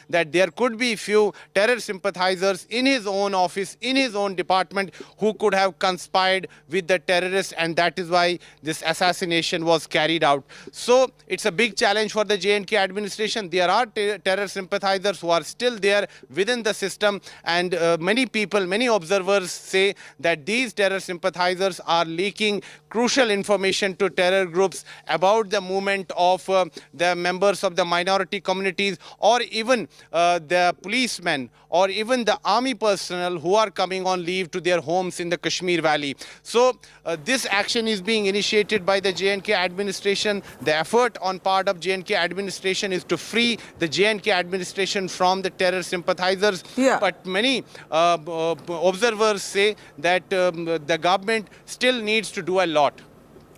that there could be few terror sympathizers in his own office, in his own department, who could have conspired with the terrorists, and that is why this assassination was carried out. So it's a big challenge for the J&K administration. There are terror sympathizers who are still there within the system, and many people, many observers say that these terror sympathizers are leaking crucial information to terror groups about the movement of the members of the minority communities, or even the policemen, or even the army personnel who are coming on leave to their homes in the Kashmir Valley. So this action is being initiated by the J&K administration. The effort on part of J&K administration is to free the J&K administration from the terror sympathizers. Yeah. But many observers say that the government still needs to do a lot.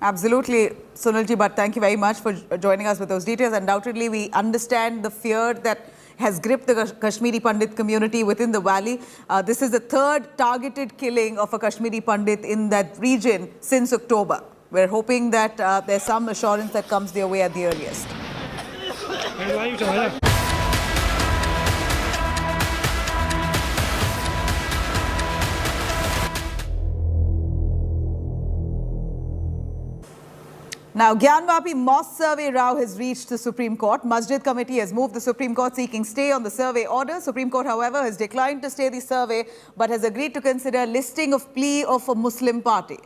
Absolutely, Sunilji, but thank you very much for joining us with those details. Undoubtedly, we understand the fear that has gripped the Kashmiri Pandit community within the valley. This is the third targeted killing of a Kashmiri Pandit in that region since October. We're hoping that there's some assurance that comes their way at the earliest. Now, Gyanvapi Mosque survey row has reached the Supreme Court. Masjid Committee has moved the Supreme Court seeking stay on the survey order. Supreme Court, however, has declined to stay the survey but has agreed to consider listing of plea of a Muslim party.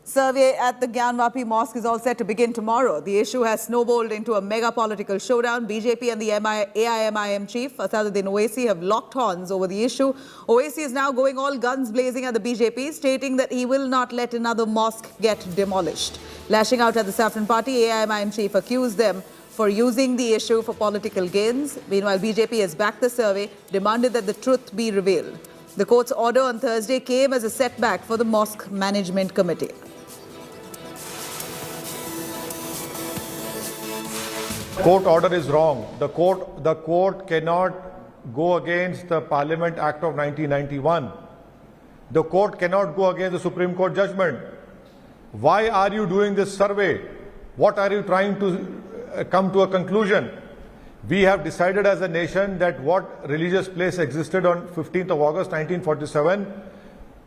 Survey at the Gyanvapi Mosque is all set to begin tomorrow. The issue has snowballed into a mega political showdown. BJP and the AIMIM chief, Asaduddin Owaisi, have locked horns over the issue. Owaisi is now going all guns blazing at the BJP, stating that he will not let another mosque get demolished. Lashing out at the Saffron Party, AIMIM chief accused them for using the issue for political gains. Meanwhile, BJP has backed the survey, demanded that the truth be revealed. The court's order on Thursday came as a setback for the Mosque Management Committee. Court order is wrong. The court cannot go against the Parliament Act of 1991. The court cannot go against the Supreme Court judgment. Why are you doing this survey? What are you trying to come to a conclusion? We have decided as a nation that what religious place existed on 15th of August 1947,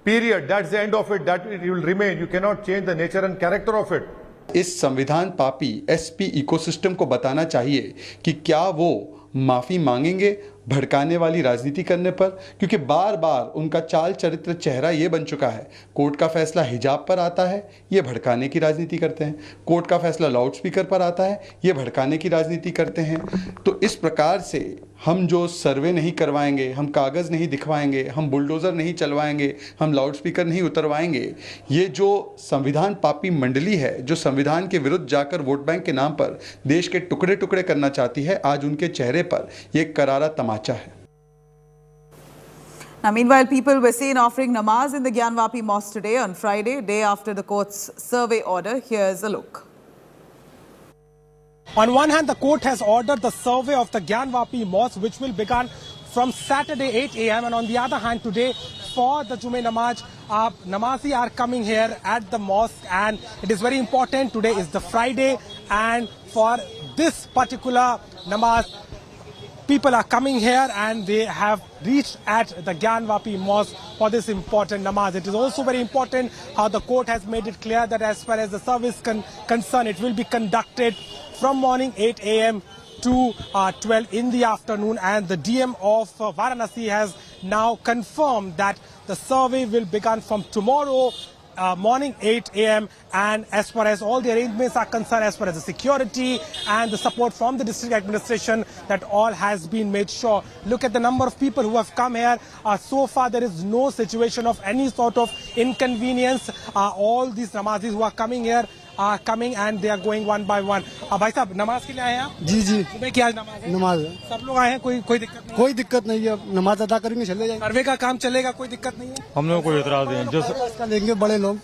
period. That's the end of it. That it will remain. You cannot change the nature and character of it. इस संविधान पापी SP ecosystem को बताना चाहिए कि क्या वो माफी मांगेंगे भड़काने वाली राजनीति करने पर, क्योंकि बार बार उनका चाल चरित्र चेहरा ये बन चुका है। कोर्ट का फैसला हिजाब पर आता है, ये भड़काने की राजनीति करते हैं। कोर्ट का फैसला लाउड स्पीकर पर आता है, ये भड़काने की राजनीति करते हैं। तो इस प्रकार से हम जो सर्वे नहीं करवाएंगे, हम कागज़ नहीं दिखवाएंगे, हम बुलडोज़र नहीं चलवाएंगे, हम लाउड स्पीकर नहीं उतरवाएंगे, ये जो संविधान पापी मंडली है, जो संविधान के विरुद्ध जाकर वोट बैंक के नाम पर देश के टुकड़े टुकड़े करना चाहती है, आज उनके चेहरे पर ये करारा तमाचा है। Now, meanwhile, people were seen offering namaz in the Gyanvapi Mosque today on Friday, day after the court's survey order. Here's a look. On one hand, the court has ordered the survey of the Gyanvapi Mosque, which will begin from Saturday 8 a.m. And on the other hand, today for the Jume Namaz, Namazi are coming here at the mosque, and it is very important. Today is the Friday, and for this particular namaz, people are coming here and they have reached at the Gyanvapi Mosque for this important namaz. It is also very important how the court has made it clear that as far as the service concerned, it will be conducted from morning 8 a.m. to 12 in the afternoon, and the DM of Varanasi has now confirmed that the survey will begin from tomorrow morning 8 a.m. and as far as all the arrangements are concerned, as far as the security and the support from the district administration, that all has been made sure. Look at the number of people who have come here. So far there is no situation of any sort of inconvenience. All these namazis who are coming here are coming and they are going one by one. भाई साहब नमाज के लिए आए हैं आप? जी जी। सुबह की आज नमाज है? नमाज है। सब लोग आए हैं, कोई दिक्कत नहीं? कोई दिक्कत नहीं है, नमाज अदा करेंगे चले जाएंगे। सर्वे का काम चलेगा, कोई दिक्कत नहीं है? हम लोग कोई एतराज नहीं है। जो इसका लेंगे बड़े लोग,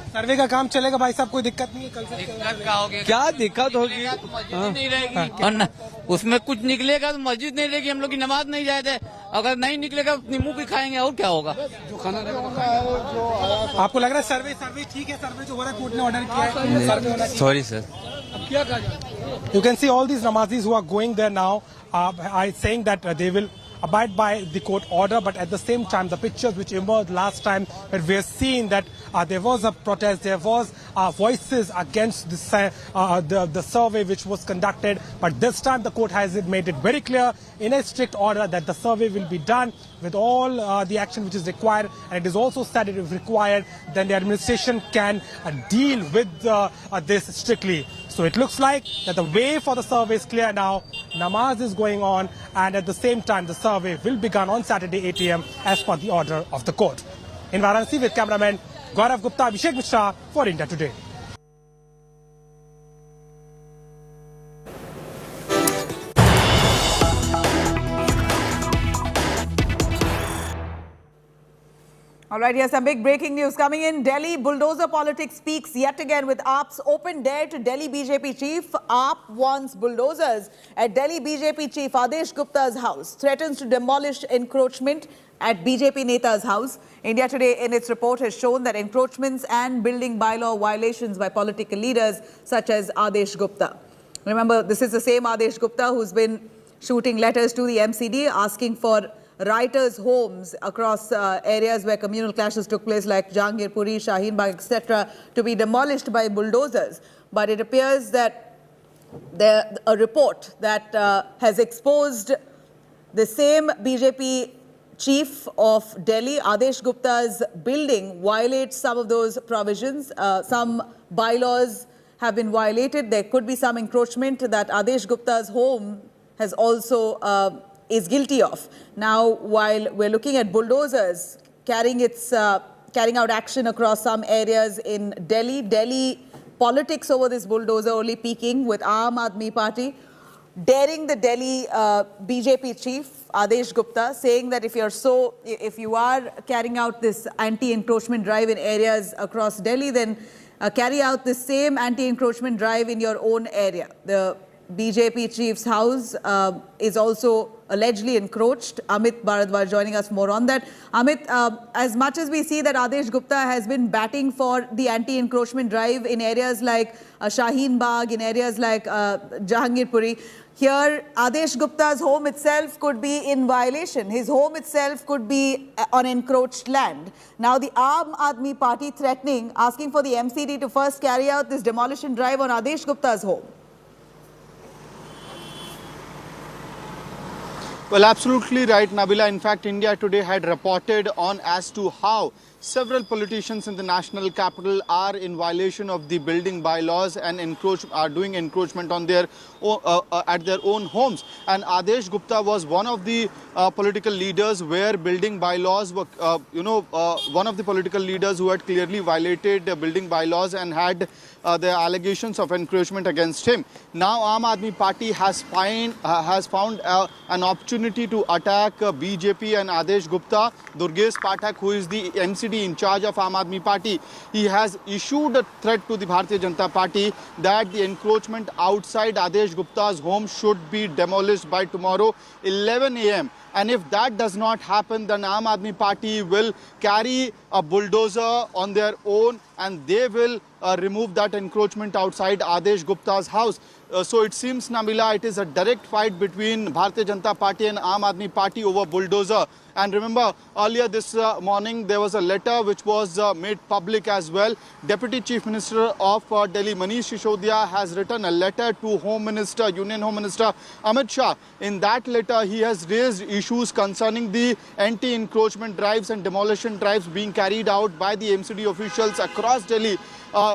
सर्वे का काम चलेगा भाई साहब, कोई दिक्कत नहीं है? कल से क्या दिक्कत होगी? मस्जिद नहीं रहेगी और उसमें कुछ निकलेगा तो मस्जिद नहीं रहेगी, हम लोग की नमाज नहीं जायज़ है। अगर नहीं निकलेगा नींबू भी खाएंगे और क्या होगा? जो खाना रहेगा। आपको लग रहा है सर्वे ठीक है? सर्वे जो हो रहा है कोर्ट ने ऑर्डर किया है, सर्वे होना चाहिए। Sorry sir. अब क्या कहा जाए? You can see all these namazis who are going there now are saying that they will abide by the court order, but at the same time, the pictures which emerged last time, where we have seen that there was a protest, there was voices against the survey which was conducted, but this time the court has made it very clear in a strict order that the survey will be done with all the action which is required, and it is also said that if required, then the administration can deal with this strictly. So it looks like that the way for the survey is clear now. Namaz is going on, and at the same time, the survey will begin on Saturday 8 a.m. as per the order of the court. In Varanasi with cameraman Gaurav Gupta, Abhishek Mishra for India Today. All right, here's some big breaking news coming in. Delhi bulldozer politics speaks yet again with AAP's open dare to Delhi BJP chief. AAP wants bulldozers at Delhi BJP chief Adesh Gupta's house, threatens to demolish encroachment at BJP Neta's house. India Today in its report has shown that encroachments and building bylaw violations by political leaders such as Adesh Gupta. Remember, this is the same Adesh Gupta who's been shooting letters to the MCD asking for writers' homes across areas where communal clashes took place like Jahangirpuri, Shaheen Bagh, etc. to be demolished by bulldozers. But it appears that a report that has exposed the same BJP chief of Delhi, Adesh Gupta's building, violates some of those provisions. Some bylaws have been violated. There could be some encroachment that Adesh Gupta's home has also is guilty of. Now, while we're looking at bulldozers carrying out action across some areas in Delhi politics over this bulldozer only peaking with Aam Aadmi Party daring the Delhi BJP chief Adesh Gupta, saying that if you are carrying out this anti-encroachment drive in areas across Delhi, then carry out the same anti-encroachment drive in your own area. The BJP chief's house is also allegedly encroached. Amit Bharadwaj joining us more on that. Amit, as much as we see that Adesh Gupta has been batting for the anti-encroachment drive in areas like Shaheen Bagh, in areas like Jahangirpuri, here Adesh Gupta's home itself could be in violation. His home itself could be on encroached land. Now the Aam Aadmi Party threatening, asking for the MCD to first carry out this demolition drive on Adesh Gupta's home. Well, absolutely right, Nabila. In fact, India Today had reported on as to how several politicians in the national capital are in violation of the building bylaws and are doing encroachment on their at their own homes. And Adesh Gupta was one of the political leaders where building bylaws were, one of the political leaders who had clearly violated building bylaws and had the allegations of encroachment against him. Now, Aam Aadmi Party has found an opportunity to attack BJP and Adesh Gupta. Durgesh Pathak, who is the MCD in charge of Aam Aadmi Party, he has issued a threat to the Bharatiya Janata Party that the encroachment outside Adesh Gupta's home should be demolished by tomorrow 11 a.m. And if that does not happen, then Aam Aadmi Party will carry a bulldozer on their own and they will remove that encroachment outside Adesh Gupta's house. So it seems, Nabila, it is a direct fight between Bharatiya Janata Party and Aam Aadmi Party over bulldozer. And remember, earlier this morning, there was a letter which was made public as well. Deputy Chief Minister of Delhi, Manish Sisodiya, has written a letter to Home Minister, Union Home Minister Amit Shah. In that letter, he has raised issues concerning the anti-encroachment drives and demolition drives being carried out by the MCD officials across Delhi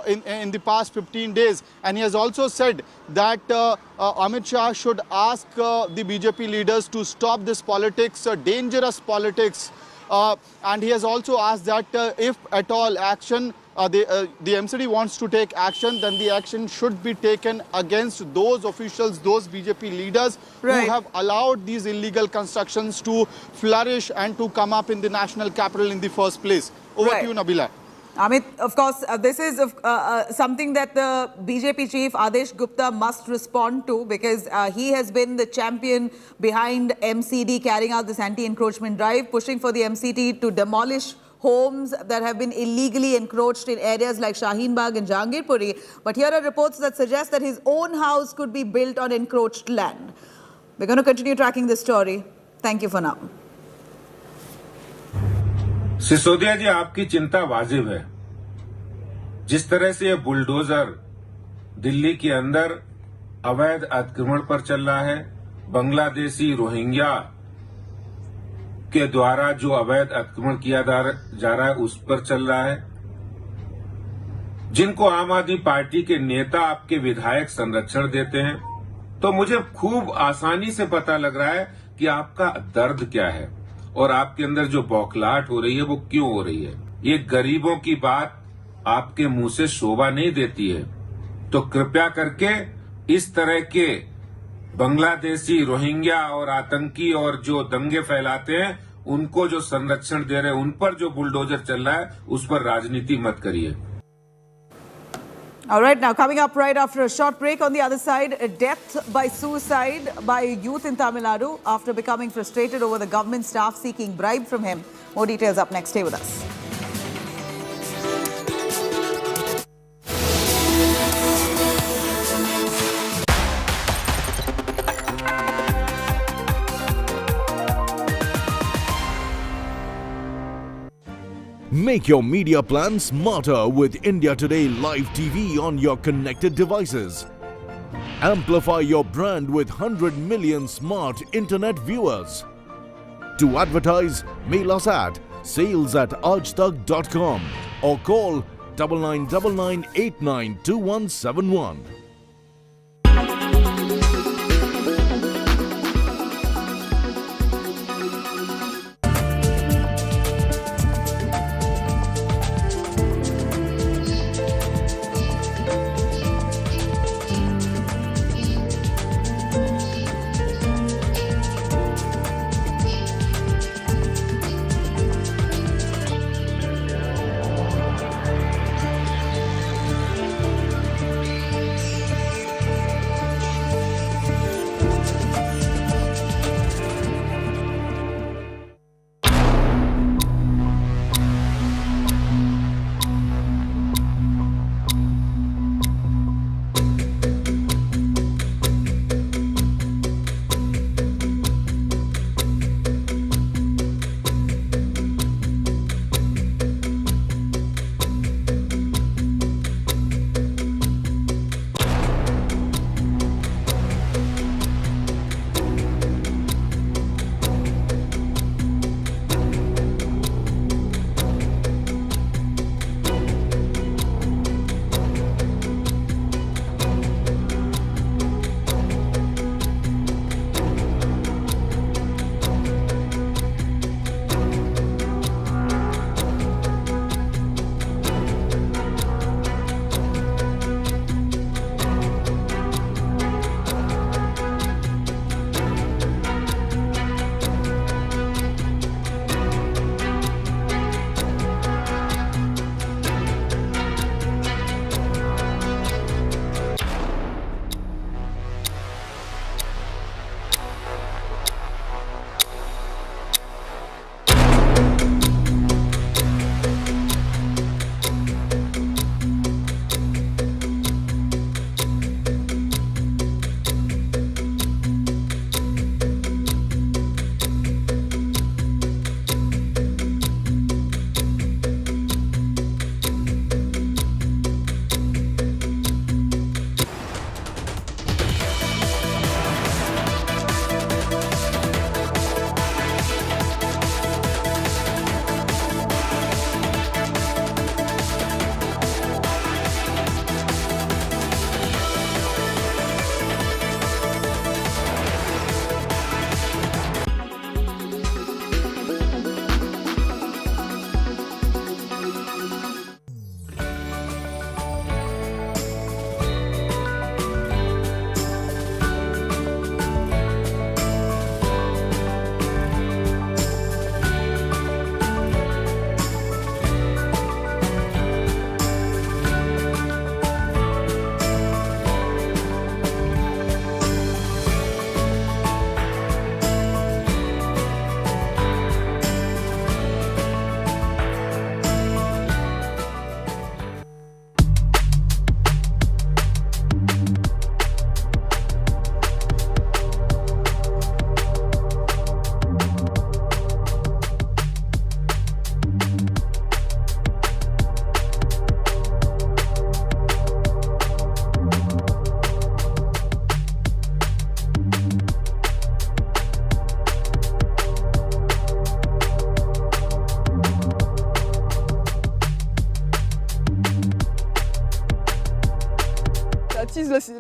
in the past 15 days. And he has also said that Amit Shah should ask the BJP leaders to stop this politics, dangerous politics. And he has also asked that if at all action, the MCD wants to take action, then the action should be taken against those officials, those BJP leaders who have allowed these illegal constructions to flourish and to come up in the national capital in the first place. Over to you, Nabila. Amit, of course, this is something that the BJP chief Adesh Gupta must respond to, because he has been the champion behind MCD carrying out this anti-encroachment drive, pushing for the MCD to demolish homes that have been illegally encroached in areas like Shaheen Bagh and Jahangirpuri. But here are reports that suggest that his own house could be built on encroached land. We're going to continue tracking this story. Thank you for now. Sisodia जी, आपकी चिंता वाजिब है। जिस तरह से ये bulldozer Delhi के अंदर अवैध अतिक्रमण पर चल रहा है, बांग्लादेशी रोहिंग्या के द्वारा जो अवैध अतिक्रमण किया जा रहा है उस पर चल रहा है, जिनको आम आदमी पार्टी के नेता आपके विधायक संरक्षण देते हैं, तो मुझे खूब आसानी से पता लग रहा है कि आपका दर्द क्या है और आपके अंदर जो बौखलाहट हो रही है वो क्यों हो रही है। ये गरीबों की बात आपके मुंह से शोभा नहीं देती है। तो कृपया करके इस तरह के बांग्लादेशी, रोहिंग्या और आतंकी और जो दंगे फैलाते हैं उनको जो संरक्षण दे रहे हैं, उन पर जो बुलडोजर चल रहा है उस पर राजनीति मत करिए। All right, now coming up right after a short break, on the other side, a death by suicide by youth in Tamil Nadu after becoming frustrated over the government staff seeking bribe from him. More details up next. Stay with us. Make your media plan smarter with India Today Live TV on your connected devices. Amplify your brand with 100 million smart internet viewers. To advertise, mail us at sales@aajtak.com or call 9999892171.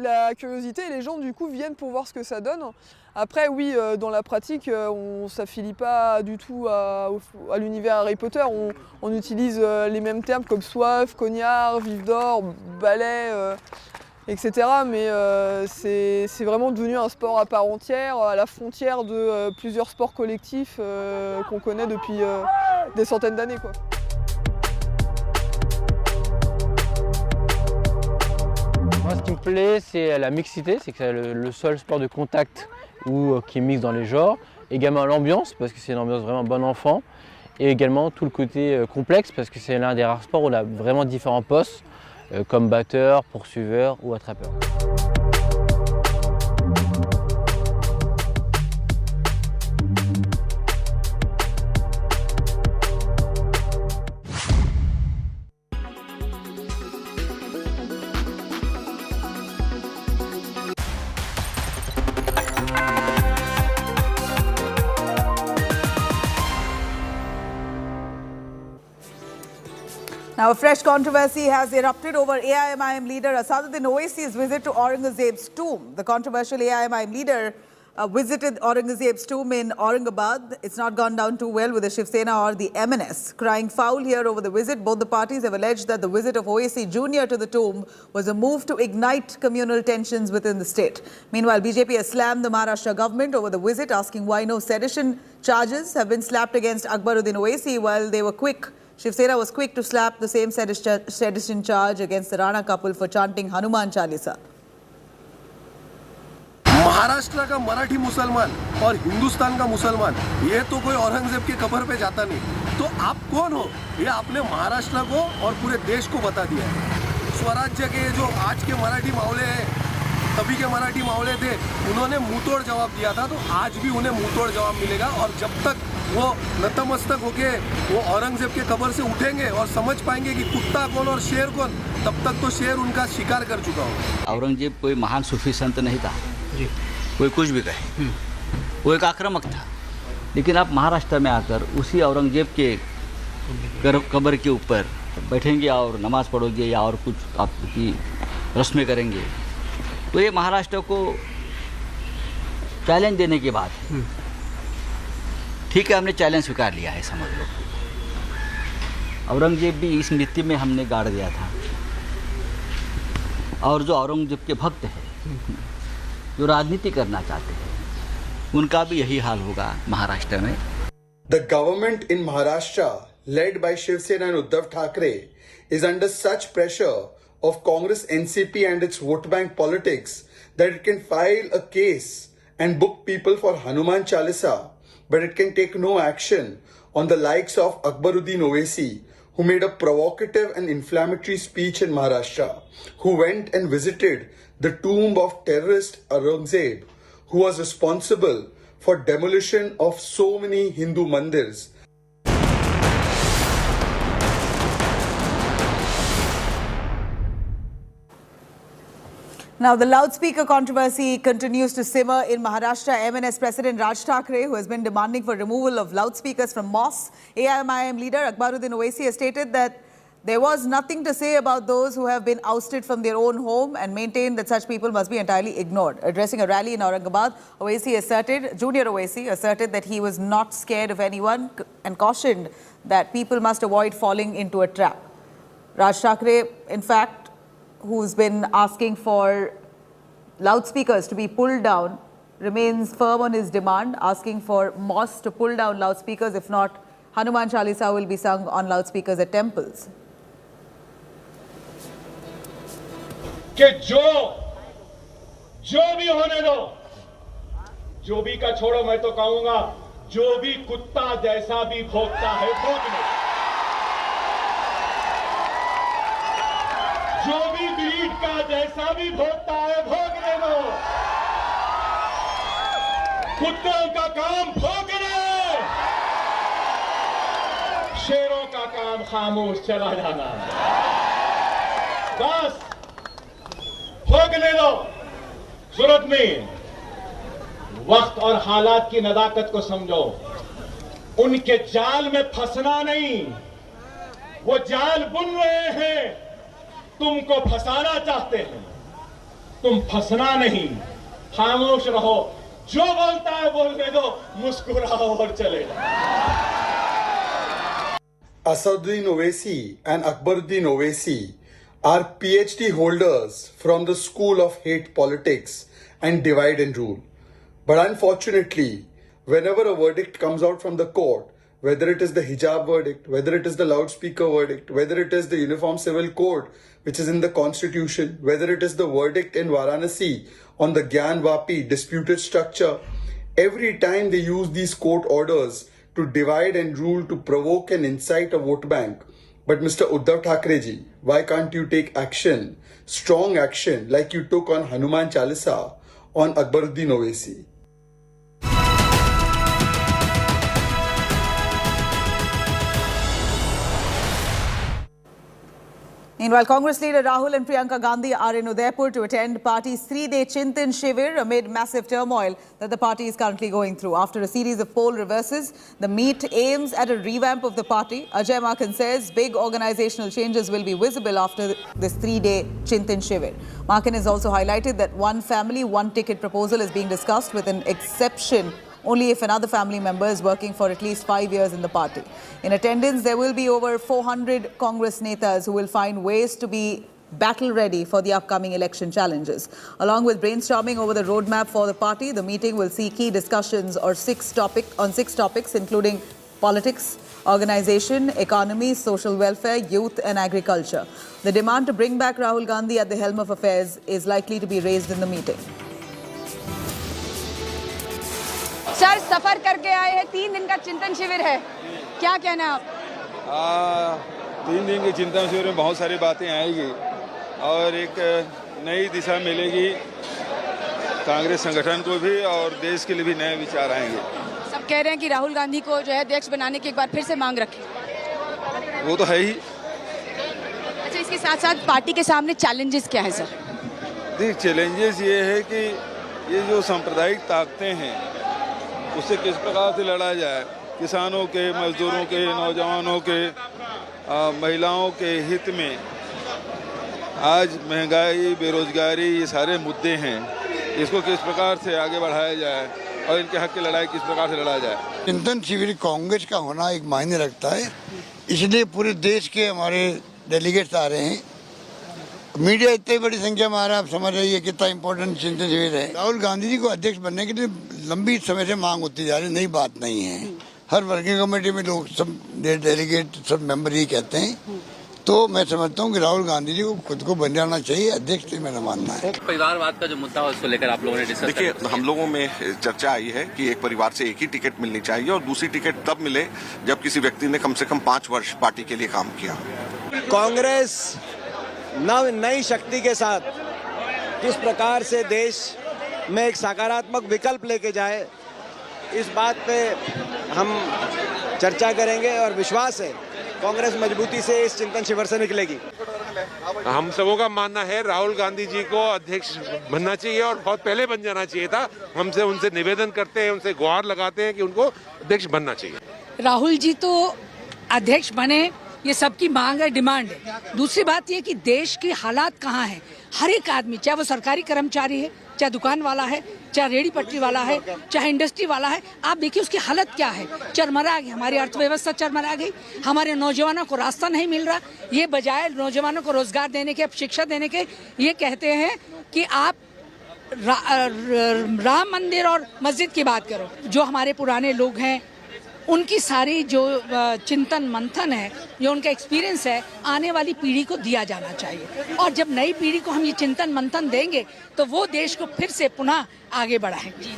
la curiosité et les gens du coup viennent pour voir ce que ça donne. Après oui, dans la pratique, on ne s'affilie pas du tout à l'univers Harry Potter, on utilise les mêmes termes comme soif, cognard, vif d'or, balai, etc. Mais c'est vraiment devenu un sport à part entière, à la frontière de plusieurs sports collectifs qu'on connaît depuis des centaines d'années, quoi. Moi, ce qui me plaît, c'est la mixité, c'est que c'est le seul sport de contact qui mixe dans les genres. Également l'ambiance, parce que c'est une ambiance vraiment bon enfant. Et également tout le côté complexe, parce que c'est l'un des rares sports où on a vraiment différents postes, comme batteur, poursuiveur ou attrapeur. Now, a fresh controversy has erupted over AIMIM leader Asaduddin Owaisi's visit to Aurangzeb's tomb. The controversial AIMIM leader visited Aurangzeb's tomb in Aurangabad. It's not gone down too well with the Shiv Sena or the MNS crying foul here over the visit. Both the parties have alleged that the visit of Owaisi Jr. to the tomb was a move to ignite communal tensions within the state. Meanwhile, BJP has slammed the Maharashtra government over the visit, asking why no sedition charges have been slapped against Akbaruddin Owaisi, while they were quick. Shiv Sena was quick to slap the same sedition charge against the Rana couple for chanting Hanuman Chalisa. Maharashtra का मराठी मुसलमान और हिंदुस्तान का मुसलमान ये तो कोई औरंगजेब के कब्र पे जाता नहीं, तो आप कौन हो? ये आपने महाराष्ट्र को और पूरे देश को बता दिया है। स्वराज्य के जो आज के मराठी मावले हैं, तभी के मराठी मावले थे, उन्होंने मुंहतोड़ जवाब दिया था, तो आज भी उन्हें मुंहतोड़ जवाब मिलेगा। और जब तक वो नतमस्तक होके वो औरंगजेब के कब्र से उठेंगे और समझ पाएंगे कि कुत्ता कौन और शेर कौन, तब तक तो शेर उनका शिकार कर चुका होगा। औरंगजेब कोई महान सूफी संत नहीं था, कोई कुछ भी कहे, वो एक आक्रामक था। लेकिन आप महाराष्ट्र में आकर उसी औरंगजेब के कब्र के ऊपर बैठेंगे और नमाज पढ़ोगे या और कुछ आपकी रस्में करेंगे, तो ये महाराष्ट्र को चैलेंज देने के बाद, ठीक है, हमने चैलेंज स्वीकार लिया है, समझ लो। औरंगजेब भी इस नीति में हमने गाड़ दिया था, और जो औरंगजेब के भक्त हैं, जो राजनीति करना चाहते हैं, उनका भी यही हाल होगा महाराष्ट्र में। The government in Maharashtra, led by Shiv Sena and Uddhav Thackeray, is under such pressure of Congress, NCP and its vote bank politics that it can file a case and book people for Hanuman Chalisa, but it can take no action on the likes of Akbaruddin Owaisi, who made a provocative and inflammatory speech in Maharashtra, who went and visited the tomb of terrorist Aurangzeb, who was responsible for demolition of so many Hindu mandirs. Now, the loudspeaker controversy continues to simmer in Maharashtra. MNS President Raj Thackeray, who has been demanding for removal of loudspeakers from mosques, AIMIM leader Akbaruddin Owaisi has stated that there was nothing to say about those who have been ousted from their own home and maintained that such people must be entirely ignored. Addressing a rally in Aurangabad, Junior Owaisi asserted that he was not scared of anyone and cautioned that people must avoid falling into a trap. Raj Thackeray, in fact, who's been asking for loudspeakers to be pulled down, remains firm on his demand, asking for mosques to pull down loudspeakers. If not, Hanuman Chalisa will be sung on loudspeakers at temples. कि जो भी होने दो, जो भी का छोड़ो, मैं तो कहूंगा जो भी कुत्ता जैसा भी भौंकता है भौंकने, जो भी ब्रीड का जैसा भी भौंकता है भौंकने दो। कुत्तों का काम भौंकने, शेरों का काम खामोश चला जाना। बस भौंकने दो, जरूरत नहीं। वक्त और हालात की नदाकत को समझो, उनके जाल में फंसना नहीं। वो जाल बुन रहे हैं, तुमको फंसाना चाहते हैं। तुम फंसना नहीं, खामोश रहो, जो बोलता है बोलने दो, मुस्कुराओ और चले जाओ। Asaduddin Owaisi and Akbaruddin Owaisi are PhD holders from the School of Hate Politics and Divide and Rule. But unfortunately, whenever a verdict comes out from the court, whether it is the hijab verdict, whether it is the loudspeaker verdict, whether it is the Uniform Civil Code, which is in the constitution, whether it is the verdict in Varanasi on the Gyan Vapi disputed structure, every time they use these court orders to divide and rule, to provoke and incite a vote bank. But Mr. Uddhav Thackeray, why can't you take action, strong action, like you took on Hanuman Chalisa on Akbaruddin Owaisi? Meanwhile, Congress leader Rahul and Priyanka Gandhi are in Udaipur to attend party's 3-day Chintan Shivir amid massive turmoil that the party is currently going through. After a series of poll reverses, the meet aims at a revamp of the party. Ajay Maken says big organizational changes will be visible after this 3-day Chintan Shivir. Maken has also highlighted that one family, one ticket proposal is being discussed with an exception only if another family member is working for at least 5 years in the party. In attendance, there will be over 400 Congress netas who will find ways to be battle-ready for the upcoming election challenges. Along with brainstorming over the roadmap for the party, the meeting will see key discussions on six topics, including politics, organization, economy, social welfare, youth and agriculture. The demand to bring back Rahul Gandhi at the helm of affairs is likely to be raised in the meeting. Sir सफर करके आए हैं, 3 दिन का चिंतन शिविर है, क्या कहना है आप? 3 दिन के चिंतन शिविर में बहुत सारी बातें आएगी और एक नई दिशा मिलेगी कांग्रेस संगठन को भी और देश के लिए भी नए विचार आएंगे। सब कह रहे हैं कि राहुल गांधी को जो है अध्यक्ष बनाने की एक बार फिर से मांग रखें। वो तो है ही। अच्छा, इसके साथ साथ पार्टी के सामने चैलेंजेस क्या है सर? देखिए, चैलेंजेस ये है कि ये जो सांप्रदायिक ताकतें हैं उससे किस प्रकार से लड़ा जाए, किसानों के, मजदूरों के, नौजवानों के, महिलाओं के हित में। आज महंगाई, बेरोजगारी, ये सारे मुद्दे हैं, इसको किस प्रकार से आगे बढ़ाया जाए और इनके हक की लड़ाई किस प्रकार से लड़ा जाए। चिंतन शिविर कांग्रेस का होना एक मायने रखता है, इसलिए पूरे देश के हमारे डेलीगेट्स आ रहे हैं। मीडिया इतनी बड़ी संख्या में आ रहा है, आप समझ रही है कितना इम्पोर्टेंट चिंतन शिविर है। राहुल गांधी जी को अध्यक्ष बनने के लिए लंबी समय से मांग होती जा रही, नई बात नहीं है। हर वर्किंग कमेटी में लोग सब डेलीगेट सब मेंबर ही कहते हैं, तो मैं समझता हूँ कि राहुल गांधी जी को खुद को बन जाना चाहिए अध्यक्ष, तो मेरा मानना है। परिवारवाद का जो मुद्दा है उसको लेकर आप लोगों ने डिस्कस किया? देखिए, हम लोगों में चर्चा आई है कि एक परिवार से एक ही टिकट मिलनी चाहिए और दूसरी टिकट तब मिले जब किसी व्यक्ति ने कम से कम 5 वर्ष पार्टी के लिए काम किया। कांग्रेस नई शक्ति के साथ किस प्रकार से देश में एक सकारात्मक विकल्प लेके जाए, इस बात पे हम चर्चा करेंगे और विश्वास है कांग्रेस मजबूती से इस चिंतन शिविर से निकलेगी। हम सबों का मानना है राहुल गांधी जी को अध्यक्ष बनना चाहिए और बहुत पहले बन जाना चाहिए था। हमसे उनसे निवेदन करते हैं, उनसे गुहार लगाते हैं कि उनको अध्यक्ष बनना चाहिए। राहुल जी तो अध्यक्ष बने, ये सबकी मांग है, डिमांड है। दूसरी बात ये कि देश के हालात कहाँ हैं, हर एक आदमी, चाहे वो सरकारी कर्मचारी है, चाहे दुकान वाला है, चाहे रेहड़ी पटरी वाला है, चाहे इंडस्ट्री वाला है, आप देखिए उसकी हालत क्या है। चरमरा गई हमारी अर्थव्यवस्था, चरमरा गई, हमारे नौजवानों को रास्ता नहीं मिल रहा। ये बजाय नौजवानों को रोजगार देने के, शिक्षा देने के, ये कहते हैं कि आप राम मंदिर और मस्जिद की बात करो। जो हमारे पुराने लोग हैं उनकी सारी जो चिंतन मंथन है, जो उनका एक्सपीरियंस है, आने वाली पीढ़ी को दिया जाना चाहिए। और जब नई पीढ़ी को हम ये चिंतन मंथन देंगे तो वो देश को फिर से पुनः आगे बढ़ाएंगे।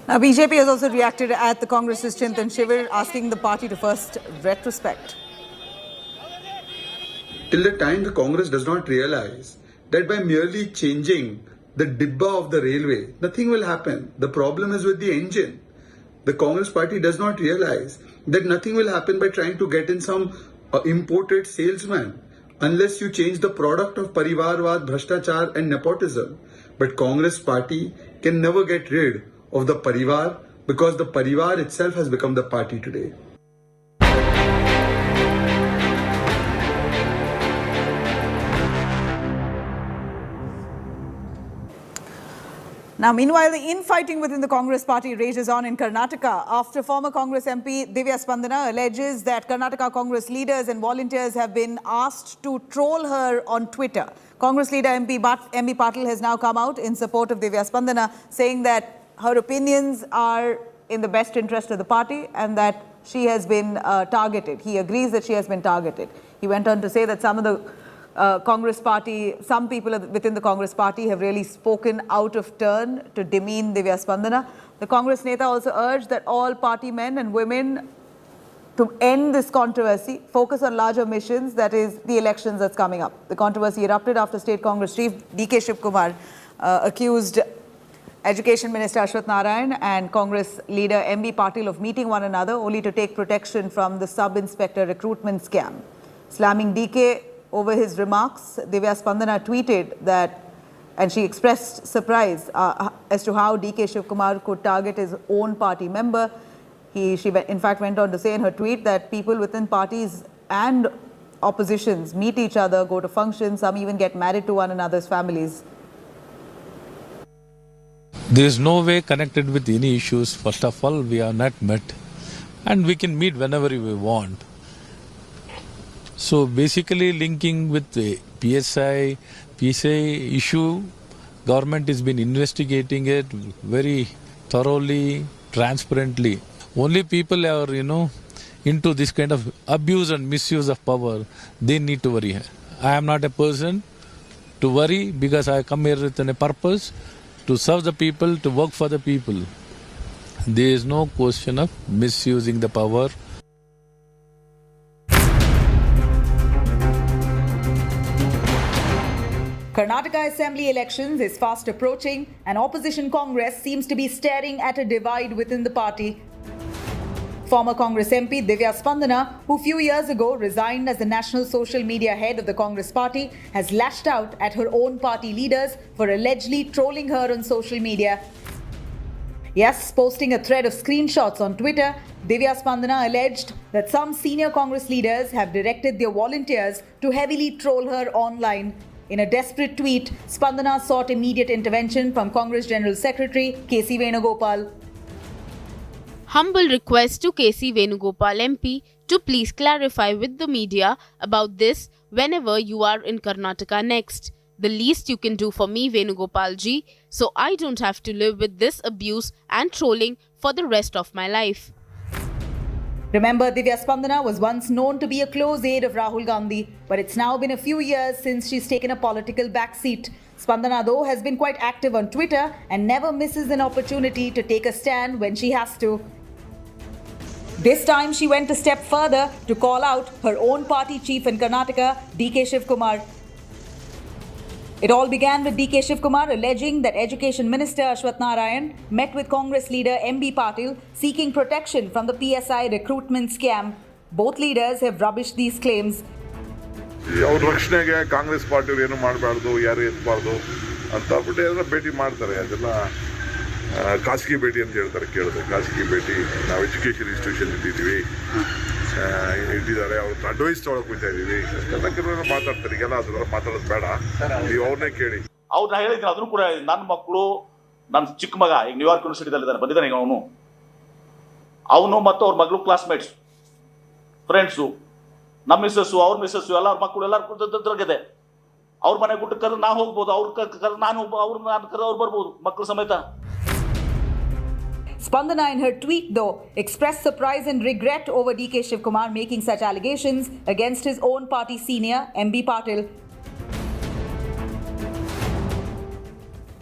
Now, BJP has also reacted at the Congress's Chintan Shivir, asking the party to first retrospect. Till the time the Congress does not realize that by merely changing the dibba of the railway, nothing will happen. The problem is with the engine. The Congress party does not realize that nothing will happen by trying to get in some imported salesman unless you change the product of parivarvad, bhrashtachar and nepotism. But Congress party can never get rid of the parivar because the parivar itself has become the party today. Now, meanwhile, the infighting within the Congress party rages on in Karnataka after former Congress MP Divya Spandana alleges that Karnataka Congress leaders and volunteers have been asked to troll her on Twitter. Congress leader MP Patil has now come out in support of Divya Spandana, saying that her opinions are in the best interest of the party and that she has been targeted. He agrees that she has been targeted. He went on to say that some of the Congress party, some people within the Congress party have really spoken out of turn to demean Divya Spandana. The Congress Neta also urged that all party men and women to end this controversy, focus on larger missions, that is the elections that's coming up. The controversy erupted after State Congress Chief D.K. Shivkumar accused Education Minister Ashwath Narayan and Congress leader M.B. Patil of meeting one another only to take protection from the sub-inspector recruitment scam. Slamming D.K. over his remarks, Divya Spandana tweeted that, and she expressed surprise as to how D.K. Shivkumar could target his own party member. She in fact went on to say in her tweet that people within parties and oppositions meet each other, go to functions, some even get married to one another's families. There is no way connected with any issues. First of all, we are not met and we can meet whenever we want. So basically linking with the PSI issue, government has been investigating it very thoroughly, transparently. Only people are, into this kind of abuse and misuse of power, they need to worry. I am not a person to worry because I come here with a purpose to serve the people, to work for the people. There is no question of misusing the power. Karnataka Assembly elections is fast approaching and opposition Congress seems to be staring at a divide within the party. Former Congress MP Divya Spandana, who a few years ago resigned as the national social media head of the Congress party, has lashed out at her own party leaders for allegedly trolling her on social media. Yes, posting a thread of screenshots on Twitter, Divya Spandana alleged that some senior Congress leaders have directed their volunteers to heavily troll her online. In a desperate tweet, Spandana sought immediate intervention from Congress General Secretary K.C. Venugopal. Humble request to K.C. Venugopal MP to please clarify with the media about this whenever you are in Karnataka next. The least you can do for me, Venugopal ji, so I don't have to live with this abuse and trolling for the rest of my life. Remember, Divya Spandana was once known to be a close aide of Rahul Gandhi, but it's now been a few years since she's taken a political backseat. Spandana, though, has been quite active on Twitter and never misses an opportunity to take a stand when she has to. This time, she went a step further to call out her own party chief in Karnataka, D.K. Shivkumar. It all began with D.K. Shivkumar alleging that Education Minister Ashwath Narayan met with Congress leader M.B. Patil seeking protection from the PSI recruitment scam. Both leaders have rubbished these claims. ಅವ್ರ ರಕ್ಷಣೆಗೆ ಕಾಂಗ್ರೆಸ್ ಪಾರ್ಟಿಯವರು ಏನು ಮಾಡಬಾರ್ದು, ಯಾರು ಎತ್ತಬಾರ್ದು ಅಂತ ಬಿಟ್ಟು ಎಲ್ಲ ಭೇಟಿ ಮಾಡ್ತಾರೆ. ಅದೆಲ್ಲ ಖಾಸಗಿ ಭೇಟಿ ಅಂತ ಹೇಳ್ತಾರೆ. ಕೇಳಿದೆ ಖಾಸಗಿ ಭೇಟಿ, ನಾವು ಎಜುಕೇಷನ್ ಇನ್ಸ್ಟಿಟ್ಯೂಷನ್ ಇಟ್ಟಿದ್ದಾರೆ, ಅವ್ರ ಅಡ್ವೈಸ್ ತೊಗೊಳಕ್ ಹೋಗ್ತಾ ಇದೀವಿ ಎಲ್ಲ ಕೆಲವರು ಮಾತಾಡ್ತಾರೆ. ಈಗೆಲ್ಲ ಅದರ ಮಾತಾಡೋದು ಬೇಡ, ನೀವು ಅವ್ರನ್ನೇ ಕೇಳಿ. ಅವ್ರನ್ನ ಹೇಳಿದ್ದೀನಿ, ಅದನ್ನು ಕೂಡ ನನ್ನ ಮಕ್ಕಳು, ನನ್ನ ಚಿಕ್ಕ ಮಗ ಈಗ ನ್ಯೂಯಾರ್ಕ್ ಯೂನಿವರ್ಸಿಟಿದಲ್ಲಿ ಬಂದಿದ್ದಾನೆ. ಈಗ ಅವನು ಮತ್ತು ಅವ್ರ ಮಗಳು ಕ್ಲಾಸ್ಮೇಟ್ಸ್, ಫ್ರೆಂಡ್ಸು, ನಮ್ಮ ಮಿಸ್ಸಸ್ಸು, ಅವ್ರ ಮಿಸ್ಸಸ್ಸು, ಎಲ್ಲ ಅವ್ರ ಮಕ್ಕಳು ಎಲ್ಲರೂ ತಿರುಗಿದೆ. ಅವ್ರ ಮನೆ ಗುಟ್ಟು ಕರೆದು ನಾವು ಹೋಗ್ಬೋದು, ಅವ್ರ ಕರೆದು ನಾನು ಕರೆದು ಅವ್ರು ಬರ್ಬೋದು ಮಕ್ಕಳು ಸಮೇತ. Spandana in her tweet, though, expressed surprise and regret over D.K. Shivkumar making such allegations against his own party senior, M.B. Patil.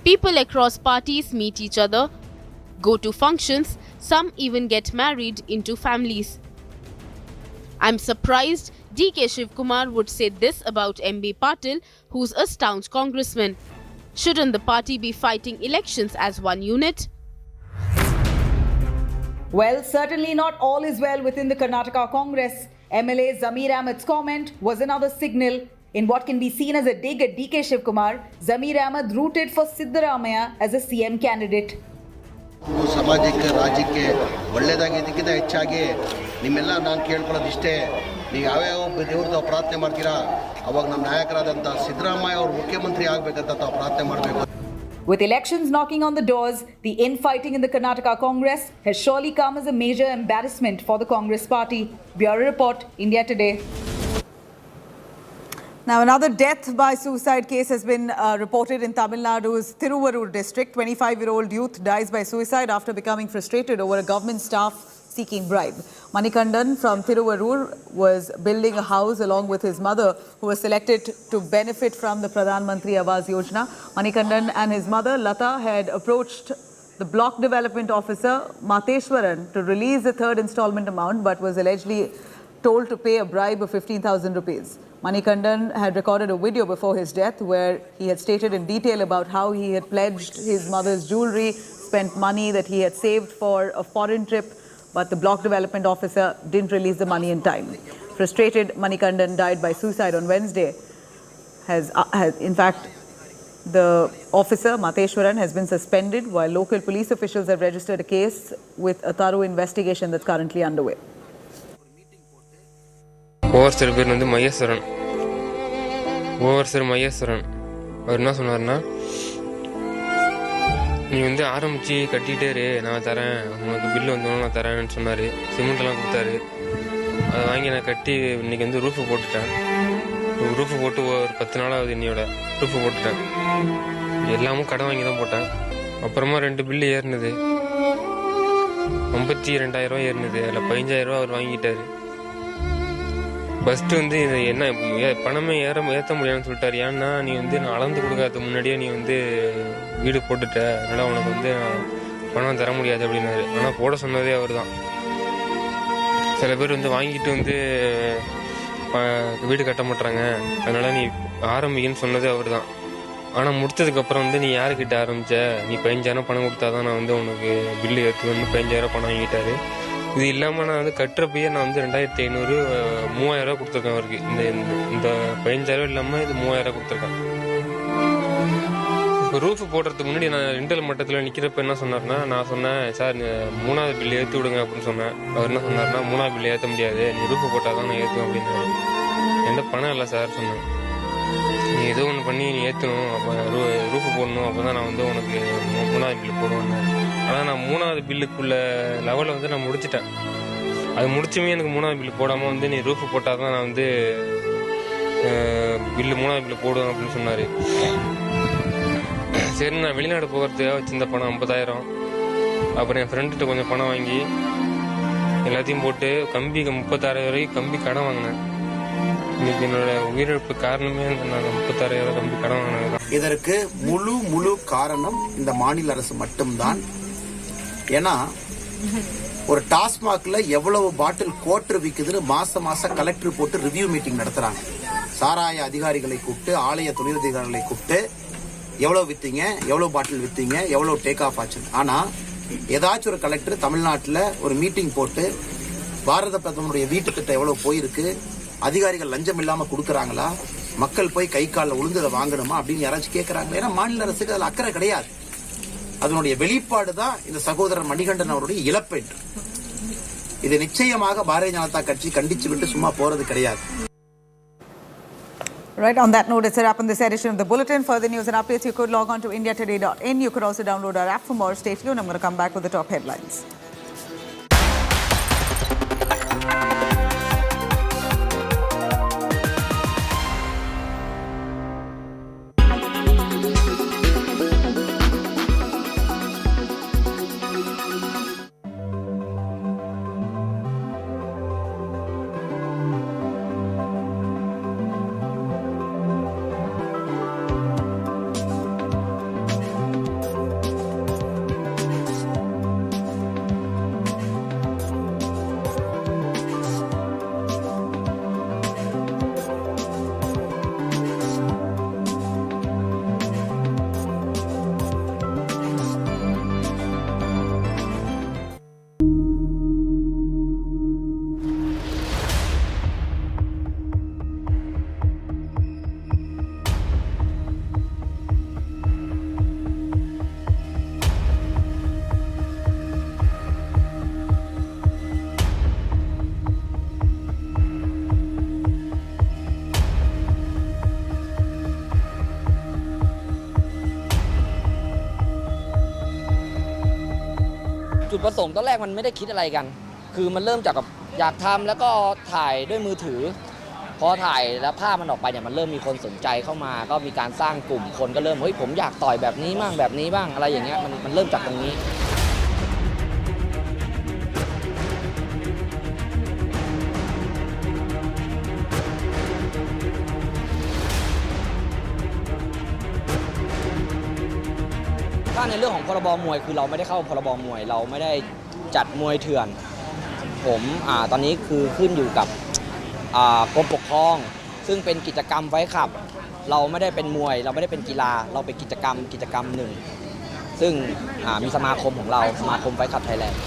People across parties meet each other, go to functions, some even get married into families. I'm surprised D.K. Shivkumar would say this about M.B. Patil, who's a staunch congressman. Shouldn't the party be fighting elections as one unit? Well, certainly not all is well within the Karnataka Congress. MLA Zamir Ahmed's comment was another signal. In what can be seen as a dig at D.K. Shivkumar, Zamir Ahmed rooted for Siddaramaiah as a CM candidate. ಸಮಾಜಕ್ಕೆ ರಾಜ್ಯಕ್ಕೆ ಒಳ್ಳೆಯದಾಗಿದ್ದಕ್ಕಿಂತ ಹೆಚ್ಚಾಗಿ ನಿಮ್ಮೆಲ್ಲ ನಾನು ಕೇಳ್ಕೊಳ್ಳೋದಿಷ್ಟೇ, ನೀವು ಯಾವ್ಯಾವ ದೇವ್ರದ್ದು ಪ್ರಾರ್ಥನೆ ಮಾಡ್ತೀರಾ, ಅವಾಗ ನಮ್ಮ ನಾಯಕರಾದಂಥ ಸಿದ್ದರಾಮಯ್ಯ ಅವರು ಮುಖ್ಯಮಂತ್ರಿ ಆಗಬೇಕಂತ ತಾವು ಪ್ರಾರ್ಥನೆ ಮಾಡಬೇಕು. With elections knocking on the doors, the infighting in the Karnataka Congress has surely come as a major embarrassment for the Congress party. Bureau Report, India Today. Now, another death by suicide case has been reported in Tamil Nadu's Tiruvallur district. 25-year-old youth dies by suicide after becoming frustrated over a government staff seeking bribe. Manikandan from Tiruvallur was building a house along with his mother, who was selected to benefit from the Pradhan Mantri Awas Yojana. Manikandan and his mother, Lata, had approached the block development officer, Mateshwaran, to release the third installment amount, but was allegedly told to pay a bribe of 15,000 rupees. Manikandan had recorded a video before his death where he had stated in detail about how he had pledged his mother's jewelry, spent money that he had saved for a foreign trip, but the block development officer didn't release the money in time. Frustrated, Manikandan died by suicide on Wednesday. In fact, the officer, Mateshwaran, has been suspended while local police officials have registered a case with a thorough investigation that's currently underway. ஒவ்வொருத்தர் பேர் வந்து மகேஸ்வரன். அவர் என்ன சொன்னார்னா, நீ வந்து ஆரம்பித்து கட்டிகிட்டே இரு, நான் தரேன், உனக்கு பில்லு வந்தோன்னு நான் தரேன்னு சொன்னார். சிமெண்ட்லாம் கொடுத்தாரு. அதை வாங்கி நான் கட்டி இன்றைக்கி வந்து ரூஃபு போட்டுட்டேன். ரூஃபு போட்டு ஒரு 10 நாளாவது இன்னையோட ரூஃபு போட்டுட்டேன். எல்லாமும் கடன் வாங்கி தான் போட்டேன். அப்புறமா 2 பில்லு ஏறினது, 52,000 ஏறினது. அதில் 15,000 அவர் வாங்கிட்டார். ஃபஸ்ட்டு வந்து இது என்ன பணமே ஏற்ற முடியாதுன்னு சொல்லிட்டார். ஏன்னா நீ வந்து நான் அளந்து கொடுக்காத முன்னாடியே நீ வந்து வீடு போட்டுட்ட, அதனால் உனக்கு வந்து பணம் தர முடியாது அப்படின்னாரு. ஆனால் போட சொன்னதே அவர் தான். சில பேர் வந்து வாங்கிட்டு வந்து வீடு கட்ட மாட்டாங்க, அதனால் நீ ஆரம்பிக்கன்னு சொன்னதே அவர் தான். ஆனால் முடித்ததுக்கப்புறம் வந்து நீ யாருக்கிட்ட ஆரம்பித்த, நீ 15,000 பணம் கொடுத்தா தான் நான் வந்து உனக்கு பில்லு ஏற்றுவேன்னு 15,000 பணம் வாங்கிட்டாரு. இது இல்லாமல் நான் வந்து கட்டுறப்பயே நான் வந்து 2,500 3,000 கொடுத்துருக்கேன் அவருக்கு. இந்த 15,000 இல்லாமல் இது 3,000 கொடுத்துருக்கேன். இப்போ ரூஃபு போடுறதுக்கு முன்னாடி நான் ரெண்டல் மட்டத்தில் நிற்கிறப்ப என்ன சொன்னார்னா, நான் சொன்னேன், சார் 3வது பில்லு ஏற்றி விடுங்க அப்படின்னு சொன்னேன். அவர் என்ன சொன்னார்னா, 3வது பில்லு ஏற்ற முடியாது, நீ ரூஃபு போட்டால் தான் நான் ஏற்றுவேன் அப்படின்னாரு. எந்த பணம் இல்லை சார் சொன்னேன். நீ ஏதோ ஒன்று பண்ணி நீ ஏற்றணும், அப்போ ரூஃபு போடணும், அப்போ தான் நான் வந்து உனக்கு 3வது பில்லு போடுவேன்னு. ஆனால் நான் 3வது பில்லுக்குள்ள லெவலில் வந்து நான் முடிச்சிட்டேன். அது முடிச்சுமே எனக்கு 3வது பில்லு போடாமல் வந்து நீ ரூஃபு போட்டால் தான் நான் வந்து பில்லு 3வது பில்லு போடுவேன் அப்படின்னு சொன்னார். சரி, நான் வெளிநாடு போகிறதுக்காக வச்சிருந்த பணம் 50,000. அப்புறம் என் ஃப்ரெண்டுகிட்ட கொஞ்சம் பணம் வாங்கி எல்லாத்தையும் போட்டு கம்பி 36,000 வரைக்கும் கம்பி கடன் வாங்கினேன். இன்னைக்கு என்னோட உயிரிழப்பு காரணமே நான் 36,000 கம்பி கடன் வாங்கினது. இதற்கு முழு காரணம் இந்த மாநில அரசு மட்டும்தான். ஏன்னா ஒரு டாஸ்மாக்ல எவ்வளவு பாட்டில் கோட்டர் விக்குதுன்னு மாசம் கலெக்டர் போட்டு ரிவ்யூ மீட்டிங் நடத்துறாங்க. சாராய அதிகாரிகளை கூப்பிட்டு, ஆலய தொழிலதிகாரிகளை கூப்பிட்டு, எவ்வளவு வித்தீங்க, எவ்வளவு பாட்டில் வித்தீங்க, எவ்வளவு டேக் ஆஃப் ஆச்சு. ஆனா ஏதாச்சும் ஒரு கலெக்டர் தமிழ்நாட்டில் ஒரு மீட்டிங் போட்டு பாரத பிரதமருடைய வீட்டு திட்டம் எவ்வளவு போயிருக்கு, அதிகாரிகள் லஞ்சம் இல்லாம கொடுக்கறாங்களா, மக்கள் போய் கை காலில் உளுந்ததை வாங்கணுமா அப்படின்னு யாராச்சும் கேட்கறாங்க. ஏன்னா மாநில அரசுக்கு அதுல அக்கறை கிடையாது. அதனுடைய வெளிப்பாடு தான் இந்த சகோதரர் மணிகண்டன் அவருடைய இழப்பு. இது நிச்சயமாக பாரதிய ஜனதா கட்சி கண்டிச்சு விட்டு சும்மா போறது கிடையாது. Right, on that note, it's a wrap on this edition of the Bulletin. Further news and updates, you could log on to indiatoday.in. You could also download our app for more. Stay tuned. I'm going to come back with the top headlines. จุดประสงค์ตอนแรกมันไม่ได้คิดอะไรกันคือมันเริ่มจากกับอยากทำแล้วก็ถ่ายด้วยมือถือพอถ่ายแล้วภาพมันออกไปเนี่ยมันเริ่มมีคนสนใจเข้ามาก็มีการสร้างกลุ่มคนก็เริ่มเฮ้ยผมอยากต่อยแบบนี้บ้างแบบนี้บ้างอะไรอย่างเงี้ยมันเริ่มจากตรงนี้ถ้าในเรื่องของพรบมวยคือเราไม่ได้เข้าพรบมวยเราไม่ได้จัดมวยเถื่อนผมตอนนี้คือขึ้นอยู่กับกรมปกครองซึ่งเป็นกิจกรรมไว้ขับเราไม่ได้เป็นมวยเราไม่ได้เป็นกีฬาเราเป็นกิจกรรมหนึ่งซึ่งมีสมาคมของเราสมาคมไว้ขับไทยแลนด์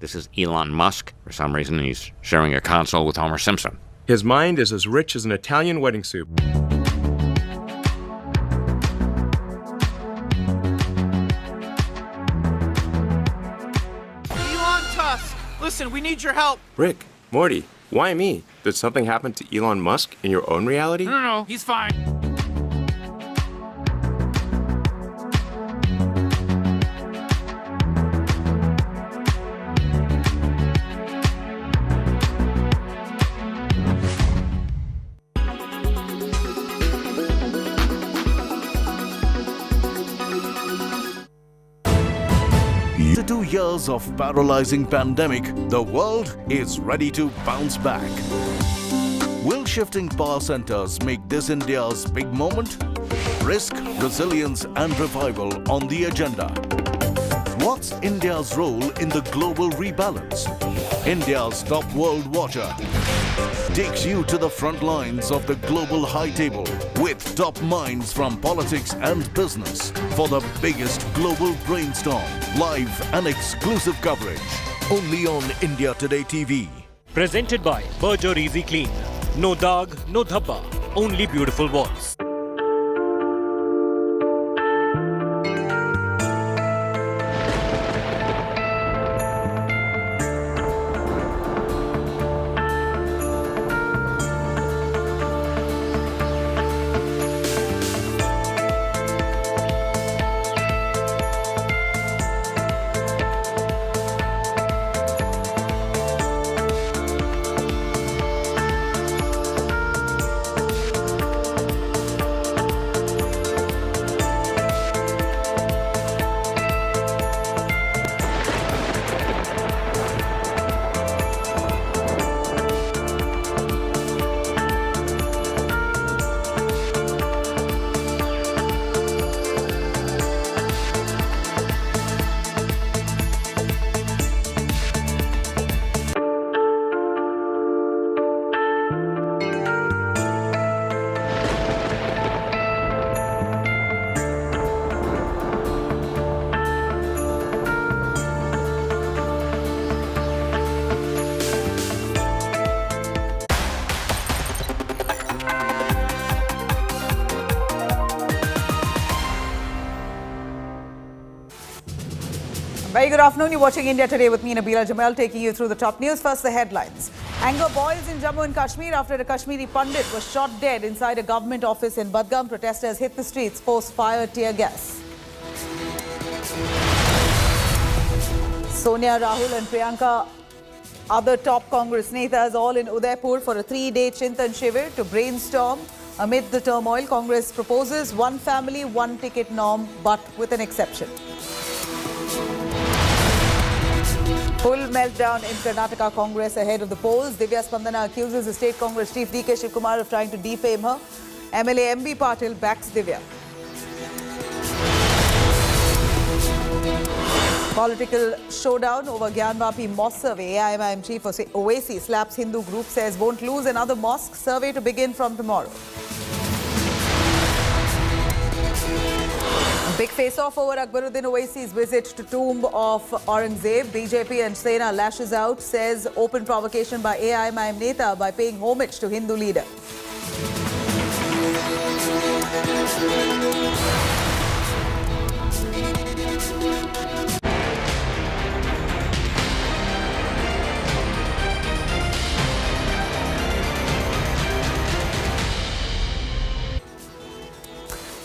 This is Elon Musk. For some reason, he's sharing a console with Homer Simpson. His mind is as rich as an Italian wedding soup. Elon Tusk, listen, we need your help. Rick, Morty, why me? Did something happen to Elon Musk in your own reality? No, he's fine. After 2 years of paralyzing pandemic, the world is ready to bounce back. Will shifting power centers make this India's big moment? Risk, resilience and revival on the agenda. What's India's role in the global rebalance? India's top world watcher takes you to the front lines of the global high table with top minds from politics and business for the biggest global brainstorm, live and exclusive coverage. Only on India Today TV. Presented by Berger Easy Clean. No dag, no dhabba, only beautiful walls. Very good afternoon. You're watching India Today with me, Nabila Jamal, taking you through the top news. First, the headlines. Anger boils in Jammu and Kashmir after a Kashmiri Pandit was shot dead inside a government office in Budgam. Protesters hit the streets, forced fire, tear gas. Sonia, Rahul and Priyanka, other top Congress netas, all in Udaipur for a 3-day Chintan Shivir to brainstorm. Amid the turmoil, Congress proposes one family, one ticket norm, but with an exception. Full meltdown in Karnataka Congress ahead of the polls. Divya Spandana accuses the state Congress chief D.K. Shivkumar of trying to defame her. MLA M.B. Patil backs Divya. Political showdown over Gyanvapi mosque survey. AIMIM chief Owaisi slaps Hindu group, says won't lose another mosque. Survey to begin from tomorrow. Big face-off over Akbaruddin Owaisi's visit to tomb of Aurangzeb. BJP and Sena lashes out, says open provocation by AIMIM Neta by paying homage to Hindu leader.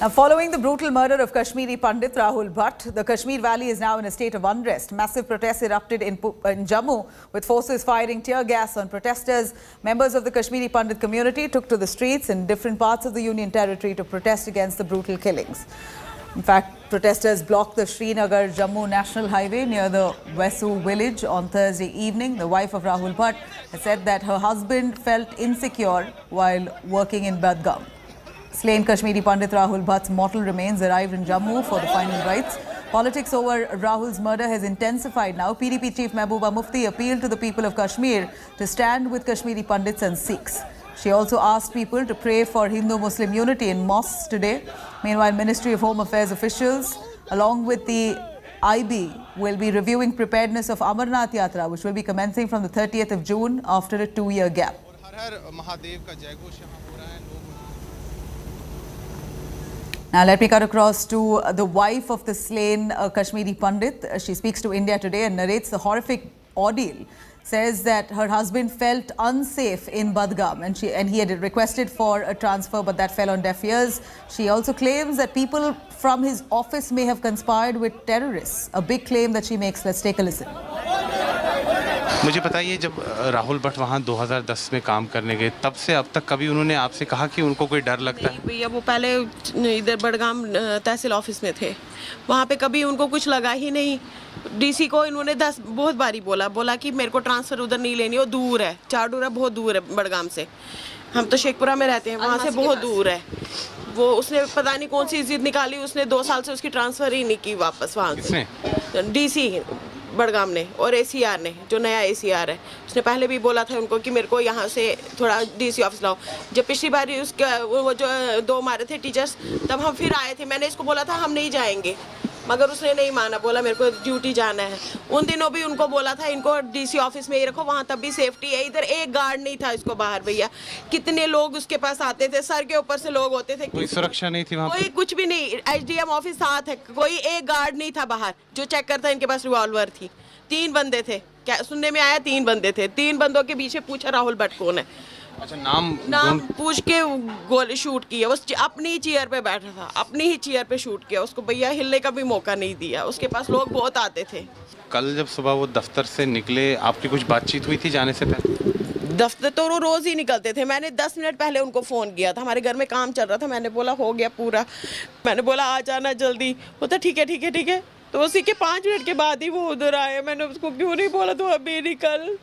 Now, following the brutal murder of Kashmiri Pandit Rahul Bhat, the Kashmir Valley is now in a state of unrest. Massive protests erupted in Jammu, with forces firing tear gas on protesters. Members of the Kashmiri Pandit community took to the streets in different parts of the Union Territory to protest against the brutal killings. In fact, protesters blocked the Srinagar-Jammu National Highway near the Wesu village on Thursday evening. The wife of Rahul Bhat has said that her husband felt insecure while working in Budgam. Slain Kashmiri Pandit Rahul Bhat's mortal remains arrived in Jammu for the final rites. Politics over Rahul's murder has intensified now. PDP chief Mehbooba Mufti appealed to the people of Kashmir to stand with Kashmiri Pandits and Sikhs. She also asked people to pray for Hindu-Muslim unity in mosques today. Meanwhile, Ministry of Home Affairs officials, along with the IB, will be reviewing preparedness of Amarnath Yatra, which will be commencing from the 30th of June after a 2-year gap. Now, let me cut across to the wife of the slain Kashmiri Pandit. She speaks to India Today and narrates the horrific ordeal. Says that her husband felt unsafe in Budgam and he had requested for a transfer, but that fell on deaf ears. She also claims that people from his office may have conspired with terrorists. A big claim that she makes. Let's take a listen. मुझे बताइए, जब राहुल भट्ट वहाँ 2010 में काम करने गए, तब से अब तक कभी उन्होंने आपसे कहा कि उनको कोई डर लगता है? भैया, वो पहले इधर बड़गाम तहसील ऑफिस में थे, वहाँ पे कभी उनको कुछ लगा ही नहीं। डीसी को इन्होंने बहुत बारी बोला कि मेरे को ट्रांसफ़र उधर नहीं लेनी, वो दूर है, चाडूरा बहुत दूर है बड़गाम से। हम तो शेखपुरा में रहते हैं, वहाँ से बहुत दूर है। वो उसने पता नहीं कौन सी जिद निकाली, उसने 2 साल से उसकी ट्रांसफ़र ही नहीं की वापस वहाँ से। डीसी बड़गाम ने और एसीआर ने, जो नया एसीआर है, उसने पहले भी बोला था उनको कि मेरे को यहाँ से थोड़ा डीसी ऑफिस लाओ। जब पिछली बार उसका वो जो 2 मारे थे टीचर्स, तब हम फिर आए थे। मैंने इसको बोला था हम नहीं जाएंगे, मगर उसने नहीं माना, बोला मेरे को ड्यूटी जाना है। उन दिनों भी उनको बोला था इनको डीसी ऑफिस में ही रखो, वहाँ तब भी सेफ्टी है। इधर एक गार्ड नहीं था इसको बाहर। भैया, कितने लोग उसके पास आते थे, सर के ऊपर से लोग होते थे। कोई सुरक्षा नहीं थी वहाँ? कोई कुछ भी नहीं। एसडीएम ऑफिस साथ है, कोई एक गार्ड नहीं था बाहर जो चेक करता। इनके पास रिवॉल्वर थी। 3 बंदे थे, क्या सुनने में आया? 3 बंदे थे। 3 बंदों के पीछे पूछा राहुल भट्ट कौन है। अच्छा, नाम पूछ के गोली शूट किया। वो अपनी ही चेयर पे बैठा था, अपनी ही चेयर पे शूट किया उसको। भैया, हिलने का भी मौका नहीं दिया। उसके पास लोग बहुत आते थे। कल जब सुबह वो दफ्तर से निकले, आपकी कुछ बातचीत हुई थी जाने से पहले? दफ्तर तो वो रोज ही निकलते थे। मैंने 10 मिनट पहले उनको फ़ोन किया था, हमारे घर में काम चल रहा था। मैंने बोला हो गया पूरा, मैंने बोला आ जाना जल्दी। वो तो ठीक है। तो उसी के 5 मिनट के बाद ही वो उधर आए। मैंने उसको क्यों नहीं बोला तो अभी निकल।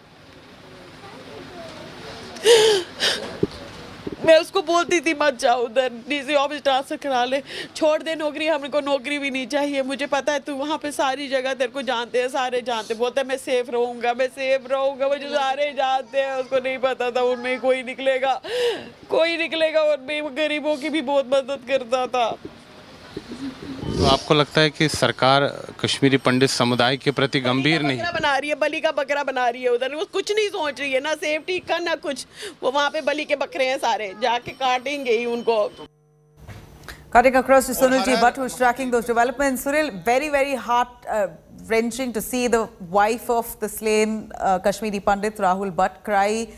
मैं उसको बोलती थी मत जाओ उधर, डीसी ऑफिस ट्रांसफर करा ले, छोड़ दे नौकरी, हमको नौकरी भी नहीं चाहिए। मुझे पता है तू वहाँ पे सारी जगह तेरे को जानते हैं, सारे जानते। बोलते हैं मैं सेफ रहूँगा, मुझे सारे जानते हैं। उसको नहीं पता था उनमें कोई निकलेगा। उनमें गरीबों की भी बहुत मदद करता था। तो आपको लगता है कि सरकार कश्मीरी पंडित समुदाय के प्रति गंभीर नहीं बना रही है, बलि का बकरा बना रही है उधर। वो कुछ नहीं सोच रही है, ना सेफ्टी का ना कुछ। वो वहाँ पे बलि के बकरे हैं सारे, जाके काटेंगे ही उनको। Cutting across to Sunil G. Bhatt, who's tracking those developments. Sunil, very, very wrenching to see the wife of the slain Kashmiri Pandit, Rahul Bhat, cry.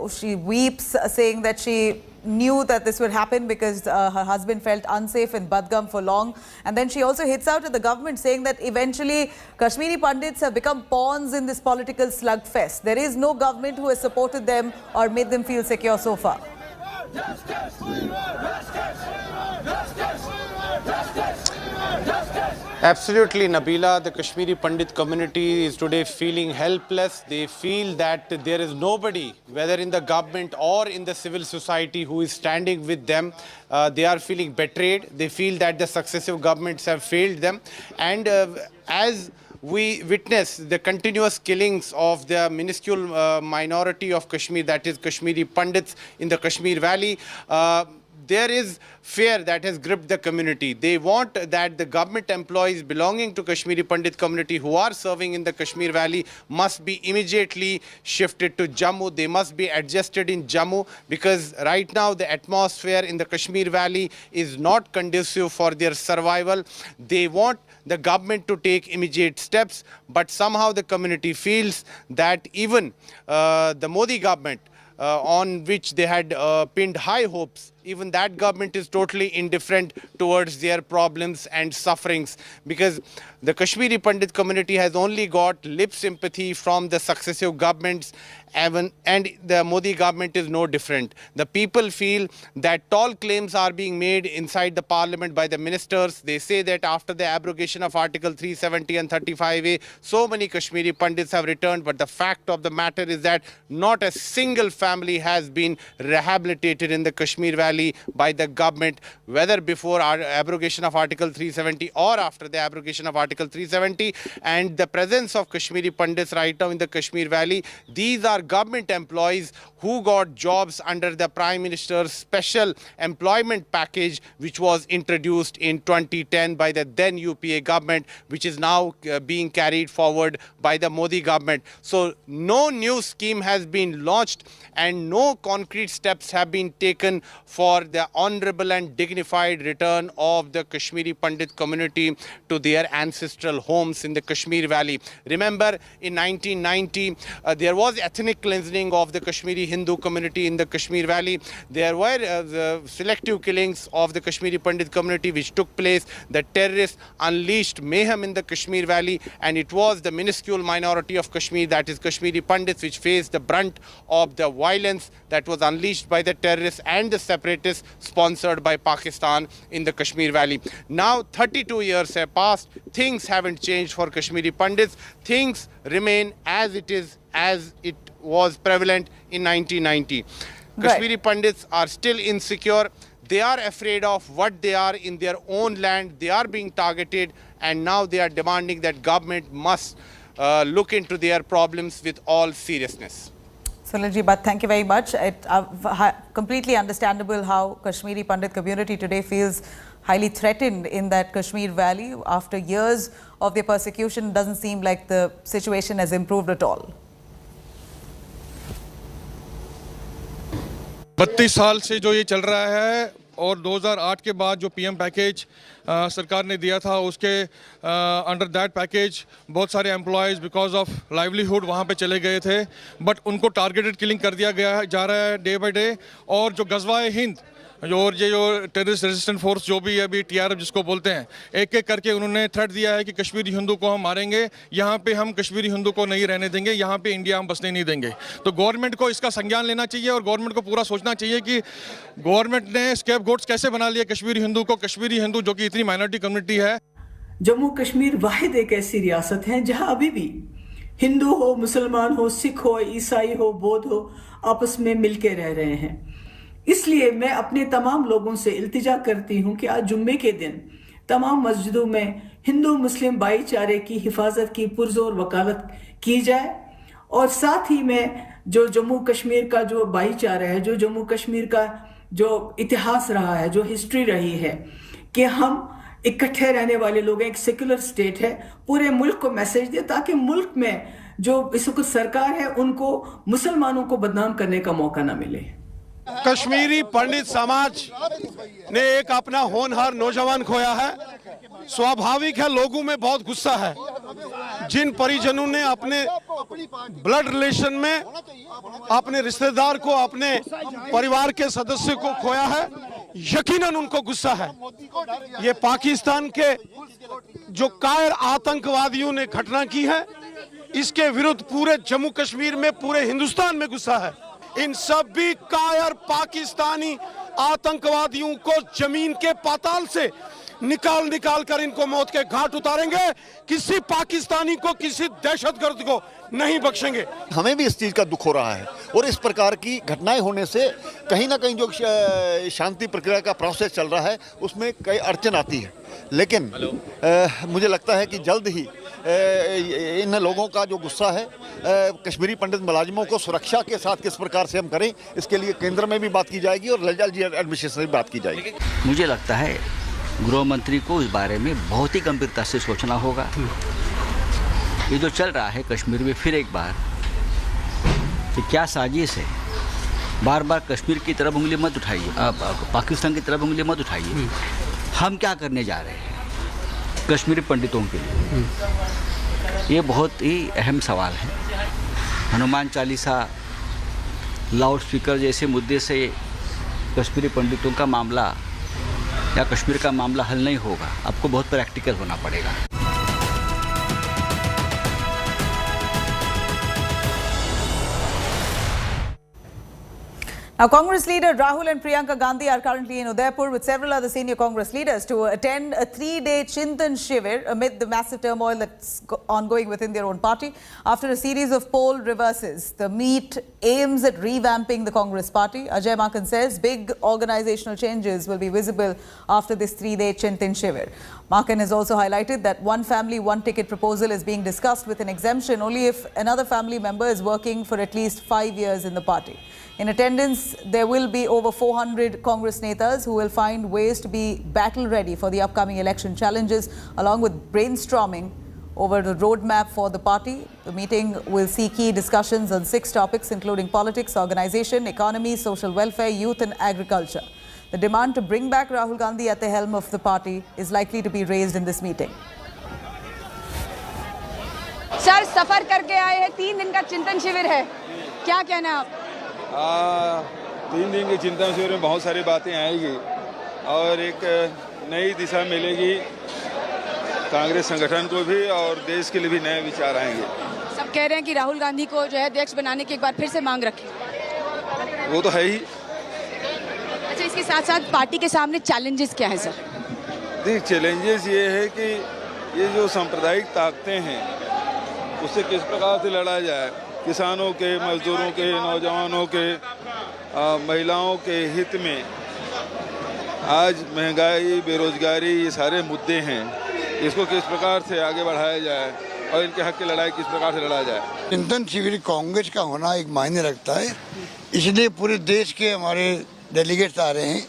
She weeps, saying that she knew that this would happen because her husband felt unsafe in Budgam for long. And then she also hits out at the government, saying that eventually Kashmiri Pandits have become pawns in this political slugfest. There is no government who has supported them or made them feel secure so far. Absolutely, Nabila. The Kashmiri Pandit community is today feeling helpless. They feel that there is nobody, whether in the government or in the civil society, who is standing with them. They are feeling betrayed. They feel that the successive governments have failed them. And as we witness the continuous killings of the minuscule minority of Kashmir, that is Kashmiri Pandits in the Kashmir Valley, there is fear that has gripped the community. They want that the government employees belonging to Kashmiri Pandit community who are serving in the Kashmir Valley must be immediately shifted to Jammu. They must be adjusted in Jammu, because right now the atmosphere in the Kashmir Valley is not conducive for their survival. They want the government to take immediate steps, but somehow the community feels that even the Modi government, on which they had pinned high hopes, even that government is totally indifferent towards their problems and sufferings, because the Kashmiri Pandit community has only got lip sympathy from the successive governments, and the Modi government is no different. The people feel that tall claims are being made inside the parliament by the ministers. They say that after the abrogation of Article 370 and 35A, so many Kashmiri Pandits have returned, but the fact of the matter is that not a single family has been rehabilitated in the Kashmir Valley by the government, whether before our abrogation of Article 370 or after the abrogation of Article 370. And the presence of Kashmiri Pandits right now in the Kashmir Valley, these are government employees who got jobs under the Prime Minister's special employment package, which was introduced in 2010 by the then UPA government, which is now being carried forward by the Modi government. So no new scheme has been launched and no concrete steps have been taken for the honorable and dignified return of the Kashmiri Pandit community to their ancestral homes in the Kashmir Valley. Remember, in 1990, there was ethnic cleansing of the Kashmiri Hindu community in the Kashmir Valley. There were the selective killings of the Kashmiri Pandit community which took place. The terrorists unleashed mayhem in the Kashmir Valley, and it was the minuscule minority of Kashmir, that is Kashmiri Pandits, which faced the brunt of the violence that was unleashed by the terrorists and the separatists sponsored by Pakistan in the Kashmir Valley. Now 32 years have passed. Things haven't changed for Kashmiri Pandits. Things remain as it is, as it was prevalent in 1990. Right. Kashmiri Pandits are still insecure. They are afraid of what they are in their own land. They are being targeted, and now they are demanding that government must look into their problems with all seriousness. Sunilji, but thank you very much. It's completely understandable how Kashmiri Pandit community today feels highly threatened in that Kashmir Valley. After years of their persecution, it doesn't seem like the situation has improved at all. 32 साल से जो ये चल रहा है और 2008 के बाद जो पीएम पैकेज सरकार ने दिया था, उसके अंडर दैट पैकेज बहुत सारे एम्प्लॉयज़ बिकॉज ऑफ लाइवलीहुड वहाँ पे चले गए थे, बट उनको टारगेटेड किलिंग कर दिया गया जा रहा है डे बाय डे. और जो गज़वाए हिंद और ये जो टेररिस्ट रेजिस्टेंट फोर्स जो भी अभी TRF जिसको बोलते हैं, एक एक करके उन्होंने थ्रेट दिया है कि कश्मीरी हिंदू को हम मारेंगे, यहाँ पे हम कश्मीरी हिंदू को नहीं रहने देंगे, यहाँ पे इंडिया हम बसने नहीं देंगे. तो गवर्नमेंट को इसका संज्ञान लेना चाहिए और गवर्नमेंट को पूरा सोचना चाहिए कि गवर्नमेंट ने स्केपगोट्स कैसे बना लिया कश्मीरी हिंदू को. कश्मीरी हिंदू जो कि इतनी माइनॉरिटी कम्युनिटी है. जम्मू कश्मीर वाहिद एक ऐसी रियासत है जहाँ अभी भी हिंदू हो, मुसलमान हो, सिख हो, ईसाई हो, बौद्ध हो, आपस में मिलके रह रहे हैं. इसलिए मैं अपने तमाम लोगों से इल्तिजा करती हूं कि आज जुम्मे के दिन तमाम मस्जिदों में हिंदू मुस्लिम भाईचारे की हिफाजत की पुरजोर वकालत की जाए. और साथ ही में जो जम्मू कश्मीर का जो भाईचारा है, जो जम्मू कश्मीर का जो इतिहास रहा है, जो हिस्ट्री रही है, कि हम इकट्ठे रहने वाले लोग हैं, एक सेक्युलर स्टेट है, पूरे मुल्क को मैसेज दे ताकि मुल्क में जो इस वक्त सरकार है उनको मुसलमानों को बदनाम करने का मौका ना मिले. कश्मीरी पंडित समाज ने एक अपना होनहार नौजवान खोया है। स्वाभाविक है, लोगों में बहुत गुस्सा है। जिन परिजनों ने अपने ब्लड रिलेशन में अपने रिश्तेदार को, अपने परिवार के सदस्य को खोया है, यकीनन उनको गुस्सा है। ये पाकिस्तान के जो कायर आतंकवादियों ने घटना की है, इसके विरुद्ध पूरे जम्मू कश्मीर में, पूरे हिंदुस्तान में गुस्सा है। इन सभी कायर पाकिस्तानी आतंकवादियों को जमीन के पाताल से निकाल कर इनको मौत के घाट उतारेंगे। किसी पाकिस्तानी को, किसी दहशतगर्द को नहीं बख्शेंगे। हमें भी इस चीज का दुख हो रहा है और इस प्रकार की घटनाएं होने से कहीं ना कहीं जो शांति प्रक्रिया का प्रोसेस चल रहा है उसमें कई अड़चन आती है। लेकिन मुझे लगता है कि जल्द ही इन लोगों का जो गुस्सा है, कश्मीरी पंडित मुलाजिमों को सुरक्षा के साथ किस प्रकार से हम करें, इसके लिए केंद्र में भी बात की जाएगी और ललित जी एडमिनिस्ट्रेशन में भी बात की जाएगी। मुझे लगता है गृह मंत्री को इस बारे में बहुत ही गंभीरता से सोचना होगा। ये जो चल रहा है कश्मीर में फिर एक बार, कि क्या साजिश है। बार बार कश्मीर की तरफ उंगली मत उठाइए, पाकिस्तान की तरफ उंगली मत उठाइए। हम क्या करने जा रहे हैं कश्मीरी पंडितों के लिए, ये बहुत ही अहम सवाल है। हनुमान चालीसा, लाउड स्पीकर जैसे मुद्दे से कश्मीरी पंडितों का मामला या कश्मीर का मामला हल नहीं होगा। आपको बहुत प्रैक्टिकल होना पड़ेगा। Now, Congress leader Rahul and Priyanka Gandhi are currently in Udaipur with several other senior Congress leaders to attend a 3-day Chintan Shivir amid the massive turmoil that's ongoing within their own party. After a series of poll reverses, the meet aims at revamping the Congress party. Ajay Makan says big organizational changes will be visible after this 3-day Chintan Shivir. Makan has also highlighted that one family, one ticket proposal is being discussed with an exemption only if another family member is working for at least 5 years in the party. In attendance, there will be over 400 Congress netas who will find ways to be battle ready for the upcoming election challenges, along with brainstorming over the roadmap for the party. The meeting will see key discussions on 6 topics, including politics, organization, economy, social welfare, youth and agriculture. The demand to bring back Rahul Gandhi at the helm of the party is likely to be raised in this meeting. Sir, सफर करके आए हैं, 3 दिन का चिंतन शिविर है, क्या कहना है आप? 3 दिन के चिंतन शिविर में बहुत सारी बातें आएगी और एक नई दिशा मिलेगी कांग्रेस संगठन को भी और देश के लिए भी नए विचार आएंगे। सब कह रहे हैं कि राहुल गांधी को जो है अध्यक्ष बनाने की एक बार फिर से मांग रखें। वो तो है ही। अच्छा, इसके साथ साथ पार्टी के सामने चैलेंजेस क्या है सर? देखिए, चैलेंजेस ये है कि ये जो सांप्रदायिक ताकतें हैं उससे किस प्रकार से लड़ा जाए। किसानों के, मजदूरों के, नौजवानों के, महिलाओं के हित में आज महंगाई, बेरोजगारी, ये सारे मुद्दे हैं। इसको किस प्रकार से आगे बढ़ाया जाए और इनके हक की लड़ाई किस प्रकार से लड़ा जाए। चिंतन शिविर कांग्रेस का होना एक मायने रखता है, इसलिए पूरे देश के हमारे डेलीगेट्स आ रहे हैं।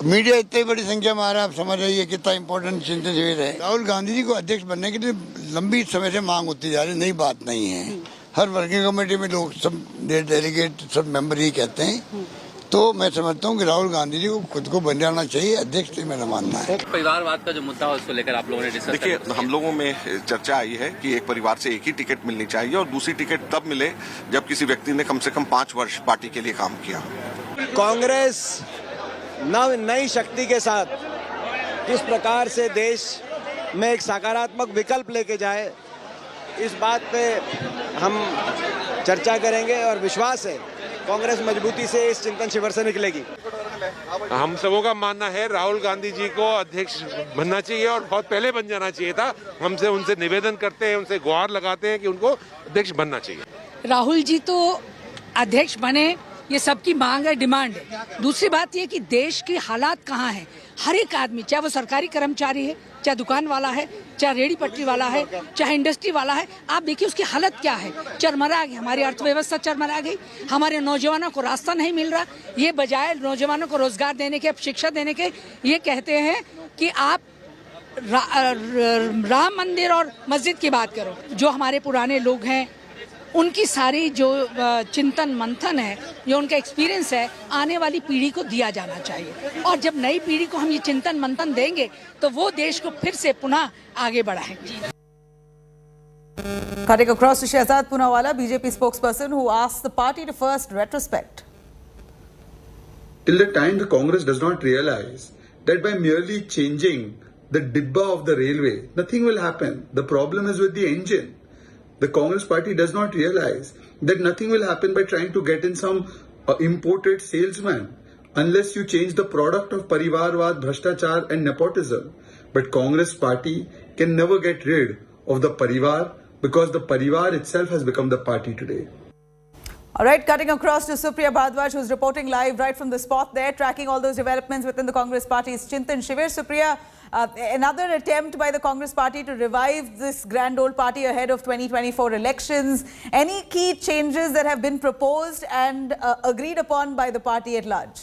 मीडिया इतनी बड़ी संख्या में आ रहा है, आप समझ रही है कितना इम्पोर्टेंट चिंतन शिविर है। राहुल गांधी जी को अध्यक्ष बनने के लिए लंबी समय से मांग होती जा रही, नई बात नहीं है। हर वर्किंग कमेटी में लोग सब डेलीगेट, सब मेंबर ही कहते हैं। तो मैं समझता हूँ कि राहुल गांधी जी को खुद को बन जाना चाहिए अध्यक्ष, मेरा मानना है। परिवारवाद का जो मुद्दा है उसको लेकर आप लोगों ने डिस्कस देखिए, हम लोगों में चर्चा आई है कि एक परिवार से एक ही टिकट मिलनी चाहिए और दूसरी टिकट तब मिले जब किसी व्यक्ति ने कम से कम 5 वर्ष पार्टी के लिए काम किया। कांग्रेस नई शक्ति के साथ किस प्रकार से देश में एक सकारात्मक विकल्प लेके जाए, इस बात पे हम चर्चा करेंगे और विश्वास है कांग्रेस मजबूती से इस चिंतन शिविर से निकलेगी। हम सबों का मानना है राहुल गांधी जी को अध्यक्ष बनना चाहिए और बहुत पहले बन जाना चाहिए था। हमसे उनसे निवेदन करते हैं, उनसे गुहार लगाते हैं कि उनको अध्यक्ष बनना चाहिए। राहुल जी तो अध्यक्ष बने, ये सबकी मांग है, डिमांड है। दूसरी बात ये कि देश की हालात कहाँ है, हर एक आदमी, चाहे वो सरकारी कर्मचारी है, चाहे दुकान वाला है, चाहे रेडी पटरी वाला है, चाहे इंडस्ट्री वाला है, आप देखिए उसकी हालत क्या है। चरमरा गई हमारी अर्थव्यवस्था, चरमरा गई। हमारे नौजवानों को रास्ता नहीं मिल रहा। ये बजाय नौजवानों को रोजगार देने के, शिक्षा देने के, ये कहते हैं कि आप राम मंदिर और मस्जिद की बात करो। जो हमारे पुराने लोग हैं उनकी सारी जो चिंतन मंथन है जो उनका एक्सपीरियंस है आने वाली पीढ़ी को दिया जाना चाहिए। और जब नई पीढ़ी को हम ये चिंतन मंथन देंगे तो वो देश को फिर से पुनः आगे बढ़ाएंगे। Cutting across to Shehzad Poonawalla, BJP spokesperson, who asked the party to first retrospect. Till the time the Congress does not realize that by merely changing the dibba of the railway, nothing will happen. The problem is with the engine. The Congress party does not realize that nothing will happen by trying to get in some imported salesman unless you change the product of Parivarvad, Bhrashtachar and nepotism. But Congress party can never get rid of the Parivar because the Parivar itself has become the party today. All right, cutting across to Supriya Bhardwaj, who's reporting live right from the spot there, tracking all those developments within the Congress party's Chintan Shivir. Supriya, another attempt by the Congress party to revive this grand old party ahead of 2024 elections. Any key changes that have been proposed and agreed upon by the party at large?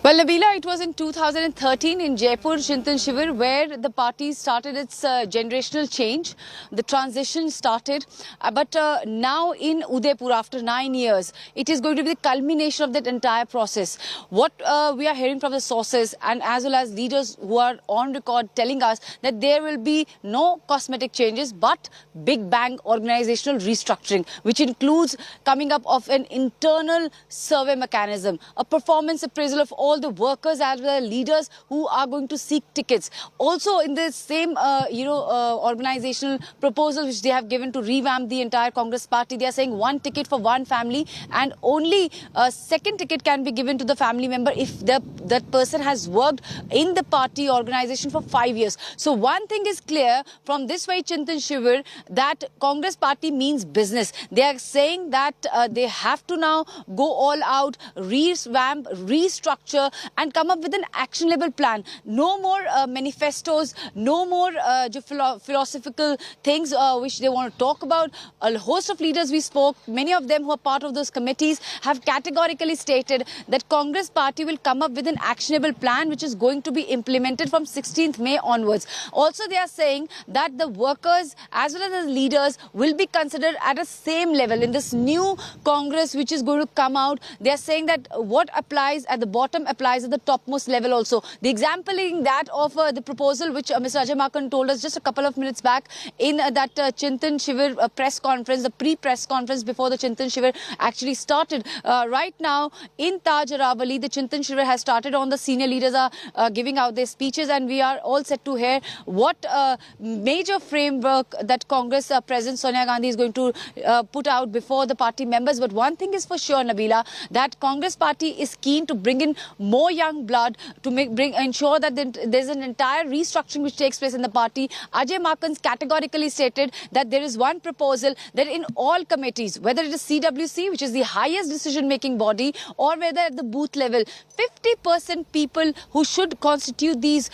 Well, Nabila, it was in 2013 in Jaipur, Chintan Shivir, where the party started its generational change. The transition started. But now in Udaipur, after 9 years, it is going to be the culmination of that entire process. What we are hearing from the sources and as well as leaders who are on record telling us that there will be no cosmetic changes, but big bang organizational restructuring, which includes coming up of an internal survey mechanism, a performance appraisal of all the workers as well as leaders who are going to seek tickets. Also in the same organizational proposal which they have given to revamp the entire Congress party, they are saying one ticket for one family and only a second ticket can be given to the family member if that person has worked in the party organization for 5 years. So one thing is clear from this way Chintan Shivir, that Congress party means business. They are saying that they have to now go all out, revamp, restructure and come up with an actionable plan. No more manifestos, no more philosophical things which they want to talk about. A host of leaders we spoke, many of them who are part of those committees have categorically stated that Congress party will come up with an actionable plan which is going to be implemented from 16th May onwards. Also they are saying that the workers as well as the leaders will be considered at a same level in this new Congress which is going to come out. They are saying that what applies at the bottom applies at the topmost level also. The example in that of the proposal which Mr. Ajay Makan told us just a couple of minutes back in that Chintan Shivir press conference, the pre-press conference before the Chintan Shivir actually started. Right now in Taj Aravali, the Chintan Shivir has started on. The senior leaders are giving out their speeches and we are all set to hear what major framework that Congress President Sonia Gandhi is going to put out before the party members. But one thing is for sure, Nabila, that Congress party is keen to bring in more young blood to ensure that there's an entire restructuring which takes place in the party. Ajay Makan categorically stated that there is one proposal that in all committees, whether it is CWC, which is the highest decision-making body, or whether at the booth level, 50% people who should constitute these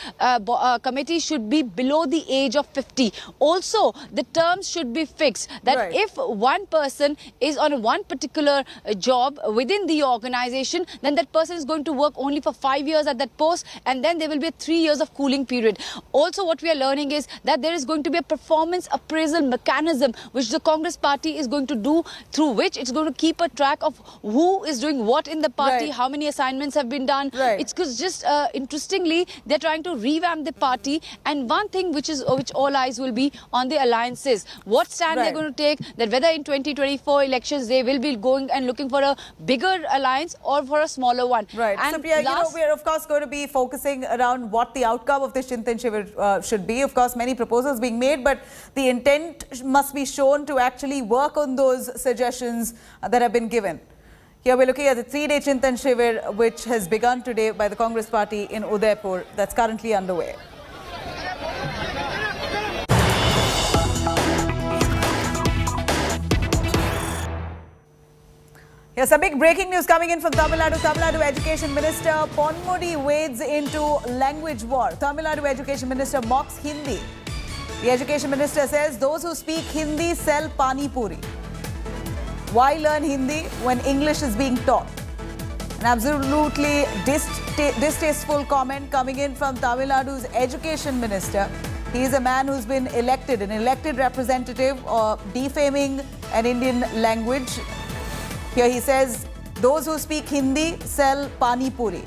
committees should be below the age of 50. Also, the terms should be fixed that if one person is on one particular job within the organization, then that person is going to work only for 5 years at that post and then there will be 3 years of cooling period. Also what we are learning is that there is going to be a performance appraisal mechanism which the Congress party is going to do, through which it's going to keep a track of who is doing what in the party, how many assignments have been done. It's just interestingly they're trying to revamp the party, and one thing which all eyes will be on the alliances. What stand they're going to take, that whether in 2024 elections they will be going and looking for a bigger alliance or for a smaller one. And so, Priya, we're of course going to be focusing around what the outcome of this Chintan Shivir should be. Of course, many proposals being made, but the intent must be shown to actually work on those suggestions that have been given. Here we're looking at the 3-day Chintan Shivir, which has begun today by the Congress party in Udaipur, that's currently underway. Yes, a big breaking news coming in from Tamil Nadu. Tamil Nadu Education Minister Ponmudi wades into language war. Tamil Nadu Education Minister mocks Hindi. The Education Minister says those who speak Hindi sell pani puri. Why learn Hindi when English is being taught? An absolutely distasteful comment coming in from Tamil Nadu's Education Minister. He is a man who's been elected, an elected representative, defaming an Indian language. Here he says, those who speak Hindi sell pani puri.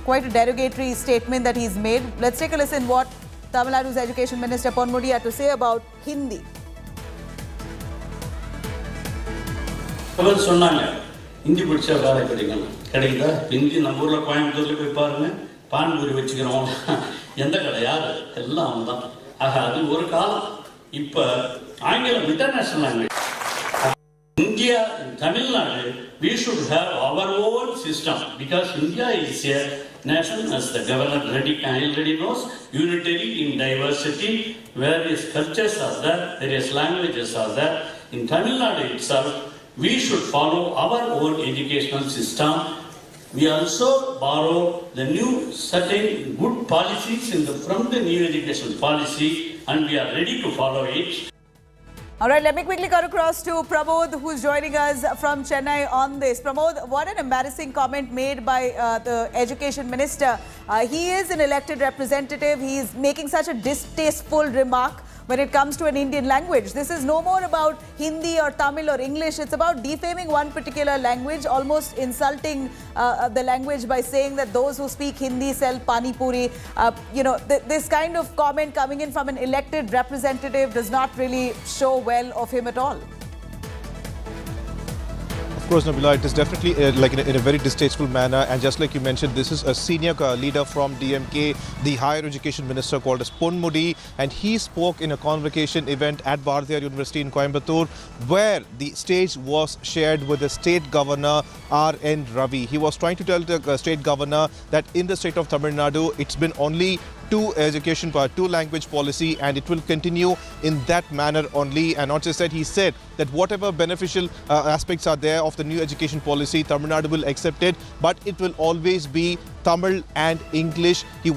Quite a derogatory statement that he's made. Let's take a listen what Tamil Nadu's Education Minister Ponmudi had to say about Hindi. Hindi படிச்சா வேலை கிடைக்குதா ஹிந்தி நம்ம ஊரில் கோயம்புத்தூர்ல போய் பாருங்க பான்பூரி வச்சுக்கிறோம் எந்த கடை யாரு எல்லாம் அவங்க தான் ஆக அது ஒரு காலம் இப்போ ஆங்கிலம் international language India and Tamil Nadu we should have our own system because India is a nation as the governor already knows unitary in diversity various cultures are there various languages are there in Tamil Nadu itself. We should follow our own educational system. We also borrow the new certain good policies from the new education policy and we are ready to follow it. All right, let me quickly cut across to Pramod, who's joining us from Chennai on this. Pramod, what an embarrassing comment made by the Education Minister. He is an elected representative. He is making such a distasteful remark when it comes to an Indian language. This is no more about Hindi or Tamil or English. It's about defaming one particular language, almost insulting the language by saying that those who speak Hindi sell pani puri. This kind of comment coming in from an elected representative does not really show well of him at all. Of course, Nabila, it is definitely in a very distasteful manner, and just like you mentioned, this is a senior leader from DMK, the higher education minister called as Ponmudi, and he spoke in a convocation event at Bharatiya University in Coimbatore, where the stage was shared with the state governor R.N. Ravi. He was trying to tell the state governor that in the state of Tamil Nadu, it's been only two language policy and it will continue in that manner only. And not just that, he said that whatever beneficial aspects are there of the new education policy, Tamil Nadu will accept it, but it will always be Tamil and English. He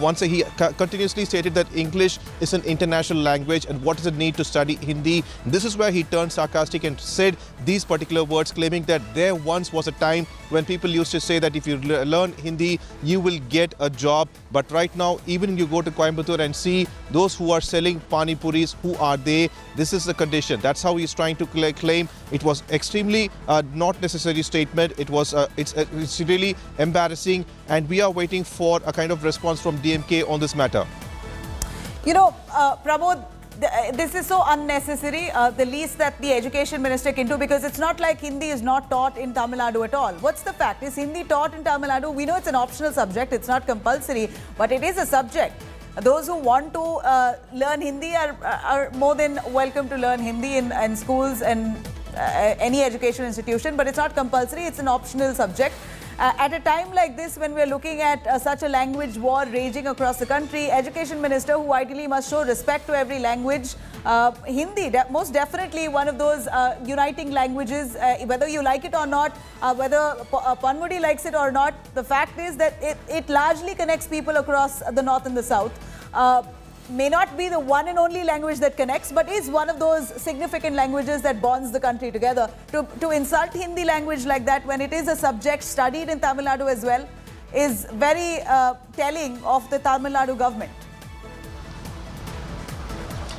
continuously stated that English is an international language and what does it need to study Hindi. This is where he turned sarcastic and said these particular words, claiming that there once was a time when people used to say that if you learn Hindi, you will get a job. But right now, even if you go to Coimbatore and see those who are selling pani puris, who are they? This is the condition. That's how he's trying to claim. It was extremely not necessary statement. It's really embarrassing, and we are waiting for a kind of response from DMK on this matter. Pramod, this is so unnecessary, the least that the education minister can do, because it's not like Hindi is not taught in Tamil Nadu at all. What's the fact? Is Hindi taught in Tamil Nadu? We know it's an optional subject, it's not compulsory, but it is a subject. Those who want to learn Hindi are more than welcome to learn Hindi in schools and any education institution, but it's not compulsory, it's an optional subject. At a time like this, when we're looking at such a language war raging across the country, Education Minister, who ideally must show respect to every language, Hindi, most definitely one of those uniting languages, whether you like it or not, whether Ponmudi likes it or not, the fact is that it largely connects people across the north and the south. May not be the one and only language that connects, but is one of those significant languages that bonds the country together. To insult Hindi language like that when it is a subject studied in Tamil Nadu as well is very telling of the Tamil Nadu government.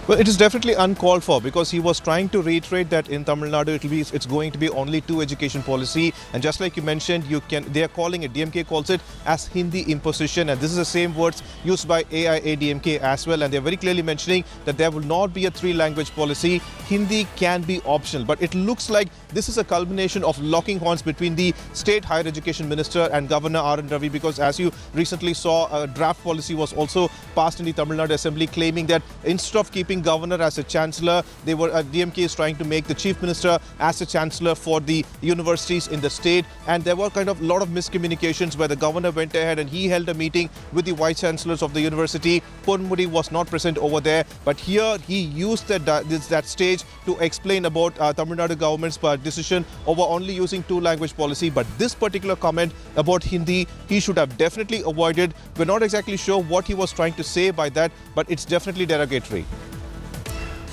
Well, it is definitely uncalled for, because he was trying to reiterate that in Tamil Nadu it's going to be only two education policy, and just like you mentioned, they are calling it, DMK calls it as Hindi imposition, and this is the same words used by AIADMK as well, and they're very clearly mentioning that there will not be a three-language policy. Hindi can be optional, but it looks like this is a culmination of locking horns between the state higher education minister and Governor R.N. Ravi, because as you recently saw, a draft policy was also passed in the Tamil Nadu Assembly claiming that instead of keeping governor as a chancellor, DMK is trying to make the chief minister as a chancellor for the universities in the state, and there were kind of a lot of miscommunications where the governor went ahead and he held a meeting with the vice chancellors of the university. Ponmudi was not present over there, but here he used that stage to explain about Tamil Nadu government's decision over only using two-language policy. But this particular comment about Hindi, he should have definitely avoided. We're not exactly sure what he was trying to say by that, but it's definitely derogatory.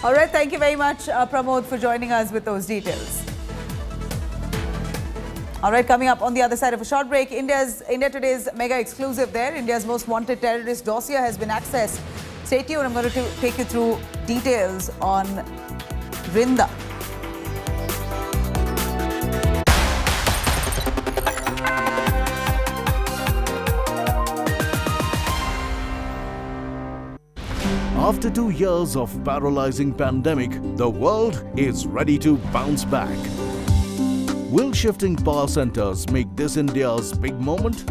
All right, thank you very much, Pramod, for joining us with those details. All right, coming up on the other side of a short break, India Today's mega exclusive there. India's most wanted terrorist dossier has been accessed. Stay tuned, I'm going to take you through details on Rinda. After 2 years of paralyzing pandemic, the world is ready to bounce back. Will shifting power centers make this India's big moment?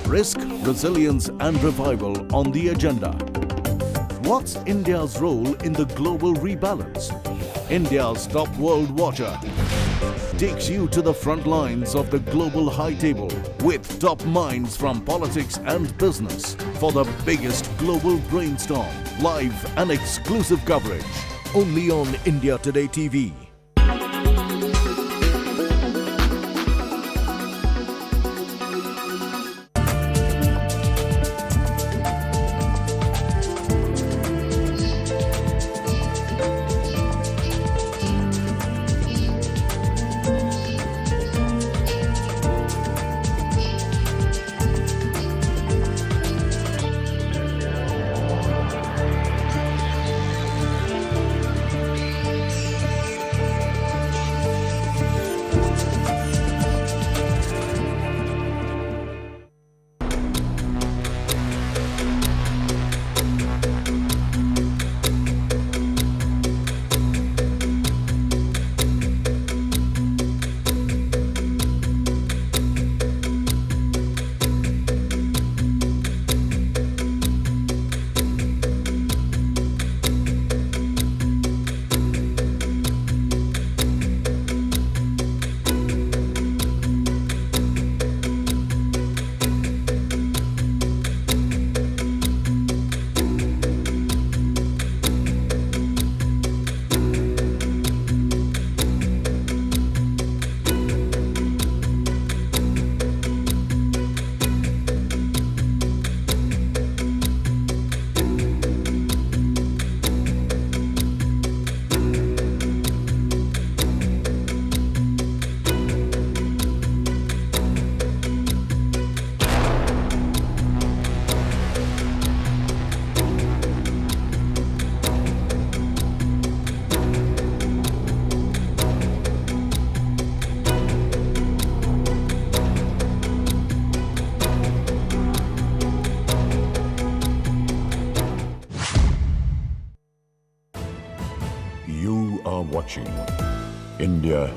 Risk, resilience and revival on the agenda. What's India's role in the global rebalance? India's top world watcher takes you to the front lines of the global high table with top minds from politics and business for the biggest global brainstorm. Live and exclusive coverage only on India Today TV. You are watching India.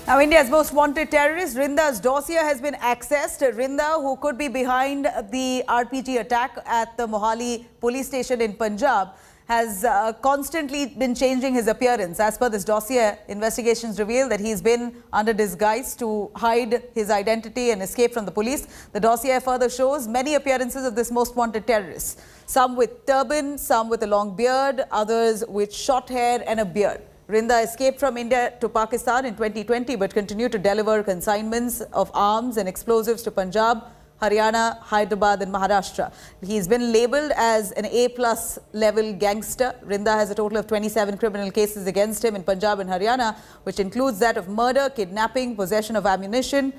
Now, India's most wanted terrorist, Rinda's dossier has been accessed. Rinda, who could be behind the RPG attack at the Mohali police station in Punjab, has constantly been changing his appearance. As per this dossier, investigations reveal that he's been under disguise to hide his identity and escape from the police. The dossier further shows many appearances of this most wanted terrorist. Some with turban, some with a long beard, others with short hair and a beard. Rinda escaped from India to Pakistan in 2020 but continued to deliver consignments of arms and explosives to Punjab, Haryana, Hyderabad and Maharashtra. He's been labelled as an A+ level gangster. Rinda has a total of 27 criminal cases against him in Punjab and Haryana, which includes that of murder, kidnapping, possession of ammunition.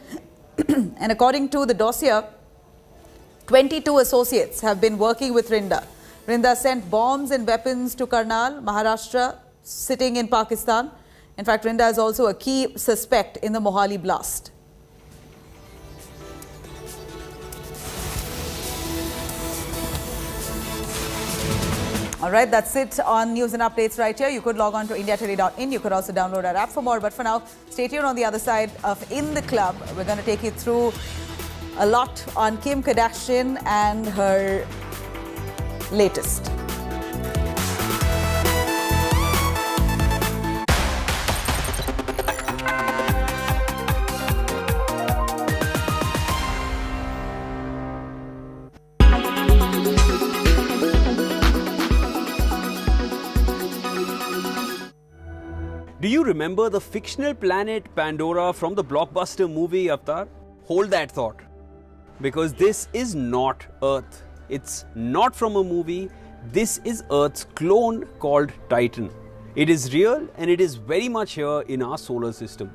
And according to the dossier, 22 associates have been working with Rinda. Rinda sent bombs and weapons to Karnal, Maharashtra, sitting in Pakistan. In fact, Rinda is also a key suspect in the Mohali blast. All right, that's it on news and updates right here. You could log on to indiatoday.in. You could also download our app for more. But for now, stay tuned on the other side of In the Club. We're going to take you through a lot on Kim Kardashian and her latest. Do you remember the fictional planet Pandora from the blockbuster movie Avatar? Hold that thought. Because this is not Earth. It's not from a movie. This is Earth's clone called Titan. It is real and it is very much here in our solar system.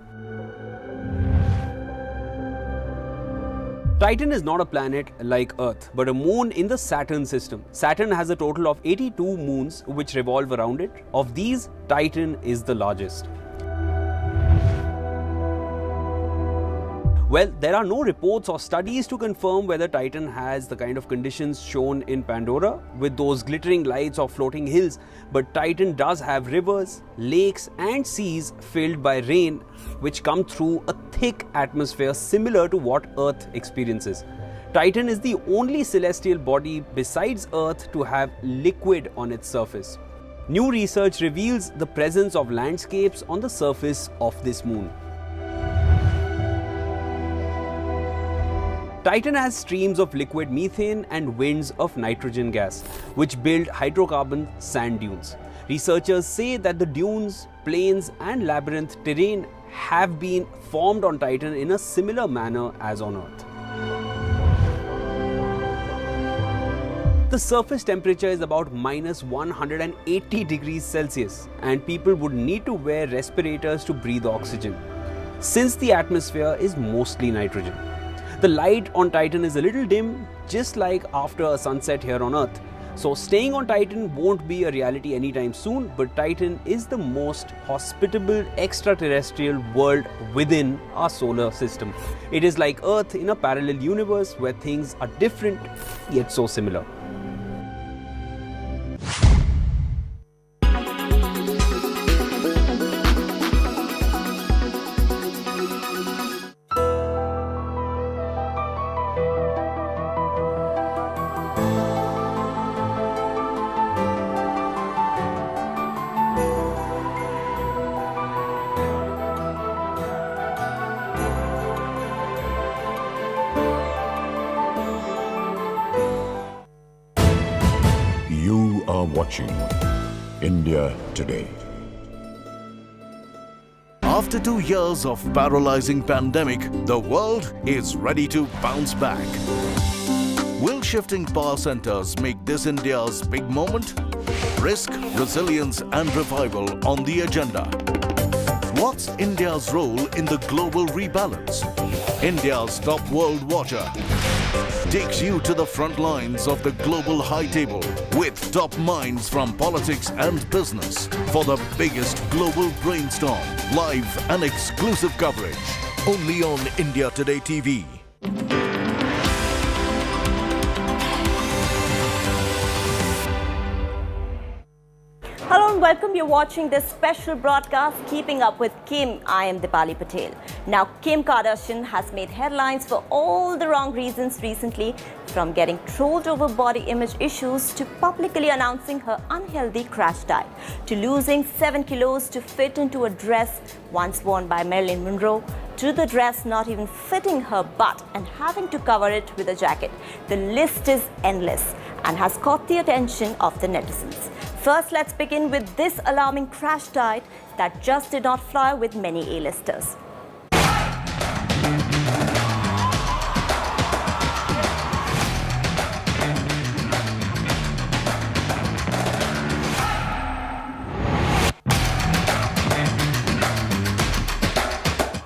Titan is not a planet like Earth, but a moon in the Saturn system. Saturn has a total of 82 moons which revolve around it. Of these, Titan is the largest. Well, there are no reports or studies to confirm whether Titan has the kind of conditions shown in Pandora with those glittering lights or floating hills, but Titan does have rivers, lakes and seas filled by rain which come through a thick atmosphere similar to what Earth experiences. Titan is the only celestial body besides Earth to have liquid on its surface. New research reveals the presence of landscapes on the surface of this moon. Titan has streams of liquid methane and winds of nitrogen gas, which build hydrocarbon sand dunes. Researchers say that the dunes, plains and labyrinth terrain have been formed on Titan in a similar manner as on Earth. The surface temperature is about minus 180 degrees Celsius and people would need to wear respirators to breathe oxygen, since the atmosphere is mostly nitrogen. The light on Titan is a little dim, just like after a sunset here on Earth. So staying on Titan won't be a reality anytime soon, but Titan is the most hospitable extraterrestrial world within our solar system. It is like Earth in a parallel universe where things are different yet so similar. You are watching India Today. After 2 years of paralyzing pandemic, the world is ready to bounce back. Will shifting power centers make this India's big moment? Risk, resilience and revival on the agenda. What's India's role in the global rebalance? India's top world watcher takes you to the front lines of the global high table with top minds from politics and business for the biggest global brainstorm, live and exclusive coverage. Only on India Today TV. Hello and welcome. You're watching this special broadcast, Keeping Up with Kim. I am Dipali Patel. Now, Kim Kardashian has made headlines for all the wrong reasons recently, from getting trolled over body image issues to publicly announcing her unhealthy crash diet, to losing 7 kilos to fit into a dress once worn by Marilyn Monroe, to the dress not even fitting her butt and having to cover it with a jacket. The list is endless and has caught the attention of the netizens. First, let's begin with this alarming crash diet that just did not fly with many A-listers.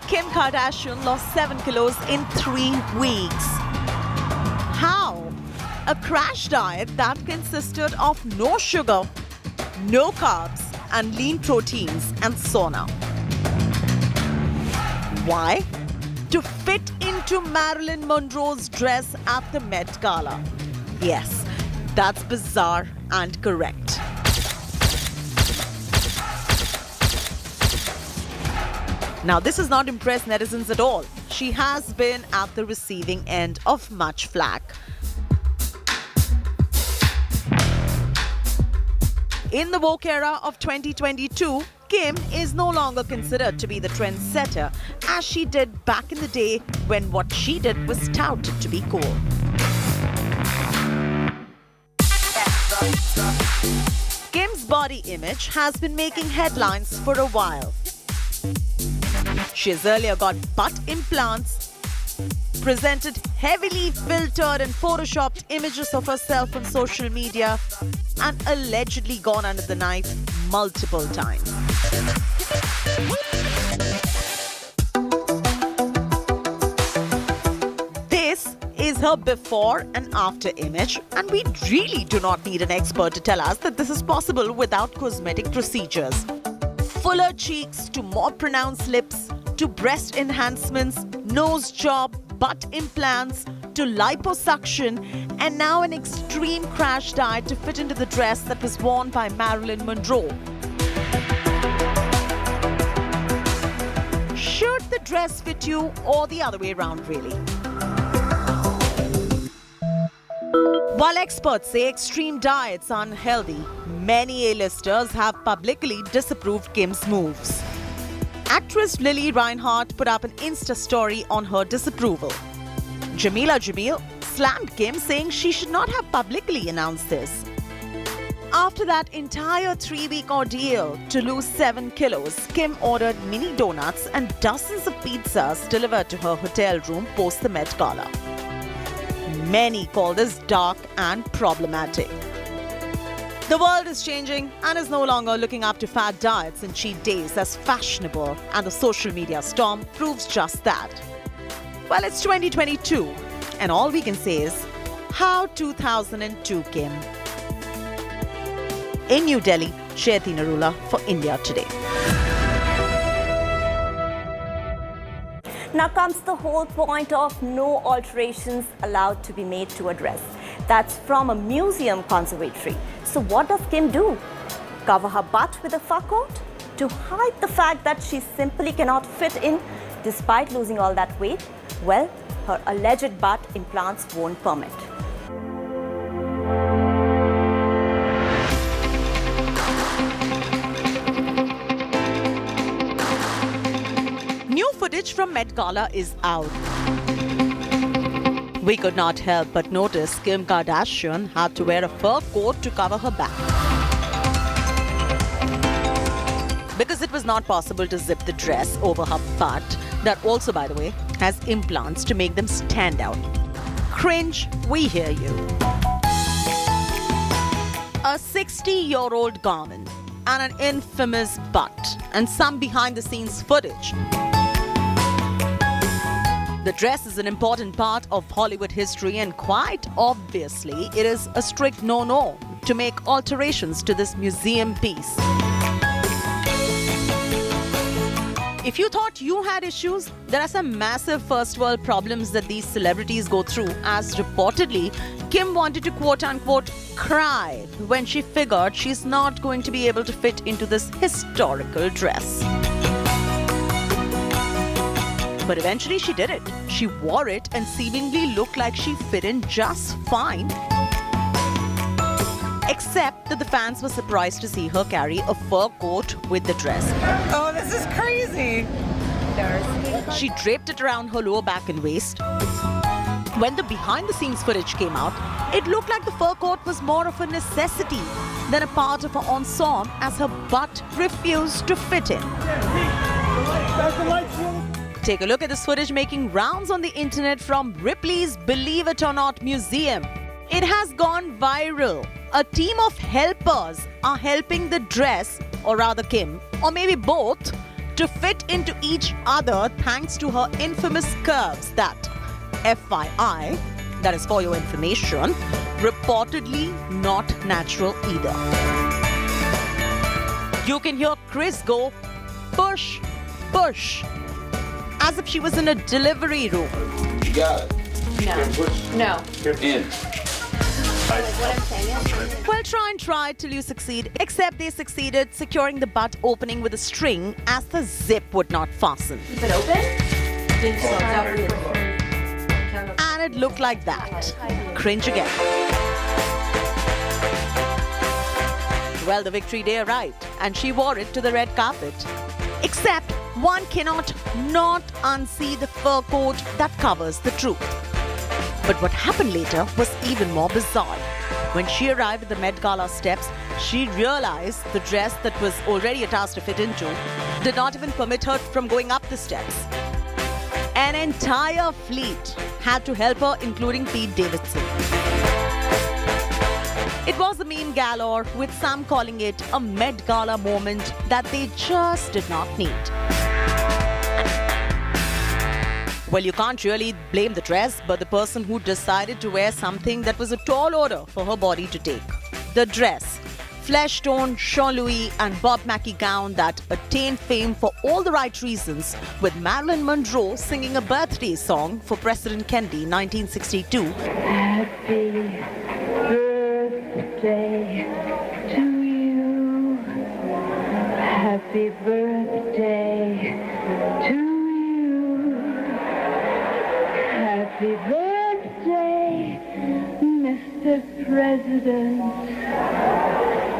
Kim Kardashian lost 7 kilos in 3 weeks. How? A crash diet that consisted of no sugar, no carbs, and lean proteins and sauna. Why? To fit into Marilyn Monroe's dress at the Met Gala. Yes, that's bizarre and correct. Now, this has not impressed netizens at all. She has been at the receiving end of much flack. In the woke era of 2022, Kim is no longer considered to be the trendsetter as she did back in the day when what she did was touted to be cool. Kim's body image has been making headlines for a while. She has earlier got butt implants, presented heavily filtered and photoshopped images of herself on social media, and allegedly gone under the knife multiple times. This her before and after image, and we really do not need an expert to tell us that this is possible without cosmetic procedures. Fuller cheeks to more pronounced lips, to breast enhancements, nose job, butt implants, to liposuction, and now an extreme crash diet to fit into the dress that was worn by Marilyn Monroe. Should the dress fit you, or the other way around, really? While experts say extreme diets are unhealthy, many A-listers have publicly disapproved Kim's moves. Actress Lily Reinhardt put up an Insta story on her disapproval. Jamila Jamil slammed Kim, saying she should not have publicly announced this. After that entire 3-week ordeal to lose 7 kilos, Kim ordered mini donuts and dozens of pizzas delivered to her hotel room post the Met Gala. Many call this dark and problematic. The world is changing and is no longer looking up to fad diets and cheat days as fashionable, and the social media storm proves just that. Well, it's 2022, and all we can say is, how 2002, Kim? In New Delhi, Jayati Narula for India Today. Now comes the whole point of no alterations allowed to be made to a dress. That's from a museum conservatory. So what does Kim do? Cover her butt with a fur coat? To hide the fact that she simply cannot fit in despite losing all that weight? Well, her alleged butt implants won't permit. New footage from Met Gala is out. We could not help but notice Kim Kardashian had to wear a fur coat to cover her back. Because it was not possible to zip the dress over her butt, that also, by the way, has implants to make them stand out. Cringe, we hear you. A 60-year-old garment and an infamous butt and some behind-the-scenes footage. The dress is an important part of Hollywood history, and quite obviously, it is a strict no-no to make alterations to this museum piece. If you thought you had issues, there are some massive first world problems that these celebrities go through, as reportedly, Kim wanted to quote-unquote cry when she figured she's not going to be able to fit into this historical dress. But eventually she did it. She wore it and seemingly looked like she fit in just fine. Except that the fans were surprised to see her carry a fur coat with the dress. Oh, this is crazy. She draped it around her lower back and waist. When the behind-the-scenes footage came out, it looked like the fur coat was more of a necessity than a part of her ensemble, as her butt refused to fit in. Take a look at this footage making rounds on the internet from Ripley's Believe It or Not Museum. It has gone viral. A team of helpers are helping the dress, or rather Kim, or maybe both, to fit into each other thanks to her infamous curves that, FYI, that is for your information, reportedly not natural either. You can hear Chris go, push, push, as if she was in a delivery room. You got it. No. In. Well, try and try till you succeed, except they succeeded securing the butt opening with a string, as the zip would not fasten. Keep it open? And it looked like that. Cringe again. Well, the victory day arrived, and she wore it to the red carpet. Except one cannot not unsee the fur coat that covers the truth. But what happened later was even more bizarre. When she arrived at the Met Gala steps, she realized the dress that was already a task to fit into did not even permit her from going up the steps. An entire fleet had to help her, including Pete Davidson. It was a meme galore, with some calling it a Met Gala moment that they just did not need. Well, you can't really blame the dress, but the person who decided to wear something that was a tall order for her body to take. The dress. Flesh tone, Jean-Louis and Bob Mackie gown that attained fame for all the right reasons, with Marilyn Monroe singing a birthday song for President Kennedy, 1962. Happy birthday to you. Happy birthday to you. Happy birthday, Mr. President.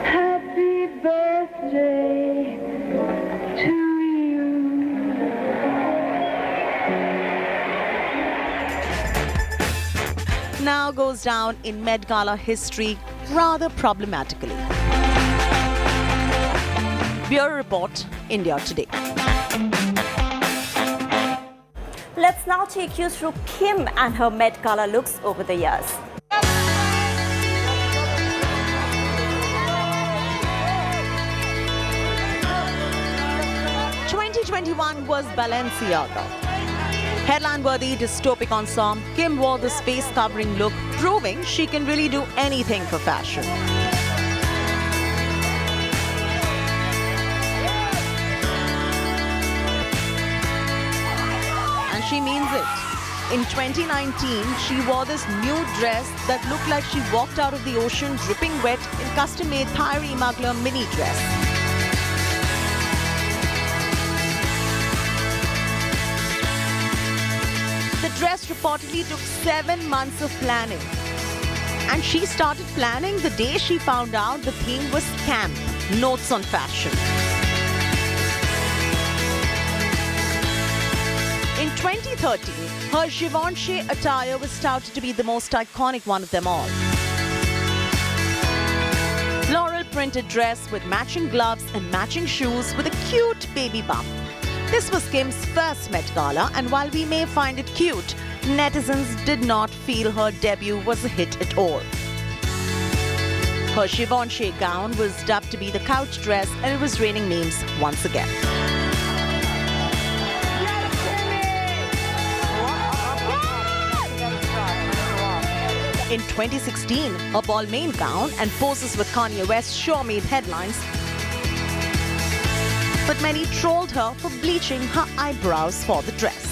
Happy birthday to you. Now goes down in Met Gala history rather problematically. Bureau Report, India Today. Let's now take you through Kim and her Met Gala looks over the years. 2021 was Balenciaga. Headline-worthy dystopic ensemble, Kim wore this face-covering look, proving she can really do anything for fashion. And she means it. In 2019, she wore this new dress that looked like she walked out of the ocean dripping wet in custom-made Thyri Mugler mini dress. The dress reportedly took 7 months of planning. And she started planning the day she found out the theme was camp, notes on fashion. In 2013, her Givenchy attire was touted to be the most iconic one of them all. Floral printed dress with matching gloves and matching shoes with a cute baby bump. This was Kim's first Met Gala, and while we may find it cute, netizens did not feel her debut was a hit at all. Her Givenchy gown was dubbed to be the couch dress, and it was raining memes once again. In 2016, her Balmain gown and poses with Kanye West sure made headlines. But many trolled her for bleaching her eyebrows for the dress.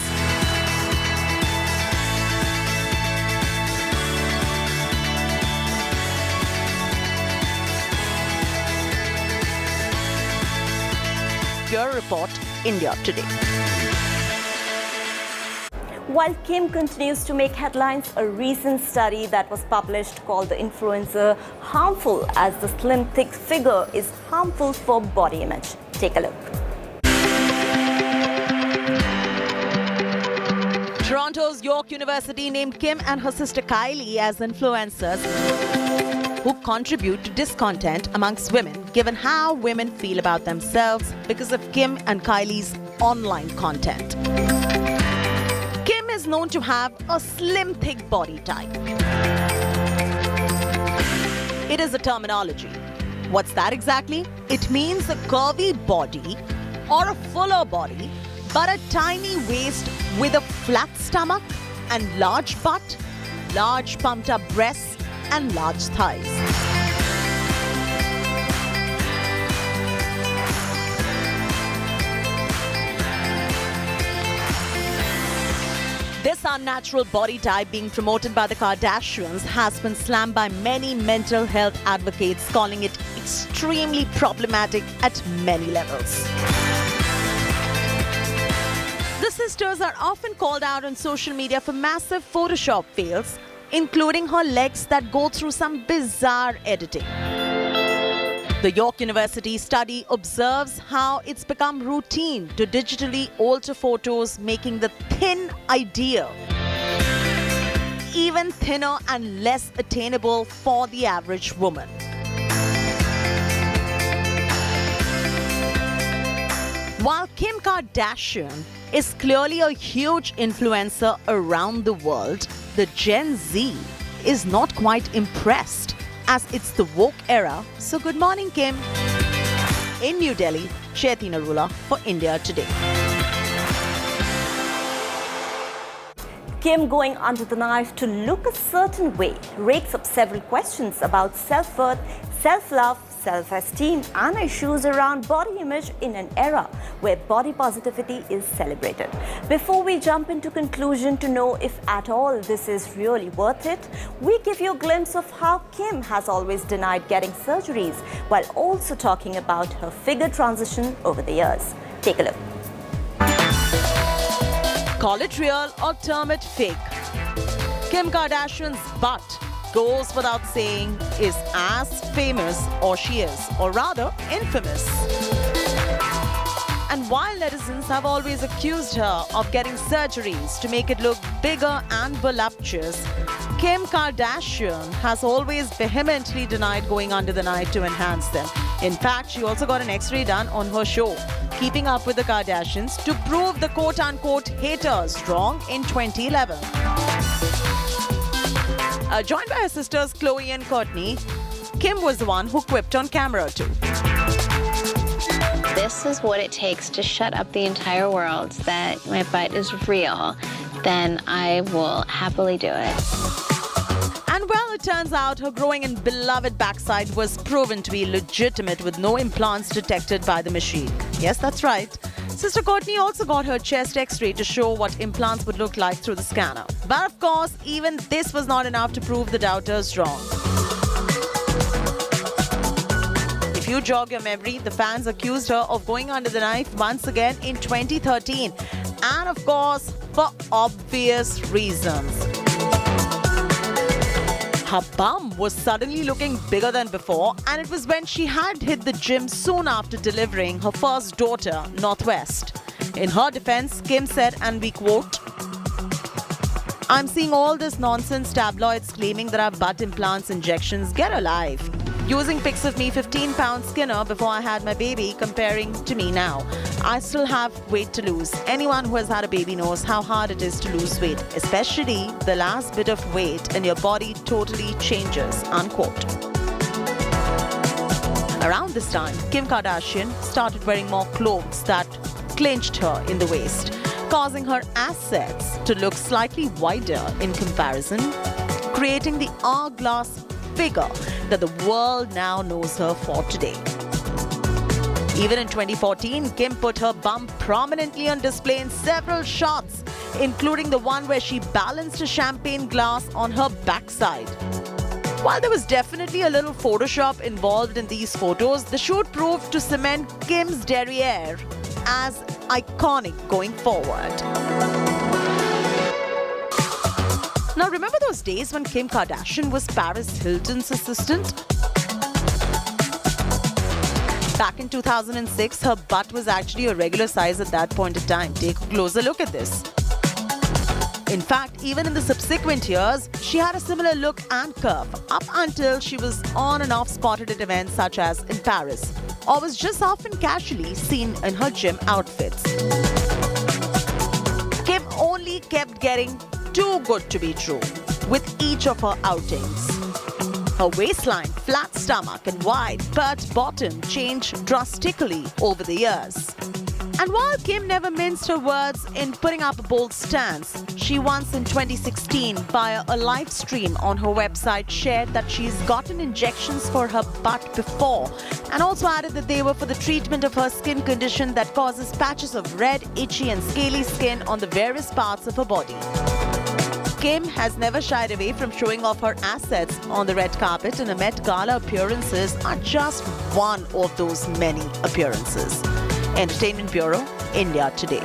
Bureau Report, India Today. While Kim continues to make headlines, a recent study that was published called the influencer harmful as the slim, thick figure is harmful for body image. Take a look. Toronto's York University named Kim and her sister Kylie as influencers who contribute to discontent amongst women, given how women feel about themselves because of Kim and Kylie's online content. Kim is known to have a slim, thick body type. It is a terminology. What's that exactly? It means a curvy body or a fuller body, but a tiny waist with a flat stomach and large butt, large pumped up breasts and large thighs. This unnatural body type being promoted by the Kardashians has been slammed by many mental health advocates, calling it extremely problematic at many levels. The sisters are often called out on social media for massive Photoshop fails, including her legs that go through some bizarre editing. The York University study observes how it's become routine to digitally alter photos, making the thin ideal even thinner and less attainable for the average woman. While Kim Kardashian is clearly a huge influencer around the world, the Gen Z is not quite impressed, as it's the woke era. So good morning, Kim. In New Delhi, Chaitanya Rula for India Today. Kim going under the knife to look a certain way rakes up several questions about self-worth, self-love, self-esteem and issues around body image in an era where body positivity is celebrated. Before we jump into conclusion to know if at all this is really worth it, we give you a glimpse of how Kim has always denied getting surgeries while also talking about her figure transition over the years. Take a look. Call it real or term it fake. Kim Kardashian's butt goes without saying is as famous or she is, or rather infamous. And while netizens have always accused her of getting surgeries to make it look bigger and voluptuous, Kim Kardashian has always vehemently denied going under the knife to enhance them. In fact, she also got an X-ray done on her show, Keeping Up with the Kardashians, to prove the quote-unquote haters wrong in 2011. Joined by her sisters Chloe and Kourtney, Kim was the one who quipped on camera too. This is what it takes to shut up the entire world that my butt is real, then I will happily do it. And well, it turns out her growing and beloved backside was proven to be legitimate with no implants detected by the machine. Yes, that's right. Sister Kourtney also got her chest X-ray to show what implants would look like through the scanner. But of course, even this was not enough to prove the doubters wrong. If you jog your memory, the fans accused her of going under the knife once again in 2013. And of course, for obvious reasons. Her bum was suddenly looking bigger than before, and it was when she had hit the gym soon after delivering her first daughter, Northwest. In her defense, Kim said, and we quote, "I'm seeing all this nonsense tabloids claiming that I have butt implants, injections. Get a life. Using pics of me 15-pound skinner before I had my baby comparing to me now. I still have weight to lose. Anyone who has had a baby knows how hard it is to lose weight, especially the last bit of weight and your body totally changes," unquote. Around this time, Kim Kardashian started wearing more clothes that clinched her in the waist, causing her assets to look slightly wider in comparison, creating the hourglass figure that the world now knows her for today. Even in 2014, Kim put her bum prominently on display in several shots, including the one where she balanced a champagne glass on her backside. While there was definitely a little Photoshop involved in these photos, the shoot proved to cement Kim's derriere as iconic going forward. Now, remember those days when Kim Kardashian was Paris Hilton's assistant? Back in 2006, her butt was actually a regular size at that point in time. Take a closer look at this. In fact, even in the subsequent years, she had a similar look and curve, up until she was on and off spotted at events such as in Paris, or was just often casually seen in her gym outfits. Kim only kept getting too good to be true with each of her outings. Her waistline, flat stomach and wide butt bottom changed drastically over the years. And while Kim never minced her words in putting up a bold stance, she once in 2016 via a live stream on her website shared that she's gotten injections for her butt before, and also added that they were for the treatment of her skin condition that causes patches of red, itchy and scaly skin on the various parts of her body. Kim has never shied away from showing off her assets on the red carpet, and her Met Gala appearances are just one of those many appearances. Entertainment Bureau, India Today.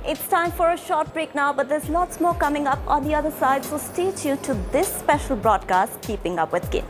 It's time for a short break now, but there's lots more coming up on the other side, so stay tuned to this special broadcast, Keeping Up with Kim.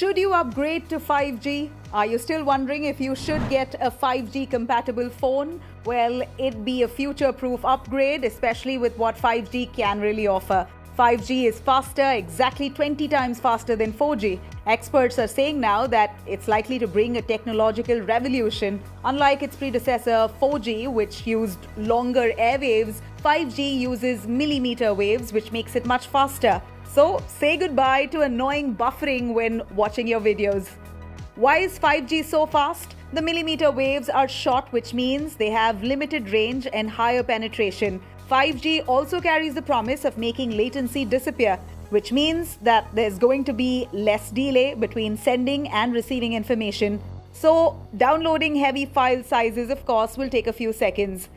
Should you upgrade to 5G? Are you still wondering if you should get a 5G compatible phone? Well, it'd be a future-proof upgrade, especially with what 5G can really offer. 5G is faster, exactly 20 times faster than 4G. Experts are saying now that it's likely to bring a technological revolution. Unlike its predecessor 4G, which used longer airwaves, 5G uses millimeter waves, which makes it much faster. So, say goodbye to annoying buffering when watching your videos. Why is 5G so fast? The millimeter waves are short, which means they have limited range and higher penetration. 5G also carries the promise of making latency disappear, which means that there's going to be less delay between sending and receiving information. So, downloading heavy file sizes, of course, will take a few seconds.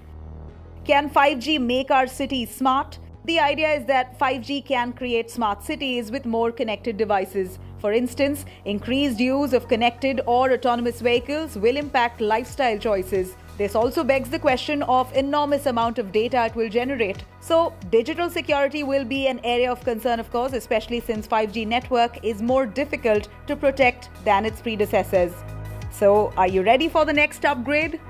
Can 5G make our cities smart? The idea is that 5G can create smart cities with more connected devices. For instance, increased use of connected or autonomous vehicles will impact lifestyle choices. This also begs the question of enormous amount of data it will generate. So, digital security will be an area of concern, of course, especially since 5G network is more difficult to protect than its predecessors. So, are you ready for the next upgrade?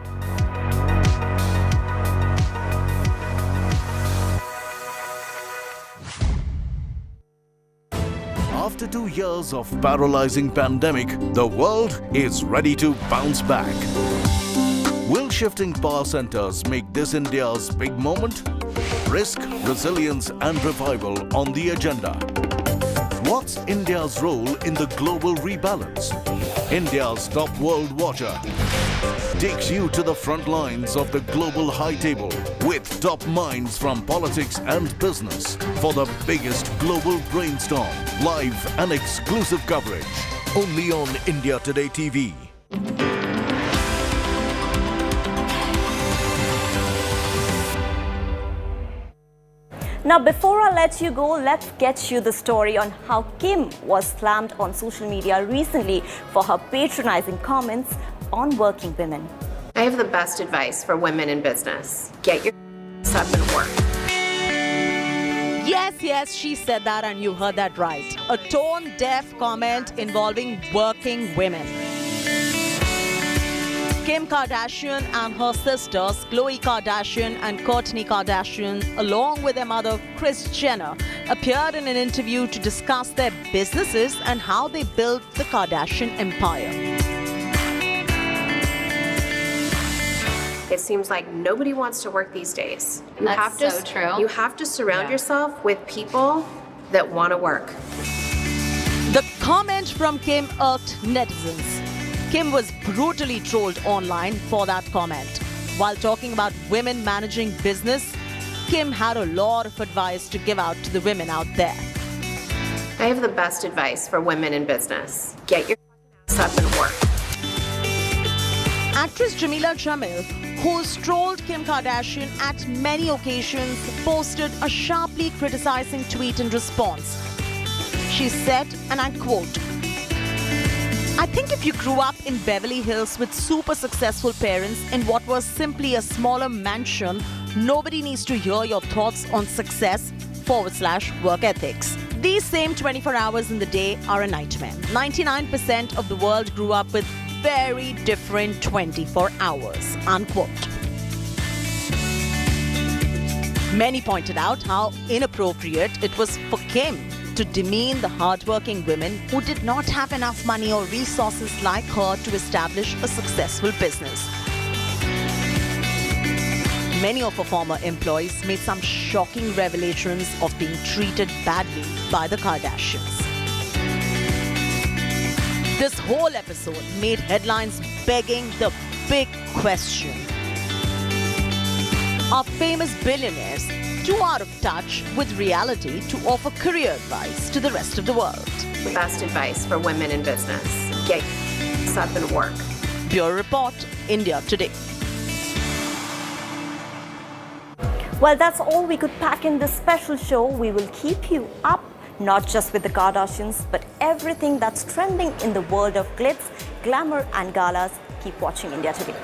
After 2 years of paralyzing pandemic, the world is ready to bounce back. Will shifting power centers make this India's big moment? Risk, resilience and revival on the agenda. What's India's role in the global rebalance? India's top world watcher takes you to the front lines of the global high table with top minds from politics and business for the biggest global brainstorm. Live and exclusive coverage only on India Today TV. Now, before I let you go, let's get you the story on how Kim was slammed on social media recently for her patronizing comments on working women. I have the best advice for women in business. Get your up and work. Yes, she said that and you heard that right. A tone-deaf comment involving working women. Kim Kardashian and her sisters, Khloe Kardashian and Kourtney Kardashian, along with their mother, Kris Jenner, appeared in an interview to discuss their businesses and how they built the Kardashian empire. It seems like nobody wants to work these days. That's so true. You have to surround yourself with people that want to work. The comment from Kim irked netizens. Kim was brutally trolled online for that comment. While talking about women managing business, Kim had a lot of advice to give out to the women out there. I have the best advice for women in business. Get your up and work. Actress Jameela Jamil, who's trolled Kim Kardashian at many occasions, posted a sharply criticizing tweet in response. She said, and I quote, "I think if you grew up in Beverly Hills with super successful parents in what was simply a smaller mansion, nobody needs to hear your thoughts on success /work ethics. These same 24 hours in the day are a nightmare. 99% of the world grew up with very different 24 hours, unquote. Many pointed out how inappropriate it was for Kim to demean the hardworking women who did not have enough money or resources like her to establish a successful business. Many of her former employees made some shocking revelations of being treated badly by the Kardashians. This whole episode made headlines begging the big question. Are famous billionaires too out of touch with reality to offer career advice to the rest of the world? Best advice for women in business. Get your up and work. Bureau Report, India Today. Well, that's all we could pack in this special show. We will keep you up, not just with the Kardashians, but everything that's trending in the world of glitz, glamour and galas. Keep watching India Today.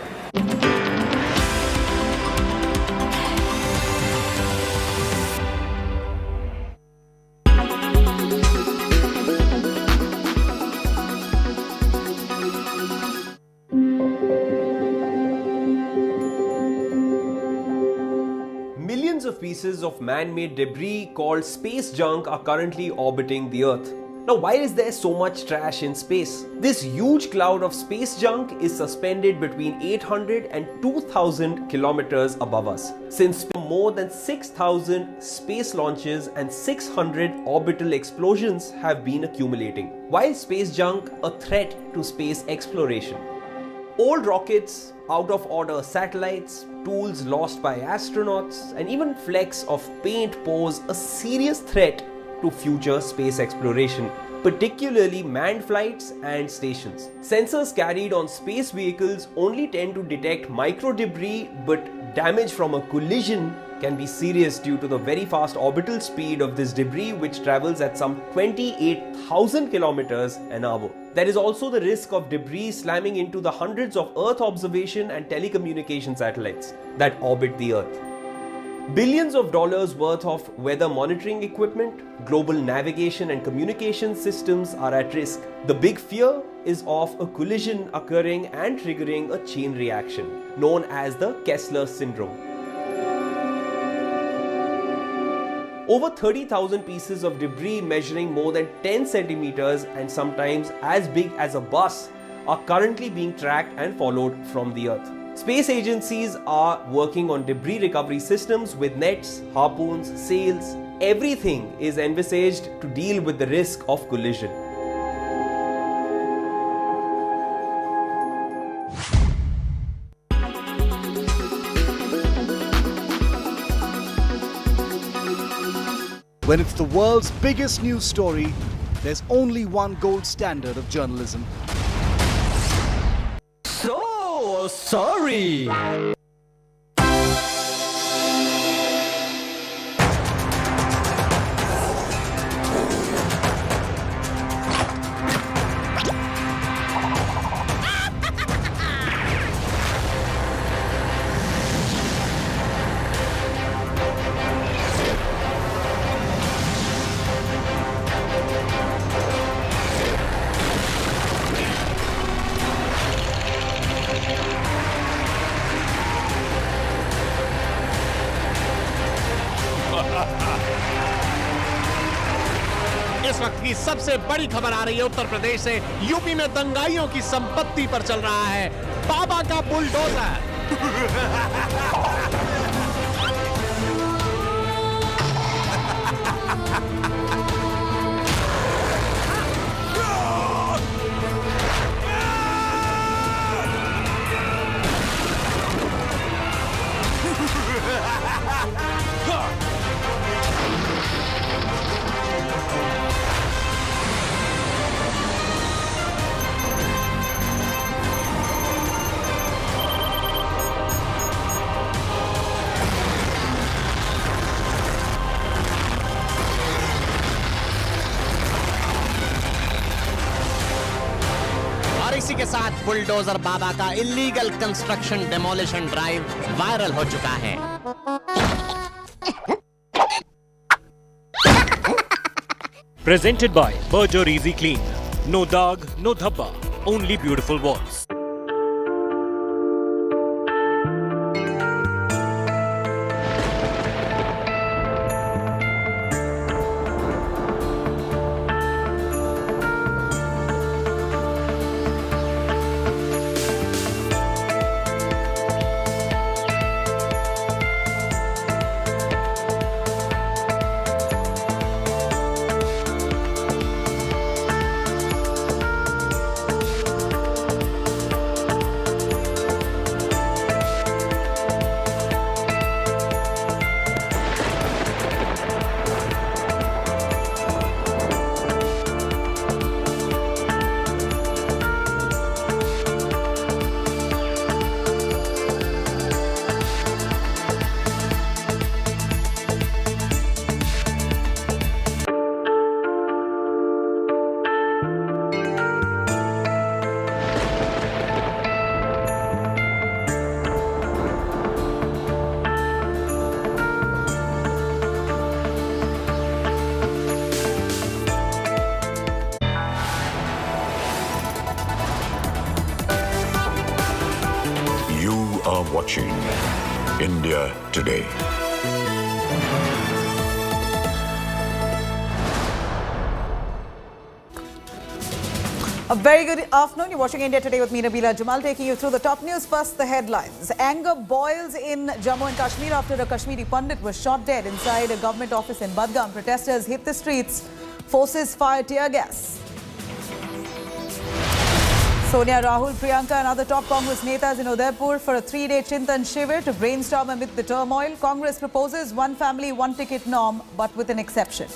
pieces of man-made debris called space junk are currently orbiting the Earth. Now, why is there so much trash in space? This huge cloud of space junk is suspended between 800 and 2000 kilometers above us. Since more than 6,000 space launches and 600 orbital explosions have been accumulating. Why is space junk a threat to space exploration? Old rockets, out of order satellites, tools lost by astronauts, and even flecks of paint pose a serious threat to future space exploration, particularly manned flights and stations. Sensors carried on space vehicles only tend to detect micro debris, but damage from a collision can be serious due to the very fast orbital speed of this debris, which travels at some 28,000 kilometers an hour. There is also the risk of debris slamming into the hundreds of Earth observation and telecommunication satellites that orbit the Earth. Billions of dollars worth of weather monitoring equipment, global navigation and communication systems are at risk. The big fear is of a collision occurring and triggering a chain reaction, known as the Kessler syndrome. Over 30,000 pieces of debris measuring more than 10 centimeters and sometimes as big as a bus are currently being tracked and followed from the Earth. Space agencies are working on debris recovery systems with nets, harpoons, sails. Everything is envisaged to deal with the risk of collision. When it's the world's biggest news story, there's only one gold standard of journalism. So sorry. इस वक्त की सबसे बड़ी खबर आ रही है उत्तर प्रदेश से। UP में दंगाइयों की संपत्ति पर चल रहा है बाबा का बुलडोजर। इसी के साथ बुलडोजर बाबा का illegal construction demolition drive viral हो चुका है। Presented by Berger Easy Clean. No dog, no dhabba, only beautiful walls. Watching India Today. A very good afternoon. You're watching India Today with me, Nabila Jamal, taking you through the top news. First, the headlines. Anger boils in Jammu and Kashmir after a Kashmiri Pandit was shot dead inside a government office in Budgam. Protesters hit the streets. Forces fire tear gas. Sonia, Rahul, Priyanka and other top Congress netas in Udaipur for a 3-day Chintan Shivir to brainstorm amid the turmoil. Congress proposes one family, one ticket norm, but with an exception.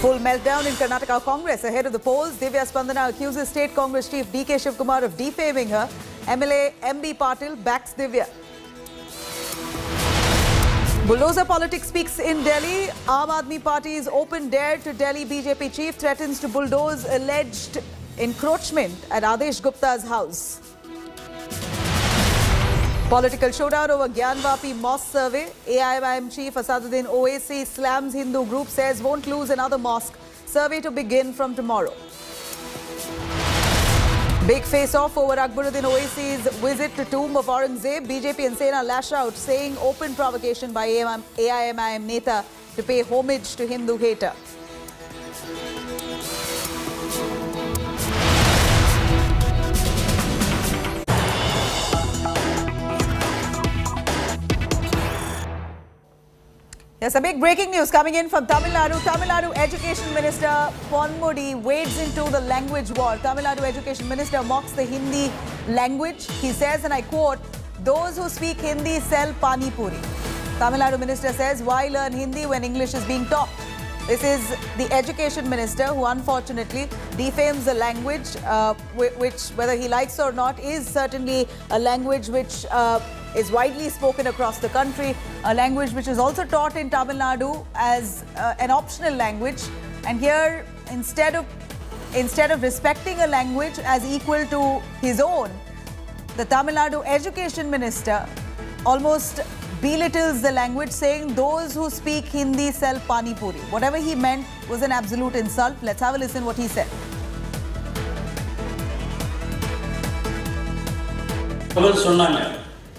Full meltdown in Karnataka Congress ahead of the polls. Divya Spandana accuses State Congress Chief D.K. Shivkumar of defaming her. MLA M.B. Patil backs Divya. Bulldozer politics speaks in Delhi. Aam Aadmi Party's open dare to Delhi BJP chief threatens to bulldoze alleged encroachment at Adesh Gupta's house. Political showdown over Gyanvapi mosque survey. AIMIM chief Asaduddin Owaisi slams Hindu group, says won't lose another mosque. Survey to begin from tomorrow. Big face-off over Akbaruddin Owaisi's visit to tomb of Aurangzeb. BJP and Sena lash out, saying open provocation by AIMIM Neta to pay homage to Hindu hater. Yes, a big breaking news coming in from Tamil Nadu. Tamil Nadu Education Minister Ponmudi wades into the language war. Tamil Nadu Education Minister mocks the Hindi language. He says, and I quote, "Those who speak Hindi sell pani puri." Tamil Nadu Minister says, why learn Hindi when English is being taught? This is the Education Minister who unfortunately defames the language, which, whether he likes or not, is certainly a language which is widely spoken across the country, a language which is also taught in Tamil Nadu as an optional language. And here, instead of respecting a language as equal to his own, the Tamil Nadu Education Minister almost belittles the language, saying those who speak Hindi sell pani puri. Whatever he meant was an absolute insult. Let's have a listen what he said.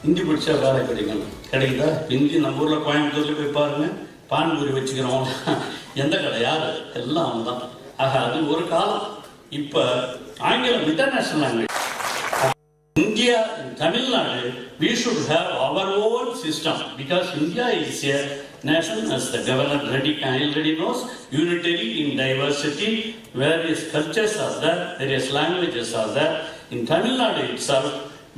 Hindi படித்தா வேலை கிடைக்கணும் கிடைக்குதா? ஹிந்தி நம்ம ஊரில் கோயம்புத்தூரில் போய் பாருங்கள், பான்பூரி வச்சுக்கிறவங்க எந்த கடை யார் எல்லாம் அவங்க தான். ஆக அது ஒரு காலம். இப்போ ஆங்கிலம் international language. India, Tamil Nadu, we should have our own system because India is a nation, as the governor already knows, unitary in diversity, various cultures are there, various languages are there. In Tamil Nadu itself,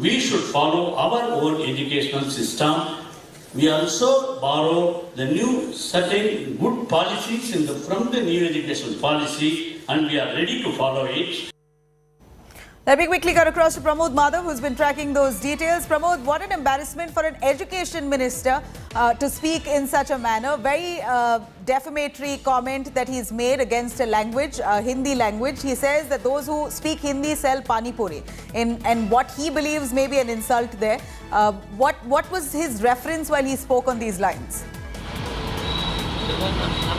we should follow our own educational system. We also borrow the new certain good policies from the new education policy, and we are ready to follow it. Let me quickly cut across to Pramod Madhav, who's been tracking those details. Pramod, what an embarrassment for an education minister to speak in such a manner. Very defamatory comment that he's made against a language, Hindi language. He says that those who speak Hindi sell pani puri, and what he believes may be an insult there. What was his reference while he spoke on these lines?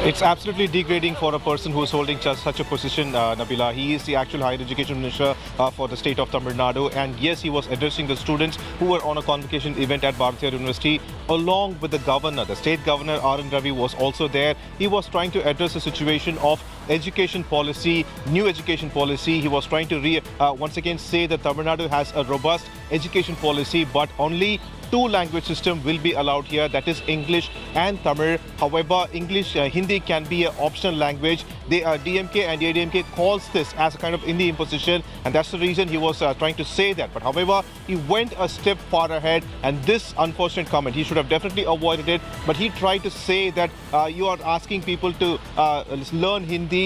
It's absolutely degrading for a person who is holding such a position, Nabila. He is the actual higher education minister for the state of Tamil Nadu, and yes, he was addressing the students who were on a convocation event at Bharatiya University along with the governor. The state governor R.N. Ravi was also there. He was trying to address the situation of education policy, new education policy. He was trying to once again say that Tamil Nadu has a robust education policy, but only two language system will be allowed here, that is English and Tamil. However, Hindi can be an optional language. DMK and ADMK calls this as a kind of Hindi imposition, and that's the reason he was trying to say that. But however, he went a step far ahead, and this unfortunate comment, he should have definitely avoided it, but he tried to say that you are asking people to learn Hindi.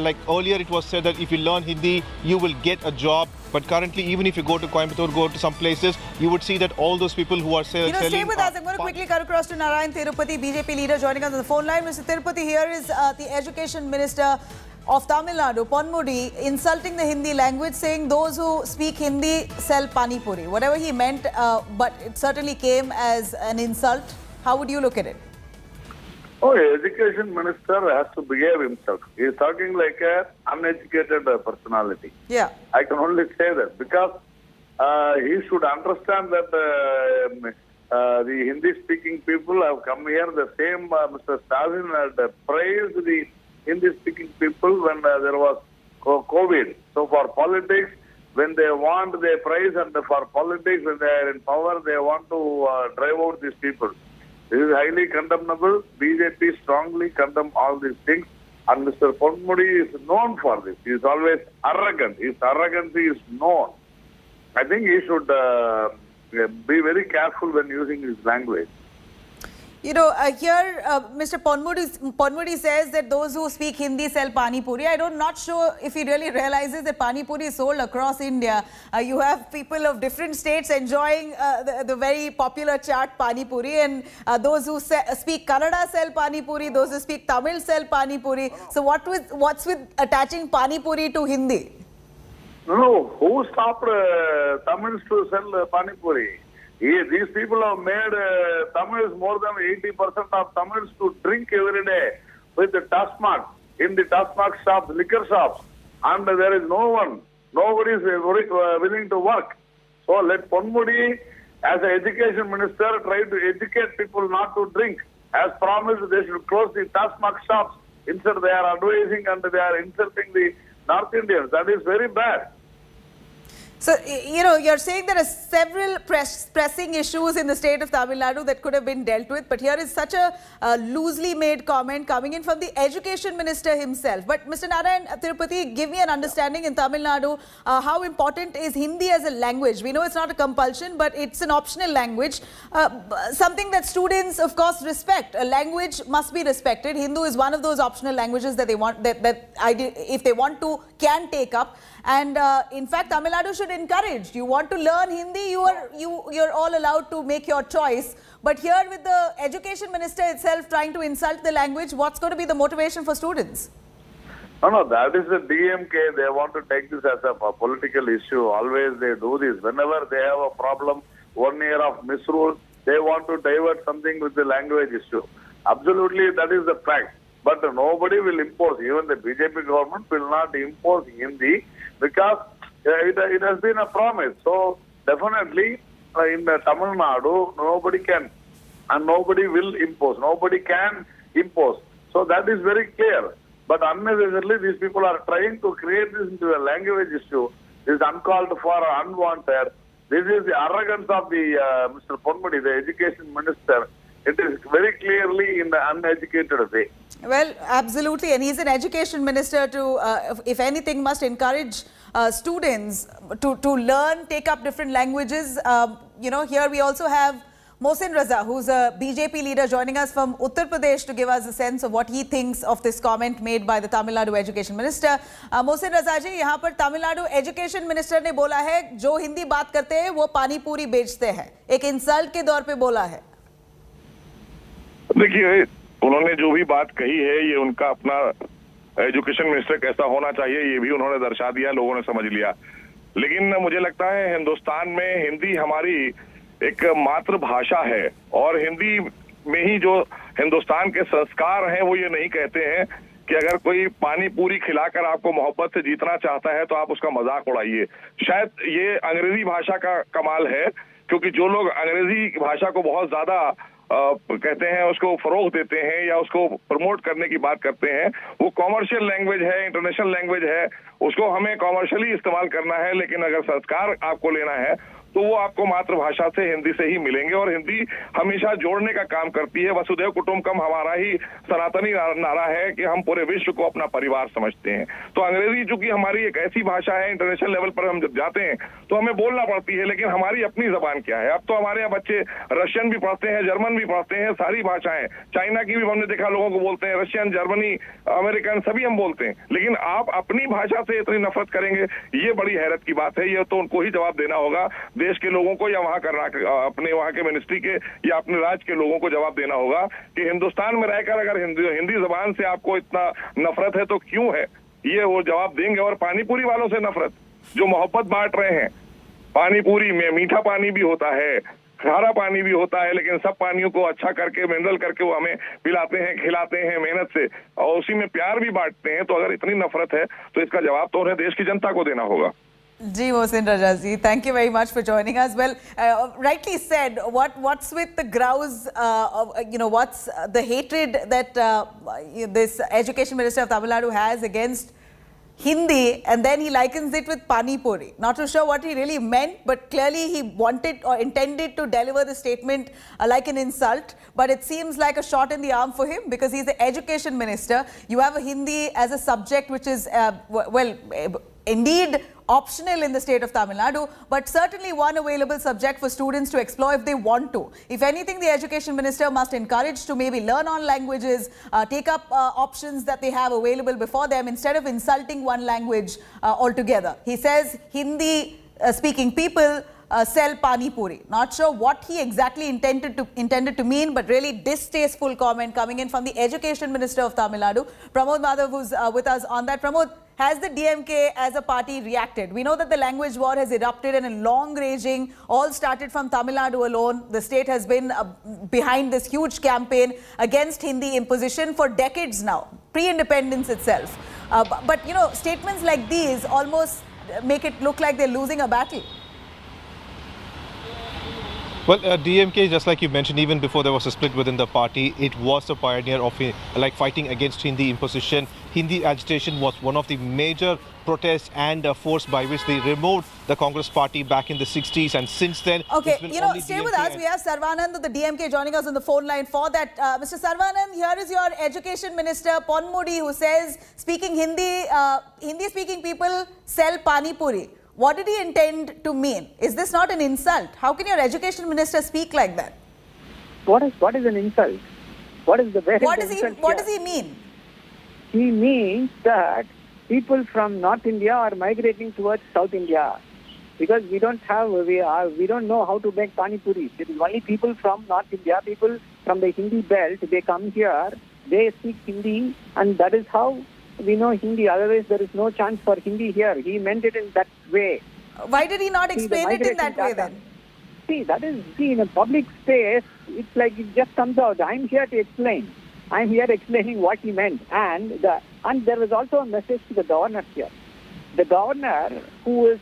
Like earlier it was said that if you learn Hindi, you will get a job. But currently, even if you go to Coimbatore, go to some places, you would see that all those people who are selling... stay with us. I'm going to quickly cut across to Narayan Tirupati, BJP leader, joining us on the phone line. Mr. Tirupati, here is the Education Minister of Tamil Nadu, Ponmudi, insulting the Hindi language, saying those who speak Hindi sell pani puri. Whatever he meant, but it certainly came as an insult. How would you look at it? Oh, education minister has to behave himself. He is talking like an uneducated personality. Yeah. I can only say that because he should understand that the Hindi-speaking people have come here. The same Mr. Stalin had praised the Hindi-speaking people when there was COVID. So for politics, when they want their prize, and for politics, when they are in power, they want to drive out these people. This is highly condemnable. BJP strongly condemn all these things. And Mr. Ponmudi is known for this. He is always arrogant. His arrogancy is known. I think he should be very careful when using his language. You know, here Mr. Ponmudi says that those who speak Hindi sell Pani Puri. I'm not sure if he really realizes that Pani Puri is sold across India. You have people of different states enjoying the very popular chaat Pani Puri, and those who speak Kannada sell Pani Puri, those who speak Tamil sell Pani Puri. So what's with attaching Pani Puri to Hindi? No, who stopped Tamils to sell Pani Puri? These people have made Tamils, more than 80% of Tamils, to drink every day with the Tasmak, in the Tasmak shops, liquor shops. And there is nobody is willing to work. So let Ponmudi, as an education minister, try to educate people not to drink. As promised, they should close the Tasmak shops. Instead, they are advising and they are insulting the North Indians. That is very bad. So, you know, you're saying there are several pressing issues in the state of Tamil Nadu that could have been dealt with, but here is such a loosely made comment coming in from the education minister himself. But Mr. Narayan Tirupati, give me an understanding in Tamil Nadu, how important is Hindi as a language? We know it's not a compulsion, but it's an optional language, something that students, of course, respect. A language must be respected. Hindu is one of those optional languages that they want, that if they want to, can take up. And in fact, Tamil Nadu should encourage. You want to learn Hindi, you're all allowed to make your choice. But here with the education minister itself trying to insult the language, what's going to be the motivation for students? No, that is the DMK. They want to take this as a political issue. Always they do this. Whenever they have a problem, 1 year of misrule, they want to divert something with the language issue. Absolutely, that is the fact. But nobody will impose. Even the BJP government will not impose Hindi, because it has been a promise. So definitely in Tamil Nadu, nobody can and nobody will impose. Nobody can impose. So that is very clear. But unnecessarily, these people are trying to create this into a language issue. This is uncalled for or unwanted. This is the arrogance of the Mr. Ponmudi, the education minister. It is very clearly in the uneducated way. Well, absolutely. And he's an education minister to, if anything, must encourage students to learn, take up different languages. You know, here we also have Mohsin Raza, who's a BJP leader, joining us from Uttar Pradesh to give us a sense of what he thinks of this comment made by the Tamil Nadu education minister. Mohsin Raza ji, यहाँ पर Tamil Nadu education minister ने बोला है, जो हिंदी बात करते हैं, वो पानी पूरी बेचते हैं. एक इंसल्ट के दौर पे बोला है. देखिए, उन्होंने जो भी बात कही है, ये उनका अपना एजुकेशन मिनिस्टर कैसा होना चाहिए, ये भी उन्होंने दर्शा दिया, लोगों ने समझ लिया. लेकिन मुझे लगता है हिंदुस्तान में हिंदी हमारी एक मातृभाषा है, और हिंदी में ही जो हिंदुस्तान के संस्कार हैं, वो ये नहीं कहते हैं कि अगर कोई पानी पूरी खिलाकर आपको मोहब्बत से जीतना चाहता है तो आप उसका मजाक उड़ाइए. शायद ये अंग्रेजी भाषा का कमाल है, क्योंकि जो लोग अंग्रेजी भाषा को बहुत ज्यादा कहते हैं, उसको फरोग देते हैं या उसको प्रमोट करने की बात करते हैं, वो कॉमर्शियल लैंग्वेज है, इंटरनेशनल लैंग्वेज है, उसको हमें कॉमर्शियली इस्तेमाल करना है. लेकिन अगर संस्कार आपको लेना है तो वो आपको मातृभाषा से, हिंदी से ही मिलेंगे. और हिंदी हमेशा जोड़ने का काम करती है. वसुधैव कुटुंबकम हमारा ही सनातनी नारा है कि हम पूरे विश्व को अपना परिवार समझते हैं. तो अंग्रेजी चूंकि हमारी एक ऐसी भाषा है, इंटरनेशनल लेवल पर हम जब जाते हैं तो हमें बोलना पड़ती है, लेकिन हमारी अपनी जबान क्या है. अब तो हमारे यहाँ बच्चे रशियन भी पढ़ते हैं, जर्मन भी पढ़ते हैं, सारी भाषाएं, चाइना की भी हमने देखा लोगों को बोलते हैं, रशियन, जर्मनी, अमेरिकन, सभी हम बोलते हैं. लेकिन आप अपनी भाषा से इतनी नफरत करेंगे, ये बड़ी हैरत की बात है. ये तो उनको ही जवाब देना होगा, देश के लोगों को, या वहां अपने वहां के मिनिस्ट्री के या अपने राज्य के लोगों को जवाब देना होगा कि हिंदुस्तान में रहकर अगर हिंदी जबान से आपको इतना नफरत है तो क्यों है. ये वो जवाब देंगे. और पानीपुरी वालों से नफरत, जो मोहब्बत बांट रहे हैं. पानीपुरी में मीठा पानी भी होता है, खारा पानी भी होता है, लेकिन सब पानियों को अच्छा करके, मिनरल करके वो हमें पिलाते हैं, खिलाते हैं मेहनत से, और उसी में प्यार भी बांटते हैं. तो अगर इतनी नफरत है तो इसका जवाब तो उन्हें देश की जनता को देना होगा. Ji Mohsin Raja ji, thank you very much for joining us. Well, rightly said, what's with the grouse, what's the hatred that this Education Minister of Tamil Nadu has against Hindi, and then he likens it with Pani Puri. Not too sure what he really meant, but clearly he wanted or intended to deliver the statement like an insult. But it seems like a shot in the arm for him because he's the Education Minister. You have a Hindi as a subject which is, indeed optional in the state of Tamil Nadu, but certainly one available subject for students to explore if they want to. If anything, the Education Minister must encourage to maybe learn on languages, take up options that they have available before them instead of insulting one language altogether. He says Hindi speaking people sell Pani Puri. Not sure what he exactly intended to mean, but really distasteful comment coming in from the Education Minister of Tamil Nadu. Pramod Madhav, who's with us on that. Pramod, has the DMK as a party reacted? We know that the language war has erupted and a long-raging, all started from Tamil Nadu alone. The state has been behind this huge campaign against Hindi imposition for decades now, pre-independence itself. But, you know, statements like these almost make it look like they're losing a battle. Well, DMK, just like you mentioned, even before there was a split within the party, it was a pioneer of fighting against Hindi imposition. Hindi agitation was one of the major protests and force by which they removed the Congress party back in the 60s, and since then... Okay, stay with us. We have Sarvanand of the DMK joining us on the phone line for that. Mr. Sarvanand, here is your Education Minister, Ponmudi, who says speaking Hindi-speaking people sell Pani Puri. What did he intend to mean? Is this not an insult? How can your Education Minister speak like that? What is an insult? What is the very What does he mean? He means that people from North India are migrating towards South India because we don't know how to make Pani Puri. It is only people from North India, people from the Hindi belt. They come here, they speak Hindi, and that is how we know Hindi. Otherwise, there is no chance for Hindi here. He meant it in that way. Why did he not explain it in that way then? See, in a public space, it's like it just comes out. I'm here to explain. I'm here explaining what he meant. And there was also a message to the governor here. The governor, who is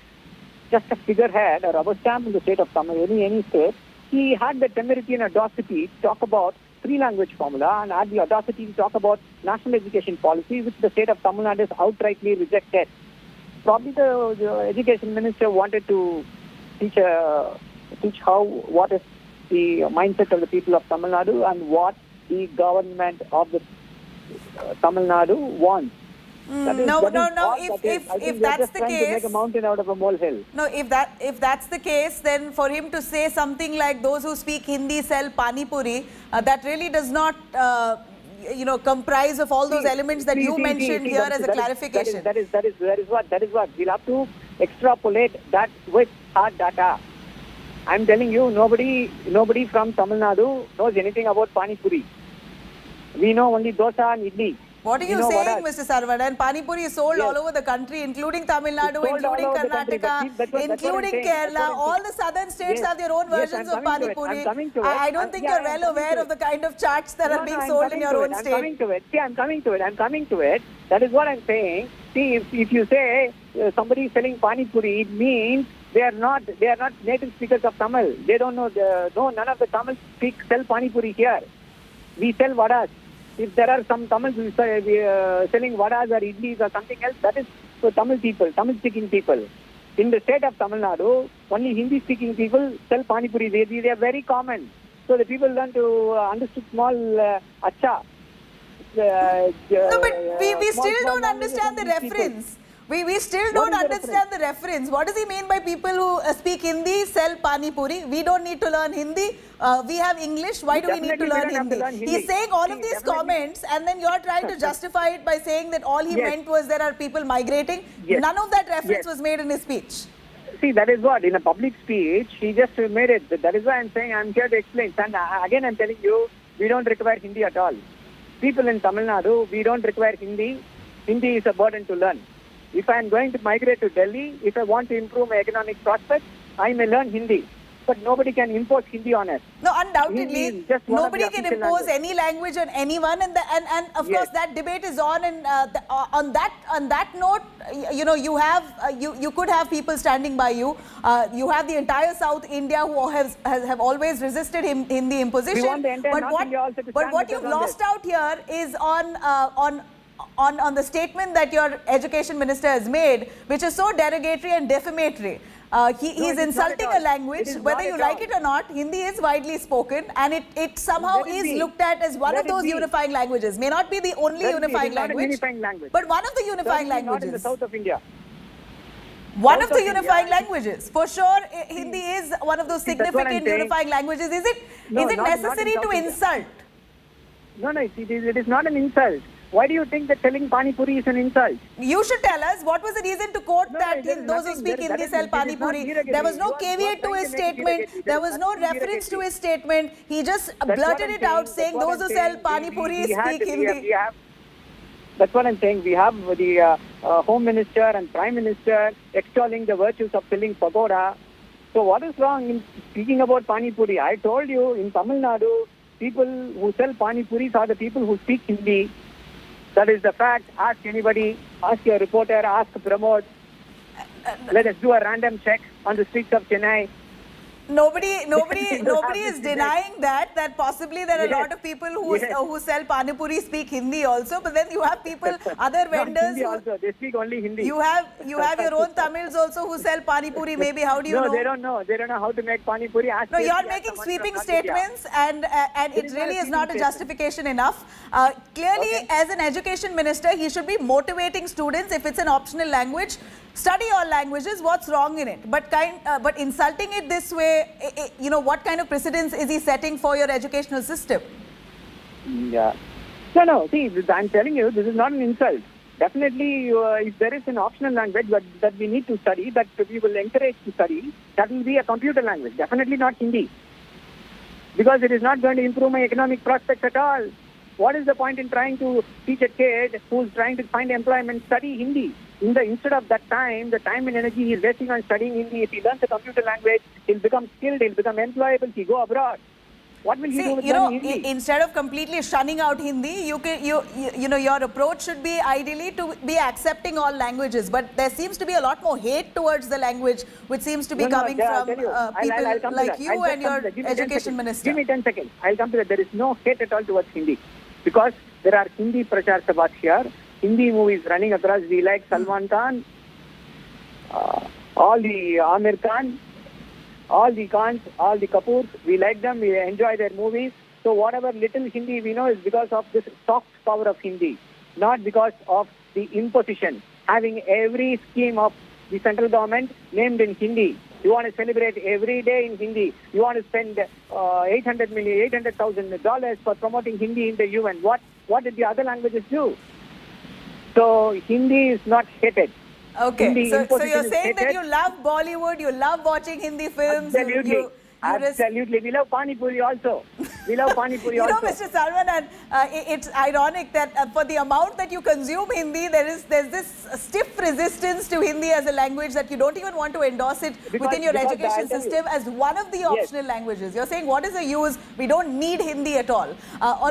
just a figurehead, a rubber stamp in the state of Tamil Nadu, any state, he had the temerity and audacity to talk about three-language formula and had the audacity to talk about national education policy, which the state of Tamil Nadu has outrightly rejected. Probably the Education Minister wanted to teach what is the mindset of the people of Tamil Nadu and what the government of the Tamil Nadu wants. If that's the case, to make a mountain out of a molehill. No, if that's the case, then for him to say something like those who speak Hindi sell Pani Puri, that really does not, comprise of all those elements that you mentioned here as a clarification. That is what we'll have to extrapolate that with hard data. I'm telling you, nobody from Tamil Nadu knows anything about Pani Puri. We know only dosa and idli. What are you saying, Mr. Saravanan? Pani Puri is sold all over the country, including Tamil Nadu, including Karnataka, including Kerala. All the southern states have their own versions of Pani Puri. I don't think you're well aware of the kind of charts that are being sold in your own state. I'm coming to it. That is what I'm saying. See, if you say somebody is selling Pani Puri, it means they are not native speakers of Tamil. They don't know. None of the Tamil sell Pani Puri here. We sell vadas. If there are some Tamils selling vadas or idlis or something else, that is for Tamil speaking people. In the state of Tamil Nadu, only Hindi speaking people sell Pani Puri. They are very common. So the people learn to understand small acha. No, but we still don't understand the reference. We still don't understand the reference. What does he mean by people who speak Hindi sell Pani Puri? We don't need to learn Hindi. We have English. Why do we need to learn Hindi? He's saying all of these comments and then you're trying to justify it by saying that all he meant was there are people migrating. None of that reference was made in his speech. See, that is what, in a public speech, he just made it. That is why I'm saying I'm here to explain. And again, I'm telling you, we don't require Hindi at all. People in Tamil Nadu, we don't require Hindi. Hindi is a burden to learn. If I am going to migrate to Delhi, if I want to improve my economic prospects, I may learn Hindi. but nobody can impose Hindi on us. No, Hindi undoubtedly, is just one of the nobody can official impose language. any language on anyone, and of course that debate is on. And on that note, you could have people standing by you. You have the entire South India who have always resisted Hindi imposition. We want the entire North India also to stand what with us you've on lost this. out here is on the statement that your education minister has made, which is so derogatory and defamatory. He's insulting a language, whether you like it or not. Hindi is widely spoken, and it somehow is looked at as one of those unifying languages. May not be the only unifying language, but one of the unifying languages. Not in the south of India. One of the unifying languages. For sure, Hindi is one of those significant unifying languages. Is it necessary to insult? No, it is not an insult. Why do you think that telling Pani Puri is an insult? You should tell us what was the reason to quote that those who speak Hindi sell Pani Puri. There was no caveat to his statement. There was no reference to his statement. He just blurted it out saying those who sell Pani Puri speak Hindi. That's what I'm saying. We have the Home Minister and Prime Minister extolling the virtues of selling pagoda. So what is wrong in speaking about Pani Puri? I told you in Tamil Nadu, people who sell Pani Puris are the people who speak Hindi. That is the fact. Ask anybody, ask your reporter, ask Pramod. Let us do a random check on the streets of Chennai. Nobody is denying that possibly there are a lot of people who sell Pani Puri speak Hindi also, but then you have people, other vendors Hindi also, they speak only Hindi. You have your own Tamils also who sell Pani Puri. Maybe how do you know? No, they don't know. They don't know how to make Pani Puri. No, you are making sweeping statements, and it really is not a justification enough. Clearly, as an education minister, he should be motivating students. If it's an optional language, study all languages. What's wrong in it? But insulting it this way, what kind of precedence is he setting for your educational system? Yeah. No. See, I'm telling you, this is not an insult. Definitely, if there is an optional language that we need to study, that we will encourage to study, that will be a computer language. Definitely not Hindi. Because it is not going to improve my economic prospects at all. What is the point in trying to teach a kid who's trying to find employment, study Hindi? Instead of that time, the time and energy he's wasting on studying Hindi, if he learns a computer language, he'll become skilled, he'll become employable, he'll go abroad. What will he do with Hindi? Instead of completely shunning out Hindi, your approach should be ideally to be accepting all languages. But there seems to be a lot more hate towards the language, which seems to be coming from people like you and your education minister. Give me 10 seconds. I'll come to that. There is no hate at all towards Hindi. Because there are Hindi Prachar Sabhas here, Hindi movies running across. We like Salman Khan, all the Amir Khan, all the Khans, all the Kapoors. We like them, we enjoy their movies. So whatever little Hindi we know is because of this soft power of Hindi, not because of the imposition. Having every scheme of the central government named in Hindi. You want to celebrate every day in Hindi. You want to spend $800,000 for promoting Hindi in the UN. What did the other languages do? So Hindi is not hated. Okay, so you're saying that you love Bollywood, you love watching Hindi films. Absolutely. Absolutely. We love Pani Puri also. We love Pani Puri also. Mr. Salman, and it's ironic that for the amount that you consume Hindi, there's this stiff resistance to Hindi as a language that you don't even want to endorse it within your education system as one of the optional languages. You're saying, what is the use? We don't need Hindi at all.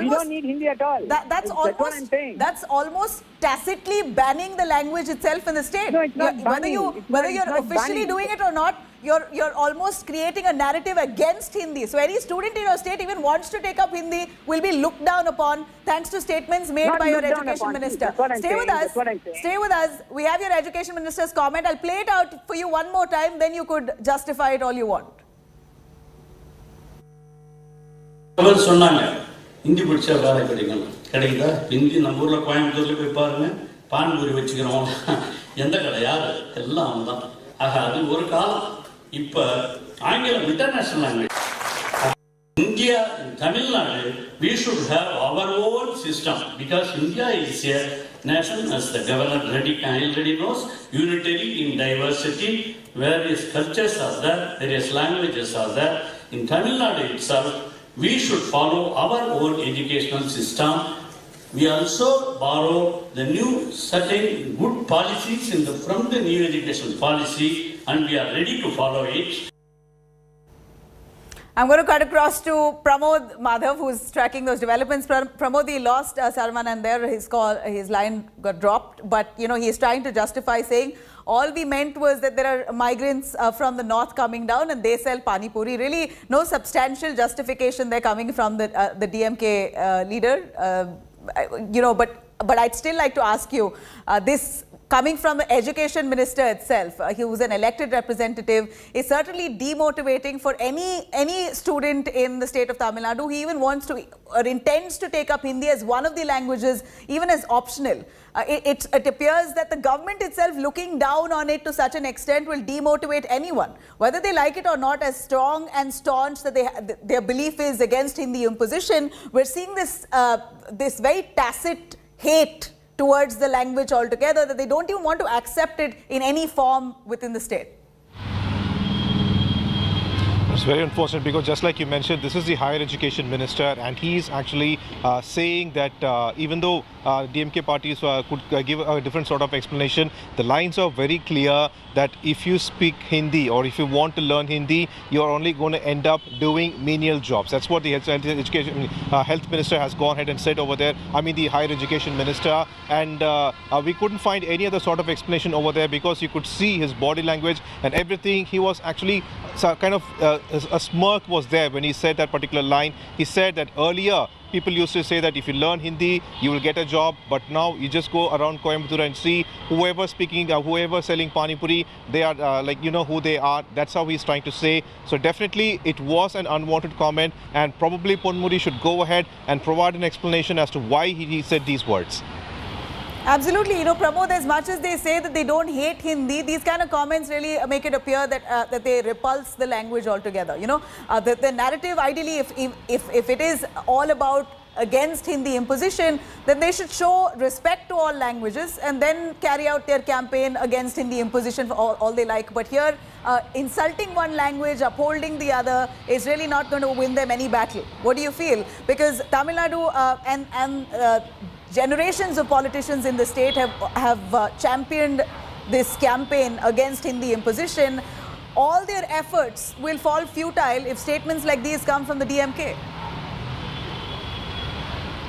We don't need Hindi at all. That's what I'm saying. That's almost tacitly banning the language itself in the state. No, it's not banning. Whether you're officially doing it or not, you're almost creating a narrative against Hindi. So any student in your state even wants to take up Hindi will be looked down upon thanks to statements made by your education minister. Stay with us. Stay with us. We have your education minister's comment. I'll play it out for you one more time, then you could justify it all you want. Hindi பிடிச்சா வேலை கிடைக்குதா இந்தி நம்ம ஊரில் கோயம்புத்தூர்ல போய் பாருங்க பான்பூரி வச்சுக்கிறோம் எந்த கடை யாரு எல்லாம் அவங்க தான் ஆக அது ஒரு காலம் இப்போ ஆங்கிலம் international language India and Tamil Nadu, we should have our own system because India is a nation, as the governor already knows, unitary in diversity, various cultures are there, various languages are there. In Tamil Nadu itself, we should follow our own educational system. We also borrow the new certain good policies from the new education policy and we are ready to follow it. I'm going to cut across to Pramod Madhav, who's tracking those developments. Pramod, he lost Saravanan there. His line got dropped. But, you know, he's trying to justify saying all we meant was that there are migrants from the north coming down and they sell pani puri. Really, no substantial justification there coming from the DMK leader. You know, but I'd still like to ask you, this coming from the education minister itself, he was an elected representative, is certainly demotivating for any student in the state of Tamil Nadu. He even wants to or intends to take up Hindi as one of the languages, even as optional. It appears that the government itself looking down on it to such an extent will demotivate anyone, whether they like it or not, as strong and staunch that their belief is against Hindi imposition. We're seeing this very tacit hate towards the language altogether, that they don't even want to accept it in any form within the state. It's very unfortunate because, just like you mentioned, this is the higher education minister, and he's actually saying that even though DMK parties could give a different sort of explanation, the lines are very clear that if you speak Hindi or if you want to learn Hindi, you're only going to end up doing menial jobs. That's what the health minister has gone ahead and said over there. I mean, the higher education minister. And we couldn't find any other sort of explanation over there because you could see his body language and everything. He was actually kind of a smirk was there when he said that particular line. He said that earlier people used to say that if you learn Hindi, you will get a job. But now you just go around Coimbatore and see whoever speaking, whoever selling pani puri, they are like, you know who they are. That's how he's trying to say. So definitely it was an unwanted comment, and probably Ponmudi should go ahead and provide an explanation as to why he said these words. Absolutely. You know, Pramod, as much as they say that they don't hate Hindi, these kind of comments really make it appear that that they repulse the language altogether. You know, the narrative, ideally, if it is all about against Hindi imposition, then they should show respect to all languages and then carry out their campaign against Hindi imposition for all they like. But here, insulting one language, upholding the other is really not going to win them any battle. What do you feel? Because Tamil Nadu and generations of politicians in the state have championed this campaign against Hindi imposition. All their efforts will fall futile if statements like these come from the DMK.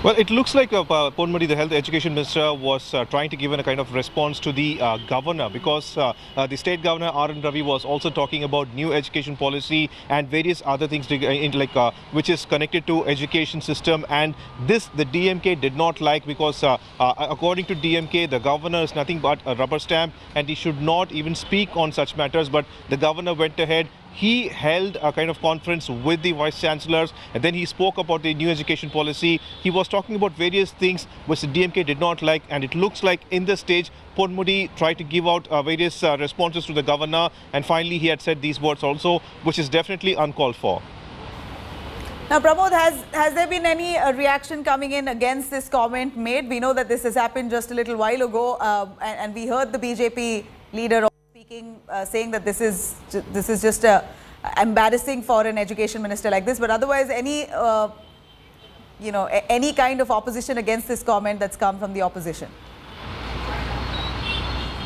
Well, it looks like Ponmudi, the health education minister, was trying to give a kind of response to the governor, because the state governor R.N. Ravi was also talking about new education policy and various other things which is connected to education system, and this the DMK did not like, because according to DMK, the governor is nothing but a rubber stamp and he should not even speak on such matters. But the governor went ahead. He held a kind of conference with the vice chancellors, and then he spoke about the new education policy. He was talking about various things which the DMK did not like, and it looks like in this stage Ponmudi tried to give out various responses to the governor, and finally he had said these words also, which is definitely uncalled for. Now, Pramod, has there been any reaction coming in against this comment made? We know that this has happened just a little while ago, and we heard the BJP leader speaking, saying that this is just embarrassing for an education minister like this. But otherwise, any kind of opposition against this comment that's come from the opposition?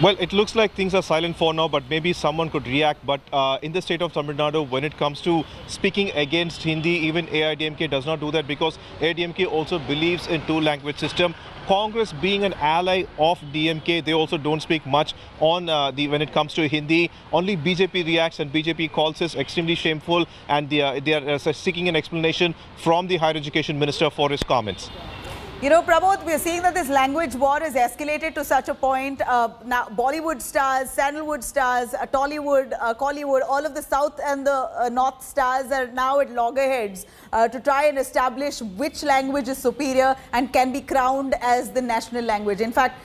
Well, it looks like things are silent for now, but maybe someone could react. But in the state of Tamil Nadu, when it comes to speaking against Hindi, even AIDMK does not do that, because AIDMK also believes in two-language system. Congress, being an ally of DMK, they also don't speak much on when it comes to Hindi. Only BJP reacts, and BJP calls this extremely shameful, and they are seeking an explanation from the higher education minister for his comments. You know, Pramod, we are seeing that this language war is escalated to such a point. Now, Bollywood stars, Sandalwood stars, Tollywood, Collywood, all of the South and the North stars are now at loggerheads to try and establish which language is superior and can be crowned as the national language. In fact,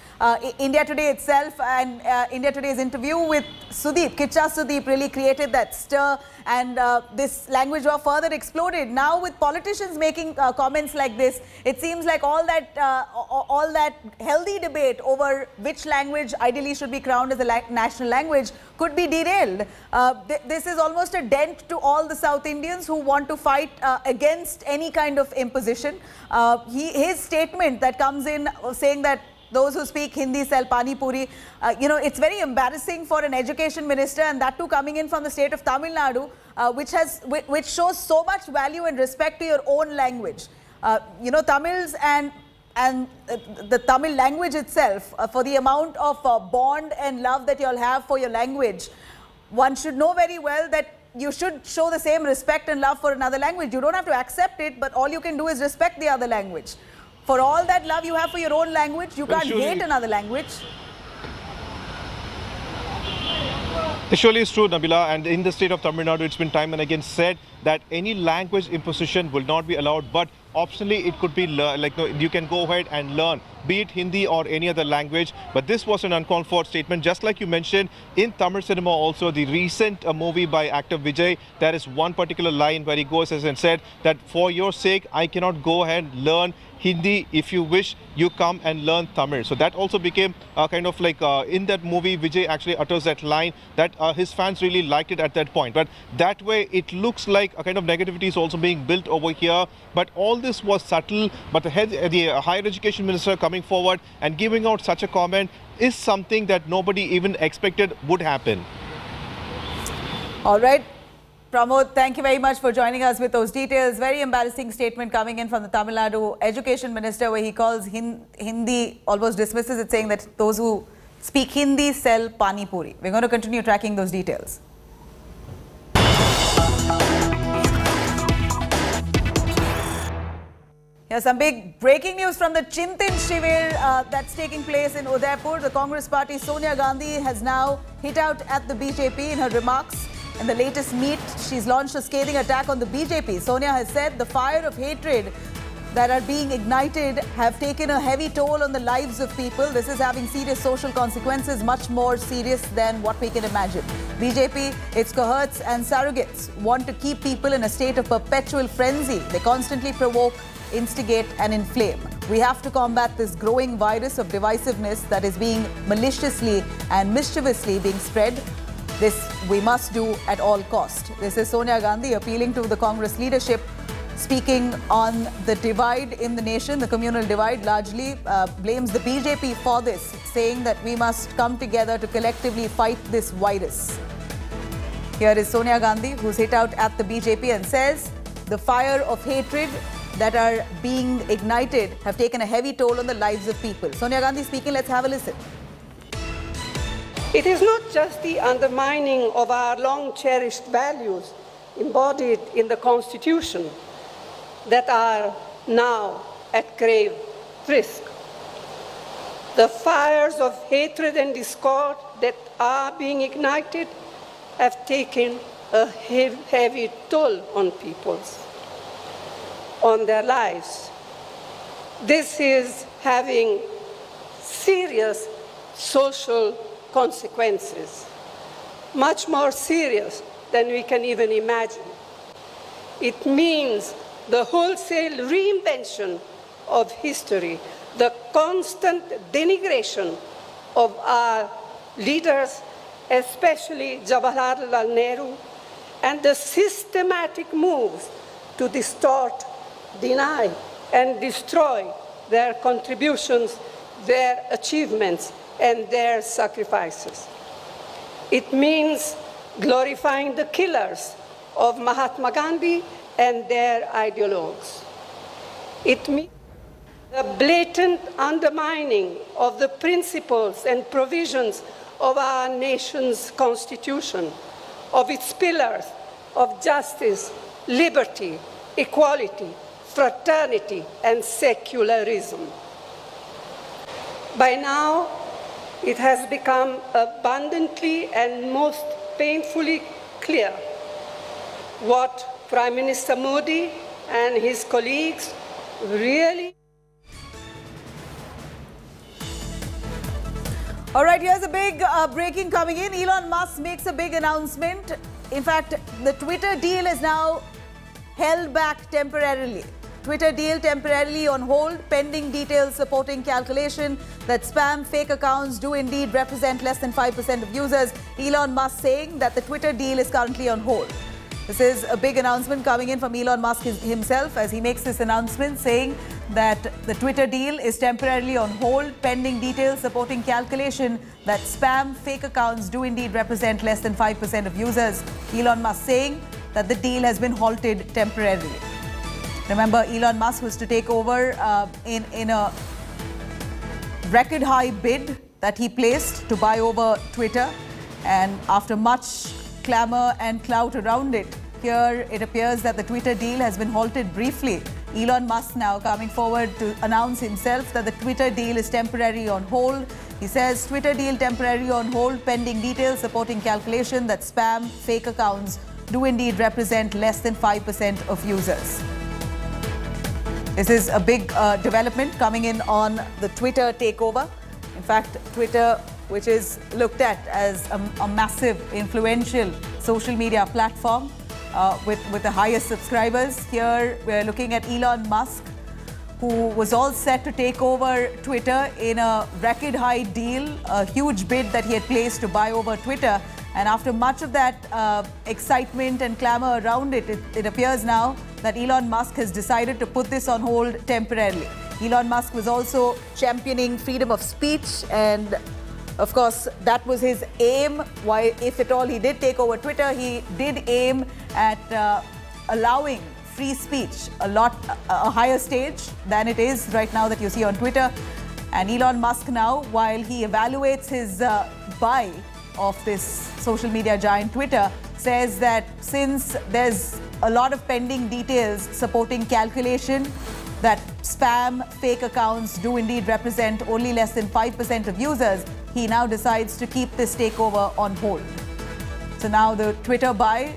India Today itself and India Today's interview with Kicha Sudeep really created that stir, and this language war further exploded. Now, with politicians making comments like this, it seems like all that healthy debate over which language ideally should be crowned as a national language could be derailed. This is almost a dent to all the South Indians who want to fight against any kind of imposition. His statement that comes in saying that those who speak Hindi sell pani puri. It's very embarrassing for an education minister, and that too coming in from the state of Tamil Nadu, which shows so much value and respect to your own language. Tamils and the Tamil language itself, for the amount of bond and love that you all have for your language, one should know very well that you should show the same respect and love for another language. You don't have to accept it, but all you can do is respect the other language. For all that love you have for your own language, you can't hate another language. It surely is true, Nabila, and in the state of Tamil Nadu, it's been time and again said that any language imposition will not be allowed, but optionally it could be you can go ahead and learn, be it Hindi or any other language. But this was an uncalled for statement. Just like you mentioned, in Tamil cinema also, the recent movie by actor Vijay, there is one particular line where he goes and said that for your sake, I cannot go ahead and learn Hindi. If you wish, you come and learn Tamil. So that also became kind of like in that movie, Vijay actually utters that line that his fans really liked it at that point. But that way, it looks like a kind of negativity is also being built over here. But all this was subtle. But the higher education minister coming forward and giving out such a comment is something that nobody even expected would happen. All right. Pramod, thank you very much for joining us with those details. Very embarrassing statement coming in from the Tamil Nadu Education Minister, where he calls Hindi, almost dismisses it, saying that those who speak Hindi sell pani puri. We're going to continue tracking those details. Here's some big breaking news from the Chintan Shivir that's taking place in Udaipur. The Congress party Sonia Gandhi has now hit out at the BJP in her remarks. In the latest meet, she's launched a scathing attack on the BJP. Sonia has said the fire of hatred that are being ignited have taken a heavy toll on the lives of people. This is having serious social consequences, much more serious than what we can imagine. BJP, its cohorts and surrogates want to keep people in a state of perpetual frenzy. They constantly provoke, instigate and inflame. We have to combat this growing virus of divisiveness that is being maliciously and mischievously being spread. This we must do at all cost. This is Sonia Gandhi appealing to the Congress leadership, speaking on the divide in the nation, the communal divide, largely blames the BJP for this, saying that we must come together to collectively fight this virus. Here is Sonia Gandhi, who's hit out at the BJP and says the fire of hatred that are being ignited have taken a heavy toll on the lives of people. Sonia Gandhi speaking, let's have a listen. It is not just the undermining of our long-cherished values embodied in the Constitution that are now at grave risk. The fires of hatred and discord that are being ignited have taken a heavy toll on on their lives. This is having serious social consequences, much more serious than we can even imagine. It means the wholesale reinvention of history, the constant denigration of our leaders, especially Jawaharlal Nehru, and the systematic moves to distort, deny, and destroy their contributions, their achievements, and their sacrifices. It means glorifying the killers of Mahatma Gandhi and their ideologues. It means the blatant undermining of the principles and provisions of our nation's constitution, of its pillars of justice, liberty, equality, fraternity, and secularism. By now, it has become abundantly and most painfully clear what Prime Minister Modi and his colleagues really... All right, here's a big breaking coming in. Elon Musk makes a big announcement. In fact, the Twitter deal is now held back temporarily. Twitter deal temporarily on hold, pending details supporting calculation that spam fake accounts do indeed represent less than 5% of users. Elon Musk saying that the Twitter deal is currently on hold. This is a big announcement coming in from Elon Musk himself as he makes this announcement saying that the Twitter deal is temporarily on hold pending details supporting calculation that spam fake accounts do indeed represent less than 5% of users. Elon Musk saying that the deal has been halted temporarily. Remember, Elon Musk was to take over in a record high bid that he placed to buy over Twitter, and after much clamor and clout around it, here it appears that the Twitter deal has been halted briefly. Elon Musk now coming forward to announce himself that the Twitter deal is temporarily on hold. He says Twitter deal temporarily on hold pending details supporting calculation that spam fake accounts do indeed represent less than 5% of users. This is a big development coming in on the Twitter takeover. In fact, Twitter, which is looked at as a massive, influential social media platform with the highest subscribers. Here we're looking at Elon Musk, who was all set to take over Twitter in a record high deal, a huge bid that he had placed to buy over Twitter. And after much of that excitement and clamor around it, it appears now that Elon Musk has decided to put this on hold temporarily. Elon Musk was also championing freedom of speech, and of course that was his aim. Why, if at all he did take over Twitter, he did aim at allowing free speech a higher stage than it is right now that you see on Twitter. And Elon Musk now, while he evaluates his buy of this social media giant Twitter, says that since there's a lot of pending details supporting calculation that spam fake accounts do indeed represent only less than 5% of users, he now decides to keep this takeover on hold. So now the Twitter buy,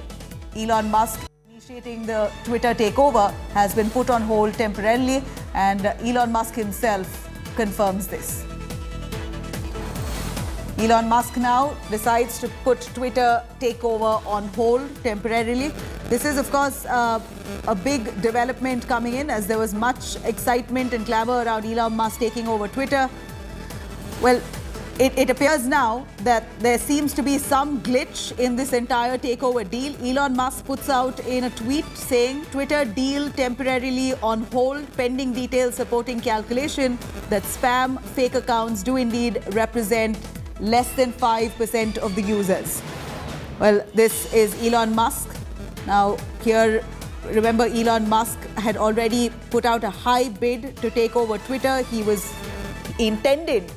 Elon Musk initiating the Twitter takeover, has been put on hold temporarily, and Elon Musk himself confirms this. Elon Musk now decides to put Twitter takeover on hold temporarily. This is, of course, a big development coming in, as there was much excitement and clamor around Elon Musk taking over Twitter. Well, it appears now that there seems to be some glitch in this entire takeover deal. Elon Musk puts out in a tweet saying Twitter deal temporarily on hold pending details supporting calculation that spam fake accounts do indeed represent less than 5% of the users. Well, this is Elon Musk. Now here, remember, Elon Musk had already put out a high bid to take over Twitter. He intended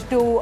to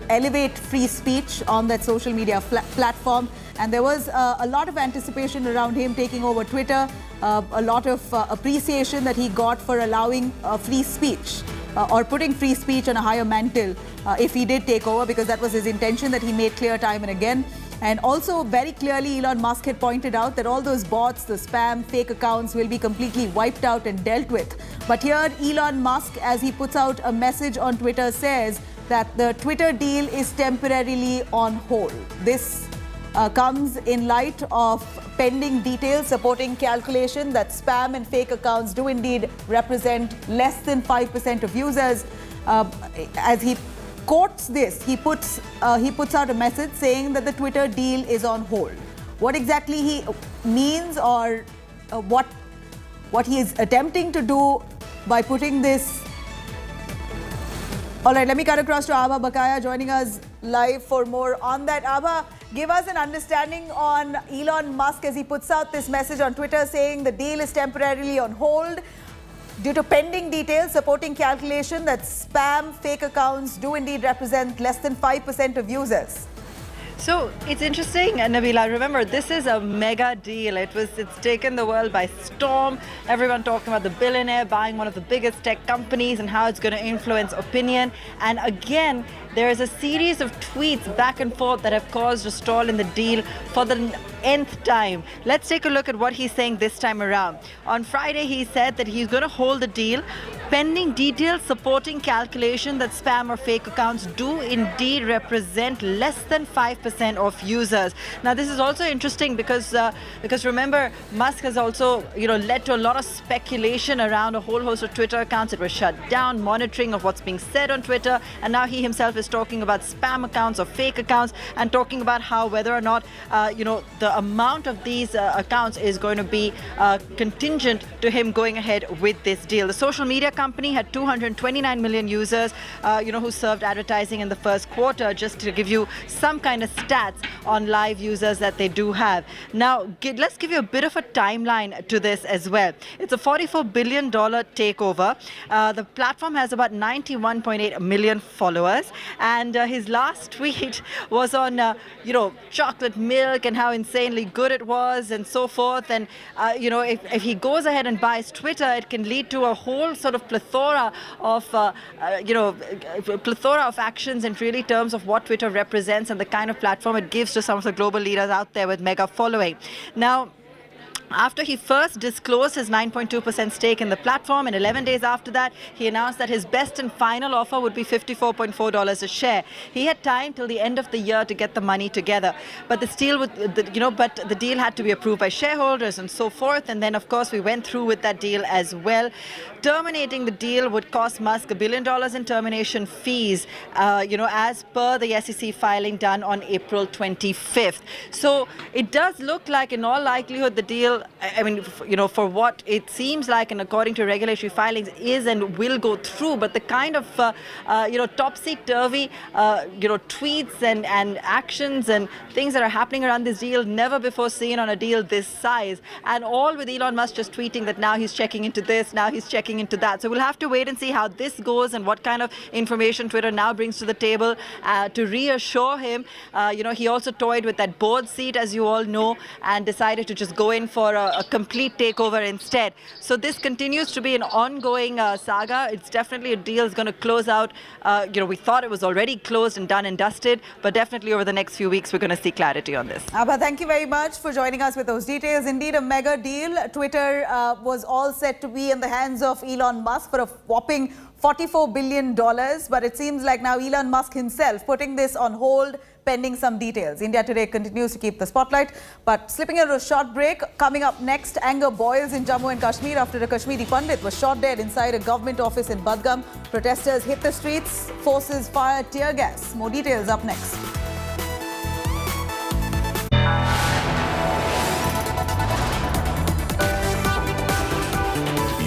elevate free speech on that social media platform, and there was a lot of anticipation around him taking over Twitter, a lot of appreciation that he got for allowing free speech or putting free speech on a higher mantle if he did take over, because that was his intention that he made clear time and again. And also very clearly Elon Musk had pointed out that all those bots, the spam, fake accounts will be completely wiped out and dealt with. But here Elon Musk, as he puts out a message on Twitter, says that the Twitter deal is temporarily on hold. This comes in light of pending details supporting calculation that spam and fake accounts do indeed represent less than 5% of users. As he quotes this, he puts out a message saying that the Twitter deal is on hold. What exactly he means, or what he is attempting to do by putting this. All right, let me cut across to Abha Bakaya joining us live for more on that. Abha, give us an understanding on Elon Musk as he puts out this message on Twitter saying the deal is temporarily on hold due to pending details supporting calculation that spam fake accounts do indeed represent less than 5% of users. So it's interesting, Nabila. Remember, this is a mega deal. It's taken the world by storm. Everyone talking about the billionaire buying one of the biggest tech companies and how it's going to influence opinion. And again, there is a series of tweets back and forth that have caused a stall in the deal for the nth time. Let's take a look at what he's saying this time around. On Friday, he said that he's going to hold the deal pending details supporting calculation that spam or fake accounts do indeed represent less than 5% of users. Now, this is also interesting because remember, Musk has also led to a lot of speculation around a whole host of Twitter accounts that were shut down, monitoring of what's being said on Twitter, and now he himself is this, talking about spam accounts or fake accounts, and talking about how whether or not, the amount of these accounts is going to be contingent to him going ahead with this deal. The social media company had 229 million users, who served advertising in the first quarter, just to give you some kind of stats on live users that they do have. Now, let's give you a bit of a timeline to this as well. It's a $44 billion takeover. The platform has about 91.8 million followers, and his last tweet was on, chocolate milk and how insanely good it was and so forth. And, if he goes ahead and buys Twitter, it can lead to a whole sort of plethora of actions in really terms of what Twitter represents and the kind of platform it gives to some of the global leaders out there with mega following. Now, after he first disclosed his 9.2% stake in the platform, and 11 days after that, he announced that his best and final offer would be $54.4 a share. He had time till the end of the year to get the money together, but the deal had to be approved by shareholders and so forth. And then, of course, we went through with that deal as well. Terminating the deal would cost Musk $1 billion in termination fees, as per the SEC filing done on April 25th. So it does look like, in all likelihood, the deal, for what it seems like and according to regulatory filings, is and will go through. But the kind of, topsy-turvy, tweets and actions and things that are happening around this deal, never before seen on a deal this size. And all with Elon Musk just tweeting that now he's checking into this, now he's checking into that. So we'll have to wait and see how this goes and what kind of information Twitter now brings to the table to reassure him. He also toyed with that board seat, as you all know, and decided to just go in for a complete takeover instead. So this continues to be an ongoing saga. It's definitely a deal is going to close out. We thought it was already closed and done and dusted, but definitely over the next few weeks, we're going to see clarity on this. Abha, thank you very much for joining us with those details. Indeed, a mega deal. Twitter was all set to be in the hands of Elon Musk for a whopping $44 billion. But it seems like now Elon Musk himself putting this on hold, pending some details. India Today continues to keep the spotlight. But slipping into a short break, coming up next, anger boils in Jammu and Kashmir after a Kashmiri Pandit was shot dead inside a government office in Budgam. Protesters hit the streets, forces fired tear gas. More details up next.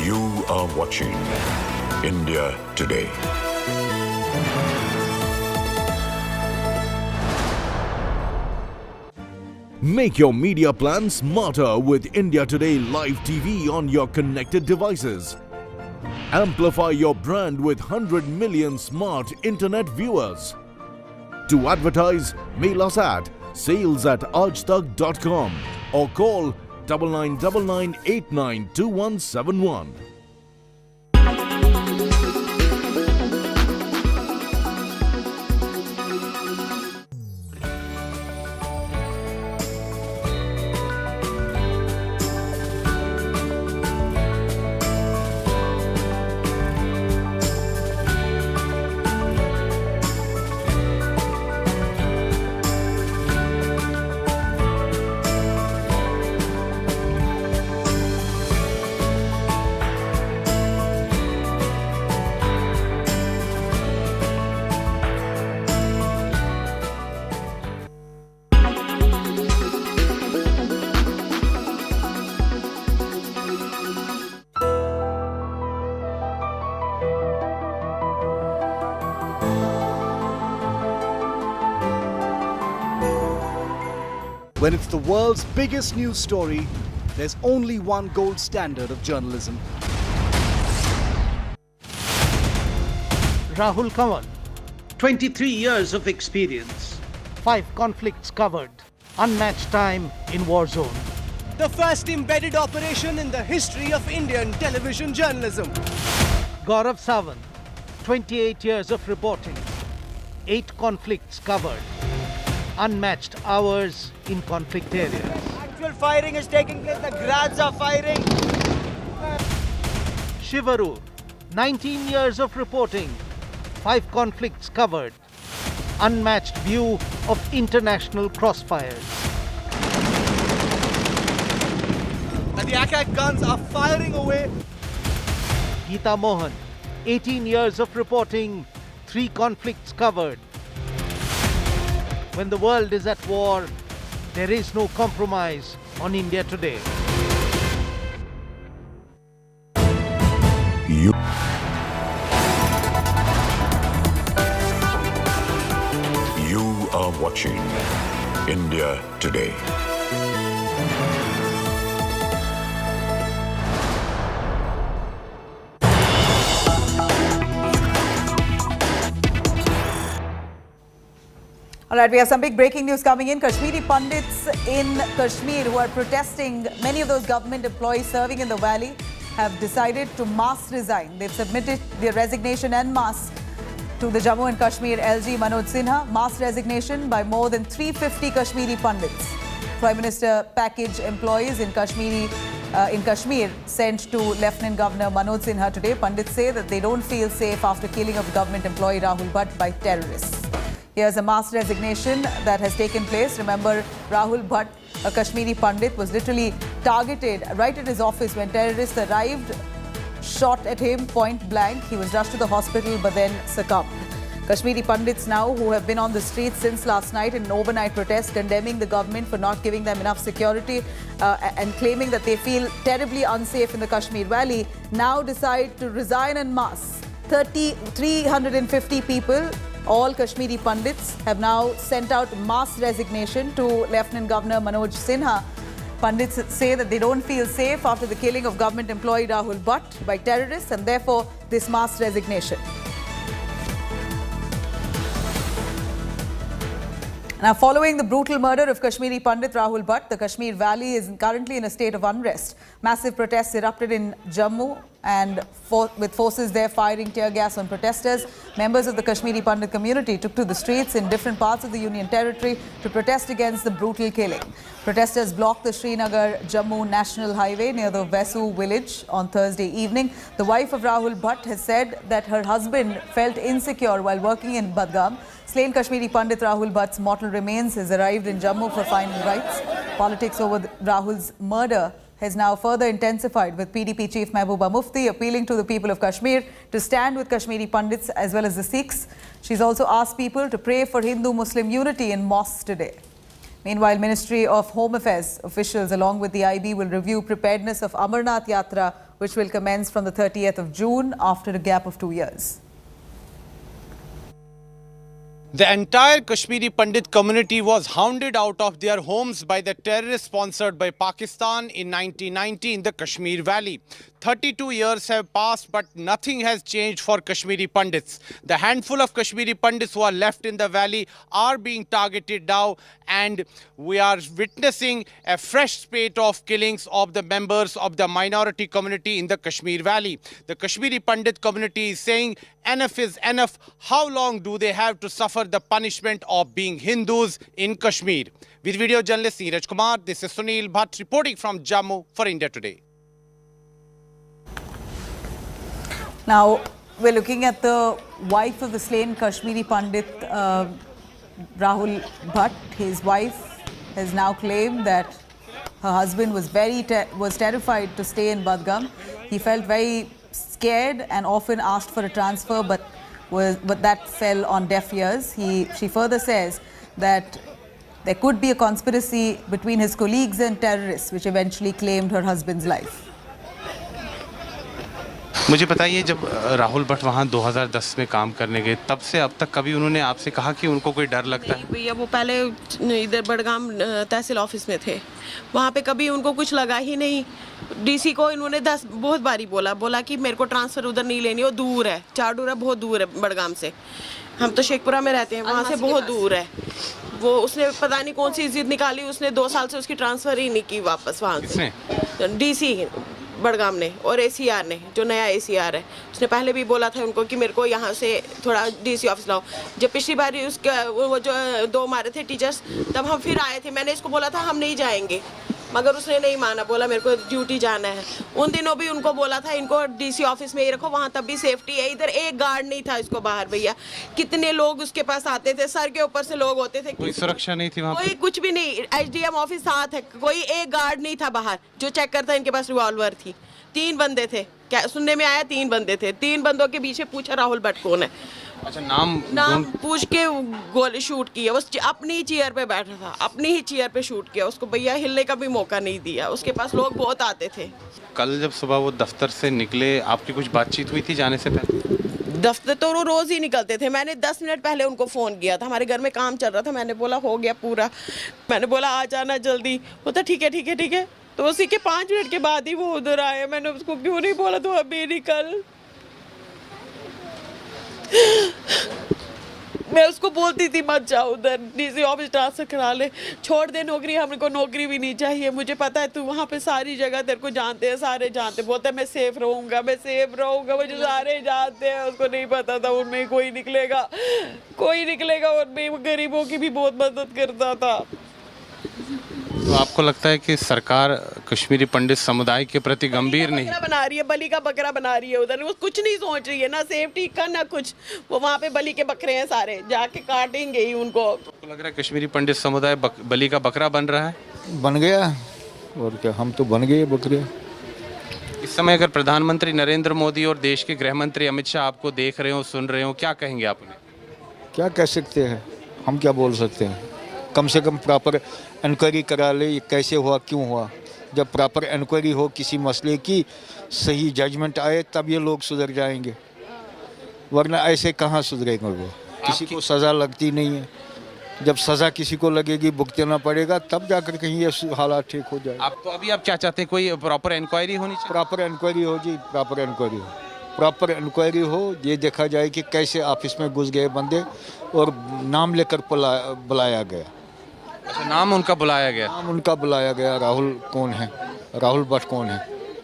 You are watching India Today. Make your media plan smarter with India Today Live TV on your connected devices. Amplify your brand with 100 million smart internet viewers. To advertise, mail us at sales@aajtak.com or call 9999892171. When it's the world's biggest news story, there's only one gold standard of journalism. Rahul Bhat, 23 years of experience, 5 conflicts covered, unmatched time in war zone. The first embedded operation in the history of Indian television journalism. Gaurav Sawant, 28 years of reporting, 8 conflicts covered, unmatched hours in conflict areas. Actual firing is taking place, the grads are firing. Shivarur, 19 years of reporting, 5 conflicts covered, unmatched view of international crossfires. And the attack guns are firing away. Geeta Mohan, 18 years of reporting, 3 conflicts covered. When the world is at war, there is no compromise on India today. You are watching India Today. All right, we have some big breaking news coming in. Kashmiri Pandits in Kashmir who are protesting, many of those government employees serving in the valley have decided to mass resign. They've submitted their resignation en masse to the Jammu and Kashmir LG Manoj Sinha. Mass resignation by more than 350 Kashmiri Pandits. Prime Minister package employees in Kashmir sent to Lieutenant Governor Manoj Sinha today. Pandits say that they don't feel safe after killing of government employee Rahul Bhat by terrorists. Here's a mass resignation that has taken place. Remember, Rahul Bhat, a Kashmiri Pandit, was literally targeted right at his office when terrorists arrived, shot at him point blank. He was rushed to the hospital but then succumbed. Kashmiri Pandits now, who have been on the streets since last night in an overnight protest, condemning the government for not giving them enough security and claiming that they feel terribly unsafe in the Kashmir Valley, now decide to resign en masse. 350 people, all Kashmiri Pandits, have now sent out mass resignation to Lieutenant Governor Manoj Sinha. Pandits say that they don't feel safe after the killing of government employee Rahul Bhat by terrorists, and therefore this mass resignation. Now, following the brutal murder of Kashmiri Pandit Rahul Bhat, the Kashmir Valley is currently in a state of unrest. Massive protests erupted in Jammu and with forces there firing tear gas on protesters. Members of the Kashmiri Pandit community took to the streets in different parts of the Union Territory to protest against the brutal killing. Protesters blocked the Srinagar-Jammu National Highway near the Vesu village on Thursday evening. The wife of Rahul Bhat has said that her husband felt insecure while working in Budgam. Slain Kashmiri Pandit Rahul Bhat's mortal remains has arrived in Jammu for final rites. Politics over Rahul's murder has now further intensified, with PDP Chief Mehbooba Mufti appealing to the people of Kashmir to stand with Kashmiri Pandits as well as the Sikhs. She's also asked people to pray for Hindu-Muslim unity in mosques today. Meanwhile, Ministry of Home Affairs officials along with the IB will review preparedness of Amarnath Yatra, which will commence from the 30th of June after a gap of 2 years. The entire Kashmiri Pandit community was hounded out of their homes by the terrorists sponsored by Pakistan in 1990 in the Kashmir Valley. 32 years have passed, but nothing has changed for Kashmiri Pandits. The handful of Kashmiri Pandits who are left in the valley are being targeted now, and we are witnessing a fresh spate of killings of the members of the minority community in the Kashmir Valley. The Kashmiri Pandit community is saying enough is enough. How long do they have to suffer the punishment of being Hindus in Kashmir? With video journalist Neeraj Kumar, this is Rahul Bhat reporting from Jammu for India Today. Now, we're looking at the wife of the slain Kashmiri Pandit, Rahul Bhat. His wife has now claimed that her husband was terrified to stay in Budgam. He felt very scared and often asked for a transfer, but that fell on deaf ears. She further says that there could be a conspiracy between his colleagues and terrorists, which eventually claimed her husband's life. मुझे बताइए, जब राहुल भट्ट वहाँ 2010 में काम करने गए, तब से अब तक कभी उन्होंने आपसे कहा कि उनको कोई डर लगता है? भैया, वो पहले इधर बड़गाम तहसील ऑफिस में थे, वहाँ पे कभी उनको कुछ लगा ही नहीं। डीसी को इन्होंने बहुत बारी बोला कि मेरे को ट्रांसफ़र उधर नहीं लेनी, वो दूर है, चाडूरा बहुत दूर है बड़गाम से। हम तो शेखपुरा में रहते हैं, वहाँ से बहुत दूर है। वो उसने पता नहीं कौन सी जिद निकाली, उसने 2 साल से उसकी ट्रांसफ़र ही नहीं की वापस वहाँ से। डीसी बड़गाम ने और एसीआर ने, जो नया एसीआर है, उसने पहले भी बोला था उनको कि मेरे को यहाँ से थोड़ा डीसी ऑफिस लाओ। जब पिछली बार उसका वो जो 2 मारे थे टीचर्स, तब हम फिर आए थे। मैंने इसको बोला था हम नहीं जाएंगे, मगर उसने नहीं माना, बोला मेरे को ड्यूटी जाना है। उन दिनों भी उनको बोला था इनको डीसी ऑफिस में ही रखो, वहाँ तब भी सेफ्टी है। इधर एक गार्ड नहीं था इसको बाहर। भैया, कितने लोग उसके पास आते थे, सर के ऊपर से लोग होते थे। कोई सुरक्षा नहीं थी वहाँ? कोई कुछ भी नहीं। एसडीएम ऑफिस साथ है, कोई एक गार्ड नहीं था बाहर जो चेक करता। इनके पास रिवॉल्वर थी, 3 बंदे थे, क्या सुनने में आया 3 बंदे थे। 3 बंदों के पीछे पूछा राहुल भट्ट कौन है, अच्छा, नाम पूछ के गोली शूट किया। वो अपनी चेयर पे बैठा था, अपनी ही चेयर पे शूट किया उसको। भैया हिलने का भी मौका नहीं दिया। उसके पास लोग बहुत आते थे। कल जब सुबह वो दफ्तर से निकले, आपकी कुछ बातचीत हुई थी जाने से पहले? दफ्तर तो वो रोज ही निकलते थे। मैंने 10 मिनट पहले उनको फ़ोन किया था, हमारे घर में काम चल रहा था। मैंने बोला हो गया पूरा, मैंने बोला आ जाना जल्दी। बोलता ठीक है ठीक है ठीक है। तो उसी के 5 मिनट के बाद ही वो उधर आए। मैंने उसको क्यों नहीं बोला तो अभी निकल। मैं उसको बोलती थी मत जाओ उधर, डीसी ऑफिस ट्रांसफर करा ले, छोड़ दे नौकरी, हमको नौकरी भी नहीं चाहिए। मुझे पता है तू वहाँ पे सारी जगह तेरे को जानते हैं, सारे जानते। बोलते मैं सेफ रहूँगा, मैं सेफ रहूँगा। मुझे सारे जानते हैं। उसको नहीं पता था उनमें कोई निकलेगा, कोई निकलेगा। उनमें गरीबों की भी बहुत मदद करता था। तो आपको लगता है कि सरकार कश्मीरी पंडित समुदाय के प्रति गंभीर नहीं बना रही है, बलि का बकरा बना रही है उधर। वो कुछ नहीं सोच रही है, ना सेफ्टी का ना कुछ। वो वहाँ पे बलि के बकरे हैं सारे, जाके काटेंगे ही उनको। आपको लग रहा है कश्मीरी पंडित समुदाय बलि का बकरा बन रहा है? बन गया, और क्या, हम तो बन गए बकरे। इस समय अगर प्रधानमंत्री नरेंद्र मोदी और देश के गृह मंत्री अमित शाह आपको देख रहे हो, सुन रहे हो, क्या कहेंगे आप उन्हें? क्या कह सकते हैं, हम क्या बोल सकते हैं। कम से कम प्रॉपर इंक्वायरी करा ले, ये कैसे हुआ, क्यों हुआ। जब प्रॉपर इंक्वायरी हो किसी मसले की, सही जजमेंट आए, तब ये लोग सुधर जाएंगे, वरना ऐसे कहाँ सुधरेंगे वो। किसी को सज़ा लगती नहीं है। जब सज़ा किसी को लगेगी, भुगतना पड़ेगा, तब जाकर कहीं ये हालात ठीक हो जाए। आप तो अभी आप क्या चाहते हैं, कोई प्रॉपर इंक्वायरी होनी चाहिए? प्रॉपर इंक्वायरी हो जी, प्रॉपर इंक्वायरी हो, प्रॉपर इंक्वायरी हो। ये देखा जाए कि कैसे ऑफिस में घुस गए बंदे और नाम लेकर बुलाया गया। अच्छा, नाम उनका बुलाया गया? नाम उनका बुलाया गया। राहुल कौन है, राहुल भट्ट कौन है?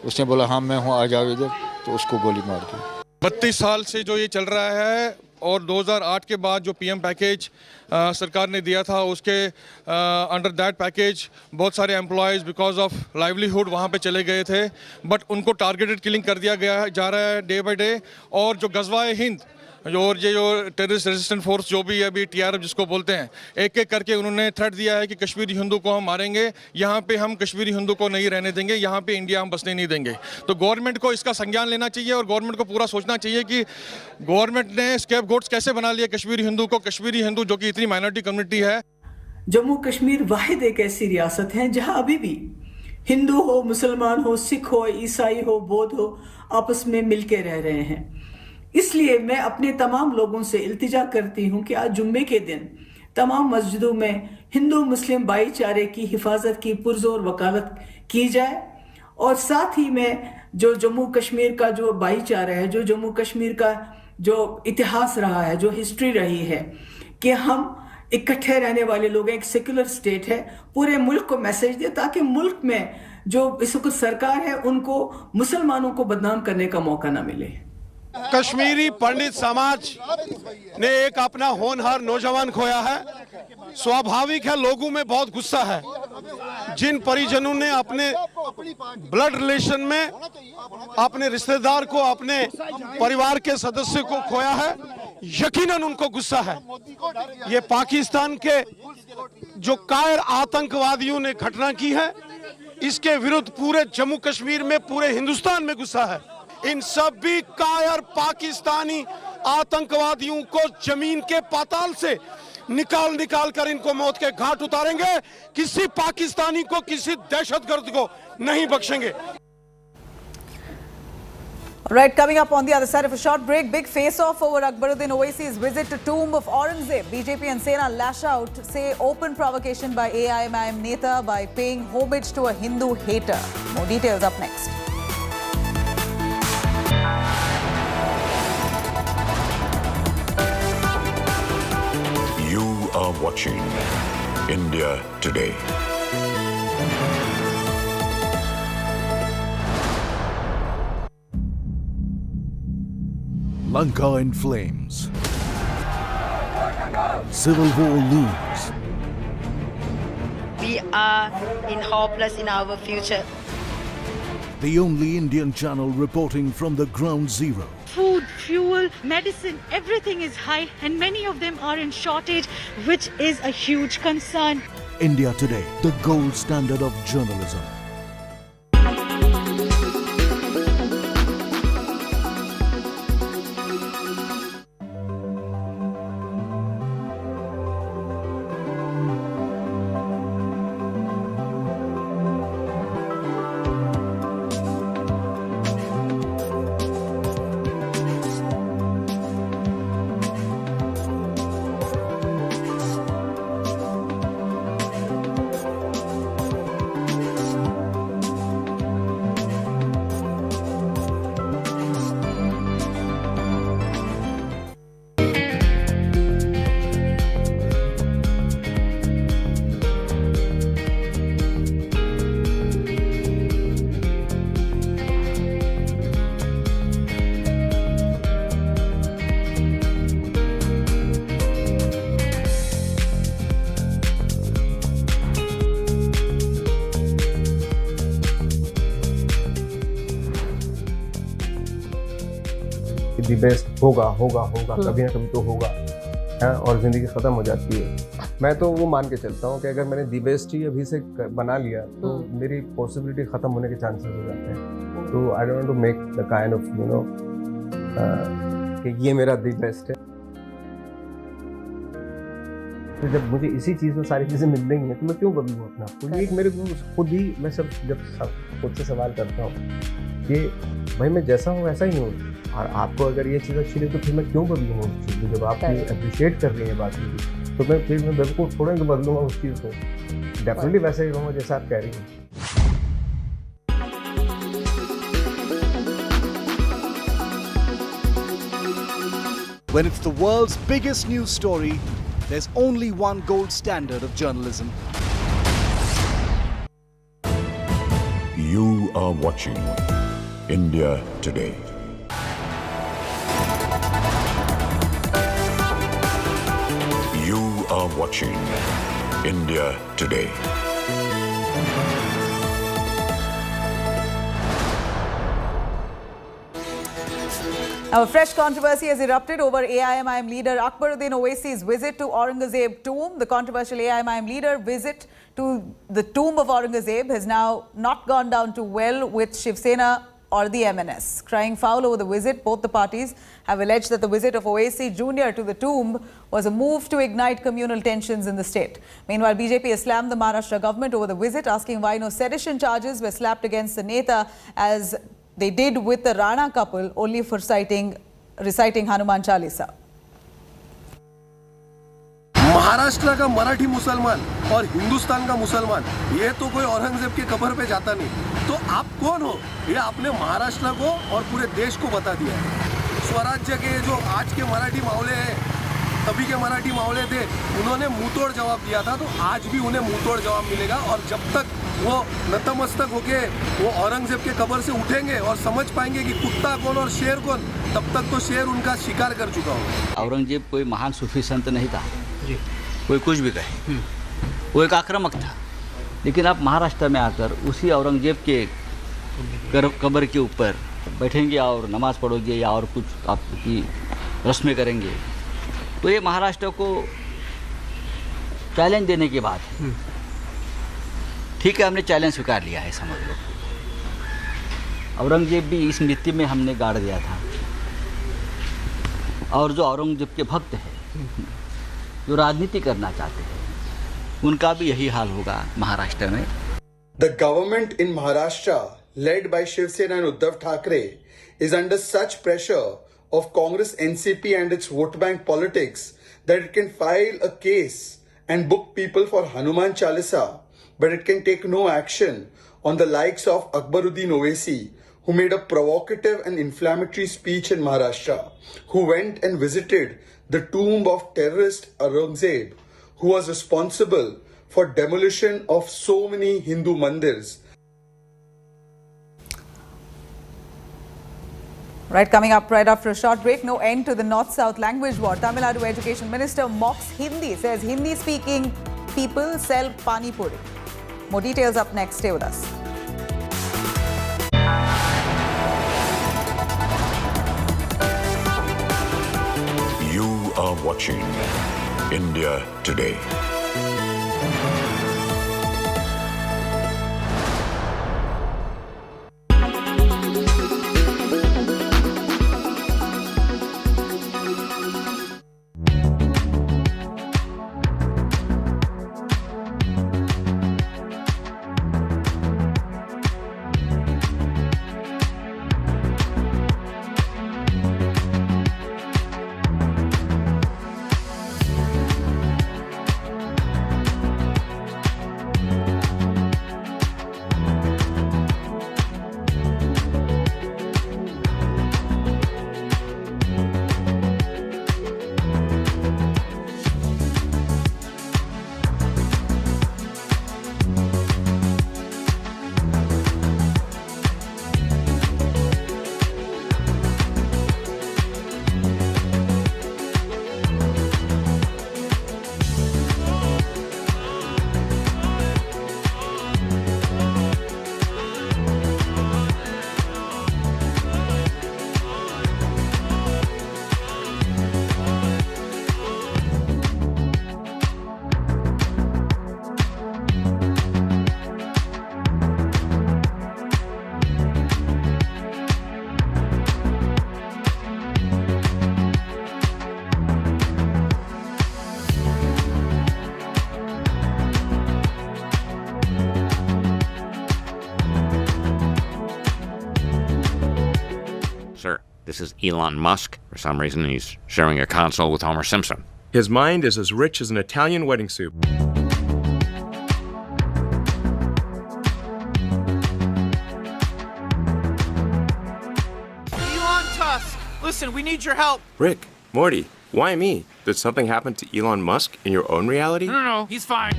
उसने बोला हाँ मैं हूँ, आ जाओ इधर, तो उसको गोली मार दी। 32 साल से जो ये चल रहा है, और 2008 के बाद जो पीएम पैकेज सरकार ने दिया था, उसके अंडर दैट पैकेज बहुत सारे एम्प्लॉयज़ बिकॉज ऑफ लाइवलीहुड वहाँ पे चले गए थे। बट उनको टारगेटेड किलिंग कर दिया गया है, जा रहा है डे बाय डे। और जो गज़वाए हिंद, और ये जो टेररिस्ट रेजिस्टेंट फोर्स जो भी है अभी TRF जिसको बोलते हैं, एक एक करके उन्होंने थ्रेट दिया है कि कश्मीरी हिंदू को हम मारेंगे, यहाँ पे हम कश्मीरी हिंदू को नहीं रहने देंगे, यहाँ पे इंडिया हम बसने नहीं देंगे। तो गवर्नमेंट को इसका संज्ञान लेना चाहिए, और गवर्नमेंट को पूरा सोचना चाहिए कि गवर्नमेंट ने स्केपगोट्स कैसे बना लिया कश्मीरी हिंदू को। कश्मीरी हिंदू जो कि इतनी माइनॉरिटी कम्युनिटी है। जम्मू कश्मीर वाहिद एक ऐसी रियासत है जहाँ अभी भी हिंदू हो, मुसलमान हो, सिख हो, ईसाई हो, बौद्ध हो, आपस में मिलके रह रहे हैं। इसलिए मैं अपने तमाम लोगों से इल्तिजा करती हूं कि आज जुम्मे के दिन तमाम मस्जिदों में हिंदू मुस्लिम भाईचारे की हिफाजत की पुरजोर वकालत की जाए। और साथ ही में जो जम्मू कश्मीर का जो भाईचारा है, जो जम्मू कश्मीर का जो इतिहास रहा है, जो हिस्ट्री रही है, कि हम इकट्ठे रहने वाले लोग हैं, एक सेक्युलर स्टेट है, पूरे मुल्क को मैसेज दे, ताकि मुल्क में जो इस वक्त सरकार है उनको मुसलमानों को बदनाम करने का मौका ना मिले। कश्मीरी पंडित समाज ने एक अपना होनहार नौजवान खोया है। स्वाभाविक है, लोगों में बहुत गुस्सा है। जिन परिजनों ने अपने ब्लड रिलेशन में अपने रिश्तेदार को, अपने परिवार के सदस्य को खोया है, यकीनन उनको गुस्सा है। ये पाकिस्तान के जो कायर आतंकवादियों ने घटना की है, इसके विरुद्ध पूरे जम्मू कश्मीर में, पूरे हिंदुस्तान में गुस्सा है। इन सभी कायर पाकिस्तानी आतंकवादियों को जमीन के पाताल से निकाल कर इनको मौत के घाट उतारेंगे। किसी पाकिस्तानी को, किसी दहशतगर्द को नहीं बख्शेंगे। Right, coming up on the other side of a short break, big face-off over Akbaruddin Owaisi's visit to tomb of Aurangzeb. BJP and Sena lash out, say open provocation by AIMIM Neta by paying homage to a Hindu hater. More details up next. You are watching India Today. Lanka in flames. Civil war looms. We are hopeless in our future. The only Indian channel reporting from the ground zero. Food, fuel, medicine, everything is high and many of them are in shortage, which is a huge concern. India Today, the gold standard of journalism. The best होगा कभी ना कभी तो होगा है, और ज़िंदगी ख़त्म हो जाती है। मैं तो वो मान के चलता हूँ कि अगर मैंने दी बेस्ट ही अभी से बना लिया तो मेरी पॉसिबिलिटी ख़त्म होने के चांसेस हो जाते हैं। तो I don't want to make the kind of कि ये मेरा दी बेस्ट है। तो जब मुझे इसी चीज़ में सारी चीज़ें मिल रही हैं तो मैं क्यों बदलूँ अपना? तो ये मेरे को खुद ही मैं खुद से सवाल करता हूँ कि भाई मैं जैसा हूँ वैसा ही हूँ, और आपको अगर ये चीज़ अच्छी लगी तो फिर मैं क्यों बदलूँगा उस चीज़ को? जब आप ये अप्रिशिएट कर रही हैं बात की तो मैं बिल्कुल थोड़ा ही बदलूँगा उस चीज़ को। डेफिनेटली वैसा ही रहूँगा जैसा आप कह रही हैं। When it's the world's biggest news story, there's only one gold standard of journalism. You are watching India Today. You are watching India Today. Now, a fresh controversy has erupted over AIMIM leader Akbaruddin Owaisi's visit to Aurangzeb tomb. The controversial AIMIM leader visit to the tomb of Aurangzeb has now not gone down too well with Shiv Sena or the MNS. Crying foul over the visit, both the parties have alleged that the visit of Owaisi Jr. to the tomb was a move to ignite communal tensions in the state. Meanwhile, BJP has slammed the Maharashtra government over the visit, asking why no sedition charges were slapped against the Neta as they did with the Rana couple, only for reciting Hanuman Chalisa. Maharashtra का मराठी मुसलमान और हिंदुस्तान का मुसलमान ये तो कोई औरंगजेब के कब्र पे जाता नहीं। तो आप कौन हो? ये आपने महाराष्ट्र को और पूरे देश को बता दिया है। स्वराज्य के जो आज के मराठी मावले हैं, तभी के मराठी मावले थे, उन्होंने मुंहतोड़ जवाब दिया था, तो आज भी उन्हें मुंहतोड़ जवाब मिलेगा। और जब तक वो नतमस्तक होके वो औरंगजेब के कब्र से उठेंगे और समझ पाएंगे कि कुत्ता कौन और शेर कौन, तब तक तो शेर उनका शिकार कर चुका होगा। औरंगजेब कोई महान सूफी संत नहीं था, कोई कुछ भी कहे, वो एक आक्रामक था। लेकिन आप महाराष्ट्र में आकर उसी औरंगजेब के कब्र के ऊपर बैठेंगे और नमाज पढ़ोगे या और कुछ आपकी रस्में करेंगे, तो ये महाराष्ट्र को चैलेंज देने की बात है। ठीक है, हमने चैलेंज स्वीकार लिया है, समझ लो। औरंगजेब भी इस नीति में हमने गाड़ दिया था, और जो औरंगजेब के भक्त हैं, जो राजनीति करना चाहते हैं, उनका भी यही हाल होगा महाराष्ट्र में। The government in Maharashtra, led by Shiv Sena and Uddhav Thackeray, is under such pressure of Congress, NCP and its vote bank politics that it can file a case and book people for Hanuman Chalisa, but it can take no action on the likes of Akbaruddin Owaisi, who made a provocative and inflammatory speech in Maharashtra, who went and visited the tomb of terrorist Aurangzeb, who was responsible for demolition of so many Hindu mandirs. Right, coming up right after a short break, no end to the North-South language war. Tamil Nadu Education Minister mocks Hindi, says Hindi-speaking people sell pani puri. More details up next. Stay with us. You are watching India Today. This is Elon Musk. For some reason, he's sharing a console with Homer Simpson. His mind is as rich as an Italian wedding soup. Elon Tusk, listen, we need your help. Rick, Morty, why me? Did something happen to Elon Musk in your own reality? No, he's fine.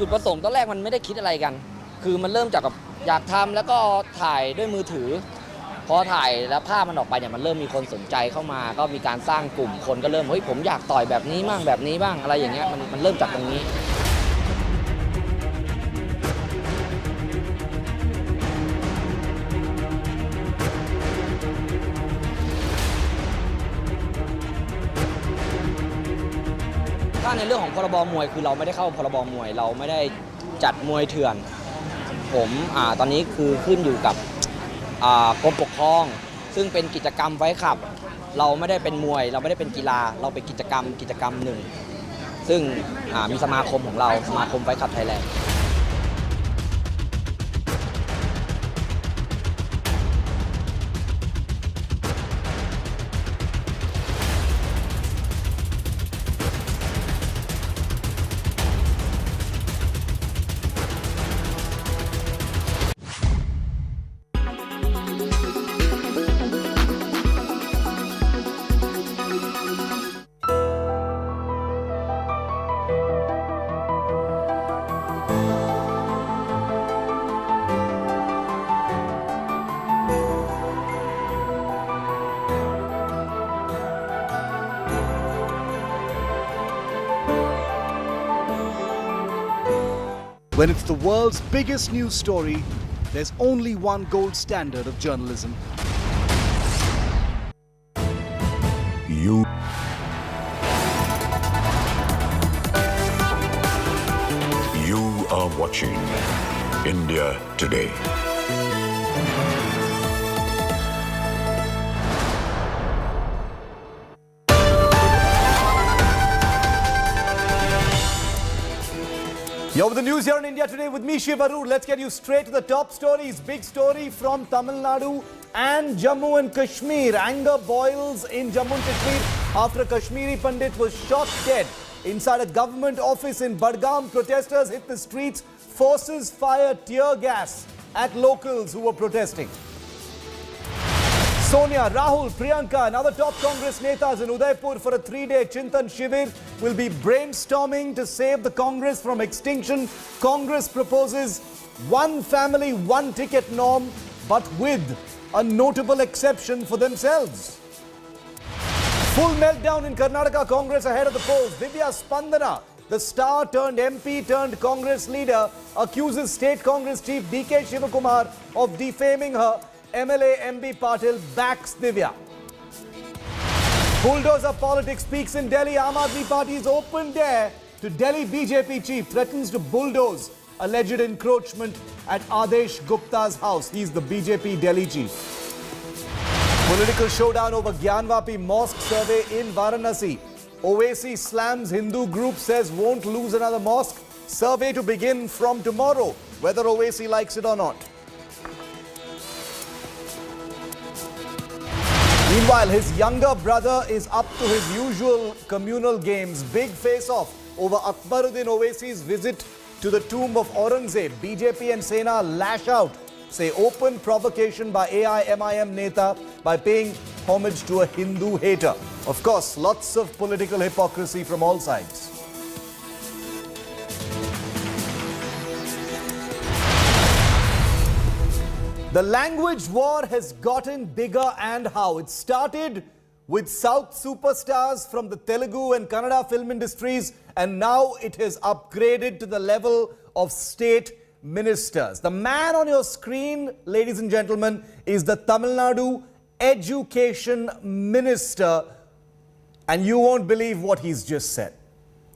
จุดประสงค์ตอนแรกมันไม่ได้คิดอะไรกันคือมันเริ่มจากกับอยากทำแล้วก็ถ่ายด้วยมือถือพอถ่ายแล้วภาพมันออกไปเนี่ยมันเริ่มมีคนสนใจเข้ามาก็มีการสร้างกลุ่มคนก็เริ่มเฮ้ยผมอยากต่อยแบบนี้บ้างแบบนี้บ้างอะไรอย่างเงี้ยมันเริ่มจากตรงนี้ถ้าในเรื่องของพรบมวยคือเราไม่ได้เข้าพรบมวยเราไม่ได้จัดมวยเถื่อนผมตอนนี้คือขึ้นอยู่กับกรมปกครองซึ่งเป็นกิจกรรมไว้ขับเราไม่ได้เป็นมวยเราไม่ได้เป็นกีฬาเราเป็นกิจกรรมหนึ่งซึ่งมีสมาคมของเราสมาคมไว้ขับไทยแลนด์When it's the world's biggest news story, there's only one gold standard of journalism. You are watching India Today. You're with the news here on India Today with me, Shivaru. Let's get you straight to the top stories. Big story from Tamil Nadu and Jammu and Kashmir. Anger boils in Jammu and Kashmir after a Kashmiri Pandit was shot dead inside a government office in Budgam. Protesters hit the streets. Forces fired tear gas at locals who were protesting. Sonia, Rahul, Priyanka and other top Congress netas in Udaipur for a 3-day Chintan Shivir will be brainstorming to save the Congress from extinction. Congress proposes one family, one ticket norm, but with a notable exception for themselves. Full meltdown in Karnataka Congress ahead of the polls. Divya Spandana, the star turned MP turned Congress leader, accuses State Congress Chief D.K. Shivakumar of defaming her. MLA MB Patil backs Divya. Bulldozer politics peaks in Delhi. Aam Aadmi Party's open dare to Delhi BJP chief threatens to bulldoze alleged encroachment at Adesh Gupta's house. He's the BJP Delhi chief. Political showdown over Gyanvapi mosque survey in Varanasi. Owaisi slams Hindu group, says won't lose another mosque. Survey to begin from tomorrow, whether Owaisi likes it or not. Meanwhile, his younger brother is up to his usual communal games. Big face-off over Akbaruddin Owaisi's visit to the tomb of Aurangzeb. BJP and Sena lash out, say open provocation by AIMIM Neta by paying homage to a Hindu hater. Of course, lots of political hypocrisy from all sides. The language war has gotten bigger, and how? It started with South superstars from the Telugu and Kannada film industries, and now it has upgraded to the level of state ministers. The man on your screen, ladies and gentlemen, is the Tamil Nadu Education Minister, and you won't believe what he's just said.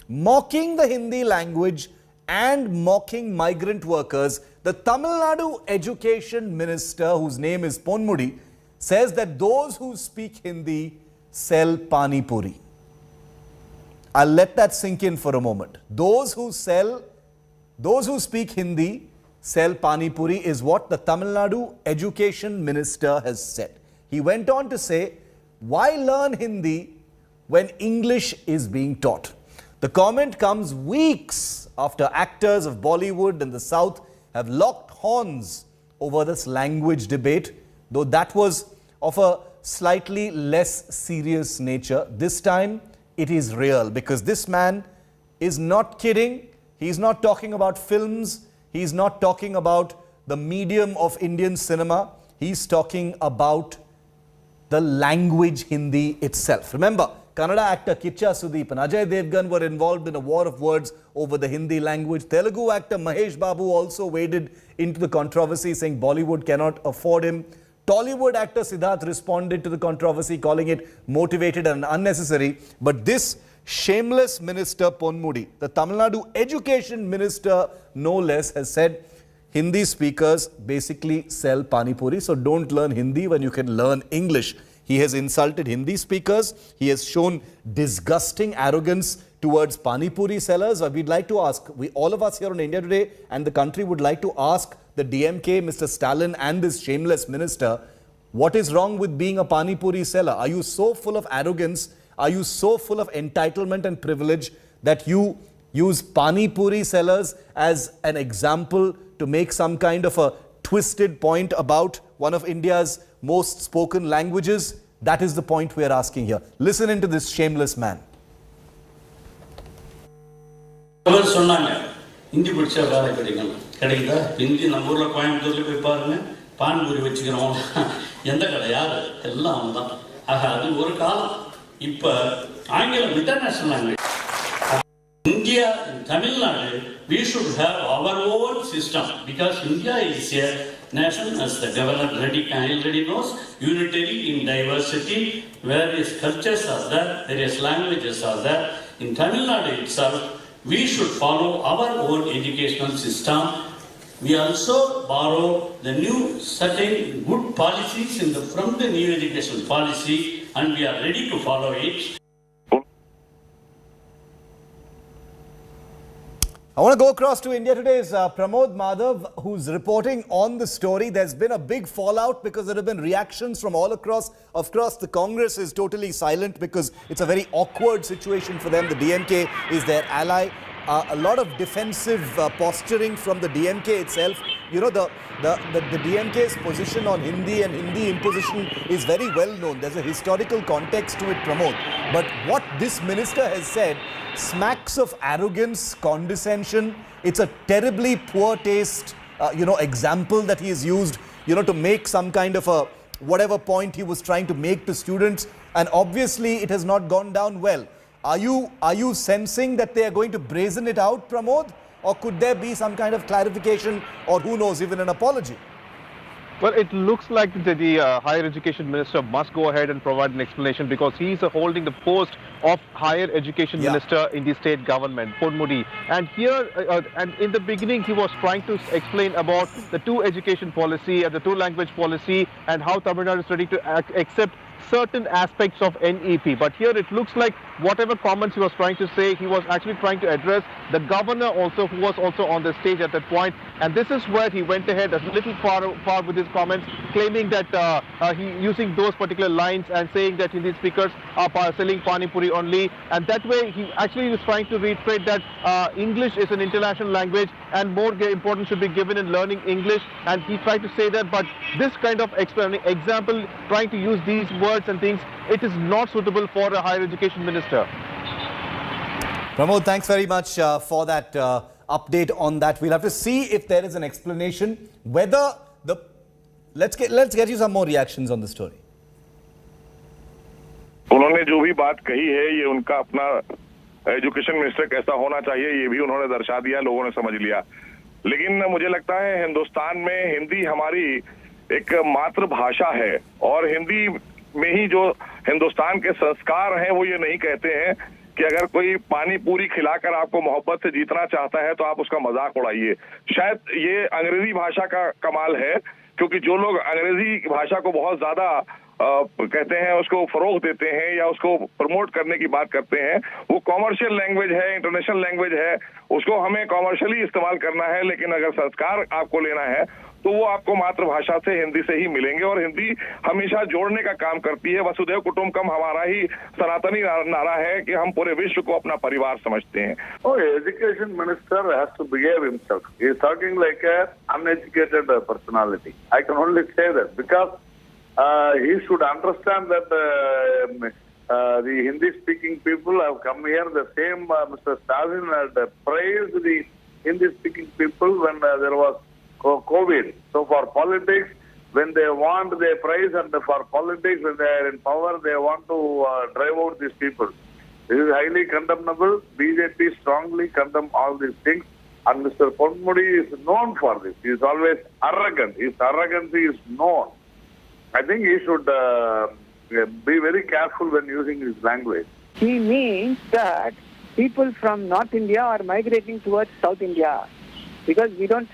Mocking the Hindi language and mocking migrant workers, the Tamil Nadu Education Minister, whose name is Ponmudi, says that those who speak Hindi sell pani puri. I'll let that sink in for a moment. Those who speak Hindi sell pani puri is what the Tamil Nadu Education Minister has said. He went on to say, why learn Hindi when English is being taught? The comment comes weeks after actors of Bollywood and the South have locked horns over this language debate, though that was of a slightly less serious nature. This time it is real, because this man is not kidding. He's not talking about films. He's not talking about the medium of Indian cinema. He's talking about the language Hindi itself. Remember, Kannada actor Kicha Sudeep and Ajay Devgan were involved in a war of words over the Hindi language. Telugu actor Mahesh Babu also waded into the controversy, saying Bollywood cannot afford him. Tollywood actor Siddharth responded to the controversy, calling it motivated and unnecessary. But this shameless minister, Ponmudi, the Tamil Nadu Education Minister, no less, has said Hindi speakers basically sell pani puri, so don't learn Hindi when you can learn English. He has insulted Hindi speakers. He has shown disgusting arrogance towards pani puri sellers. We'd like to ask, all of us here on India Today and the country would like to ask the DMK, Mr. Stalin and this shameless minister, what is wrong with being a pani puri seller? Are you so full of arrogance? Are you so full of entitlement and privilege that you use pani puri sellers as an example to make some kind of a twisted point about one of India's most spoken languages? That is the point we are asking here. Listen into this shameless man. Hindi படிச்சா வேலை கிடைக்கணும் கிடைக்குதா இந்தி நம்ம ஊரில் கோயம்புத்தூர்ல போய் பாருங்க பான்பூரி வச்சுக்கிறோம் எந்த கடை யாரு எல்லாம் அவன் தான் ஆக அது ஒரு காலம் இப்போ ஆங்கிலம் international language India and Tamil Nadu, we should have our own system, because India is a nation, as the governor already knows, unitary in diversity, various cultures are there, various languages are there. In Tamil Nadu itself, we should follow our own educational system. We also borrow the new certain good policies from the new education policy, and we are ready to follow it. I want to go across to India Today's Pramod Madhav, who's reporting on the story. There's been a big fallout because there have been reactions from all across. Of course, the Congress is totally silent because it's a very awkward situation for them. The DMK is their ally. A lot of defensive posturing from the DMK itself. You know, the DMK's position on Hindi and Hindi imposition is very well known. There's a historical context to it, Pramod. But what this minister has said smacks of arrogance, condescension. It's a terribly poor taste, example that he has used, to make some kind of a whatever point he was trying to make to students. And obviously, it has not gone down well. Are you sensing that they are going to brazen it out, Pramod? Or could there be some kind of clarification, or who knows, even an apology? Well, it looks like the higher education minister must go ahead and provide an explanation, because he is holding the post of higher education minister in the state government, Ponmudi. And here, and in the beginning, he was trying to explain about the two education policy and the two language policy and how Tamil Nadu is ready to accept certain aspects of NEP. But here it looks like whatever comments he was trying to say, he was actually trying to address the governor also, who was also on the stage at that point. And this is where he went ahead a little far with his comments, claiming that he using those particular lines and saying that Hindi speakers are selling Pani Puri only. And that way he actually was trying to reiterate that English is an international language and more importance should be given in learning English. And he tried to say that, but this kind of example, trying to use these words and things, it is not suitable for a higher education minister. Pramod, thanks very much for that update on that. We'll have to see if there is an explanation whether the... Let's get you some more reactions on the story. उन्होंने जो भी बात कही है ये उनका अपना education minister कैसा होना चाहिए ये भी उन्होंने दर्शा दिया, लोगों ने समझ लिया। लेकिन मुझे लगता है हिंदुस्तान में हिंदी हमारी एक मातृभाषा है और हिंदी में ही जो हिंदुस्तान के संस्कार हैं वो ये नहीं कहते हैं कि अगर कोई पानी पूरी खिलाकर आपको मोहब्बत से जीतना चाहता है तो आप उसका मजाक उड़ाइए। शायद ये अंग्रेजी भाषा का कमाल है, क्योंकि जो लोग अंग्रेजी भाषा को बहुत ज्यादा कहते हैं, उसको फरोग देते हैं या उसको प्रमोट करने की बात करते हैं, वो कॉमर्शियल लैंग्वेज है, इंटरनेशनल लैंग्वेज है, उसको हमें कॉमर्शियली इस्तेमाल करना है। लेकिन अगर संस्कार आपको लेना है तो वो आपको मातृभाषा से हिंदी से ही मिलेंगे और हिंदी हमेशा जोड़ने का काम करती है। वसुधैव कुटुंबकम हमारा ही सनातनी नारा है कि हम पूरे विश्व को अपना परिवार समझते हैं। Education minister has to behave himself. He is talking like an uneducated personality. I can only say that because he should understand that the Hindi-speaking people have come here. The same Mr. Stalin had praised the Hindi-speaking people when there was COVID. So for politics, when they want, they praise, and for politics, when they are in power, they want to drive out these people. This is highly condemnable. BJP strongly condemn all these things. And Mr. Ponmudi is known for this. He is always arrogant. His arrogancy is known. I think he should be very careful when using his language. He means that people from North India are migrating towards South India because we don't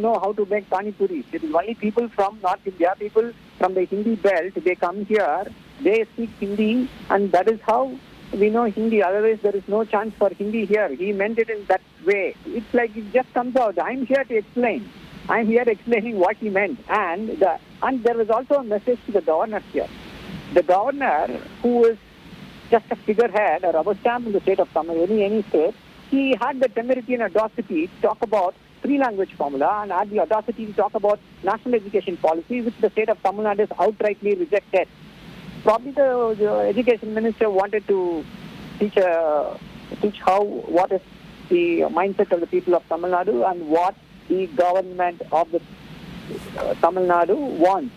know how to make pani puri. It is only people from North India, people from the Hindi belt. They come here, they speak Hindi, and that is how we know Hindi. Otherwise, there is no chance for Hindi here. He meant it in that way. It's like it just comes out. I'm here to explain. I'm here explaining what he meant. And there was also a message to the governor here. The governor, who is just a figurehead, a rubber stamp in the state of Tamil Nadu, any state, he had the temerity and audacity to talk about three-language formula and had the audacity to talk about national education policy, which the state of Tamil Nadu has outrightly rejected. Probably the education minister wanted to teach what is the mindset of the people of Tamil Nadu and what the government of the Tamil Nadu wants.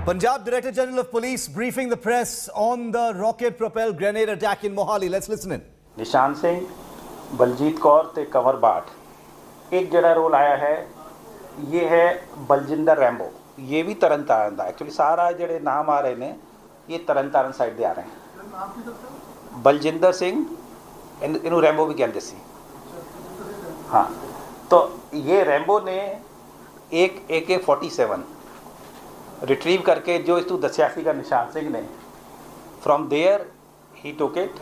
Punjab Director General of Police briefing the press on the rocket-propelled grenade attack in Mohali. Let's listen in. निशान सिंह, बलजीत कौर ते कंवर भाट एक जड़ा role आया है, ये है Baljinder Rambo. ये भी तरन तारण दा। एक्चुअली सारा जड़े नाम आ रहे ने ये तरन तारण साइड दे आ रहे हैं। बलजिंदर सिंह इन्हों रैम्बो भी कहते सी। हाँ, तो ये रैम्बो ने एक AK-47 रिट्रीव करके जो इस दसिया सीगा निशान सिंह ने, from there he took it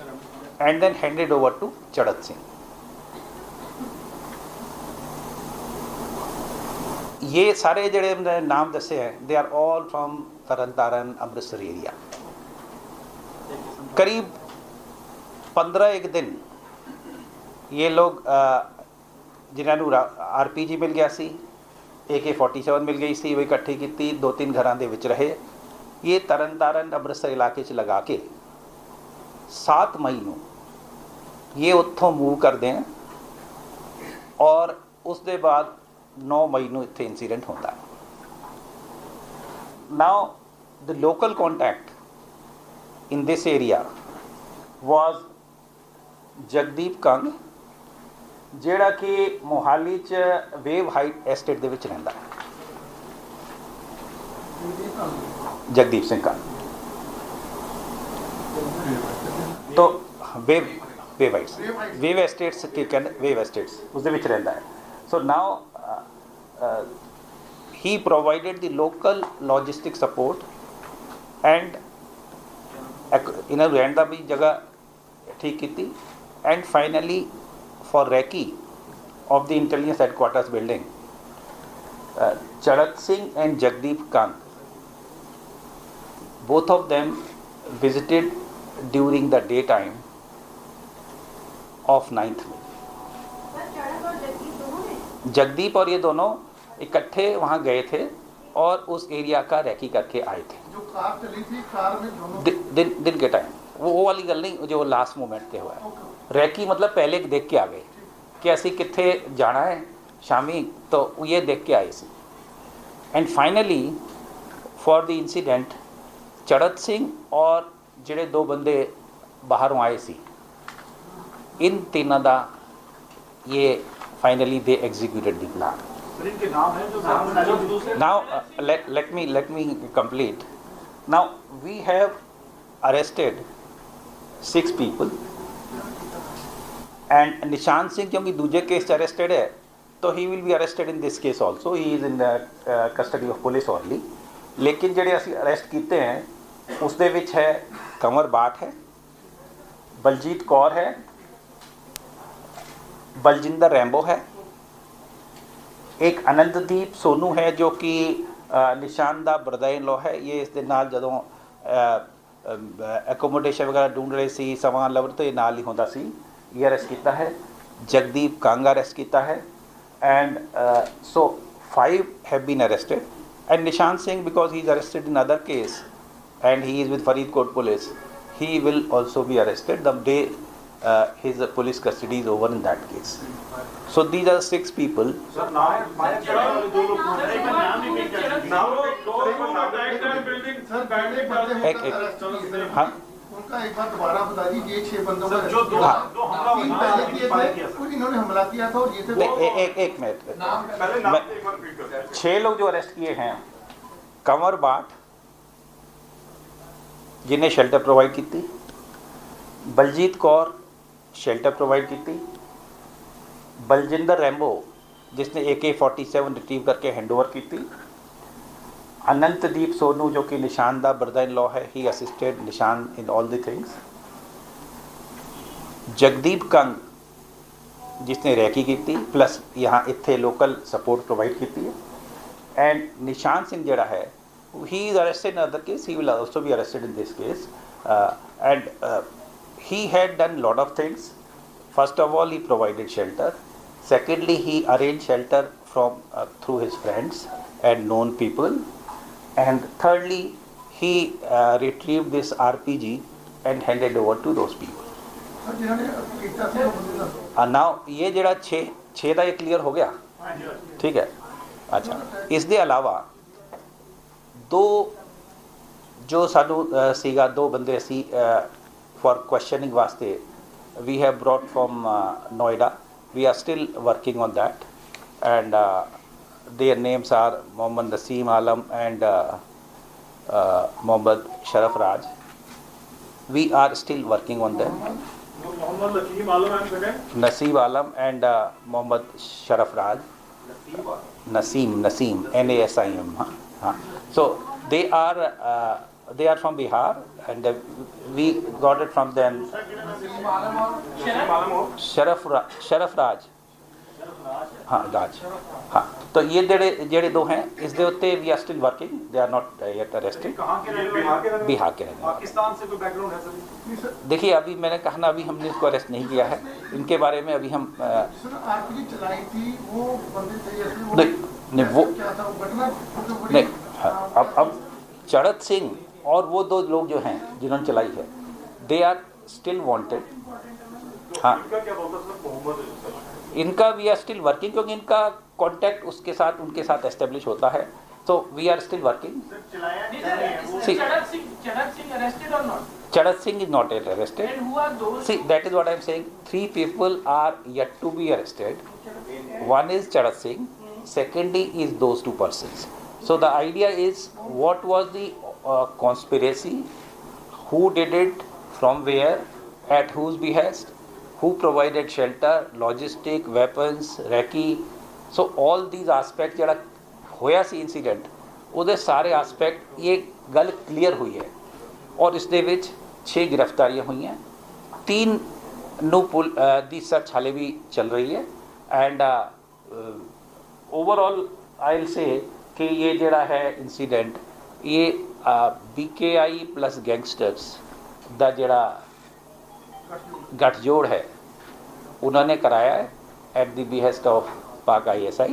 and then handed over to Charhat Singh. ये सारे जड़े नाम दसे हैं, they are all from Tarn Taran Amritsar area. करीब 15 दिन ये लोग जिन्होंने RPG मिल गया सी, AK-47 मिल गई सी, वो इकट्ठी की 2-3 घरां दे विच रहे। ये तरन तारण अमृतसर इलाके च लगा के 7 मई नूं ये उत्थों मूव करते हैं और उस दे बाद 9 मई नूं इत्थे इंसीडेंट होता है। Now the local contact in this area was Jagdeep Kang, ਜਿਹੜਾ कि मोहाली च वेव हाइट एस्टेट ਦੇ ਵਿੱਚ ਰਹਿੰਦਾ ਹੈ। जगदीप सिंह का तो वेव एस्टेट्स के वेव एस्टेट्स उसਦੇ ਵਿੱਚ ਰਹਿੰਦਾ है। So now he provided the local logistic support and इन्हें रहने का भी जगह ठीक की थी. And finally for recce of the intelligence headquarters building, Charat Singh and Jagdeep Kang, both of them visited during the daytime of 9th May. Jagdeep और ये दोनों इकट्ठे वहाँ गए थे और उस एरिया का रैकी करके आए थे. जो कार चली थी, कार में दोनों दिन के टाइम, वो वाली गल नहीं जो लास्ट मोमेंट पे हुआ है. रैकी मतलब पहले देख के आ गए कि असी कित्थे जाना है शामी, तो ये देख के आए सी. And finally for the incident Charhat Singh और ਜਿਹੜੇ दो बंदे बाहरों आए सी, इन तीनों का ये finally they executed the plan. Now let me complete. Now we have arrested 6 people and Nishan Singh क्योंकि दूसरे केस अरेस्टेड है तो he will be arrested in this case also. He is in the custody of police only. लेकिन ਜਿਹੜੇ ਅਸੀਂ arrest ਕੀਤੇ हैं ਉਸ ਦੇ ਵਿੱਚ ਹੈ कंवर बाट है, बलजीत कौर है, बलजिंदर रैम्बो है, एक अनंतदीप सोनू है जो कि निशान दा ब्रदर इन लॉ है. ये इस दे नाल जदों एकोमोडेशन वगैरह ढूंढ रहे सी समान लवर तो ये नाल ही होंदा सी. ये अरेस्ट किया है. जगदीप कांग अरेस्ट किया है. And so 5 have been arrested and Nishan Singh because he is arrested in other case and he is with Faridkot police, he will also be arrested the day his police custody is over in that case. So these are 6 people. Sir, now हाँ उनका एक बार दोबारा बता दीजिए. 6 बंदों का जो दो हमला किए थे कुछ इन्होंने हमला किया था और ये थे एक मिनट 6 लोग जो अरेस्ट किए हैं कंवर बाट जिन्हें शेल्टर प्रोवाइड की थी, बलजीत कौर शेल्टर प्रोवाइड की थी, बलजिंदर रैम्बो जिसने AK-47 रिट्रीव करके हैंडओवर की थी, अनंतदीप सोनू जो कि निशान दा ब्रदर इन लॉ है, ही असिस्टेड निशान in all the things, Jagdeep Kang जिसने रैकी की थी प्लस यहाँ इत्थे लोकल सपोर्ट प्रोवाइड की थी. एंड निशान सिंह जड़ा है he is arrested in another case, he will also be arrested in this case. And he had done lot of things. First of all, he provided shelter. Secondly, he arranged shelter from through his friends and known people. And thirdly, he retrieved this RPG and handed over to those people. Now ये जड़ा 6 ਦਾ ਇਹ clear हो गया, ठीक है. अच्छा, इसके अलावा दो जो सानू सीगा 2 बंदे असी फॉर क्वेश्चनिंग वास्ते we have brought from Noida. We are still working on that and their names are Mohammad Naseem Alam and Mohammad Sharaf Raj. We are still working on them. Naseem Alam and Mohammad Sharaf Raj. Naseem NASIM. हाँ. So they are from Bihar and we got it from them. Sharaf Raj. हाँ राज. हाँ तो ये जेड़े 2 हैं इस दे उत्ते we are still working. They are not yet arrested. Bihar के रहने. पाकिस्तान से कोई बैकग्राउंड है सर? देखिए अभी मैंने कहा ना, अभी हमने इसको अरेस्ट नहीं किया है. इनके बारे में अभी हम चलाई थी वो बंदे नहीं वो नहीं. अब चड़त सिंह और वो 2 लोग जो हैं जिन्होंने चलाई है दे आर स्टिल वांटेड. हाँ इनका वी आर स्टिल वर्किंग क्योंकि इनका कांटेक्ट उसके साथ उनके साथ एस्टेब्लिश होता है. So we are still working. See, Chadat Singh is not yet arrested. And who are those? See, that is what I am saying. 3 people are yet to be arrested. One is Chadat Singh. Secondly is those 2 persons. So the idea is what was the conspiracy, who did it, from where, at whose behest, who provided shelter, logistic, weapons, recce. So all these aspects ਹੋਇਆ ਸੀ incident ਉਹਦੇ ਸਾਰੇ aspect ਇਹ ਗੱਲ clear ਹੋਈ ਹੈ ਔਰ ਇਸ ਦੇ ਵਿੱਚ 6 ਗ੍ਰਿਫਤਾਰੀਆਂ ਹੋਈਆਂ 3 ਨੂੰ ਦੀ ਸਰਚ ਹਾਲੇ ਵੀ ਚੱਲ ਰਹੀ ਹੈ and overall I will say कि ये जड़ा है इंसीडेंट ये BKI प्लस गैंगस्टर्स दा जड़ा गठजोड़ है उन्होंने कराया है एट द बिहेस्ट ऑफ पाक ISI।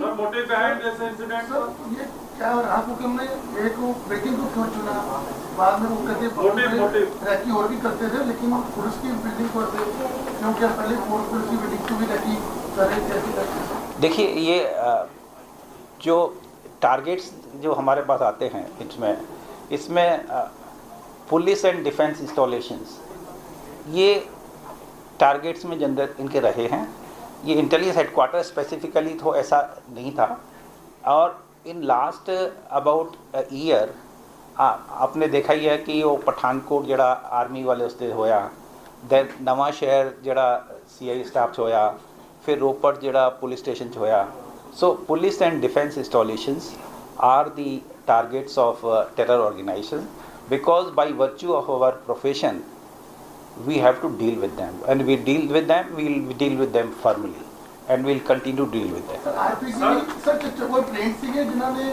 देखिए ये जो टारगेट्स जो हमारे पास आते हैं इसमें पुलिस एंड डिफेंस इंस्टॉलेशंस ये टारगेट्स में जनरल इनके रहे हैं। ये इंटेलिजेंस हेडक्वार्टर स्पेसिफिकली तो ऐसा नहीं था और इन लास्ट अबाउट ईयर आपने देखा ही है कि वो पठानकोट जड़ा आर्मी वाले उसते होया दैन नवा शहर जड़ा CI स्टाफ होया फिर रोपड़ जड़ा पुलिस स्टेशन होया। So police and defense installations are the targets of terror organizations because by virtue of our profession we have to deal with them and we deal with them, we will deal with them firmly and we will continue to deal with them. Sir, RPG sir कोई plane सीगे जिन्होंने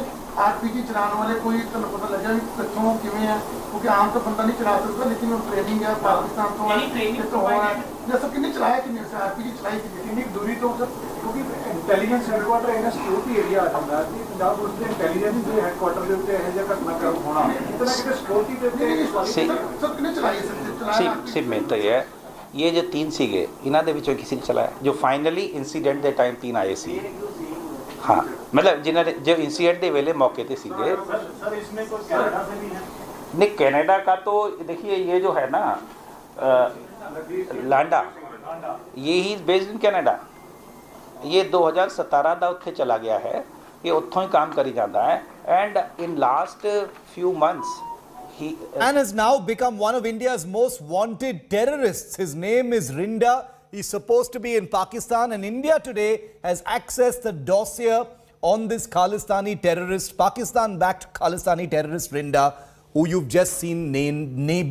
RPG चलाने वाले कोई तो पता लगा कि कितों किवें है क्योंकि आम तो बंदा नहीं चला सकता लेकिन वो ट्रेनिंग है पाकिस्तान तो है तो हुआ है जैसे कितने चलाया कि नहीं RPG चलाई कितनी दूरी तो सर क्योंकि इंटेलिजेंस हेडक्वार्टर है ना सिक्योरिटी एरिया आ जाता है पंजाब पुलिस के इंटेलिजेंस जो हेडक्वार्टर के ऊपर है जगह घटना कर होना इतना कि सिक्योरिटी के सर कितने चलाई सर सिर्फ में तो ये ये जो 3 सीगे इन्हां दे विचों किसी ने चलाया जो फाइनली इंसीडेंट दे टाइम 3 आए सी। हाँ मतलब जिन्होंने जो इंसीडेंट दे वेले मौके ते सीगे सर इसमें कोई कनाडा से भी है नहीं कनाडा का तो देखिए ये जो है ना लांडा ये ही बेस्ड इन कनाडा ये 2017 ਦਾ ਉੱਥੇ ਚਲਾ ਗਿਆ ਹੈ ਇਹ ਉੱਥੋਂ ਹੀ ਕੰਮ ਕਰੀ ਜਾਂਦਾ ਹੈ and in last ਫਿਊ months and has now become one of India's most wanted terrorists. His name is Rinda. He's supposed to be in Pakistan and India today has accessed the dossier on this Khalistani terrorist, Pakistan-backed Khalistani terrorist Rinda, who you've just seen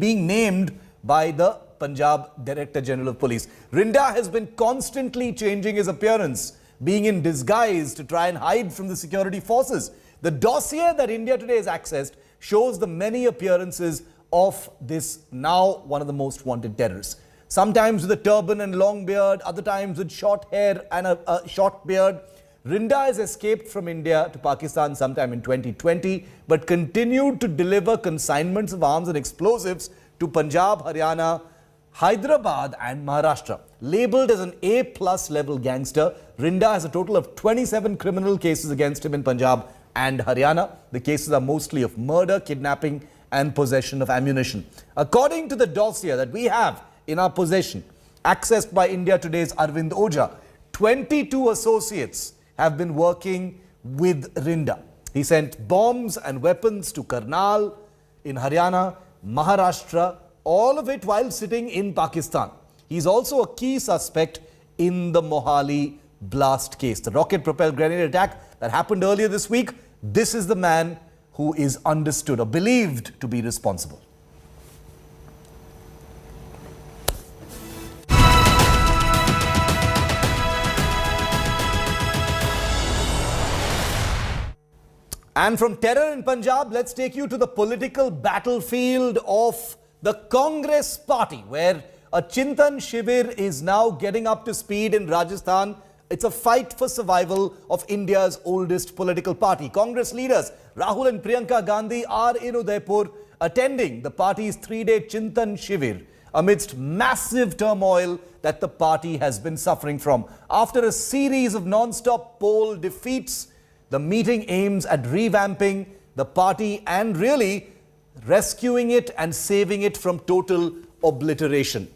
being named by the Punjab Director General of Police. Rinda has been constantly changing his appearance, being in disguise to try and hide from the security forces. The dossier that India today has accessed shows the many appearances of this now one of the most wanted terrorists. Sometimes with a turban and long beard, other times with short hair and a short beard. Rinda has escaped from India to Pakistan sometime in 2020, but continued to deliver consignments of arms and explosives to Punjab, Haryana, Hyderabad and Maharashtra. Labelled as an A+ level gangster, Rinda has a total of 27 criminal cases against him in Punjab and Haryana. The cases are mostly of murder, kidnapping and possession of ammunition. According to the dossier that we have in our possession, accessed by India Today's Arvind Oja, 22 associates have been working with Rinda. He sent bombs and weapons to Karnal in Haryana, Maharashtra, all of it while sitting in Pakistan. He's also a key suspect in the Mohali blast case, the rocket-propelled grenade attack that happened earlier this week. This is the man who is understood or believed to be responsible. And from terror in Punjab, let's take you to the political battlefield of the Congress party, where a Chintan Shivir is now getting up to speed in Rajasthan. It's a fight for survival of India's oldest political party. Congress leaders Rahul and Priyanka Gandhi are in Udaipur attending the party's 3-day Chintan Shivir amidst massive turmoil that the party has been suffering from. After a series of non-stop poll defeats, the meeting aims at revamping the party and really rescuing it and saving it from total obliteration.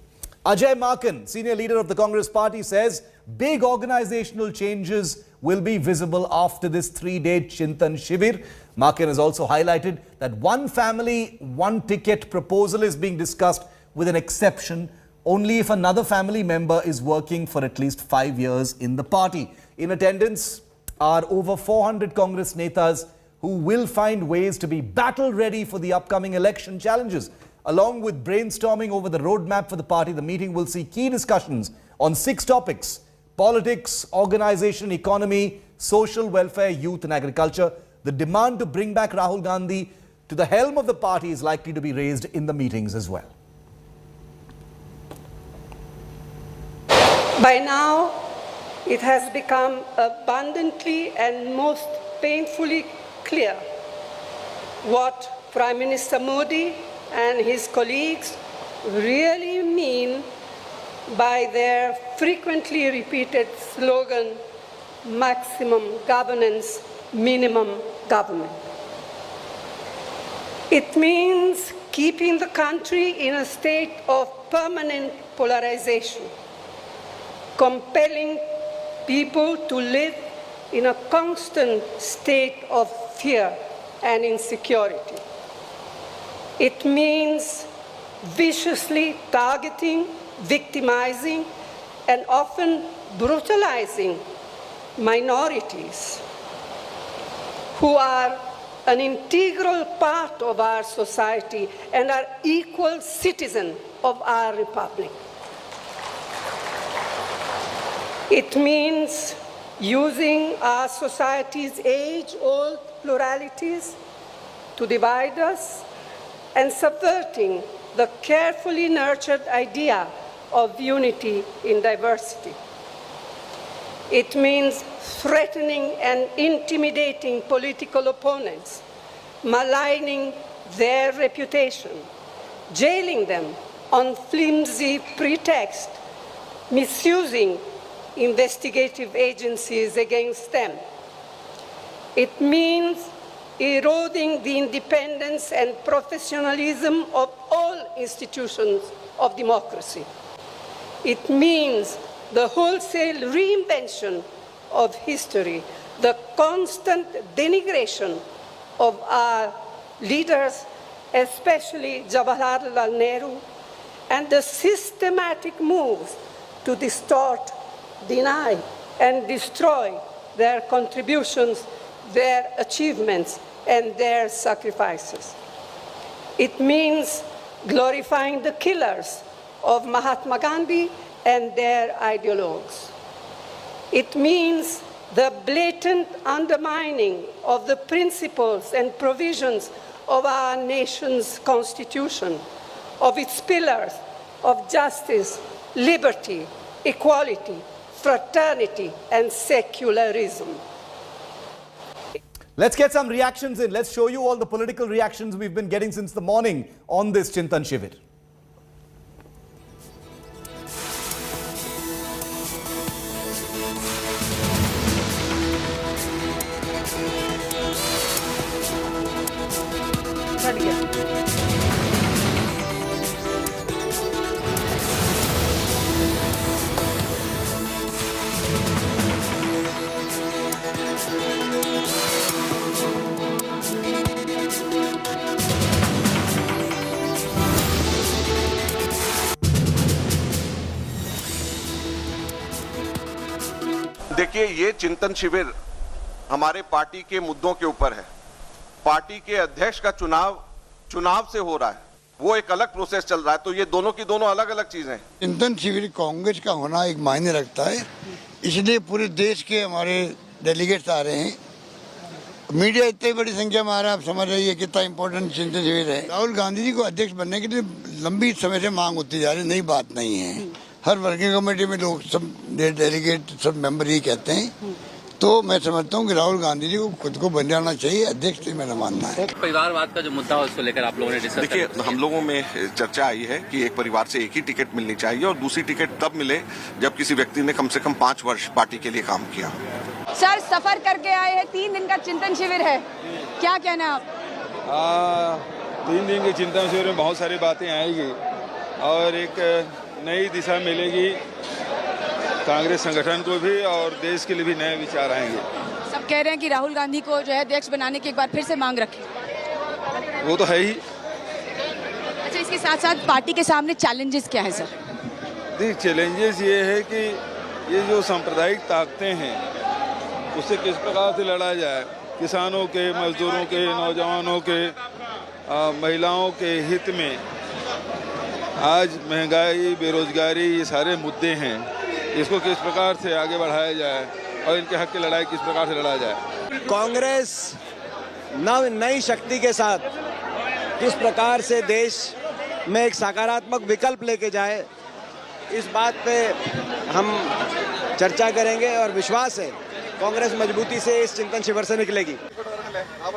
Ajay Makan, senior leader of the Congress party, says big organizational changes will be visible after this 3-day Chintan Shivir. Makan has also highlighted that one family, one ticket proposal is being discussed with an exception only if another family member is working for at least 5 years in the party. In attendance are over 400 Congress netas who will find ways to be battle ready for the upcoming election challenges. Along with brainstorming over the roadmap for the party, the meeting will see key discussions on 6 topics: politics, organization, economy, social welfare, youth and agriculture. The demand to bring back Rahul Gandhi to the helm of the party is likely to be raised in the meetings as well. By now, it has become abundantly and most painfully clear what Prime Minister Modi and his colleagues really mean by their frequently repeated slogan, maximum governance, minimum government. It means keeping the country in a state of permanent polarization, compelling people to live in a constant state of fear and insecurity. It means viciously targeting, victimizing, and often brutalizing minorities who are an integral part of our society and are equal citizens of our republic. It means using our society's age-old pluralities to divide us and subverting the carefully nurtured idea of unity in diversity. It means threatening and intimidating political opponents, maligning their reputation, jailing them on flimsy pretext, misusing investigative agencies against them. It means eroding the independence and professionalism of all institutions of democracy. It means the wholesale reinvention of history, the constant denigration of our leaders, especially Jawaharlal Nehru, and the systematic moves to distort, deny, and destroy their contributions, their achievements, and their sacrifices. It means glorifying the killers of Mahatma Gandhi and their ideologues. It means the blatant undermining of the principles and provisions of our nation's constitution, of its pillars of justice, liberty, equality, fraternity, and secularism. Let's get some reactions in. Let's show you all the political reactions we've been getting since the morning on this Chintan Shivir. देखिए, ये चिंतन शिविर हमारे party के मुद्दों के ऊपर है। पार्टी के अध्यक्ष का चुनाव से हो रहा है, वो एक अलग प्रोसेस चल रहा है, तो ये दोनों की दोनों अलग अलग चीजें हैं। चिंतन शिविर कांग्रेस का होना एक मायने रखता है, इसलिए पूरे देश के हमारे डेलीगेट्स आ रहे हैं। मीडिया इतनी बड़ी संख्या में आ रहा है, आप समझ रही है कितना इंपॉर्टेंट चिंतन शिविर है। राहुल गांधी जी को अध्यक्ष बनने के लिए लंबी समय से मांग होती जा रही है, नई बात नहीं है। हर वर्किंग कमेटी में लोग सब डेलीगेट सब मेंबर ही कहते हैं, तो मैं समझता हूँ कि राहुल गांधी जी को खुद को बन जाना चाहिए अध्यक्ष, मेरा मानना है। परिवारवाद का जो मुद्दा है उसको लेकर आप लोगों ने डिस्कस किया? देखिए, हम लोगों में चर्चा आई है कि एक परिवार से एक ही टिकट मिलनी चाहिए और दूसरी टिकट तब मिले जब किसी व्यक्ति ने कम से कम 5 वर्ष पार्टी के लिए काम किया। सर, सफर करके आए हैं, 3 दिन का चिंतन शिविर है, क्या कहना है आप? 3 दिन के चिंतन शिविर में बहुत सारी बातें आएगी और एक नई दिशा मिलेगी कांग्रेस संगठन को भी और देश के लिए भी नए विचार आएंगे। सब कह रहे हैं कि राहुल गांधी को जो है अध्यक्ष बनाने की एक बार फिर से मांग रखें। वो तो है ही। अच्छा, इसके साथ साथ पार्टी के सामने चैलेंजेस क्या है सर? देखिए, चैलेंजेस ये है कि ये जो सांप्रदायिक ताकतें हैं उससे किस प्रकार से लड़ा जाए, किसानों के, मजदूरों के, नौजवानों के, महिलाओं के हित में आज महंगाई, बेरोजगारी ये सारे मुद्दे हैं। इसको किस प्रकार से आगे बढ़ाया जाए और इनके हक की लड़ाई किस प्रकार से लड़ा जाए। कांग्रेस नई शक्ति के साथ किस प्रकार से देश में एक सकारात्मक विकल्प लेके जाए, इस बात पे हम चर्चा करेंगे और विश्वास है कांग्रेस मजबूती से इस चिंतन शिविर से निकलेगी।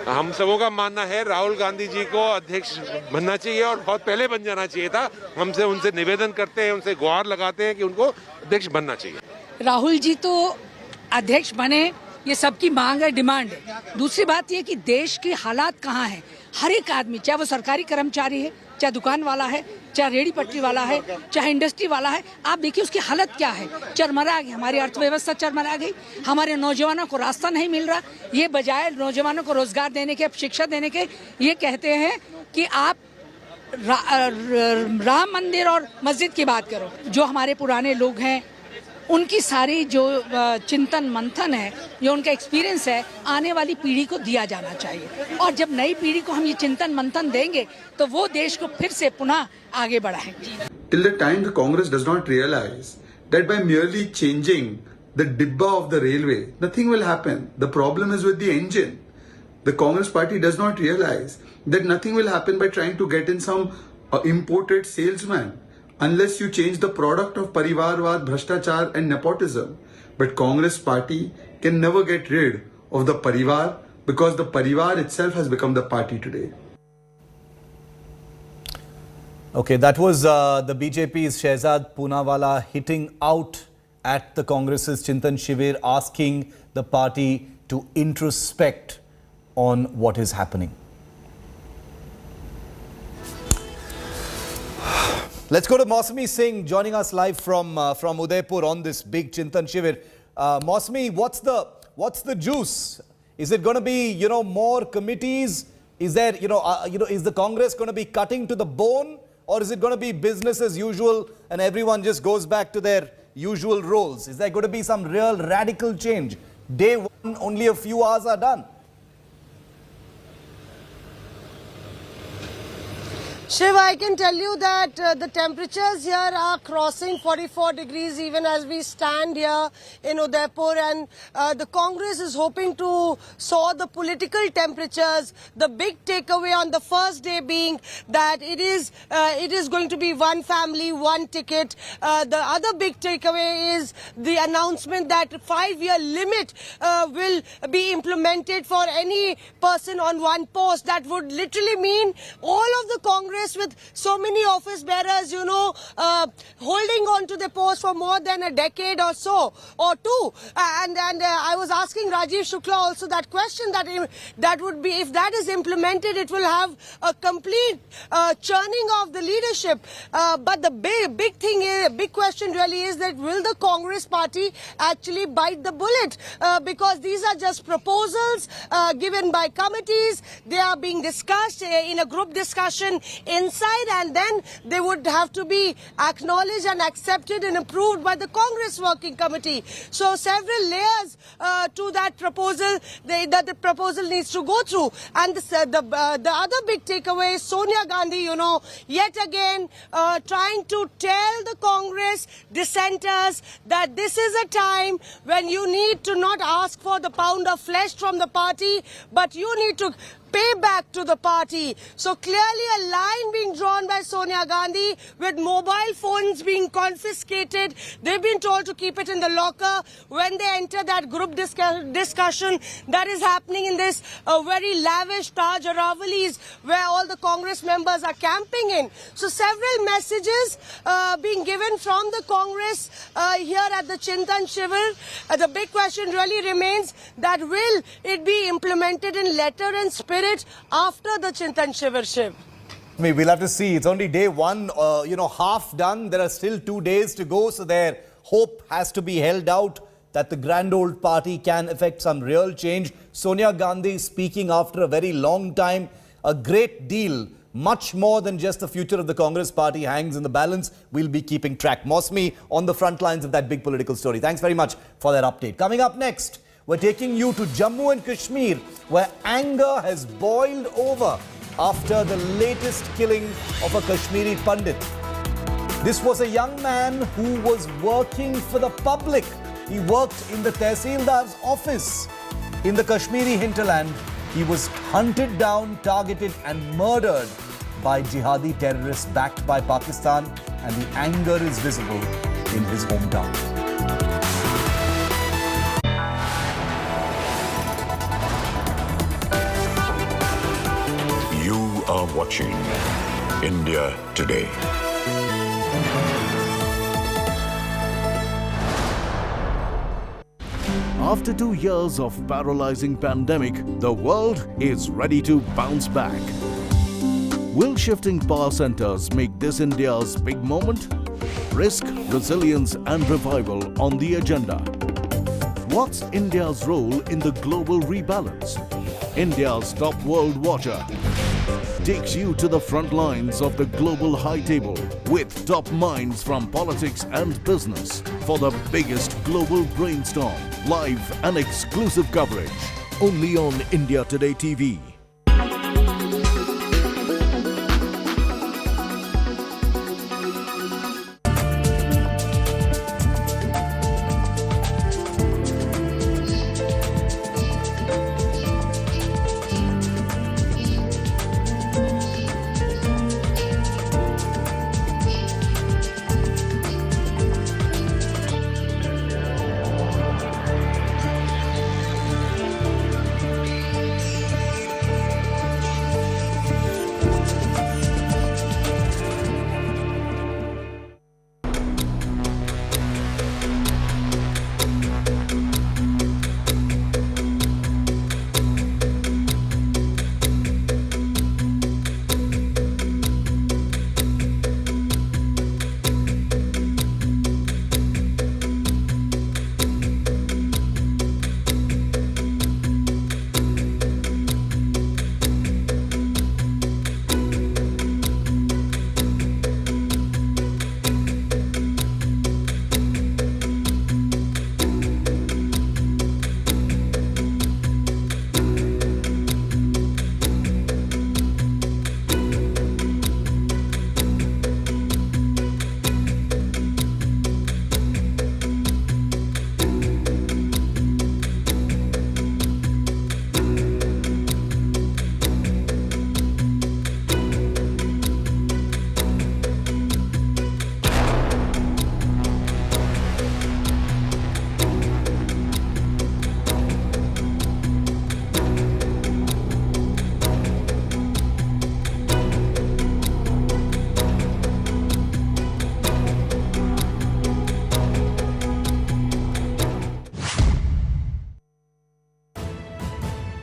हम सबों का मानना है राहुल गांधी जी को अध्यक्ष बनना चाहिए और बहुत पहले बन जाना चाहिए था। हमसे उनसे निवेदन करते हैं, उनसे गुहार लगाते हैं कि उनको अध्यक्ष बनना चाहिए। राहुल जी तो अध्यक्ष बने, ये सबकी मांग है, डिमांड है। दूसरी बात ये कि देश की हालात कहाँ है, हर एक आदमी, चाहे वो सरकारी कर्मचारी है, चाहे दुकान वाला है, चाहे रेहड़ी पटरी वाला है, चाहे इंडस्ट्री वाला है, आप देखिए उसकी हालत क्या है। चरमरा गई हमारी अर्थव्यवस्था, चरमरा गई, हमारे नौजवानों को रास्ता नहीं मिल रहा। ये बजाय नौजवानों को रोजगार देने के, शिक्षा देने के, ये कहते हैं कि आप राम मंदिर और मस्जिद की बात करो। जो हमारे पुराने लोग हैं उनकी सारी जो चिंतन मंथन है, जो उनका एक्सपीरियंस है, आने वाली पीढ़ी को दिया जाना चाहिए। और जब नई पीढ़ी को हम ये चिंतन मंथन देंगे तो वो देश को फिर से पुनः आगे बढ़ाएंगे। Till the time the Congress does not realize that by merely changing the dibba of the railway, nothing will happen. The problem is with the engine. The Congress party does not realize that nothing will happen by trying to get in some imported salesman. Unless you change the product of Parivarvad, Bhrashtachar and nepotism. But Congress party can never get rid of the Parivar because the Parivar itself has become the party today. Okay, that was the BJP's Shehzad Poonawala hitting out at the Congress's Chintan Shivir, asking the party to introspect on what is happening. Let's go to Mausami Singh joining us live from Udaipur on this big Chintan Shivir. Mausami, what's the juice? Is it going to be, more committees? Is there, is the Congress going to be cutting to the bone, or is it going to be business as usual and everyone just goes back to their usual roles? Is there going to be some real radical change? Day one, only a few hours are done. Shiv, I can tell you that the temperatures here are crossing 44 degrees even as we stand here in Udaipur, and the Congress is hoping to soar the political temperatures. The big takeaway on the first day being that it is going to be one family, one ticket. The other big takeaway is the announcement that 5-year limit will be implemented for any person on one post. That would literally mean all of the Congress with so many office bearers, holding on to the post for more than a decade or so, or two. And I was asking Rajiv Shukla also that question, that would be, if that is implemented, it will have a complete churning of the leadership. But the big question really is that will the Congress party actually bite the bullet? Because these are just proposals given by committees. They are being discussed in a group discussion inside, and then they would have to be acknowledged and accepted and approved by the Congress Working Committee. So several layers to that proposal that the proposal needs to go through. And the other big takeaway is Sonia Gandhi, yet again trying to tell the Congress dissenters that this is a time when you need to not ask for the pound of flesh from the party, but you need to pay back to the party. So clearly a line being drawn by Sonia Gandhi with mobile phones being confiscated. They've been told to keep it in the locker when they enter that group discussion that is happening in this very lavish Taj Aravali's where all the Congress members are camping in. So several messages being given from the Congress here at the Chintan Shivir. The big question really remains that will it be implemented in letter and spirit after the Chintan Shivir, Shiv? We'll have to see. It's only day one, half done. There are still 2 days to go. So their hope has to be held out that the grand old party can effect some real change. Sonia Gandhi speaking after a very long time. A great deal, much more than just the future of the Congress party hangs in the balance. We'll be keeping track. Mausami on the front lines of that big political story. Thanks very much for that update. Coming up next, we're taking you to Jammu and Kashmir, where anger has boiled over after the latest killing of a Kashmiri Pandit. This was a young man who was working for the public. He worked in the Tehsildar's office in the Kashmiri hinterland. He was hunted down, targeted and murdered by jihadi terrorists backed by Pakistan, and the anger is visible in his hometown. You are watching India Today. After 2 years of paralyzing pandemic, the world is ready to bounce back. Will shifting power centers make this India's big moment? Risk, resilience and revival on the agenda. What's India's role in the global rebalance? India's top world watcher takes you to the front lines of the global high table with top minds from politics and business for the biggest global brainstorm. Live and exclusive coverage only on India Today TV.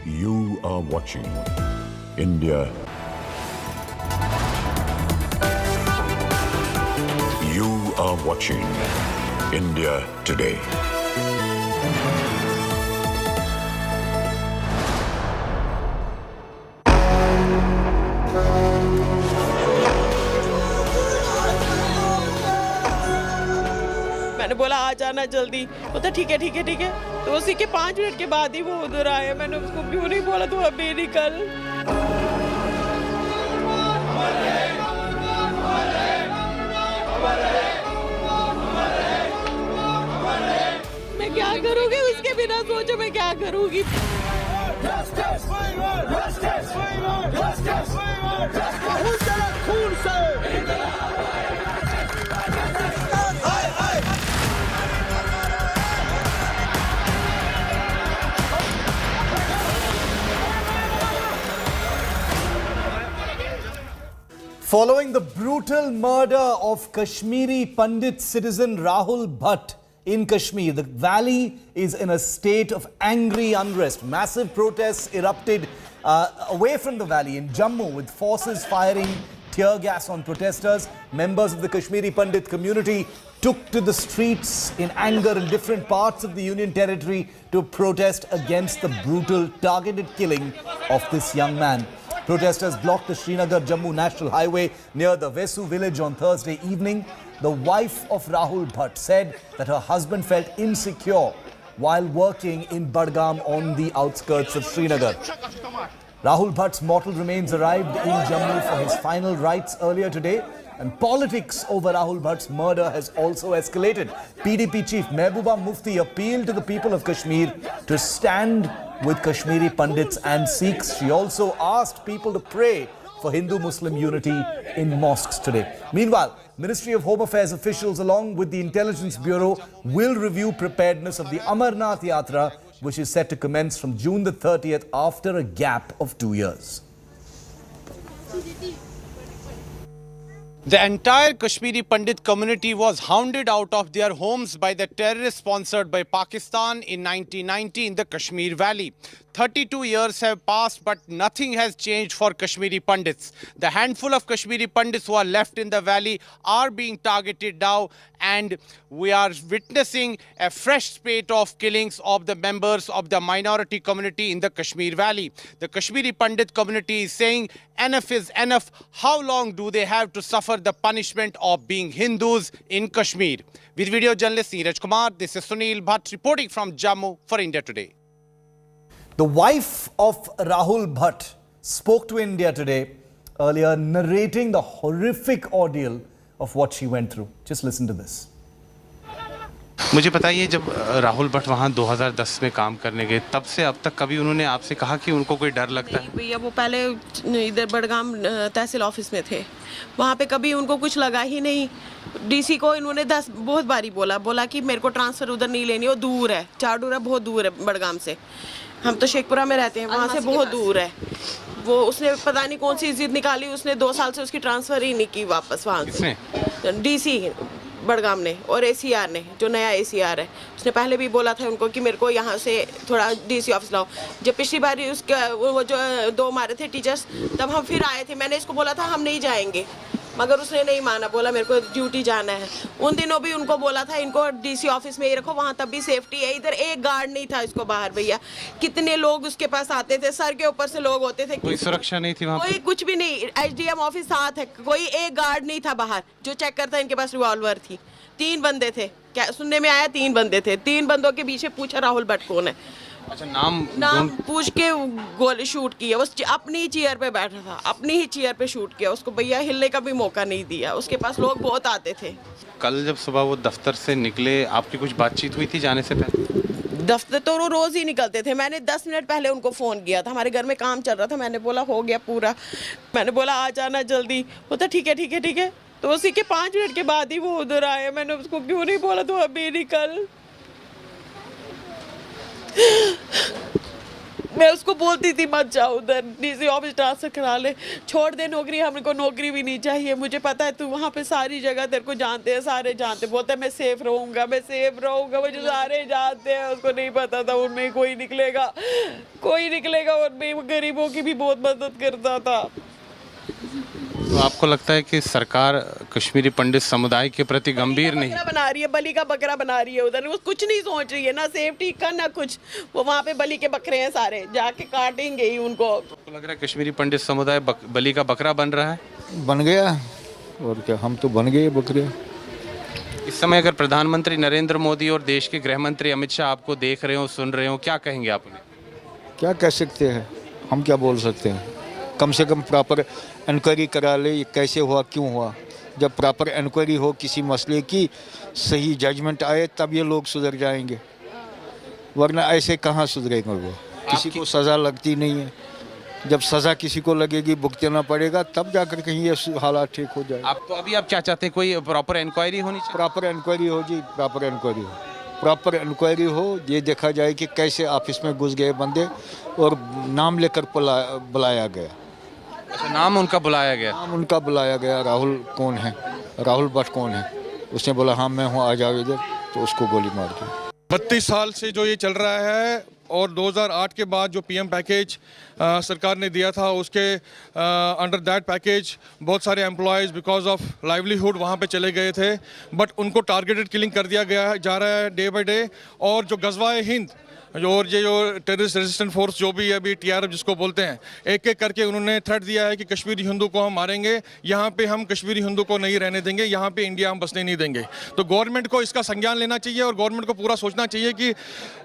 You are watching India. You are watching India Today. मैंने बोला आ जाना जल्दी, बोलता ठीक है ठीक है ठीक है। तो उसी के 5 मिनट के बाद ही वो उधर आया। मैंने उसको क्यों नहीं बोला तू अभी निकल। मैं क्या करूँगी उसके बिना, सोचो मैं क्या करूँगी। खून से Following the brutal murder of Kashmiri Pandit citizen Rahul Bhat in Kashmir, the valley is in a state of angry unrest. Massive protests erupted away from the valley in Jammu, with forces firing tear gas on protesters. Members of the Kashmiri Pandit community took to the streets in anger in different parts of the Union Territory to protest against the brutal targeted killing of this young man. Protesters blocked the Srinagar-Jammu National Highway near the Vesu village on Thursday evening. The wife of Rahul Bhat said that her husband felt insecure while working in Budgam on the outskirts of Srinagar. Rahul Bhat's mortal remains arrived in Jammu for his final rites earlier today, and politics over Rahul Bhat's murder has also escalated. PDP chief Mehbooba Mufti appealed to the people of Kashmir to stand with Kashmiri Pandits and Sikhs. She also asked people to pray for Hindu-Muslim unity in mosques today. Meanwhile, Ministry of Home Affairs officials along with the Intelligence Bureau will review preparedness of the Amarnath Yatra, which is set to commence from June the 30th after a gap of 2 years. The entire Kashmiri Pandit community was hounded out of their homes by the terrorists sponsored by Pakistan in 1990 in the Kashmir Valley. 32 years have passed, but nothing has changed for Kashmiri Pandits. The handful of Kashmiri Pandits who are left in the valley are being targeted now, and we are witnessing a fresh spate of killings of the members of the minority community in the Kashmir Valley. The Kashmiri Pandit community is saying enough is enough. How long do they have to suffer the punishment of being Hindus in Kashmir? With video journalist Neeraj Kumar, this is Rahul Bhat reporting from Jammu for India Today. The wife of Rahul Bhat spoke to India Today earlier, narrating the horrific ordeal of what she went through. Just listen to this. मुझे बताइए, जब राहुल भट्ट वहाँ 2010 में काम करने गए, तब से अब तक कभी उन्होंने आपसे कहा कि उनको कोई डर लगता है? भैया वो पहले इधर बड़गाम तहसील ऑफिस में थे, वहाँ पे कभी उनको कुछ लगा ही नहीं। डीसी को इन्होंने बहुत बारी बोला कि मेरे को ट्रांसफ़र उधर नहीं लेनी, वो दूर है, चाडूरा बहुत दूर है बड़गाम से, हम तो शेखपुरा में रहते हैं, वहाँ से बहुत दूर है। वो उसने पता नहीं कौन सी जिद निकाली, उसने 2 साल से उसकी ट्रांसफ़र ही नहीं की वापस वहाँ से। डीसी बड़गाम ने और एसीआर ने, जो नया एसीआर है, उसने पहले भी बोला था उनको कि मेरे को यहाँ से थोड़ा डीसी ऑफिस लाओ। जब पिछली बार उसका वो जो 2 मारे थे टीचर्स, तब हम फिर आए थे, मैंने इसको बोला था हम नहीं जाएंगे, मगर उसने नहीं माना, बोला मेरे को ड्यूटी जाना है। उन दिनों भी उनको बोला था इनको डीसी ऑफिस में ही रखो, वहाँ तब भी सेफ्टी है। इधर एक गार्ड नहीं था इसको बाहर। भैया कितने लोग उसके पास आते थे, सर के ऊपर से लोग होते थे, कोई सुरक्षा नहीं थी वहाँ, कोई कुछ भी नहीं। एसडीएम ऑफिस साथ है, कोई एक गार्ड नहीं था बाहर जो चेक करता। इनके पास रिवॉल्वर थी, 3 बंदे थे, क्या सुनने में आया 3 बंदे थे। 3 बंदों के पीछे पूछा राहुल भट्ट कौन है, अच्छा नाम पूछ के गोली शूट किया। वो अपनी चेयर पे बैठा था, अपनी ही चेयर पे शूट किया उसको। भैया हिलने का भी मौका नहीं दिया, उसके पास लोग बहुत आते थे। कल जब सुबह वो दफ्तर से निकले, आपकी कुछ बातचीत हुई थी जाने से पहले? दफ्तर तो वो रोज़ ही निकलते थे। मैंने 10 मिनट पहले उनको फ़ोन किया था, हमारे घर में काम चल रहा था, मैंने बोला हो गया पूरा, मैंने बोला आ जाना जल्दी। वो तो ठीक है। तो उसी के 5 मिनट के बाद ही वो उधर आए। मैंने उसको क्यों नहीं बोला तो अभी निकल, मैं उसको बोलती थी मत जाओ उधर, डीसी ऑफिस ट्रांसफर करा ले, छोड़ दे नौकरी, हमको नौकरी भी नहीं चाहिए। मुझे पता है तू वहाँ पे सारी जगह तेरे को जानते हैं, सारे जानते, बोलते मैं सेफ रहूँगा, मुझे सारे जानते हैं। उसको नहीं पता था उनमें कोई निकलेगा, उनमें गरीबों की भी बहुत मदद करता था। तो आपको लगता है कि सरकार कश्मीरी पंडित समुदाय के प्रति गंभीर नहीं बना रही है, बलि का बकरा बना रही है उधर, वो कुछ नहीं सोच रही है, ना सेफ्टी का ना कुछ। वो वहाँ पे बलि के बकरे हैं, सारे जाके काटेंगे ही उनको। तो लग रहा है कश्मीरी पंडित समुदाय बलि का बकरा बन रहा है? बन गया, और क्या, हम तो बन गए बकरे। इस समय अगर प्रधानमंत्री नरेंद्र मोदी और देश के गृह मंत्री अमित शाह आपको देख रहे हो, सुन रहे हो, क्या कहेंगे आप उन्हें? क्या कह सकते हैं हम, क्या बोल सकते हैं? कम से कम प्रॉपर इंक्वायरी करा ले, ये कैसे हुआ, क्यों हुआ। जब प्रॉपर इंक्वायरी हो किसी मसले की, सही जजमेंट आए, तब ये लोग सुधर जाएंगे, वरना ऐसे कहाँ सुधरेंगे वो। किसी को सज़ा लगती नहीं है, जब सज़ा किसी को लगेगी, भुगतना पड़ेगा, तब जाकर कहीं ये हालात ठीक हो जाए। आप तो अभी आप क्या चाहते हैं, कोई प्रॉपर इंक्वायरी होनी चाहिए? प्रॉपर इंक्वायरी हो जी, प्रॉपर इंक्वायरी हो, ये देखा जाए कि कैसे ऑफिस में घुस गए बंदे और नाम लेकर बुलाया गया। अच्छा, नाम उनका बुलाया गया? राहुल कौन है, राहुल भट्ट कौन है? उसने बोला हाँ मैं हूँ, आ जाओ इधर, तो उसको गोली मार दी। 32 साल से जो ये चल रहा है, और 2008 के बाद जो पीएम पैकेज सरकार ने दिया था, उसके अंडर दैट पैकेज बहुत सारे एम्प्लॉयज़ बिकॉज ऑफ लाइवलीहुड वहाँ पे चले गए थे, बट उनको टारगेटेड किलिंग कर दिया गया जा रहा है डे बाय डे। और जो गज़वाए हिंद और ये जो टेररिस्ट रेजिस्टेंट फोर्स जो भी है अभी TRF जिसको बोलते हैं, एक एक करके उन्होंने थ्रेट दिया है कि कश्मीरी हिंदू को हम मारेंगे, यहाँ पे हम कश्मीरी हिंदू को नहीं रहने देंगे, यहाँ पे इंडिया हम बसने नहीं देंगे। तो गवर्नमेंट को इसका संज्ञान लेना चाहिए और गवर्नमेंट को पूरा सोचना चाहिए कि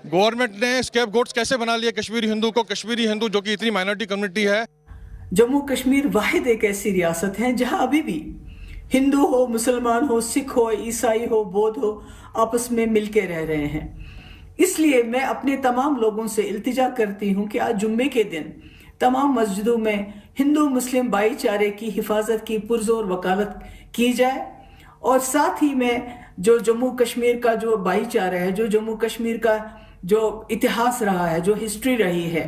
गवर्नमेंट ने स्केपगोट्स कैसे बना लिए कश्मीरी हिंदू को। कश्मीरी हिंदू जो कि इतनी माइनॉरिटी कम्युनिटी है। जम्मू कश्मीर वाहिद एक ऐसी रियासत है जहां अभी भी हिंदू हो, मुसलमान हो, सिख हो, ईसाई हो, बौद्ध हो, आपस में मिलके रह रहे हैं। इसलिए मैं अपने तमाम लोगों से इल्तिजा करती हूं कि आज जुम्मे के दिन तमाम मस्जिदों में हिंदू मुस्लिम भाईचारे की हिफाजत की पुरजोर वकालत की जाए। और साथ ही में जो जम्मू कश्मीर का जो भाईचारा है, जो जम्मू कश्मीर का जो इतिहास रहा है, जो हिस्ट्री रही है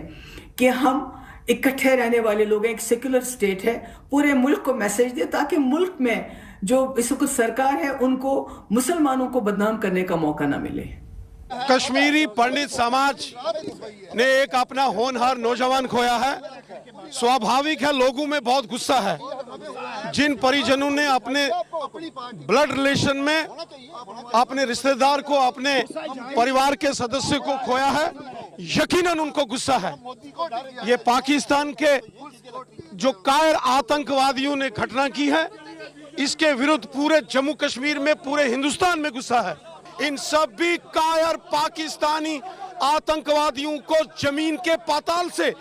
कि हम इकट्ठे रहने वाले लोग हैं, एक सेक्युलर स्टेट है, पूरे मुल्क को मैसेज दे ताकि मुल्क में जो इस वक्त सरकार है उनको मुसलमानों को बदनाम करने का मौका ना मिले। कश्मीरी पंडित समाज ने एक अपना होनहार नौजवान खोया है। स्वाभाविक है लोगों में बहुत गुस्सा है। जिन परिजनों ने अपने ब्लड रिलेशन में अपने रिश्तेदार को, अपने परिवार के सदस्य को खोया है, यकीनन उनको गुस्सा है। ये पाकिस्तान के जो कायर आतंकवादियों ने घटना की है, इसके विरुद्ध पूरे जम्मू कश्मीर में, पूरे हिंदुस्तान में गुस्सा है। इन सभी कायर पाकिस्तानी आतंकवादियों को जमीन के पाताल से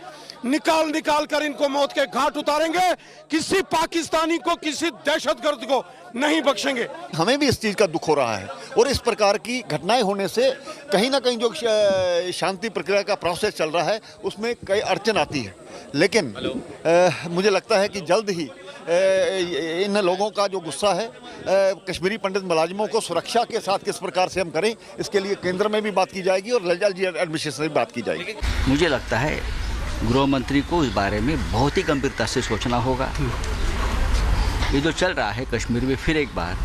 निकाल कर इनको मौत के घाट उतारेंगे। किसी पाकिस्तानी को, किसी दहशतगर्द को नहीं बख्शेंगे। हमें भी इस चीज़ का दुख हो रहा है और इस प्रकार की घटनाएं होने से कहीं ना कहीं जो शांति प्रक्रिया का प्रोसेस चल रहा है उसमें कई अड़चन आती है। लेकिन मुझे लगता है कि जल्द ही इन लोगों का जो गुस्सा है, कश्मीरी पंडित मुलाजिमों को सुरक्षा के साथ किस प्रकार से हम करें, इसके लिए केंद्र में भी बात की जाएगी और ललित एडमिनिस्ट्रेशन में भी बात की जाएगी। मुझे लगता है गृह मंत्री को इस बारे में बहुत ही गंभीरता से सोचना होगा। ये जो चल रहा है कश्मीर में फिर एक बार,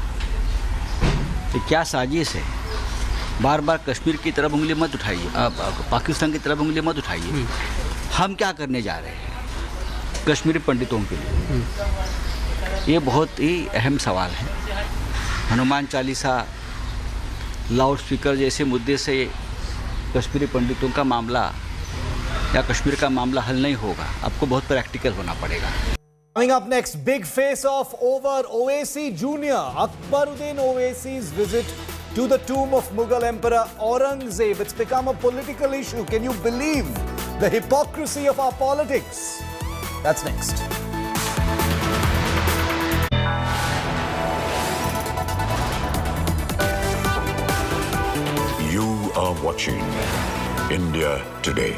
ये क्या साजिश है। बार बार कश्मीर की तरफ उंगली मत उठाइए, पाकिस्तान की तरफ उंगली मत उठाइए। हम क्या करने जा रहे हैं कश्मीरी पंडितों के लिए, ये बहुत ही अहम सवाल है। हनुमान चालीसा, लाउड स्पीकर जैसे मुद्दे से कश्मीरी पंडितों का मामला या कश्मीर का मामला हल नहीं होगा। आपको बहुत प्रैक्टिकल होना पड़ेगा। Coming up next, big face-off over Owaisi Jr. Akbaruddin Owaisi's visit to the tomb of Mughal Emperor Aurangzeb. It's become a political issue. Can you believe the hypocrisy of our politics? That's next. You are watching India Today.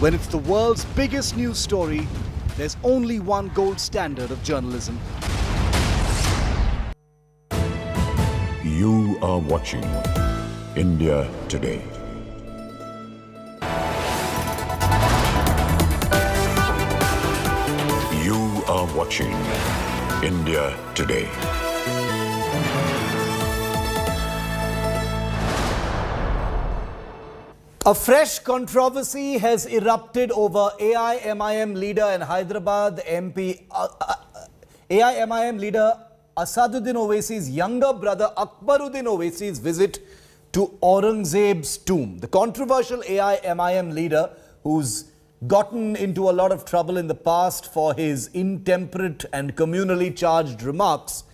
When it's the world's biggest news story, there's only one gold standard of journalism. You are watching India Today. You are watching India Today. A fresh controversy has erupted over AIMIM leader and Hyderabad MP, AIMIM leader Asaduddin Owaisi's younger brother Akbaruddin Owaisi's visit to Aurangzeb's tomb. The controversial AIMIM leader, who's gotten into a lot of trouble in the past for his intemperate and communally charged remarks,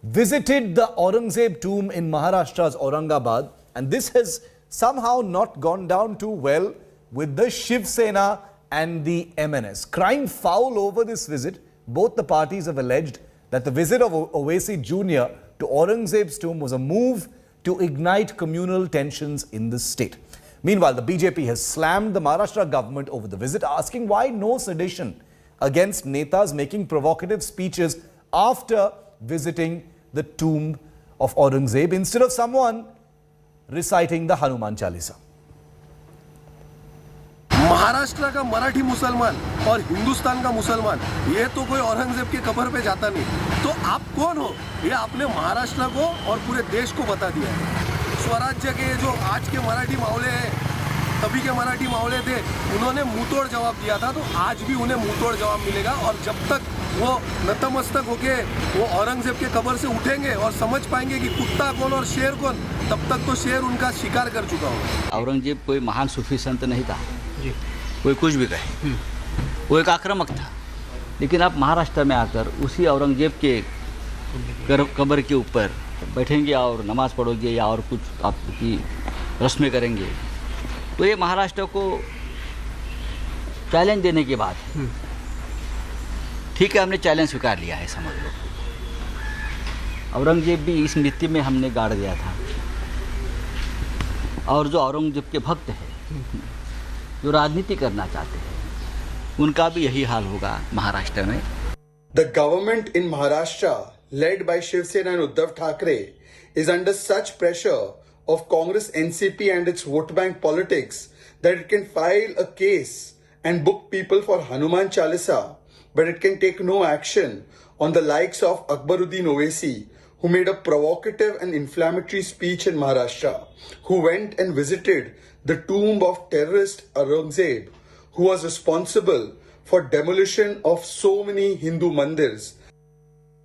visited the Aurangzeb tomb in Maharashtra's Aurangabad, and this has somehow not gone down too well with the Shiv Sena and the MNS. Crying foul over this visit, both the parties have alleged that the visit of Owaisi Jr. to Aurangzeb's tomb was a move to ignite communal tensions in the state. Meanwhile, the BJP has slammed the Maharashtra government over the visit, asking why no sedition against netas making provocative speeches after visiting the tomb of Aurangzeb instead of someone reciting the Hanuman Chalisa. Maharashtra का मराठी मुसलमान और हिंदुस्तान का मुसलमान ये तो कोई औरंगजेब के कब्र पे जाता नहीं, तो आप कौन हो ये आपने महाराष्ट्र को और पूरे देश को बता दिया है। स्वराज्य के जो आज के मराठी मावले हैं, तभी के मराठी मावले थे, उन्होंने मुंहतोड़ जवाब दिया था, तो आज भी उन्हें मुंहतोड़ जवाब मिलेगा। और जब तक वो नतमस्तक होके वो औरंगजेब के कब्र से उठेंगे और समझ पाएंगे कि कुत्ता कौन और शेर कौन, तब तक तो शेर उनका शिकार कर चुका होगा। औरंगजेब कोई महान सूफी संत नहीं था, कोई कुछ भी कहे, वो एक आक्रामक था। लेकिन आप महाराष्ट्र में आकर उसी औरंगजेब के कब्र के ऊपर बैठेंगे और नमाज पढ़ोगे या और कुछ आपकी रस्में करेंगे, तो ये महाराष्ट्र को चैलेंज देने की बात है। ठीक है, हमने चैलेंज स्वीकार लिया है, समझ लो। औरंगजेब भी इस नीति में हमने गाड़ दिया था, और जो औरंगजेब के भक्त हैं, जो राजनीति करना चाहते हैं, उनका भी यही हाल होगा महाराष्ट्र में। The government in Maharashtra, led by Shiv Sena and Uddhav Thackeray, is under such pressure of Congress, NCP and its vote bank politics that it can file a case and book people for Hanuman Chalisa, but it can take no action on the likes of Akbaruddin Owaisi, who made a provocative and inflammatory speech in Maharashtra, who went and visited the tomb of terrorist Aurangzeb, who was responsible for demolition of so many Hindu mandirs.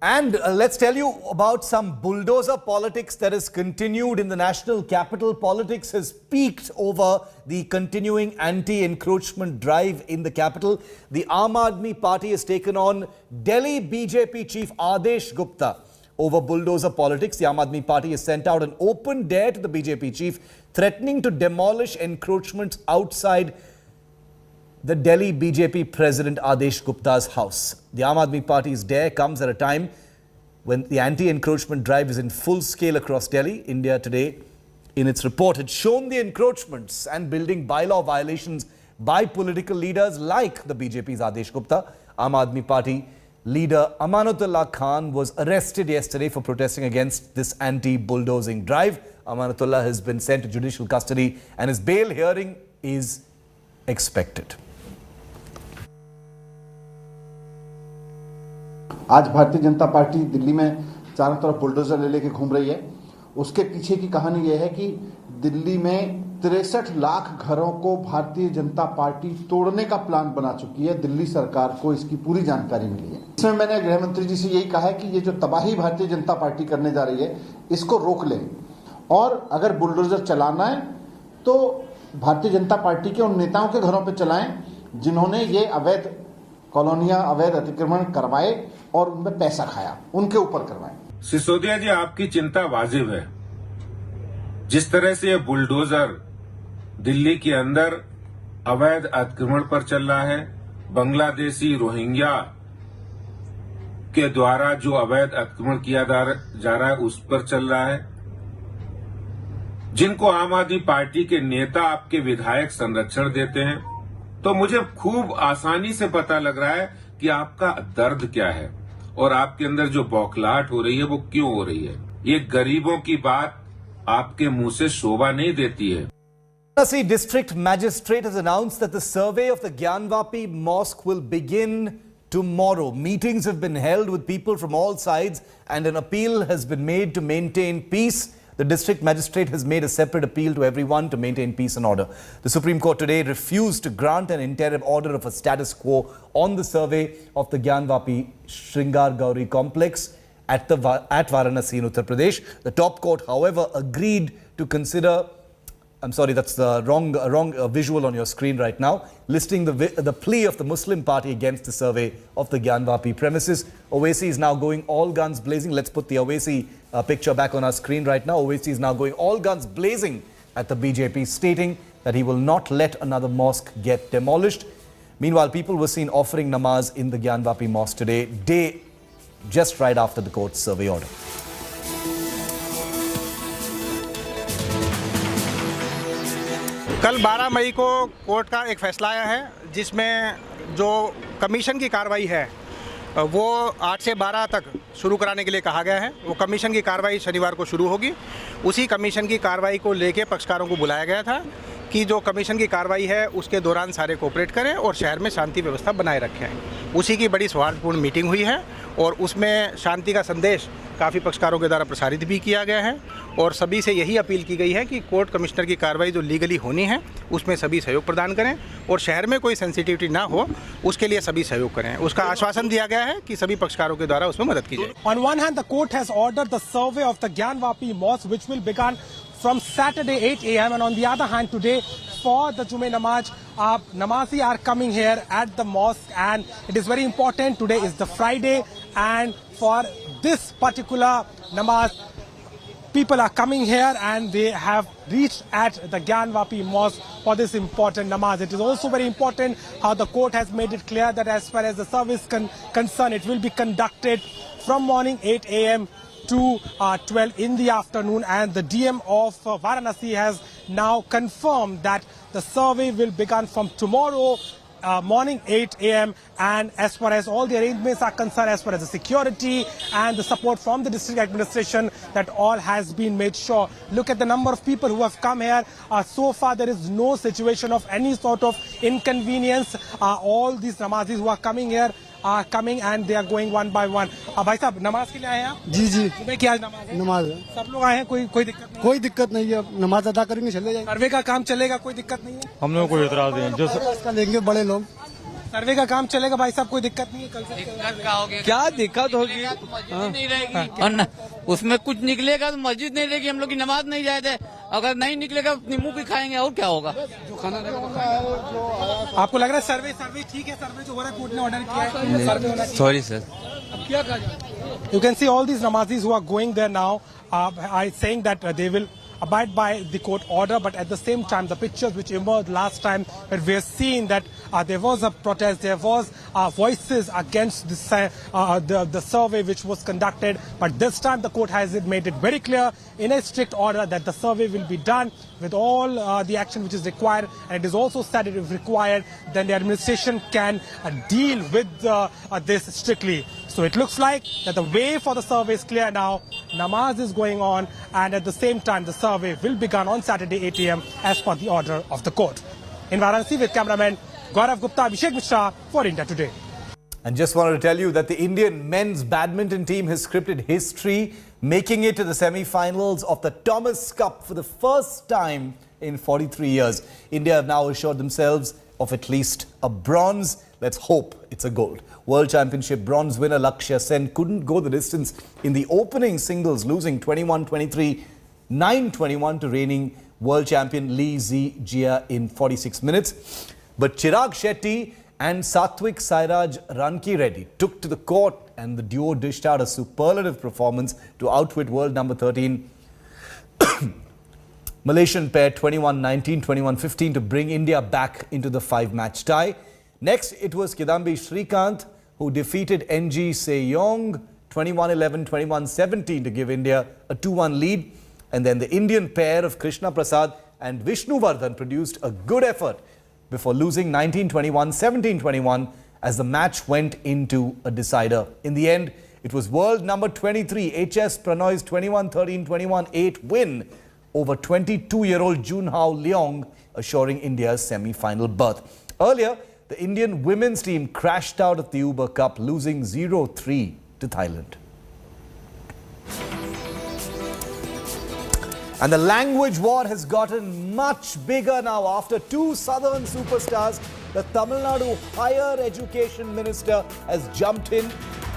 And let's tell you about some bulldozer politics that has continued in the national capital. Politics has peaked over the continuing anti-encroachment drive in the capital. The Aam Aadmi Party has taken on Delhi BJP chief Adesh Gupta over bulldozer politics. The Aam Aadmi Party has sent out an open dare to the BJP chief, threatening to demolish encroachments outside the Delhi BJP President Adesh Gupta's house. The Aam Aadmi Party's dare comes at a time when the anti-encroachment drive is in full scale across Delhi. India Today, in its report, had shown the encroachments and building bylaw violations by political leaders like the BJP's Adesh Gupta. Aam Aadmi Party leader Amanatullah Khan was arrested yesterday for protesting against this anti-bulldozing drive. Amanatullah has been sent to judicial custody and his bail hearing is expected. आज Bharatiya Janata party Delhi में चारों तरफ bulldozer ले लेके घूम रही है। उसके पीछे की कहानी यह है कि दिल्ली में 63 लाख घरों को भारतीय जनता पार्टी तोड़ने का प्लान बना चुकी है। दिल्ली सरकार को इसकी पूरी जानकारी मिली है। इसमें मैंने गृह मंत्री जी से यही कहा है कि ये जो तबाही भारतीय जनता पार्टी करने जा रही है, इसको रोक लें, और अगर बुलडोजर चलाना है तो भारतीय जनता पार्टी के उन नेताओं के घरों पर चलाएं जिन्होंने ये अवैध कॉलोनियां, अवैध अतिक्रमण करवाए और उनमें पैसा खाया, उनके ऊपर करवाएं। सिसोदिया जी, आपकी चिंता वाजिब है। जिस तरह से ये बुलडोजर दिल्ली के अंदर अवैध अतिक्रमण पर चल रहा है, बांग्लादेशी रोहिंग्या के द्वारा जो अवैध अतिक्रमण किया जा रहा है उस पर चल रहा है, जिनको आम आदमी पार्टी के नेता, आपके विधायक संरक्षण देते हैं, तो मुझे खूब आसानी से पता लग रहा है कि आपका दर्द क्या है और आपके अंदर जो बौखलाहट हो रही है वो क्यों हो रही है। ये गरीबों की बात आपके मुंह से शोभा नहीं देती है। Varanasi District Magistrate has announced that the survey of the Gyanvapi Mosque will begin tomorrow. Meetings have been held with people from all sides and an appeal has been made to maintain peace. The district magistrate has made a separate appeal to everyone to maintain peace and order. The Supreme Court today refused to grant an interim order of a status quo on the survey of the Gyanvapi Shringar Gauri complex at Varanasi in Uttar Pradesh. The top court, however, agreed to consider, I'm sorry, that's the wrong visual on your screen right now, listing the plea of the Muslim party against the survey of the Gyanvapi premises. Owaisi is now going all guns blazing. Let's put the Owaisi picture back on our screen right now. Owaisi is now going all guns blazing at the BJP, stating that he will not let another mosque get demolished. Meanwhile, people were seen offering namaz in the Gyanvapi mosque today, just right after the court's survey order. कल 12 मई को court का एक फैसला आया है जिसमें जो commission की कार्रवाई है वो 8 से 12 तक शुरू कराने के लिए कहा गया है। वो कमीशन की कार्रवाई शनिवार को शुरू होगी। उसी कमीशन की कार्रवाई को लेके पक्षकारों को बुलाया गया था कि जो कमीशन की कार्रवाई है उसके दौरान सारे कोऑपरेट करें और शहर में शांति व्यवस्था बनाए रखें। उसी की बड़ी सौहार्दपूर्ण मीटिंग हुई है और उसमें शांति का संदेश काफ़ी पक्षकारों के द्वारा प्रसारित भी किया गया है और सभी से यही अपील की गई है कि कोर्ट कमिश्नर की कार्रवाई जो लीगली होनी है उसमें सभी सहयोग प्रदान करें और शहर में कोई सेंसिटिविटी ना हो उसके लिए सभी सहयोग करें। उसका आश्वासन दिया गया है कि सभी पक्षकारों के द्वारा उसमें मदद की जाए। On one hand, the court has ordered the survey of the Gyanvapi mosque, which will begin from Saturday 8 a.m. and on the other hand, today for the Jume Namaz, Namazi are coming here at the mosque and it is very important. Today is the Friday and for this particular Namaz, people are coming here and they have reached at the Gyanvapi mosque for this important namaz. It is also very important how the court has made it clear that as far as the service concerned, it will be conducted from morning 8 a.m. to 12 in the afternoon, and the DM of Varanasi has now confirmed that the survey will begin from tomorrow morning 8 a.m. and as far as all the arrangements are concerned, as far as the security and the support from the district administration, that all has been made sure. Look at the number of people who have come here. So far there is no situation of any sort of inconvenience. All these namazis who are coming here are coming and they are going one by one. भाई साहब नमाज के लिए आए हैं आप? जी जी। सुबह की आज नमाज है? नमाज है। सब लोग आए हैं, कोई दिक्कत नहीं? कोई दिक्कत नहीं है, नमाज अदा करेंगे चले जाएंगे। सर्वे का काम चलेगा, कोई दिक्कत नहीं है? हम लोगों को कोई एतराज नहीं है, जो इसका लेंगे बड़े लोग। सर्वे का काम चलेगा भाई साहब, कोई दिक्कत नहीं है? कल से क्या दिक्कत होगी? नहीं रहेगी और उसमें कुछ निकलेगा तो मस्जिद नहीं रहेगी, हम लोग की नमाज नहीं जाए थे। अगर नहीं निकलेगा नींबू भी खाएंगे और क्या होगा? जो खाना आपको लग रहा है सर्वे ठीक है? सर्वे जो हो रहा है कोर्ट ने ऑर्डर किया है, सर्वे होना चाहिए। सॉरी सर, अब क्या कहा जाए? You can see all these namazis who are going there now are saying that they will abide by the court order, but at the same time the pictures which emerged last time where we have seen that there was a protest, there was voices against the survey which was conducted, but this time the court has made it very clear in a strict order that the survey will be done with all the action which is required, and it is also said that if required then the administration can deal with this strictly. So it looks like that the way for the survey is clear now. Namaz is going on and at the same time the survey will begin on Saturday 8 a.m. as per the order of the court. In Varanasi with cameraman Gaurav Gupta, Abhishek Mishra for India Today. And just wanted to tell you that the Indian men's badminton team has scripted history, making it to the semi-finals of the Thomas Cup for the first time in 43 years. India have now assured themselves of at least a bronze. Let's hope it's a gold. World Championship bronze winner Lakshya Sen couldn't go the distance in the opening singles, losing 21-23, 9-21 to reigning world champion Lee Zijia in 46 minutes. But Chirag Shetty and Satwik Sairaj Ranki Reddy took to the court and the duo dished out a superlative performance to outwit world number 13 Malaysian pair 21-19, 21-15 to bring India back into the 5-match tie. Next, it was Kidambi Srikanth who defeated NG Sejong 21-11, 21-17 to give India a 2-1 lead. And then the Indian pair of Krishna Prasad and Vishnuvardhan produced a good effort before losing 19-21, 17-21 as the match went into a decider. In the end, it was world number 23 HS Pranoy's 21-13, 21-8 win over 22-year-old Junhao Leong, assuring India's semi-final berth. Earlier, the Indian women's team crashed out of the Uber Cup, losing 0-3 to Thailand. And the language war has gotten much bigger now after two southern superstars. The Tamil Nadu Higher Education Minister has jumped in.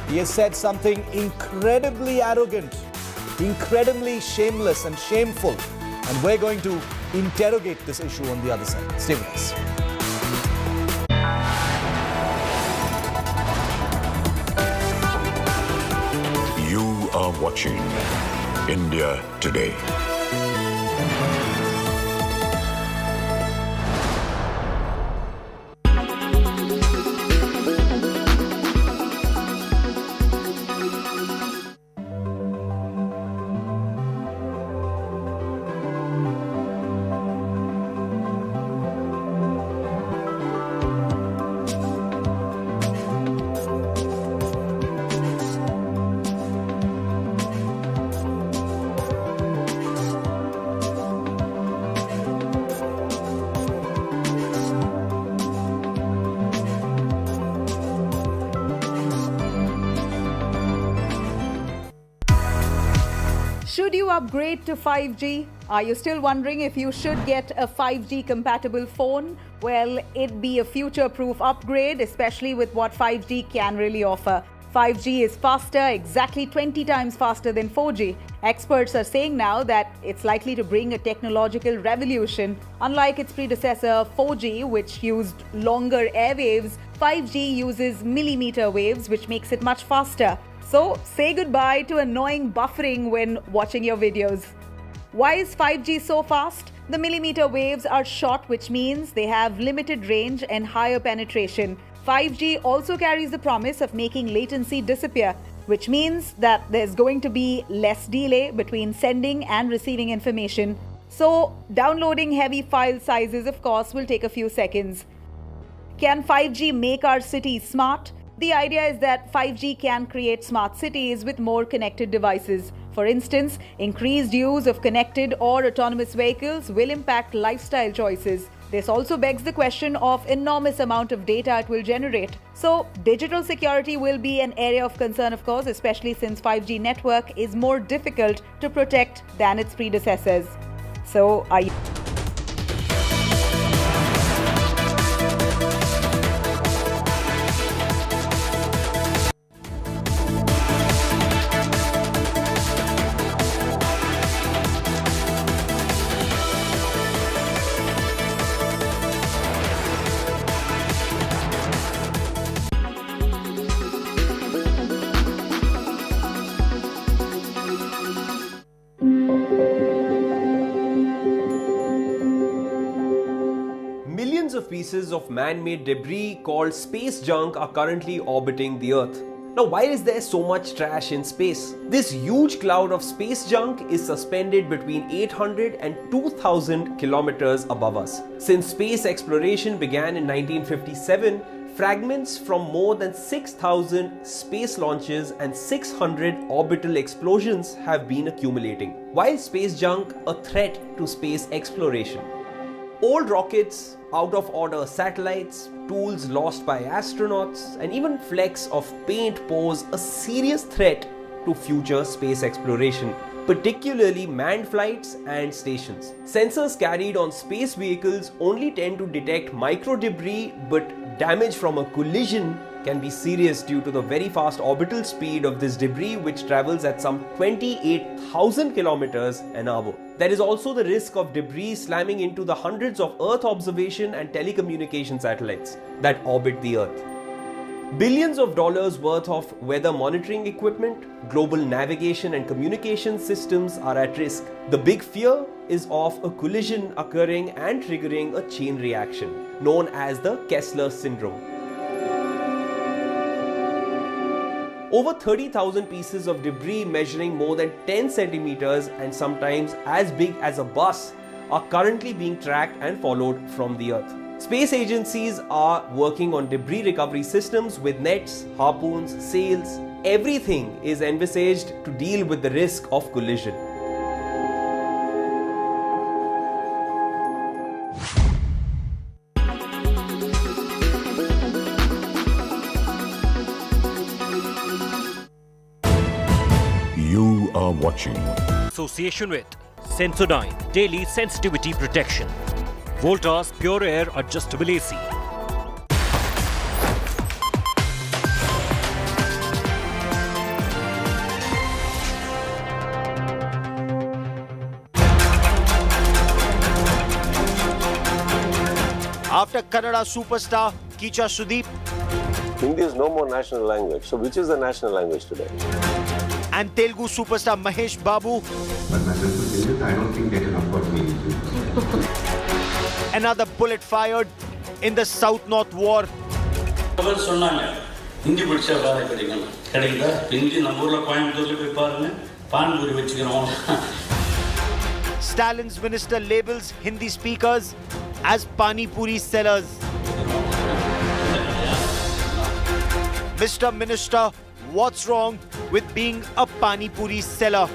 He has said something incredibly arrogant, incredibly shameless and shameful. And we're going to interrogate this issue on the other side. Stay with us. You are watching India Today. Should you upgrade to 5G? Are you still wondering if you should get a 5G compatible phone? Well, it'd be a future-proof upgrade, especially with what 5G can really offer. 5G is faster, exactly 20 times faster than 4G. Experts are saying now that it's likely to bring a technological revolution. Unlike its predecessor 4G, which used longer airwaves, 5G uses millimeter waves, which makes it much faster. So, say goodbye to annoying buffering when watching your videos. Why is 5G so fast? The millimeter waves are short, which means they have limited range and higher penetration. 5G also carries the promise of making latency disappear, which means that there's going to be less delay between sending and receiving information. So, downloading heavy file sizes, of course, will take a few seconds. Can 5G make our cities smart? The idea is that 5G can create smart cities with more connected devices. For instance, increased use of connected or autonomous vehicles will impact lifestyle choices. This also begs the question of enormous amount of data it will generate. So, digital security will be an area of concern, of course, especially since 5G network is more difficult to protect than its predecessors. So, are you... Millions of pieces of man-made debris called space junk are currently orbiting the Earth. Now, why is there so much trash in space? This huge cloud of space junk is suspended between 800 and 2000 kilometers above us. Since space exploration began in 1957, fragments from more than 6,000 space launches and 600 orbital explosions have been accumulating. Why is space junk a threat to space exploration? Old rockets, out-of-order satellites, tools lost by astronauts, and even flecks of paint pose a serious threat to future space exploration, particularly manned flights and stations. Sensors carried on space vehicles only tend to detect micro debris, but damage from a collision can be serious due to the very fast orbital speed of this debris, which travels at some 28,000 kilometers an hour. There is also the risk of debris slamming into the hundreds of Earth observation and telecommunication satellites that orbit the Earth. Billions of dollars worth of weather monitoring equipment, global navigation and communication systems are at risk. The big fear is of a collision occurring and triggering a chain reaction, known as the Kessler syndrome. Over 30,000 pieces of debris measuring more than 10 centimeters and sometimes as big as a bus are currently being tracked and followed from the Earth. Space agencies are working on debris recovery systems with nets, harpoons, sails. Everything is envisaged to deal with the risk of collision. You are watching. Association with Sensodyne Daily Sensitivity Protection. Voltas Pure Air Adjustable AC. After Kannada superstar Kicha Sudeep, Hindi is no more national language. So which is the national language today? And Telugu superstar Mahesh Babu, I don't think they can afford me. another bullet fired in the South-North war. Stalin's minister labels Hindi speakers as Pani Puri sellers. Mr. Minister, what's wrong with being a Pani Puri seller?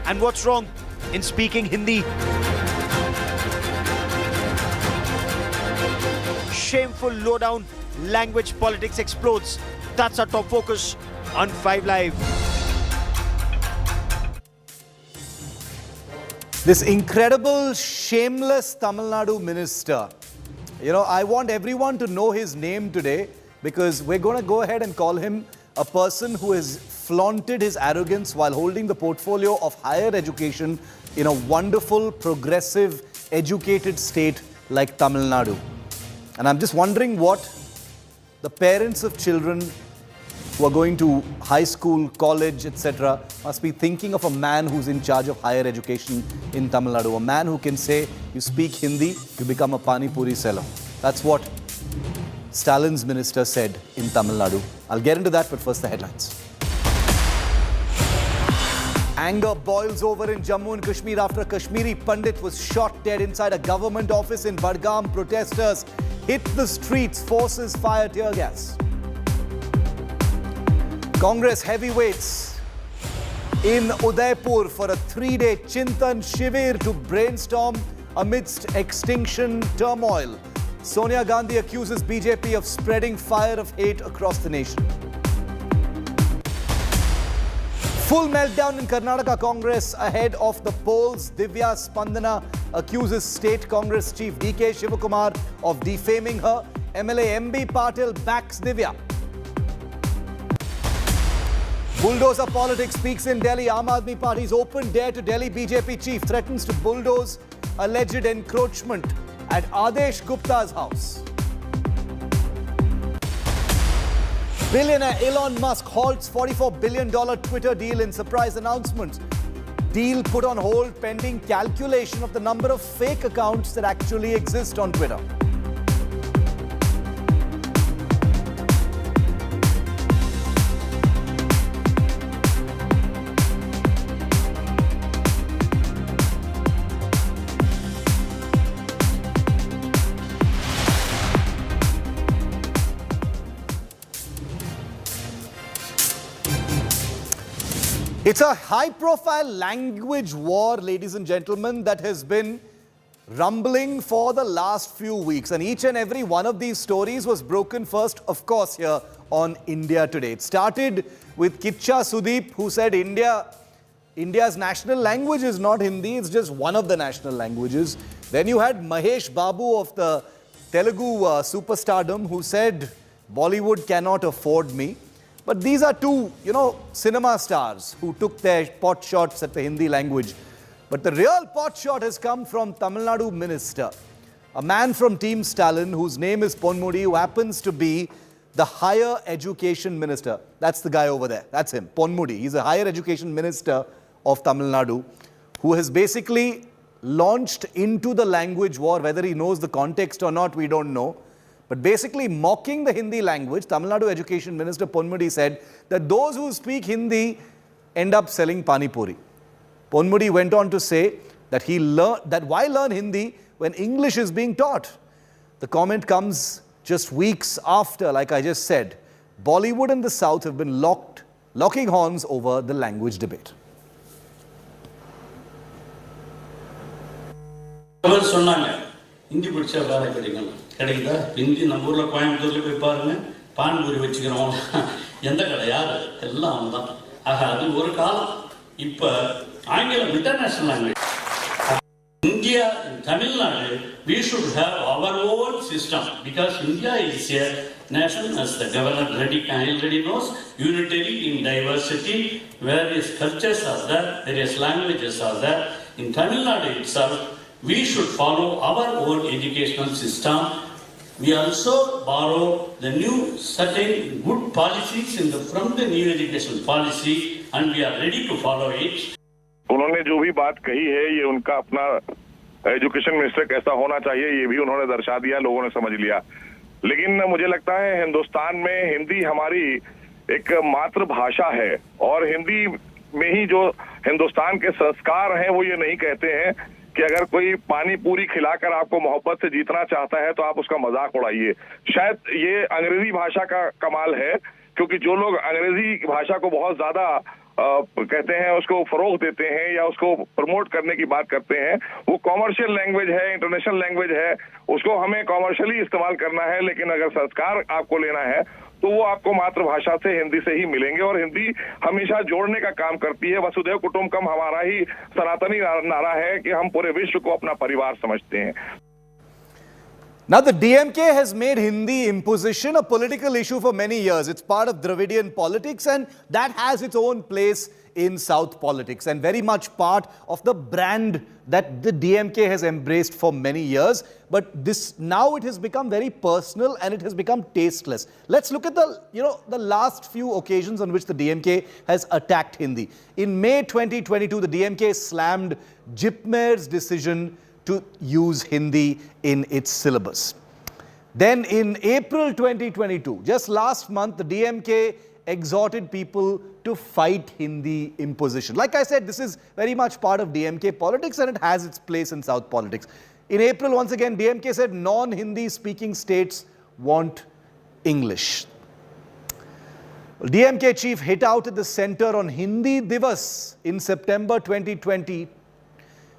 And what's wrong in speaking Hindi? Shameful lowdown language politics explodes. That's our top focus on 5 Live. This incredible, shameless Tamil Nadu minister. You know, I want everyone to know his name today because we're going to go ahead and call him a person who has flaunted his arrogance while holding the portfolio of higher education in a wonderful, progressive, educated state like Tamil Nadu. And I'm just wondering what the parents of children who are going to high school, college, etc. must be thinking of a man who's in charge of higher education in Tamil Nadu. A man who can say, you speak Hindi, you become a Pani Puri seller. That's what Stalin's minister said in Tamil Nadu. I'll get into that, but first the headlines. Anger boils over in Jammu and Kashmir after a Kashmiri Pandit was shot dead inside a government office in Budgam. Protesters hit the streets, forces fire tear gas. Congress heavyweights in Udaipur for a 3-day Chintan Shivir to brainstorm amidst extinction turmoil. Sonia Gandhi accuses BJP of spreading fire of hate across the nation. Full meltdown in Karnataka Congress ahead of the polls. Divya Spandana accuses State Congress Chief DK Shivakumar of defaming her. MLA MB Patil backs Divya. Bulldozer politics peaks in Delhi. Aam Aadmi Party's open dare to Delhi BJP chief threatens to bulldoze alleged encroachment at Adesh Gupta's house. Billionaire Elon Musk halts $44 billion Twitter deal in surprise announcement. Deal put on hold pending calculation of the number of fake accounts that actually exist on Twitter. It's a high-profile language war, ladies and gentlemen, that has been rumbling for the last few weeks. And each and every one of these stories was broken first, of course, here on India Today. It started with Kicha Sudeep, who said India's national language is not Hindi, it's just one of the national languages. Then you had Mahesh Babu of the Telugu superstardom, who said Bollywood cannot afford me. But these are two, cinema stars who took their pot shots at the Hindi language. But the real pot shot has come from Tamil Nadu minister, a man from Team Stalin whose name is Ponmudi, who happens to be the higher education minister. That's the guy over there. That's him, Ponmudi. He's a higher education minister of Tamil Nadu who has basically launched into the language war. Whether he knows the context or not, we don't know. But basically mocking the Hindi language, Tamil Nadu Education Minister Ponmudi said that those who speak Hindi end up selling Pani Puri. Ponmudi went on to say that why learn Hindi when English is being taught? The comment comes just weeks after, like I just said, Bollywood and the South have been locking horns over the language debate. Hindi படிச்சா வேலை கிடைக்கணும் கிடைக்குதா இந்தி நம்ம ஊரில் கோயம்புத்தூர்ல போய் பாருங்க பான்பூரி வச்சுக்கிறோம் எந்த கடை யாரு எல்லாம் அவன் தான் ஆக அது ஒரு காலம் இப்போ ஆங்கிலம் international language India and Tamil Nadu we should have our own system because India is a nation as the governor already knows unitary in diversity various cultures are there various languages are there in Tamil Nadu itself. We should follow our own educational system. We also borrow the new certain good policies from the new education policy and we are ready to follow it. उन्होंने जो भी बात कही है ये उनका अपना education minister कैसा होना चाहिए ये भी उन्होंने दर्शा दिया लोगों ने समझ लिया लेकिन मुझे लगता है हिंदुस्तान में हिंदी हमारी एक मातृभाषा है और हिंदी में ही जो हिंदुस्तान के संस्कार हैं वो ये नहीं कहते हैं कि अगर कोई पानी पूरी खिलाकर आपको मोहब्बत से जीतना चाहता है तो आप उसका मजाक उड़ाइए। शायद ये अंग्रेजी भाषा का कमाल है क्योंकि जो लोग अंग्रेजी भाषा को बहुत ज्यादा कहते हैं उसको फरोग देते हैं या उसको प्रमोट करने की बात करते हैं वो कॉमर्शियल लैंग्वेज है इंटरनेशनल लैंग्वेज है उसको हमें कॉमर्शियली इस्तेमाल करना है लेकिन अगर संस्कार आपको लेना है तो वो आपको मातृभाषा से हिंदी से ही मिलेंगे और हिंदी हमेशा जोड़ने का काम करती है। वसुधैव कुटुंबकम हमारा ही सनातनी नारा है कि हम पूरे विश्व को अपना परिवार समझते हैं। Now, the DMK has made Hindi imposition a political issue for many years. It's part of Dravidian politics and that has its own place in South politics and very much part of the brand that the DMK has embraced for many years. But this now it has become very personal and it has become tasteless. Let's look at the last few occasions on which the DMK has attacked Hindi. In May 2022, the DMK slammed JIPMER's decision to use Hindi in its syllabus. Then in April 2022, just last month, the DMK exhorted people to fight Hindi imposition. Like I said, this is very much part of DMK politics and it has its place in South politics. In April, once again, DMK said non-Hindi speaking states want English. DMK chief hit out at the center on Hindi Divas in September 2020.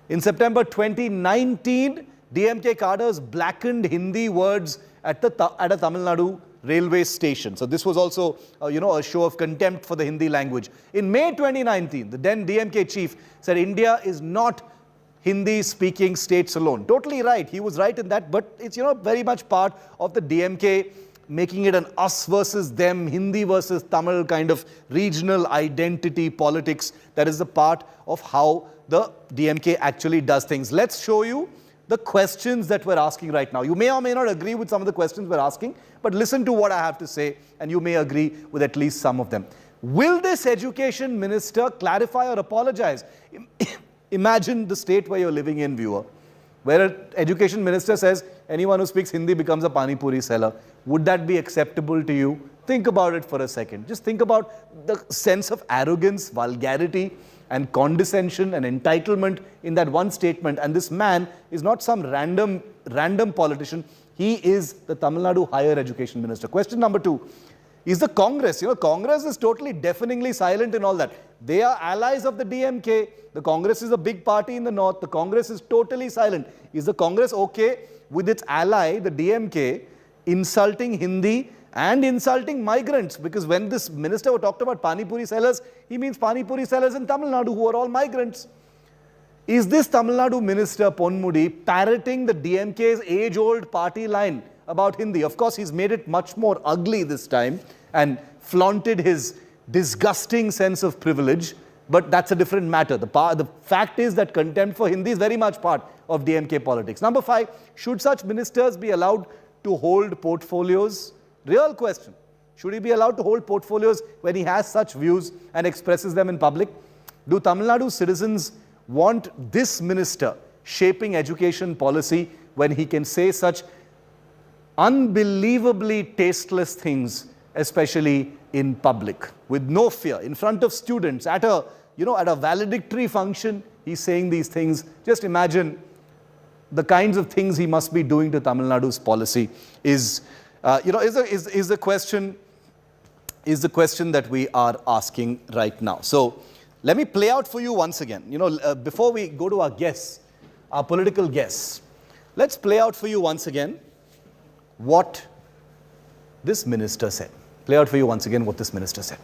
In September 2019, DMK cadres blackened Hindi words at a Tamil Nadu railway station. So this was also, a show of contempt for the Hindi language. In May 2019, the then DMK chief said India is not Hindi-speaking states alone. Totally right. He was right in that, but it's, very much part of the DMK making it an us versus them, Hindi versus Tamil kind of regional identity politics. That is the part of how the DMK actually does things. Let's show you the questions that we're asking right now. You may or may not agree with some of the questions we're asking, but listen to what I have to say and you may agree with at least some of them. Will this education minister clarify or apologize? Imagine the state where you're living in, viewer, where an education minister says anyone who speaks Hindi becomes a pani puri seller. Would that be acceptable to you? Think about it for a second. Just think about the sense of arrogance, vulgarity, and condescension and entitlement in that one statement. And this man is not some random politician. He is the Tamil Nadu Higher Education Minister. Question number 2. Is the Congress, Congress is totally deafeningly silent in all that. They are allies of the DMK. The Congress is a big party in the north. The Congress is totally silent. Is the Congress okay with its ally, the DMK, insulting Hindi and insulting migrants? Because when this minister talked about Pani Puri sellers, he means Pani Puri sellers in Tamil Nadu who are all migrants. Is this Tamil Nadu minister, Ponmudi, parroting the DMK's age-old party line about Hindi? Of course, he's made it much more ugly this time and flaunted his disgusting sense of privilege, but that's a different matter. The fact is that contempt for Hindi is very much part of DMK politics. Number 5, should such ministers be allowed to hold portfolios? Real question. Should he be allowed to hold portfolios when he has such views and expresses them in public? Do Tamil Nadu citizens want this minister shaping education policy when he can say such unbelievably tasteless things, especially in public, with no fear, in front of students, at a valedictory function, he's saying these things? Just imagine the kinds of things he must be doing to Tamil Nadu's policy is the question that we are asking right now. So let me play out for you once again. Before we go to our guests, our political guests, let's play out for you once again what this minister said. Play out for you once again what this minister said.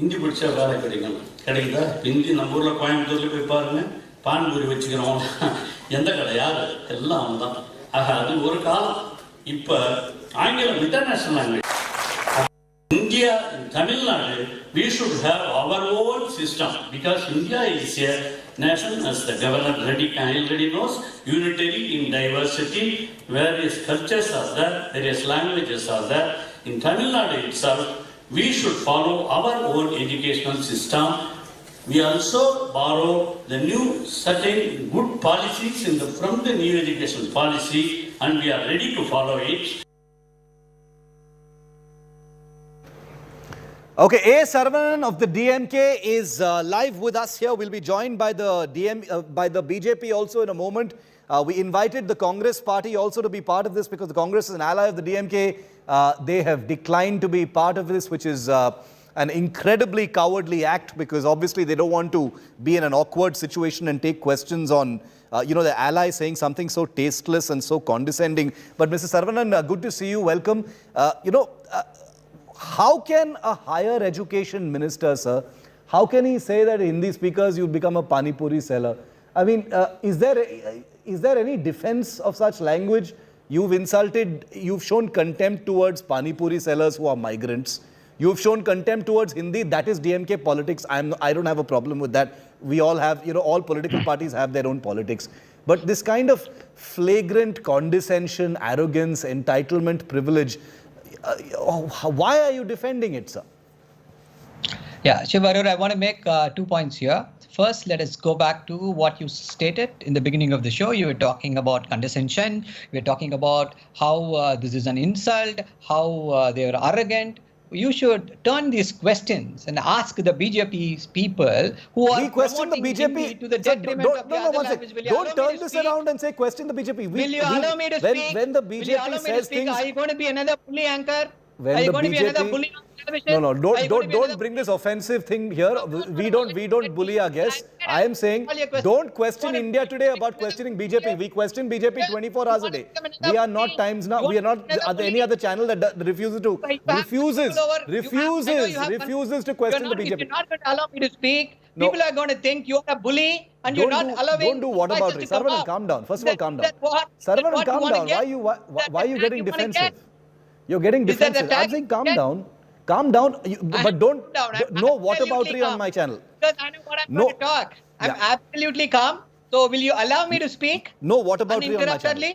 Hindi பிடிச்சா வேலை கிடைக்குதா? இந்தி நம்ம ஊரில் கோயம்புத்தூர்ல போய் பாருங்க, பான்பூரி வச்சுக்கிறோம், எந்த கடை யாரு எல்லாம் அவன் தான். ஆக அது ஒரு காலம். இப்போ ஆங்கிலம் international language. India, in Tamil Nadu, we should have our own system because India is a nation, as the governor already knows, unitary in diversity, various cultures are there, various languages are there. In Tamil Nadu itself, we should follow our own educational system. We also borrow the new certain good policies from the new education policy, and we are ready to follow it. Okay, A. Saravanan of the DMK is live with us here. We'll be joined by the BJP also in a moment. We invited the Congress party also to be part of this because the Congress is an ally of the DMK. They have declined to be part of this, which is an incredibly cowardly act because obviously they don't want to be in an awkward situation and take questions on the ally saying something so tasteless and so condescending. But Mr. Saravanan, good to see you. Welcome. How can a higher education minister, sir, how can he say that Hindi speakers you'll become a pani puri seller? I mean, is there any defense of such language? You've shown contempt towards pani puri sellers who are migrants. You've shown contempt towards Hindi. That is DMK politics. I don't have a problem with that. We all have, all political parties have their own politics. But this kind of flagrant condescension, arrogance, entitlement, privilege, why are you defending it, sir? Yeah, Shivarur, I want to make 2 points here. First, let us go back to what you stated in the beginning of the show. You were talking about condescension. You were talking about how this is an insult, how they are arrogant. You should turn these questions and ask the BJP's people who are question the BJP to the detriment of the other language. Don't turn this around and say question the BJP. Will you allow me to speak? When the BJP says things, are you going to be another bully anchor? When are you the going BJP, to be another bully on television? No, don't bring this offensive thing here. We don't bully our guests. I am saying don't question India Today about questioning BJP. We question BJP 24 hours a day. We are not Times Now. We are not any other channel that refuses to question the BJP. If you're not going to allow me to speak, people are going to think you're a bully and you're not allowing. Don't do what about it. Saravanan, calm down. First of all, calm down. Saravanan, calm down. Why are you getting defensive? You're getting defensive. I'm saying calm down. Calm down. But don't. No whataboutery on my channel. Because I know what I'm going to talk. I'm absolutely calm. So will you allow me to speak? No whataboutery on my channel.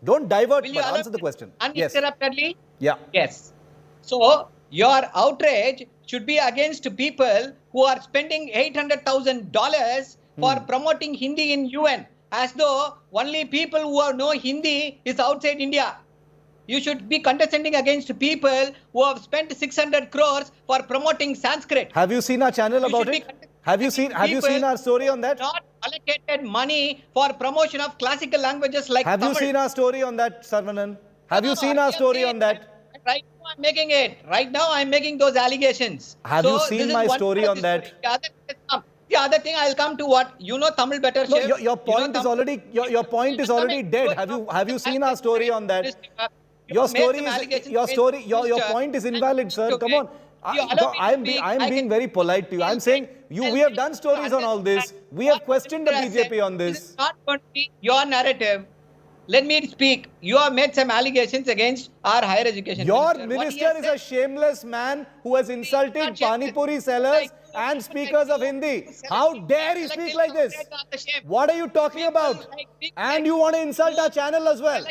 Don't divert, but answer the question. Uninterruptedly? Yeah. Yes. So your outrage should be against people who are spending $800,000 for promoting Hindi in UN, as though only people who know Hindi is outside India. You should be condescending against people who have spent 600 crores for promoting Sanskrit. Have you seen our channel about it? Have you seen our story on that? Not allocated money for promotion of classical languages like Have Tamil. You seen our story on that, Saravanan? Have you seen our story on that? Right now I'm making it. Right now I'm making those allegations. Have you seen my story on that? The other thing, I'll come to what Tamil better. No, your point is already dead. Have you seen our story on that? Your point is invalid, sir. Come on. I'm being very polite to you. I'm saying we have done stories on all this. We have questioned the BJP on this. This is not going to be your narrative. Let me speak. You have made some allegations against our higher education Your minister is a shameless man who has insulted Pani Puri sellers and speakers of Hindi. How dare he speak like this? What are you talking about? And you want to insult our channel as well.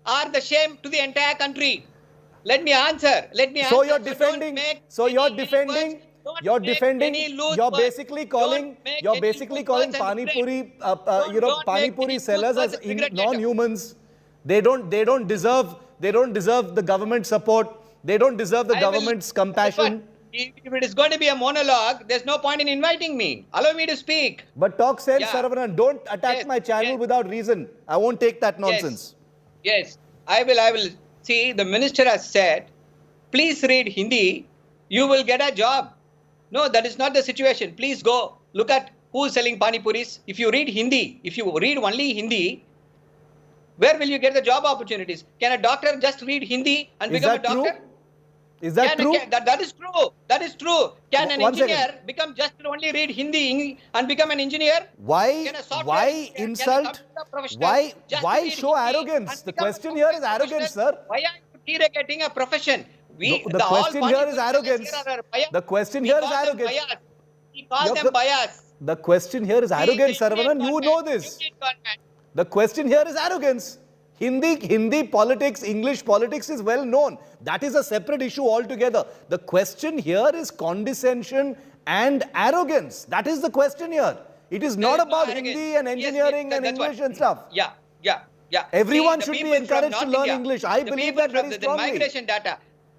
Are the shame to the entire country. Let me answer. So you're defending. You're basically calling Pani Puri sellers as non-humans. They don't deserve the government support. They don't deserve the government's compassion. If it is going to be a monologue, there's no point in inviting me. Allow me to speak. But talk sense, Yeah. Saravanan. Don't attack my channel without reason. I won't take that nonsense. Yes, I will. See, the minister has said, please read Hindi, you will get a job. No, that is not the situation. Please go look at who is selling pani puris. If you read Hindi, if you read only Hindi, where will you get the job opportunities? Can a doctor just read Hindi and become a doctor? Is that true? That is true. That is true. Can an One engineer second. become just only read Hindi and become an engineer? Why insult? Why read show Hindi arrogance? The question here is arrogance, sir. Why are you derogating a profession? The question here is arrogance. The question here is arrogance. We call them bias. The question here is arrogance, Saravanan. You know this. The question here is arrogance. Hindi politics, English politics is well known. That is a separate issue altogether. The question here is condescension and arrogance. That is the question here. It is not about Hindi and engineering and English and stuff. Yeah. Everyone should be encouraged to learn English. I believe that very strongly.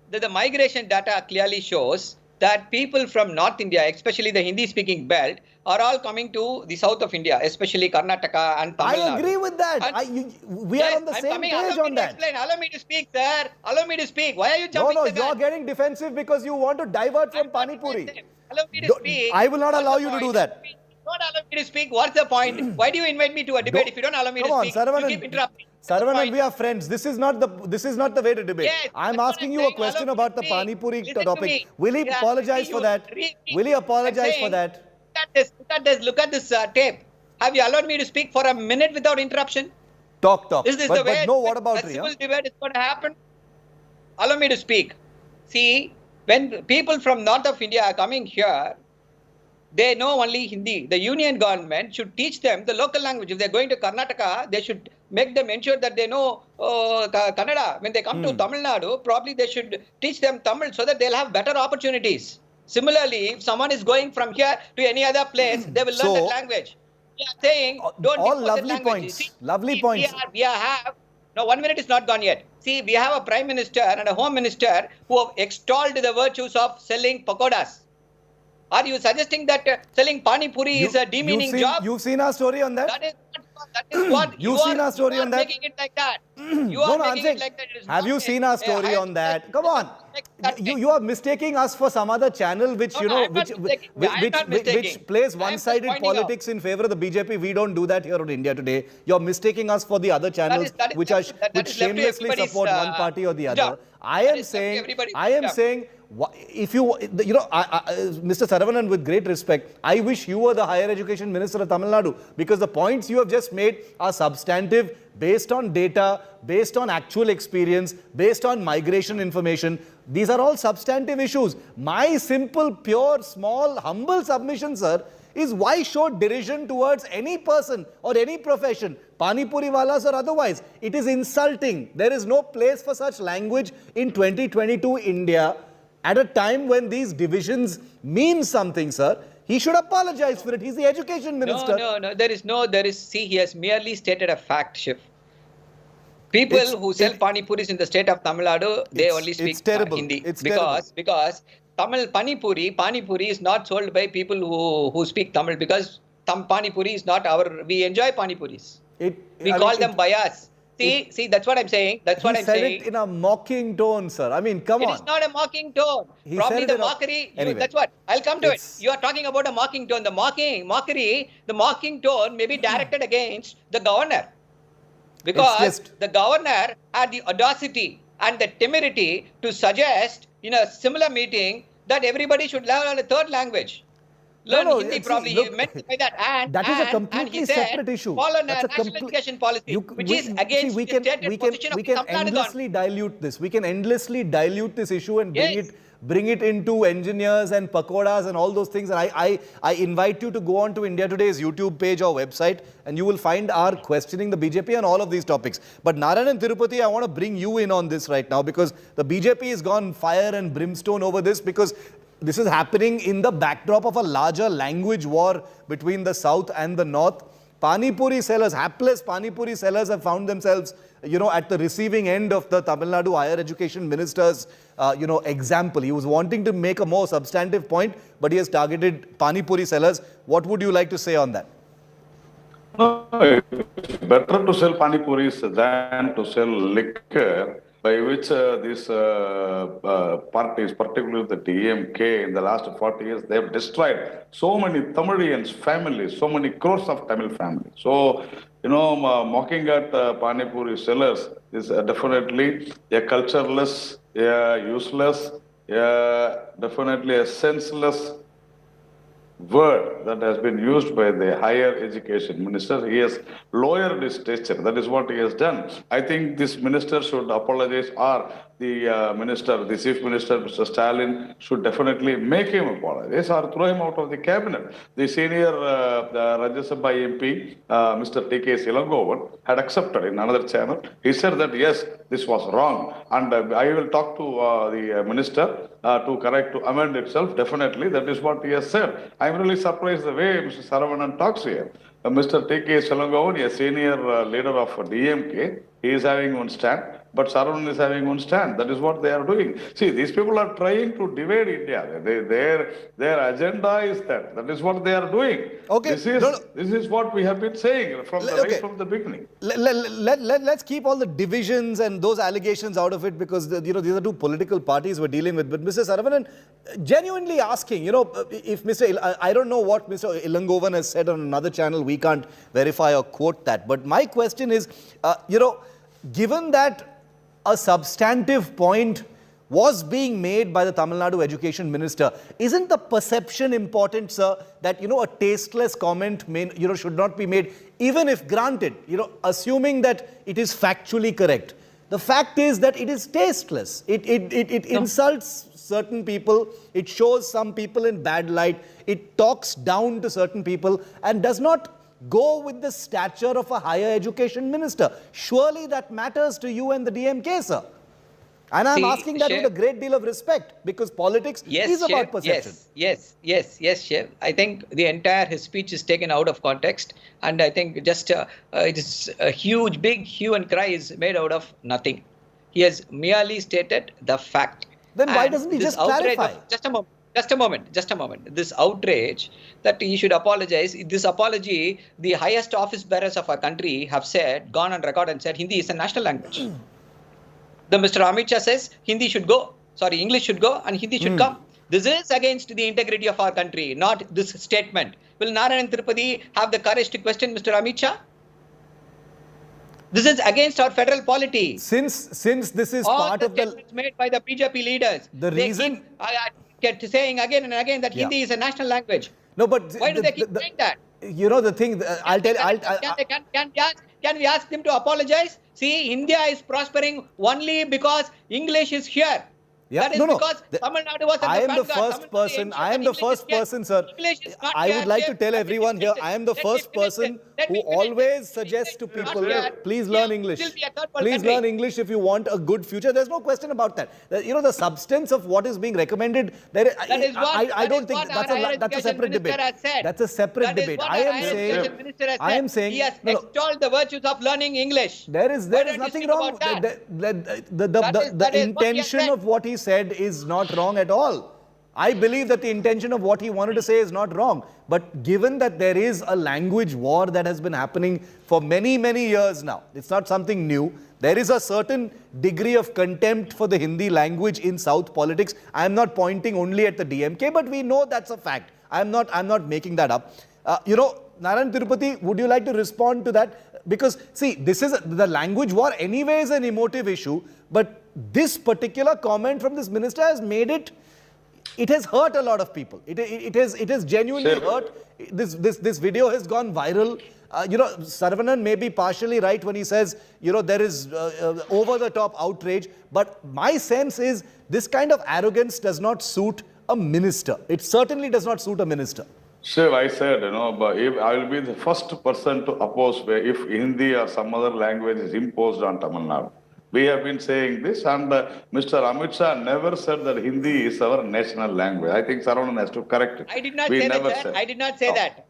The migration data clearly shows that people from North India, especially the Hindi-speaking belt, are all coming to the south of India, especially Karnataka and Tamil Nadu. I agree with that. We are on the same page on that. Allow me to speak, sir. Allow me to speak. Why are you jumping the gun? No, you're getting defensive because you want to divert from Pani Puri. Allow me to speak. I will not allow you to do that. Don't allow me to speak. What's the point? Why do you invite me to a debate if you don't allow me to speak? You keep interrupting. Saravanan, we are friends. This is not the way to debate. Yes, I'm asking you a question about the Pani Puri topic. Will he apologize for that? Will he apologize for that? Look at this tape. Have you allowed me to speak for a minute without interruption? Talk. Is this the way what about a civil debate is going to happen? Allow me to speak. See, when people from north of India are coming here, they know only Hindi. The union government should teach them the local language. If they're going to Karnataka, they should make them ensure that they know Kannada. When they come to Tamil Nadu, probably they should teach them Tamil so that they'll have better opportunities. Similarly, if someone is going from here to any other place, they will learn that language. We are saying, don't all depose lovely that language. points. See, Lovely points. No, 1 minute is not gone yet. See, we have a prime minister and a home minister who have extolled the virtues of selling pakodas. Are you suggesting that selling pani puri is a demeaning job? You've seen our story on that? That is what You've seen our story on that? making it like that. You are making it like that. Have you seen our story on that? Come on. You are mistaking us for some other channel which which plays one-sided politics in favor of the BJP. We don't do that here on India Today. You're mistaking us for the other channels which shamelessly support one party or the other. I am saying if Mr. Saravanan, with great respect, I wish you were the higher education minister of Tamil Nadu, because the points you have just made are substantive, based on data, based on actual experience, based on migration information. These are all substantive issues. My simple, pure, small, humble submission, sir, is why show derision towards any person or any profession, Pani Puri walas or otherwise. It is insulting. There is no place for such language in 2022 India. At a time when these divisions mean something, sir, he should apologize for it. He's the education minister. No. See, he has merely stated a fact, Shiv. People who sell pani puris in the state of Tamil Nadu, they only speak Hindi. Because Tamil pani puri is not sold by people who speak Tamil, because pani puri is not we enjoy pani puris. We call them bias. See, that's what I'm saying. He said it in a mocking tone, sir. I mean, come on. It is not a mocking tone. Probably the mockery. That's what. I'll come to it. You are talking about a mocking tone. The mocking tone may be directed against the governor. Because the governor had the audacity and the temerity to suggest in a similar meeting that everybody should learn a third language. Learn Hindi probably. He meant by that. And that is a completely separate issue. Follow national education policy, which is against the stated position of we can endlessly dilute this. We can endlessly dilute this issue and bring it into engineers and pakodas and all those things. And I invite you to go on to India Today's YouTube page or website, and you will find our questioning the BJP and all of these topics. But Narayan and Tirupati, I want to bring you in on this right now, because the BJP has gone fire and brimstone over this, because this is happening in the backdrop of a larger language war between the South and the North. Pani Puri sellers, hapless Pani Puri sellers have found themselves, at the receiving end of the Tamil Nadu Higher Education Minister's, example. He was wanting to make a more substantive point, but he has targeted Pani Puri sellers. What would you like to say on that? No, it's better to sell Pani Puris than to sell liquor, by which these parties, particularly the DMK, in the last 40 years, they have destroyed so many Tamilians families, so many crores of Tamil families. So, mocking at Pani Puri sellers is definitely a cultureless, useless, definitely a senseless word that has been used by the higher education minister. He has lowered his stature. That is what he has done. I think this minister should apologize, or the chief minister, Mr. Stalin, should definitely make him apologize or throw him out of the cabinet. The senior Rajya Sabha MP, Mr. T.K. Silangovan, had accepted in another channel. He said that yes, this was wrong, and I will talk to the minister to amend itself. Definitely, that is what he has said. I am really surprised the way Mr. Saravanan talks here. Mr. T.K. Silangovan, a senior leader of DMK, he is having one stand, but Saravanan is having one stand. That is what they are doing. See, these people are trying to divide India. Their agenda is that. That is what they are doing. Okay. This is what we have been saying from the beginning. Let's keep all the divisions and those allegations out of it, because these are two political parties we're dealing with. But Mr. Saravanan, genuinely asking, if I don't know what Mr. Ilangovan has said on another channel, we can't verify or quote that. But my question is, given that a substantive point was being made by the Tamil Nadu Education Minister, isn't the perception important, sir, that, a tasteless comment should not be made, even if granted, assuming that it is factually correct? The fact is that it is tasteless. It insults certain people. It shows some people in bad light. It talks down to certain people and does not go with the stature of a higher education minister. Surely that matters to you and the DMK, sir. And I'm asking that with a great deal of respect, because politics is about perception. Yes, Chef. I think his speech is taken out of context, and I think it is a huge, big hue and cry is made out of nothing. He has merely stated the fact. Then why doesn't he just clarify? Just a moment. This outrage that he should apologize, this apology, the highest office bearers of our country have gone on record and said Hindi is a national language. The Mr. Amit Shah says English should go and Hindi should come. This is against the integrity of our country, not this statement. Will Narayan Tirupati have the courage to question Mr. Amit Shah? This is against our federal polity. Since this is all part of the statements made by the BJP leaders, they keep saying again and again that Hindi is a national language. No, but why do they keep saying that? The thing, Can we ask them to apologize? See, India is prospering only because English is here. That is because Tamil Nadu was I am the first person, sir. I would like to tell everyone here, I am the first person who always suggests to people, please learn English. Please learn English if you want a good future. There's no question about that. The substance of what is being recommended, I don't think that's a separate debate. That's a separate debate. I am saying he has extolled the virtues of learning English. There is nothing wrong. The intention of what he said is not wrong at all. I believe that the intention of what he wanted to say is not wrong. But given that there is a language war that has been happening for many, many years now, it's not something new. There is a certain degree of contempt for the Hindi language in South politics. I am not pointing only at the DMK, but we know that's a fact. I'm not making that up. Narayan Tirupati, would you like to respond to that? Because, see, this is the language war anyway is an emotive issue, but this particular comment from this minister has made it has hurt a lot of people. It has genuinely hurt. This video has gone viral. Saravanan may be partially right when he says, there is over-the-top outrage. But my sense is this kind of arrogance does not suit a minister. It certainly does not suit a minister. Shiv, I said, but if I will be the first person to oppose if Hindi or some other language is imposed on Tamil Nadu. We have been saying this, and Mr. Amit Shah never said that Hindi is our national language. I think Saravanan has to correct it. I did not say that. I did not say that.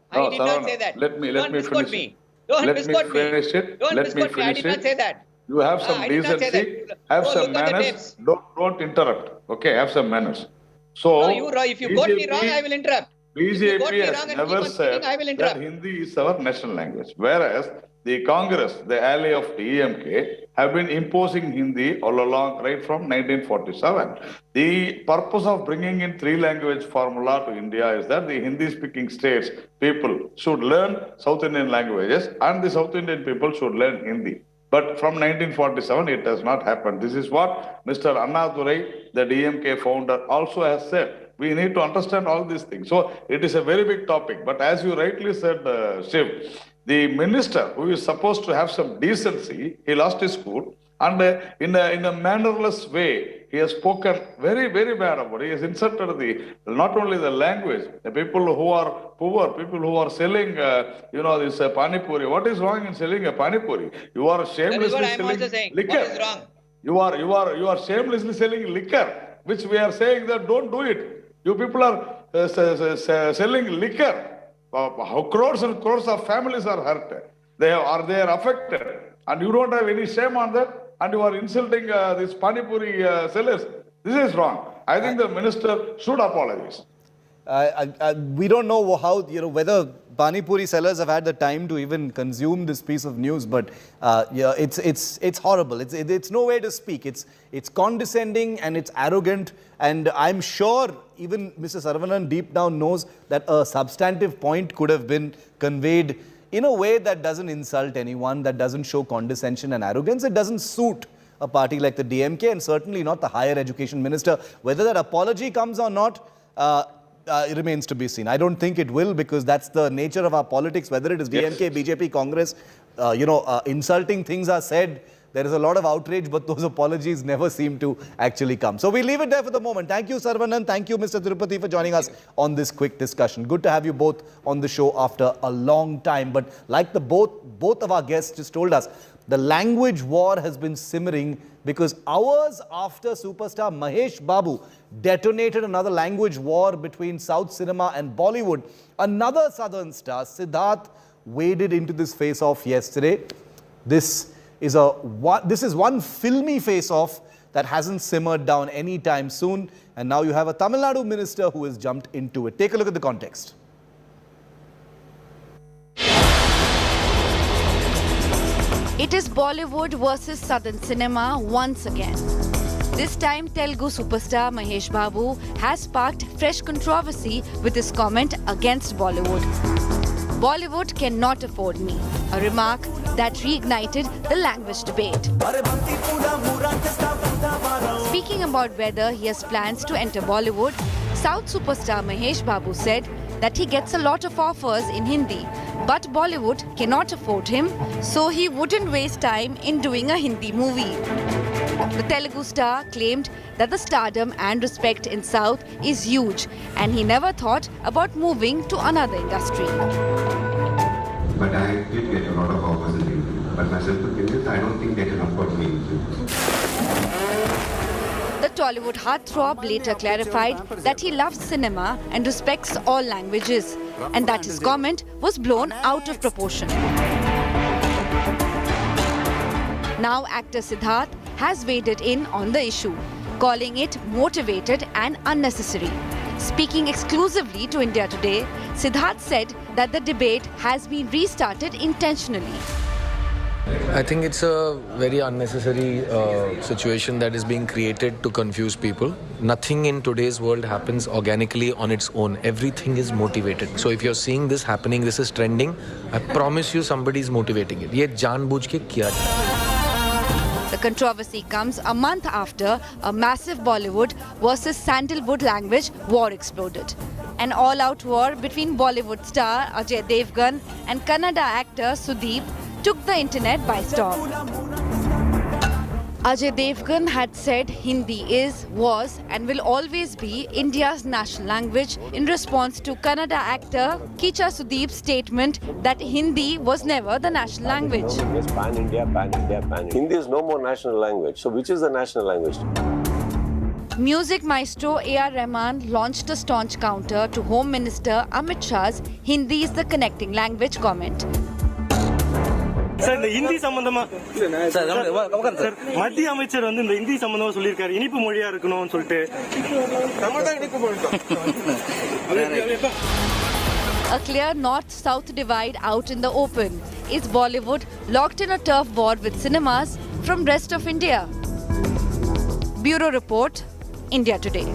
Let me finish. Don't let me misquote me. finish it. Don't Let me misquote me. I finish did not it. say that. You have some I did not say decency, that. have Go some look at the manners. tapes. Don't interrupt. Okay, have some manners. So, No, if you quote me wrong, I will interrupt. If you quote me BJP wrong has and keep never on speaking, said I will that interrupt. Hindi is our national language, whereas the Congress, the ally of DMK, have been imposing Hindi all along, right from 1947. The purpose of bringing in three-language formula to India is that the Hindi-speaking states, people should learn South Indian languages and the South Indian people should learn Hindi. But from 1947, it has not happened. This is what Mr. Annadurai, the DMK founder, also has said. We need to understand all these things. So it is a very big topic. But as you rightly said, Shiv, the minister who is supposed to have some decency, he lost his cool. And in a mannerless way, he has spoken very, very bad about it. He has insulted not only the language, the people who are poor, people who are selling, this pani puri. What is wrong in selling a pani puri? You are shamelessly selling liquor. What is wrong? You are shamelessly selling liquor, which we are saying that don't do it. You people are selling liquor. How crores and crores of families are hurt. They are affected. And you don't have any shame on that. And you are insulting these Pani Puri sellers. This is wrong. I think the minister should apologize. We don't know how, whether Pani Puri sellers have had the time to even consume this piece of news, but it's horrible. It's no way to speak. It's condescending and it's arrogant. And I'm sure even Mr. Saravanan deep down knows that a substantive point could have been conveyed in a way that doesn't insult anyone, that doesn't show condescension and arrogance. It doesn't suit a party like the DMK and certainly not the higher education minister. Whether that apology comes or not, it remains to be seen. I don't think it will, because that's the nature of our politics. Whether it is DMK, BJP, Congress, insulting things are said. There is a lot of outrage, but those apologies never seem to actually come. So we leave it there for the moment. Thank you, Saravanan. Thank you, Mr. Tirupati, for joining us on this quick discussion. Good to have you both on the show after a long time. But like both of our guests just told us, the language war has been simmering because hours after superstar Mahesh Babu detonated another language war between South cinema and Bollywood, another southern star, Siddharth, waded into this face-off yesterday. This is one filmy face-off that hasn't simmered down anytime soon. And now you have a Tamil Nadu minister who has jumped into it. Take a look at the context. It is Bollywood versus Southern cinema once again. This time, Telugu superstar Mahesh Babu has sparked fresh controversy with his comment against Bollywood. Bollywood cannot afford me, a remark that reignited the language debate. Speaking about whether he has plans to enter Bollywood, South superstar Mahesh Babu said that he gets a lot of offers in Hindi, but Bollywood cannot afford him, so he wouldn't waste time in doing a Hindi movie. The Telugu star claimed that the stardom and respect in South is huge, and he never thought about moving to another industry. But I did get a lot of offers in Hindi. But my simple thing is, I don't think they can afford me. The Tollywood heartthrob later clarified that he loves cinema and respects all languages, and that his comment was blown out of proportion. Now actor Siddharth has waded in on the issue, calling it motivated and unnecessary. Speaking exclusively to India Today, Siddharth said that the debate has been restarted intentionally. I think it's a very unnecessary situation that is being created to confuse people. Nothing in today's world happens organically on its own. Everything is motivated. So if you're seeing this happening, this is trending, I promise you somebody is motivating it. Ye janbujh ke kiya jata. The controversy comes a month after a massive Bollywood versus Sandalwood language war exploded. An all-out war between Bollywood star Ajay Devgan and Kannada actor Sudeep took the internet by storm. Ajay Devgan had said Hindi was and will always be India's national language in response to Kannada actor Kicha Sudeep's statement that Hindi was never the national language. Pan India, Pan India, Pan India. Hindi is no more national language. So which is the national language? Music maestro A.R. Rahman launched a staunch counter to Home Minister Amit Shah's Hindi is the connecting language comment. Sir இந்த ஹிந்தி சம்பந்தமா sir மத்திய அமைச்சர் வந்து இந்த ஹிந்தி சம்பந்தமா சொல்லியிருக்காரு இனிப்பு மொழியா இருக்கணும்னு சொல்லிட்டு. A clear north-south divide out in the open. Is Bollywood locked in a turf war with cinemas from rest of India? Bureau Report, India Today.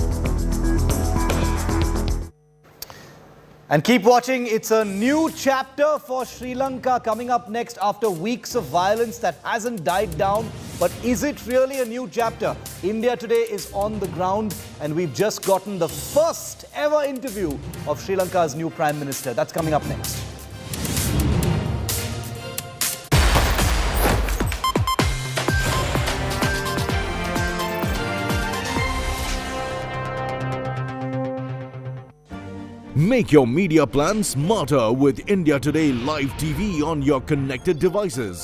And keep watching. It's a new chapter for Sri Lanka coming up next after weeks of violence that hasn't died down. But is it really a new chapter? India Today is on the ground and we've just gotten the first ever interview of Sri Lanka's new Prime Minister. That's coming up next. Make your media plan smarter with India Today Live TV on your connected devices.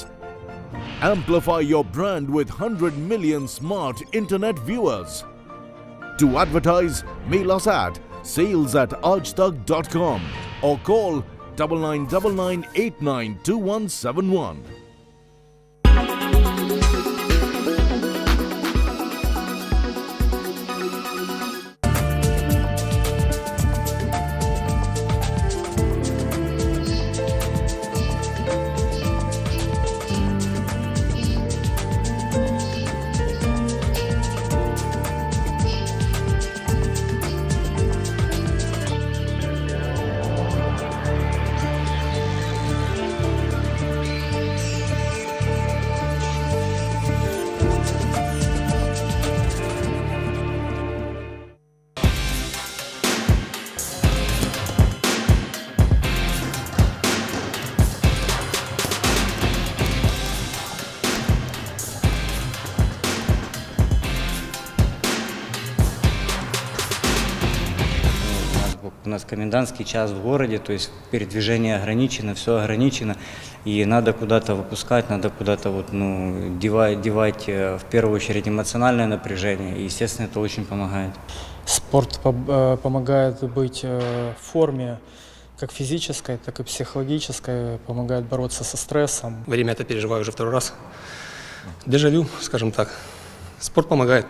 Amplify your brand with 100 million smart internet viewers. To advertise, mail us at sales@aajtak.com or call 9999892171. У нас комендантский час в городе, то есть передвижение ограничено, все ограничено, и надо куда-то выпускать, надо куда-то девать в первую очередь эмоциональное напряжение, и, естественно, это очень помогает. Спорт помогает быть в форме, как физической, так и психологической, помогает бороться со стрессом. Время это переживаю уже второй раз. Дежавю, скажем так. Спорт помогает.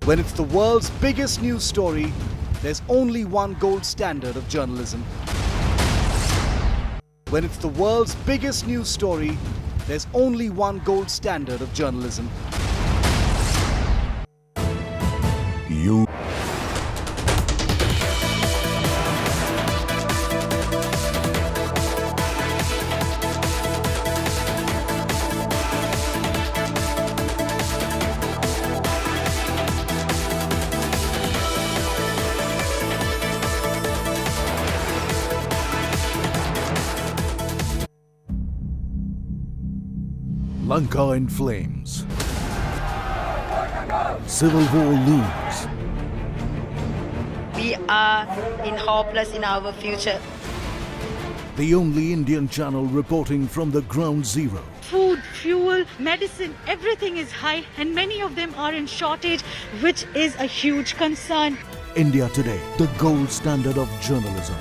When it's the world's biggest news story, there's only one gold standard of journalism. When it's the world's biggest news story, there's only one gold standard of journalism. You. Lanka in flames. Civil war looms. We are in hopeless in our future. The only Indian channel reporting from the ground zero. Food, fuel, medicine, everything is high and many of them are in shortage, which is a huge concern. India Today, the gold standard of journalism.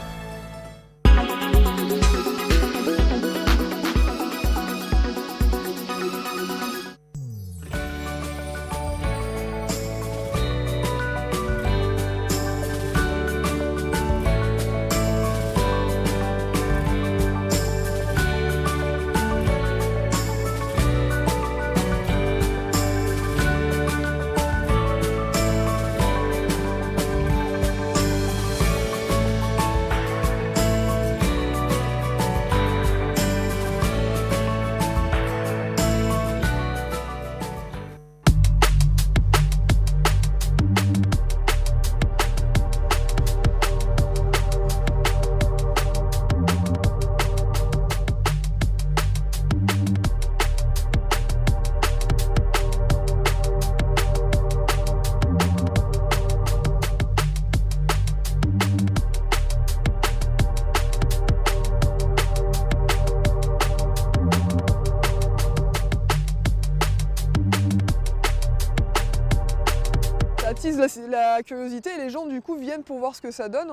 attise la curiosité et les gens du coup viennent pour voir ce que ça donne.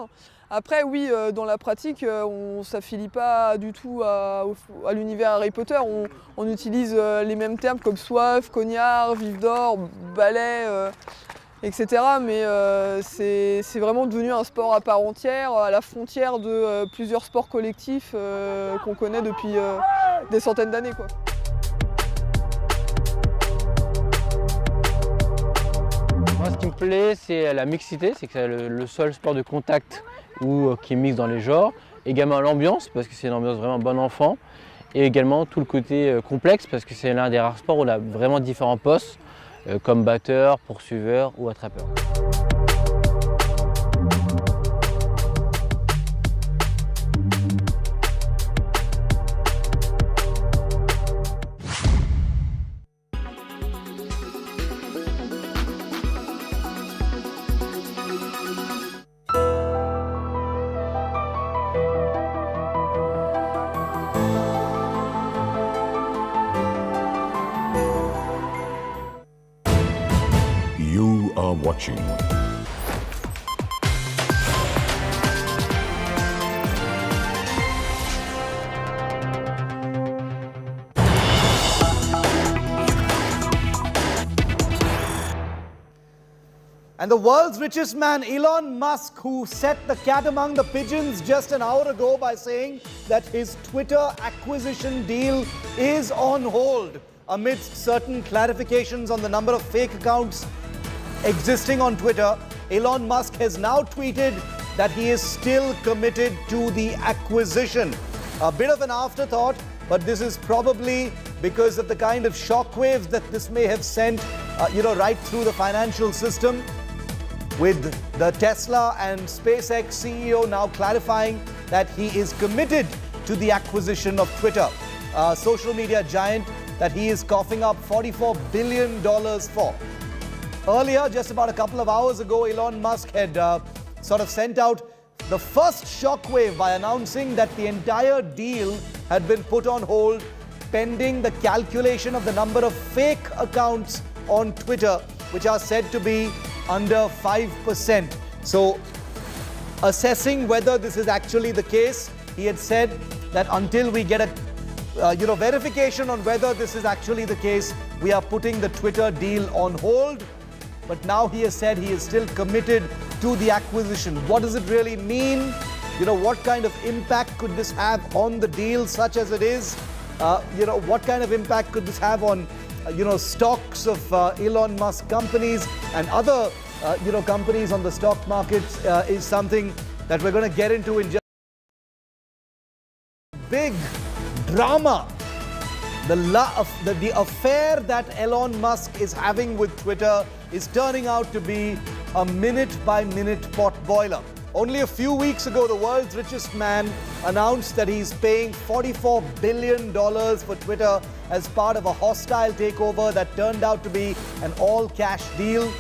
Après oui, dans la pratique, on ne s'affilie pas du tout à l'univers Harry Potter. On utilise les mêmes termes comme soif, cognard, vif d'or, balai, etc. Mais c'est vraiment devenu un sport à part entière, à la frontière de plusieurs sports collectifs qu'on connaît depuis des centaines d'années, quoi. Moi, ce qui me plaît, c'est la mixité, c'est que c'est le seul sport de contact qui est mixte dans les genres. Également l'ambiance, parce que c'est une ambiance vraiment bon enfant. Et également tout le côté complexe, parce que c'est l'un des rares sports où on a vraiment différents postes, comme batteur, poursuiveur ou attrapeur. You are watching And the world's richest man, Elon Musk, who set the cat among the pigeons just an hour ago by saying that his Twitter acquisition deal is on hold amidst certain clarifications on the number of fake accounts existing on Twitter. Elon Musk has now tweeted that he is still committed to the acquisition. A bit of an afterthought, but this is probably because of the kind of shockwaves that this may have sent, right through the financial system, with the Tesla and SpaceX CEO now clarifying that he is committed to the acquisition of Twitter, a social media giant that he is coughing up $44 billion for. Earlier, just about a couple of hours ago, Elon Musk had sort of sent out the first shockwave by announcing that the entire deal had been put on hold pending the calculation of the number of fake accounts on Twitter, which are said to be under 5%. So, assessing whether this is actually the case, he had said that until we get a verification on whether this is actually the case, we are putting the Twitter deal on hold. But now he has said he is still committed to the acquisition. What does it really mean? What kind of impact could this have on the deal, such as it is? What kind of impact could this have on stocks of Elon Musk companies and other companies on the stock market is something that we're going to get into in just big drama. The affair that Elon Musk is having with Twitter is turning out to be a minute-by-minute pot boiler. Only a few weeks ago, the world's richest man announced that he's paying $44 billion for Twitter as part of a hostile takeover that turned out to be an all-cash deal.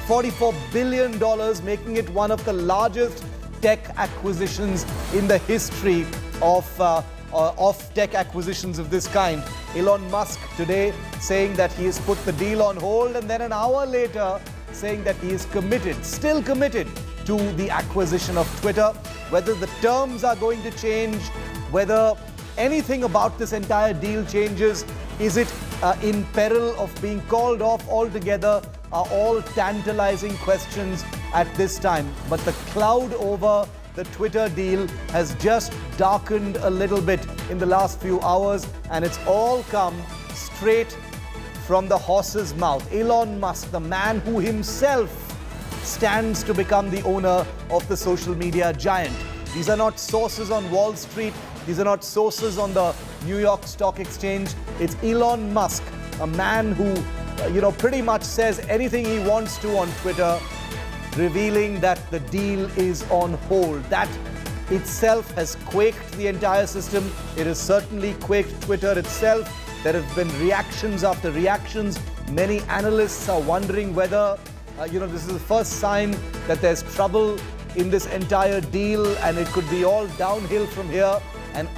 $44 billion, making it one of the largest tech acquisitions in the history of tech acquisitions of this kind. Elon Musk today saying that he has put the deal on hold, and then an hour later saying that he is committed, still committed to the acquisition of Twitter. Whether the terms are going to change, whether anything about this entire deal changes, is it in peril of being called off altogether, are all tantalizing questions at this time. But the cloud over the Twitter deal has just darkened a little bit in the last few hours, and it's all come straight from the horse's mouth. Elon Musk, the man who himself stands to become the owner of the social media giant. These are not sources on Wall Street. These are not sources on the New York Stock Exchange. It's Elon Musk, a man who, pretty much says anything he wants to on Twitter, revealing that the deal is on hold. That itself has quaked the entire system. It has certainly quaked Twitter itself. There have been reactions after reactions. Many analysts are wondering whether, this is the first sign that there's trouble in this entire deal, and it could be all downhill from here. And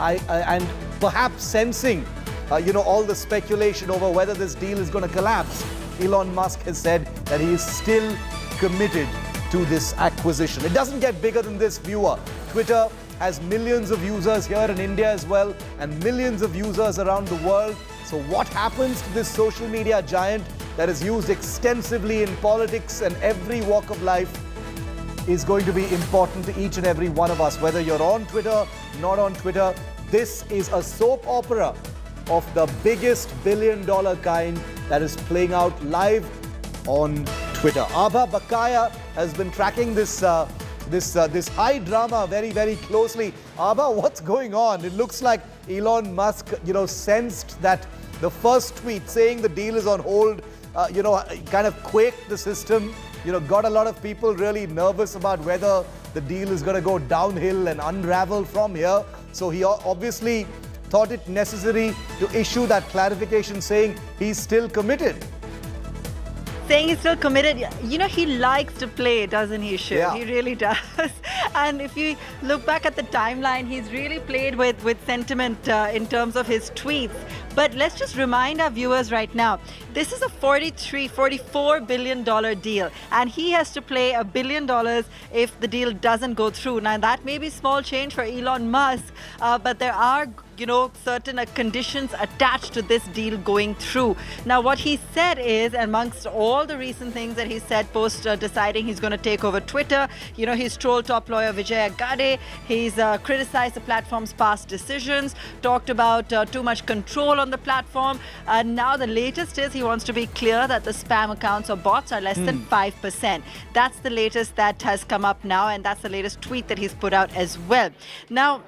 perhaps sensing, all the speculation over whether this deal is going to collapse, Elon Musk has said that he is still committed to this acquisition. It doesn't get bigger than this, viewer. Twitter has millions of users here in India as well, and millions of users around the world. So what happens to this social media giant that is used extensively in politics and every walk of life is going to be important to each and every one of us, whether you're on Twitter, not on Twitter. This is a soap opera of the biggest billion-dollar kind that is playing out live on Twitter. Abha Bakaya has been tracking this high drama very, very closely. Abha, what's going on? It looks like Elon Musk, sensed that the first tweet saying the deal is on hold, kind of quaked the system. Got a lot of people really nervous about whether the deal is going to go downhill and unravel from here. So he obviously thought it necessary to issue that clarification saying he's still committed. Saying he's still committed. He likes to play, doesn't he, Shiv? Yeah. He really does. And if you look back at the timeline, he's really played with sentiment in terms of his tweets. But let's just remind our viewers right now, this is a $44 billion deal. And he has to play $1 billion if the deal doesn't go through. Now, that may be small change for Elon Musk, but there are certain conditions attached to this deal going through. Now, what he said is, amongst all the recent things that he said post deciding he's going to take over Twitter, he's trolled top lawyer Vijay Gade, he's criticized the platform's past decisions, talked about too much control on the platform, and now the latest is he wants to be clear that the spam accounts or bots are less than 5%. That's the latest that has come up now, and that's the latest tweet that he's put out as well. Now,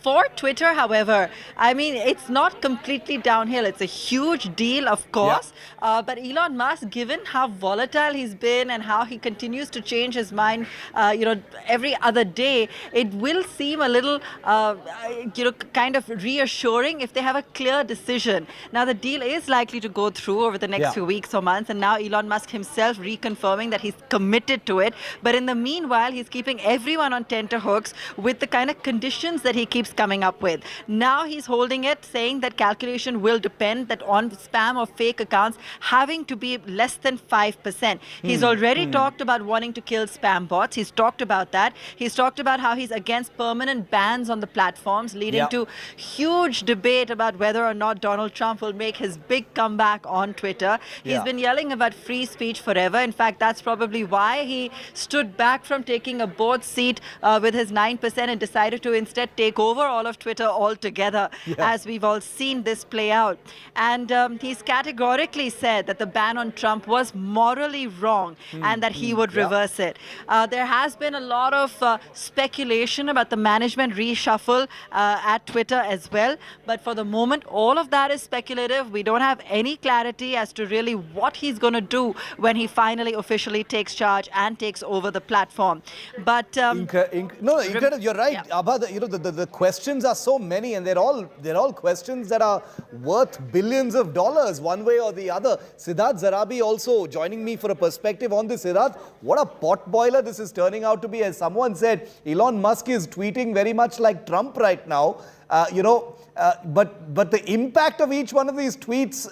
for Twitter, however, it's not completely downhill. It's a huge deal, of course. Yeah. But Elon Musk, given how volatile he's been and how he continues to change his mind, every other day, it will seem a little, kind of reassuring if they have a clear decision. Now, the deal is likely to go through over the next few weeks or months. And now Elon Musk himself reconfirming that he's committed to it. But in the meanwhile, he's keeping everyone on tenterhooks with the kind of conditions that he keeps coming up with. Now he's holding it, saying that calculation will depend that on spam or fake accounts having to be less than 5%. He's already talked about wanting to kill spam bots. He's talked about that. He's talked about how he's against permanent bans on the platforms, leading to huge debate about whether or not Donald Trump will make his big comeback on Twitter. He's been yelling about free speech forever. In fact, that's probably why he stood back from taking a board seat with his 9% and decided to instead take over all of Twitter altogether, as we've all seen this play out. And he's categorically said that the ban on Trump was morally wrong and that he would reverse it. There has been a lot of speculation about the management reshuffle at Twitter as well. But for the moment, all of that is speculative. We don't have any clarity as to really what he's going to do when he finally officially takes charge and takes over the platform. But incredible. You're right, Abha. The questions are so many, and they're all questions that are worth billions of dollars, one way or the other. Siddharth Zarabi also joining me for a perspective on this. Siddharth, what a potboiler this is turning out to be. As someone said, Elon Musk is tweeting very much like Trump right now. But the impact of each one of these tweets,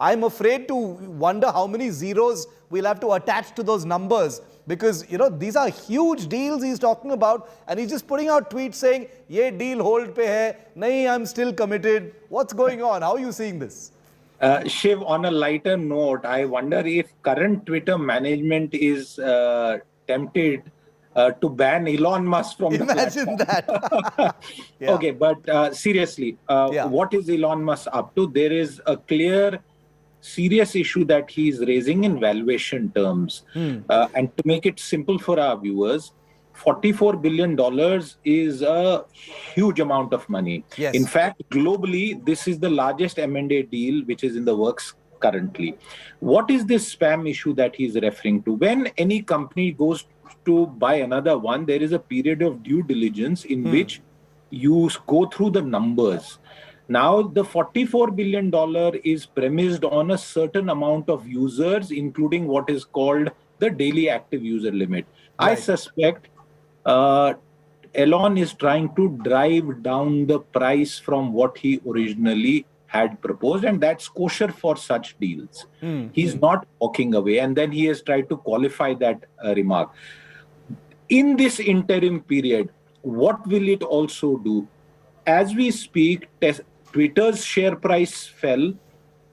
I'm afraid to wonder how many zeros we'll have to attach to those numbers. Because, these are huge deals he's talking about, and he's just putting out tweets saying, ye deal hold pe hai, nahi, I'm still committed. What's going on? How are you seeing this? Shiv, on a lighter note, I wonder if current Twitter management is tempted to ban Elon Musk from the platform. Imagine that. Okay, but seriously, what is Elon Musk up to? There is a clear serious issue that he is raising in valuation terms. And to make it simple for our viewers, $44 billion is a huge amount of money. Yes. In fact, globally, this is the largest M&A deal which is in the works currently. What is this spam issue that he is referring to? When any company goes to buy another one, there is a period of due diligence in which you go through the numbers. Now, the $44 billion is premised on a certain amount of users, including what is called the daily active user limit. Right. I suspect Elon is trying to drive down the price from what he originally had proposed, and that's kosher for such deals. He's not walking away, and then he has tried to qualify that remark. In this interim period, what will it also do? As we speak, Twitter's share price fell,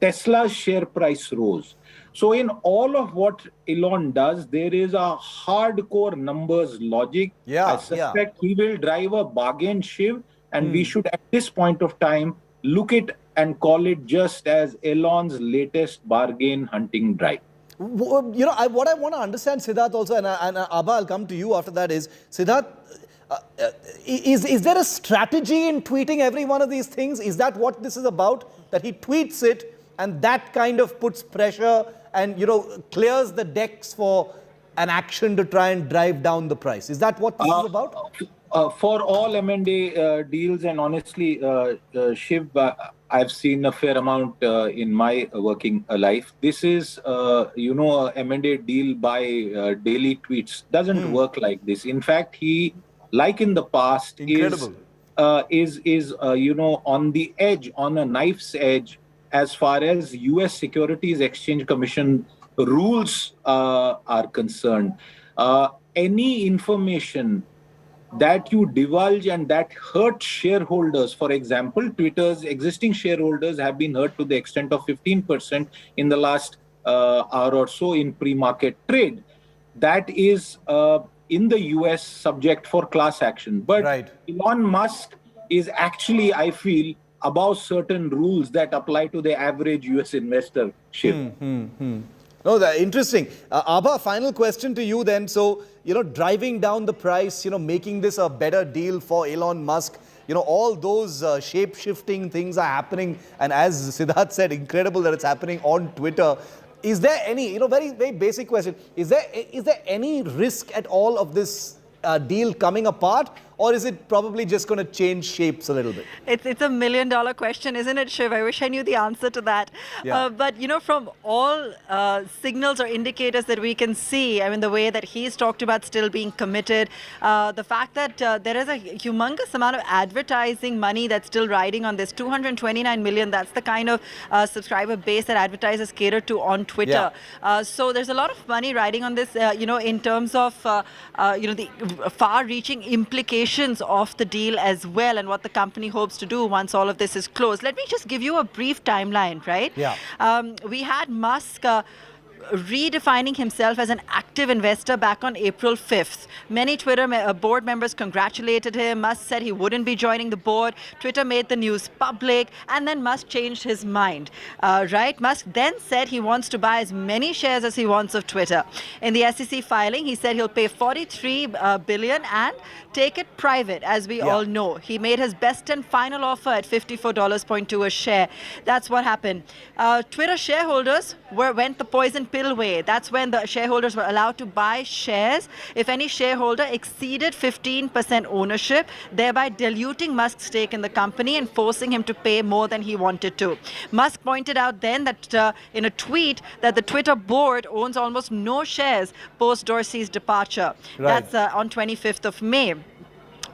Tesla's share price rose. So in all of what Elon does, there is a hardcore numbers logic. I suspect he will drive a bargain shiv, and we should at this point of time look at and call it just as Elon's latest bargain hunting drive. You know, what I want to understand, Siddharth, also, and Abha, I'll come to you after that, is, Siddharth, is there a strategy in tweeting every one of these things? Is that what this is about? That he tweets it and that kind of puts pressure and, you know, clears the decks for an action to try and drive down the price? Is that what this is about? For all M&A deals, and honestly, Shiv, I've seen a fair amount in my working life. This is, you know, a M&A deal by daily tweets. Doesn't work like this. In fact, he, like in the past, is you know, on the edge, on a knife's edge, as far as U.S. Securities Exchange Commission rules are concerned. Any information that you divulge and that hurt shareholders, for example, Twitter's existing shareholders have been hurt to the extent of 15% in the last hour or so in pre-market trade. That is in the US subject for class action. But Elon Musk is actually, I feel, above certain rules that apply to the average US investor. No, that's interesting. Abha, final question to you then. So, you know, driving down the price, you know, making this a better deal for Elon Musk, you know, all those shape-shifting things are happening. And as Siddharth said, incredible that it's happening on Twitter. Is there any, you know, very, very basic question. Is there any risk at all of this deal coming apart? Or is it probably just going to change shapes a little bit? It's a $1 million question, isn't it, Shiv? I wish I knew the answer to that. Yeah. But, you know, from all signals or indicators that we can see, I mean, the way that he's talked about still being committed, the fact that there is a humongous amount of advertising money that's still riding on this, 229 million, that's the kind of subscriber base that advertisers cater to on Twitter. Yeah. So there's a lot of money riding on this, you know, in terms of, you know, the far-reaching implications of the deal as well, and what the company hopes to do once all of this is closed. Let me just give you a brief timeline, right? Yeah. We had Musk redefining himself as an active investor back on April 5th. Many Twitter board members congratulated him. Musk said he wouldn't be joining the board. Twitter made the news public, and then Musk changed his mind. Right? Musk then said he wants to buy as many shares as he wants of Twitter. In the SEC filing, he said he'll pay $43 billion and take it private, as we all know. He made his best and final offer at $54.2 a share. That's what happened. Twitter shareholders went the poison pill way. That's when the shareholders were allowed to buy shares if any shareholder exceeded 15% ownership, thereby diluting Musk's stake in the company and forcing him to pay more than he wanted to. Musk pointed out then that in a tweet that the Twitter board owns almost no shares post Dorsey's departure. Right. That's on 25th of May.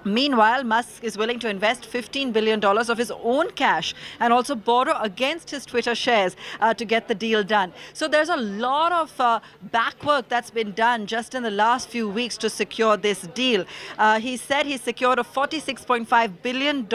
Meanwhile, Musk is willing to invest $15 billion of his own cash and also borrow against his Twitter shares to get the deal done. So there's a lot of back work that's been done just in the last few weeks to secure this deal. He said he secured a $46.5 billion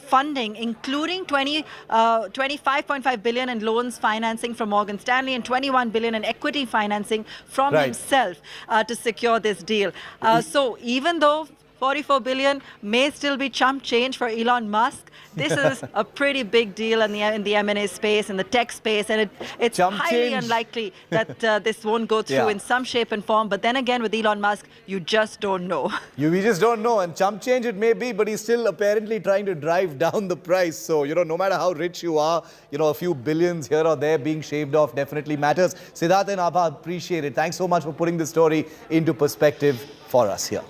funding, including $25.5 billion in loans financing from Morgan Stanley and $21 billion in equity financing from himself to secure this deal. So even though $44 billion may still be chump change for Elon Musk, this is a pretty big deal in the M&A space, in the tech space, and it's highly unlikely that this won't go through in some shape and form. But then again, with Elon Musk, you just don't know. We just don't know, and chump change it may be, but he's still apparently trying to drive down the price. So, you know, no matter how rich you are, you know, a few billions here or there being shaved off definitely matters. Siddharth and Abha, appreciate it. Thanks so much for putting this story into perspective for us here.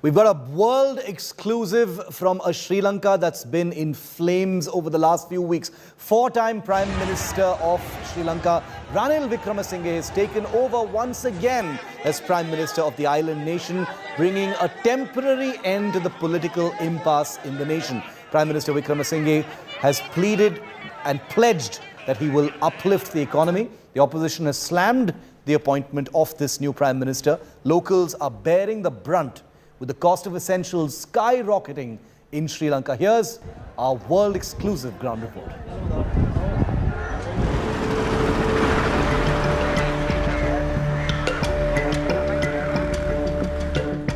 We've got a world exclusive from a Sri Lanka that's been in flames over the last few weeks. Four-time Prime Minister of Sri Lanka, Ranil Wickremesinghe, has taken over once again as Prime Minister of the island nation, bringing a temporary end to the political impasse in the nation. Prime Minister Wickremesinghe has pleaded and pledged that he will uplift the economy. The opposition has slammed the appointment of this new Prime Minister. Locals are bearing the brunt with the cost of essentials skyrocketing in Sri Lanka. Here's our world exclusive ground report.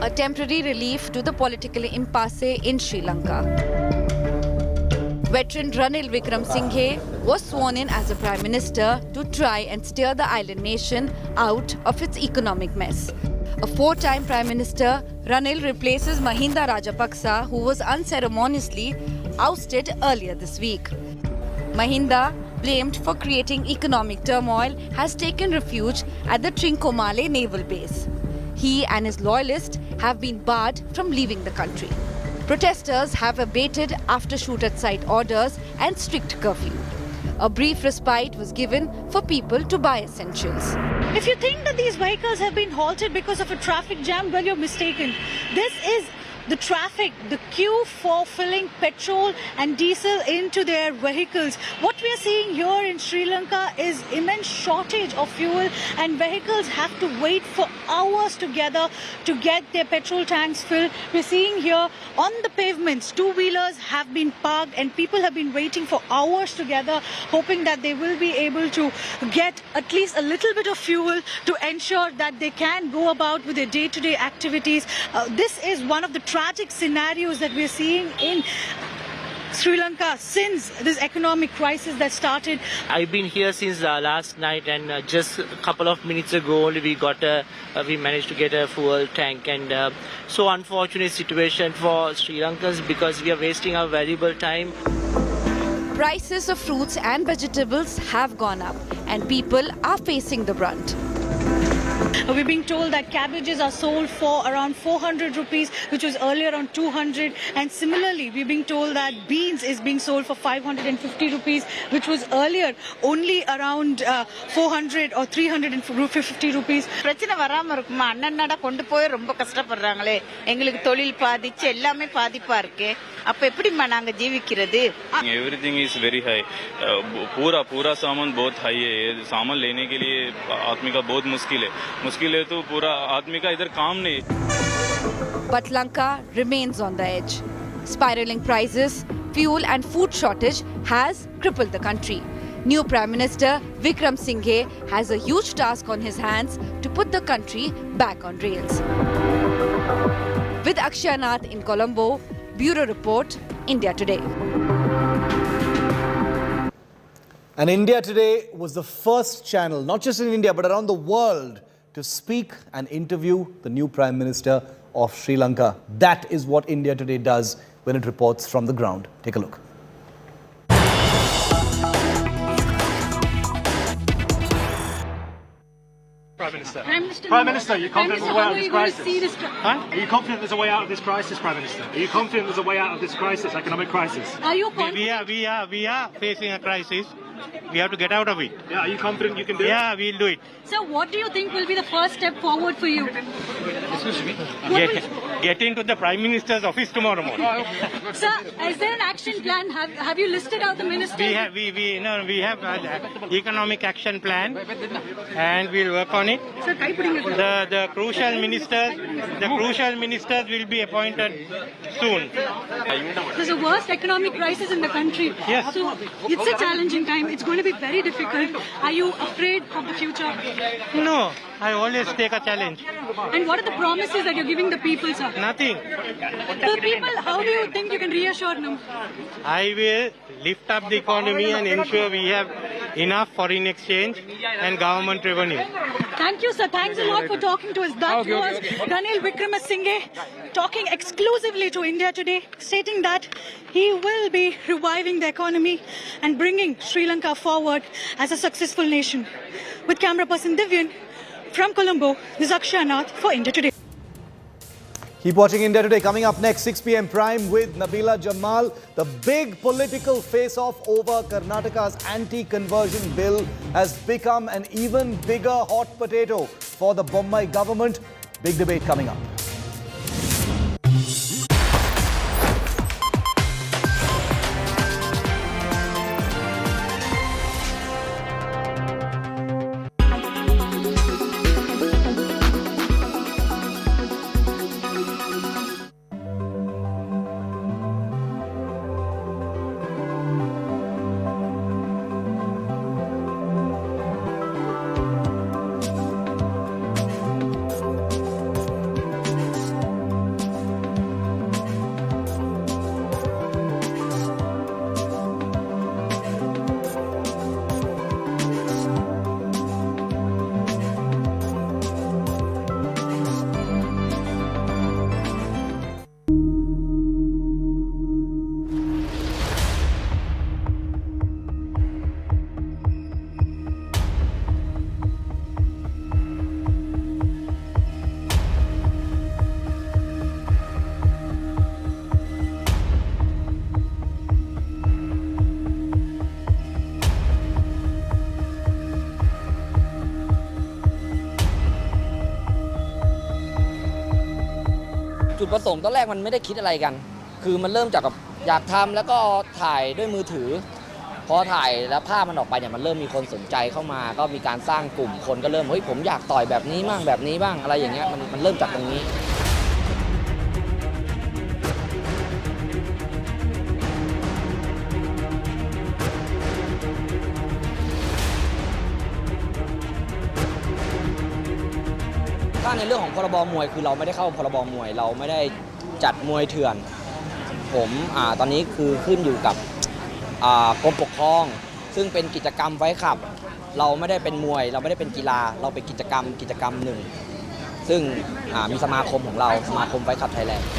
A temporary relief to the political impasse in Sri Lanka. Veteran Ranil Wickremesinghe was sworn in as a Prime Minister to try and steer the island nation out of its economic mess. A four-time Prime Minister, Ranil replaces Mahinda Rajapaksa, who was unceremoniously ousted earlier this week. Mahinda, blamed for creating economic turmoil, has taken refuge at the Trincomalee naval base. He and his loyalists have been barred from leaving the country. Protesters have abated after shoot-at-sight orders and strict curfew. A brief respite was given for people to buy essentials. If you think that these vehicles have been halted because of a traffic jam, well, you're mistaken. This is the traffic, the queue for filling petrol and diesel into their vehicles. What we are seeing here in Sri Lanka is immense shortage of fuel, and vehicles have to wait for hours together to get their petrol tanks filled. We're seeing here on the pavements, two-wheelers have been parked and people have been waiting for hours together, hoping that they will be able to get at least a little bit of fuel to ensure that they can go about with their day-to-day activities. This is one of the tragic scenarios that we're seeing in Sri Lanka since this economic crisis that started. I've been here since last night, and just a couple of minutes ago only we managed to get a fuel tank, and so unfortunate situation for Sri Lankans because we are wasting our valuable time. Prices of fruits and vegetables have gone up and people are facing the brunt. We're being told that cabbages are sold for around 400 rupees, which was earlier on 200. And similarly, we're being told that beans is being sold for 550 rupees, which was earlier only around 400 or 350 rupees. பிரச்சனை வராம இருக்குமா அண்ணனடா கொண்டு போய் ரொம்ப கஷ்டப்படுறாங்களே எங்களுக்கு தொழில் பாதிச்சு எல்லாமே பாதிப்பா இருக்கு அப்ப எப்படிமா நாங்க ஜீவிக்கிறது एवरीथिंग इज वेरी हाई पूरा सामान बहुत हाई है सामान लेने के लिए आदमी का बहुत मुश्किल है तो पूरा आदमी का इधर काम नहीं. But Lanka remains on the edge. Spiraling prices, fuel and food shortage has crippled the country. New Prime Minister Wickremesinghe has a huge task on his hands to put the country back on rails. With Akshay Nath in Colombo, Bureau Report, India Today. And India Today was the first channel, not just in India but around the world, to speak and interview the new Prime Minister of Sri Lanka. That is what India Today does when it reports from the ground. Take a look. Prime Minister, are you confident there's a way out of this crisis? Are you confident there's a way out of this crisis, Prime Minister? Are you confident there's a way out of this crisis, economic crisis? Are you confident? We are facing a crisis. We have to get out of it. Yeah, are you confident you can do it? Yeah, we'll do it. So what do you think will be the first step forward for you? Excuse me? Get into the Prime Minister's office tomorrow morning. Sir, is there an action plan? Have you listed out the ministers? We have an economic action plan and we'll work on it. Sir, the crucial ministers will be appointed soon. There's a worst economic crisis in the country. Yes. So it's a challenging time. It's going to be very difficult. Are you afraid of the future? No, I always take a challenge. And what are the promises that you're giving the people, sir? Nothing. The people, how do you think you can reassure them? I will lift up the economy and ensure we have enough foreign exchange and government revenue. Thank you, sir. Thanks a lot for talking to us. That was Ranil Wickremesinghe talking exclusively to India Today, stating that he will be reviving the economy and bringing Sri Lanka forward as a successful nation. With camera person Divyan from Colombo, this is Akshay Nath for India Today. Keep watching India Today. Coming up next, 6 p.m. Prime with Nabila Jamal. The big political face-off over Karnataka's anti-conversion bill has become an even bigger hot potato for the Bombay government. Big debate coming up.จุดประสงค์ตอนแรกมันไม่ได้คิดอะไรกันคือมันเริ่มจากกับอยากทำแล้วก็ถ่ายด้วยมือถือพอถ่ายแล้วภาพมันออกไปเนี่ยมันเริ่มมีคนสนใจเข้ามาก็มีการสร้างกลุ่มคนก็เริ่มเฮ้ยผมอยากต่อยแบบนี้บ้างแบบนี้บ้างอะไรอย่างเงี้ยมันเริ่มจากตรงนี้ถ้าในเรื่องของพรบมวยคือเราไม่ได้เข้าพรบมวยเราไม่ได้จัดมวยเถื่อนผมตอนนี้คือขึ้นอยู่กับกรมปกครองซึ่งเป็นกิจกรรมไว้ขับเราไม่ได้เป็นมวยเราไม่ได้เป็นกีฬาเราเป็นกิจกรรมหนึ่งซึ่งมีสมาคมของเราสมาคมไว้ขับไทยแลนด์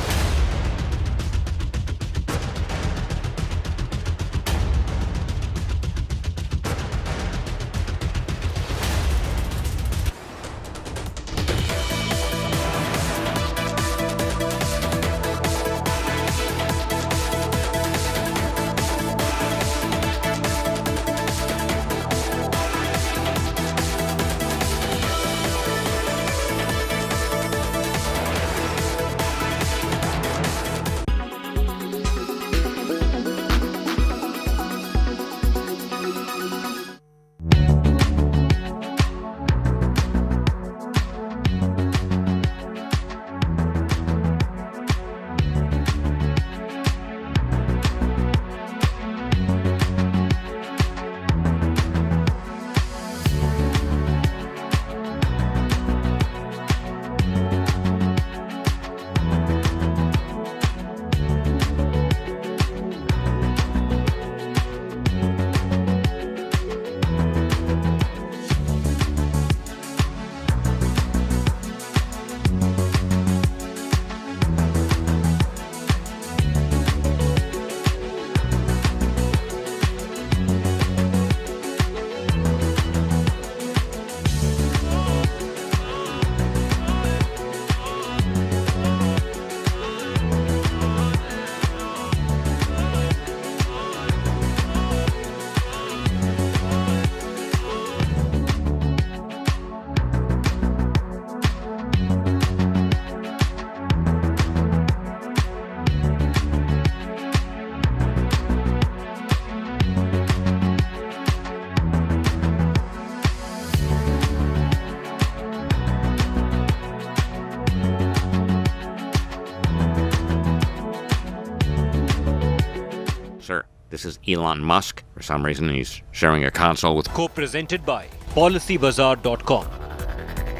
This is Elon Musk. For some reason, he's sharing a console with... Co-presented by PolicyBazaar.com.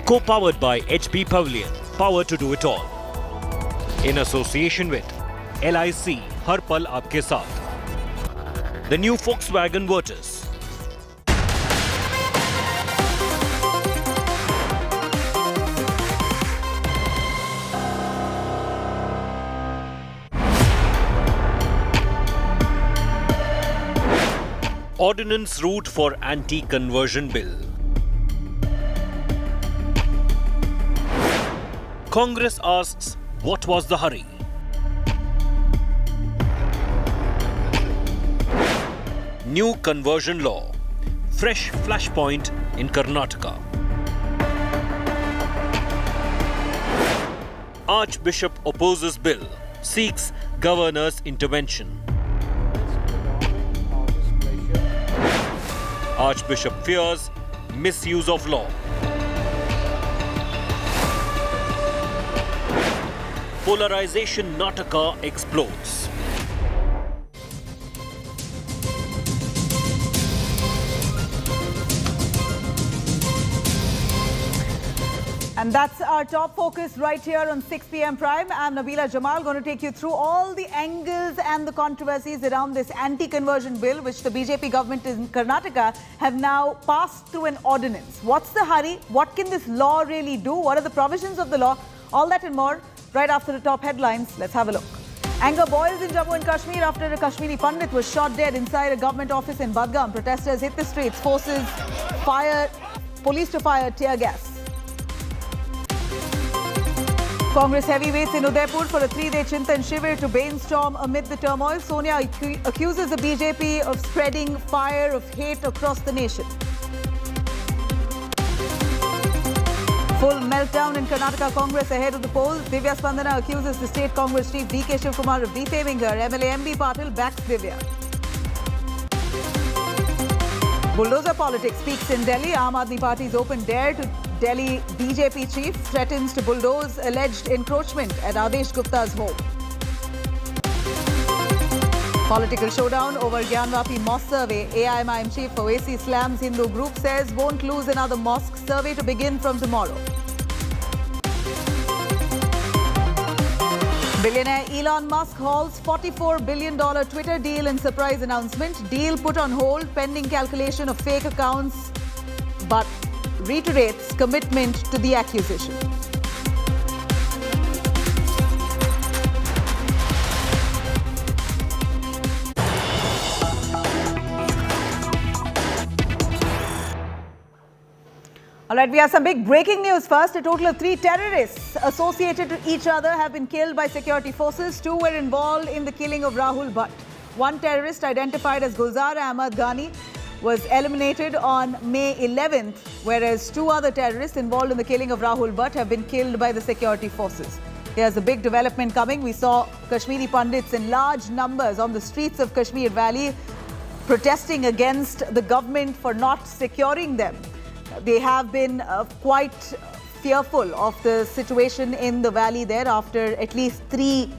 Co-powered by HP Pavilion. Power to do it all. In association with LIC. Har pal aapke saath. The new Volkswagen Virtus. Ordinance route for anti-conversion bill. Congress asks what was the hurry? New conversion law. Fresh flashpoint in Karnataka. Archbishop opposes bill. Seeks governor's intervention. Archbishop fears misuse of law. Polarization Nataka explodes. And that's our top focus right here on 6 p.m. Prime. I'm Nabila Jamal, going to take you through all the angles and the controversies around this anti-conversion bill, which the BJP government in Karnataka have now passed through an ordinance. What's the hurry? What can this law really do? What are the provisions of the law? All that and more right after the top headlines. Let's have a look. Anger boils in Jammu and Kashmir after a Kashmiri Pandit was shot dead inside a government office in Budgam. Protesters hit the streets, police to fire tear gas. Congress heavyweights in Udaipur for a 3-day Chintan Shivir to brainstorm amid the turmoil. Sonia accuses the BJP of spreading fire of hate across the nation. Full meltdown in Karnataka Congress ahead of the polls. Divya Spandana accuses the state Congress chief D.K. Shivkumar of defaming her. MLA M.B. Patil backs Divya. Bulldozer politics peaks in Delhi. Aam Aadmi Party's open dare to Delhi BJP chief threatens to bulldoze alleged encroachment at Adesh Gupta's home. Political showdown over Gyanvapi mosque survey. AIMIM chief Owaisi slams Hindu group, says won't lose another mosque. Survey to begin from tomorrow. Billionaire Elon Musk hauls $44 billion Twitter deal in surprise announcement. Deal put on hold pending calculation of fake accounts, but reiterates commitment to the acquisition. All right, we have some big breaking news first. A total of 3 terrorists associated to each other have been killed by security forces. 2 were involved in the killing of Rahul Bhat. One terrorist, identified as Gulzar Ahmad Ghani, was eliminated on May 11th, whereas 2 other terrorists involved in the killing of Rahul Bhat have been killed by the security forces. Here's a big development coming. We saw Kashmiri Pandits in large numbers on the streets of Kashmir Valley protesting against the government for not securing them. They have been quite fearful of the situation in the valley there after at least 3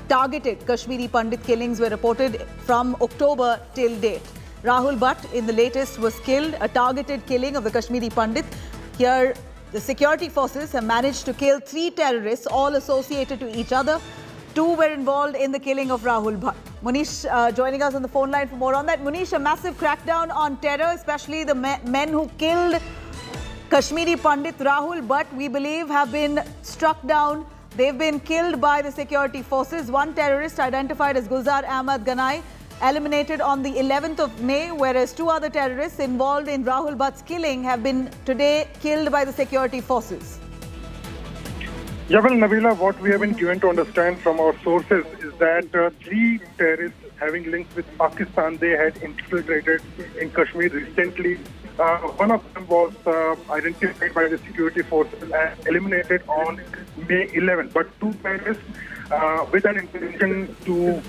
targeted Kashmiri Pandit killings were reported from October till date. Rahul Bhat in the latest was killed, a targeted killing of the Kashmiri Pandit. Here, the security forces have managed to kill 3 terrorists, all associated to each other. 2 were involved in the killing of Rahul Bhat. Munish joining us on the phone line for more on that. Munish, a massive crackdown on terror, especially the men who killed Kashmiri Pandit Rahul Bhat, we believe, have been struck down. They've been killed by the security forces. One terrorist, identified as Gulzar Ahmad Ghani, eliminated on the 11th of May, whereas 2 other terrorists involved in Rahul Bhat's killing have been today killed by the security forces. Yeah, well, Nabila, what we have been given to understand from our sources is that 3 terrorists having links with Pakistan, they had infiltrated in Kashmir recently. One of them was identified by the security forces and eliminated on May 11th. But 2 terrorists with an intention to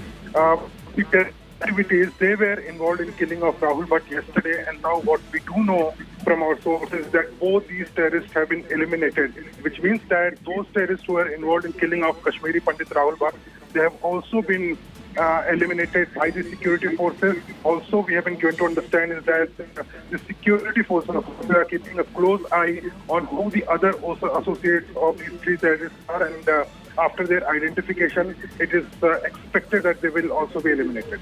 activities, they were involved in killing of Rahul Bhat yesterday, and now what we do know from our sources is that both these terrorists have been eliminated, which means that those terrorists who are involved in killing of Kashmiri Pandit Rahul Bhat, they have also been eliminated by the security forces. Also, we have been given to understand is that the security forces are keeping a close eye on who the other associates of these 3 terrorists are, and after their identification, it is expected that they will also be eliminated.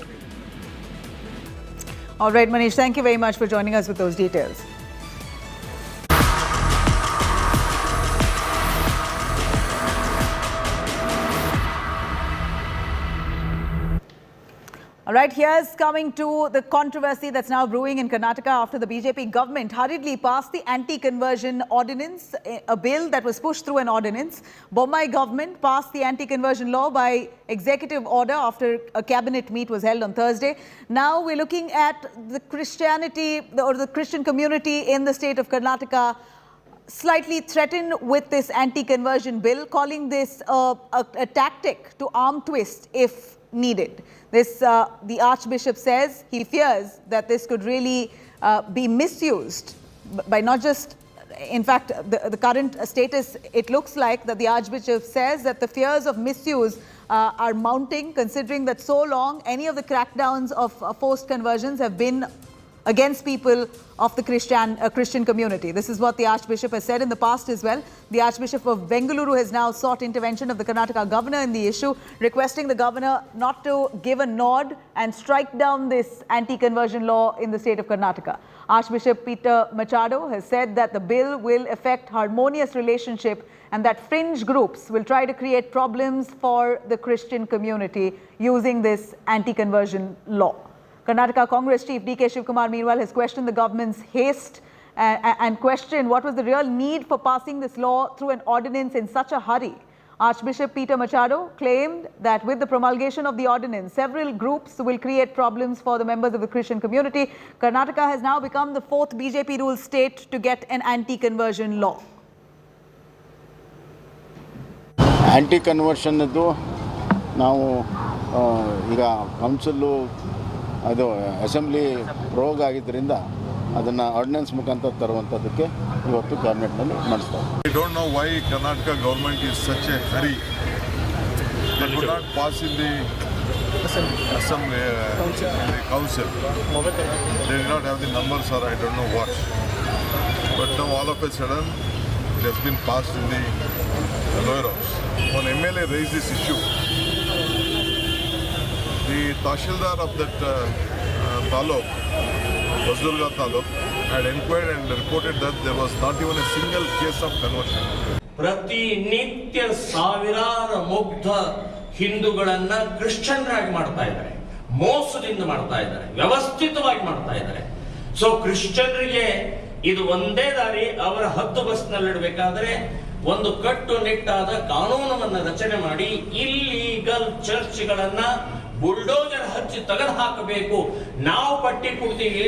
All right, Manish, thank you very much for joining us with those details. All right, here's coming to the controversy that's now brewing in Karnataka after the BJP government hurriedly passed the anti-conversion ordinance, a bill that was pushed through an ordinance. Bommai government passed the anti-conversion law by executive order after a cabinet meet was held on Thursday. Now we're looking at the Christianity or the Christian community in the state of Karnataka slightly threatened with this anti-conversion bill, calling this a tactic to arm twist if needed. The Archbishop says he fears that this could really be misused by not just, in fact, the current status, it looks like that the Archbishop says that the fears of misuse are mounting, considering that so long any of the crackdowns of forced conversions have been against people of the Christian community. This is what the Archbishop has said in the past as well. The Archbishop of Bengaluru has now sought intervention of the Karnataka governor in the issue, requesting the governor not to give a nod and strike down this anti-conversion law in the state of Karnataka. Archbishop Peter Machado has said that the bill will affect harmonious relationship and that fringe groups will try to create problems for the Christian community using this anti-conversion law. Karnataka Congress Chief D.K. Shivkumar, meanwhile, has questioned the government's haste and questioned what was the real need for passing this law through an ordinance in such a hurry. Archbishop Peter Machado claimed that with the promulgation of the ordinance, several groups will create problems for the members of the Christian community. Karnataka has now become the 4th BJP-ruled state to get an anti-conversion law. Anti-conversion now council ಅದು assembly ರೋಗ ಆಗಿದ್ದರಿಂದ ಅದನ್ನು ordinance ಮುಖಾಂತರ ತರುವಂಥದ್ದಕ್ಕೆ ಇವತ್ತು ಕ್ಯಾಬಿನೆಟ್ನಲ್ಲಿ ಮಾಡಿಸ್ತಾರೆ. I don't know why Karnataka government is such a hurry. They could not pass in the assembly, in the council. They did not have the numbers or I don't know what. But now all of a sudden it has been passed in the lower house. One MLA raised this issue. The Tahsildar of that taluk, Basdurga taluk, had inquired and reported that there was not even a single case of conversion. ಪ್ರತಿನಿತ್ಯ ಸಾವಿರಾರು ಮುಗ್ಧ ಹಿಂದೂಗಳನ್ನ ಕ್ರಿಶ್ಚಿಯನ್ರಾಗಿ ಮಾಡ್ತಾ ಇದ್ದಾರೆ, ಮೋಸದಿಂದ ಮಾಡ್ತಾ ಇದ್ದಾರೆ, ವ್ಯವಸ್ಥಿತವಾಗಿ ಮಾಡ್ತಾ ಇದ್ದಾರೆ. ಸೊ ಕ್ರಿಶ್ಚಿಯನ್ರಿಗೆ ಇದು ಒಂದೇ ದಾರಿ. ಅವರ ಹತ್ತು ಬಸ್ನಲ್ಲಿಡಬೇಕಾದ್ರೆ ಒಂದು ಕಟ್ಟುನಿಟ್ಟಾದ ಕಾನೂನನ್ನ ರಚನೆ ಮಾಡಿ ಇಲ್ಲೀಗಲ್ ಚರ್ಚ್ಗಳನ್ನ ಬುಲ್ಡೋಜರ್ ಹಚ್ಚಿ ತೆಗೆದು ಹಾಕಬೇಕು. ನಾವು ಪಟ್ಟಿ ಕೊಡ್ತೀವಿ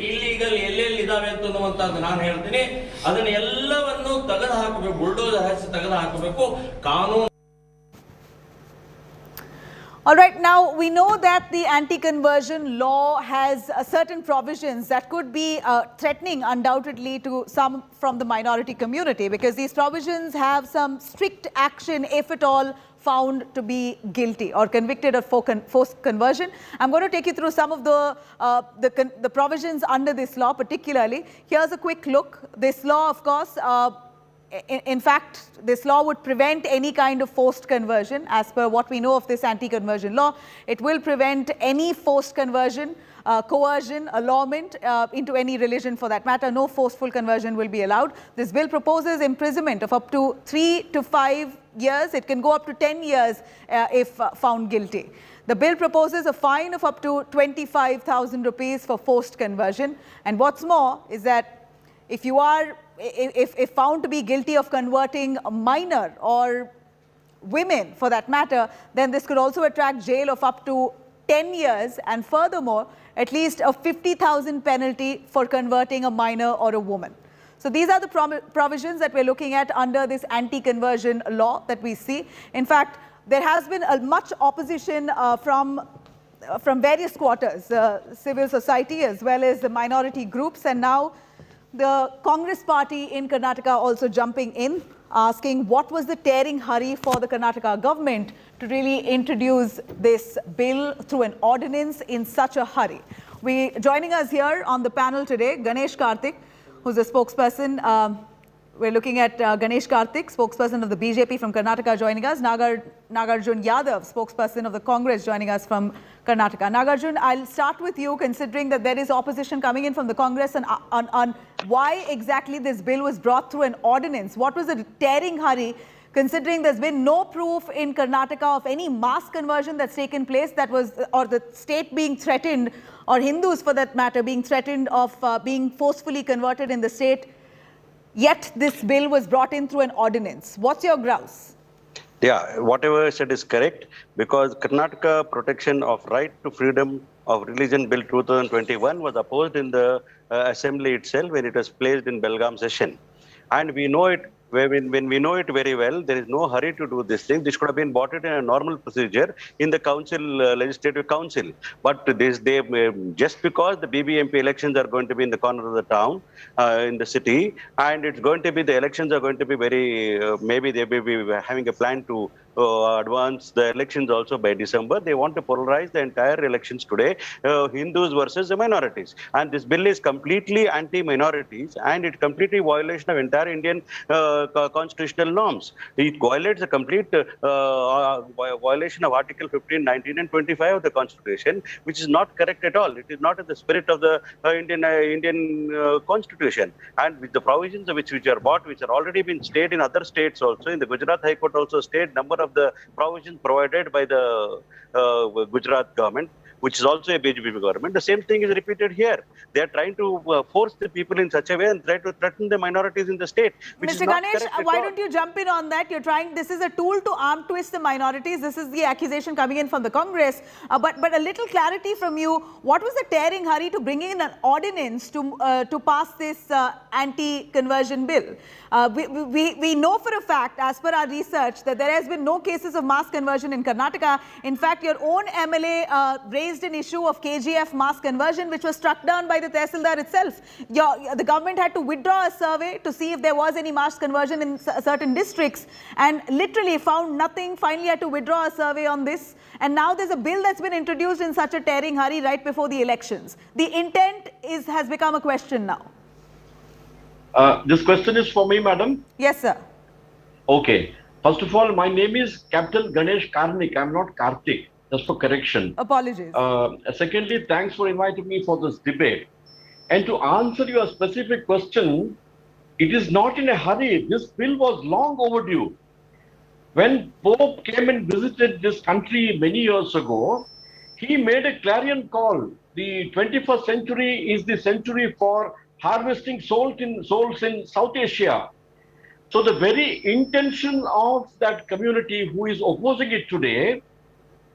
ಇಲ್ಲೀಗಲ್ ಎಲ್ಲೆಲ್ಲಿ ಇದಾವೆ ಅಂತನ್ನುವಂತದ್ದು ನಾನು ಹೇಳ್ತೀನಿ. ಅದನ್ನ ಎಲ್ಲವನ್ನು ತೆಗೆದು ಹಾಕಬೇಕು, ಬುಲ್ಡೋಜರ್ ಹಚ್ಚಿ ತೆಗೆದು ಹಾಕಬೇಕು ಕಾನೂನು. All right, now we know that the anti-conversion law has certain provisions that could be threatening undoubtedly to some from the minority community, because these provisions have some strict action if at all found to be guilty or convicted of forced conversion. I'm going to take you through some of the provisions under this law particularly. Here's a quick look. This law, of course, in fact, this law would prevent any kind of forced conversion. As per what we know of this anti-conversion law, it will prevent any forced conversion, coercion, allurement into any religion for that matter. No forceful conversion will be allowed. This bill proposes imprisonment of up to 3 to 5 years. It can go up to 10 years if found guilty. The bill proposes a fine of up to 25,000 rupees for forced conversion. And what's more is that if you are if found to be guilty of converting a minor or women for that matter, then this could also attract jail of up to 10 years and furthermore at least a 50,000 penalty for converting a minor or a woman. So these are the provisions that we're looking at under this anti-conversion law that we see. In fact, there has been much opposition from various quarters, civil society as well as the minority groups, and now the Congress party in Karnataka also jumping in, asking what was the tearing hurry for the Karnataka government to really introduce this bill through an ordinance in such a hurry. Joining us here on the panel today, Ganesh Karthik, who's a spokesperson. We're looking at Ganesh Karthik, spokesperson of the BJP from Karnataka, joining us. Nagarjun Yadav, spokesperson of the Congress, joining us from Karnataka. Nagarjun, I'll start with you, considering that there is opposition coming in from the Congress and on why exactly this bill was brought through an ordinance. What was the tearing hurry considering there's been no proof in Karnataka of any mass conversion that's taken place that was, or the state being threatened, or Hindus for that matter, being threatened of being forcefully converted in the state, yet this bill was brought in through an ordinance. What's your grouse? Yeah, whatever I said is correct, because Karnataka Protection of Right to Freedom of Religion Bill 2021 was opposed in the assembly itself when it was placed in Belgaum session. And we know it, when we know it very well, there is no hurry to do this thing. This could have been brought in a normal procedure in the council, legislative council. But just because the BBMP elections are going to be in the corner of the town, in the city, and it's going to be, the elections are going to be very, maybe they may be having a plan to advance the elections also by December. They want to polarize the entire elections today, Hindus versus the minorities. And this bill is completely anti-minorities, and it completely violation of entire Indian constitutional norms. It violates a complete violation of Article 15, 19 and 25 of the Constitution, which is not correct at all. It is not in the spirit of the Indian Constitution. And with the provisions which are bought, which are already been stayed in other states also, in the Gujarat High Court also stayed number of the provisions provided by the Gujarat government, which is also a BJP government. The same thing is repeated here. They are trying to force the people in such a way and try to threaten the minorities in the state. Mr. Ganesh, why don't you jump in on that? You're trying, this is a tool to arm twist the minorities. This is the accusation coming in from the Congress. But a little clarity from you. What was the tearing hurry to bring in an ordinance to pass this anti-conversion bill? We know for a fact, as per our research, that there has been no cases of mass conversion in Karnataka. In fact, your own MLA raised an issue of KGF mass conversion, which was struck down by the Tehsildar itself. The government had to withdraw a survey to see if there was any mass conversion in certain districts, and literally found nothing, finally had to withdraw a survey on this. And now there's a bill that's been introduced in such a tearing hurry right before the elections. The intent has become a question now. This question is for me, madam? Yes, sir. Okay. First of all, my name is Captain Ganesh Karnik. I'm not Kartik. Just for correction. Apologies. Secondly, thanks for inviting me for this debate. And to answer your specific question, it is not in a hurry. This bill was long overdue. When Pope came and visited this country many years ago, he made a clarion call. The 21st century is the century for harvesting souls in South Asia. So the very intention of that community who is opposing it today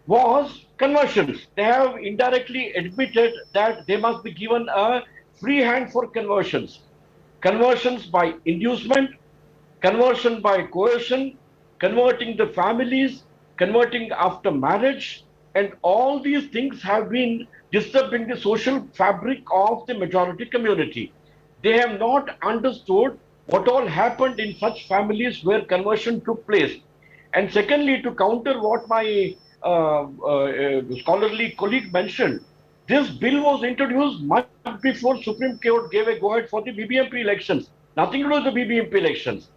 was conversions. They have indirectly admitted that they must be given a free hand for conversions. Conversions by inducement, conversion by coercion, converting the families, converting after marriage, and all these things have been disturbing the social fabric of the majority community. They have not understood what all happened in such families where conversion took place. And secondly, to counter what my scholarly colleague mentioned, this bill was introduced much before Supreme Court gave a go-ahead for the BBMP elections. Nothing to do with the BBMP elections.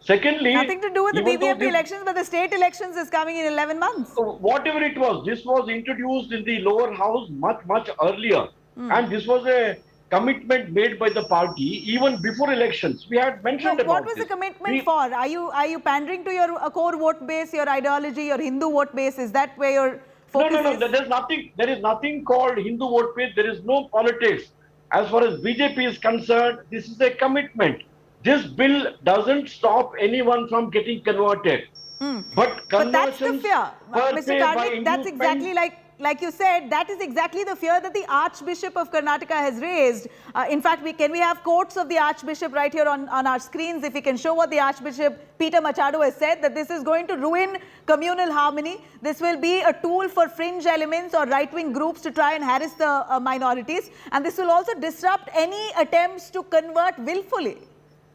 Secondly, nothing to do with the BBMP elections, but the state elections is coming in 11 months. Whatever it was, this was introduced in the lower house much earlier. And this was a commitment made by the party even before elections. We had mentioned about what was the commitment for? Are you pandering to your core vote base, your ideology, your Hindu vote base? Is that where your focus is? No. There is nothing called Hindu vote base. There is no politics. As far as BJP is concerned, this is a commitment. This bill doesn't stop anyone from getting converted. But that's the fear. Mr. Karnik, that's exactly like you said, that is exactly the fear that the Archbishop of Karnataka has raised. In fact, can we have quotes of the Archbishop right here on our screens? If we can show what the Archbishop Peter Machado has said, that this is going to ruin communal harmony. This will be a tool for fringe elements or right-wing groups to try and harass the minorities. And this will also disrupt any attempts to convert willfully.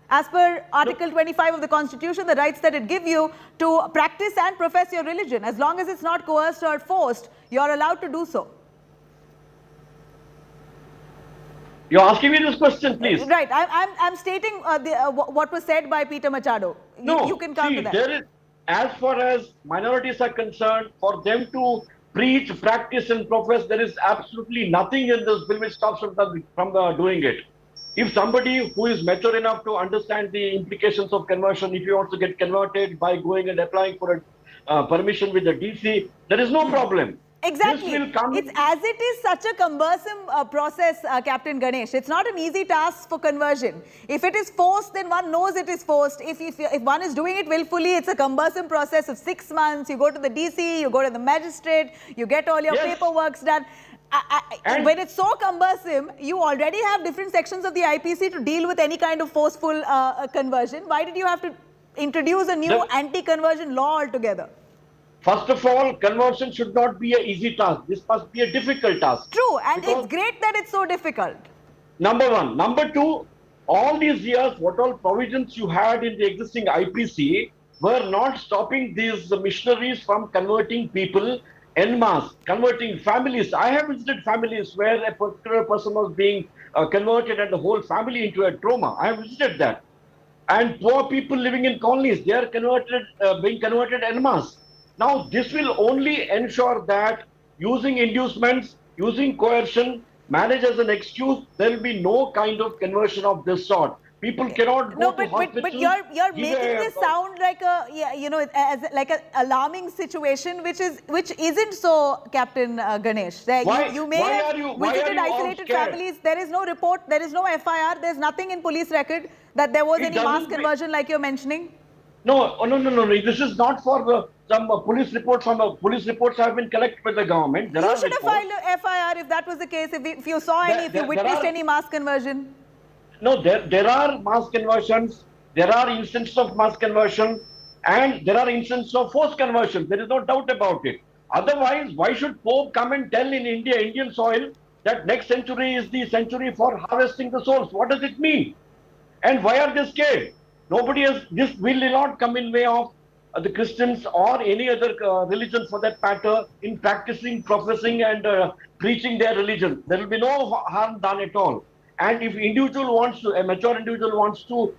As per Article 25 of the Constitution, the rights that it gives you to practice and profess your religion. As long as it's not coerced or forced, you're allowed to do so. You're asking me this question, please. Right. I'm stating what was said by Peter Machado. No, you can counter that. There is, as far as minorities are concerned, for them to preach, practice and profess, there is absolutely nothing in this bill which stops them from doing it. If somebody who is mature enough to understand the implications of conversion, if he wants to get converted by going and applying for a permission with the DC, there is no problem. Exactly. It's as it is such a cumbersome process, Captain Ganesh. It's not an easy task for conversion. If it is forced, then one knows it is forced. If one is doing it willfully, it's a cumbersome process of 6 months. You go to the DC, you go to the magistrate, you get all your paperwork done. When it's so cumbersome, you already have different sections of the IPC to deal with any kind of forceful conversion. Why did you have to introduce a new anti-conversion law altogether? First of all, conversion should not be an easy task. This must be a difficult task. True, and it's great that it's so difficult. Number one. Number two, all these years, what all provisions you had in the existing IPC were not stopping these missionaries from converting people en masse, converting families. I have visited families where a particular person was being converted and the whole family into a trauma. I have visited that. And poor people living in colonies, they are being converted en masse. Now, this will only ensure that using inducements, using coercion, marriage as an excuse, there will be no kind of conversion of this sort. People cannot go to hospitals. But you're making this sound like as like an alarming situation, which isn't so, Captain Ganesh. You may have visited isolated families. There is no report. There is no FIR. There's nothing in police record that there was any mass conversion like you're mentioning. No. This is not for some police reports. Some police reports have been collected by the government. You should have filed a FIR if that was the case. If you saw any, if you witnessed any mass conversion. No, there are mass conversions. There are instances of mass conversion, and there are instances of forced conversion. There is no doubt about it. Otherwise, why should Pope come and tell in India, Indian soil, that next century is the century for harvesting the souls? What does it mean? And why are they scared? This will not come in way of the Christians or any other religion for that matter in practicing, professing and preaching their religion. There will be no harm done at all. And if a mature individual wants to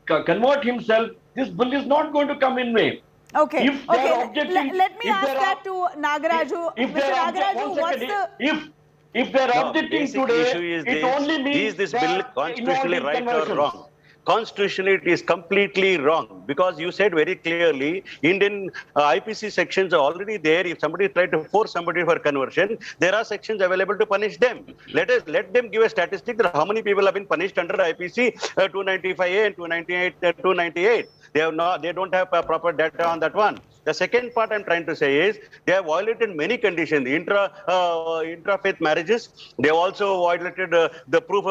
convert himself, this bill is not going to come in way. Okay. Let me ask that to Nagaraju. Mr. Nagaraju, what's the... If they're objecting today, it only means is this bill constitutionally right or wrong? Constitutionally, it is completely wrong, because you said very clearly, Indian IPC sections are already there. If somebody tried to force somebody for conversion, there are sections available to punish them. Let them give a statistic that how many people have been punished under IPC 295A and 298. They don't have proper data on that one. The second part I'm trying to say is they have violated many conditions. Intra-faith marriages. They have also violated the proof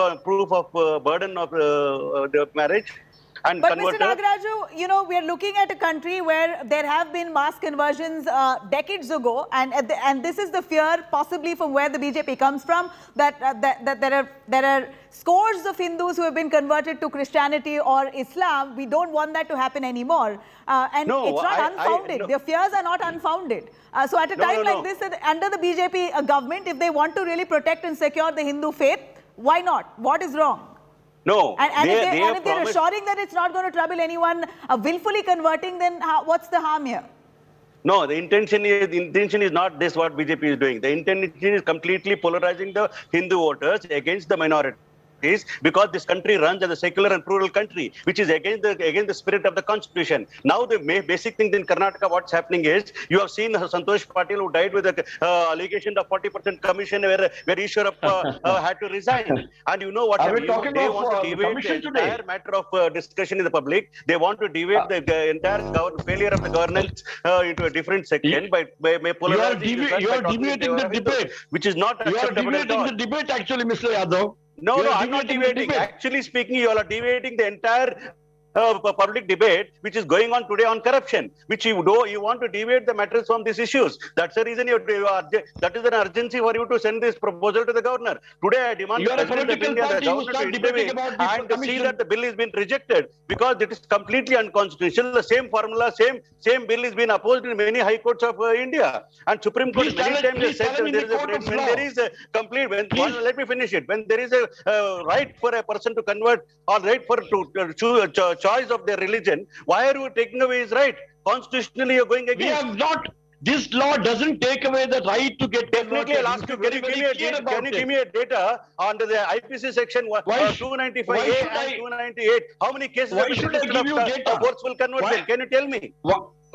of burden of the marriage. But Mr. Nagaraju, we are looking at a country where there have been mass conversions decades ago, and this is the fear, possibly from where the BJP comes from, that there are scores of Hindus who have been converted to Christianity or Islam. We don't want that to happen anymore, and it's not unfounded. Their fears are not unfounded. So at a time like this, under the BJP government, if they want to really protect and secure the Hindu faith, why not? What is wrong? No, and if they're assuring that it's not going to trouble anyone willfully converting, then what's the harm here? No, the intention is not this what BJP is doing. The intention is completely polarizing the Hindu voters against the minorities, because this country runs as a secular and plural country, which is against the spirit of the constitution. Now the basic thing in Karnataka, what's happening is, you have seen Santosh Patil, who died with an allegation of 40% commission where Ishwarappa had to resign. And you know what happened? They want to deviate the entire matter of discussion in the public. They want to deviate the entire failure of the governance into a different section by polarizing. You are deviating the debate, which is not acceptable. You are deviating the debate, actually, Mr. Yadav. No, I'm not debating. Actually speaking, you all are debating the entire public debate which is going on today on corruption, which you want to deviate the matters from these issues. That's the reason that is an urgency for you to send this proposal to the governor. Today I demand the governor to intervene and to see that the bill has been rejected, because it is completely unconstitutional. The same formula, same bill has been opposed in many high courts of India, and Supreme Court many times has said that there is a complete. Let me finish it. When there is a right for a person to convert or right for to choose choice of their religion, why are you taking away his right? Constitutionally, you're going against. This law doesn't take away the right to get Definitely, I'll ask you, can you give me a data under the IPC section 295A and 298? How many cases why should I give you data? Forceful conversion? Can you tell me?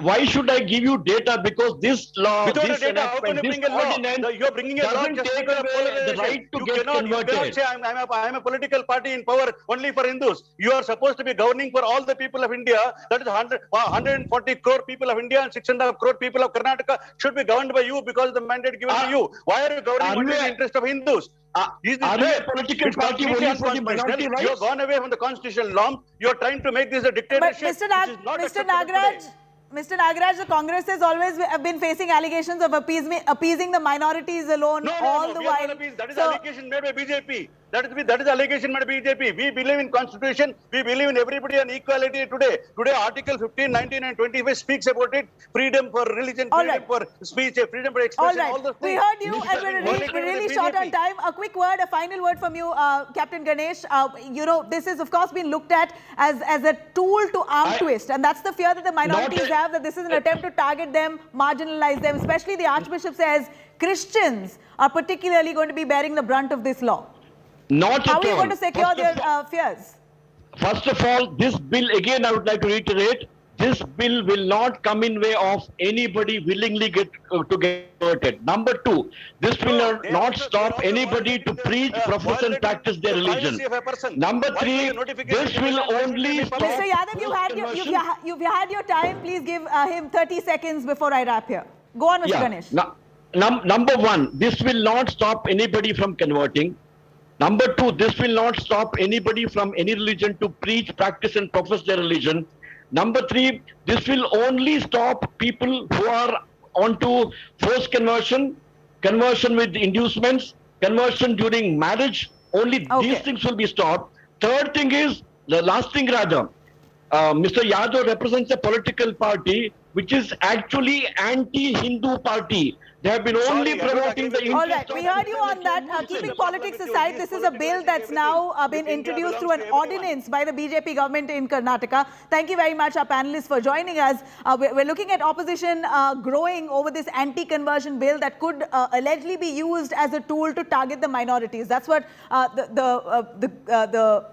Why should I give you data? Because this law, without this data, how can you bring a law? You're bringing a law doesn't just take because of away the right to get converted. You cannot say I'm a political party in power only for Hindus. You are supposed to be governing for all the people of India. That is 140 crore people of India and 6.5 crore people of Karnataka should be governed by you because of the mandate given to you. Why are you governing only in the interest of Hindus? Are you a political party only for the minority rights? You have gone away from the constitutional norm. You are trying to make this a dictatorship. But Mr. Nagaraj, the Congress has always been facing allegations of appeasing the minorities alone all the while. That is allegation made by BJP. That is allegation made by BJP. We believe in Constitution. We believe in everybody and equality today. Today, Article 15, 19 and 25 speaks about it. Freedom for religion, freedom for speech, freedom for expression, all those things. We heard you and we're really short on time. A quick word, a final word from you, Captain Ganesh. This is of course been looked at as a tool to arm twist, and that's the fear that the minorities have, that this is an attempt to target them, marginalize them. Especially the Archbishop says Christians are particularly going to be bearing the brunt of this law. Not How at are you all. going to secure their fears? First of all, this bill, again, I would like to reiterate, this bill will not come in way of anybody willingly to get converted. Number two, this will not stop anybody to preach, profess and practice their religion. Number three, this will only stop... Mr. Yadav, you've had your time. Please give him 30 seconds before I wrap here. Go on, Mr. Ganesh. Number one, this will not stop anybody from converting. Number two, this will not stop anybody from any religion to preach, practice and profess their religion. Number three, this will only stop people who are onto forced conversion, conversion with inducements, conversion during marriage. Only these things will be stopped. Third thing is, the last thing rather, Mr. Yadav represents a political party which is actually anti-Hindu party. They have been only promoting the interest. All right, we heard you on that. Keeping politics aside, this is a bill that's now been introduced through an ordinance by the BJP government in Karnataka. Thank you very much, our panelists, for joining us. We're looking at opposition growing over this anti-conversion bill that could allegedly be used as a tool to target the minorities. That's what the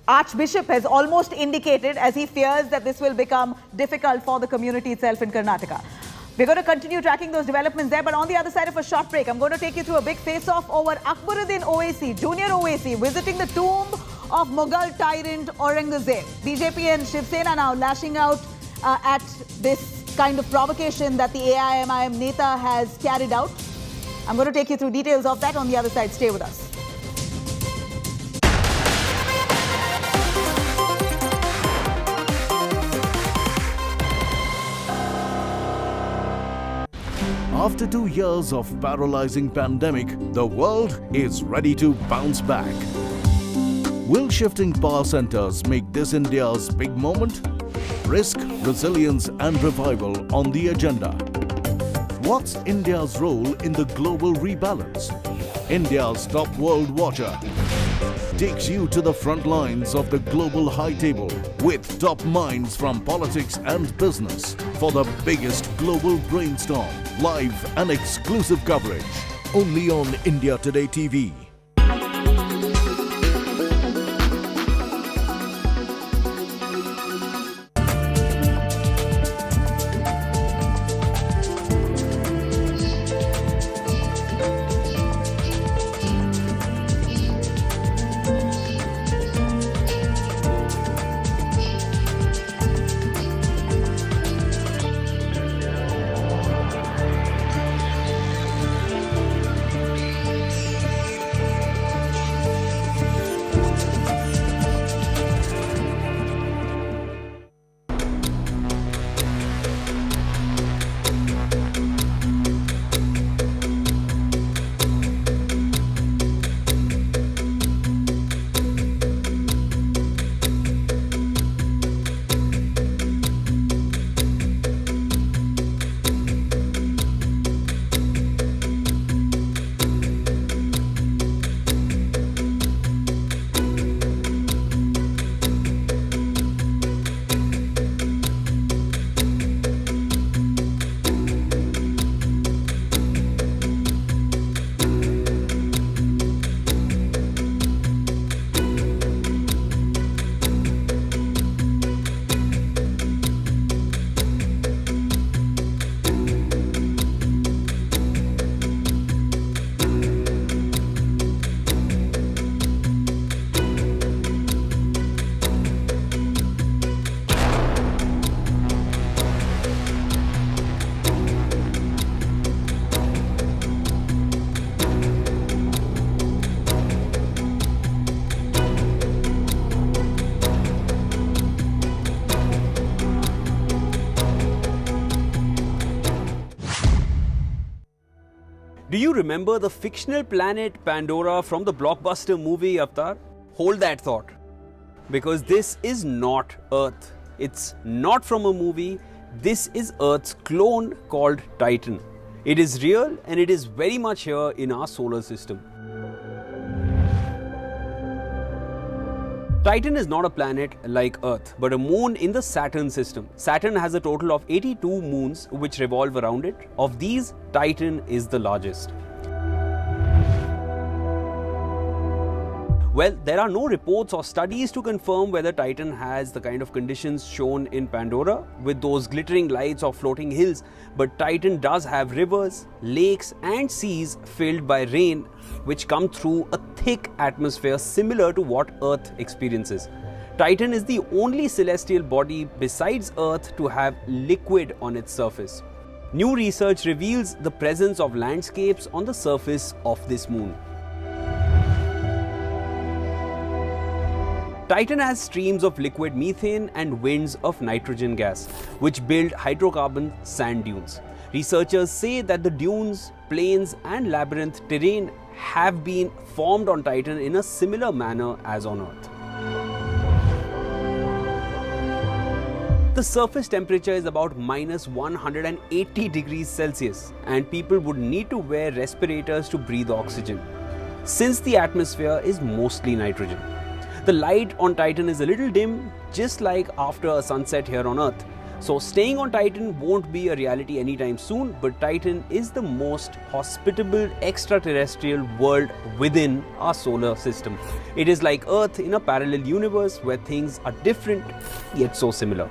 Archbishop has almost indicated, as he fears that this will become difficult for the community itself in Karnataka. We're going to continue tracking those developments there, but on the other side of a short break, I'm going to take you through a big face-off over Akbaruddin Owaisi, Junior Owaisi, visiting the tomb of Mughal tyrant Aurangzeb. BJP and Shiv Sena now lashing out at this kind of provocation that the AIMIM Neta has carried out. I'm going to take you through details of that on the other side. Stay with us. After 2 years of paralyzing pandemic, the world is ready to bounce back. Will shifting power centers make this India's big moment? Risk, resilience and revival on the agenda. What's India's role in the global rebalance? India's top world watcher takes you to the front lines of the global high table with top minds from politics and business for the biggest global brainstorm, live and exclusive coverage only on India Today TV. you remember the fictional planet Pandora from the blockbuster movie Avatar? Hold that thought. Because this is not Earth. It's not from a movie. This is Earth's clone called Titan. It is real and it is very much here in our solar system. Titan is not a planet like Earth, but a moon in the Saturn system. Saturn has a total of 82 moons which revolve around it. Of these, Titan is the largest. Well, there are no reports or studies to confirm whether Titan has the kind of conditions shown in Pandora with those glittering lights or floating hills, but Titan does have rivers, lakes and seas filled by rain which come through a thick atmosphere similar to what Earth experiences. Titan is the only celestial body besides Earth to have liquid on its surface. New research reveals the presence of landscapes on the surface of this moon. Titan has streams of liquid methane and winds of nitrogen gas, which build hydrocarbon sand dunes. Researchers say that the dunes, plains and labyrinth terrain have been formed on Titan in a similar manner as on Earth. The surface temperature is about minus 180 degrees Celsius and people would need to wear respirators to breathe oxygen, since the atmosphere is mostly nitrogen. The light on Titan is a little dim, just like after a sunset here on Earth. So staying on Titan won't be a reality anytime soon, but Titan is the most hospitable extraterrestrial world within our solar system. It is like Earth in a parallel universe where things are different yet so similar.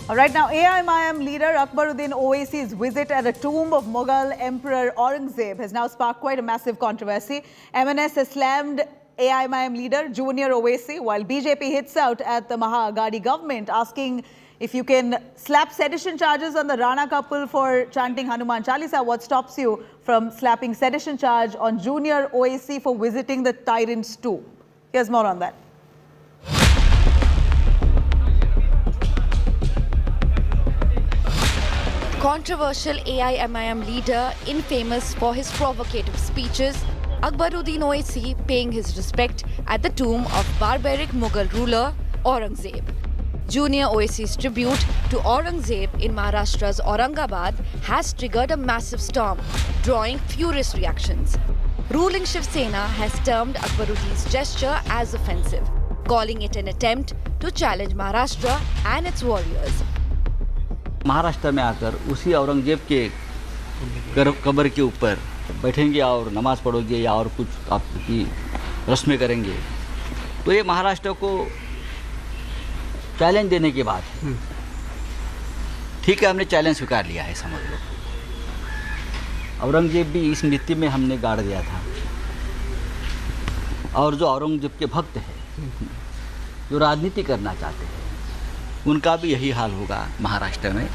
All right, now AIMIM leader Akbaruddin Owaisy's visit at a tomb of Mughal Emperor Aurangzeb has now sparked quite a massive controversy. MNS has slammed AIMIM leader Junior Owaisy, while BJP hits out at the Maha Aghadi government, asking if you can slap sedition charges on the Rana couple for chanting Hanuman Chalisa. What stops you from slapping sedition charge on Junior Owaisy for visiting the tyrant's tomb? Here's more on that. Controversial AIMIM leader, infamous for his provocative speeches, Akbaruddin Owaisy paying his respect at the tomb of barbaric Mughal ruler Aurangzeb. Junior Owaisy's tribute to Aurangzeb in Maharashtra's Aurangabad has triggered a massive storm, drawing furious reactions. Ruling Shiv Sena has termed Akbaruddin's gesture as offensive, calling it an attempt to challenge Maharashtra and its warriors. Maharashtra में आकर उसी औरंगजेब के कब्र के ऊपर बैठेंगे और नमाज पढ़ोगे या और कुछ आपकी रस्में करेंगे, तो ये महाराष्ट्र को चैलेंज देने की बात है। ठीक है, हमने चैलेंज स्वीकार लिया है, समझ लो। औरंगजेब भी इस मिट्टी में हमने गाड़ दिया था, और जो औरंगजेब के भक्त हैं, जो राजनीति करना चाहते हैं, उनका भी यही हाल होगा महाराष्ट्र में।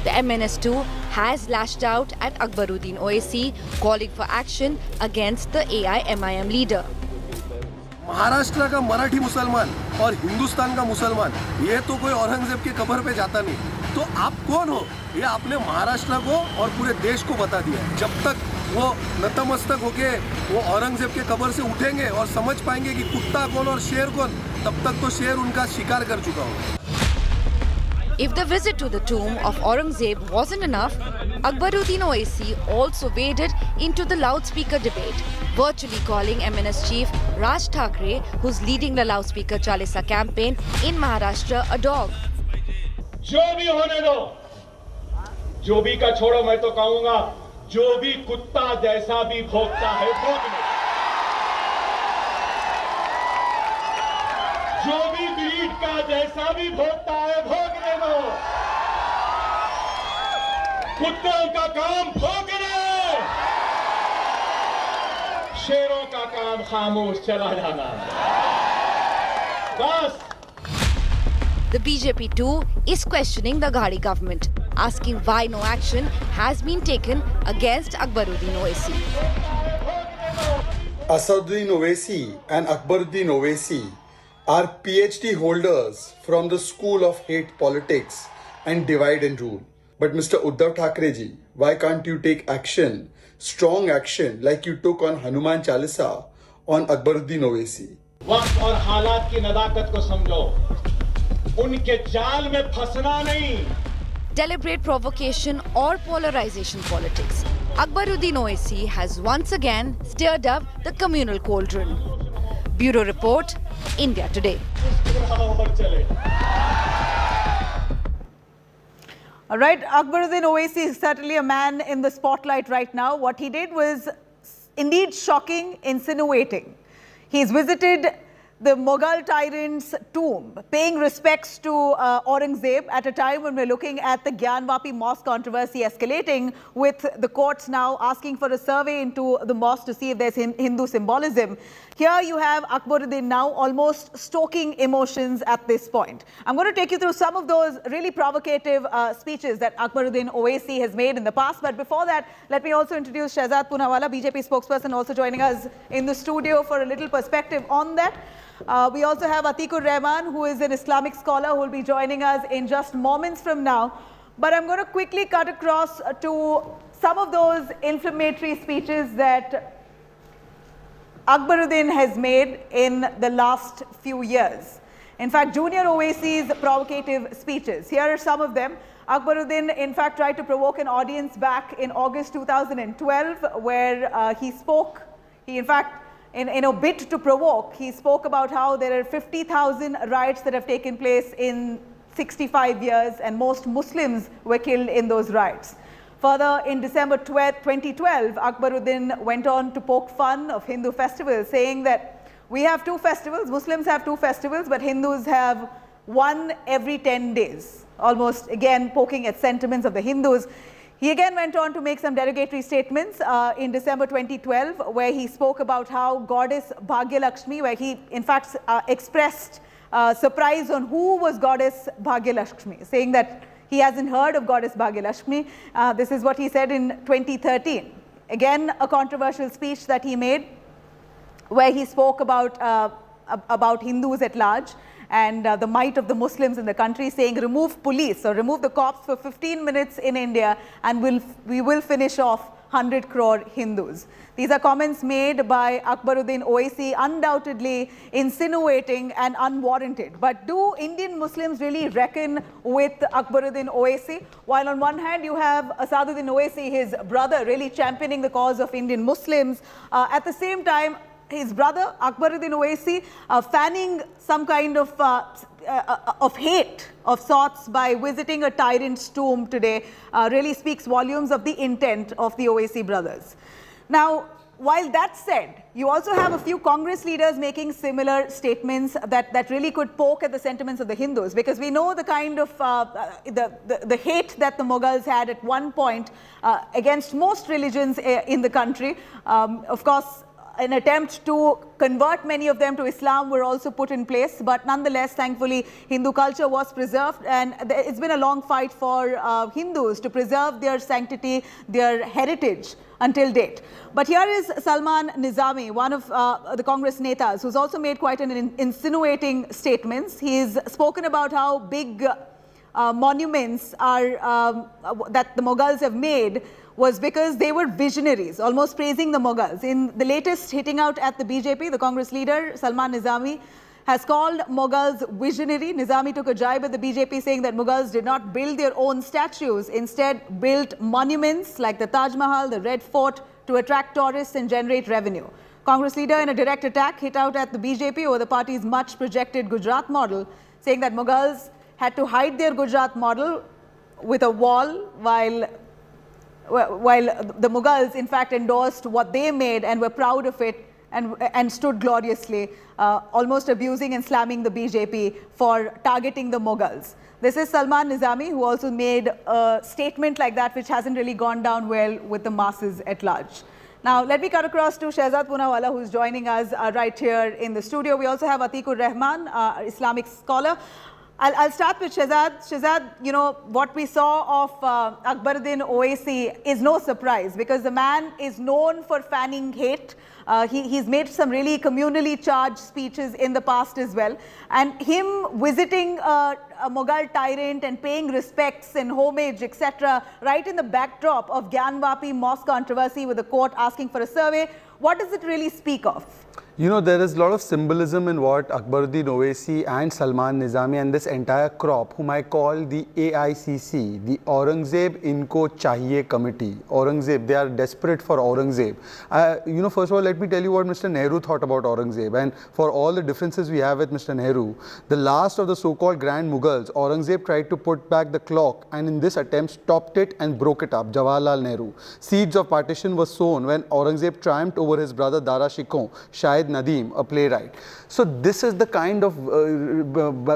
The MNS too has lashed out at Akbaruddin Owaisy, calling for action against the AIMIM leader. Maharashtra का मराठी मुसलमान और हिंदुस्तान का मुसलमान, ये तो कोई औरंगजेब के कब्र पे जाता नहीं। तो आप कौन हो, ये आपने महाराष्ट्र को और पूरे देश को बता दिया है। जब तक वो नतमस्तक होके वो औरंगजेब के कब्र से उठेंगे और समझ पाएंगे कि कुत्ता कौन और शेर कौन, तब तक तो शेर उनका शिकार कर चुका होगा। If the visit to the tomb of Aurangzeb wasn't enough, Akbaruddin Owaisy also waded into the loudspeaker debate, virtually calling MNS chief Raj Thackeray, who's leading the loudspeaker Chalisa campaign in Maharashtra, a dog. जो भी होने दो, जो भी का छोड़ो, मैं तो कहूंगा जो भी कुत्ता जैसा भी भौंकता है भौंकने, जो भी ब्रीड का जैसा भी भौंकता है भौंकने दो। कुत्तों का काम भौंकना, शेरों का काम खामोश चला जाना। बस The BJP too is questioning the Ghadi government, asking why no action has been taken against Akbaruddin Owaisi. Asaduddin Owaisi and Akbaruddin Owaisi are PhD holders from the School of Hate Politics and Divide and Rule. But Mr. Uddhav Thackeray, why can't you take action, strong action, like you took on Hanuman Chalisa on Akbaruddin Owaisi? वक्त और हालात की नदाकत को समझो, उनके जाल में फंसना नहीं. Deliberate provocation or polarization politics. Akbaruddin Owaisi has once again stirred up the communal cauldron. Bureau Report, India Today. All right, Akbaruddin Owaisi is certainly a man in the spotlight right now. What he did was indeed shocking, insinuating. He's visited the Mughal tyrant's tomb, paying respects to Aurangzeb at a time when we're looking at the Gyanvapi mosque controversy escalating, with the courts now asking for a survey into the mosque to see if there's Hindu symbolism. Here you have Akbaruddin now almost stoking emotions at this point. I'm going to take you through some of those really provocative speeches that Akbaruddin Owaisi has made in the past. But before that, let me also introduce Shehzad Poonawalla, BJP spokesperson, also joining us in the studio for a little perspective on that. We also have Atikur Rahman, who is an Islamic scholar, who will be joining us in just moments from now. But I'm going to quickly cut across to some of those inflammatory speeches that Akbaruddin has made in the last few years. In fact, Junior Owaisi's provocative speeches. Here are some of them. Akbaruddin, in fact, tried to provoke an audience back in August 2012, where he spoke, in a bid to provoke, he spoke about how there are 50,000 riots that have taken place in 65 years and most Muslims were killed in those riots. Further, in December 2012, Akbaruddin went on to poke fun of Hindu festivals, saying that we have two festivals, Muslims have two festivals, but Hindus have one every 10 days, almost again poking at sentiments of the Hindus. He again went on to make some derogatory statements in December 2012, where he spoke about how goddess Bhagyalakshmi, where he in fact expressed surprise on who was goddess Bhagyalakshmi, saying that he hasn't heard of goddess Bhagyalakshmi. This is what he said in 2013. Again, a controversial speech that he made, where he spoke about Hindus at large and the might of the Muslims in the country, saying remove police or remove the cops for 15 minutes in India and we will finish off 100 crore Hindus. These are comments made by Akbaruddin Owaisi, undoubtedly insinuating and unwarranted. But do Indian Muslims really reckon with Akbaruddin Owaisi? While on one hand you have Asaduddin Owaisi, his brother, really championing the cause of Indian Muslims, at the same time his brother Akbaruddin Owaisi fanning some kind of hate of sorts by visiting a tyrant's tomb today, really speaks volumes of the intent of the Owaisi brothers. Now, while that said, you also have a few Congress leaders making similar statements that really could poke at the sentiments of the Hindus, because we know the kind of the hate that the Mughals had at one point against most religions in the country. Of course, an attempt to convert many of them to Islam were also put in place, but nonetheless, thankfully, Hindu culture was preserved, and it's been a long fight for Hindus to preserve their sanctity, their heritage until date. But here is Salman Nizami, one of the Congress netas, who's also made quite an insinuating statements. He's spoken about how big monuments are that the Mughals have made was because they were visionaries, almost praising the Mughals. In the latest hitting out at the BJP, the Congress leader, Salman Nizami, has called Mughals visionary. Nizami took a jibe at the BJP, saying that Mughals did not build their own statues, instead built monuments like the Taj Mahal, the Red Fort, to attract tourists and generate revenue. Congress leader, in a direct attack, hit out at the BJP over the party's much projected Gujarat model, saying that Mughals had to hide their Gujarat model with a wall, while the Mughals in fact endorsed what they made and were proud of it and stood gloriously, almost abusing and slamming the BJP for targeting the Mughals. This is Salman Nizami, who also made a statement like that, which hasn't really gone down well with the masses at large. Now, let me cut across to Shehzad Poonawalla, who's joining us right here in the studio. We also have Atikur Rahman, Islamic scholar. I'll start with Shehzad. Shehzad, you know, what we saw of Akbaruddin Owaisi is no surprise because the man is known for fanning hate. He's made some really communally charged speeches in the past as well. And him visiting a Mughal tyrant and paying respects and homage, etc., right in the backdrop of Gyanvapi mosque controversy with the court asking for a survey, what does it really speak of? You know, there is a lot of symbolism in what Akbaruddin Owaisi and Salman Nizami and this entire crop, whom I call the AICC, the Aurangzeb Inko Chahiye Committee. Aurangzeb, they are desperate for Aurangzeb. You know, first of all, let me tell you what Mr. Nehru thought about Aurangzeb. And for all the differences we have with Mr. Nehru, the last of the so-called Grand Mughals, Aurangzeb tried to put back the clock and in this attempt stopped it and broke it up, Jawaharlal Nehru. Seeds of partition were sown when Aurangzeb triumphed over his brother Dara Shikoh, Shahid Nadeem, a playwright. So this is the kind of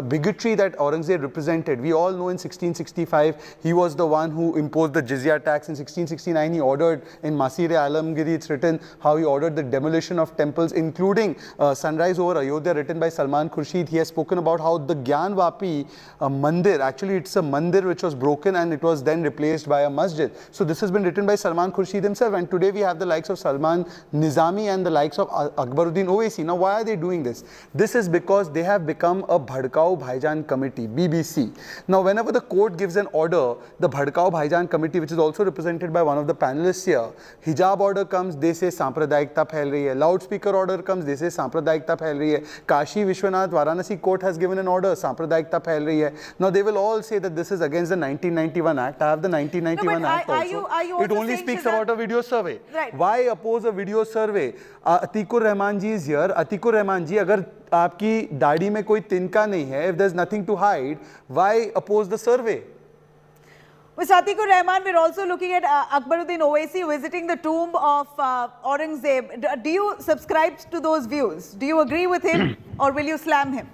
bigotry that Aurangzeb represented. We all know in 1665, he was the one who imposed the jizya tax. In 1669, he ordered, in Masir-e-Alamgiri, it's written how he ordered the demolition of temples, including Sunrise over Ayodhya, written by Salman Khurshid. He has spoken about how the Gyanvapi Mandir, actually it's a mandir which was broken and it was then replaced by a masjid. So this has been written by Salman Khurshid himself, and today we have the likes of Salman Nizami and the likes of Akbaruddin Owaisi. Now, why are they doing this? This is because they have become a Bhadkao Bhaijan Committee, BBC. Now, whenever the court gives an order, the Bhadkao Bhaijan Committee, which is also represented by one of the panelists here, hijab order comes, they say Sampradayikta phail rahi hai. Loudspeaker order comes, they say Sampradayikta phail rahi hai. Kashi Vishwanath Varanasi court has given an order, Sampradayikta phail rahi hai. Now, they will all say that this is against the 1991 Act. I have the 1991 Act also. It only speaks about a video survey. Right. Why oppose a video survey? Atikur Rahman ji is here. Atikur Rahman ji, agar aapki daadi mein koi tinka nahi hai, if there's nothing to hide, why oppose the survey? With Atikur Rahman, we're also looking at Akbaruddin Owaisi visiting the tomb of Aurangzeb. Do you subscribe to those views? Do you agree with him or will you slam him?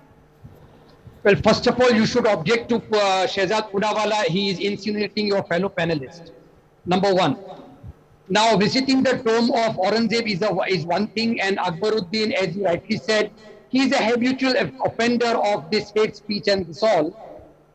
Well, first of all, you should object to Shehzad Pudawala. He is insinuating your fellow panelist. Number one. Now, visiting the tomb of Aurangzeb is one thing, and Akbaruddin, as you rightly said, he is a habitual offender of this hate speech and this all.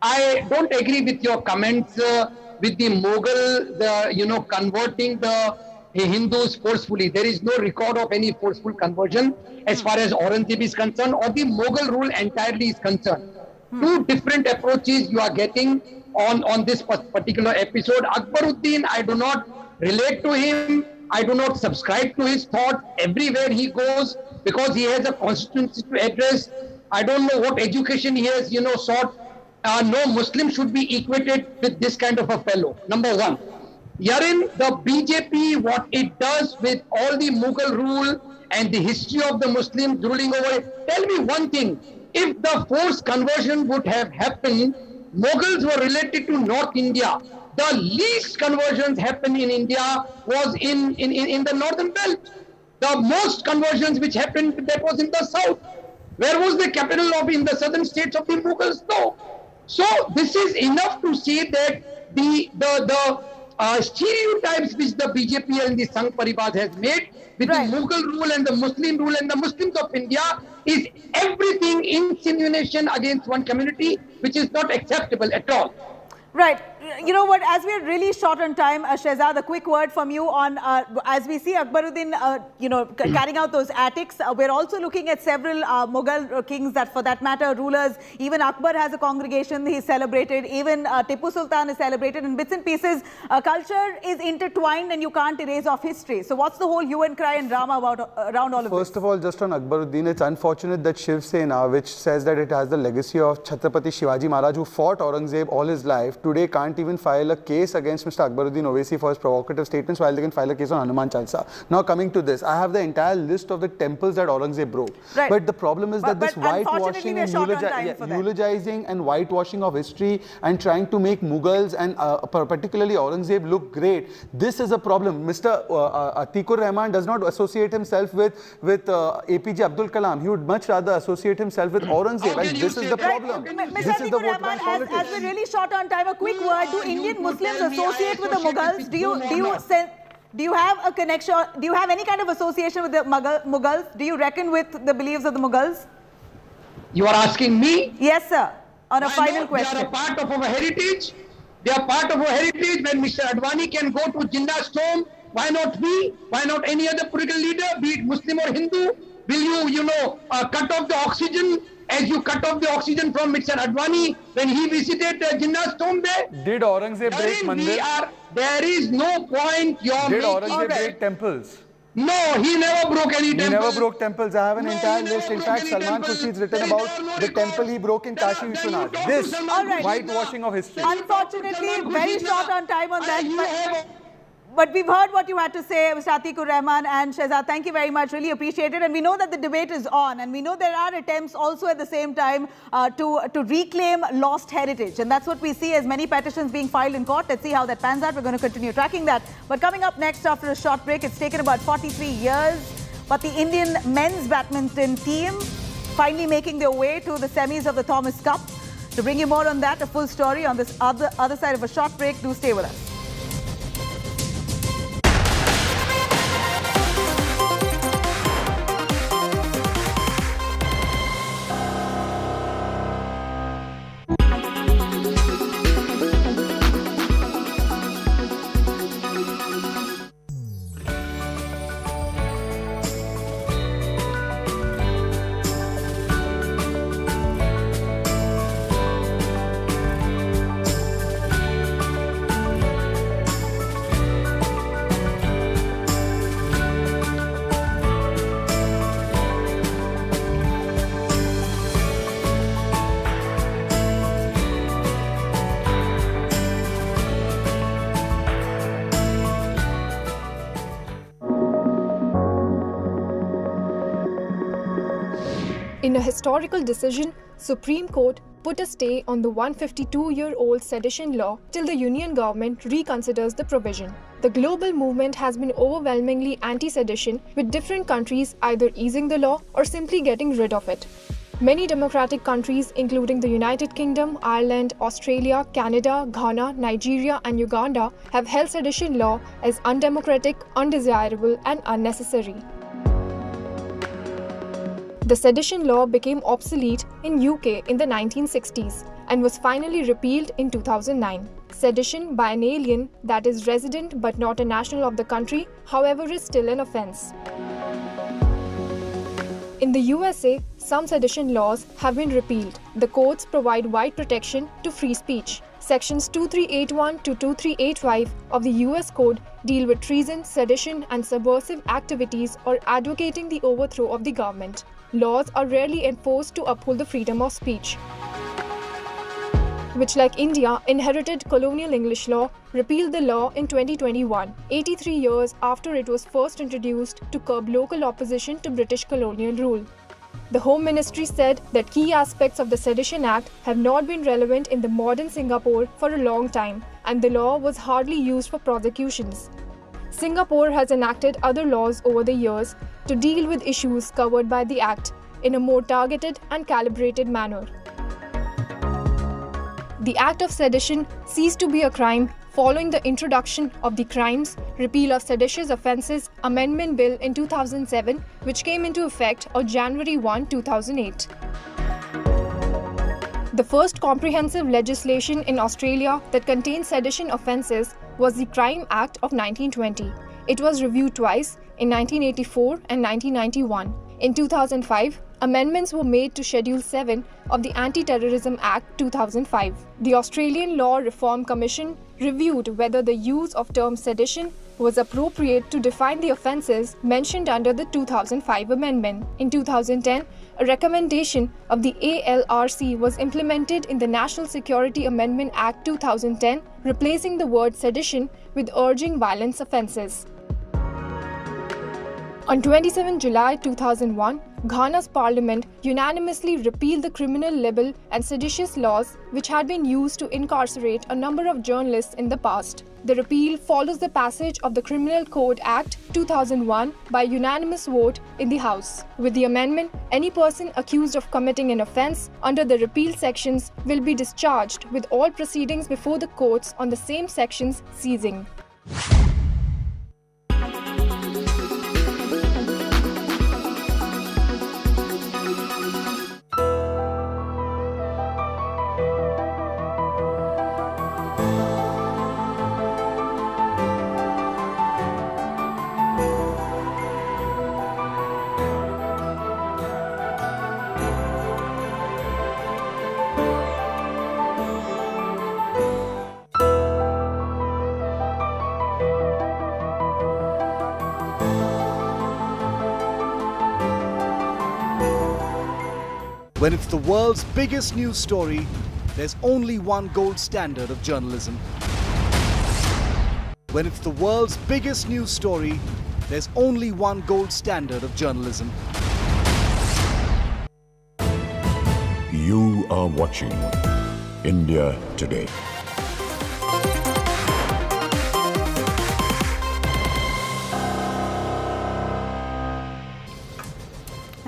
I don't agree with your comments with the Mughal, converting the Hindus forcefully. There is no record of any forceful conversion as far as Aurangzeb is concerned, or the Mughal rule entirely is concerned. Two different approaches you are getting on this particular episode. Akbaruddin, I do not relate to him. I do not subscribe to his thoughts everywhere he goes because he has a constituency to address. I don't know what education he has, sought. No Muslim should be equated with this kind of a fellow. Number one. Yarin, the BJP, what it does with all the Mughal rule and the history of the Muslims ruling over it. Tell me one thing. If the forced conversion would have happened, Mughals were related to North India. The least conversions happened in India was in the northern belt. The most conversions which happened, that was in the south. Where was the capital of in the southern states of the Mughals? No. So this is enough to see that the stereotypes which the BJP and the Sangh Paribad has made with the Mughal rule and the Muslim rule and the Muslims of India is everything insinuation against one community, which is not acceptable at all. Right. You know what, as we're really short on time, Shehzad, a quick word from you on, as we see Akbaruddin, carrying out those attics, we're also looking at several Mughal kings, that for that matter, rulers. Even Akbar has a congregation he's celebrated. Even Tipu Sultan is celebrated. In bits and pieces, culture is intertwined and you can't erase off history. So what's the whole hue and cry and drama about around all of this? First of all, just on Akbaruddin, it's unfortunate that Shiv Sena, which says that it has the legacy of Chhatrapati Shivaji Maharaj, who fought Aurangzeb all his life, today can't even file a case against Mr. Akbaruddin Owaisi for his provocative statements, while they can file a case on Hanuman Chalisa. Now coming to this, I have the entire list of the temples that Aurangzeb broke. Right. But the problem is that this whitewashing and eulogizing and whitewashing of history and trying to make Mughals and particularly Aurangzeb look great, this is a problem. Mr. Atikur Rahman does not associate himself with APJ Abdul Kalam. He would much rather associate himself with Aurangzeb, and this is the problem. Mr. Atikur Rahman, as we're really short on time, a quick word. Do Indian Muslims associate with the Mughals? Do you have a connection? Do you have any kind of association with the Mughals? Do you reckon with the beliefs of the Mughals? You are asking me? Yes, sir. on a final question. They are a part of our heritage. They are part of our heritage. When Mr. Advani can go to Jinnah's tomb, why not we? Why not any other political leader, be it Muslim or Hindu? Will you cut off the oxygen as you cut off the oxygen from Mr. Advani when he visited Jinnah's tomb there? Did Aurangzeb break mandir? There is no point you're Did making. Aurangzeb break temples? No, he never broke any temple. He never broke temples. I have an entire list. In fact, Salman Khurshid's written about the temple he broke in Kashi Vishwanath. This whitewashing of history. Unfortunately, very short on time on that. But we've heard what you had to say, Mr. Atikur Rahman and Shehzad. Thank you very much. Really appreciate it. And we know that the debate is on. And we know there are attempts also at the same time to reclaim lost heritage. And that's what we see as many petitions being filed in court. Let's see how that pans out. We're going to continue tracking that. But coming up next after a short break, it's taken about 43 years. But the Indian men's badminton team finally making their way to the semis of the Thomas Cup. To bring you more on that, a full story on this other side of a short break. Do stay with us. In a historical decision, Supreme Court put a stay on the 152-year-old sedition law till the Union government reconsiders the provision. The global movement has been overwhelmingly anti-sedition, with different countries either easing the law or simply getting rid of it. Many democratic countries, including the United Kingdom, Ireland, Australia, Canada, Ghana, Nigeria and Uganda, have held sedition law as undemocratic, undesirable and unnecessary. The sedition law became obsolete in UK in the 1960s and was finally repealed in 2009. Sedition by an alien, that is resident but not a national of the country, however, is still an offence. In the USA, some sedition laws have been repealed. The courts provide wide protection to free speech. Sections 2381 to 2385 of the US Code deal with treason, sedition and subversive activities or advocating the overthrow of the government. Laws are rarely enforced to uphold the freedom of speech, which, like India, inherited colonial English law, repealed the law in 2021, 83 years after it was first introduced to curb local opposition to British colonial rule. The Home Ministry said that key aspects of the Sedition Act have not been relevant in the modern Singapore for a long time, and the law was hardly used for prosecutions. Singapore has enacted other laws over the years to deal with issues covered by the Act in a more targeted and calibrated manner. The act of sedition ceased to be a crime following the introduction of the Crimes, Repeal of Seditious Offences Amendment Bill in 2007, which came into effect on January 1, 2008. The first comprehensive legislation in Australia that contained sedition offences was the Crime Act of 1920. It was reviewed twice, in 1984 and 1991. In 2005, amendments were made to Schedule 7 of the Anti-Terrorism Act 2005. The Australian Law Reform Commission reviewed whether the use of term sedition was appropriate to define the offences mentioned under the 2005 amendment. In 2010, a recommendation of the ALRC was implemented in the National Security Amendment Act 2010, replacing the word sedition with urging violence offences. On 27 July 2001, Ghana's parliament unanimously repealed the criminal libel and seditious laws which had been used to incarcerate a number of journalists in the past. The repeal follows the passage of the Criminal Code Act 2001 by unanimous vote in the House. With the amendment, any person accused of committing an offence under the repealed sections will be discharged, with all proceedings before the courts on the same sections ceasing. When it's the world's biggest news story, there's only one gold standard of journalism. When it's the world's biggest news story, there's only one gold standard of journalism. You are watching India Today.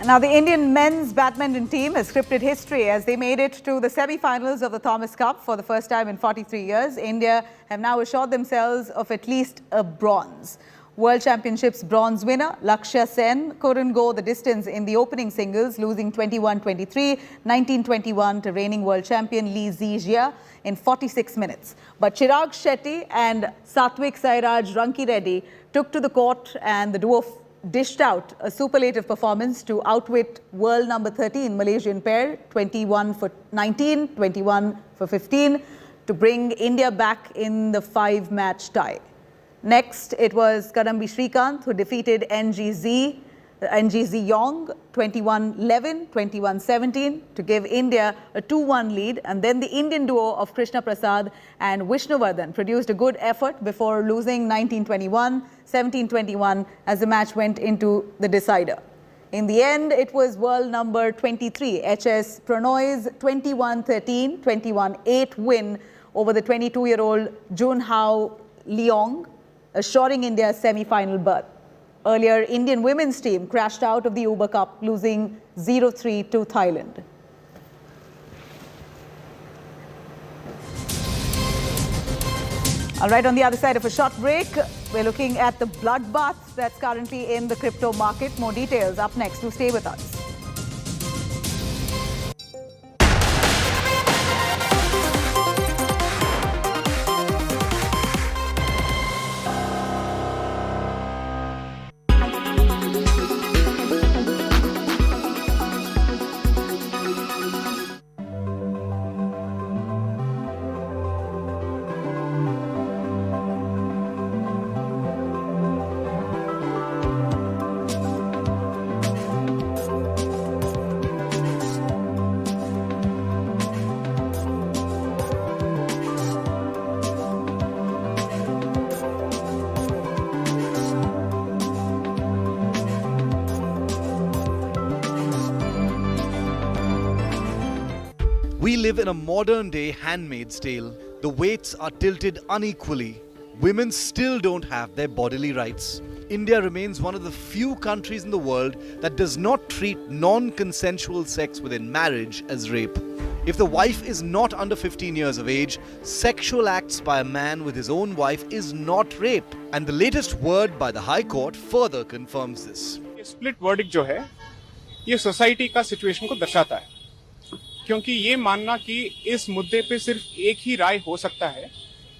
Now, the Indian men's badminton team has scripted history as they made it to the semi-finals of the Thomas Cup for the first time in 43 years. India have now assured themselves of at least a bronze. World Championships bronze winner Lakshya Sen couldn't go the distance in the opening singles, losing 21-23, 19-21 to reigning world champion Li Zijia in 46 minutes. But Chirag Shetty and Satvik Sairaj Rankireddy took to the court and the duo dished out a superlative performance to outwit world number 13 Malaysian pair 21-19, 21-15 to bring India back in the 5-match tie. Next, it was Kadambi Srikanth who defeated NGZ Yong 21-11, 21-17 to give India a 2-1 lead. And then the Indian duo of Krishna Prasad and Vishnuvardhan produced a good effort before losing 19-21, 17-21 as the match went into the decider. In the end, it was world number 23 HS Pranoy's 21-13, 21-8 win over the 22-year-old Junhao Leong, assuring India's semi-final berth. Earlier, Indian women's team crashed out of the Uber Cup, losing 0-3 to Thailand. All right, on the other side of a short break, we're looking at the bloodbath that's currently in the crypto market. More details up next. Do stay with us. We live in a modern-day handmaid's tale. The weights are tilted unequally. Women still don't have their bodily rights. India remains one of the few countries in the world that does not treat non-consensual sex within marriage as rape. If the wife is not under 15 years of age, sexual acts by a man with his own wife is not rape. And the latest word by the High Court further confirms this. Split verdict जो है, ये society का situation को दर्शाता है, क्योंकि ये मानना कि इस मुद्दे पे सिर्फ एक ही राय हो सकता है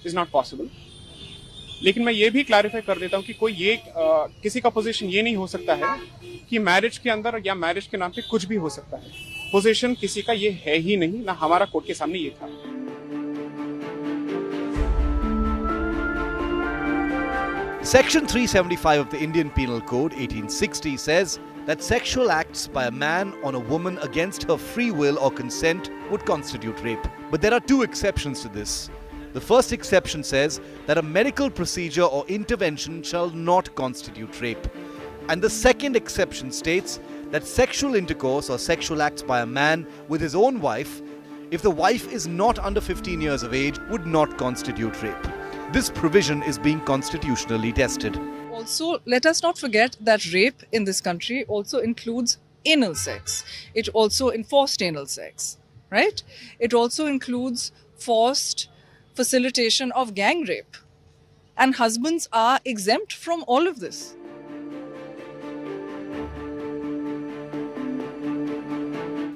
इज नॉट पॉसिबल. लेकिन मैं ये भी क्लैरिफाई कर देता हूँ कि कोई ये किसी का पोजीशन ये नहीं हो सकता है कि मैरिज के अंदर या मैरिज के नाम पे कुछ भी हो सकता है. पोजीशन किसी का ये है ही नहीं, ना हमारा कोर्ट के सामने ये था. Section 375 of the Indian Penal Code 1860 says that sexual acts by a man on a woman against her free will or consent would constitute rape. But there are two exceptions to this. The first exception says that a medical procedure or intervention shall not constitute rape. And the second exception states that sexual intercourse or sexual acts by a man with his own wife, if the wife is not under 15 years of age, would not constitute rape. This provision is being constitutionally tested. Also, let us not forget that rape in this country also includes anal sex. It also enforced anal sex, right? It also includes forced facilitation of gang rape. And husbands are exempt from all of this.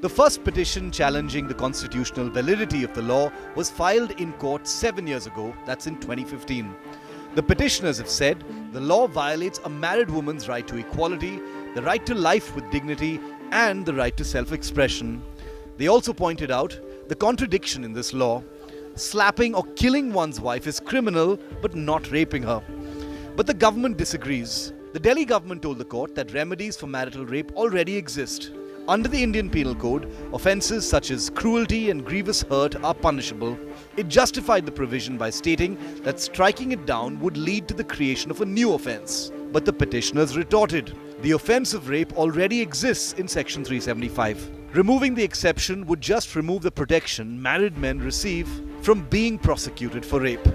The first petition challenging the constitutional validity of the law was filed in court 7 years ago, that's in 2015. The petitioners have said the law violates a married woman's right to equality, the right to life with dignity, and the right to self-expression. They also pointed out the contradiction in this law. Slapping or killing one's wife is criminal, but not raping her. But the government disagrees. The Delhi government told the court that remedies for marital rape already exist. Under the Indian Penal Code, offences such as cruelty and grievous hurt are punishable. It justified the provision by stating that striking it down would lead to the creation of a new offence. But the petitioners retorted, the offence of rape already exists in Section 375. Removing the exception would just remove the protection married men receive from being prosecuted for rape.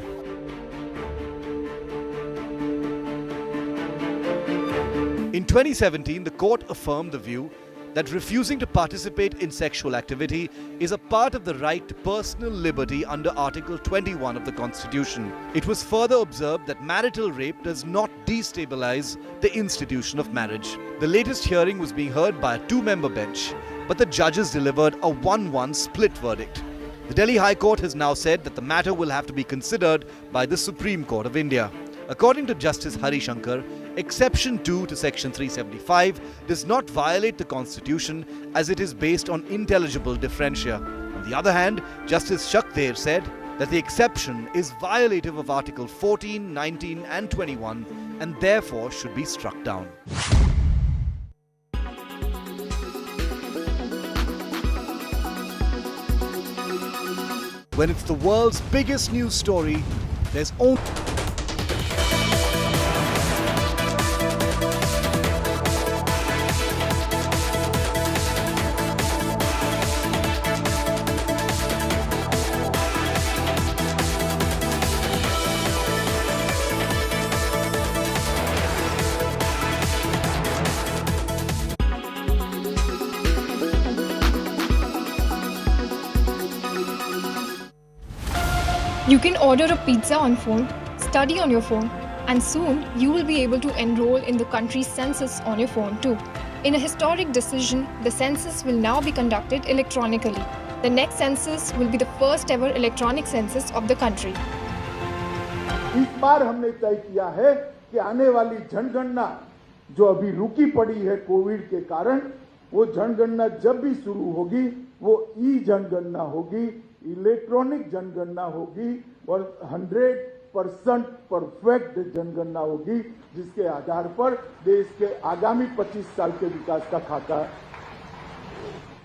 In 2017, the court affirmed the view that refusing to participate in sexual activity is a part of the right to personal liberty under Article 21 of the Constitution. It was further observed that marital rape does not destabilize the institution of marriage. The latest hearing was being heard by a two-member bench, but the judges delivered a 1-1 split verdict. The Delhi High Court has now said that the matter will have to be considered by the Supreme Court of India. According to Justice Hari Shankar, Exception 2 to Section 375 does not violate the Constitution as it is based on intelligible differentia. On the other hand, Justice Shakdher said that the exception is violative of Article 14, 19 and 21 and therefore should be struck down. When it's the world's biggest news story, there's only You can order a pizza on phone, study on your phone, and soon you will be able to enroll in the country's census on your phone too. In a historic decision, the census will now be conducted electronically. The next census will be the first ever electronic census of the country. इस बार हमने तय किया है कि आने वाली जनगणना जो अभी रुकी पड़ी है कोविड के कारण, वो जनगणना जब भी शुरू होगी वो ई जनगणना होगी, इलेक्ट्रॉनिक जनगणना होगी और 100% परफेक्ट जनगणना होगी, जिसके आधार पर देश के आगामी 25 साल के विकास का खाका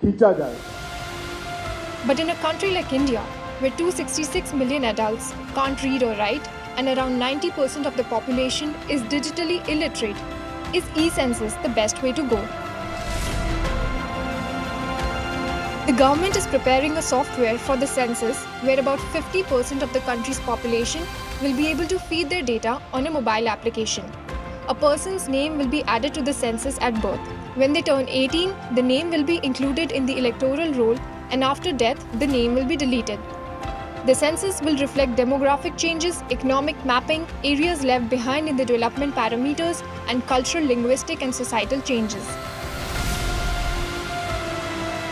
खींचा जाएगा. But in a country like India, where 266 million adults can't read or write and around 90% of the population is digitally illiterate, is e-census the best way to go? The government is preparing a software for the census where about 50% of the country's population will be able to feed their data on a mobile application. A person's name will be added to the census at birth. When they turn 18, the name will be included in the electoral roll, and after death, the name will be deleted. The census will reflect demographic changes, economic mapping, areas left behind in the development parameters, and cultural, linguistic, and societal changes.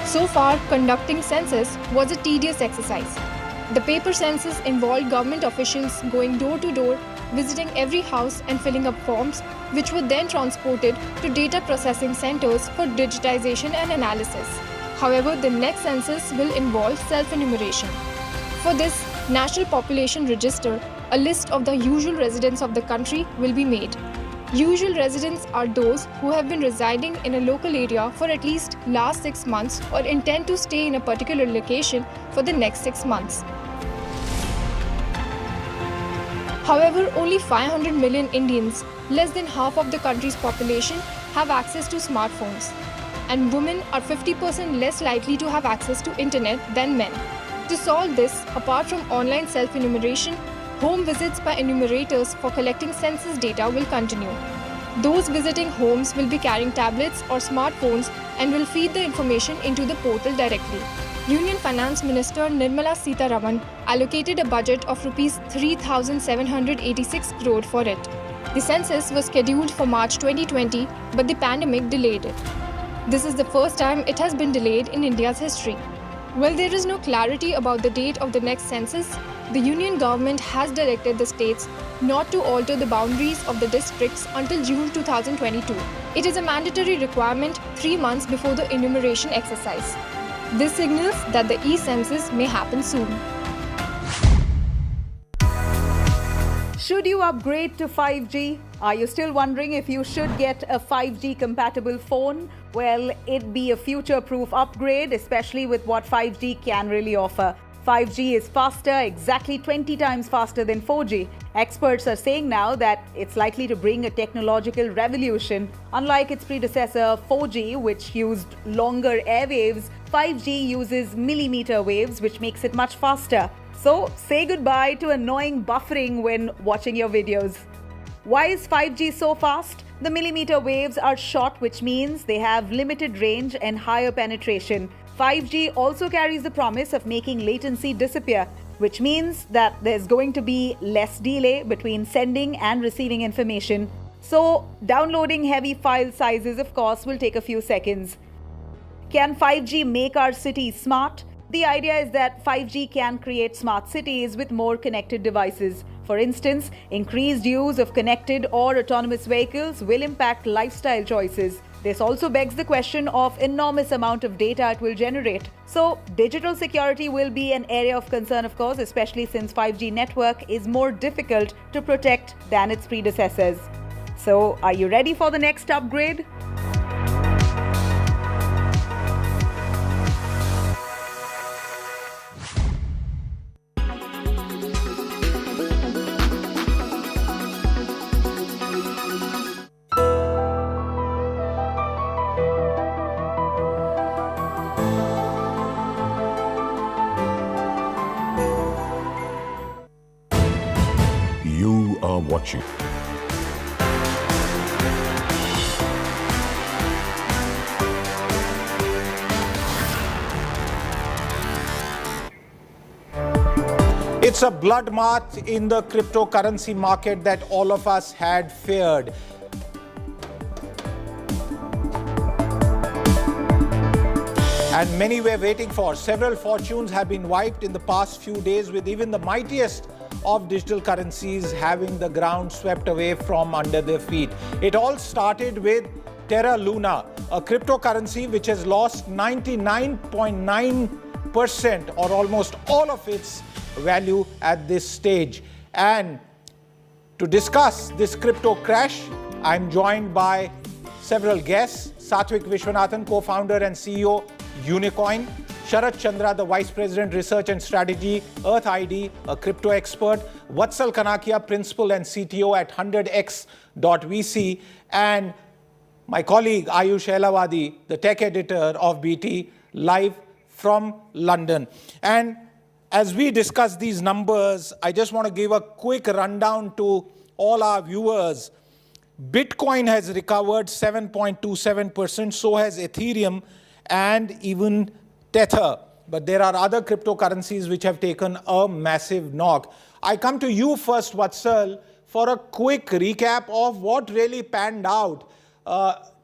So far, conducting census was a tedious exercise. The paper census involved government officials going door to door, visiting every house and filling up forms, which were then transported to data processing centers for digitization and analysis. However, the next census will involve self-enumeration. For this, National Population Register, a list of the usual residents of the country will be made. Usual residents are those who have been residing in a local area for at least last 6 months or intend to stay in a particular location for the next 6 months. However, only 500 million Indians, less than half of the country's population, have access to smartphones. And women are 50% less likely to have access to internet than men. To solve this, apart from online self-enumeration, home visits by enumerators for collecting census data will continue. Those visiting homes will be carrying tablets or smartphones and will feed the information into the portal directly. Union Finance Minister Nirmala Sitharaman allocated a budget of Rs 3,786 crore for it. The census was scheduled for March 2020, but the pandemic delayed it. This is the first time it has been delayed in India's history. While there is no clarity about the date of the next census, the Union government has directed the states not to alter the boundaries of the districts until June 2022. It is a mandatory requirement 3 months before the enumeration exercise. This signals that the e-census may happen soon. Should you upgrade to 5G? Are you still wondering if you should get a 5G compatible phone? Well, it'd be a future-proof upgrade, especially with what 5G can really offer. 5G is faster, exactly 20 times faster than 4G. Experts are saying now that it's likely to bring a technological revolution. Unlike its predecessor 4G, which used longer airwaves, 5G uses millimeter waves, which makes it much faster. So say goodbye to annoying buffering when watching your videos. Why is 5G so fast? The millimeter waves are short, which means they have limited range and higher penetration. 5G also carries the promise of making latency disappear, which means that there's going to be less delay between sending and receiving information. So downloading heavy file sizes, of course, will take a few seconds. Can 5G make our cities smart? The idea is that 5G can create smart cities with more connected devices. For instance, increased use of connected or autonomous vehicles will impact lifestyle choices. This also begs the question of enormous amount of data it will generate. So, digital security will be an area of concern, of course, especially since 5G network is more difficult to protect than its predecessors. So, are you ready for the next upgrade? You are watching It's a bloodbath in the cryptocurrency market that all of us had feared. And many were waiting for. Several fortunes have been wiped in the past few days, with even the mightiest of digital currencies having the ground swept away from under their feet. It all started with Terra Luna, a cryptocurrency which has lost 99.9% or almost all of its value at this stage. And to discuss this crypto crash, I'm joined by several guests. Satwik Vishwanathan, co-founder and CEO, Unicoin. Sharat Chandra, the Vice President, Research and Strategy, Earth ID, a crypto expert. Vatsal Kanakia, Principal and CTO at 100x.vc. And my colleague, Ayush Elavadi, the tech editor of BT, live from London. And as we discuss these numbers, I just want to give a quick rundown to all our viewers. Bitcoin has recovered 7.27%, so has Ethereum and even Tether. But there are other cryptocurrencies which have taken a massive knock. I come to you first, Vatsal, for a quick recap of what really panned out.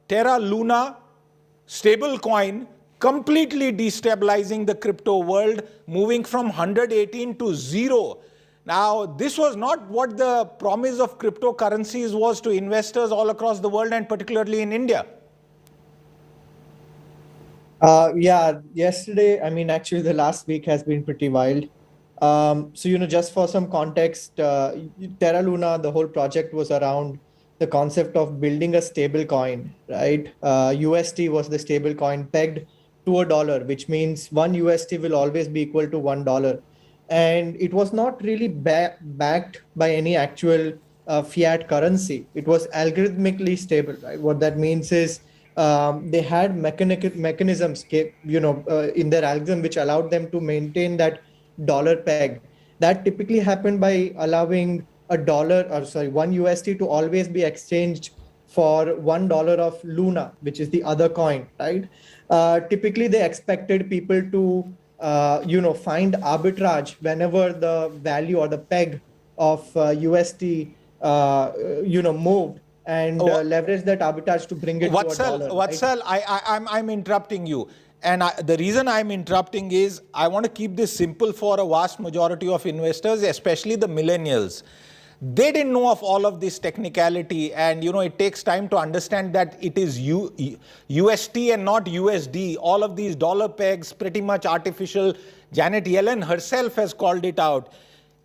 Terra Luna, stablecoin, completely destabilizing the crypto world, moving from 118 to 0. Now, this was not what the promise of cryptocurrencies was to investors all across the world and particularly in India. Yeah, yesterday, actually the last week has been pretty wild. Just for some context, Terra Luna, the whole project was around the concept of building a stable coin, right? UST was the stable coin pegged to $1, which means one UST will always be equal to $1. And it was not really backed by any actual fiat currency. It was algorithmically stable, right? What that means is they had mechanisms, in their algorithm which allowed them to maintain that dollar peg. That typically happened by allowing one UST to always be exchanged for $1 of Luna, which is the other coin, right? Typically, they expected people to, find arbitrage whenever the value or the peg of UST, moved, and leverage that arbitrage to bring it to $1. Vatsal, I'm interrupting you. And the reason I'm interrupting is I want to keep this simple for a vast majority of investors, especially the millennials. They didn't know of all of this technicality, and it takes time to understand that it is UST and not USD. All of these dollar pegs, pretty much artificial. Janet Yellen herself has called it out.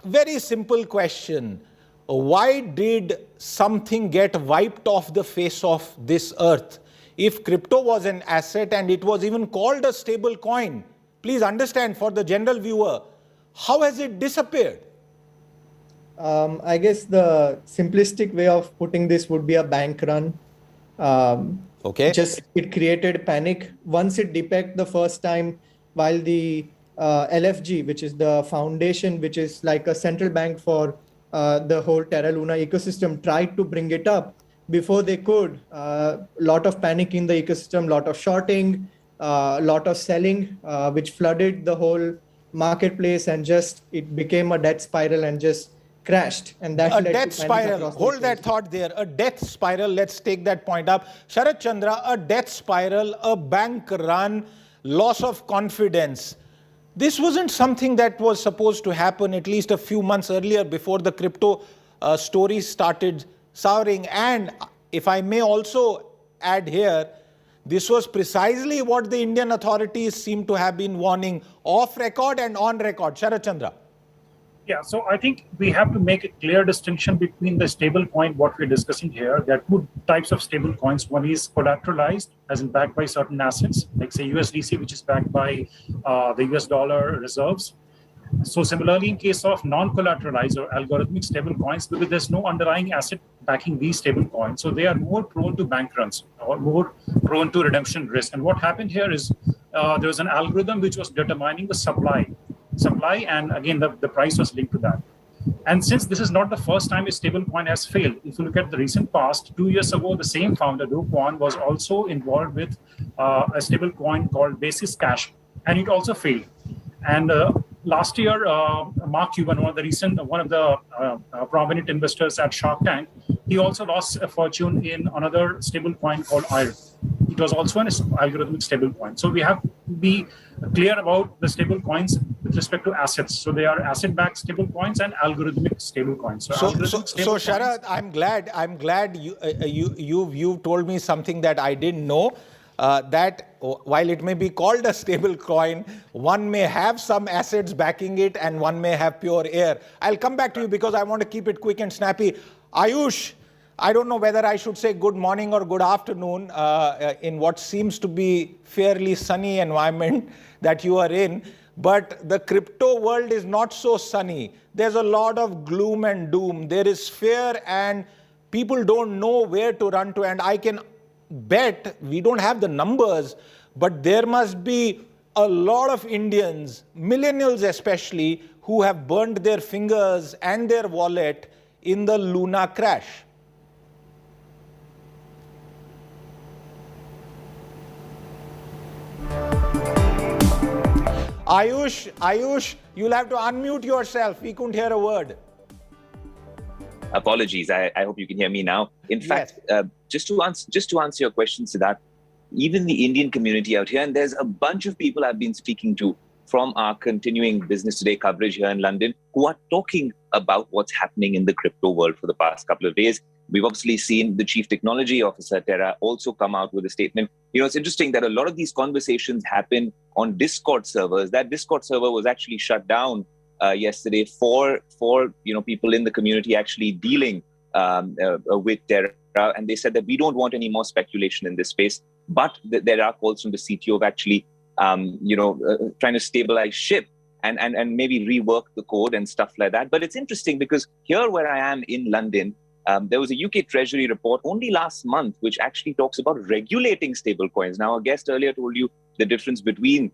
Very simple question. why did something get wiped off the face of this earth? If crypto was an asset and it was even called a stable coin, please understand for the general viewer, how has it disappeared? I guess the simplistic way of putting this would be a bank run. Okay. Just it created panic. Once it depecked the first time, while the LFG, which is the foundation, which is like a central bank for the whole Terra Luna ecosystem, tried to bring it up before they could. Lot of panic in the ecosystem, lot of shorting, lot of selling, which flooded the whole marketplace, and just it became a death spiral and just crashed. And that a led death to panic spiral. across the Hold that thought there. A death spiral. Let's take that point up. Sharat Chandra, a death spiral, a bank run, loss of confidence. This wasn't something that was supposed to happen at least a few months earlier, before the crypto stories started souring. And if I may also add here, this was precisely what the Indian authorities seem to have been warning off record and on record. Sharat Chandra. Yeah, so I think we have to make a clear distinction between the stable coin, what we're discussing here. There are two types of stable coins. One is collateralized, as in backed by certain assets, like say USDC, which is backed by the US dollar reserves. So similarly, in case of non-collateralized or algorithmic stable coins, because there's no underlying asset backing these stable coins, so they are more prone to bank runs or more prone to redemption risk. And what happened here is there was an algorithm which was determining the supply, and again the price was linked to that. And since this is not the first time a stable coin has failed, if you look at the recent past, 2 years ago, the same founder, Do Kwon, was also involved with a stable coin called Basis Cash, and it also failed. And last year, Mark Cuban, one of the prominent investors at Shark Tank, he also lost a fortune in another stable coin called Erupt. It was also an algorithmic stable coin. So we have to be clear about the stable coins with respect to assets. So they are asset-backed stable coins and algorithmic stable coins. So Sharat, I'm glad you've told me something that I didn't know. That while it may be called a stable coin, one may have some assets backing it and one may have pure air. I'll come back to you because I want to keep it quick and snappy. Ayush, I don't know whether I should say good morning or good afternoon in what seems to be fairly sunny environment that you are in, but the crypto world is not so sunny. There's a lot of gloom and doom. There is fear and people don't know where to run to, and I can bet, we don't have the numbers, but there must be a lot of Indians, millennials especially, who have burned their fingers and their wallet in the Luna crash. Ayush, you'll have to unmute yourself. We couldn't hear a word. Apologies. I hope you can hear me now. In fact, just to answer your question, Siddharth, even the Indian community out here, and there's a bunch of people I've been speaking to from our continuing Business Today coverage here in London, who are talking about what's happening in the crypto world for the past couple of days. We've obviously seen the Chief Technology Officer, Terra, also come out with a statement. You know, it's interesting that a lot of these conversations happen on Discord servers. That Discord server was actually shut down yesterday for people in the community actually dealing with Terra. And they said that we don't want any more speculation in this space. But there are calls from the CTO of actually, trying to stabilize ship and maybe rework the code and stuff like that. But it's interesting because here where I am in London, there was a UK Treasury report only last month, which actually talks about regulating stablecoins. Now, a guest earlier told you the difference between,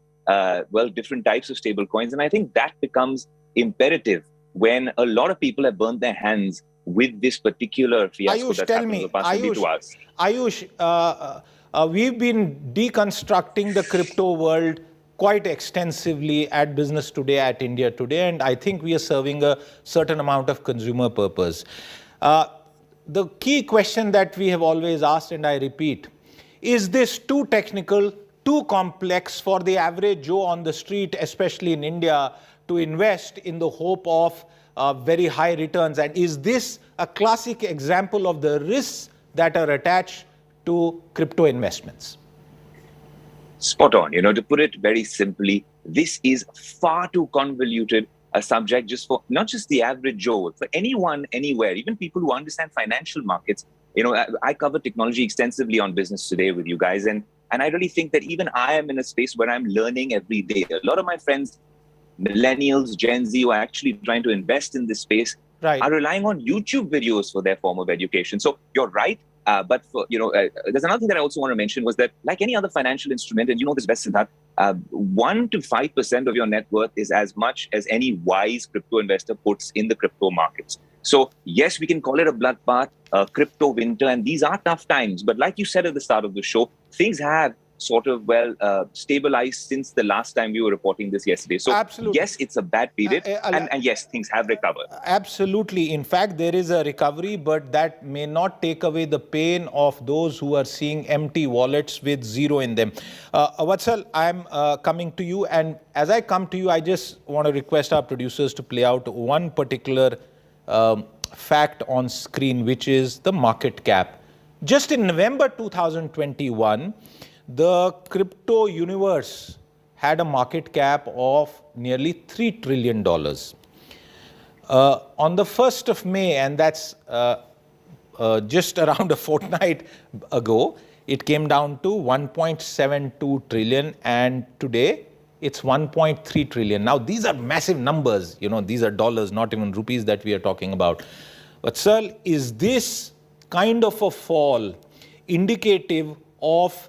different types of stablecoins. And I think that becomes imperative when a lot of people have burnt their hands with this particular fiasco that's happened over the past 22 hours. Ayush, we've been deconstructing the crypto world quite extensively at Business Today, at India Today, and I think we are serving a certain amount of consumer purpose. The key question that we have always asked, and I repeat, is this too technical, too complex for the average Joe on the street, especially in India, to invest in the hope of very high returns? And is this a classic example of the risks that are attached to crypto investments? Spot on. To put it very simply, this is far too convoluted, a subject just for not just the average Joe, for anyone, anywhere, even people who understand financial markets. You know, I cover technology extensively on Business Today with you guys, and I really think that even I am in a space where I'm learning every day. A lot of my friends, millennials, Gen Z, who are actually trying to invest in this space, are relying on YouTube videos for their form of education. So you're right. But for, there's another thing that I also want to mention was that, like any other financial instrument, and you know this best, Siddharth, 1 to 5% of your net worth is as much as any wise crypto investor puts in the crypto markets. So yes, we can call it a bloodbath, a crypto winter, and these are tough times. But like you said at the start of the show, things have sort of stabilized since the last time we were reporting this yesterday. So absolutely, yes, it's a bad period, and yes, things have recovered. Absolutely. In fact, there is a recovery, but that may not take away the pain of those who are seeing empty wallets with zero in them. Vatsal, I'm coming to you, and as I come to you, I just want to request our producers to play out one particular fact on screen, which is the market cap. Just in November 2021, the crypto universe had a market cap of nearly $3 trillion. On the 1st of May, and that's just around a fortnight ago, it came down to 1.72 trillion, and today it's 1.3 trillion. Now, these are massive numbers. You know, these are dollars, not even rupees that we are talking about. But, sir, is this kind of a fall indicative of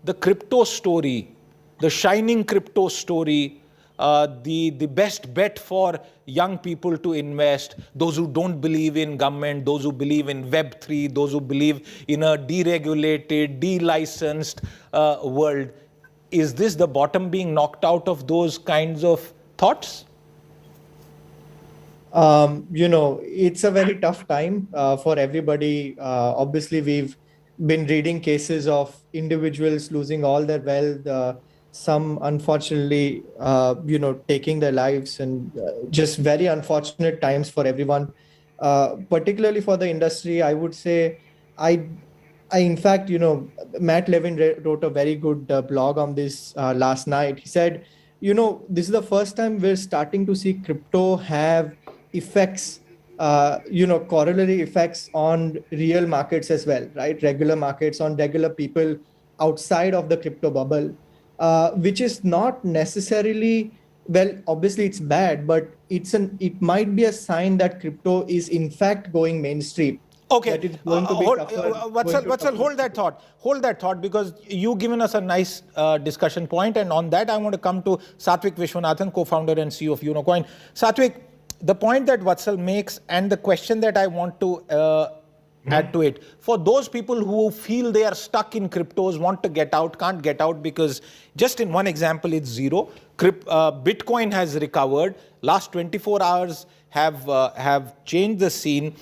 the crypto story, the shining crypto story, the best bet for young people to invest, those who don't believe in government, those who believe in Web3, those who believe in a deregulated, de-licensed world? Is this the bottom being knocked out of those kinds of thoughts? It's a very tough time for everybody. Obviously, we've been reading cases of individuals losing all their wealth, some unfortunately, taking their lives, and just very unfortunate times for everyone, particularly for the industry. I would say, in fact, Matt Levin wrote a very good blog on this last night. He said, this is the first time we're starting to see crypto have effects, corollary effects on real markets as well, right? Regular markets, on regular people outside of the crypto bubble, which is not necessarily, well, obviously it's bad, but it might be a sign that crypto is in fact going mainstream. Okay, Vatsal, hold that thought, because you've given us a nice discussion point, and on that I want to come to Satvik Vishwanathan, co-founder and CEO of Unocoin. Satvik, the point that Vatsal makes and the question that I want to add to it, for those people who feel they are stuck in cryptos, want to get out, can't get out because just in one example, it's zero. Bitcoin has recovered. Last 24 hours have changed the scene.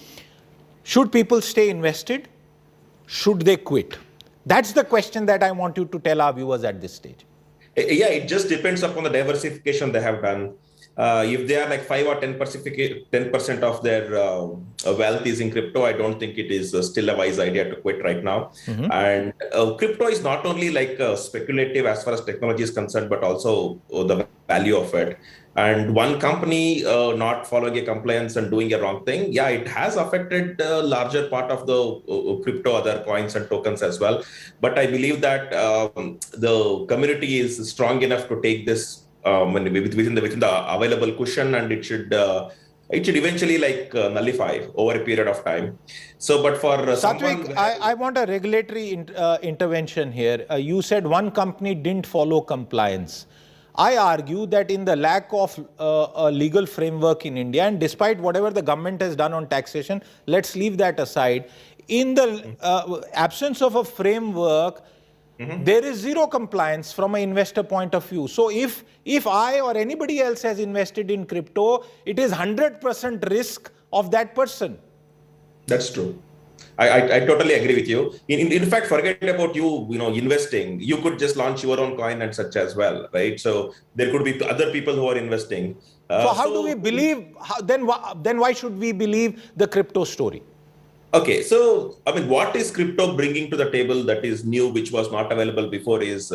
Should people stay invested? Should they quit? That's the question that I want you to tell our viewers at this stage. Yeah, it just depends upon the diversification they have done. If they are like 5 or 10% of their wealth is in crypto, I don't think it is still a wise idea to quit right now. And crypto is not only like speculative as far as technology is concerned, but also the value of it. And one company not following a compliance and doing a wrong thing, yeah, it has affected the larger part of the crypto, other coins and tokens as well. But I believe that the community is strong enough to take this within the available cushion, and it should eventually nullify over a period of time. So, but for Satvik, I want a regulatory intervention here. You said one company didn't follow compliance. I argue that in the lack of a legal framework in India, and despite whatever the government has done on taxation, let's leave that aside. In the absence of a framework, there is zero compliance from an investor point of view. So if I or anybody else has invested in crypto, it is 100% risk of that person. That's true. I totally agree with you. In fact, forget about investing. You could just launch your own coin and such as well, right? So there could be other people who are investing. So how do we believe? Then why should we believe the crypto story? Okay, so I mean, what is crypto bringing to the table that is new, which was not available before, is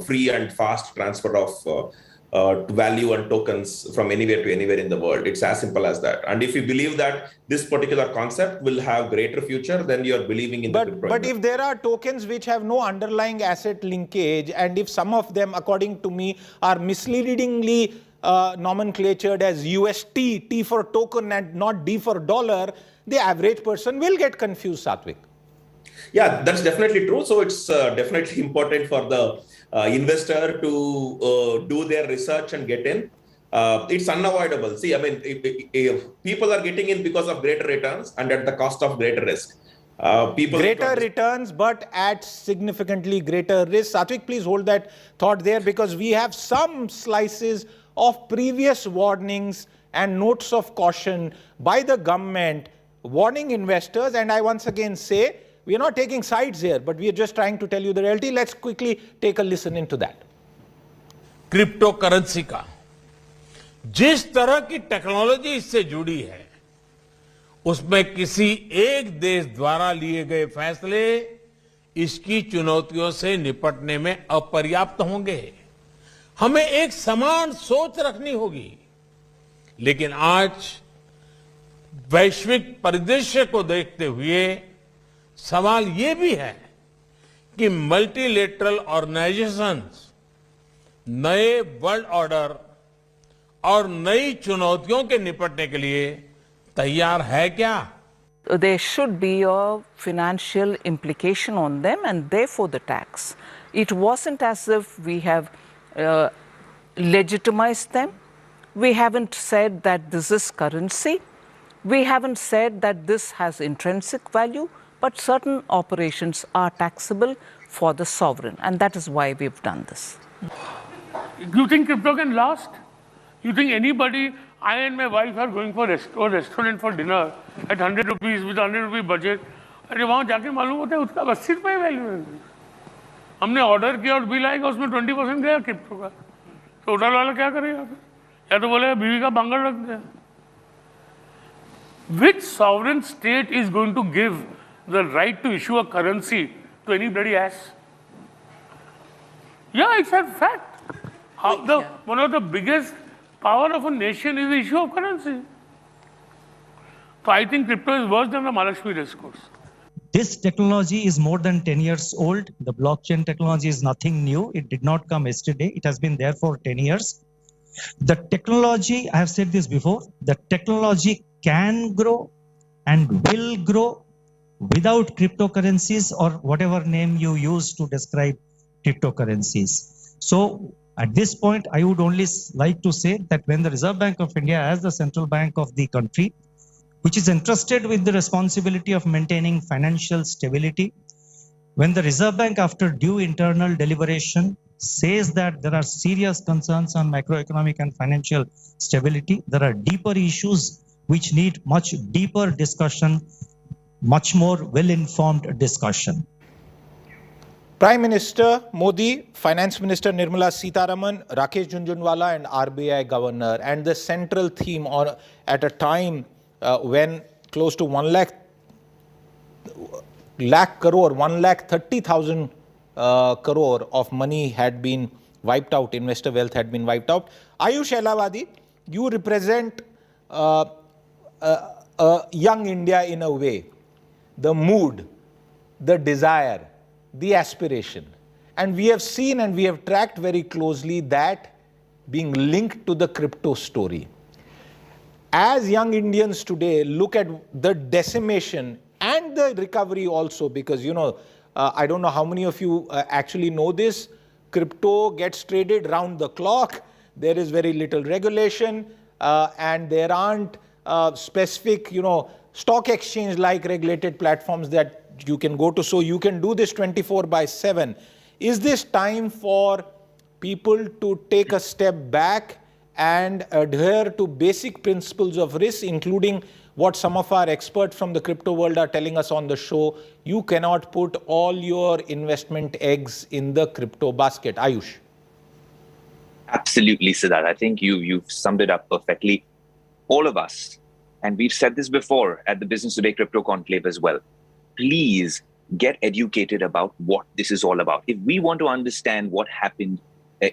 free and fast transfer of value and tokens from anywhere to anywhere in the world. It's as simple as that. And if you believe that this particular concept will have greater future, then you are believing in the crypto. But if there are tokens which have no underlying asset linkage, and if some of them, according to me, are misleadingly nomenclatured as UST, T for token and not D for dollar, the average person will get confused, Satvik. Yeah, that's definitely true. So it's definitely important for the investor to do their research and get in. It's unavoidable. See, I mean, if people are getting in because of greater returns and at the cost of greater risk. Greater returns, but at significantly greater risk. Satvik, please hold that thought there, because we have some slices of previous warnings and notes of caution by the government warning investors. And I once again say, we are not taking sides here, but we are just trying to tell you the reality. Let's quickly take a listen into that. Crypto currency का जिस तरह की technology इससे जुड़ी है, उसमें किसी एक देश द्वारा लिए गए फैसले इसकी चुनौतियों से निपटने में अपर्याप्त होंगे। हमें एक समान सोच रखनी होगी। लेकिन आज वैश्विक परिदृश्य को देखते हुए सवाल ये भी है कि मल्टीलेटरल ऑर्गेनाइजेशंस नए वर्ल्ड ऑर्डर और नई चुनौतियों के निपटने के लिए तैयार है क्या? There should be a financial implication on them and therefore the tax. It wasn't as if we have legitimized them. We haven't said that this is currency. We haven't said that this has intrinsic value, but certain operations are taxable for the sovereign, and that is why we've done this. You think crypto can last? You think anybody, I and my wife are going for a restaurant for dinner at 100 rupees with 100 rupee budget, अरे वहाँ जाके मालूम होता है उसका 80 रुपये value है। हमने ऑर्डर किया और बिल आएगा उसमें 20% गया क्रिप्टो का, तो होटल वाला क्या करेगा? या तो बोलेगा बीवी का बांगड़ रख दे। Which sovereign state is going to give the right to issue a currency to anybody else? Yeah, it's a fact. One of the biggest power of a nation is the issue of currency. So I think crypto is worse than the Mahalakshmi discourse. This technology is more than 10 years old. The blockchain technology is nothing new. It did not come yesterday. It has been there for 10 years. The technology, I have said this before, the technology can grow and will grow without cryptocurrencies or whatever name you use to describe cryptocurrencies. So at this point, I would only like to say that when the Reserve Bank of India, as the central bank of the country, which is entrusted with the responsibility of maintaining financial stability, when the Reserve Bank, after due internal deliberation, says that there are serious concerns on macroeconomic and financial stability, there are deeper issues which need much deeper discussion, much more well-informed discussion. Prime Minister Modi, Finance Minister Nirmala Sitharaman, Rakesh Jhunjhunwala and RBI Governor, and the central theme at a time when close to 1,30,000 crore of money had been wiped out, investor wealth had been wiped out. Ayush Elavadi, you represent young India in a way, the mood, the desire, the aspiration. And we have seen and we have tracked very closely that being linked to the crypto story. As young Indians today look at the decimation and the recovery also, because, you know, I don't know how many of you actually know this, crypto gets traded round the clock. There is very little regulation and there aren't specific, you know, stock exchange like regulated platforms that you can go to. So you can do this 24/7. Is this time for people to take a step back and adhere to basic principles of risk, including what some of our experts from the crypto world are telling us on the show? You cannot put all your investment eggs in the crypto basket. Ayush. Absolutely, Siddharth. I think you've summed it up perfectly. All of us, and we've said this before at the Business Today Crypto Conclave as well, please get educated about what this is all about. If we want to understand what happened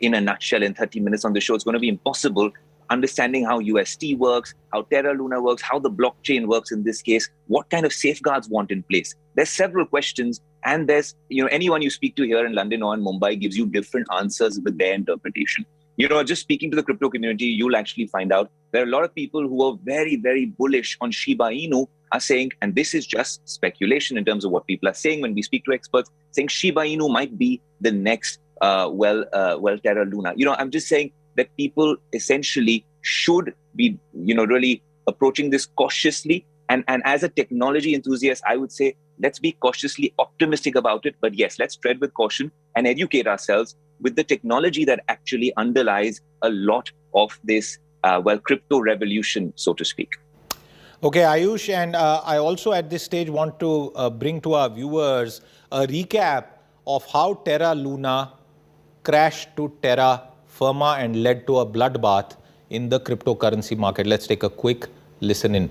in a nutshell in 30 minutes on the show. It's going to be impossible. Understanding how UST works, how Terra Luna works, how the blockchain works in this case, what kind of safeguards want in place. There's several questions, and there's, anyone you speak to here in London or in Mumbai gives you different answers with their interpretation. Just speaking to the crypto community, you'll actually find out there are a lot of people who are very, very bullish on Shiba Inu are saying, and this is just speculation in terms of what people are saying when we speak to experts, saying Shiba Inu might be the next Terra Luna. I'm just saying that people essentially should be, really approaching this cautiously. And as a technology enthusiast, I would say, let's be cautiously optimistic about it. But yes, let's tread with caution and educate ourselves with the technology that actually underlies a lot of this, crypto revolution, so to speak. Okay, Ayush, and I also at this stage want to bring to our viewers a recap of how Terra Luna crashed to terra firma and led to a bloodbath in the cryptocurrency market. Let's take a quick listen in.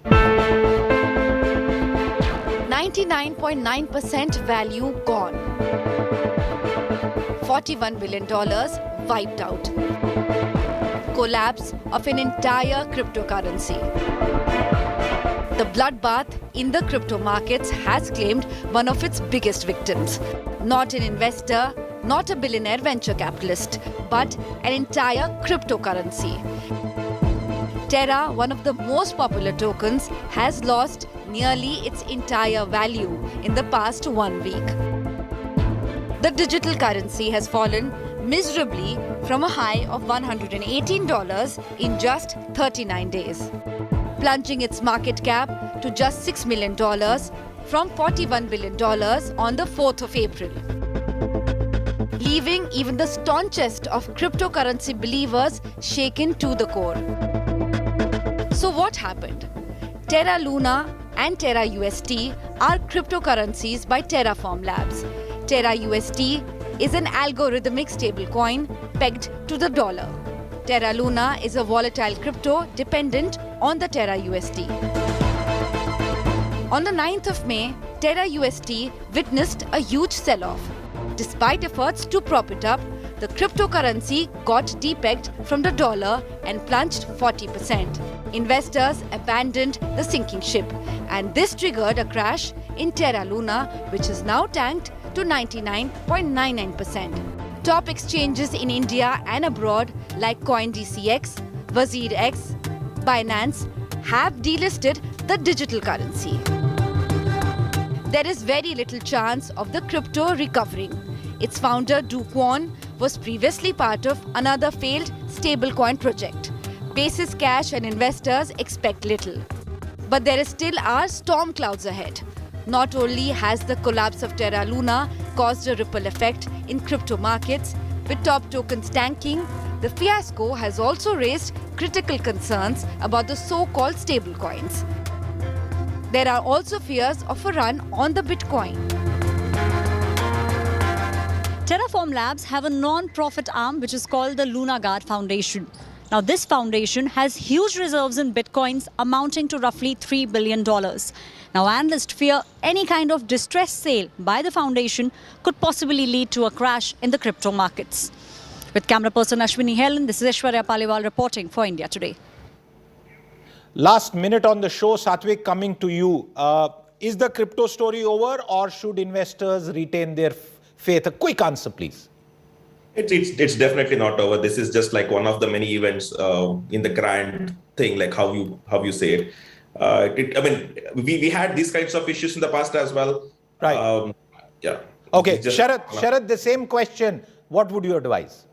99.9% value gone. $41 billion wiped out. Collapse of an entire cryptocurrency. The bloodbath in the crypto markets has claimed one of its biggest victims. Not an investor, not a billionaire venture capitalist, but an entire cryptocurrency. Terra, one of the most popular tokens, has lost nearly its entire value in the past 1 week. The digital currency has fallen miserably from a high of $118 in just 39 days, plunging its market cap to just $6 million from $41 billion on the 4th of April, leaving even the staunchest of cryptocurrency believers shaken to the core. So what happened? Terra Luna and Terra UST are cryptocurrencies by Terraform Labs. Terra UST is an algorithmic stablecoin pegged to the dollar. Terra Luna is a volatile crypto dependent on the Terra UST. On the 9th of May, Terra UST witnessed a huge sell-off. Despite efforts to prop it up, the cryptocurrency got depegged from the dollar and plunged 40%. Investors abandoned the sinking ship, and this triggered a crash in Terra Luna, which is now tanked to 99.99%. Top exchanges in India and abroad like CoinDCX, WazirX, Binance have delisted the digital currency. There is very little chance of the crypto recovering. Its founder, Do Kwon, was previously part of another failed stablecoin project. Basis cash and investors expect little. But there still are storm clouds ahead. Not only has the collapse of Terra Luna caused a ripple effect in crypto markets, with top tokens tanking, the fiasco has also raised critical concerns about the so-called stablecoins. There are also fears of a run on the Bitcoin. Terraform Labs have a non-profit arm which is called the Luna Guard Foundation. Now, this foundation has huge reserves in bitcoins amounting to roughly $3 billion. Now, analysts fear any kind of distressed sale by the foundation could possibly lead to a crash in the crypto markets. With camera person Ashwini Helen, this is Aishwarya Paliwal reporting for India Today. Last minute on the show, Satwik, coming to you. Is the crypto story over, or should investors retain their faith? A quick answer, please. It's definitely not over. This is just like one of the many events in the grand thing, like how you say it. We had these kinds of issues in the past as well. Right. Yeah. Okay, Sharad, the same question. What would you advise?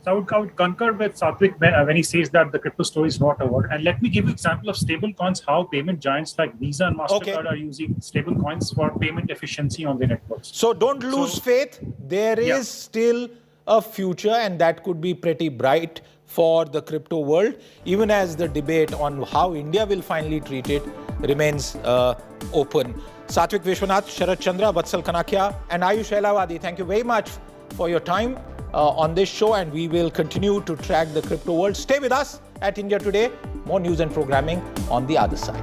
So I would concur with Satwik when he says that the crypto story is not over. And let me give you an example of stable coins, how payment giants like Visa and MasterCard are using stable coins for payment efficiency on their networks. So don't lose faith. There is still a future, and that could be pretty bright for the crypto world, even as the debate on how India will finally treat it remains open. Satwik Vishwanath, Sharad Chandra, Vatsal Kanakia, and Ayush Elavadi, thank you very much for your time on this show, and we will continue to track the crypto world. Stay with us at India Today. More news and programming on the other side.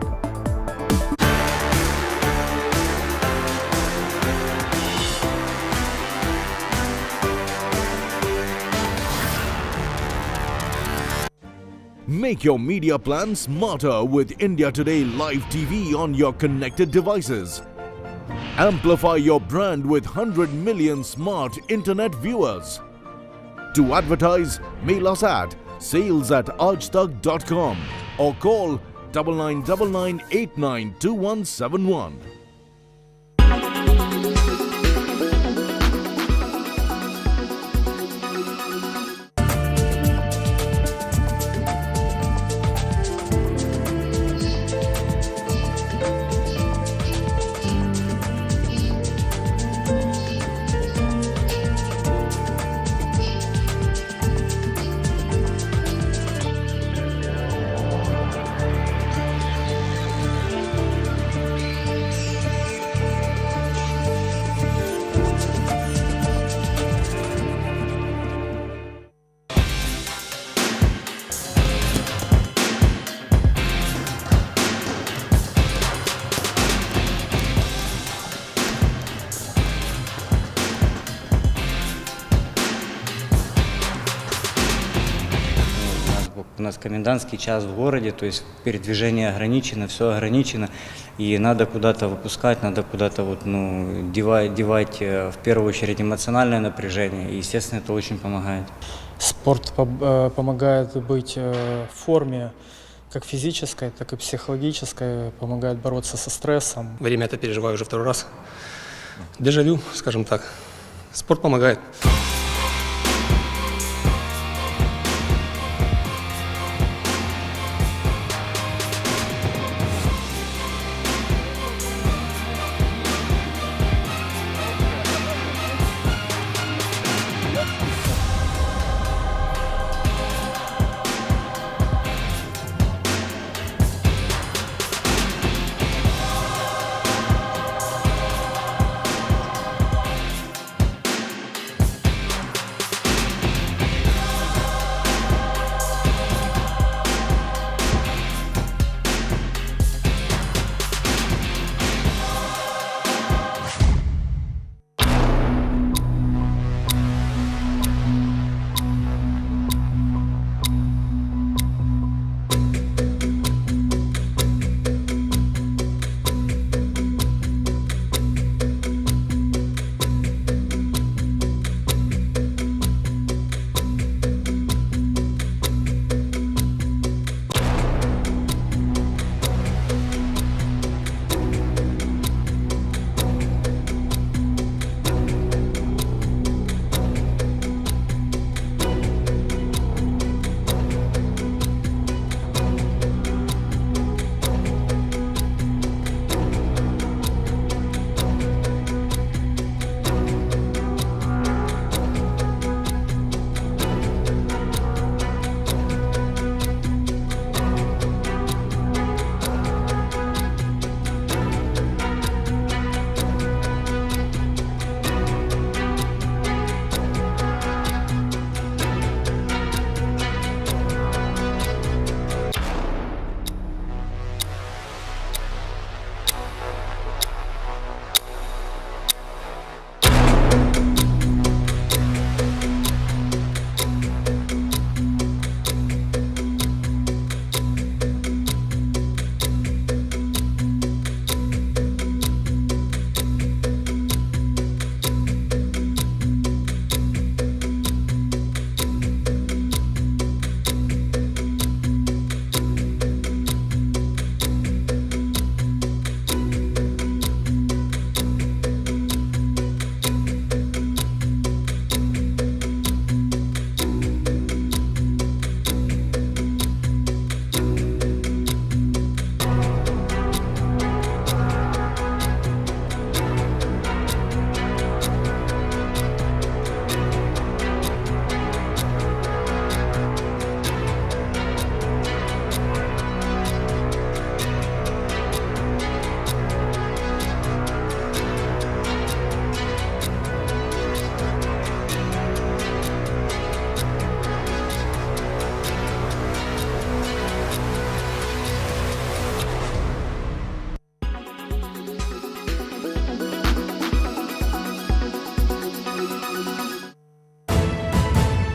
Make your media plan smarter with India Today Live TV on your connected devices. Amplify your brand with 100 million smart internet viewers. To advertise, mail us at sales@aajtak.com or call 9999892171. У нас комендантский час в городе, то есть передвижение ограничено, все ограничено, и надо куда-то выпускать, надо куда-то девать в первую очередь эмоциональное напряжение, и, естественно, это очень помогает. Спорт помогает быть в форме, как физической, так и психологической, помогает бороться со стрессом. Время это переживаю уже второй раз. Дежавю, скажем так. Спорт помогает.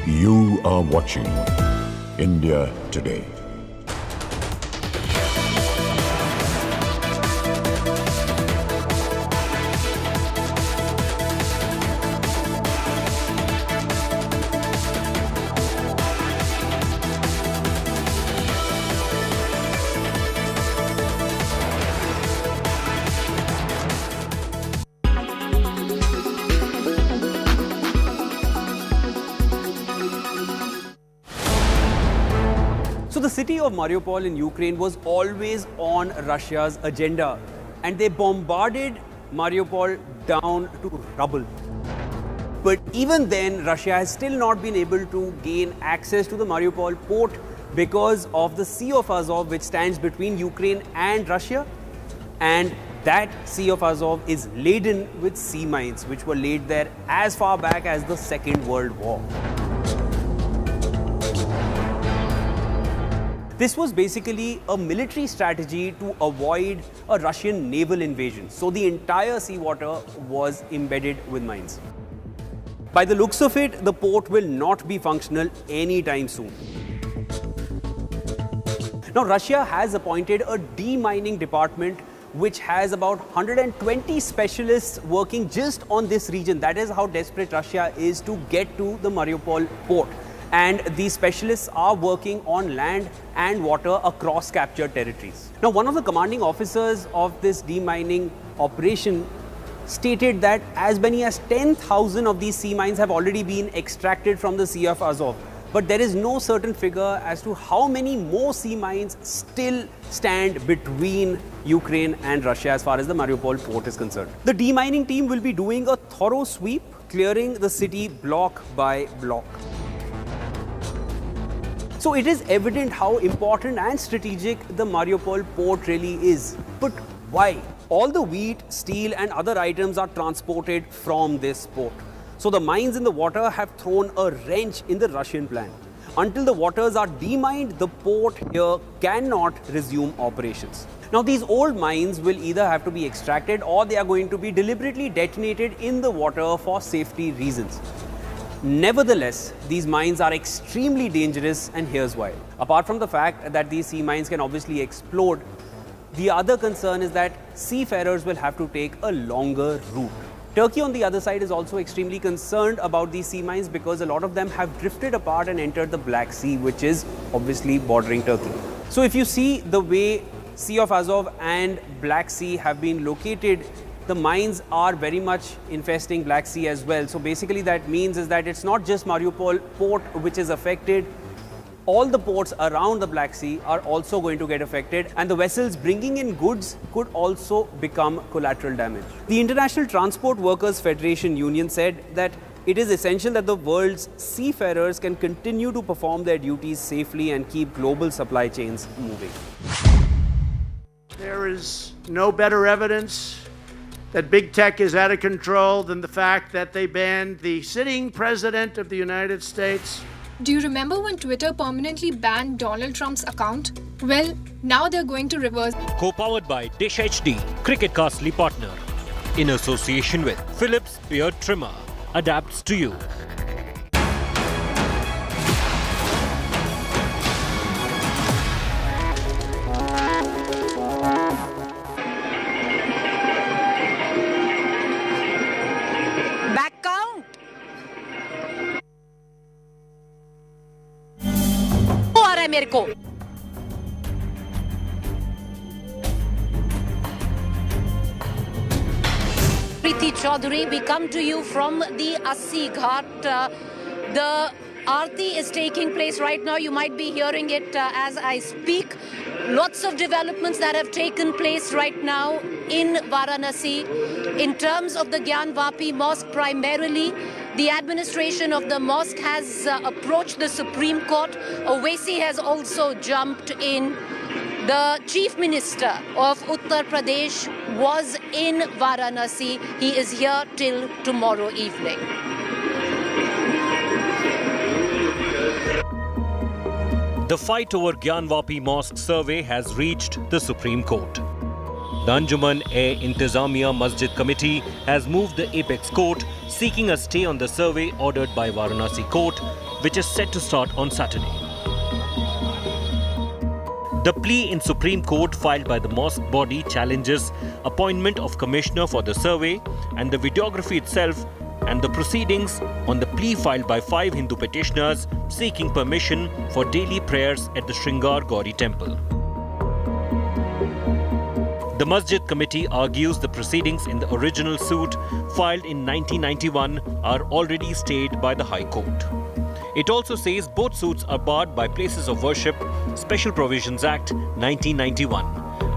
You are watching India Today. city of Mariupol in Ukraine was always on Russia's agenda, and they bombarded Mariupol down to rubble. But even then, Russia has still not been able to gain access to the Mariupol port because of the Sea of Azov, which stands between Ukraine and Russia. And that Sea of Azov is laden with sea mines, which were laid there as far back as the Second World War. This was basically a military strategy to avoid a Russian naval invasion. So the entire seawater was embedded with mines. By the looks of it, the port will not be functional anytime soon. Now, Russia has appointed a demining department which has about 120 specialists working just on this region. That is how desperate Russia is to get to the Mariupol port. And these specialists are working on land and water across captured territories. Now, one of the commanding officers of this demining operation stated that as many as 10,000 of these sea mines have already been extracted from the Sea of Azov. But there is no certain figure as to how many more sea mines still stand between Ukraine and Russia as far as the Mariupol port is concerned. The demining team will be doing a thorough sweep, clearing the city block by block. So it is evident how important and strategic the Mariupol port really is. But why? All the wheat, steel and other items are transported from this port. So the mines in the water have thrown a wrench in the Russian plan. Until the waters are demined, the port here cannot resume operations. Now these old mines will either have to be extracted or they are going to be deliberately detonated in the water for safety reasons. Nevertheless, these mines are extremely dangerous, and here's why. Apart from the fact that these sea mines can obviously explode, the other concern is that seafarers will have to take a longer route. Turkey on the other side is also extremely concerned about these sea mines because a lot of them have drifted apart and entered the Black Sea, which is obviously bordering Turkey. So if you see the way Sea of Azov and Black Sea have been located, the mines are very much infesting Black Sea as well. So basically that means is that it's not just Mariupol port which is affected. All the ports around the Black Sea are also going to get affected, and the vessels bringing in goods could also become collateral damage. The International Transport Workers Federation Union said that it is essential that the world's seafarers can continue to perform their duties safely and keep global supply chains moving. There is no better evidence that big tech is out of control than the fact that they banned the sitting president of the United States. Do you remember when Twitter permanently banned Donald Trump's account? Well, now they're going to reverse. Co-powered by Dish HD, Cricket Castly partner. In association with Philips Beard Trimmer. Adapts to you. Back count. आ रहा है मेरे को. Preeti Chaudhary, we come to you from the Assi Ghat. The Aarti is taking place right now. You might be hearing it as I speak. Lots of developments that have taken place right now in Varanasi. In terms of the Gyan Vapi Mosque primarily, the administration of the mosque has approached the Supreme Court. Owaisi has also jumped in. The Chief Minister of Uttar Pradesh was in Varanasi. He is here till tomorrow evening. The fight over Gyan Vapi Mosque survey has reached the Supreme Court. The Anjuman-e-Intizamiya Masjid Committee has moved the Apex Court seeking a stay on the survey ordered by Varanasi Court, which is set to start on Saturday. The plea in Supreme Court filed by the mosque body challenges appointment of commissioner for the survey and the videography itself, and the proceedings on the plea filed by 5 Hindu petitioners seeking permission for daily prayers at the Shringar Gauri temple. The Masjid Committee argues the proceedings in the original suit filed in 1991 are already stayed by the High Court. It also says both suits are barred by Places of Worship Special Provisions Act 1991,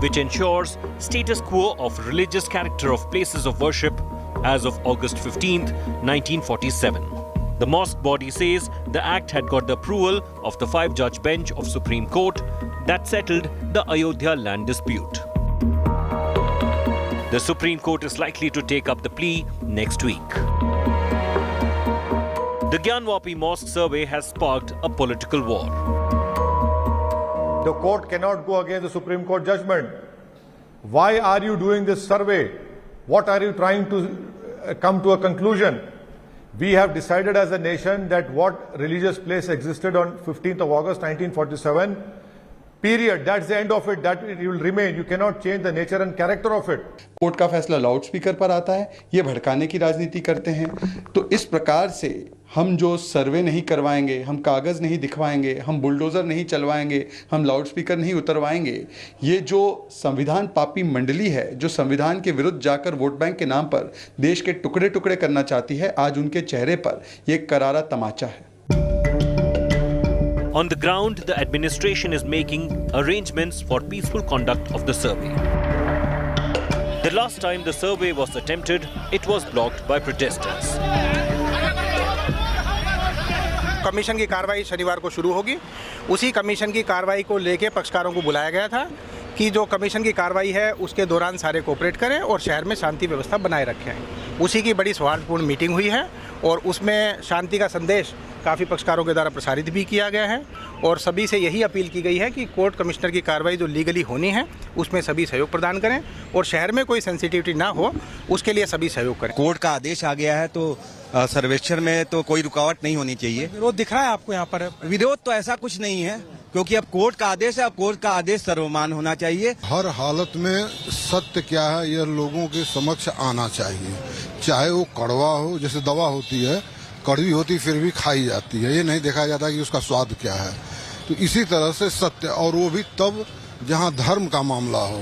which ensures status quo of religious character of places of worship as of August 15, 1947. The mosque body says the act had got the approval of the 5-judge bench of Supreme Court that settled the Ayodhya land dispute. The Supreme Court is likely to take up the plea next week. The Gyanwapi Mosque survey has sparked a political war. The court cannot go against the Supreme Court judgment. Why are you doing this survey? What are you trying to come to a conclusion? We have decided as a nation that what religious place existed on 15th of August 1947, period. That's the end of it. That it will remain. You cannot change the nature and character of it. Court का फैसला loud speaker पर आता है, ये भड़काने की राजनीति करते हैं। तो इस प्रकार से हम जो सर्वे नहीं करवाएंगे, हम कागज़ नहीं दिखवाएंगे, हम बुलडोज़र नहीं चलवाएंगे, हम लाउड स्पीकर नहीं उतरवाएंगे, ये जो संविधान पापी मंडली है, जो संविधान के विरुद्ध जाकर वोट बैंक के नाम पर देश के टुकड़े टुकड़े करना चाहती है, आज उनके चेहरे पर ये करारा तमाचा है। On the ground, the administration is making arrangements for peaceful conduct of the survey. The last time the survey was attempted, it was blocked by protesters. Commission की कार्रवाई शनिवार को शुरू होगी। उसी कमीशन की कार्रवाई को लेके पक्षकारों को बुलाया गया था कि जो कमीशन की कार्रवाई है उसके दौरान सारे कोऑपरेट करें और शहर में शांति व्यवस्था बनाए रखें। उसी की बड़ी सौहार्दपूर्ण मीटिंग हुई है और उसमें शांति का संदेश काफ़ी पक्षकारों के द्वारा प्रसारित भी किया गया है और सभी से यही अपील की गई है कि कोर्ट कमिश्नर की कार्रवाई जो लीगली होनी है उसमें सभी सहयोग प्रदान करें और शहर में कोई सेंसिटिविटी ना हो उसके लिए सभी सहयोग करें। कोर्ट का आदेश आ गया है तो सर्वेक्षण में तो कोई रुकावट नहीं होनी चाहिए। विरोध दिख रहा है आपको यहाँ पर? विरोध तो ऐसा कुछ नहीं है क्योंकि अब कोर्ट का आदेश है, अब कोर्ट का आदेश सर्वमान्य होना चाहिए। हर हालत में सत्य क्या है यह लोगों के समक्ष आना चाहिए, चाहे वो कड़वा हो, जैसे दवा होती है कड़वी होती फिर भी खाई जाती है, ये नहीं देखा जाता कि उसका स्वाद क्या है। तो इसी तरह से सत्य, और वो भी तब जहां धर्म का मामला हो।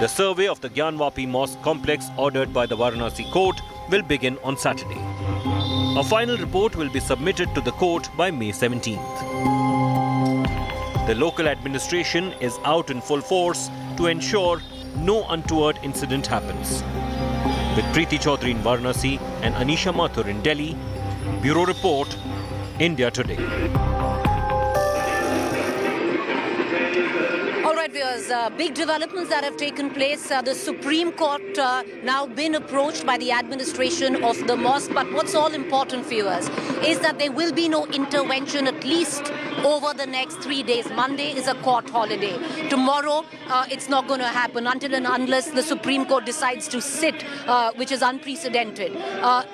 The survey of the Gyanwapi Mosque complex ordered by the Varanasi court will begin on Saturday. A final report will be submitted to the court by May 17th. The local administration is out in full force to ensure no untoward incident happens. With Preeti Chaudhary in Varanasi and Anisha Mathur in Delhi, Bureau Report, India Today. All right, viewers, big developments that have taken place. The Supreme Court now been approached by the administration of the mosque. But what's all important, viewers, is that there will be no intervention at least over the next 3 days. Monday is a court holiday. Tomorrow, it's not going to happen until and unless the Supreme Court decides to sit, which is unprecedented.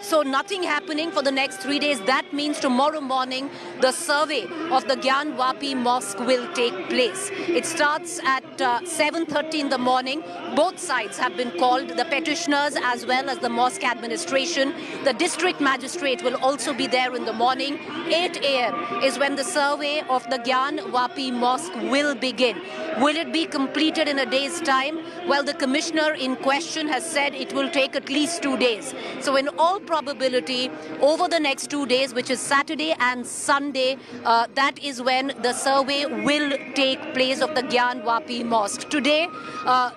So nothing happening for the next 3 days. That means tomorrow morning, the survey of the Gyanwapi Mosque will take place. It starts at 7:30 in the morning. Both sides have been called, the petitioners as well as the mosque administration. The district magistrate will also be there in the morning. 8 a.m. is when the survey of the Gyanwapi Mosque will begin. Will it be completed in a day's time? Well, the commissioner in question has said it will take at least 2 days. So in all probability, over the next 2 days, which is Saturday and Sunday, that is when the survey will take place of the Gyanwapi Mosque. Today,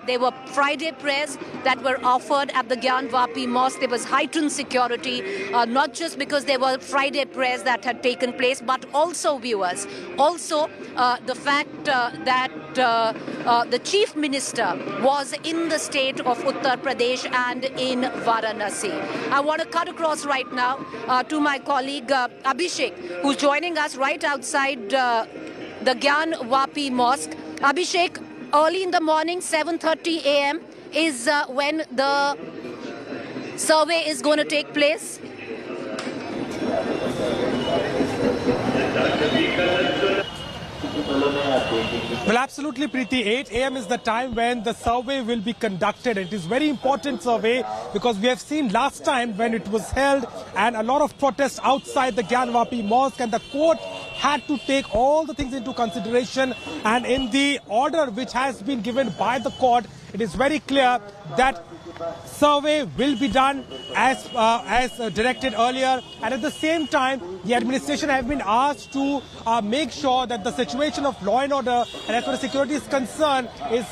there were Friday prayers that were offered at the Gyanwapi Mosque. There was heightened security, not just because there were Friday prayers that had taken place, but also, viewers, also the fact that the chief minister was in the state of Uttar Pradesh and in Varanasi. I want to cut across right now to my colleague Abhishek, who's joining us right outside the Gyanwapi Mosque. Abhishek, early in the morning, 7:30 a.m. is when the survey is going to take place. Well, absolutely, Preeti. 8 a.m. is the time when the survey will be conducted. It is very important survey because we have seen last time when it was held and a lot of protests outside the Gyanwapi Mosque, and the court had to take all the things into consideration. And in the order which has been given by the court, it is very clear that survey will be done as directed earlier, and at the same time the administration have been asked to make sure that the situation of law and order and as far as security is concerned is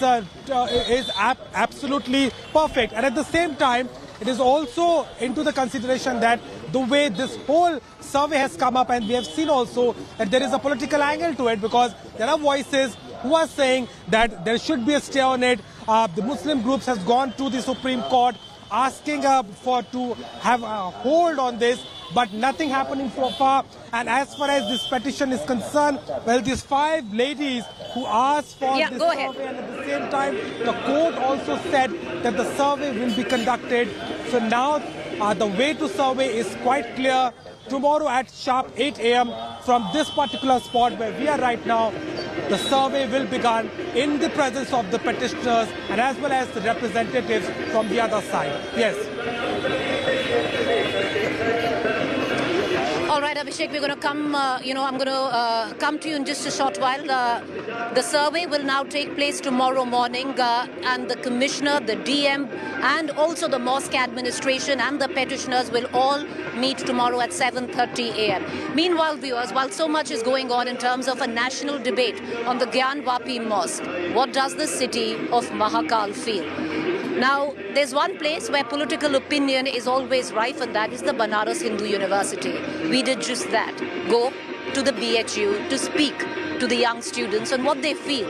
absolutely perfect. And at the same time it is also into the consideration that the way this whole survey has come up, and we have seen also that there is a political angle to it, because there are voices who are saying that there should be a stay on it. The Muslim groups has gone to the Supreme Court asking to have a hold on this, but nothing happening so far. And as far as this petition is concerned, well, these 5 ladies who asked for this survey, and at the same time the court also said that the survey will be conducted. So now the way to survey is quite clear. Tomorrow at sharp 8 a.m. from this particular spot where we are right now, the survey will begin in the presence of the petitioners and as well as the representatives from the other side. Yes. All right, Abhishek, we're going to come, I'm going to come to you in just a short while. The survey will now take place tomorrow morning, and the commissioner, the DM, and also the mosque administration and the petitioners will all meet tomorrow at 7:30 a.m. Meanwhile, viewers, while so much is going on in terms of a national debate on the Gyan Vapi Mosque, what does the city of Mahakal feel? Now, there's one place where political opinion is always rife, and that is the Banaras Hindu University. We did just that. Go to the BHU to speak to the young students on what they feel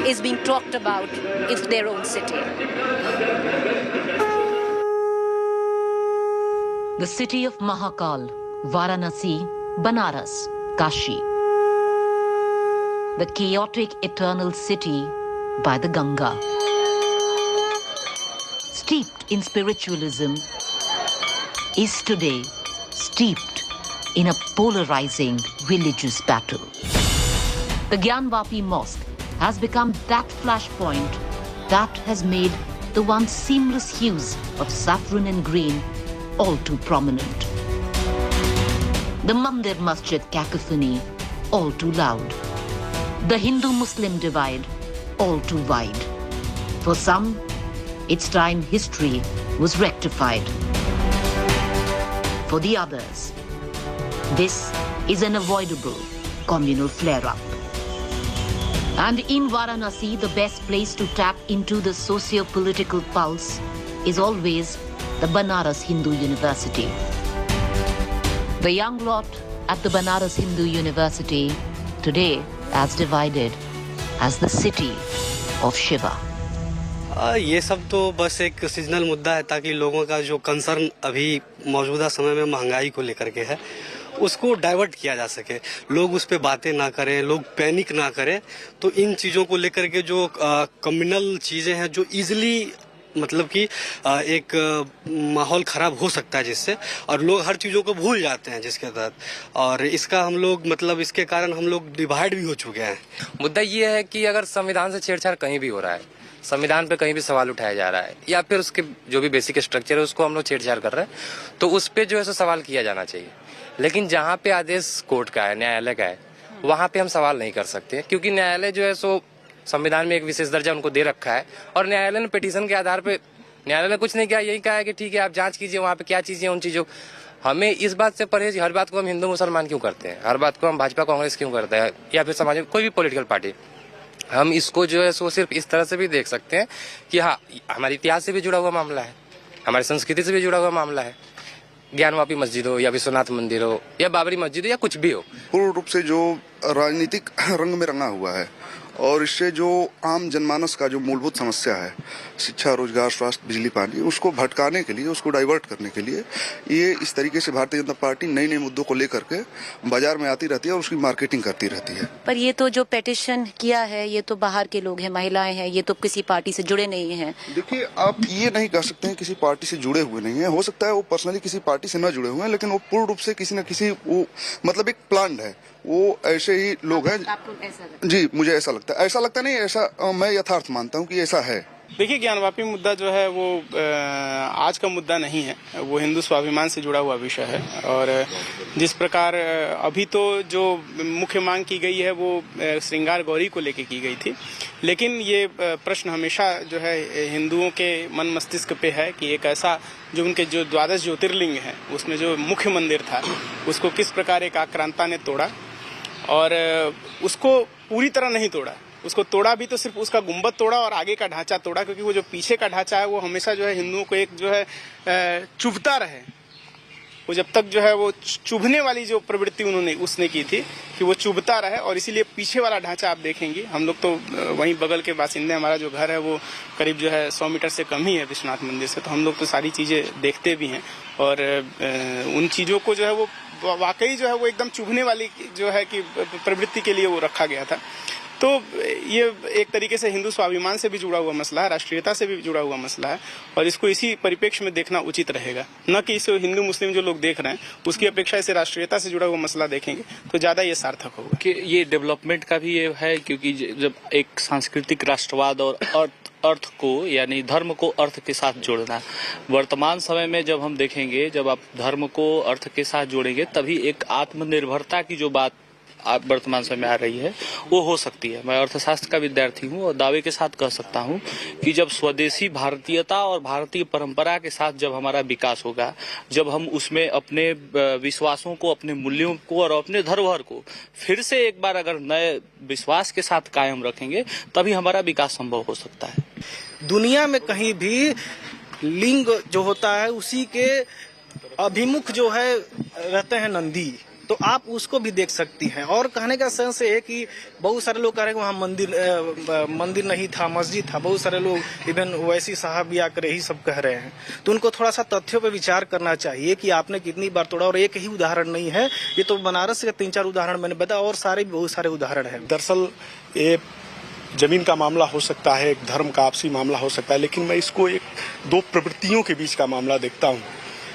is being talked about in their own city. The city of Mahakal, Varanasi, Banaras, Kashi. The chaotic eternal city by the Ganga. Steeped in spiritualism, is today steeped in a polarizing religious battle. The Gyan Vapi Mosque has become that flashpoint that has made the once seamless hues of saffron and green all too prominent. The Mandir Masjid cacophony all too loud. The Hindu-Muslim divide all too wide. For some, its time history was rectified. For the others, this is an avoidable communal flare-up. And in Varanasi, the best place to tap into the socio-political pulse is always the Banaras Hindu University. The young lot at the Banaras Hindu University today as divided as the city of Shiva. ये सब तो बस एक seasonal मुद्दा है, ताकि लोगों का जो कंसर्न अभी मौजूदा समय में महंगाई को लेकर के है उसको डाइवर्ट किया जा सके, लोग उस पर बातें ना करें, लोग पैनिक ना करें। तो इन चीज़ों को लेकर के जो कम्युनल चीज़ें हैं जो इजीली मतलब कि एक माहौल ख़राब हो सकता है जिससे, और लोग हर चीज़ों को भूल जाते हैं जिसके तहत, और इसका हम लोग मतलब इसके कारण हम लोग डिवाइड भी हो चुके हैं। मुद्दा ये है कि अगर संविधान से छेड़छाड़ कहीं भी हो रहा है, संविधान पे कहीं भी सवाल उठाया जा रहा है, या फिर उसके जो भी बेसिक स्ट्रक्चर है उसको हम लोग छेड़छाड़ कर रहे हैं, तो उस पर जो है सो सवाल किया जाना चाहिए। लेकिन जहाँ पे आदेश कोर्ट का है, न्यायालय का है, वहाँ पे हम सवाल नहीं कर सकते, क्योंकि न्यायालय जो है सो संविधान में एक विशेष दर्जा उनको दे रखा है, और न्यायालय ने पिटीशन के आधार पे, न्यायालय ने कुछ नहीं किया, यही कहा है कि ठीक है आप जांच कीजिए वहाँ पे क्या चीजें उन चीजों। हमें इस बात से परहेज, हर बात को हम हिंदू मुसलमान क्यों करते हैं, हर बात को हम भाजपा कांग्रेस क्यों करते हैं, या फिर समाज में कोई भी पॉलिटिकल पार्टी, हम इसको जो है सो सिर्फ इस तरह से भी देख सकते हैं कि हाँ हमारे इतिहास से भी जुड़ा हुआ मामला है, हमारी संस्कृति से भी जुड़ा हुआ मामला है। ज्ञान वापी मस्जिद हो या विश्वनाथ मंदिर हो या बाबरी मस्जिद हो या कुछ भी हो, पूर्ण रूप से जो राजनीतिक रंग में रंगा हुआ है, और इससे जो आम जनमानस का जो मूलभूत समस्या है, शिक्षा, रोजगार, स्वास्थ्य, बिजली, पानी, उसको भटकाने के लिए, उसको डाइवर्ट करने के लिए ये इस तरीके से भारतीय जनता पार्टी नए नए मुद्दों को लेकर के बाजार में आती रहती है और उसकी मार्केटिंग करती रहती है। पर ये तो जो पेटिशन किया है ये तो बाहर के लोग हैं, महिलाएं हैं, ये तो किसी पार्टी से जुड़े नहीं हैं। देखिए, आप ये नहीं कह सकते हैं किसी पार्टी से जुड़े हुए नहीं है, हो सकता है वो पर्सनली किसी पार्टी से न जुड़े हुए हैं, लेकिन वो पूर्ण रूप से किसी न किसी वो मतलब एक प्लान है, वो ऐसे ही लोग हैं। जी, मुझे ऐसा लगता है, ऐसा लगता नहीं, ऐसा मैं यथार्थ मानता हूँ कि ऐसा है। देखिए, ज्ञानवापी मुद्दा जो है वो आज का मुद्दा नहीं है, वो हिंदू स्वाभिमान से जुड़ा हुआ विषय है। और जिस प्रकार अभी तो जो मुख्य मांग की गई है वो श्रृंगार गौरी को लेकर की गई थी, लेकिन ये प्रश्न हमेशा जो है हिंदुओं के मन मस्तिष्क पे है कि एक ऐसा जो उनके जो 12 ज्योतिर्लिंग है उसमें जो मुख्य मंदिर था उसको किस प्रकार एक आक्रांता ने तोड़ा, और उसको पूरी तरह नहीं तोड़ा, उसको तोड़ा भी तो सिर्फ उसका गुंबद तोड़ा और आगे का ढांचा तोड़ा, क्योंकि वो जो पीछे का ढांचा है वो हमेशा जो है हिंदुओं को एक जो है चुभता रहे। वो जब तक जो है वो चुभने वाली जो प्रवृत्ति उसने की थी कि वो चुभता रहे, और इसीलिए पीछे वाला ढांचा आप देखेंगे। हम लोग तो वहीं बगल के बासिंदे, हमारा जो घर है वो करीब जो है 100 मीटर से कम ही है विश्वनाथ मंदिर से, तो हम लोग तो सारी चीज़ें देखते भी हैं। और उन चीज़ों को जो है वो वाकई जो है वो एकदम चुभने वाली जो है कि प्रवृत्ति के लिए वो रखा गया था। तो ये एक तरीके से हिंदू स्वाभिमान से भी जुड़ा हुआ मसला है, राष्ट्रीयता से भी जुड़ा हुआ मसला है, और इसको इसी परिप्रेक्ष्य में देखना उचित रहेगा, न कि इसे हिंदू मुस्लिम जो लोग देख रहे हैं उसकी अपेक्षा इसे राष्ट्रीयता से जुड़ा हुआ मसला देखेंगे तो ज़्यादा ये सार्थक होगा। कि ये डेवलपमेंट का भी ये है, क्योंकि जब एक सांस्कृतिक राष्ट्रवाद और अर्थ को यानी धर्म को अर्थ के साथ जोड़ना, वर्तमान समय में जब हम देखेंगे, जब आप धर्म को अर्थ के साथ जोड़ेंगे तभी एक आत्मनिर्भरता की जो बात आप वर्तमान समय में आ रही है वो हो सकती है। मैं अर्थशास्त्र का विद्यार्थी हूँ और दावे के साथ कह सकता हूँ कि जब स्वदेशी भारतीयता और भारतीय परंपरा के साथ जब हमारा विकास होगा, जब हम उसमें अपने विश्वासों को, अपने मूल्यों को और अपने धरोहर को फिर से एक बार अगर नए विश्वास के साथ कायम रखेंगे तभी हमारा विकास संभव हो सकता है। दुनिया में कहीं भी लिंग जो होता है उसी के अभिमुख जो है रहते हैं नंदी, तो आप उसको भी देख सकती हैं। और कहने का सेंस है कि बहुत सारे लोग कह रहे हैं कि वहाँ मंदिर नहीं था, मस्जिद था। बहुत सारे लोग इवन वैसी साहब या करे ही सब कह रहे हैं, तो उनको थोड़ा सा तथ्यों पे विचार करना चाहिए कि आपने कितनी बार तोड़ा। और एक ही उदाहरण नहीं है, ये तो बनारस के 3-4 उदाहरण मैंने बताया, और सारे भी बहुत सारे उदाहरण हैं। दरअसल ये जमीन का मामला हो सकता है, एक धर्म का आपसी मामला हो सकता है, लेकिन मैं इसको एक 2 प्रवृत्तियों के बीच का मामला देखता हूँ।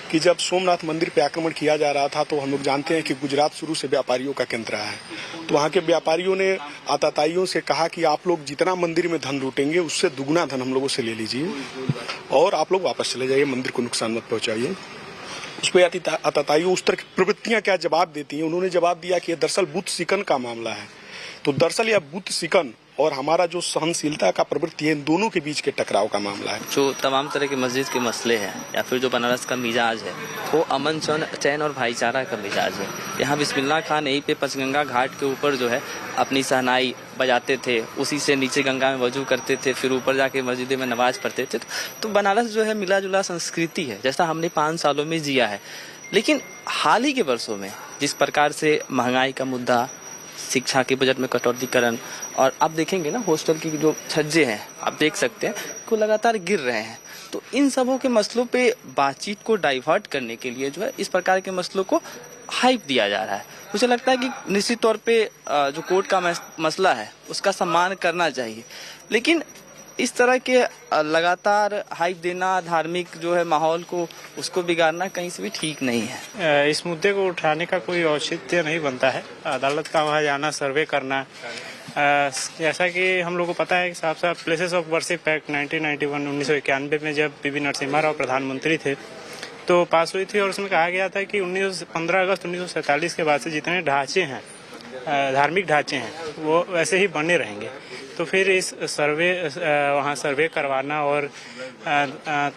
कि जब सोमनाथ मंदिर पे आक्रमण किया जा रहा था तो हम लोग जानते हैं कि गुजरात शुरू से व्यापारियों का केंद्र रहा है, तो वहाँ के व्यापारियों ने आताताइयों से कहा कि आप लोग जितना मंदिर में धन लूटेंगे उससे दुगना धन हम लोगों से ले लीजिए और आप लोग वापस चले जाइए, मंदिर को नुकसान मत पहुंचाइए। उस पर आताताइयों उस तरह की प्रवृत्तियां क्या जवाब देती हैं? उन्होंने जवाब दिया कि यह दरअसल बुद्ध सिकन का मामला है। तो दरअसल यह बुद्ध सिकन और हमारा जो सहनशीलता का प्रवृत्ति है, इन दोनों के बीच के टकराव का मामला है। जो तमाम तरह के मस्जिद के मसले हैं या फिर जो बनारस का मिजाज है वो अमन चैन और भाईचारा का मिजाज है। यहाँ बिस्मिल्लाह खान यहीं पे पंचगंगा घाट के ऊपर जो है अपनी सहनाई बजाते थे, उसी से नीचे गंगा में वजू करते थे, फिर ऊपर जाके मस्जिद में नमाज पढ़ते थे। तो बनारस जो है मिला जुला संस्कृति है, जैसा हमने 5 सालों में जिया है। लेकिन हाल ही के वर्षों में जिस प्रकार से महंगाई का मुद्दा, शिक्षा के बजट में कटौतीकरण, और आप देखेंगे ना हॉस्टल की जो छज्जे हैं आप देख सकते हैं को लगातार गिर रहे हैं। तो इन सबों के मसलों पे बातचीत को डाइवर्ट करने के लिए जो है इस प्रकार के मसलों को हाइप दिया जा रहा है। मुझे लगता है कि निश्चित तौर पे जो कोर्ट का मसला है उसका सम्मान करना चाहिए, लेकिन इस तरह के लगातार हाइप देना, धार्मिक जो है माहौल को उसको बिगाड़ना कहीं से भी ठीक नहीं है। इस मुद्दे को उठाने का कोई औचित्य नहीं बनता है। अदालत का वहाँ जाना, सर्वे करना, जैसा कि हम लोग को पता है कि साफ साफ प्लेसेस ऑफ वर्शिप एक्ट 1991 में जब पी.वी. नरसिम्हा राव प्रधानमंत्री थे तो पास हुई थी, और उसमें कहा गया था कि 15 अगस्त 1947 के बाद से जितने ढांचे हैं, धार्मिक ढांचे हैं, वो वैसे ही बने रहेंगे। तो फिर इस वहाँ सर्वे करवाना और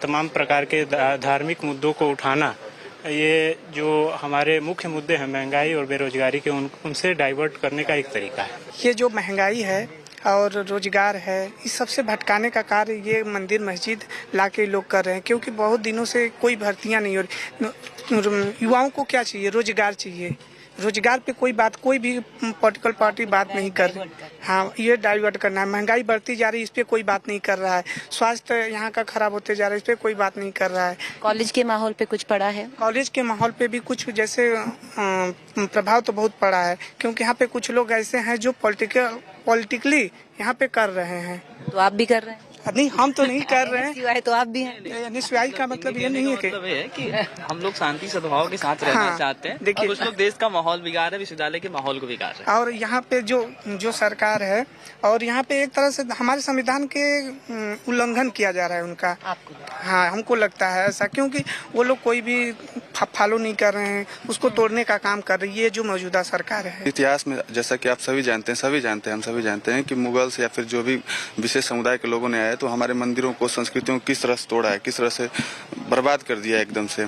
तमाम प्रकार के धार्मिक मुद्दों को उठाना, ये जो हमारे मुख्य मुद्दे हैं महंगाई और बेरोजगारी के, उनसे डाइवर्ट करने का एक तरीका है। ये जो महंगाई है और रोजगार है, इस सबसे भटकाने का कार्य ये मंदिर मस्जिद ला के लोग कर रहे हैं, क्योंकि बहुत दिनों से कोई भर्तियां नहीं हो रही। युवाओं को क्या चाहिए? रोजगार चाहिए। रोजगार पे कोई भी पॉलिटिकल पार्टी बात नहीं कर रही। हाँ, ये डाइवर्ट करना है। महंगाई बढ़ती जा रही है, इस पे कोई बात नहीं कर रहा है। स्वास्थ्य यहाँ का खराब होते जा रहा है, इस पे कोई बात नहीं कर रहा है। कॉलेज के माहौल पे कुछ पड़ा है? कॉलेज के माहौल पे भी कुछ जैसे प्रभाव तो बहुत पड़ा है, क्योंकि यहाँ पे कुछ लोग ऐसे हैं जो पॉलिटिकली यहाँ पे कर रहे हैं। तो आप भी कर रहे हैं? नहीं, हम तो नहीं कर रहे हैं। NSUI तो आप भी हैं। NSUI का मतलब ये नहीं है मतलब ये है कि हम लोग शांति सद्भाव के साथ रहना चाहते हैं। देखिए, कुछ लोग देश का माहौल बिगाड़ रहे हैं, विश्वविद्यालय के माहौल को बिगाड़ रहे हैं। और यहाँ पे जो सरकार है, और यहाँ पे एक तरह से हमारे संविधान के उल्लंघन किया जा रहा है उनका। आपको? हाँ, हमको लगता है ऐसा, क्योंकि वो लोग कोई भी फॉलो नहीं कर रहे हैं, उसको तोड़ने का काम कर रही है जो मौजूदा सरकार है। इतिहास में जैसा कि आप सभी जानते हैं, हम सभी जानते हैं कि मुगल्स या फिर जो भी विशेष समुदाय के लोगों ने आए तो हमारे मंदिरों को, संस्कृतियों को किस तरह से तोड़ा है, किस तरह से बर्बाद कर दिया एकदम से।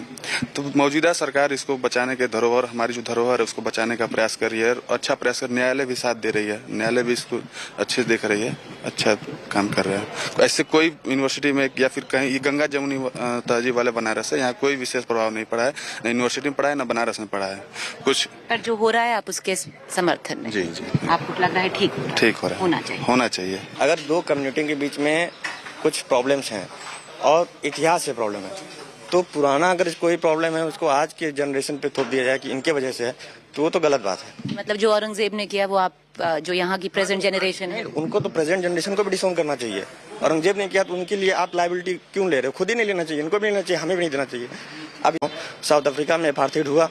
तो मौजूदा सरकार इसको बचाने के धरोहर, हमारी जो धरोहर है उसको बचाने का प्रयास कर रही है, अच्छा प्रयास कर, न्यायालय भी साथ दे रही है, न्यायालय भी इसको अच्छे देख रही है, अच्छा काम कर रहा है। ऐसे कोई यूनिवर्सिटी में या फिर कहीं, ये गंगा जमुनी तहजीब वाले बनारस है, यहाँ कोई विशेष प्रभाव नहीं पड़ा है, न यूनिवर्सिटी में पढ़ा है न बनारस में पढ़ा है कुछ। पर जो हो रहा है आप उसके समर्थन में? जी, आपको लग रहा है ठीक हो रहा है, होना चाहिए। अगर दो कम्युनिटी के बीच में कुछ प्रॉब्लम्स हैं और इतिहास से प्रॉब्लम है, तो पुराना अगर कोई प्रॉब्लम है उसको आज के जनरेशन पे थोप दिया जाए कि इनके वजह से है, तो वो तो गलत बात है। मतलब जो औरंगजेब ने किया वो आप, जो यहाँ की प्रेजेंट जनरेशन है, उनको तो प्रेजेंट जनरेशन को भी डिसोन करना चाहिए। औरंगजेब ने किया तो उनके लिए आप लायबिलिटी क्यों ले रहे हो? खुद ही नहीं लेना चाहिए, इनको भी लेना चाहिए, हमें भी नहीं देना चाहिए। अब साउथ अफ्रीका में अपार्थाइड हुआ,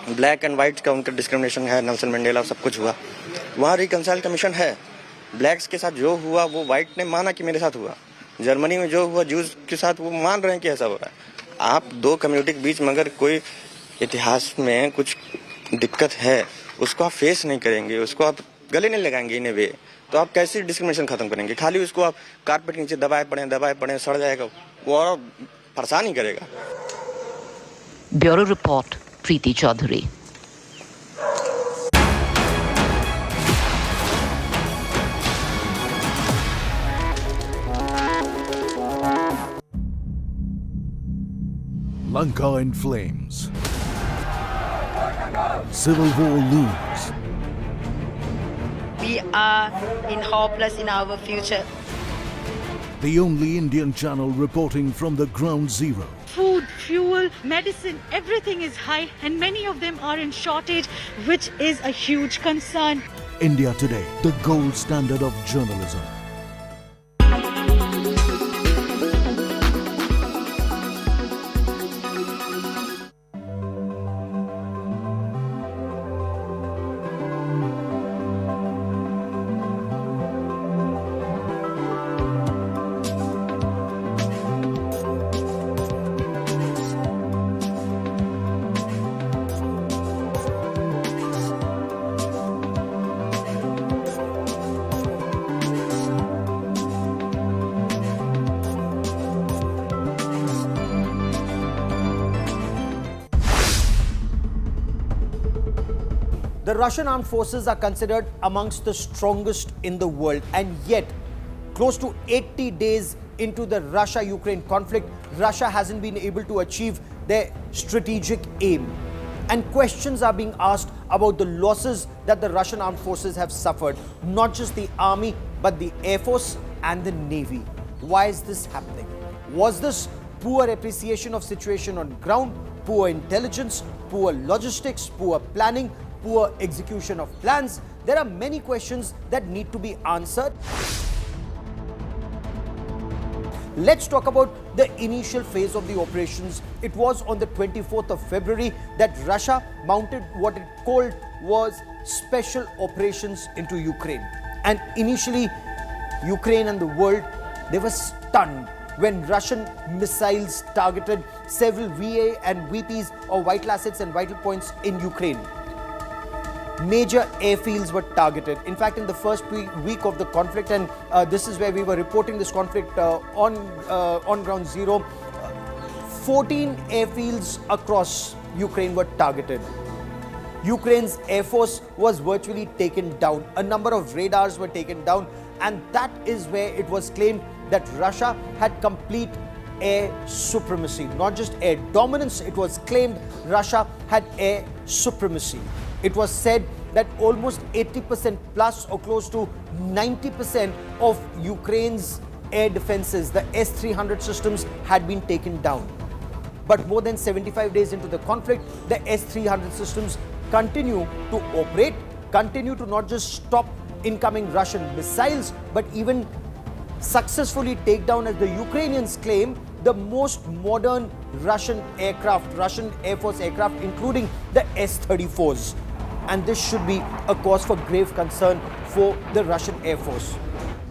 ब्लैक एंड व्हाइट का उनका डिस्क्रिमिनेशन है, नेल्सन मंडेला सब कुछ हुआ, वहाँ रिकंसाइल कमीशन है। ब्लैक्स के साथ जो हुआ वो व्हाइट ने माना कि मेरे साथ हुआ। जर्मनी में जो हुआ जूस के साथ वो मान रहे हैं कि ऐसा हो रहा है। आप दो कम्युनिटी के बीच में अगर कोई इतिहास में कुछ दिक्कत है, उसको आप फेस नहीं करेंगे, उसको आप गले नहीं लगाएंगे इन ए वे, तो आप कैसे डिस्क्रिमिनेशन खत्म करेंगे? खाली उसको आप कारपेट नीचे दबाए पड़े सड़ जाएगा, वो और परेशान ही करेगा। Bureau report, Preeti Chaudhary. Lanka in flames. Civil war looms. We are hopeless in our future. The only Indian channel reporting from the ground zero. Food, fuel, medicine, everything is high and many of them are in shortage, which is a huge concern. India Today, the gold standard of journalism. The Russian armed forces are considered amongst the strongest in the world, and yet, close to 80 days into the Russia-Ukraine conflict, Russia hasn't been able to achieve their strategic aim. And questions are being asked about the losses that the Russian armed forces have suffered, not just the army, but the Air Force and the Navy. Why is this happening? Was this poor appreciation of situation on ground, poor intelligence, poor logistics, poor planning, poor execution of plans? There are many questions that need to be answered. Let's talk about the initial phase of the operations. It was on the 24th of February that Russia mounted what it called was special operations into Ukraine. And initially, Ukraine and the world, they were stunned when Russian missiles targeted several VA and VPs or vital assets and vital points in Ukraine. Major airfields were targeted. In fact, in the first week of the conflict, and this is where we were reporting this conflict on ground zero, 14 airfields across Ukraine were targeted. Ukraine's Air Force was virtually taken down. A number of radars were taken down, and that is where it was claimed that Russia had complete air supremacy. Not just air dominance, it was claimed Russia had air supremacy. It was said that almost 80% plus or close to 90% of Ukraine's air defenses, the S-300 systems, had been taken down. But more than 75 days into the conflict, the S-300 systems continue to operate, continue to not just stop incoming Russian missiles, but even successfully take down, as the Ukrainians claim, the most modern Russian aircraft, Russian Air Force aircraft, including the S-34s. And this should be a cause for grave concern for the Russian Air Force.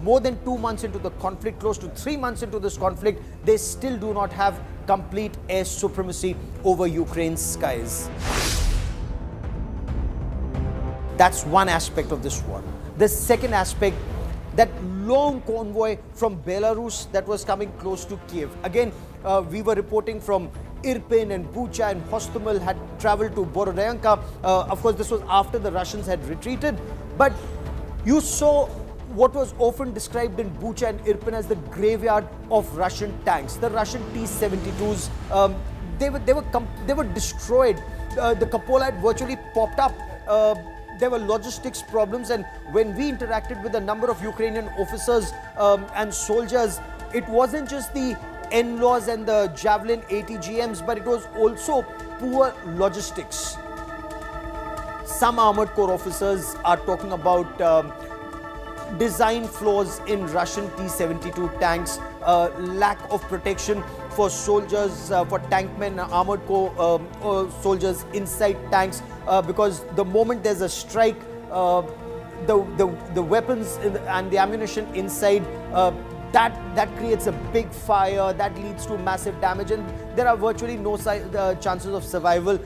More than 2 months into the conflict, close to 3 months into this conflict, they still do not have complete air supremacy over Ukraine's skies. That's one aspect of this war. The second aspect, that long convoy from Belarus that was coming close to Kiev. Again, we were reporting from Irpin and Bucha and Hostomel had traveled to Borodyanka. Of course, this was after the Russians had retreated. But you saw what was often described in Bucha and Irpin as the graveyard of Russian tanks. The Russian T-72s, they were destroyed. The Cupola had virtually popped up. There were logistics problems, and when we interacted with a number of Ukrainian officers and soldiers, it wasn't just the NLAWs and the Javelin ATGMs, but it was also poor logistics. Some armored corps officers are talking about design flaws in Russian T-72 tanks, lack of protection for soldiers, for tankmen, armored corps soldiers inside tanks, because the moment there's a strike, the weapons and the ammunition inside, that creates a big fire, that leads to massive damage, and there are virtually no chances of survival.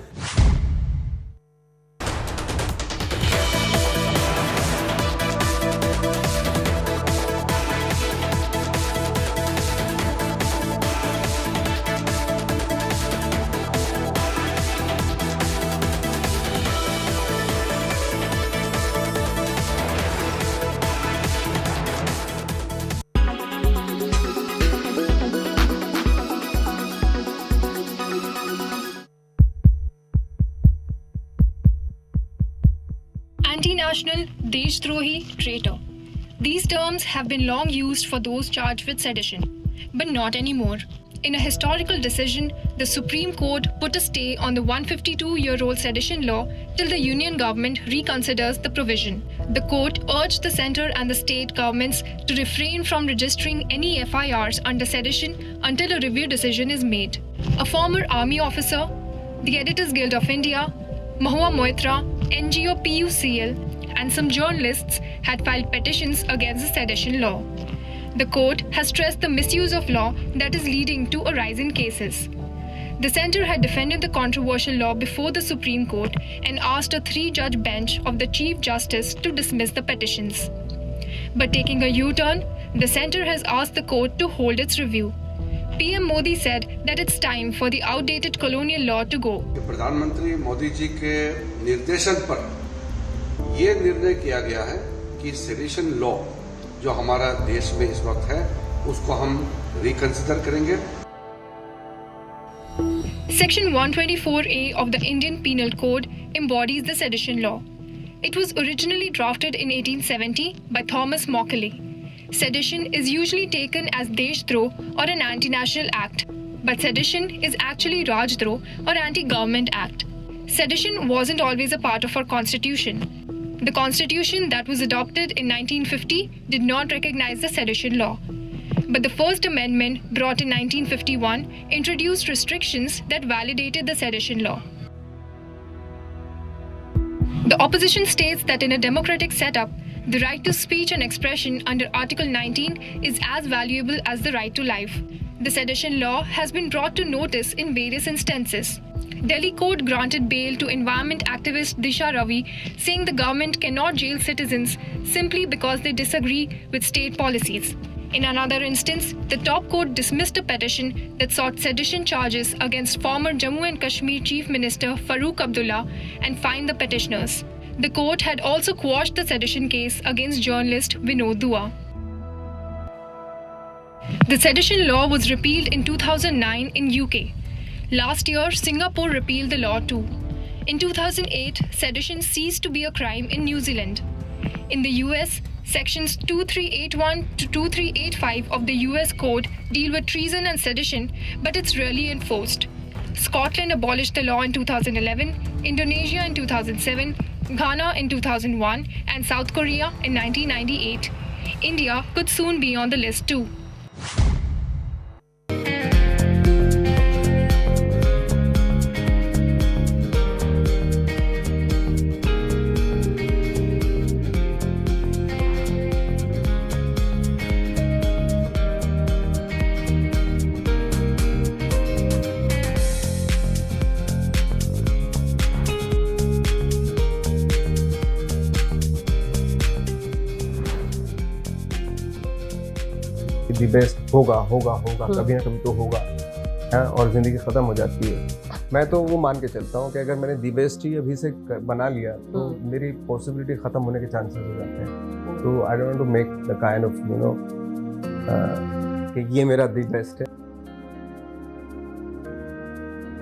Anti-national, Deshdrahi, traitor. These terms have been long used for those charged with sedition, but not anymore. In a historical decision, the Supreme Court put a stay on the 152-year-old sedition law till the Union government reconsiders the provision. The court urged the centre and the state governments to refrain from registering any FIRs under sedition until a review decision is made. A former army officer, the Editors Guild of India, Mahua Moitra, NGO PUCL, and some journalists had filed petitions against the sedition law. The court has stressed the misuse of law that is leading to a rise in cases. The centre had defended the controversial law before the Supreme Court and asked a 3-judge bench of the Chief Justice to dismiss the petitions. But taking a U-turn, the centre has asked the court to hold its review. PM Modi said that it's time for the outdated colonial law to go. प्रधानमंत्री मोदी जी के निर्देशन पर ये निर्णय किया गया है कि सेडिशन लॉ जो हमारा देश में इस वक्त है उसको हम रिकंसिडर करेंगे. Section 124A of the Indian Penal Code embodies the sedition law. It was originally drafted in 1870 by Thomas Macaulay. Sedition is usually taken as Deshdroh or an anti-national act, but sedition is actually Rajdroh or anti-government act. Sedition wasn't always a part of our constitution. The constitution that was adopted in 1950 did not recognize the sedition law. But the First Amendment, brought in 1951, introduced restrictions that validated the sedition law. The opposition states that in a democratic setup, the right to speech and expression under Article 19 is as valuable as the right to life. The sedition law has been brought to notice in various instances. Delhi court granted bail to environment activist Disha Ravi, saying the government cannot jail citizens simply because they disagree with state policies. In another instance, the top court dismissed a petition that sought sedition charges against former Jammu and Kashmir Chief Minister Farooq Abdullah and fined the petitioners. The court had also quashed the sedition case against journalist Vinod Dua. The sedition law was repealed in 2009 in UK. Last year, Singapore repealed the law too. In 2008, sedition ceased to be a crime in New Zealand. In the US, Sections 2381 to 2385 of the US Code deal with treason and sedition, but it's rarely enforced. Scotland abolished the law in 2011, Indonesia in 2007, Ghana in 2001, and South Korea in 1998. India could soon be on the list too. The best होगा कभी ना कभी तो होगा है और ज़िंदगी ख़त्म हो जाती है। मैं तो वो मान के चलता हूँ कि अगर मैंने दी बेस्ट ही अभी से बना लिया तो मेरी पॉसिबिलिटी ख़त्म होने के चांसेस हो जाते हैं। तो I don't want to make the kind of you know कि ये मेरा दी बेस्ट है।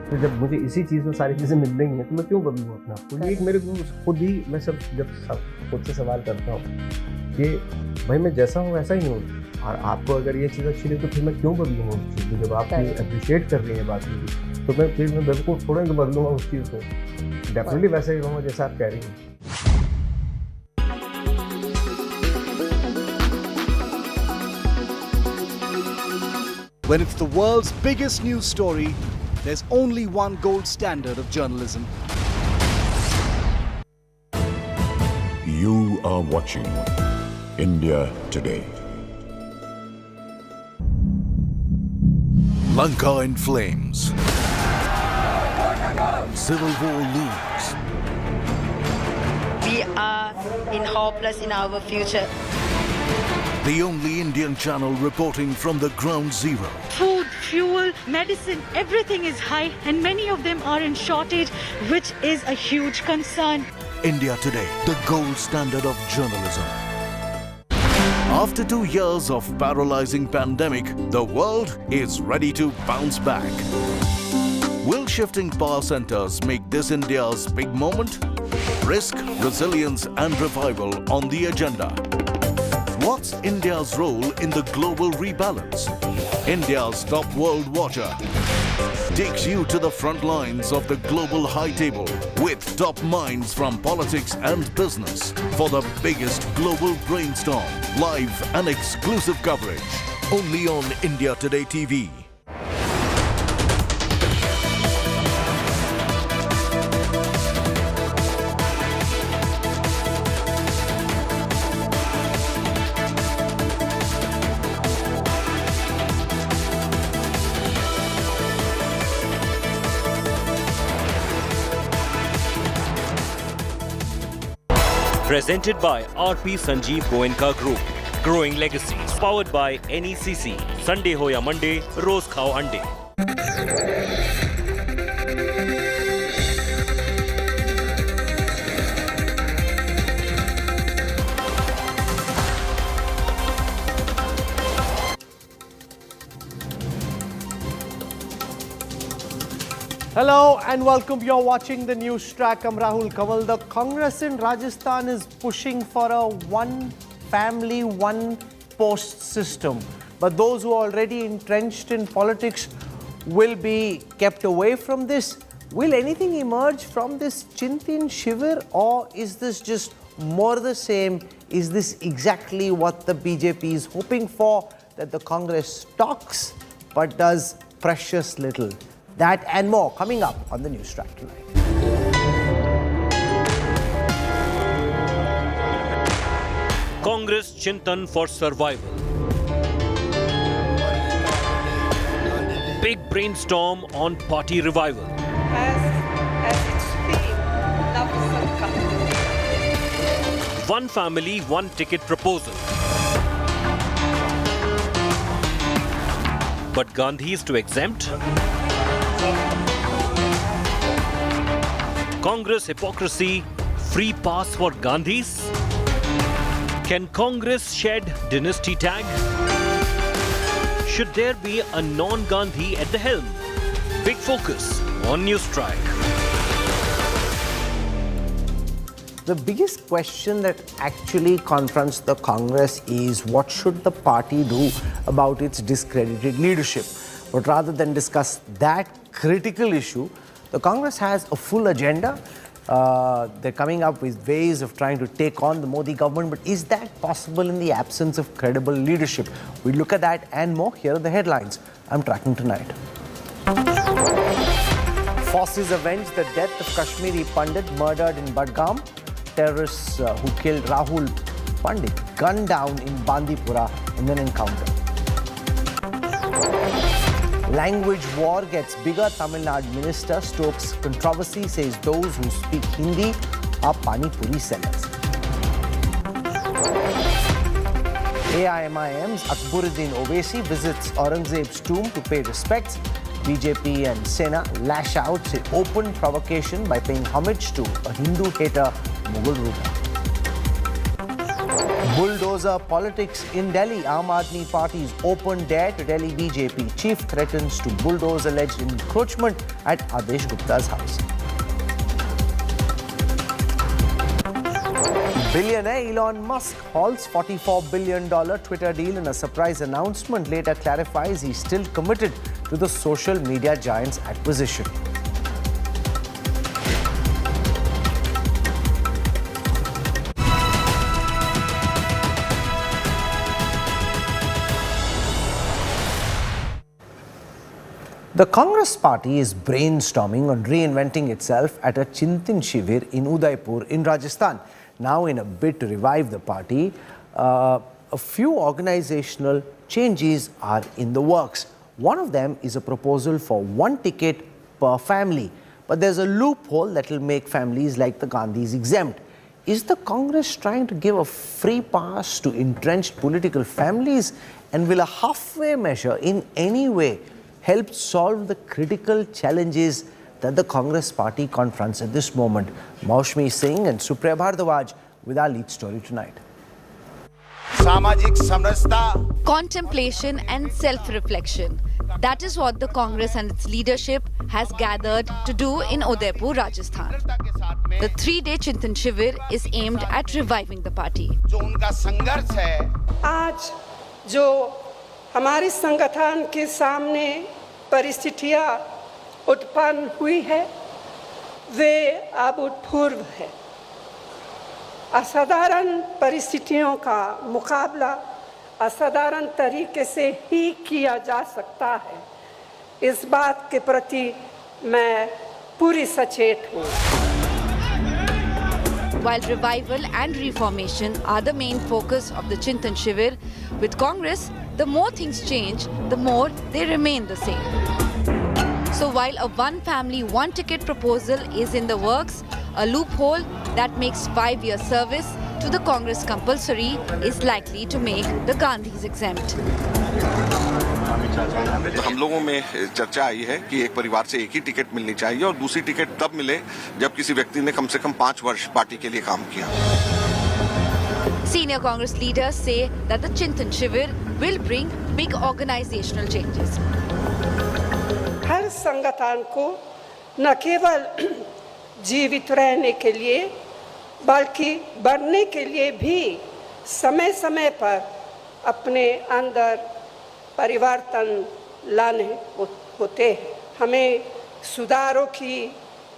तो जब मुझे इसी चीज़ में सारी चीज़ें मिल रही हैं तो मैं क्यों बदलूँ अपना? तो ये एक मेरे खुद ही मैं जब खुद से सवाल करता हूँ कि भाई मैं जैसा हूँ वैसा ही हूँ, और आपको अगर ये चीज़ अच्छी लगी तो फिर मैं क्यों बदलूँगा उस चीज़ को? जब आप अप्रिशिएट कर रही हैं बात की तो मैं बिल्कुल थोड़ा ही बदलूँगा उस चीज़ को। डेफिनेटली वैसे ही रहूँगा जैसा आप कह रही हैं। When it's the world's biggest news story, there's only one gold standard of journalism. You are watching India Today. Lanka in flames. Civil war looms. We are hopeless in our future. The only Indian channel reporting from the ground zero. Food, fuel, medicine, everything is high and many of them are in shortage, which is a huge concern. India Today, the gold standard of journalism. After 2 years of paralyzing pandemic, the world is ready to bounce back. Will shifting power centers make this India's big moment? Risk, resilience and revival on the agenda. What's India's role in the global rebalance? India's top world watcher takes you to the front lines of the global high table with top minds from politics and business for the biggest global brainstorm, live and exclusive coverage. Only on India Today TV. Presented by RP Sanjeev Goenka Group. Growing legacies. Powered by NECC. Sunday ho ya Monday, roz khao ande. Hello and welcome. You're watching the news track. I'm Rahul Kamal. The Congress in Rajasthan is pushing for a one family, one post system. But those who are already entrenched in politics will be kept away from this. Will anything emerge from this Chintin Shivir, or is this just more the same? Is this exactly what the BJP is hoping for? That the Congress talks but does precious little. That and more coming up on the news track tonight. Congress Chintan for survival. Big brainstorm on party revival. One family, one ticket proposal. But Gandhis to exempt? Congress hypocrisy, free pass for Gandhis? Can Congress shed dynasty tag? Should there be a non-Gandhi at the helm? Big focus on News Track. The biggest question that actually confronts the Congress is what should the party do about its discredited leadership? But rather than discuss that critical issue, the Congress has a full agenda They're coming up with ways of trying to take on the Modi government, but is that possible in the absence of credible leadership? We look at that and more. Here are the headlines I'm tracking tonight. Forces avenge the death of Kashmiri Pandit murdered in Budgam. Terrorists who killed Rahul Pandit gunned down in Bandipora in an encounter. Language war gets bigger. Tamil Nadu minister stokes controversy, says those who speak Hindi are Pani Puri sellers. AIMIM's Akbaruddin Owaisi visits Aurangzeb's tomb to pay respects. BJP and Sena lash out, say open provocation by paying homage to a Hindu hater, Mughal ruler. Bulldozer politics in Delhi. Aam Aadmi Party's open dare to Delhi BJP chief threatens to bulldoze alleged encroachment at Adesh Gupta's house. Billionaire Elon Musk halts $44 billion Twitter deal in a surprise announcement. Later clarifies he's still committed to the social media giant's acquisition. The Congress party is brainstorming on reinventing itself at a Chintan Shivir in Udaipur in Rajasthan. Now, in a bid to revive the party, a few organizational changes are in the works. One of them is a proposal for one ticket per family. But there's a loophole that will make families like the Gandhis exempt. Is the Congress trying to give a free pass to entrenched political families? And will a halfway measure in any way help solve the critical challenges that the Congress party confronts at this moment? Maushmi Singh and Supriya Bhardwaj with our lead story tonight. Contemplation and self-reflection. That is what the Congress and its leadership has gathered to do in Udaipur, Rajasthan. The 3-day Chintan Shivir is aimed at reviving the party. आज जो हमारे संगठन के सामने परिस्थितियां उत्पन्न हुई है वे अभूतपूर्व है। असाधारण परिस्थितियों का मुकाबला असाधारण तरीके से ही किया जा सकता है। इस बात के प्रति मैं पूरी सचेत हूँ। While revival and reformation are the main focus of the Chintan Shivir, with Congress, the more things change, the more they remain the same. So while a one-family, one-ticket proposal is in the works, a loophole that makes 5-year service to the Congress compulsory is likely to make the Gandhis exempt. हम लोगों में चर्चा आई है कि एक परिवार से एक ही टिकट मिलनी चाहिए और दूसरी टिकट तब मिले जब किसी व्यक्ति ने कम से कम 5 वर्ष पार्टी के लिए काम किया। Senior Congress leaders say that the Chintan Shivir will bring big organizational changes. हर संगठन को न केवल जीवित रहने के लिए बल्कि बढ़ने के लिए भी समय-समय पर अपने अंदर परिवर्तन लाने होते हैं। हमें सुधारों की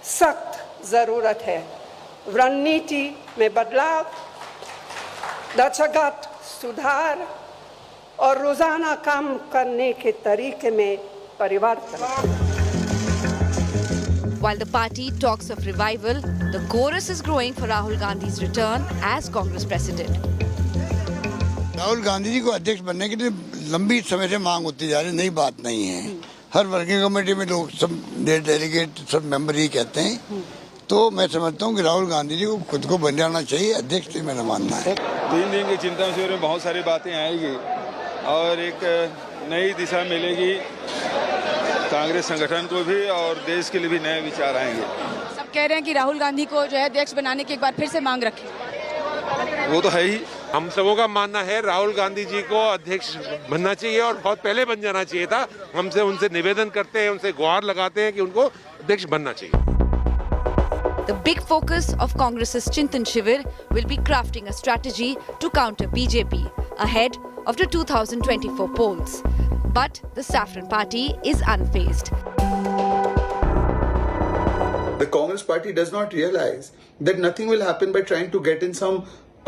सख्त जरूरत है। रणनीति में बदलाव, ढांचागत सुधार और रोजाना काम करने के तरीके में परिवर्तन। While the party talks of revival, the chorus is growing for Rahul Gandhi's return as Congress president. Rahul Gandhi ji को अध्यक्ष बनने के लिए लंबी समय से मांग होती जा रही, नई बात नहीं है। हर वर्किंग कमेटी में लोग सब डेलीगेट सब मेंबर ही कहते हैं। तो मैं समझता हूँ कि राहुल गांधी जी को खुद को बन जाना चाहिए, अध्यक्ष मेरा मानना है। 3 दिन के चिंतन शिविर में बहुत सारी बातें आएगी और एक नई दिशा मिलेगी कांग्रेस संगठन को भी और देश के लिए भी नए विचार आएंगे। सब कह रहे हैं कि राहुल गांधी को जो है अध्यक्ष बनाने की एक बार फिर से मांग रखें। वो तो है ही। हम सबों का मानना है राहुल गांधी जी को अध्यक्ष बनना चाहिए और बहुत पहले बन जाना चाहिए था। हमसे उनसे निवेदन करते हैं, उनसे गुहार लगाते हैं कि उनको अध्यक्ष बनना चाहिए। The big focus of Congress's Chintan Shivir will be crafting a strategy to counter BJP ahead of the 2024 polls. But the Saffron Party is unfazed. The Congress party does not realize that nothing will happen by trying to get in some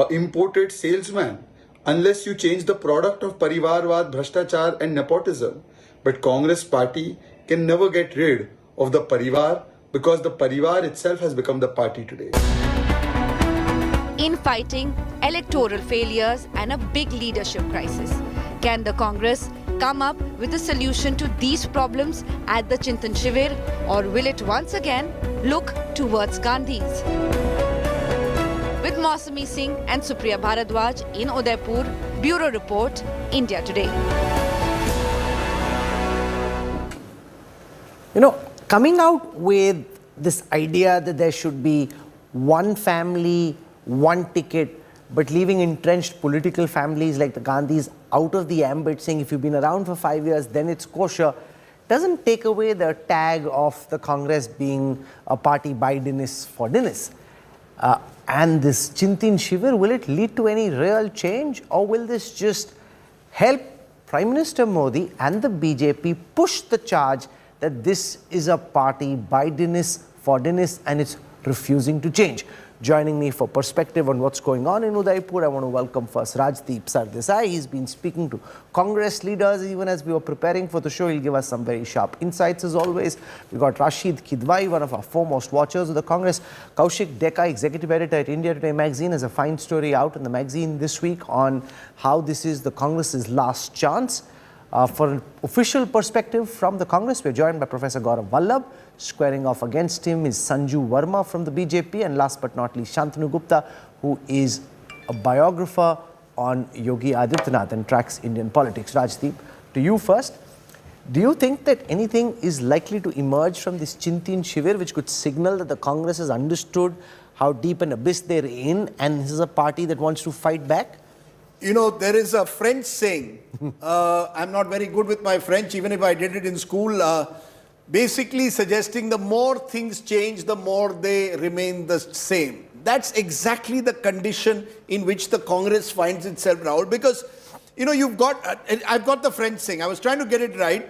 imported salesman unless you change the product of Parivarvad, Bhrashtachar and nepotism. But Congress party can never get rid of the Parivar because the Parivar itself has become the party today. Infighting, electoral failures and a big leadership crisis. Can the Congress come up with a solution to these problems at the Chintan Shivir, or will it once again look towards Gandhis? With Mausami Singh and Supriya Bharadwaj in Udaipur, Bureau Report, India Today. You know, coming out with this idea that there should be one family, one ticket, but leaving entrenched political families like the Gandhis out of the ambit, saying if you've been around for 5 years, then it's kosher, doesn't take away the tag of the Congress being a party by Dennis for Dennis. And this Chintan Shivir, will it lead to any real change, or will this just help Prime Minister Modi and the BJP push the charge that this is a party by Dennis for Dennis and it's refusing to change? Joining me for perspective on what's going on in Udaipur, I want to welcome first Rajdeep Sardesai. He's been speaking to Congress leaders even as we were preparing for the show. He'll give us some very sharp insights as always. We've got Rashid Kidwai, one of our foremost watchers of the Congress. Kaushik Deka, executive editor at India Today magazine, has a fine story out in the magazine this week on how this is the Congress's last chance. For an official perspective from the Congress, we're joined by Professor Gaurav Vallabh. Squaring off against him is Sanju Verma from the BJP, and last but not least, Shantanu Gupta, who is a biographer on Yogi Adityanath and tracks Indian politics. Rajdeep, to you first. Do you think that anything is likely to emerge from this Chintan Shivir which could signal that the Congress has understood how deep an abyss they're in and this is a party that wants to fight back? You know, there is a French saying, I'm not very good with my French, even if I did it in school, basically suggesting the more things change, the more they remain the same. That's exactly the condition in which the Congress finds itself, Rahul, because, you know, I've got the French saying, I was trying to get it right,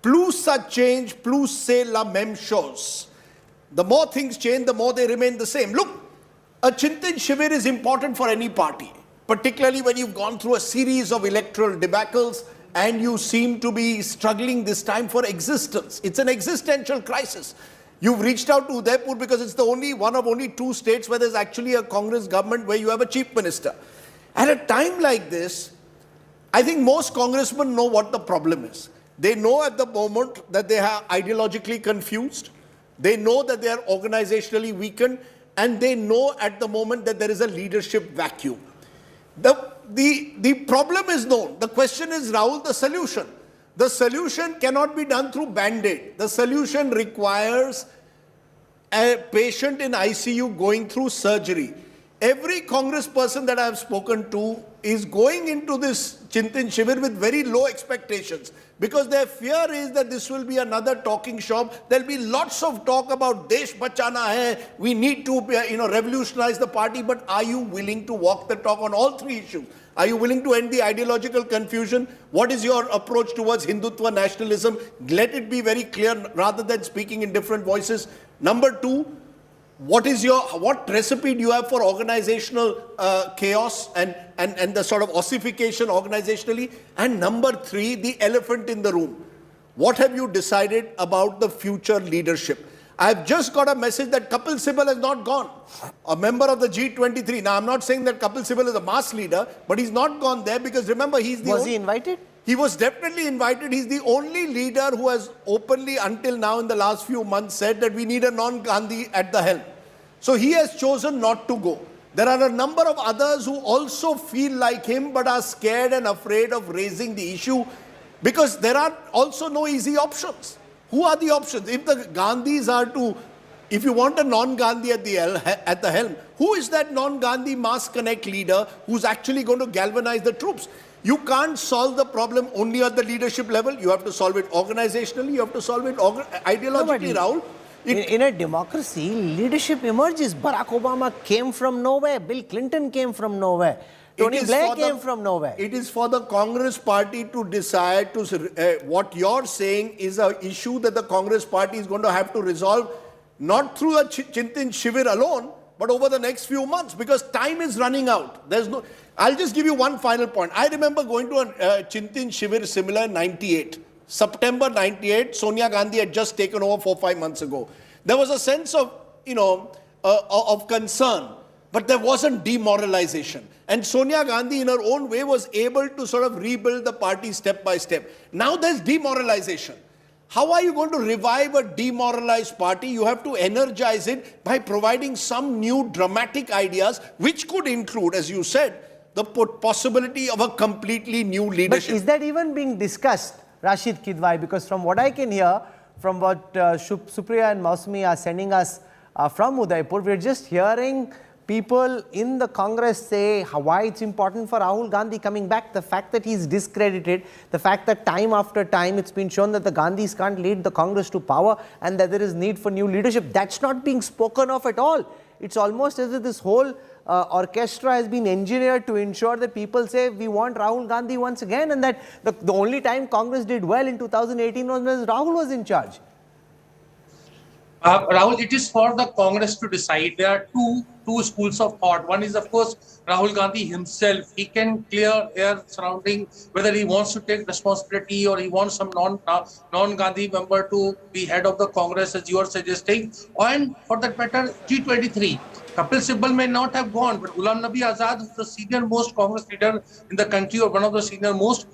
plus ça change, plus c'est la même chose. The more things change, the more they remain the same. Look, a Chintan Shivir is important for any party, particularly when you've gone through a series of electoral debacles and you seem to be struggling this time for existence. It's an existential crisis. You've reached out to Udaipur because it's the one of only 2 states where there's actually a Congress government where you have a chief minister. At a time like this, I think most congressmen know what the problem is. They know at the moment that they are ideologically confused. They know that they are organizationally weakened. And they know at the moment that there is a leadership vacuum. The problem is known. The question is, Rahul, the solution. The solution cannot be done through Band-Aid. The solution requires a patient in ICU going through surgery. Every Congress person that I have spoken to is going into this Chintan Shivir with very low expectations because their fear is that this will be another talking shop. There'll be lots of talk about Desh Bachana hai, we need to revolutionize the party, but are you willing to walk the talk on all 3 issues? Are you willing to end the ideological confusion? What is your approach towards Hindutva nationalism? Let it be very clear rather than speaking in different voices. Number 2, what recipe do you have for organizational chaos and the sort of ossification organizationally? And number 3, the elephant in the room. What have you decided about the future leadership? I've just got a message that Kapil Sibal has not gone, a member of the G23. Now, I'm not saying that Kapil Sibal is a mass leader, but he's not gone there because remember, he's the Was he invited? He was definitely invited. He's the only leader who has openly, until now in the last few months, said that we need a non-Gandhi at the helm. So he has chosen not to go. There are a number of others who also feel like him but are scared and afraid of raising the issue because there are also no easy options. Who are the options? If the Gandhis are to, if you want a non-Gandhi at the helm, who is that non-Gandhi mass connect leader who's actually going to galvanize the troops? You can't solve the problem only at the leadership level. You have to solve it organizationally. You have to solve it ideologically, Rahul. In a democracy, leadership emerges. Barack Obama came from nowhere. Bill Clinton came from nowhere. Tony Blair came from nowhere. It is for the Congress party to decide to what you're saying is an issue that the Congress party is going to have to resolve not through the Chintan Shivir alone, but over the next few months, because time is running out. I'll just give you one final point. I remember going to a Chintan Shivir similar in 98. September 98, Sonia Gandhi had just taken over 4-5 months ago. There was a sense of, of concern, but there wasn't demoralization. And Sonia Gandhi, in her own way, was able to sort of rebuild the party step by step. Now there's demoralization. How are you going to revive a demoralized party? You have to energize it by providing some new dramatic ideas, which could include, as you said, the possibility of a completely new leadership. But is that even being discussed, Rashid Kidwai? Because from what I can hear, from what Supriya and Mausami are sending us from Udaipur, we're just hearing people in the Congress say why it's important for Rahul Gandhi coming back, the fact that he's discredited, the fact that time after time it's been shown that the Gandhis can't lead the Congress to power and that there is need for new leadership. That's not being spoken of at all. It's almost as if this whole orchestra has been engineered to ensure that people say we want Rahul Gandhi once again, and that the only time Congress did well in 2018 was when Rahul was in charge. Rahul, it is for the Congress to decide. There are two schools of thought. One is, of course, Rahul Gandhi himself. He can clear air surrounding whether he wants to take responsibility or he wants some non-Gandhi member to be head of the Congress, as you are suggesting. And for that matter, G23. Kapil Sibal may not have gone, but Ghulam Nabi Azad, who is the senior most Congress leader in the country, or one of the senior most,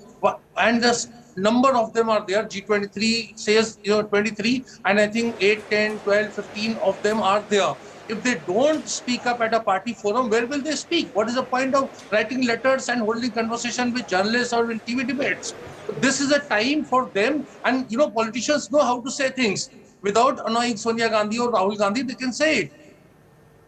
and the number of them are there. G23 says 23, and I think 8, 10, 12, 15 of them are there. If they don't speak up at a party forum, where will they speak? What is the point of writing letters and holding conversation with journalists or in TV debates? This is a time for them, and politicians know how to say things without annoying Sonia Gandhi or Rahul Gandhi. They can say it.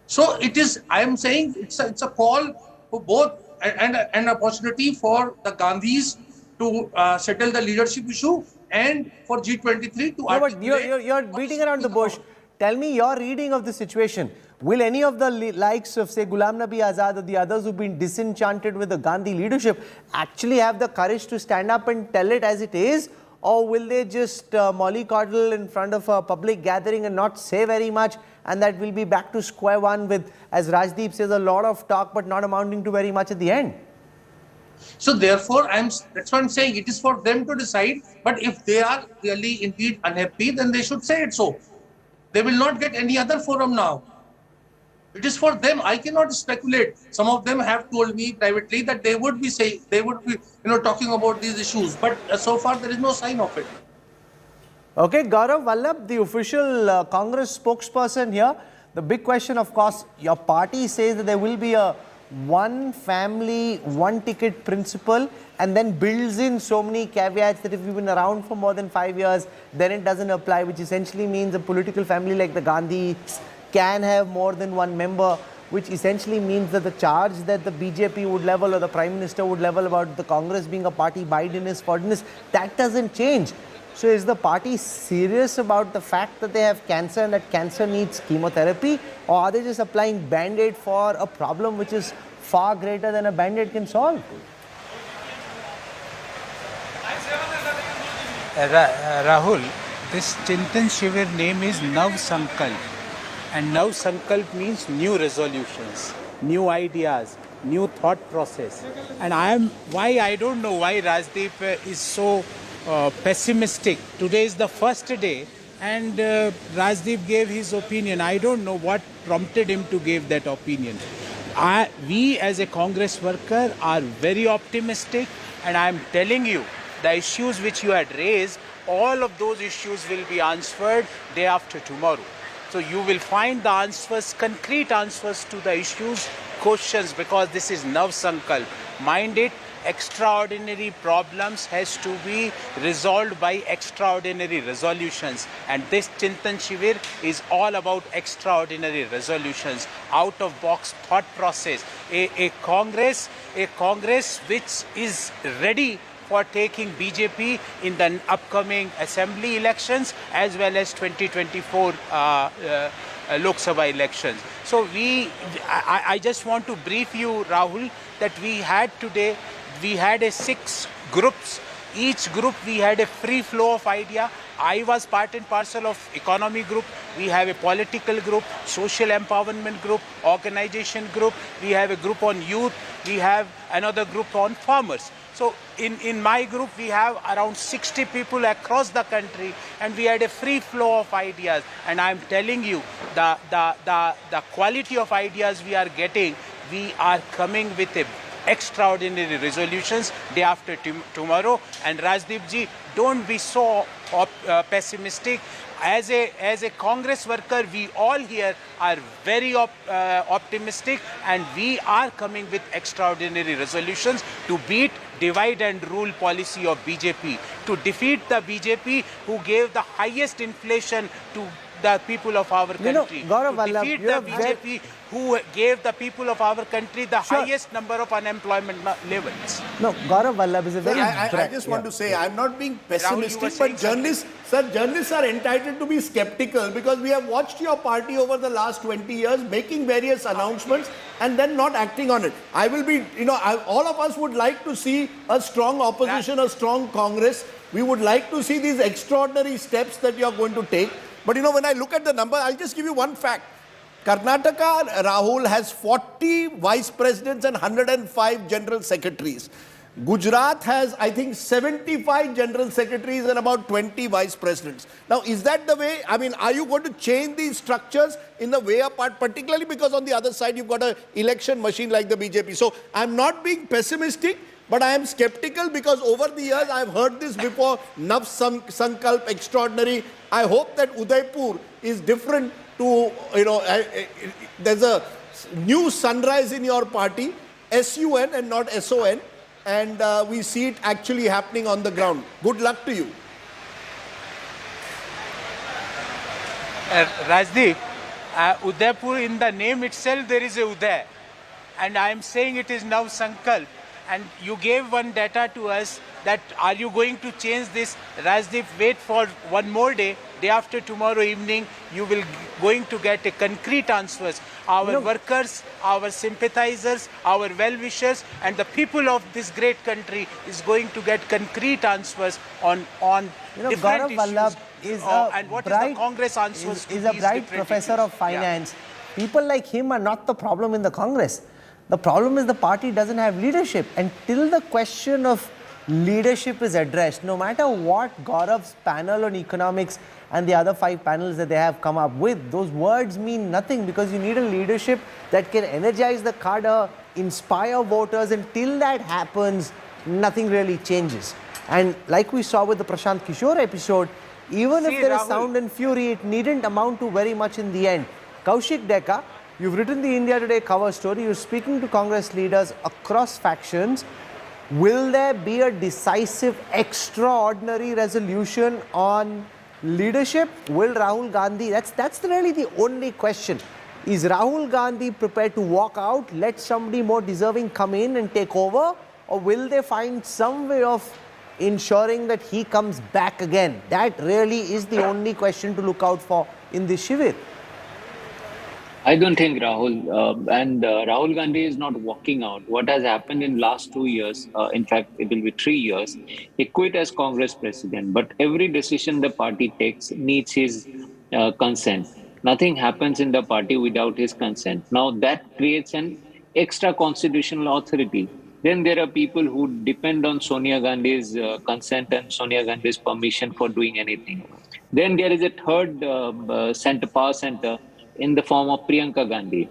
So it is. I am saying it's a call for both and an opportunity for the Gandhis to settle the leadership issue and for G23 to. No, but you're beating around the bush. Tell me your reading of the situation. Will any of the likes of, say, Ghulam Nabi Azad or the others who've been disenchanted with the Gandhi leadership actually have the courage to stand up and tell it as it is? Or will they just mollycoddle in front of a public gathering and not say very much, and that will be back to square one with, as Rajdeep says, a lot of talk but not amounting to very much at the end? So therefore, that's what I'm saying. It is for them to decide. But if they are really indeed unhappy, then they should say it so. They will not get any other forum now. It is for them. I cannot speculate. Some of them have told me privately that they would be talking about these issues. But so far, there is no sign of it. Okay, Gaurav Vallabh, the official Congress spokesperson here. The big question, of course, your party says that there will be a one family, one ticket principle, and then builds in so many caveats that if you've been around for more than 5 years, then it doesn't apply, which essentially means a political family like the Gandhis can have more than one member, which essentially means that the charge that the BJP would level or the Prime Minister would level about the Congress being a party Bidenist, Fordinist, that doesn't change. So is the party serious about the fact that they have cancer and that cancer needs chemotherapy, or are they just applying Band-Aid for a problem which is far greater than a Band-Aid can solve? Rahul, this Chintan Shivir name is Nav Sankalp, and Nav Sankalp means new resolutions, new ideas, new thought process. And I don't know why Rajdeep is so pessimistic. Today is the first day and Rajdeep gave his opinion. I don't know what prompted him to give that opinion. We as a Congress worker are very optimistic, and I am telling you, the issues which you had raised, all of those issues will be answered day after tomorrow. So you will find the answers, concrete answers to the issues, questions, because this is Nav Sankalp. Mind it, extraordinary problems has to be resolved by extraordinary resolutions, and this Chintan Shivir is all about extraordinary resolutions, out of box thought process, a Congress which is ready for taking BJP in the upcoming assembly elections as well as 2024 Lok Sabha elections. So I just want to brief you, Rahul, that we had a 6 groups each group we had a free flow of idea. I was part and parcel of economy group. We have a political group, social empowerment group, organization group. We have a group on youth. We have another group on farmers. So in my group, we have around 60 people across the country, and we had a free flow of ideas. And I'm telling you, the quality of ideas we are getting, we are coming with a extraordinary resolutions day after tomorrow. And Rajdeep ji, don't be so pessimistic. As a Congress worker, we all here are very optimistic, and we are coming with extraordinary resolutions to beat divide and rule policy of BJP, to defeat the BJP who gave the highest inflation to the people of our country, to defeat the BJP who gave the people of our country the highest number of unemployment levels. No, Gaurav Vallabh is a very... I just want to say, I'm not being pessimistic, but journalists are entitled to be skeptical, because we have watched your party over the last 20 years making various announcements and then not acting on it. I will be, all of us would like to see a strong opposition, a strong Congress. We would like to see these extraordinary steps that you are going to take. But when I look at the number, I'll just give you one fact. Karnataka, Rahul, has 40 vice presidents and 105 general secretaries. Gujarat has, I think, 75 general secretaries and about 20 vice presidents. Now, is that the way? I mean, are you going to change these structures in the way apart, particularly because on the other side, you've got an election machine like the BJP? So, I'm not being pessimistic, but I am skeptical, because over the years, I've heard this before, Nav Sankalp, extraordinary. I hope that Udaipur is different to, there's a new sunrise in your party, SUN and not SON, and we see it actually happening on the ground. Good luck to you. Rajdeep, Udaipur, in the name itself, there is a Uday. And I am saying it is now Sankalp. And you gave one data to us that are you going to change this? Rajdeep, wait for one more day. Day after tomorrow evening, you will going to get a concrete answers. Our workers, our sympathizers, our well-wishers, and the people of this great country is going to get concrete answers on different issues. Vallabh is and what is the Congress answers to is a these bright different professor issues? of finance. Yeah. People like him are not the problem in the Congress. The problem is the party doesn't have leadership. And till the question of leadership is addressed, no matter what Gaurav's panel on economics and the other 5 panels that they have come up with, those words mean nothing, because you need a leadership that can energize the cadre, inspire voters. Until that happens, nothing really changes. And like we saw with the Prashant Kishore episode, even if there is sound and fury, it needn't amount to very much in the end. Kaushik Deka, you've written the India Today cover story. You're speaking to Congress leaders across factions. Will there be a decisive, extraordinary resolution on leadership? Will Rahul Gandhi, that's really the only question. Is Rahul Gandhi prepared to walk out, let somebody more deserving come in and take over? Or will they find some way of ensuring that he comes back again? That really is the only question to look out for in this Shivir. I don't think Rahul Gandhi is not walking out. What has happened in last 2 years, in fact, it will be 3 years, he quit as Congress president, but every decision the party takes needs his consent. Nothing happens in the party without his consent. Now that creates an extra constitutional authority. Then there are people who depend on Sonia Gandhi's consent and Sonia Gandhi's permission for doing anything. Then there is a third power center in the form of Priyanka Gandhi.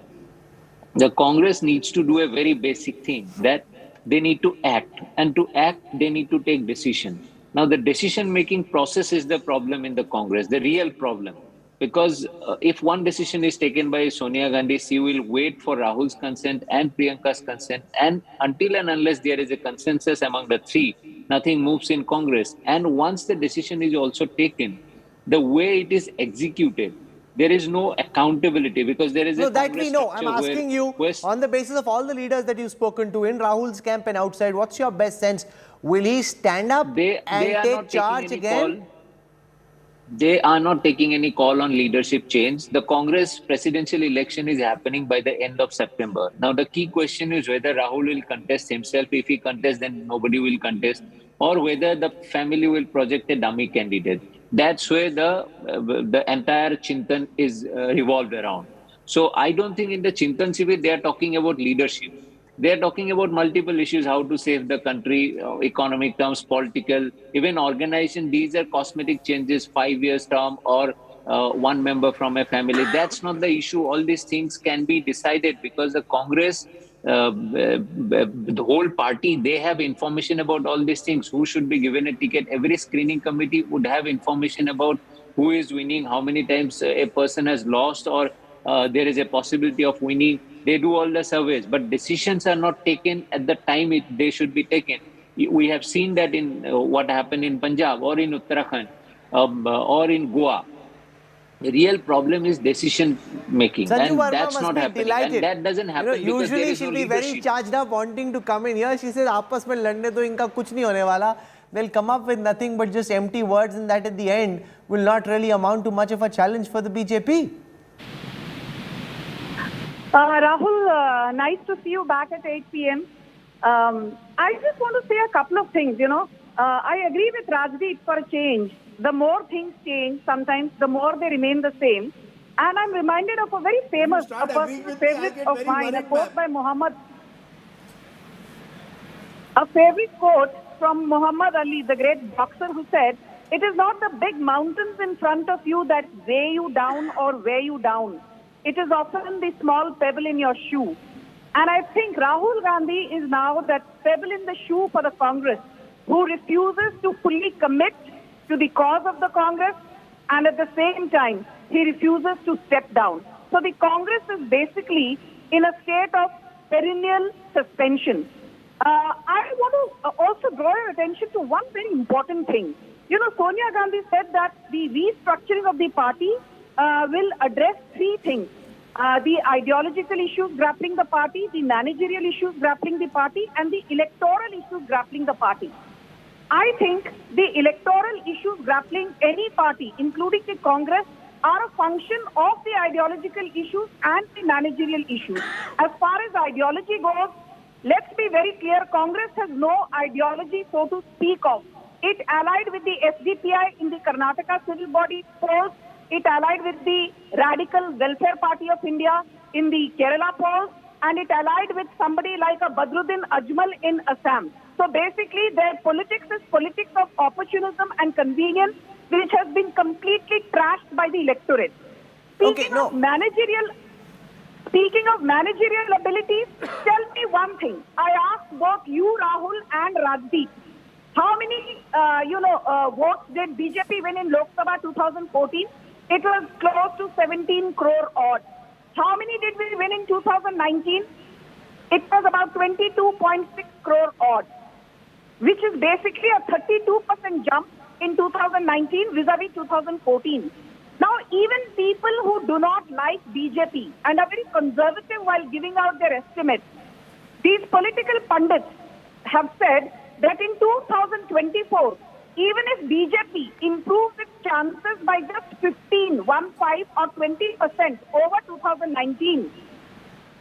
The Congress needs to do a very basic thing, that they need to act. And to act, they need to take decision. Now, the decision-making process is the problem in the Congress, the real problem. Because if one decision is taken by Sonia Gandhi, she will wait for Rahul's consent and Priyanka's consent. And until and unless there is a consensus among the three, nothing moves in Congress. And once the decision is also taken, the way it is executed, there is no accountability, because there is a that we know. I'm asking you, on the basis of all the leaders that you've spoken to in Rahul's camp and outside, what's your best sense? Will he stand up and take charge again? They are not taking any call on leadership change. The Congress presidential election is happening by the end of September. Now, the key question is whether Rahul will contest himself. If he contests, then nobody will contest, or whether the family will project a dummy candidate. That's where the entire Chintan is revolved around. So I don't think in the Chintan Shivir they are talking about leadership. They are talking about multiple issues, how to save the country, economic terms, political, even organization. These are cosmetic changes, 5 years term or one member from a family. That's not the issue. All these things can be decided because the Congress, the whole party, they have information about all these things. Who should be given a ticket? Every screening committee would have information about who is winning, how many times a person has lost, or there is a possibility of winning. They do all the surveys, but decisions are not taken at the time they should be taken. We have seen that in what happened in Punjab or in Uttarakhand or in Goa. The real problem is decision making, and that's not happening. And that doesn't happen because there usually is no she'll be very leadership. charged up, wanting to come in here. She says, "आपस में लड़ने दो, इनका कुछ नहीं होने वाला." They'll come up with nothing but just empty words, and that at the end will not really amount to much of a challenge for the BJP. Rahul, nice to see you back at 8 p.m. I just want to say a couple of things, I agree with Rajdeep for a change. The more things change, sometimes the more they remain the same. And I'm reminded of a very famous, a personal favorite of mine, a quote by Muhammad. A favorite quote from Muhammad Ali, the great boxer, who said, "It is not the big mountains in front of you that weigh you down or weigh you down. It is often the small pebble in your shoe." And I think Rahul Gandhi is now that pebble in the shoe for the Congress, who refuses to fully commit to the cause of the Congress, and at the same time, he refuses to step down. So the Congress is basically in a state of perennial suspension. I want to also draw your attention to one very important thing. Sonia Gandhi said that the restructuring of the party will address three things. The ideological issues grappling the party, the managerial issues grappling the party, and the electoral issues grappling the party. I think the electoral issues grappling any party, including the Congress, are a function of the ideological issues and the managerial issues. As far as ideology goes, let's be very clear, Congress has no ideology, so to speak of. It allied with the SDPI in the Karnataka civil body polls. It allied with the Radical Welfare Party of India in the Kerala polls, and it allied with somebody like a Badruddin Ajmal in Assam. So basically, their politics is politics of opportunism and convenience, which has been completely trashed by the electorate. Speaking of managerial abilities, tell me one thing. I asked both you, Rahul, and Rajdeep, how many votes did BJP win in Lok Sabha 2014? It was close to 17 crore odd. How many did we win in 2019? It was about 22.6 crore odd, which is basically a 32% jump in 2019 vis-a-vis 2014. Now, even people who do not like BJP and are very conservative while giving out their estimates, these political pundits have said that in 2024, even if BJP improves its chances by just 15 or 20% over 2019,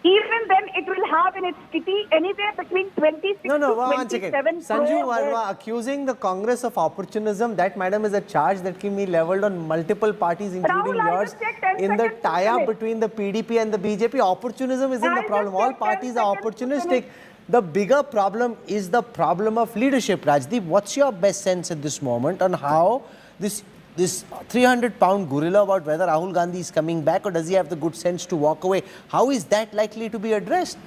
even then it will have in its kitty anywhere between 26 to 27 Sanju Varma accusing the Congress of opportunism. That, madam, is a charge that can be leveled on multiple parties, including yours, in the tie-up between the PDP and the BJP. Opportunism isn't the problem. All parties are opportunistic. The bigger problem is the problem of leadership. Rajdeep, what's your best sense at this moment on how this 300-pound gorilla about whether Rahul Gandhi is coming back, or does he have the good sense to walk away? How is that likely to be addressed?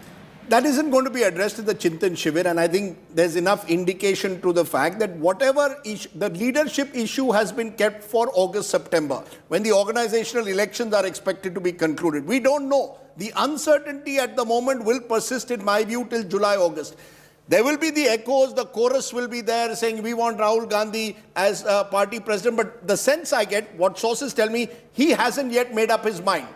That isn't going to be addressed in the Chintan Shivir, and I think there's enough indication to the fact that whatever issue, the leadership issue has been kept for August, September, when the organizational elections are expected to be concluded. We don't know. The uncertainty at the moment will persist, in my view, till July, August. There will be the echoes, the chorus will be there saying we want Rahul Gandhi as party president, but the sense I get, what sources tell me, he hasn't yet made up his mind.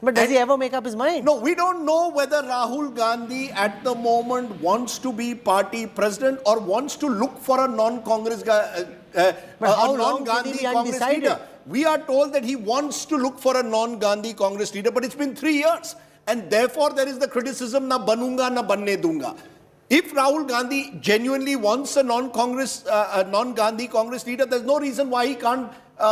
But does he ever make up his mind? No, we don't know whether Rahul Gandhi at the moment wants to be party president or wants to look for a non-Congress guy, a non-Gandhi Congress leader. we are told that he wants to look for a non-Gandhi Congress leader, but it's been 3 years. And therefore, there is the criticism, na banunga, na banne dunga. If Rahul Gandhi genuinely wants a non-Gandhi Congress leader, there's no reason why he can't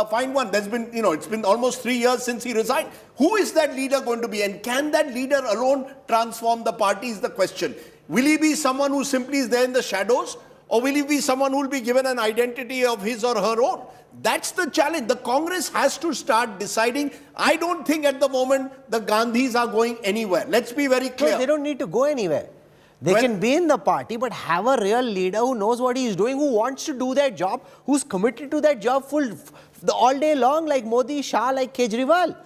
find one. There's been, it's been almost 3 years since he resigned. Who is that leader going to be? And can that leader alone transform the party is the question. Will he be someone who simply is there in the shadows? Or will he be someone who will be given an identity of his or her own? That's the challenge. The Congress has to start deciding. I don't think at the moment the Gandhis are going anywhere. Let's be very clear. No, they don't need to go anywhere. They can be in the party, but have a real leader who knows what he is doing, who wants to do that job, who's committed to that job all day long, like Modi, Shah, like Kejriwal.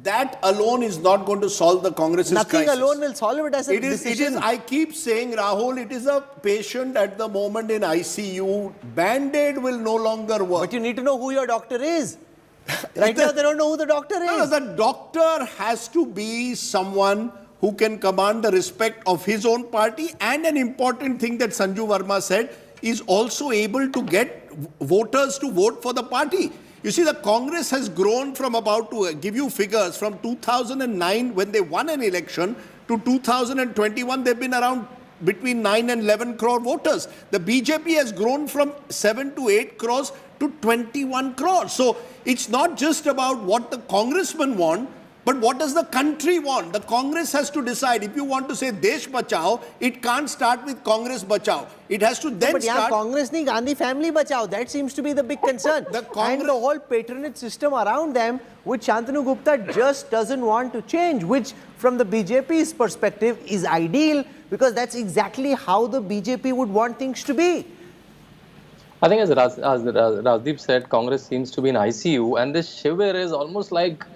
That alone is not going to solve the Congress's crisis. Nothing alone will solve it as a decision. I keep saying, Rahul, it is a patient at the moment in ICU. Band-Aid will no longer work. But you need to know who your doctor is. Right now, they don't know who the doctor is. No, the doctor has to be someone who can command the respect of his own party, and an important thing that Sanju Verma said is also able to get voters to vote for the party. You see, the Congress has grown from about, to give you figures, from 2009 when they won an election to 2021, they've been around between 9 and 11 crore voters. The BJP has grown from 7 to 8 crores to 21 crores. So it's not just about what the congressmen want, but what does the country want? The Congress has to decide. If you want to say Desh Bachao, it can't start with Congress Bachao. It has to then start... But Congress nahi, Gandhi family Bachao. That seems to be the big concern. And the whole patronage system around them, which Shantanu Gupta just doesn't want to change, which from the BJP's perspective is ideal, because that's exactly how the BJP would want things to be. I think as Rajdeep said, Congress seems to be in ICU, and this shiver is almost like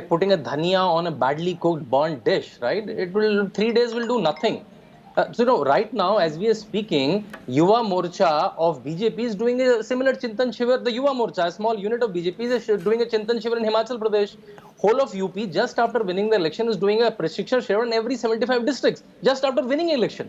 putting a dhania on a badly cooked burnt dish, right? 3 days will do nothing. So right now, as we are speaking, Yuva Morcha of BJP is doing a similar Chintan Shivar. The Yuva Morcha, a small unit of BJP, is doing a Chintan Shivar in Himachal Pradesh. Whole of UP, just after winning the election, is doing a Prashiksha Shivar in every 75 districts, just after winning election.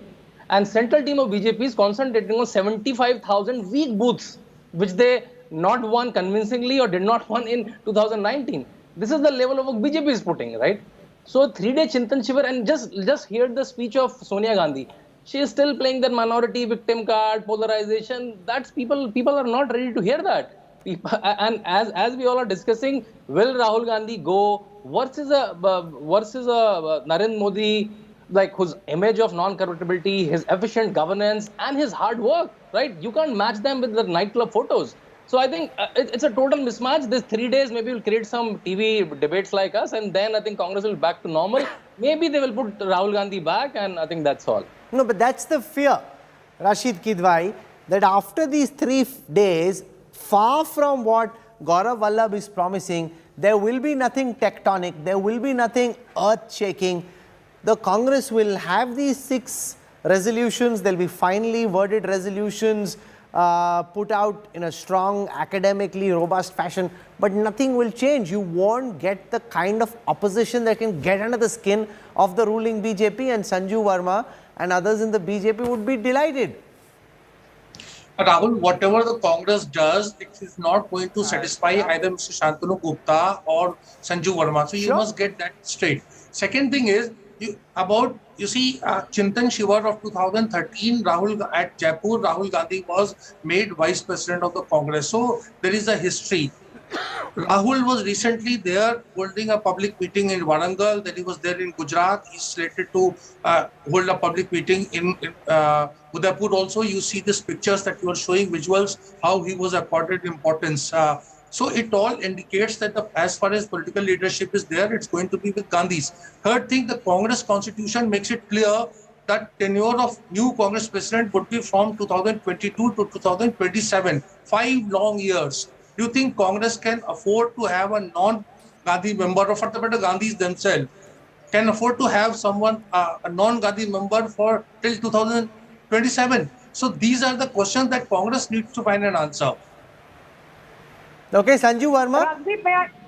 And central team of BJP is concentrating on 75,000 weak booths, which they not won convincingly or did not won in 2019. This is the level of work BJP is putting, right? So 3-day Chintan Shivar, and just hear the speech of Sonia Gandhi. She is still playing that minority victim card, polarization. That's people are not ready to hear that. And as we all are discussing, will Rahul Gandhi go versus a Narendra Modi, like whose image of non-corruptibility, his efficient governance, and his hard work, right? You can't match them with the nightclub photos. So I think it's a total mismatch. This 3 days maybe will create some TV debates like us, and then I think Congress will back to normal. Maybe they will put Rahul Gandhi back, and I think that's all. No, but that's the fear, Rashid Kidwai, that after these 3 days, far from what Gaurav Vallabh is promising, there will be nothing tectonic, there will be nothing earth-shaking. The Congress will have these 6 resolutions, there will be finally worded resolutions, put out in a strong, academically robust fashion, but nothing will change. You won't get the kind of opposition that can get under the skin of the ruling BJP, and Sanju Verma and others in the BJP would be delighted. Rahul, whatever the Congress does, it is not going to satisfy either Mr. Shantanu Gupta or Sanju Verma. So you must get that straight. Second thing is, Chintan Shivar of 2013, at Jaipur, Rahul Gandhi was made Vice President of the Congress. So there is a history. Rahul was recently there holding a public meeting in Warangal, then he was there in Gujarat. He's slated to hold a public meeting in Udaipur also. You see these pictures that you are showing, visuals, how he was accorded importance. So it all indicates that as far as political leadership is there, it's going to be with Gandhis. Third thing, the Congress constitution makes it clear that tenure of new Congress president would be from 2022 to 2027, 5 long years. Do you think Congress can afford to have a non-Gandhi member, or for the matter, Gandhis themselves, can afford to have someone, a non-Gandhi member for till 2027? So these are the questions that Congress needs to find an answer. Okay, Sanju Verma.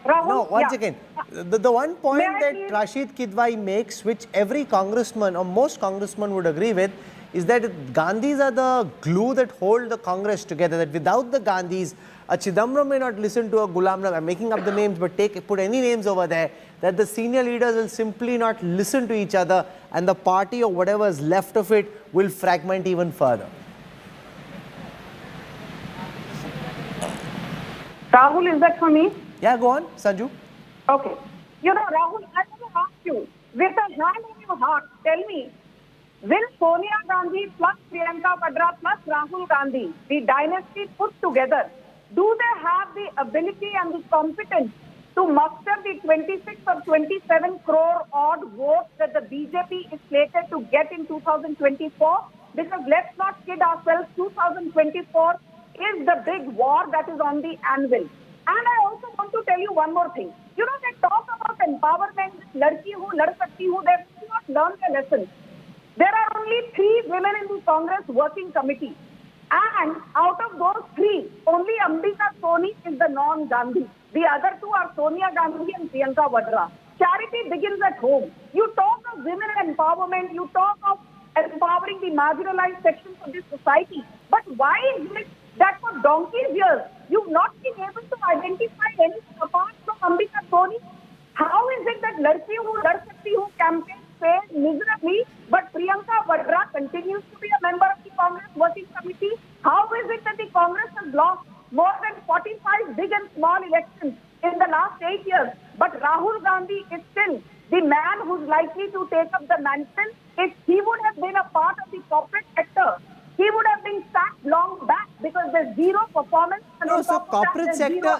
Rahul, no, one second. The one point that Rashid Kidwai makes, which every congressman or most congressmen would agree with, is that Gandhis are the glue that hold the Congress together, that without the Gandhis, a Chidambaram may not listen to a Gulam Nabi, I'm making up the names, but put any names over there, that the senior leaders will simply not listen to each other, and the party or whatever is left of it will fragment even further. Rahul, is that for me? Yeah, go on, Sanju. Okay. You know, Rahul, I want to ask you, with a hand on your heart, tell me, will Sonia Gandhi plus Priyanka Vadra plus Rahul Gandhi, the dynasty put together, do they have the ability and the competence to muster the 26 or 27 crore odd votes that the BJP is slated to get in 2024? Because let's not kid ourselves, 2024 is the big war that is on the anvil. And I also want to tell you one more thing. You know, they talk about empowerment, ladki hu, lad sakti hu, they have not learned the lesson. There are only 3 women in the Congress working committee. And out of those 3, only Ambika Soni is the non-Gandhi. The other 2 are Sonia Gandhi and Priyanka Vadra. Charity begins at home. You talk of women empowerment, you talk of empowering the marginalized sections of this society. But why is it that for donkey's years, you've not been able to identify anything apart from Ambika Soni? How is it that Ladki Hu, Lad Sakti Hu campaign failed miserably, but Priyanka Vadra continues to be a member of the Congress working committee? How is it that the Congress has lost more than 45 big and small elections in the last 8 years, but Rahul Gandhi is still the man who's likely to take up the mantle? If he would have been a part of the corporate sector, he would have been sacked long back because there's zero performance. No, so corporate sector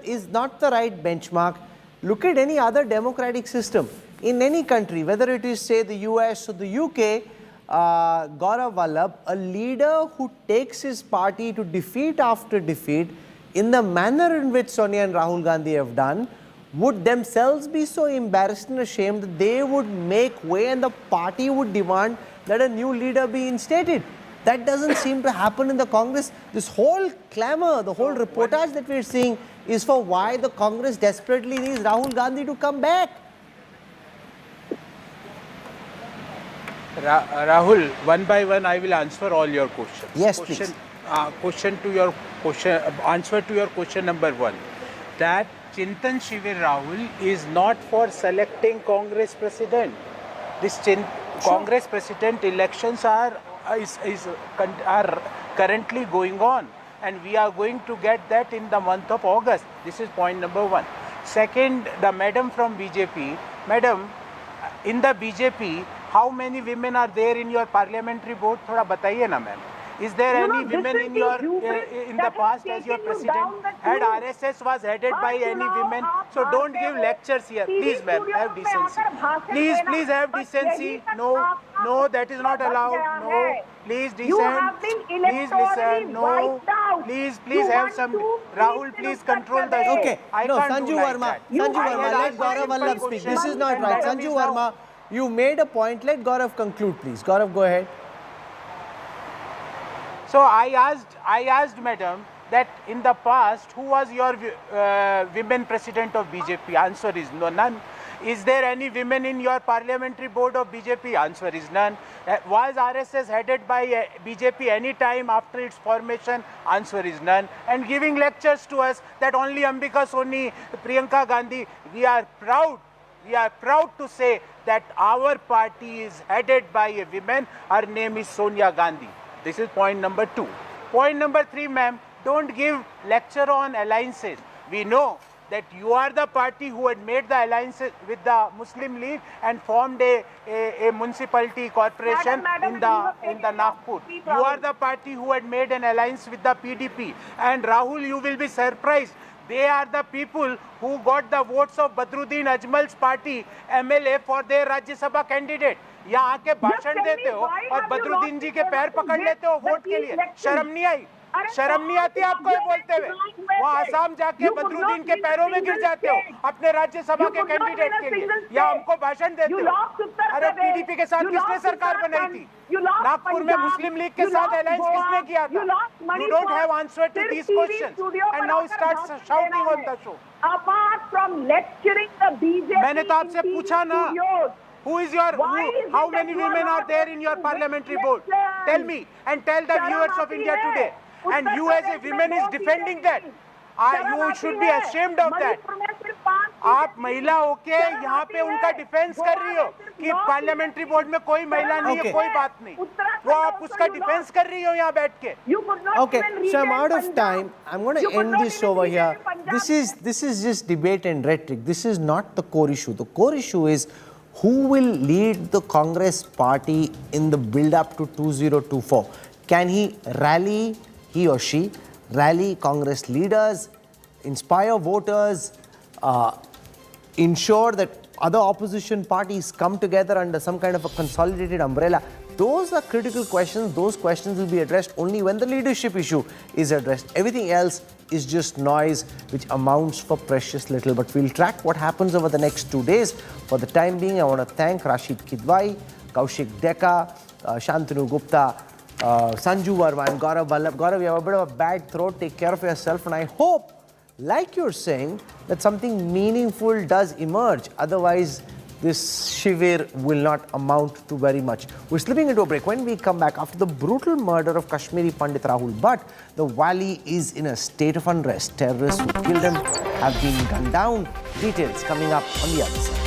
is not the right benchmark. Look at any other democratic system. In any country, whether it is, say, the US or the UK, Gaurav Vallabh, a leader who takes his party to defeat after defeat in the manner in which Sonia and Rahul Gandhi have done, would themselves be so embarrassed and ashamed that they would make way and the party would demand that a new leader be instated. That doesn't seem to happen in the Congress. This whole clamor, the whole reportage that we're seeing is for why the Congress desperately needs Rahul Gandhi to come back. Rahul, one by one, I will answer all your questions. Yes, please. Answer to your question number 1. That Chintan Shivir Rahul is not for selecting Congress president. This Congress president elections are currently going on, and we are going to get that in the month of August. This is point number 1. Second, the madam from BJP, madam, in the BJP, how many women are there in your parliamentary board? Thoda bataiye na, ma'am. Is there any women in your in the past as your president? Had RSS was headed by any women? So don't give lectures here. Please, ma'am, have decency. Please have decency. No, that is not allowed. No, please descend. Please listen. No, please have some. Rahul, please control the show. Okay, no, Sanju Verma, let Gaurav Vallabh speak. This is not right. Sanju Verma, you made a point. Let Gaurav conclude, please. Gaurav, go ahead. So I asked madam that in the past, who was your women president of BJP? Answer is no, none. Is there any women in your parliamentary board of BJP? Answer is none. Was RSS headed by BJP any time after its formation? Answer is none. And giving lectures to us that only Ambika Soni, Priyanka Gandhi, we are proud to say that our party is headed by a woman. Her name is Sonia Gandhi. This is point number 2. Point number 3, ma'am, don't give lecture on alliances. We know that you are the party who had made the alliance with the Muslim League and formed a municipality corporation in the Nagpur. You are the party who had made an alliance with the PDP. And Rahul, you will be surprised. They are the people who got the votes of Badruddin Ajmal's party MLA for their Rajya Sabha candidate. यहाँ आके भाषण देते हो और बदरुद्दीन जी के पैर पकड़ लेते हो वोट के लिए. शर्म नहीं आई? शर्म नहीं आती आपको ये बोलते हुए? वहाँ आसाम जाके बदरुद्दीन के पैरों में गिर जाते हो अपने राज्यसभा के कैंडिडेट के लिए, या हमको भाषण देते हो? अरे पीडीपी के साथ किसने सरकार बनाई थी? नागपुर में मुस्लिम लीग के साथ अलायंस किसने किया था? You don't have answer to these questions and now start shouting on the show. Apart from lecturing the BJP, मैंने तो आपसे पूछा ना, Who is your, how many women are there in your parliamentary board? Tell me and tell the viewers of India Today. And you as a woman is defending that. You should be ashamed of that. आप महिला होके यहाँ पे उनका defence कर रही हो कि पार्लियामेंट्री बोर्ड में कोई महिला नहीं है, कोई बात नहीं, वो आप उसका डिफेंस कर रही हो यहाँ बैठ के. Okay, so I'm out of time. I'm going to end this over here. This is just debate and rhetoric. This is not the core issue. The core issue is who will lead the Congress party in the build-up to 2024. Can he rally, he or she, rally Congress leaders, inspire voters, ensure that other opposition parties come together under some kind of a consolidated umbrella? Those are critical questions. Those questions will be addressed only when the leadership issue is addressed. Everything else is just noise, which amounts for precious little. But we'll track what happens over the next 2 days. For the time being, I want to thank Rashid Kidwai, Kaushik Deka, Shantanu Gupta, Sanju Verma and Gaurav Vallabh. Gaurav, you have a bit of a bad throat. Take care of yourself. And I hope, like you're saying, that something meaningful does emerge. Otherwise, this shivir will not amount to very much. We're slipping into a break. When we come back, after the brutal murder of Kashmiri Pandit Rahul Bhat, the valley is in a state of unrest. Terrorists who killed him have been gunned down. Details coming up on the other side.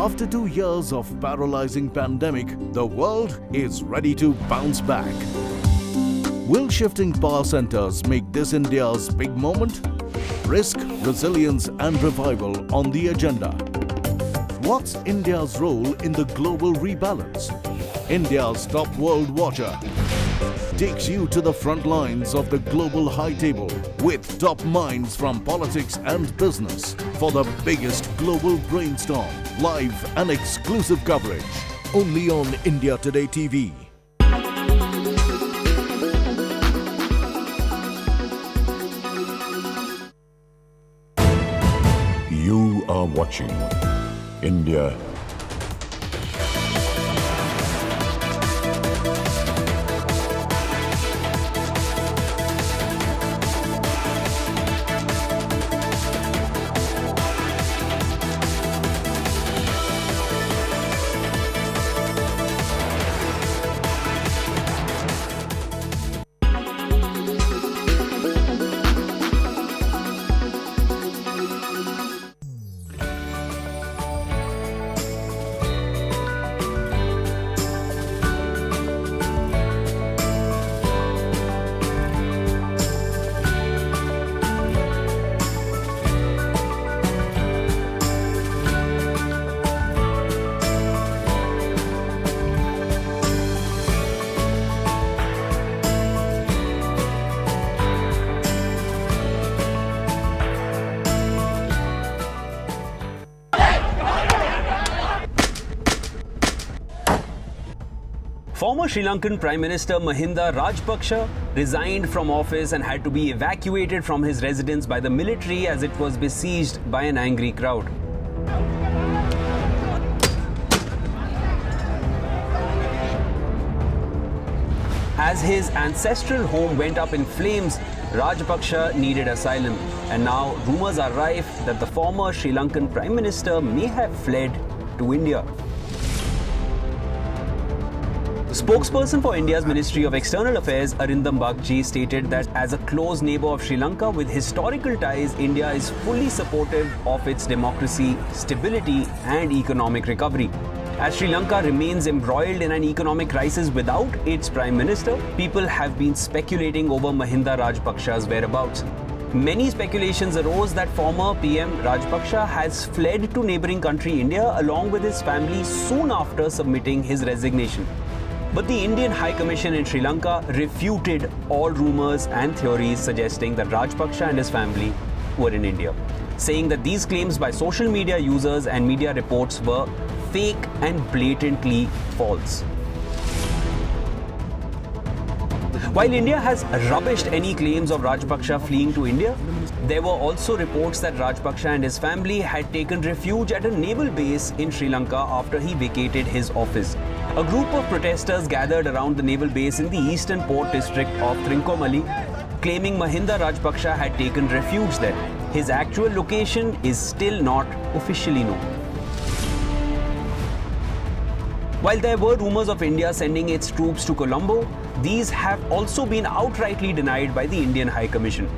After 2 years of paralyzing pandemic, the world is ready to bounce back. Will shifting power centers make this India's big moment? Risk, resilience and revival on the agenda. What's India's role in the global rebalance? India's top world watcher takes you to the front lines of the global high table with top minds from politics and business for the biggest global brainstorm. Live and exclusive coverage only on India Today TV. You are watching India Former Sri Lankan Prime Minister Mahinda Rajapaksa resigned from office and had to be evacuated from his residence by the military as it was besieged by an angry crowd. As his ancestral home went up in flames, Rajapaksa needed asylum, and now rumours are rife that the former Sri Lankan Prime Minister may have fled to India. The spokesperson for India's Ministry of External Affairs, Arindam Bagchi, stated that as a close neighbour of Sri Lanka with historical ties, India is fully supportive of its democracy, stability and economic recovery. As Sri Lanka remains embroiled in an economic crisis without its Prime Minister, people have been speculating over Mahinda Rajapaksa's whereabouts. Many speculations arose that former PM Rajapaksa has fled to neighbouring country India along with his family soon after submitting his resignation. But the Indian High Commission in Sri Lanka refuted all rumours and theories suggesting that Rajapaksa and his family were in India, saying that these claims by social media users and media reports were fake and blatantly false. While India has rubbished any claims of Rajapaksa fleeing to India, There were also reports that Rajpaksha and his family had taken refuge at a naval base in Sri Lanka after he vacated his office. A group of protesters gathered around the naval base in the eastern port district of Trincomalee, claiming Mahinda Rajpaksha had taken refuge there. His actual location is still not officially known. While there were rumors of India sending its troops to Colombo, these have also been outrightly denied by the Indian High Commission.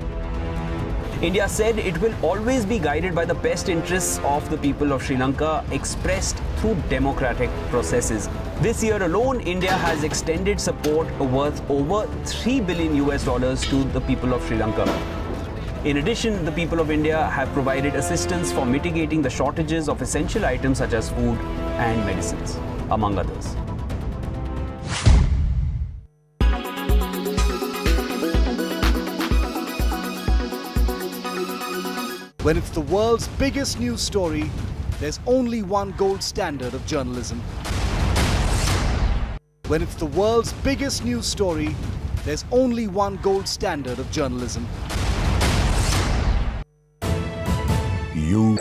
India said it will always be guided by the best interests of the people of Sri Lanka, expressed through democratic processes. This year alone, India has extended support worth over $3 billion to the people of Sri Lanka. In addition, the people of India have provided assistance for mitigating the shortages of essential items such as food and medicines, among others. When it's the world's biggest news story, there's only one gold standard of journalism. When it's the world's biggest news story, there's only one gold standard of journalism. You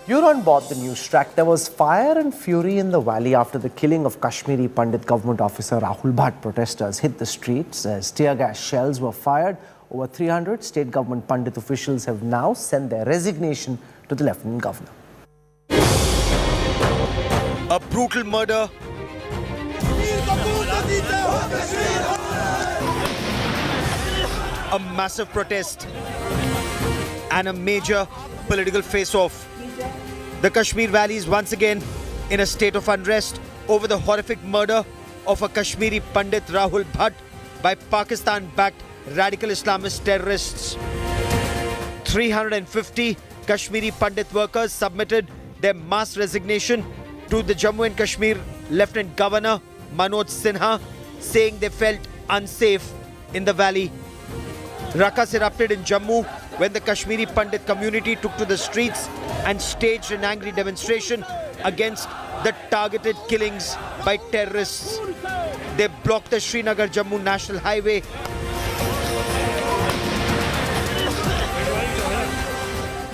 You're on board the news track. There was fire and fury in the valley after the killing of Kashmiri Pandit government officer Rahul Bhat. Protesters hit the streets as tear gas shells were fired. Over 300 state government Pandit officials have now sent their resignation to the Lieutenant Governor. A brutal murder. A massive protest. And a major political face-off. The Kashmir Valley is once again in a state of unrest over the horrific murder of a Kashmiri Pandit Rahul Bhat by Pakistan-backed radical Islamist terrorists. 350 Kashmiri Pandit workers submitted their mass resignation to the Jammu and Kashmir Lieutenant Governor Manoj Sinha, saying they felt unsafe in the valley. Ruckus erupted in Jammu when the Kashmiri Pandit community took to the streets and staged an angry demonstration against the targeted killings by terrorists. They blocked the Srinagar-Jammu National Highway.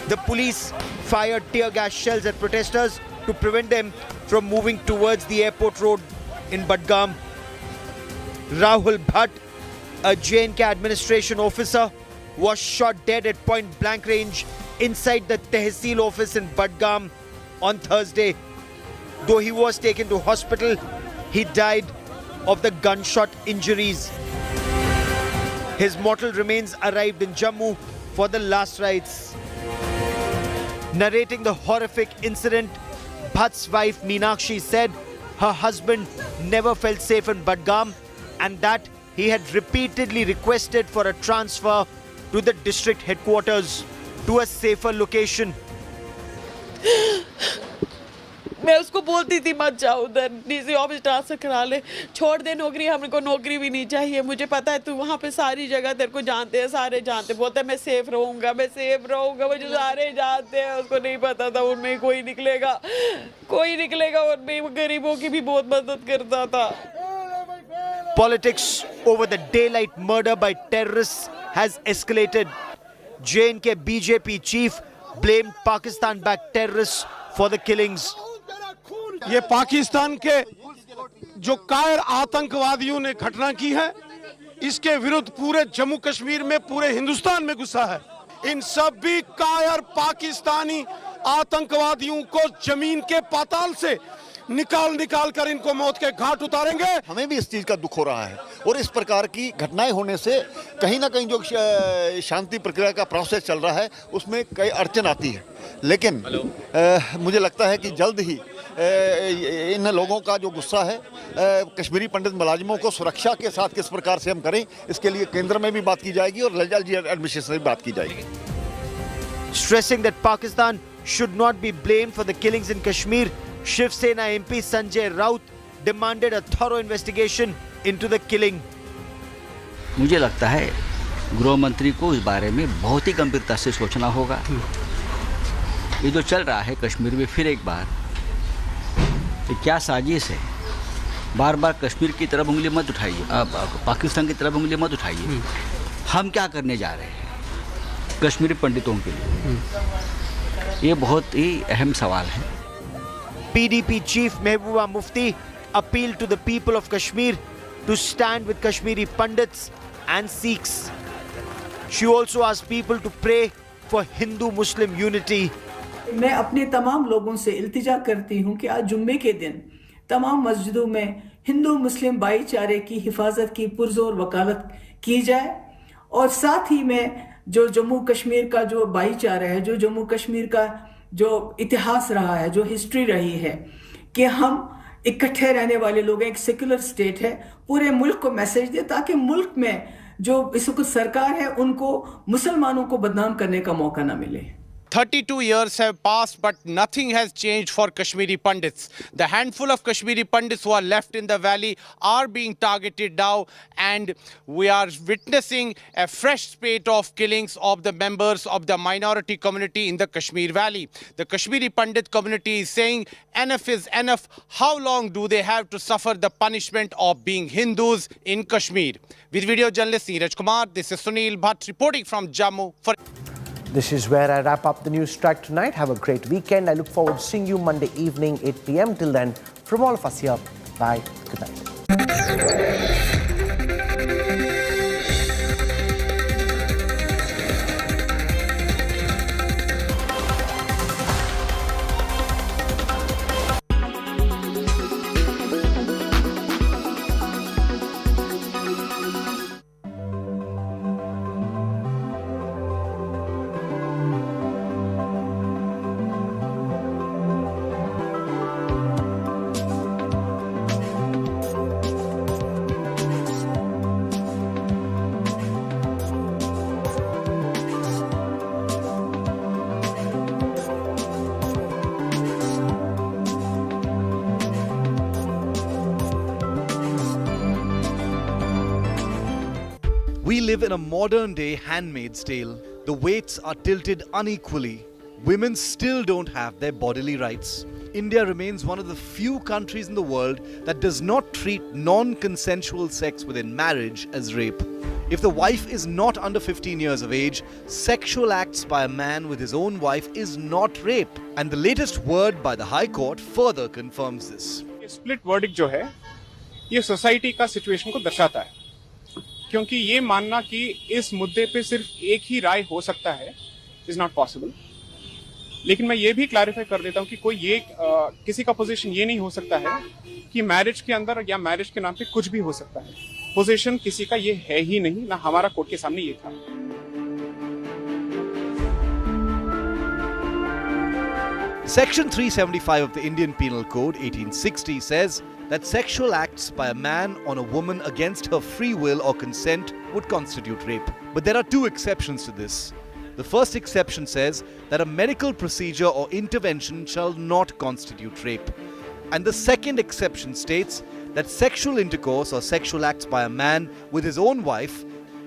The police fired tear gas shells at protesters to prevent them from moving towards the airport road in Budgam. Rahul Bhat, a J&K administration officer, was shot dead at point-blank range inside the Tehsil office in Budgam on Thursday. Though he was taken to hospital, he died of the gunshot injuries. His mortal remains arrived in Jammu for the last rites. Narrating the horrific incident, Bhatt's wife Meenakshi said her husband never felt safe in Budgam and that he had repeatedly requested for a transfer to the district headquarters to a safer location. मैं उसको बोलती थी मत जाओ उधर DC office transfer करा ले छोड़ दे नौकरी हमको नौकरी भी नहीं चाहिए मुझे पता है तू वहाँ पे सारी जगह तेरे को जानते हैं सारे जानते बोलते हैं मैं सेफ रहूँगा मुझे सारे जानते हैं उसको नहीं पता था उनमें कोई निकलेगा उनमें गरीबों की भी बहुत मदद करता था. Politics over the daylight murder by terrorists has escalated. J&K BJP chief blamed Pakistan-backed terrorists for the killings. ये पाकिस्तान के जो कायर आतंकवादियों ने घटना की है इसके विरुद्ध पूरे जम्मू कश्मीर में पूरे हिंदुस्तान में गुस्सा है. इन सभी कायर पाकिस्तानी आतंकवादियों को जमीन के पाताल से निकाल कर इनको मौत के घाट उतारेंगे. हमें भी इस चीज का दुख हो रहा है और इस प्रकार की घटनाएं होने से कहीं ना कहीं जो शांति प्रक्रिया का प्रोसेस चल रहा है उसमें कई अड़चन आती है. लेकिन मुझे लगता है कि जल्द ही इन लोगों का जो गुस्सा है कश्मीरी पंडित मुलाजिमों को सुरक्षा के साथ किस प्रकार से हम करें इसके लिए केंद्र में भी बात की जाएगी और ललित जी एडमिनिस्ट्रेशन में भी बात की जाएगी. Stressing that Pakistan should not be blamed for the killings in Kashmir, Shiv Sena MP Sanjay Raut demanded a thorough investigation into the killing. मुझे लगता है गृह मंत्री को इस बारे में बहुत ही गंभीरता से सोचना होगा. ये जो चल रहा है कश्मीर में फिर एक बार, ये क्या साजिश है? बार बार कश्मीर की तरफ उंगली मत उठाइए, पाकिस्तान की तरफ उंगली मत उठाइए। हम क्या करने जा रहे हैं कश्मीरी पंडितों के लिए? ये बहुत ही अहम सवाल है। PDP Chief Mehbooba Mufti appealed to the people of Kashmir to stand with Kashmiri Pandits and Sikhs. She also asked people to pray for Hindu-Muslim unity. मैं अपने तमाम लोगों से इल्तिजा करती हूँ कि आज जुम्मे के दिन तमाम मस्जिदों में हिंदू मुस्लिम भाईचारे की हिफाजत की पुरजोर वकालत की जाए, और साथ ही में जो जम्मू कश्मीर का जो भाईचारा है, जो जम्मू कश्मीर का जो इतिहास रहा है, जो हिस्ट्री रही है, कि हम इकट्ठे रहने वाले लोग हैं, एक सेक्युलर स्टेट है, पूरे मुल्क को मैसेज दे ताकि मुल्क में जो इस वक्त सरकार है उनको मुसलमानों को बदनाम करने का मौका ना मिले। 32 years have passed, but nothing has changed for Kashmiri Pandits. The handful of Kashmiri Pandits who are left in the valley are being targeted now, and we are witnessing a fresh spate of killings of the members of the minority community in the Kashmir Valley. The Kashmiri Pandit community is saying enough is enough. How long do they have to suffer the punishment of being Hindus in Kashmir? With video journalist Neeraj Kumar, this is Rahul Bhat reporting from Jammu. This is where I wrap up the news track tonight. Have a great weekend. I look forward to seeing you Monday evening, 8 p.m. Till then, from all of us here, bye. Good night. We live in a modern-day handmaid's tale. The weights are tilted unequally. Women still don't have their bodily rights. India remains one of the few countries in the world that does not treat non-consensual sex within marriage as rape. If the wife is not under 15 years of age, sexual acts by a man with his own wife is not rape. And the latest word by the High Court further confirms this. Split verdict जो है, ये society का situation को दर्शाता है, क्योंकि ये मानना कि इस मुद्दे पे सिर्फ एक ही राय हो सकता है इज नॉट पॉसिबल। लेकिन मैं ये भी क्लैरिफाई कर देता हूँ कि कोई ये किसी का पोजीशन ये नहीं हो सकता है कि मैरिज के अंदर या मैरिज के नाम पे कुछ भी हो सकता है। पोजीशन किसी का ये है ही नहीं, ना हमारा कोर्ट के सामने ये था। Section 375 of the Indian Penal Code 1860 says that sexual acts by a man on a woman against her free will or consent would constitute rape. But there are two exceptions to this. The first exception says that a medical procedure or intervention shall not constitute rape. And the second exception states that sexual intercourse or sexual acts by a man with his own wife,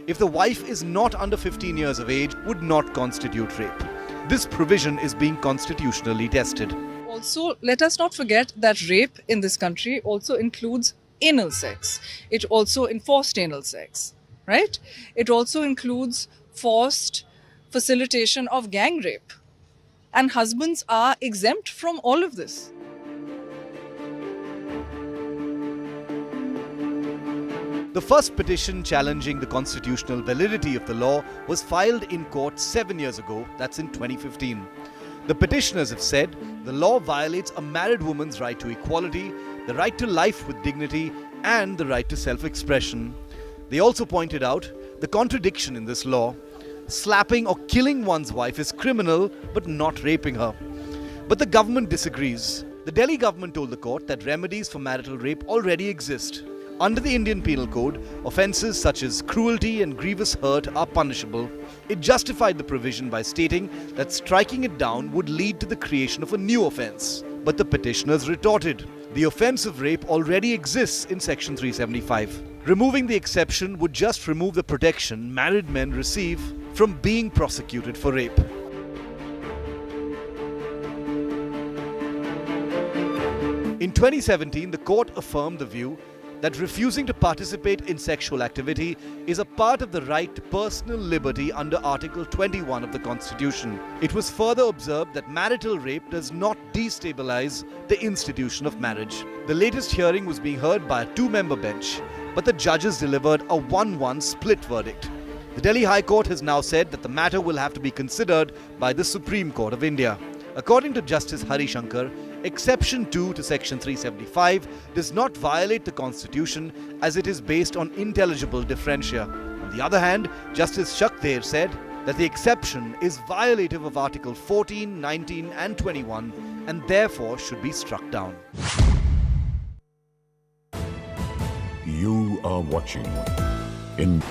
if the wife is not under 15 years of age, would not constitute rape. This provision is being constitutionally tested. Also, let us not forget that rape in this country also includes anal sex. It also enforced anal sex, right? It also includes forced facilitation of gang rape. And husbands are exempt from all of this. The first petition challenging the constitutional validity of the law was filed in court 7 years ago, that's in 2015. The petitioners have said the law violates a married woman's right to equality, the right to life with dignity, and the right to self-expression. They also pointed out the contradiction in this law. Slapping or killing one's wife is criminal, but not raping her. But the government disagrees. The Delhi government told the court that remedies for marital rape already exist. Under the Indian Penal Code, offences such as cruelty and grievous hurt are punishable. It justified the provision by stating that striking it down would lead to the creation of a new offence. But the petitioners retorted, the offence of rape already exists in Section 375. Removing the exception would just remove the protection married men receive from being prosecuted for rape. In 2017, the court affirmed the view that refusing to participate in sexual activity is a part of the right to personal liberty under Article 21 of the Constitution. It was further observed that marital rape does not destabilize the institution of marriage. The latest hearing was being heard by a 2-member bench, but the judges delivered a 1-1 split verdict. The Delhi High Court has now said that the matter will have to be considered by the Supreme Court of India. According to Justice Hari Shankar, Exception 2 to Section 375 does not violate the Constitution as it is based on intelligible differentia. On the other hand, Justice Shakdher said that the exception is violative of Article 14, 19 and 21 and therefore should be struck down. You are watching in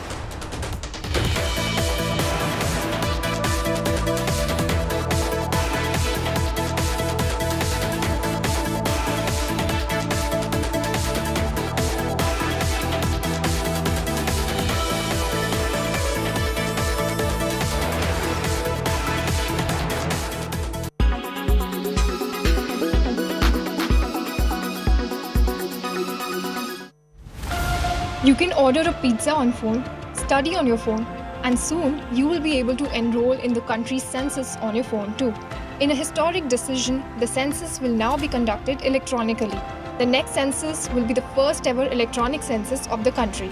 You can order a pizza on phone, study on your phone, and soon you will be able to enroll in the country's census on your phone too. In a historic decision, the census will now be conducted electronically. The next census will be the first ever electronic census of the country.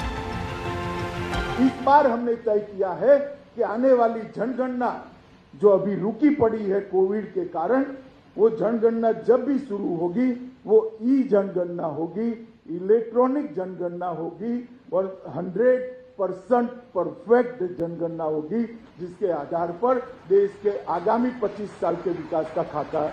इस बार हमने तय किया है कि आने वाली जनगणना जो अभी रुकी पड़ी है कोविड के कारण, वो जनगणना जब भी शुरू होगी वो ई जनगणना होगी, इलेक्ट्रॉनिक जनगणना होगी और 100% परफेक्ट जनगणना होगी, जिसके आधार पर देश के आगामी 25 साल के विकास का खाका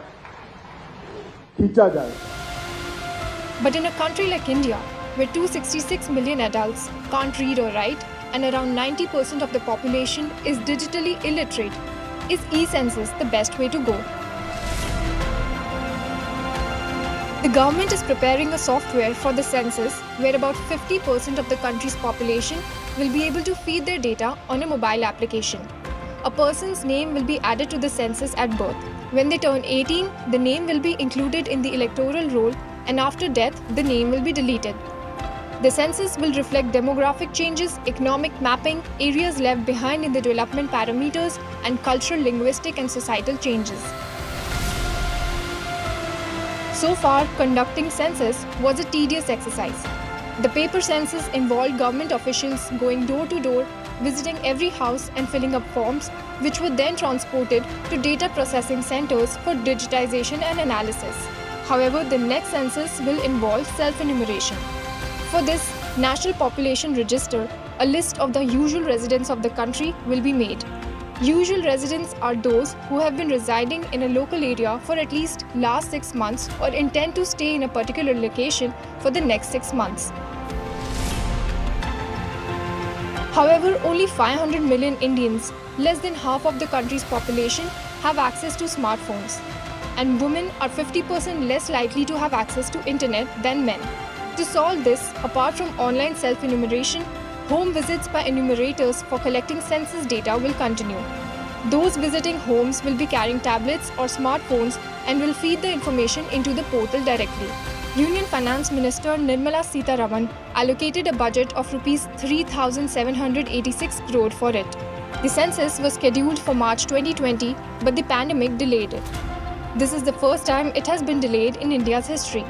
खींचा जाएगा. But in a country like India, where 266 million adults can't read or write and around 90% of the population is digitally illiterate, is e-census the best way to go? The government is preparing a software for the census where about 50% of the country's population will be able to feed their data on a mobile application. A person's name will be added to the census at birth. When they turn 18, the name will be included in the electoral roll, and after death, the name will be deleted. The census will reflect demographic changes, economic mapping, areas left behind in the development parameters, and cultural, linguistic, and societal changes. So far, conducting census was a tedious exercise. The paper census involved government officials going door to door, visiting every house and filling up forms, which were then transported to data processing centers for digitization and analysis. However, the next census will involve self-enumeration. For this, National Population Register, a list of the usual residents of the country will be made. Usual residents are those who have been residing in a local area for at least last 6 months or intend to stay in a particular location for the next 6 months. However, only 500 million Indians, less than half of the country's population, have access to smartphones. And women are 50% less likely to have access to internet than men. To solve this, apart from online self-enumeration, home visits by enumerators for collecting census data will continue. Those visiting homes will be carrying tablets or smartphones and will feed the information into the portal directly. Union Finance Minister Nirmala Sitharaman allocated a budget of Rs 3,786 crore for it. The census was scheduled for March 2020, but the pandemic delayed it. This is the first time it has been delayed in India's history.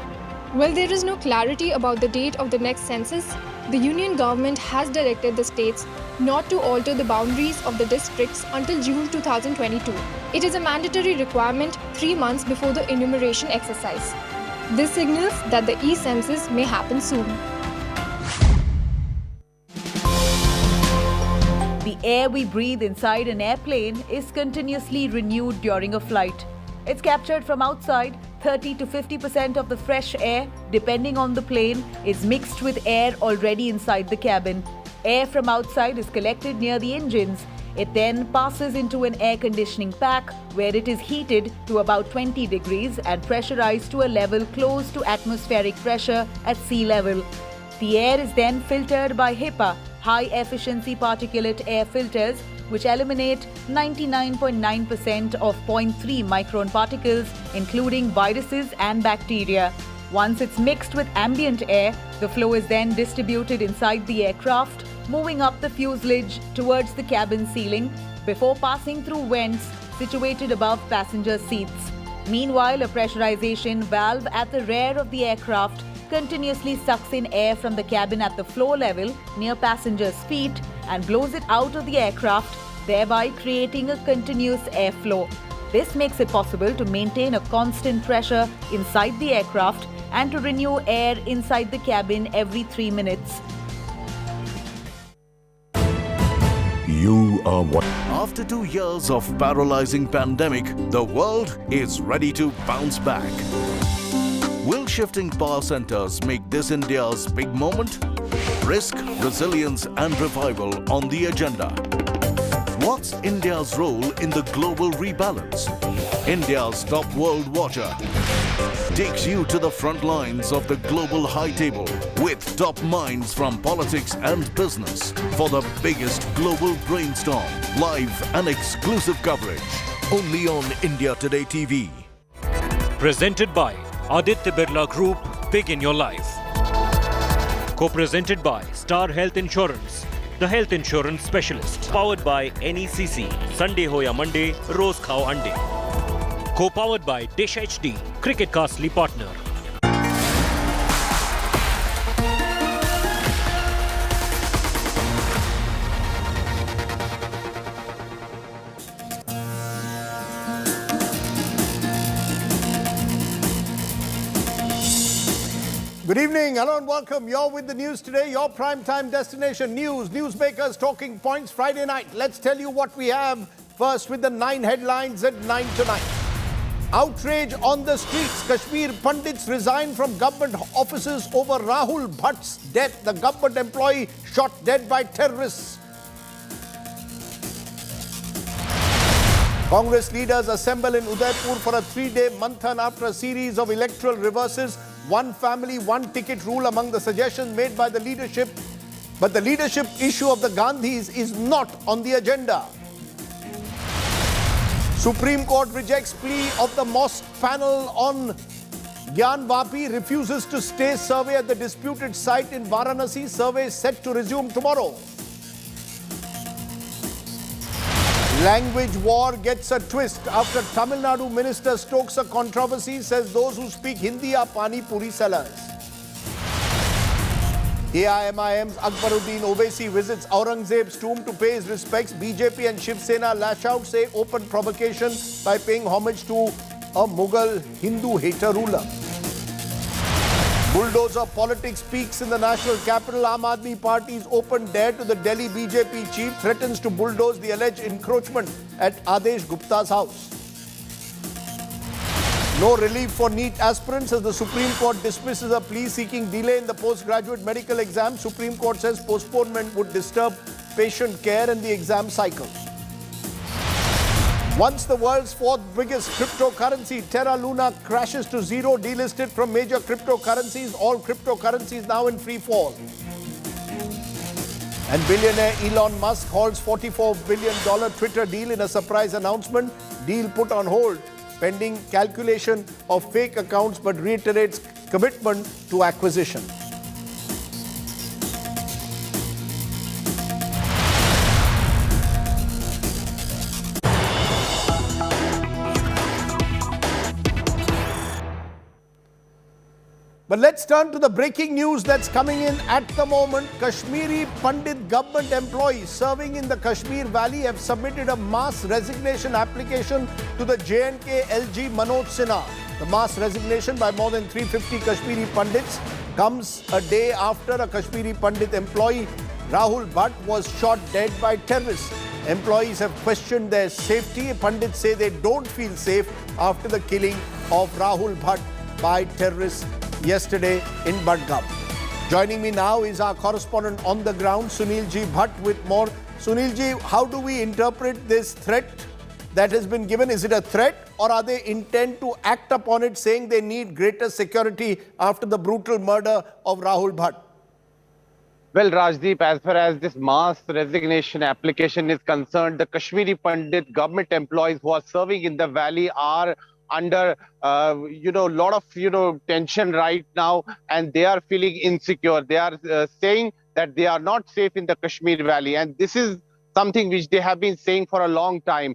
While there is no clarity about the date of the next census, the Union government has directed the states not to alter the boundaries of the districts until June 2022. It is a mandatory requirement 3 months before the enumeration exercise. This signals that the e-census may happen soon. The air we breathe inside an airplane is continuously renewed during a flight. It's captured from outside. 30 to 50% of the fresh air, depending on the plane, is mixed with air already inside the cabin. Air from outside is collected near the engines. It then passes into an air conditioning pack where it is heated to about 20 degrees and pressurized to a level close to atmospheric pressure at sea level. The air is then filtered by HEPA, high-efficiency particulate air filters, which eliminate 99.9% of 0.3 micron particles, including viruses and bacteria. Once it's mixed with ambient air, the flow is then distributed inside the aircraft, moving up the fuselage towards the cabin ceiling before passing through vents situated above passenger seats. Meanwhile, a pressurization valve at the rear of the aircraft continuously sucks in air from the cabin at the floor level near passengers' feet and blows it out of the aircraft, thereby creating a continuous airflow. This makes it possible to maintain a constant pressure inside the aircraft and to renew air inside the cabin every 3 minutes. You are what? After 2 years of paralyzing pandemic, the world is ready to bounce back. Will shifting power centers make this India's big moment? Risk, resilience and revival on the agenda. What's India's role in the global rebalance? India's top world watcher takes you to the front lines of the global high table with top minds from politics and business for the biggest global brainstorm. Live and exclusive coverage only on India Today TV. Presented by Aditya Birla Group, Big in Your Life. Co-presented by Star Health Insurance, the health insurance specialist. Powered by NECC, Sunday ho ya Monday, Roz Khao Ande. Co-powered by Dish HD, Cricket Castly partner. Good evening, hello and welcome. You're with the news today, your primetime destination news, newsmakers, talking points Friday night. Let's tell you what we have first with the 9 headlines at 9 tonight. Outrage on the streets. Kashmiri Pandits resign from government offices over Rahul Bhat's death. The government employee shot dead by terrorists. Congress leaders assemble in Udaipur for a 3-day manthan after a series of electoral reverses. One family, one ticket rule among the suggestions made by the leadership. But the leadership issue of the Gandhis is not on the agenda. Supreme Court rejects plea of the mosque panel on Gyan Vapi, refuses to stay survey at the disputed site in Varanasi. Survey set to resume tomorrow. Language war gets a twist after Tamil Nadu minister stokes a controversy, says those who speak Hindi are Pani Puri sellers. AIMIM's Akbaruddin Owaisi visits Aurangzeb's tomb to pay his respects. BJP and Shiv Sena lash out, say open provocation by paying homage to a Mughal Hindu hater ruler. Bulldozer politics peaks in the national capital. Aam Aadmi Party's open dare to the Delhi BJP chief threatens to bulldoze the alleged encroachment at Adesh Gupta's house. No relief for NEET aspirants as the Supreme Court dismisses a plea seeking delay in the postgraduate medical exam. Supreme Court says postponement would disturb patient care and the exam cycle. Once the world's 4th biggest cryptocurrency, Terra Luna, crashes to zero, delisted from major cryptocurrencies. All cryptocurrencies now in free fall. And billionaire Elon Musk halts $44 billion Twitter deal in a surprise announcement. Deal put on hold pending calculation of fake accounts, but reiterates commitment to acquisition. But let's turn to the breaking news that's coming in at the moment. Kashmiri Pandit government employees serving in the Kashmir Valley have submitted a mass resignation application to the J&K LG Manoj Sinha. The mass resignation by more than 350 Kashmiri Pandits comes a day after a Kashmiri Pandit employee, Rahul Bhat, was shot dead by terrorists. Employees have questioned their safety. Pandits say they don't feel safe after the killing of Rahul Bhat by terrorists yesterday in Budgam. Joining me now is our correspondent on the ground, Sunil Ji Bhatt, with more. Sunil Ji, how do we interpret this threat that has been given? Is it a threat or are they intent to act upon it, saying they need greater security after the brutal murder of Rahul Bhat? Well, Rajdeep, as far as this mass resignation application is concerned, the Kashmiri Pandit government employees who are serving in the valley are under lot of tension right now, and they are feeling insecure. They are saying that they are not safe in the Kashmir Valley, and this is something which they have been saying for a long time.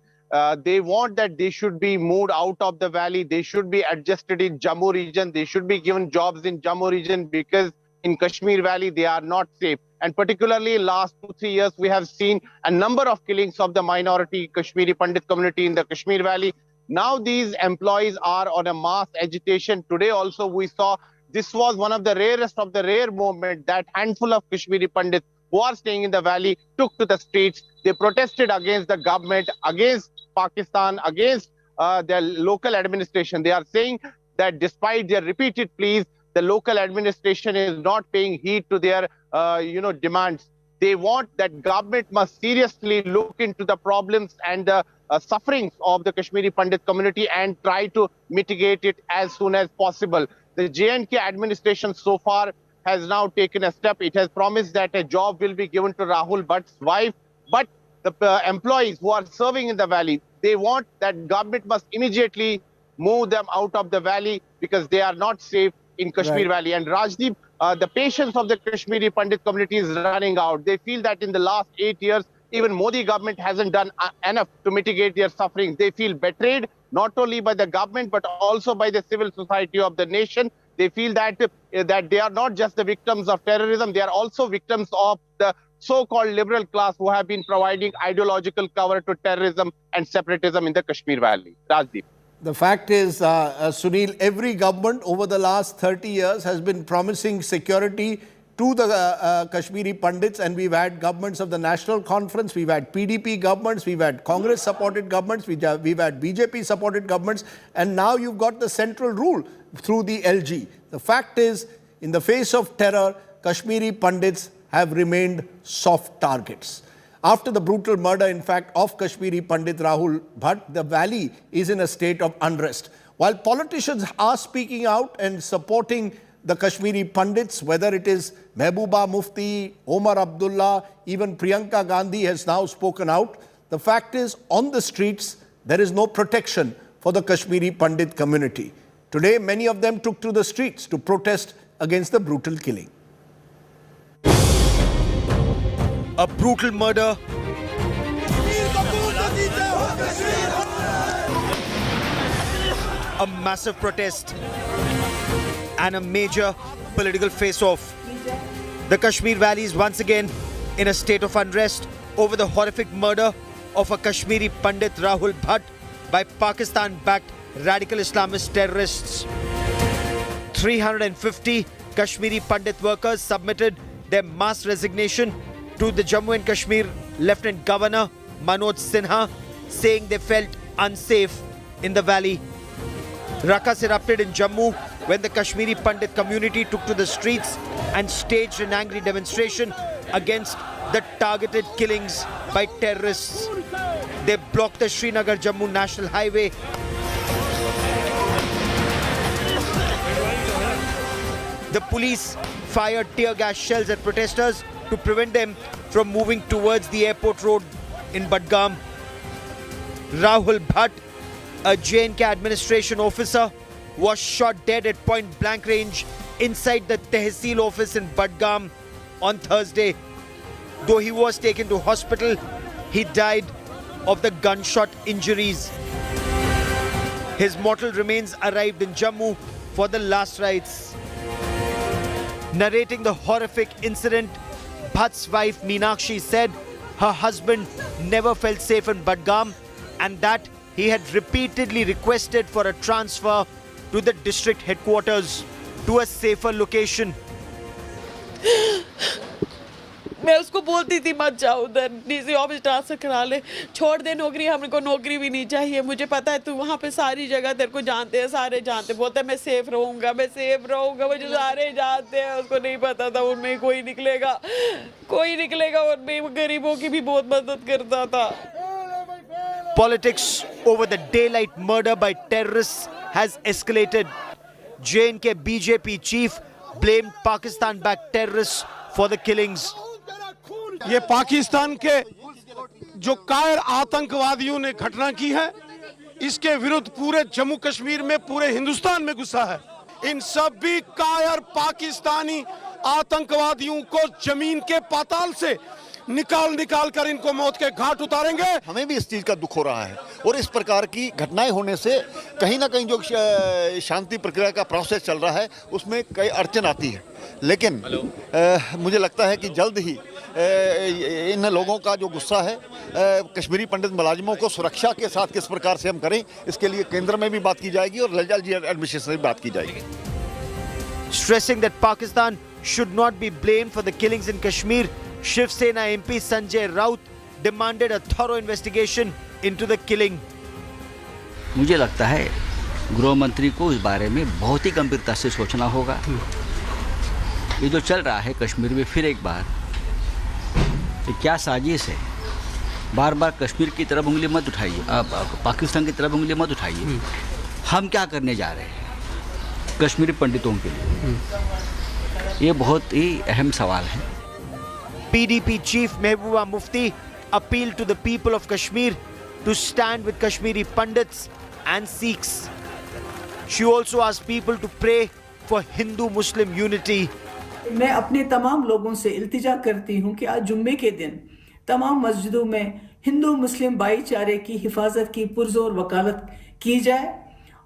They want that they should be moved out of the valley. They should be adjusted in Jammu region. They should be given jobs in Jammu region, because in Kashmir Valley they are not safe. And particularly last 2-3 years, we have seen a number of killings of the minority Kashmiri Pandit community in the Kashmir Valley. Now these employees are on a mass agitation. Today also we saw this was one of the rarest of the rare movement that handful of Kashmiri Pandits who are staying in the valley took to the streets. They protested against the government, against Pakistan, against their local administration. They are saying that despite their repeated pleas, the local administration is not paying heed to their demands. They want that government must seriously look into the problems and the sufferings of the Kashmiri Pandit community and try to mitigate it as soon as possible. The J&K administration so far has now taken a step. It has promised that a job will be given to Rahul Bhat's wife, but the employees who are serving in the valley, they want that government must immediately move them out of the valley because they are not safe in Kashmir Valley. And Rajdeep, the patience of the Kashmiri Pandit community is running out. They feel that in the last 8 years, even Modi government hasn't done enough to mitigate their sufferings. They feel betrayed, not only by the government, but also by the civil society of the nation. They feel that they are not just the victims of terrorism, they are also victims of the so-called liberal class who have been providing ideological cover to terrorism and separatism in the Kashmir Valley. Rajdeep. The fact is, Sunil, every government over the last 30 years has been promising security to the Kashmiri Pandits, and we've had governments of the National Conference, we've had PDP governments, we've had Congress-supported governments, we've had BJP-supported governments, and now you've got the central rule through the LG. The fact is, in the face of terror, Kashmiri Pandits have remained soft targets. After the brutal murder, in fact, of Kashmiri Pandit Rahul Bhat, the valley is in a state of unrest. While politicians are speaking out and supporting the Kashmiri Pandits, whether it is Mehbooba Mufti, Omar Abdullah, even Priyanka Gandhi has now spoken out, the fact is, on the streets, there is no protection for the Kashmiri Pandit community. Today, many of them took to the streets to protest against the brutal killing. A brutal murder, a massive protest, and a major political face-off. The Kashmir Valley is once again in a state of unrest over the horrific murder of a Kashmiri Pandit Rahul Bhat by Pakistan-backed radical Islamist terrorists. 350 Kashmiri Pandit workers submitted their mass resignation to the Jammu and Kashmir Lieutenant Governor Manoj Sinha, saying they felt unsafe in the valley. Ruckus erupted in Jammu when the Kashmiri Pandit community took to the streets and staged an angry demonstration against the targeted killings by terrorists. They blocked the Srinagar-Jammu National Highway. The police fired tear gas shells at protesters to prevent them from moving towards the airport road in Budgam. Rahul Bhat, a J&K administration officer, was shot dead at point-blank range inside the Tehsil office in Budgam on Thursday. Though he was taken to hospital, he died of the gunshot injuries. His mortal remains arrived in Jammu for the last rites. Narrating the horrific incident, Bhat's wife Meenakshi said her husband never felt safe in Budgam and that he had repeatedly requested for a transfer to the district headquarters to a safer location. मैं उसको बोलती थी मत जाओ उधर, DC office transfer करा ले, छोड़ दे नौकरी, हमको नौकरी भी नहीं चाहिए, मुझे पता है तू वहाँ पे सारी जगह तेरे को जानते हैं, सारे जानते, बोलते मैं सेफ रहूँगा, मुझे सारे जानते हैं, उसको नहीं पता था उनमें कोई निकलेगा उनमें, गरीबों की भी बहुत मदद करता था. Politics over the daylight murder by terrorists has escalated. J&K BJP chief blamed Pakistan-backed terrorists for the killings. ये पाकिस्तान के जो कायर आतंकवादियों ने घटना की है, इसके विरुद्ध पूरे जम्मू कश्मीर में, पूरे हिंदुस्तान में गुस्सा है। इन सभी कायर पाकिस्तानी आतंकवादियों को जमीन के पाताल से निकाल कर इनको मौत के घाट उतारेंगे। हमें भी इस चीज़ का दुख हो रहा है और इस प्रकार की घटनाएं होने से कहीं ना कहीं जो शांति प्रक्रिया का प्रोसेस चल रहा है उसमें कई अड़चन आती है। लेकिन मुझे लगता है कि जल्द ही इन लोगों का जो गुस्सा है, कश्मीरी पंडित मुलाजिमों को सुरक्षा के साथ किस प्रकार से हम करें, इसके लिए केंद्र में भी बात की जाएगी और ललित जी एडमिनिस्ट्रेशन में भी बात की जाएगी। Stressing that Pakistan should not be blamed for the killings in Kashmir, Shiv Sena MP Sanjay Raut demanded a thorough investigation into the killing. मुझे लगता है गृह मंत्री को इस बारे में बहुत ही गंभीरता से सोचना होगा। ये जो चल रहा है कश्मीर में फिर एक बार, ये क्या साजिश है। बार बार कश्मीर की तरफ उंगली मत उठाइए, पाकिस्तान की तरफ उंगली मत उठाइए। हम क्या करने जा रहे हैं कश्मीरी पंडितों के लिए, ये बहुत ही अहम सवाल है। PDP Chief Mehbooba Mufti appealed to the people of Kashmir to stand with Kashmiri Pandits and Sikhs. She also asked people to pray for Hindu-Muslim unity. मैं अपने तमाम लोगों से इल्तिजा करती हूं कि आज जुम्मे के दिन तमाम मस्जिदों में हिंदू मुस्लिम भाईचारे की हिफाजत की पुरजोर वकालत की जाए,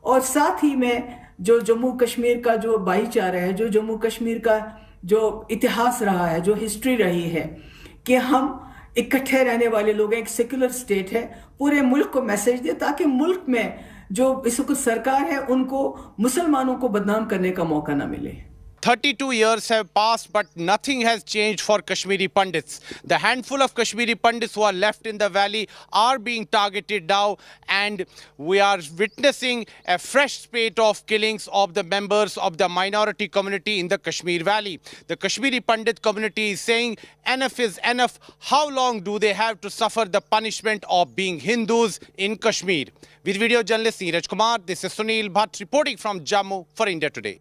और साथ ही में जो जम्मू कश्मीर का जो भाईचारा है, जो जम्मू कश्मीर का जो इतिहास रहा है, जो हिस्ट्री रही है कि हम इकट्ठे रहने वाले लोग, एक सेक्युलर स्टेट है, पूरे मुल्क को मैसेज दे ताकि मुल्क में जो इस वक्त सरकार है उनको मुसलमानों को बदनाम करने का मौका ना मिले। 32 years have passed, but nothing has changed for Kashmiri Pandits. The handful of Kashmiri Pandits who are left in the valley are being targeted now, and we are witnessing a fresh spate of killings of the members of the minority community in the Kashmir Valley. The Kashmiri Pandit community is saying enough is enough. How long do they have to suffer the punishment of being Hindus in Kashmir? With video journalist Neeraj Kumar, this is Rahul Bhat reporting from Jammu for India Today.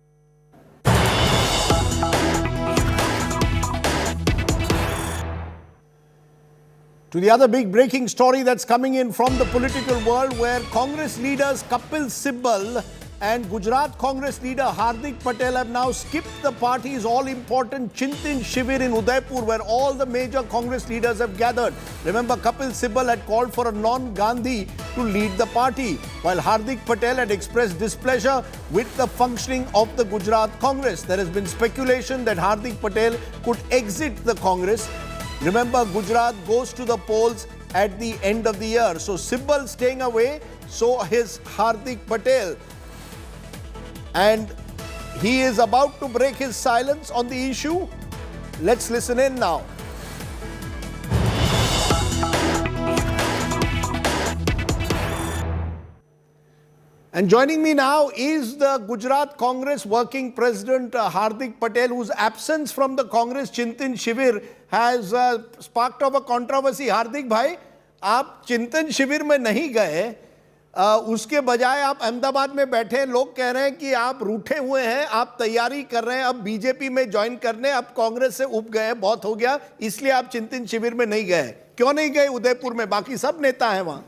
To the other big breaking story that's coming in from the political world, where Congress leaders Kapil Sibal and Gujarat Congress leader Hardik Patel have now skipped the party's all-important Chintan Shivir in Udaipur, where all the major Congress leaders have gathered. Remember, Kapil Sibal had called for a non-Gandhi to lead the party, while Hardik Patel had expressed displeasure with the functioning of the Gujarat Congress. There has been speculation that Hardik Patel could exit the Congress. Remember, Gujarat goes to the polls at the end of the year. So Sibal staying away, so is Hardik Patel. And he is about to break his silence on the issue. Let's listen in now. And joining me now is the Gujarat Congress working president Hardik Patel, whose absence from the Congress Chintan Shivir has sparked off a controversy. Hardik bhai, आप चिंतन शिविर में नहीं गए, उसके बजाय आप अहमदाबाद में बैठे। लोग कह रहे हैं कि आप रूठे हुए हैं, आप तैयारी कर रहे हैं अब बीजेपी में ज्वाइन करने, अब कांग्रेस से उब गए, बहुत हो गया, इसलिए आप चिंतन शिविर में नहीं गए। क्यों नहीं गए उदयपुर में? बाकी सब नेता हैं वहां।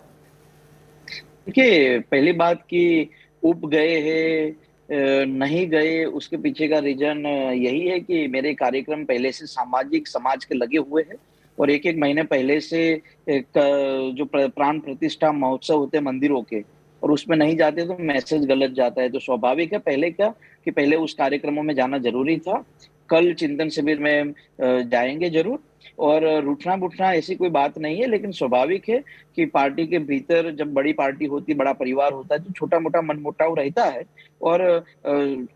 देखिए, पहली बात कि उब गए हैं नहीं गए, उसके पीछे का रीजन यही है कि मेरे कार्यक्रम पहले से सामाजिक समाज के लगे हुए हैं, और एक महीने पहले से जो प्राण प्रतिष्ठा महोत्सव होते हैं मंदिरों के, और उसमें नहीं जाते तो मैसेज गलत जाता है। तो स्वाभाविक है पहले उस कार्यक्रमों में जाना जरूरी था। कल चिंतन शिविर में जाएंगे जरूर, और रूठना बुठना ऐसी कोई बात नहीं है, लेकिन स्वाभाविक है कि पार्टी के भीतर जब बड़ी पार्टी होती, बड़ा परिवार होता है, तो छोटा मोटा मनमुटाव रहता है, और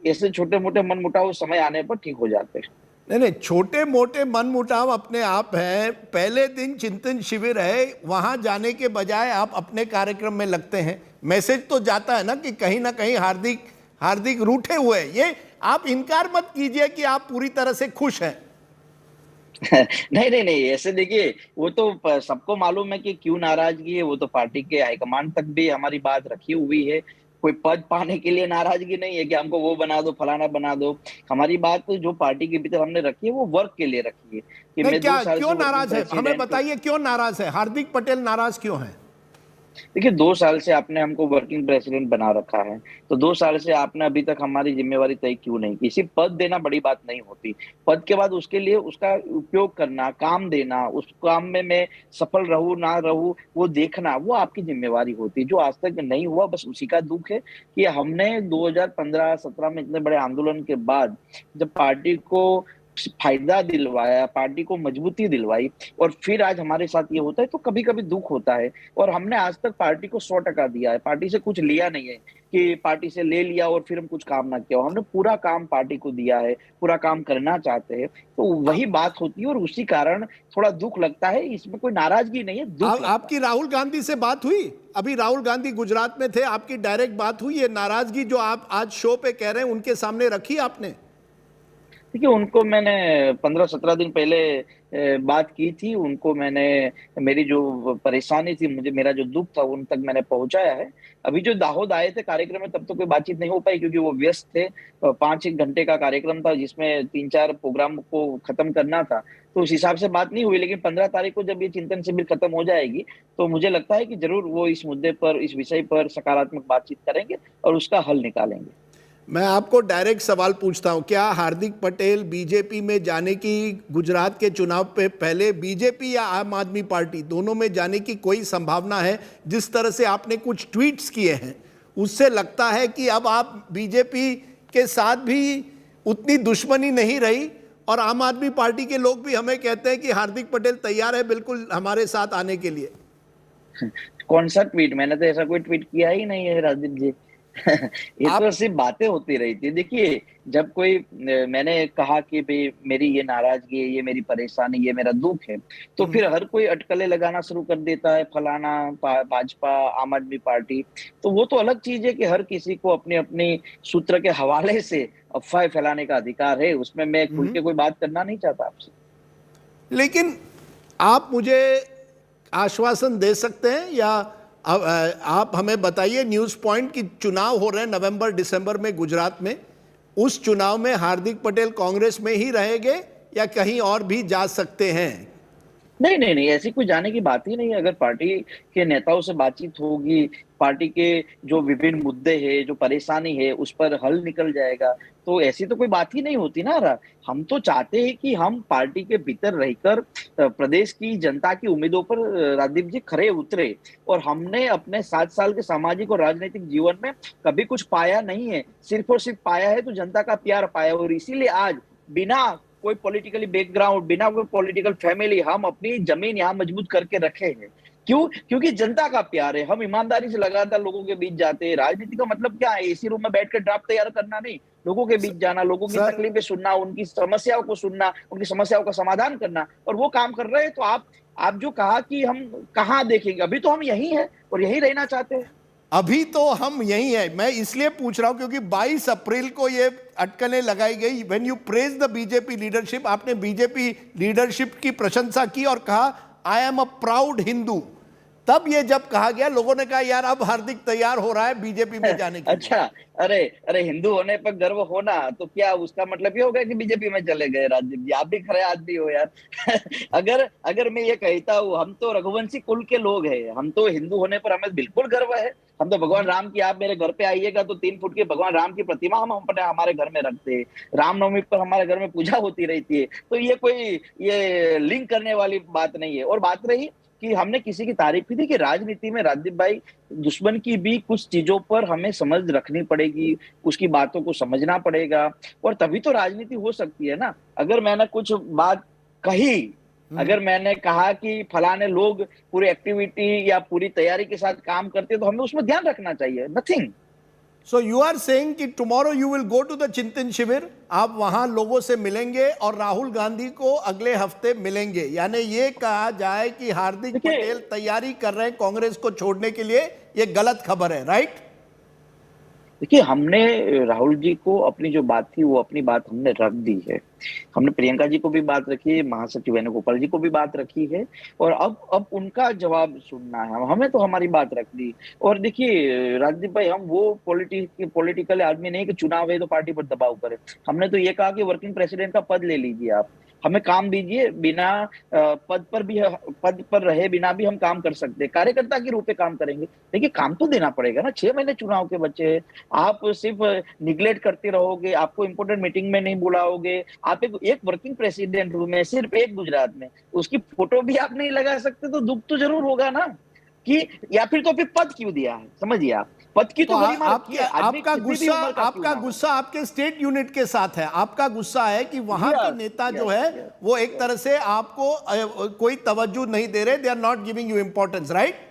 ऐसे छोटे मोटे मनमुटाव समय आने पर ठीक हो जाते हैं। नहीं, छोटे मोटे मनमुटाव अपने आप है। पहले दिन चिंतन शिविर है, वहां जाने के बजाय आप अपने कार्यक्रम में लगते हैं। मैसेज तो जाता है ना कि कहीं ना कहीं हार्दिक रूठे हुए। ये आप इनकार मत कीजिए कि आप पूरी तरह से खुश हैं। नहीं, ऐसे देखिए, वो तो सबको मालूम है कि क्यों नाराजगी है। वो तो पार्टी के हाईकमान तक भी हमारी बात रखी हुई है। कोई पद पाने के लिए नाराजगी नहीं है कि हमको वो बना दो, फलाना बना दो। हमारी बात तो जो पार्टी के भीतर हमने रखी है वो वर्क के लिए रखी है कि मैं क्यों नाराज है? हमें बताइए क्यों नाराज है हार्दिक पटेल? नाराज क्यों है? देखिए 2 साल से आपने हमको वर्किंग प्रेसिडेंट बना रखा है, तो 2 साल से आपने अभी तक हमारी ज़िम्मेवारी तय क्यों नहीं की? सिर्फ़ पद देना बड़ी बात नहीं होती। पद के बाद उसके लिए उसका उपयोग करना, काम देना, उस काम में मैं सफल रहूँ, ना रहूँ, वो देखना, वो आपकी ज़िम्मेवारी होती है। जो आज तक नहीं हुआ, बस उसी का दुःख है कि हमने 2015-17 में इतने बड़े आंदोलन के बाद जब पार्टी को फायदा दिलवाया, पार्टी को मजबूती दिलवाई और फिर आज हमारे साथ ये होता है, तो कभी-कभी दुःख होता है। और हमने आज तक पार्टी को 100% दिया है, पार्टी से कुछ लिया नहीं है कि पार्टी से ले लिया और फिर हम कुछ काम ना किया हो। हमने पूरा काम पार्टी को दिया है, पूरा काम करना चाहते हैं, तो वही बात होती है और उसी कारण थोड़ा दुःख लगता है। इसमें कोई नाराजगी नहीं है, दुःख लगता है। आपकी राहुल गांधी से बात हुई? अभी राहुल गांधी गुजरात में थे, आपकी डायरेक्ट बात हुई? ये नाराजगी जो आप आज शो पे कह रहे हैं, उनके सामने रखी आपने? देखिए, उनको मैंने 15-17 दिन पहले बात की थी। उनको मैंने मेरी जो परेशानी थी, मेरा जो दुःख था, उन तक मैंने पहुँचाया है। अभी जो दाहोद आए थे कार्यक्रम में, तब तो कोई बातचीत नहीं हो पाई क्योंकि वो व्यस्त थे। 5-1 घंटे का कार्यक्रम था जिसमें 3-4 प्रोग्राम को खत्म करना था, तो उस हिसाब से बात नहीं हुई। लेकिन 15 तारीख को जब ये चिंतन शिविर खत्म हो जाएगी, तो मुझे लगता है कि ज़रूर वो इस मुद्दे पर, इस विषय पर सकारात्मक बातचीत करेंगे और उसका हल निकालेंगे। मैं आपको डायरेक्ट सवाल पूछता हूं, क्या हार्दिक पटेल बीजेपी में जाने की, गुजरात के चुनाव पे पहले बीजेपी या आम आदमी पार्टी दोनों में जाने की कोई संभावना है? जिस तरह से आपने कुछ ट्वीट्स किए हैं, उससे लगता है कि अब आप बीजेपी के साथ भी उतनी दुश्मनी नहीं रही और आम आदमी पार्टी के लोग भी हमें कहते हैं कि हार्दिक पटेल तैयार है बिल्कुल हमारे साथ आने के लिए। कौन सा ट्वीट? मैंने तो ऐसा कोई ट्वीट किया ही नहीं है राजदीप जी। ये तो सिर्फ बातें होती रही थी। देखिए, जब कोई मैंने कहा कि भाई मेरी ये नाराजगी है, ये मेरी परेशानी, ये मेरा दुख है, तो फिर हर कोई अटकलें लगाना शुरू कर देता है, फलाना भाजपा, आम आदमी पार्टी। तो वो तो अलग चीज है कि हर किसी को अपनी अपनी सूत्र के हवाले से अफवाह फैलाने का अधिकार है, उसमें मैं खुल के कोई बात करना नहीं चाहता आपसे। लेकिन आप मुझे आश्वासन दे सकते हैं या आप हमें बताइए, न्यूज़ पॉइंट की चुनाव हो रहे हैं नवंबर दिसंबर में गुजरात में, उस चुनाव में हार्दिक पटेल कांग्रेस में ही रहेंगे या कहीं और भी जा सकते हैं? नहीं, ऐसी कोई जाने की बात ही नहीं है। अगर पार्टी के नेताओं से बातचीत होगी, पार्टी के जो विभिन्न मुद्दे हैं, जो परेशानी है, उस पर हल निकल जाएगा, तो ऐसी तो कोई बात ही नहीं होती ना। हम तो चाहते हैं कि हम पार्टी के भीतर रहकर प्रदेश की जनता की उम्मीदों पर राजदीप जी खरे उतरे, और हमने अपने 7 साल के सामाजिक और राजनीतिक जीवन में कभी कुछ पाया नहीं है। सिर्फ और सिर्फ पाया है तो जनता का प्यार पाया, और इसीलिए आज बिना कोई पॉलिटिकली बैकग्राउंड, बिना कोई पॉलिटिकल फैमिली, हम अपनी जमीन यहाँ मजबूत करके रखे हैं। क्यों? क्योंकि जनता का प्यार है। हम ईमानदारी से लगातार लोगों के बीच जाते हैं। राजनीति का मतलब क्या है? एसी रूम में बैठकर ड्राफ्ट तैयार करना नहीं, लोगों के बीच जाना, लोगों की तकलीफें सुनना, उनकी समस्याओं को सुनना, उनकी समस्याओं का समाधान करना, और वो काम कर रहे हैं। तो आप जो कहा कि हम कहाँ देखेंगे, अभी तो हम यही हैं और यही रहना चाहते हैं। अभी तो हम यही है। मैं इसलिए पूछ रहा हूं क्योंकि 22 अप्रैल को ये अटकलें लगाई गई। When you praise the BJP leadership, आपने बीजेपी लीडरशिप की प्रशंसा की और कहा I am a proud Hindu. तब ये जब कहा गया, लोगों ने कहा यार अब हार्दिक तैयार हो रहा है बीजेपी में जाने के लिए। अच्छा, अरे हिंदू होने पर गर्व होना तो क्या उसका मतलब ये होगा कि बीजेपी में चले गए? राजदीप जी, आप भी खरे आदमी हो यार। अगर मैं ये कहता हूँ, हम तो रघुवंशी कुल के लोग हैं, हम तो हिंदू होने पर हमें बिल्कुल गर्व है। हम तो भगवान राम की, आप मेरे घर पे आइएगा तो 3 फुट के भगवान राम की प्रतिमा हम अपने हमारे घर में रखते हैं। रामनवमी पर हमारे घर में पूजा होती रहती है। तो ये कोई लिंक करने वाली बात नहीं है। और बात रही कि हमने किसी की तारीफ की थी कि राजनीति में राजदीप भाई, दुश्मन की भी कुछ चीजों पर हमें समझ रखनी पड़ेगी, उसकी बातों को समझना पड़ेगा, और तभी तो राजनीति हो सकती है ना। अगर मैंने कुछ बात कही, अगर मैंने कहा कि फलाने लोग पूरी एक्टिविटी या पूरी तैयारी के साथ काम करते हैं, तो हमें उसमें ध्यान रखना चाहिए। Nothing. So you are saying कि tomorrow you will go to the Chintan Shivir, आप वहां लोगों से मिलेंगे और राहुल गांधी को अगले हफ्ते मिलेंगे, यानी ये कहा जाए कि हार्दिक पटेल तैयारी कर रहे हैं कांग्रेस को छोड़ने के लिए, ये गलत खबर है, राइट? देखिए, हमने राहुल जी को अपनी जो बात थी वो अपनी बात हमने रख दी है। हमने प्रियंका जी को भी बात रखी है, महासचिव वेणुगोपाल जी को भी बात रखी है, और अब उनका जवाब सुनना है। हमें तो हमारी बात रख दी। और देखिए राजदीप भाई, हम वो पॉलिटिकल आदमी नहीं कि चुनाव है तो पार्टी पर दबाव करें। हमने तो ये कहा कि वर्किंग प्रेसिडेंट का पद ले लीजिए आप, हमें काम दीजिए, बिना पद पर रहे बिना भी हम काम कर सकते हैं, कार्यकर्ता के रूप में काम करेंगे। देखिए काम तो देना पड़ेगा ना, 6 महीने चुनाव के बचे हैं, आप सिर्फ निगलेक्ट करते रहोगे, आपको इंपॉर्टेंट मीटिंग में नहीं बुलाओगे, आप एक वर्किंग प्रेसिडेंट रूम में सिर्फ एक गुजरात में, उसकी फोटो भी आप नहीं लगा सकते, तो दुख तो जरूर होगा ना कि या फिर तो फिर पद क्यों दिया है, समझिए आप पद की तो बड़ी मार की है। आपका गुस्सा आपके स्टेट यूनिट के साथ है, आपका गुस्सा है कि वहां के नेता जो है वो एक तरह से आपको कोई तवज्जो नहीं दे रहे, they are not giving you importance, right?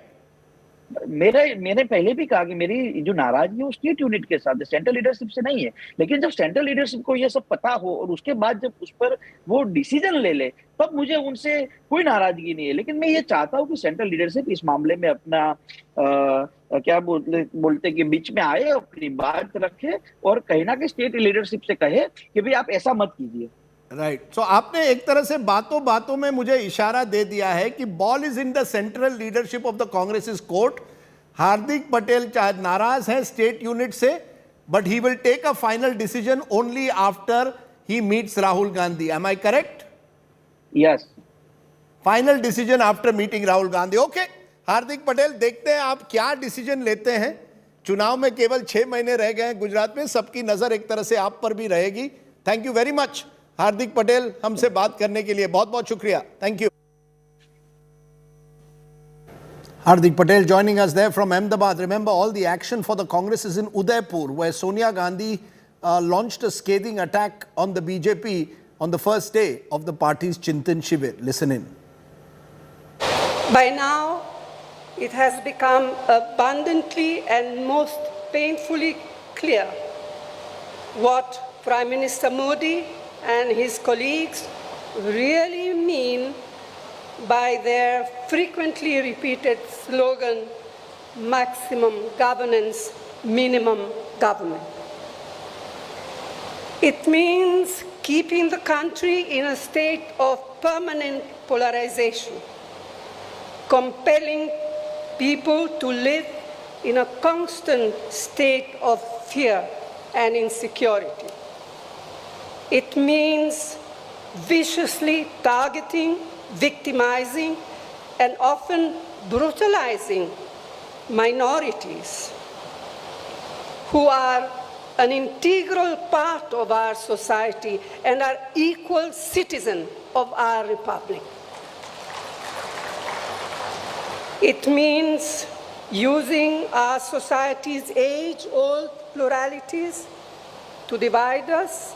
मैंने पहले भी कहा कि मेरी जो नाराजगी है वो स्टेट यूनिट के साथ है, सेंट्रल लीडरशिप से नहीं है। लेकिन जब सेंट्रल लीडरशिप को ये सब पता हो और उसके बाद जब उस पर वो डिसीजन ले ले, तब मुझे उनसे कोई नाराजगी नहीं है। लेकिन मैं ये चाहता हूँ कि सेंट्रल लीडरशिप इस मामले में अपना क्या बोलते कि बीच में आए, अपनी बात रखे और कहीं ना कहीं स्टेट लीडरशिप से कहे कि भाई आप ऐसा मत कीजिए। राइट, सो आपने एक तरह से बातों बातों में मुझे इशारा दे दिया है कि ball is in the central leadership of the Congress court. Hardik Patel चाहे नाराज है स्टेट यूनिट से, but he will take a final decision only after he meets Rahul Gandhi. Am I correct? Yes, final decision after meeting Rahul Gandhi. Okay Hardik Patel, देखते हैं आप क्या decision लेते हैं। चुनाव में केवल 6 महीने रह गए हैं गुजरात में, सबकी नजर एक तरह से आप पर भी रहेगी। Thank you very much Hardik Patel, हमसे बात करने के लिए बहुत बहुत शुक्रिया, thank you. Hardik Patel joining us there from Ahmedabad. Remember, all the action for the Congress is in Udaipur, where Sonia Gandhi launched a scathing attack on the BJP on the first day of the party's Chintan Shivir. Listen in. By now, it has become abundantly and most painfully clear what Prime Minister Modi and his colleagues really mean by their frequently repeated slogan, maximum governance, minimum government. It means keeping the country in a state of permanent polarization, compelling people to live in a constant state of fear and insecurity. It means viciously targeting, victimizing, and often brutalizing minorities who are an integral part of our society and are equal citizens of our republic. It means using our society's age-old pluralities to divide us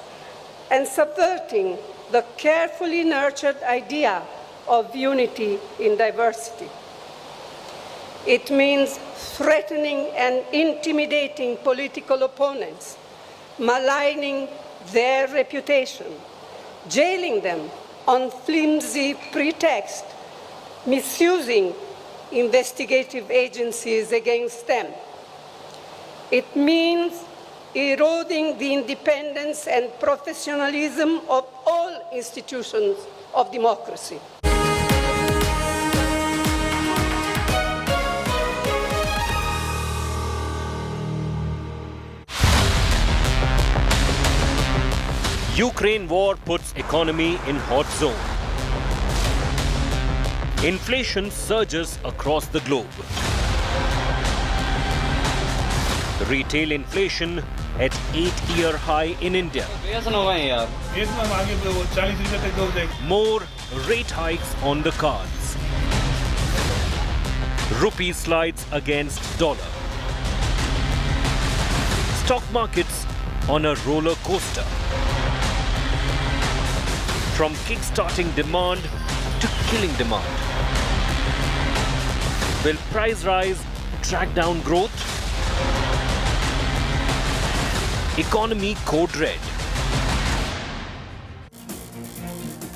and subverting the carefully nurtured idea of unity in diversity. It means threatening and intimidating political opponents, maligning their reputation, jailing them on flimsy pretext, misusing investigative agencies against them. It means eroding the independence and professionalism of all institutions of democracy. Ukraine war puts economy in hot zone. Inflation surges across the globe. Retail inflation at 8-year high in India. More rate hikes on the cards. Rupee slides against dollar. Stock markets on a roller coaster. From kick-starting demand to killing demand. Will price rise drag down growth? Economy code red.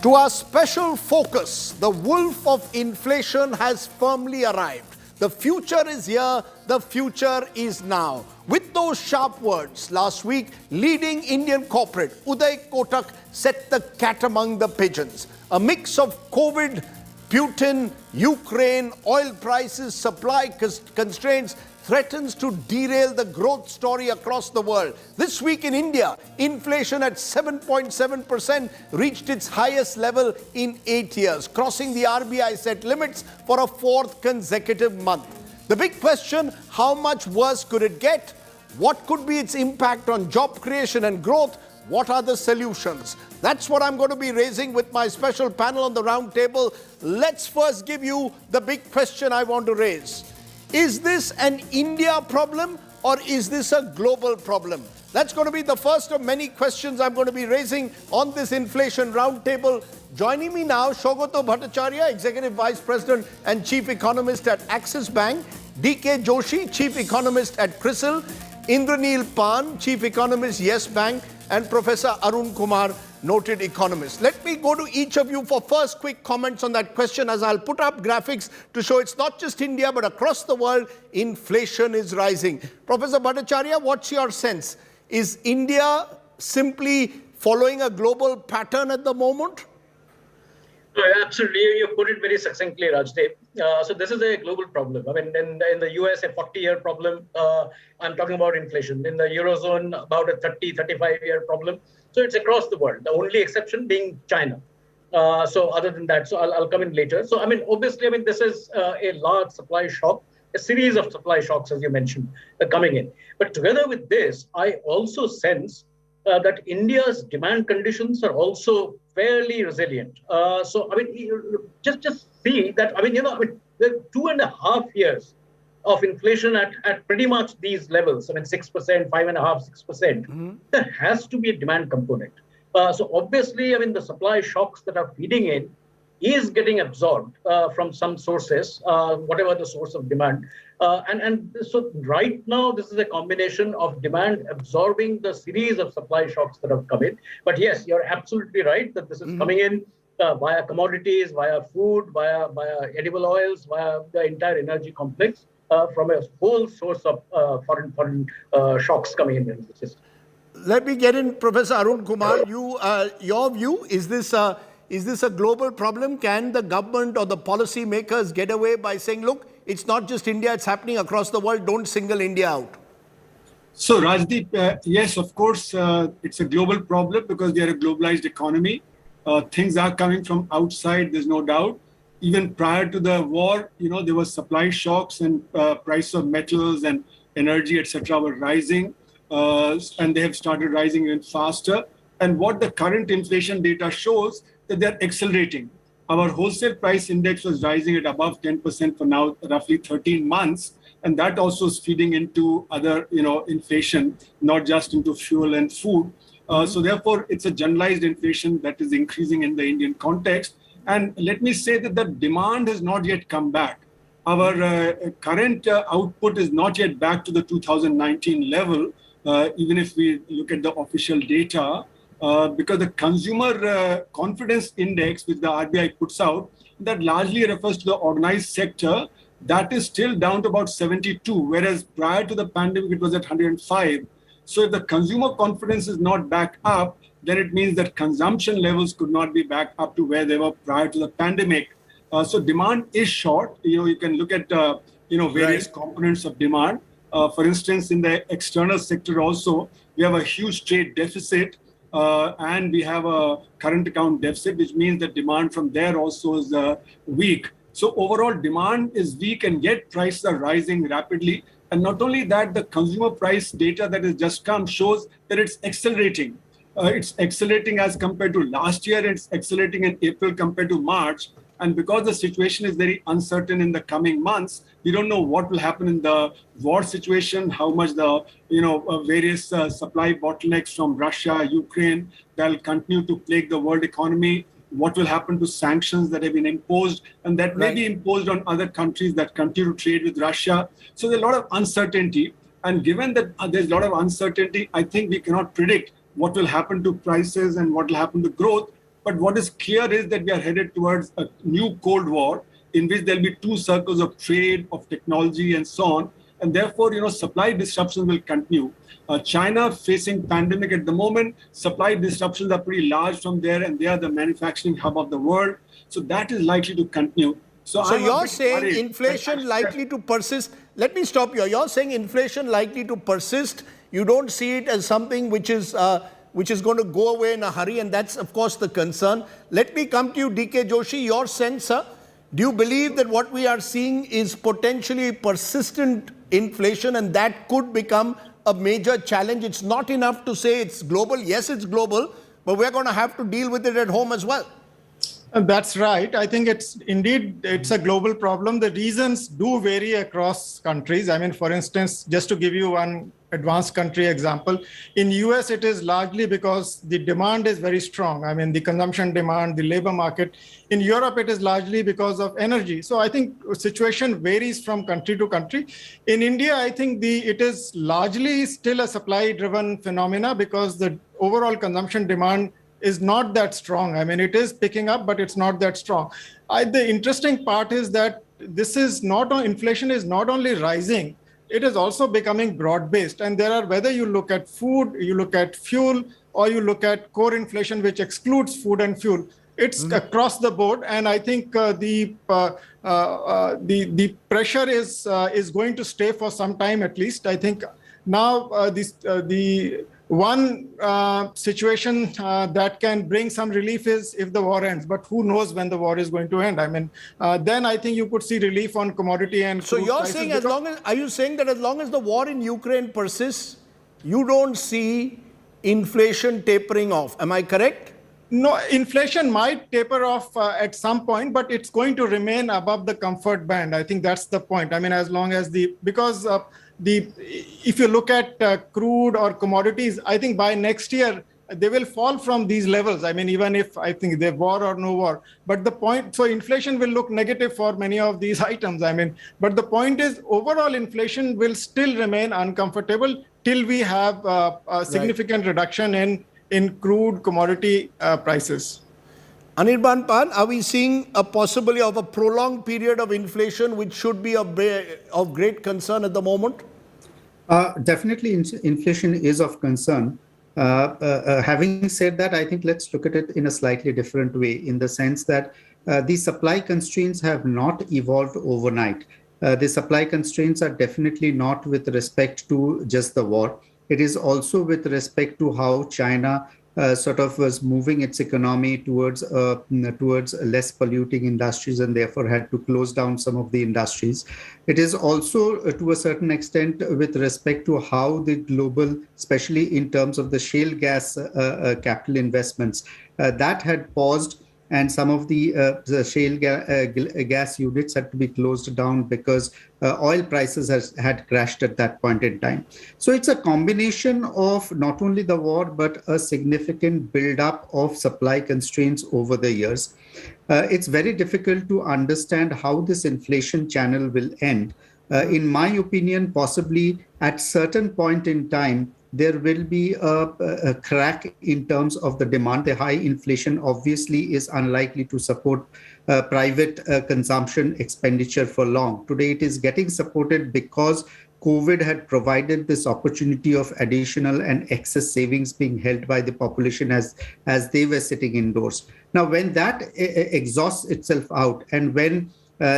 To our special focus, the wolf of inflation has firmly arrived. The future is here, the future is now. With those sharp words, last week, leading Indian corporate Uday Kotak set the cat among the pigeons. A mix of COVID, Putin, Ukraine, oil prices, supply constraints, threatens to derail the growth story across the world. This week in India, inflation at 7.7% reached its highest level in 8 years, crossing the RBI set limits for a fourth consecutive month. The big question, how much worse could it get? What could be its impact on job creation and growth? What are the solutions? That's what I'm going to be raising with my special panel on the round table. Let's first give you the big question I want to raise. Is this an India problem or is this a global problem? That's going to be the first of many questions I'm going to be raising on this inflation roundtable. Joining me now, Shogoto Bhattacharya, Executive Vice President and Chief Economist at Axis Bank, D.K. Joshi, Chief Economist at CRISIL, Indraneel Pan, Chief Economist, Yes Bank, and Professor Arun Kumar, noted economist. Let me go to each of you for first quick comments on that question, as I'll put up graphics to show it's not just India, but across the world, inflation is rising. Professor Bhattacharya, what's your sense? Is India simply following a global pattern at the moment? Absolutely, you put it very succinctly, Rajdeep. So this is a global problem. I mean, in the US, a 40-year problem. I'm talking about inflation. In the Eurozone, about a 35-year problem. So it's across the world. The only exception being China. So other than that, so I'll come in later. So I mean, obviously, I mean, this is a large supply shock, a series of supply shocks, as you mentioned, coming in. But together with this, I also sense that India's demand conditions are also fairly resilient. So, I mean, just see that, I mean, the 2.5 years of inflation at pretty much these levels, I mean, 6%, 5.5%, 6%, there has to be a demand component. So obviously, I mean, the supply shocks that are feeding in is getting absorbed from some sources, whatever the source of demand. And so right now, this is a combination of demand absorbing the series of supply shocks that have come in. But yes, you're absolutely right that this is coming in via commodities, via food, via edible oils, via the entire energy complex from a whole source of foreign shocks coming in the system. Let me get in, Professor Arun Kumar. Your view, is this a global problem? Can the government or the policy makers get away by saying, look, it's not just India, it's happening across the world, don't single India out? So Rajdeep, yes, of course, it's a global problem because we are a globalized economy. Things are coming from outside, there's no doubt. Even prior to the war, there were supply shocks and price of metals and energy, etc. were rising. And they have started rising even faster. And what the current inflation data shows, that they're accelerating. Our wholesale price index was rising at above 10% for now, roughly 13 months. And that also is feeding into other, inflation, not just into fuel and food. So therefore, it's a generalized inflation that is increasing in the Indian context. And let me say that the demand has not yet come back. Our current output is not yet back to the 2019 level, even if we look at the official data. Because the consumer confidence index, which the RBI puts out, that largely refers to the organized sector, that is still down to about 72, whereas prior to the pandemic, it was at 105. So if the consumer confidence is not back up, then it means that consumption levels could not be back up to where they were prior to the pandemic. So demand is short. You can look at, various components of demand. For instance, in the external sector also, we have a huge trade deficit. And we have a current account deficit, which means that demand from there also is weak. So overall demand is weak and yet prices are rising rapidly. And not only that, the consumer price data that has just come shows that it's accelerating. It's accelerating as compared to last year. It's accelerating in April compared to March. And because the situation is very uncertain in the coming months, we don't know what will happen in the war situation, how much the various supply bottlenecks from Russia, Ukraine, that will continue to plague the world economy, what will happen to sanctions that have been imposed and that may be imposed on other countries that continue to trade with Russia. So there's a lot of uncertainty. And given that there's a lot of uncertainty, I think we cannot predict what will happen to prices and what will happen to growth. But what is clear is that we are headed towards a new Cold War in which there'll be two circles of trade, of technology, and so on. And therefore, supply disruptions will continue. China facing pandemic at the moment, supply disruptions are pretty large from there, and they are the manufacturing hub of the world. So that is likely to continue. So you're saying inflation likely to persist let me stop you. You're saying inflation likely to persist. You don't see it as something which is going to go away in a hurry, and that's, of course, the concern. Let me come to you, DK Joshi. Your sense, sir, do you believe that what we are seeing is potentially persistent inflation, and that could become a major challenge? It's not enough to say it's global. Yes, it's global, but we're going to have to deal with it at home as well. That's right. I think it's a global problem. The reasons do vary across countries. I mean, for instance, just to give you one advanced country example, in US, it is largely because the demand is very strong. I mean, the consumption demand, the labor market. In Europe, it is largely because of energy. So I think the situation varies from country to country. In India, I think it is largely still a supply-driven phenomena because the overall consumption demand is not that strong. I mean, it is picking up, but it's not that strong. The interesting part is that inflation is not only rising, it is also becoming broad-based. And whether you look at food, you look at fuel, or you look at core inflation, which excludes food and fuel, it's across the board. And I think the pressure is going to stay for some time at least. I think now the one situation that can bring some relief is if the war ends, but who knows when the war is going to end? I mean, then I think you could see relief on commodity and so you're saying are you saying that as long as the war in Ukraine persists, you don't see inflation tapering off? Am I correct? No, inflation might taper off at some point, but it's going to remain above the comfort band. I think that's the point. I mean, as long as if you look at crude or commodities, I think by next year, they will fall from these levels. I mean, even if I think there's war or no war. But the point, so inflation will look negative for many of these items. I mean, but the point is overall inflation will still remain uncomfortable till we have a significant reduction in crude commodity prices. Anirban Pan, are we seeing a possibility of a prolonged period of inflation, which should be of great concern at the moment? Definitely, inflation is of concern. Having said that, I think let's look at it in a slightly different way, in the sense that the supply constraints have not evolved overnight. The supply constraints are definitely not with respect to just the war. It is also with respect to how China sort of was moving its economy towards less polluting industries and therefore had to close down some of the industries. It is also to a certain extent with respect to how the global, especially in terms of the shale gas capital investments, that had paused, and some of the shale gas units had to be closed down because oil prices had crashed at that point in time. So it's a combination of not only the war, but a significant build-up of supply constraints over the years. It's very difficult to understand how this inflation channel will end. In my opinion, possibly at certain point in time, there will be a crack in terms of the demand. The high inflation obviously is unlikely to support private consumption expenditure for long. Today, it is getting supported because COVID had provided this opportunity of additional and excess savings being held by the population as they were sitting indoors. Now, when that exhausts itself out, and when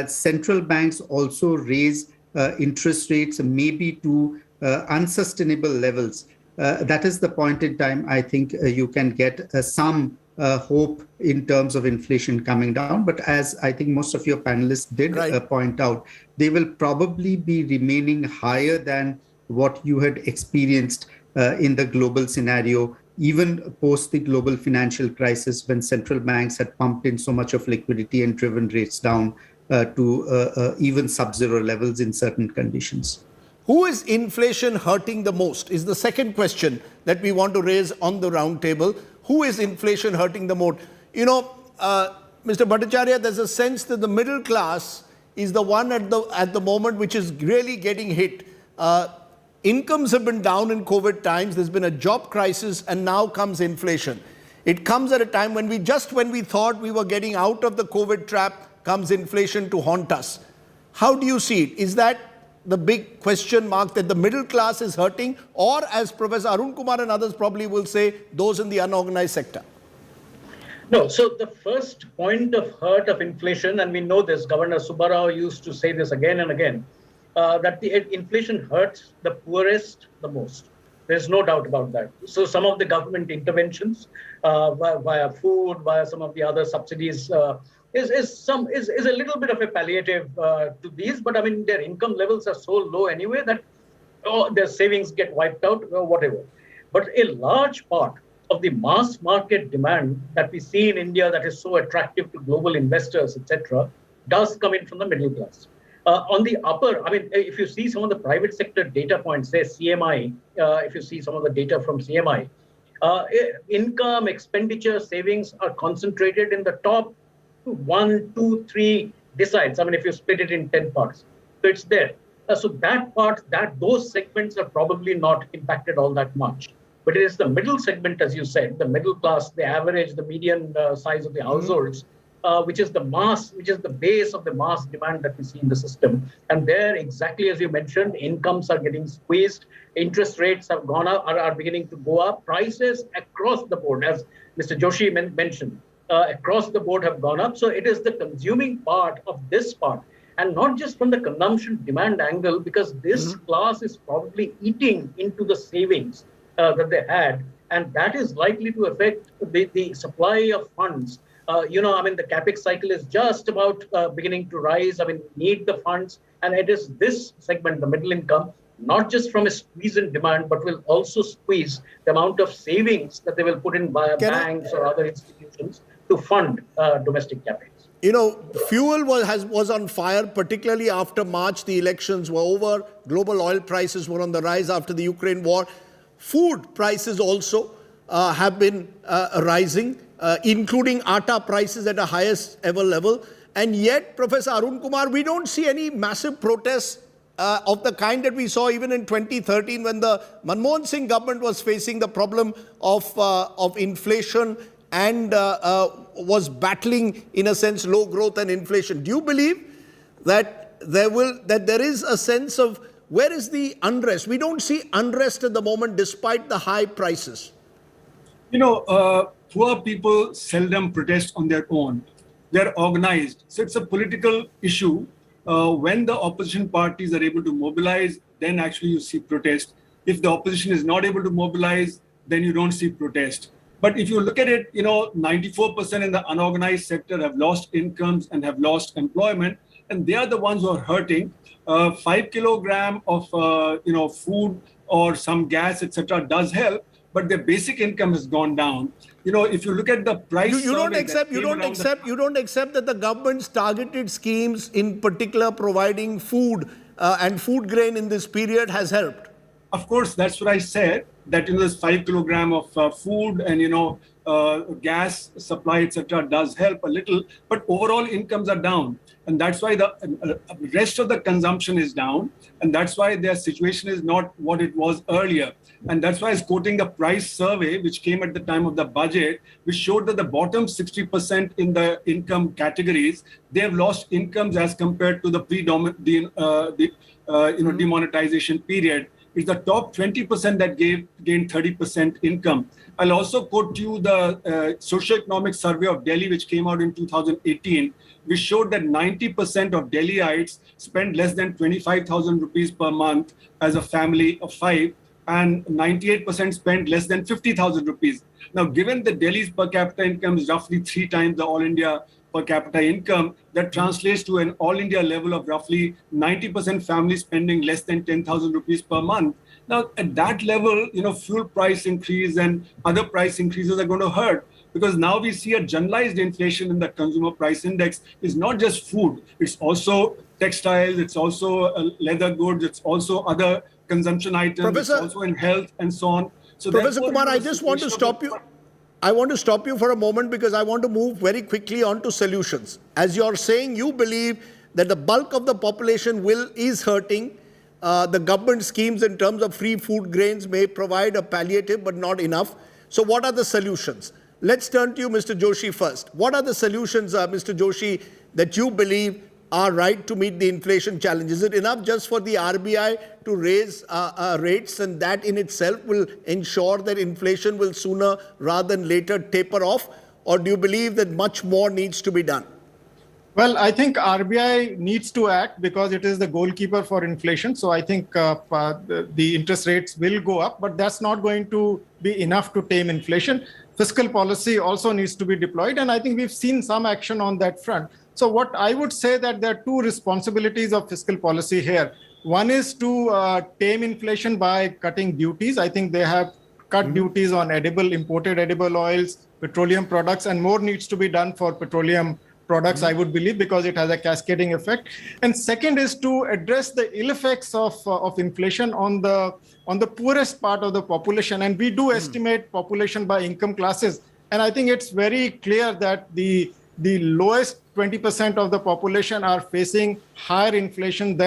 central banks also raise interest rates maybe to unsustainable levels, that is the point in time I think you can get some hope in terms of inflation coming down. But as I think most of your panelists did point out, they will probably be remaining higher than what you had experienced in the global scenario, even post the global financial crisis, when central banks had pumped in so much of liquidity and driven rates down to even sub-zero levels in certain conditions. Who is inflation hurting the most is the second question that we want to raise on the round table. Who is inflation hurting the most? You know, Mr. Bhattacharya, there's a sense that the middle class is the one at the moment which is really getting hit. Incomes have been down in COVID times. There's been a job crisis, and now comes inflation. It comes at a time when we thought we were getting out of the COVID trap, comes inflation to haunt us. How do you see it? Is that the big question mark, that the middle class is hurting, or, as Professor Arun Kumar and others probably will say, those in the unorganized sector? No, so the first point of hurt of inflation, and we know this, Governor Subbarao used to say this again and again, that the inflation hurts the poorest the most. There's no doubt about that. So some of the government interventions via food, via some of the other subsidies is a little bit of a palliative to these. But I mean, their income levels are so low anyway that their savings get wiped out or whatever. But a large part of the mass market demand that we see in India that is so attractive to global investors, etc., does come in from the middle class. On the upper, I mean, if you see some of the private sector data points, say CMI, if you see some of the data from CMI, income, expenditure, savings are concentrated in the top 1, 2, 3 deciles. I mean, if you split it in 10 parts. So it's there. So that part, those segments are probably not impacted all that much. But it is the middle segment, as you said, the middle class, the average, the median size of the households, which is the base of the mass demand that we see in the system. And there, exactly as you mentioned, incomes are getting squeezed, interest rates have gone up, are beginning to go up, prices across the board, as Mr. Joshi mentioned, across the board have gone up. So it is the consuming part of this part, and not just from the consumption demand angle, because this class is probably eating into the savings that they had, and that is likely to affect the supply of funds. I mean, the capex cycle is just about beginning to rise. I mean, need the funds, and it is this segment, the middle income, not just from a squeeze in demand, but will also squeeze the amount of savings that they will put in by banks or other institutions to fund domestic capex. You know, fuel was on fire, particularly after March. The elections were over. Global oil prices were on the rise after the Ukraine war. Food prices also have been rising, including atta prices at a highest ever level. And yet, Professor Arun Kumar, we don't see any massive protests of the kind that we saw even in 2013 when the Manmohan Singh government was facing the problem of inflation and was battling, in a sense, low growth and inflation. Do you believe that there is a sense of where is the unrest? We don't see unrest at the moment despite the high prices. You know, poor people seldom protest on their own. They're organized. So it's a political issue. When the opposition parties are able to mobilize, then actually you see protest. If the opposition is not able to mobilize, then you don't see protest. But if you look at it, 94% in the unorganized sector have lost incomes and have lost employment, and they are the ones who are hurting. 5 kilogram of food or some gas, etc., does help, but their basic income has gone down. If you look at the price, you don't accept that the government's targeted schemes, in particular providing food and food grain in this period, has helped. Of course, that's what I said. That this 5 kilogram of food and gas supply, etc., does help a little, but overall incomes are down. And that's why the rest of the consumption is down. And that's why their situation is not what it was earlier. And that's why I was quoting the price survey, which came at the time of the budget, which showed that the bottom 60% in the income categories, they have lost incomes as compared to the demonetization period. It's the top 20% that gained 30% income. I'll also quote you the socioeconomic survey of Delhi, which came out in 2018, which showed that 90% of Delhiites spend less than 25,000 rupees per month as a family of 5, and 98% spend less than 50,000 rupees. Now, given that Delhi's per capita income is roughly 3 times the All India per capita income, that translates to an all India level of roughly 90% families spending less than 10,000 rupees per month. Now, at that level, fuel price increase and other price increases are going to hurt, because now we see a generalized inflation in the consumer price index. It's not just food, it's also textiles, it's also leather goods, it's also other consumption items, it's also in health and so on. So Professor Kumar, I just want to stop you. I want to stop you for a moment because I want to move very quickly on to solutions. As you're saying, you believe that the bulk of the population is hurting. The government schemes in terms of free food grains may provide a palliative, but not enough. So what are the solutions? Let's turn to you, Mr. Joshi, first. What are the solutions, Mr. Joshi, that you believe are right to meet the inflation challenge? Is it enough just for the RBI to raise rates, and that in itself will ensure that inflation will sooner rather than later taper off? Or do you believe that much more needs to be done? Well, I think RBI needs to act because it is the goalkeeper for inflation. So I think the interest rates will go up, but that's not going to be enough to tame inflation. Fiscal policy also needs to be deployed, and I think we've seen some action on that front. So what I would say that there are two responsibilities of fiscal policy here. One is to tame inflation by cutting duties. I think they have cut duties on imported edible oils, petroleum products, and more needs to be done for petroleum products, I would believe, because it has a cascading effect. And second is to address the ill effects of inflation on the poorest part of the population. And we do estimate population by income classes. And I think it's very clear that the lowest 20% of the population are facing higher inflation than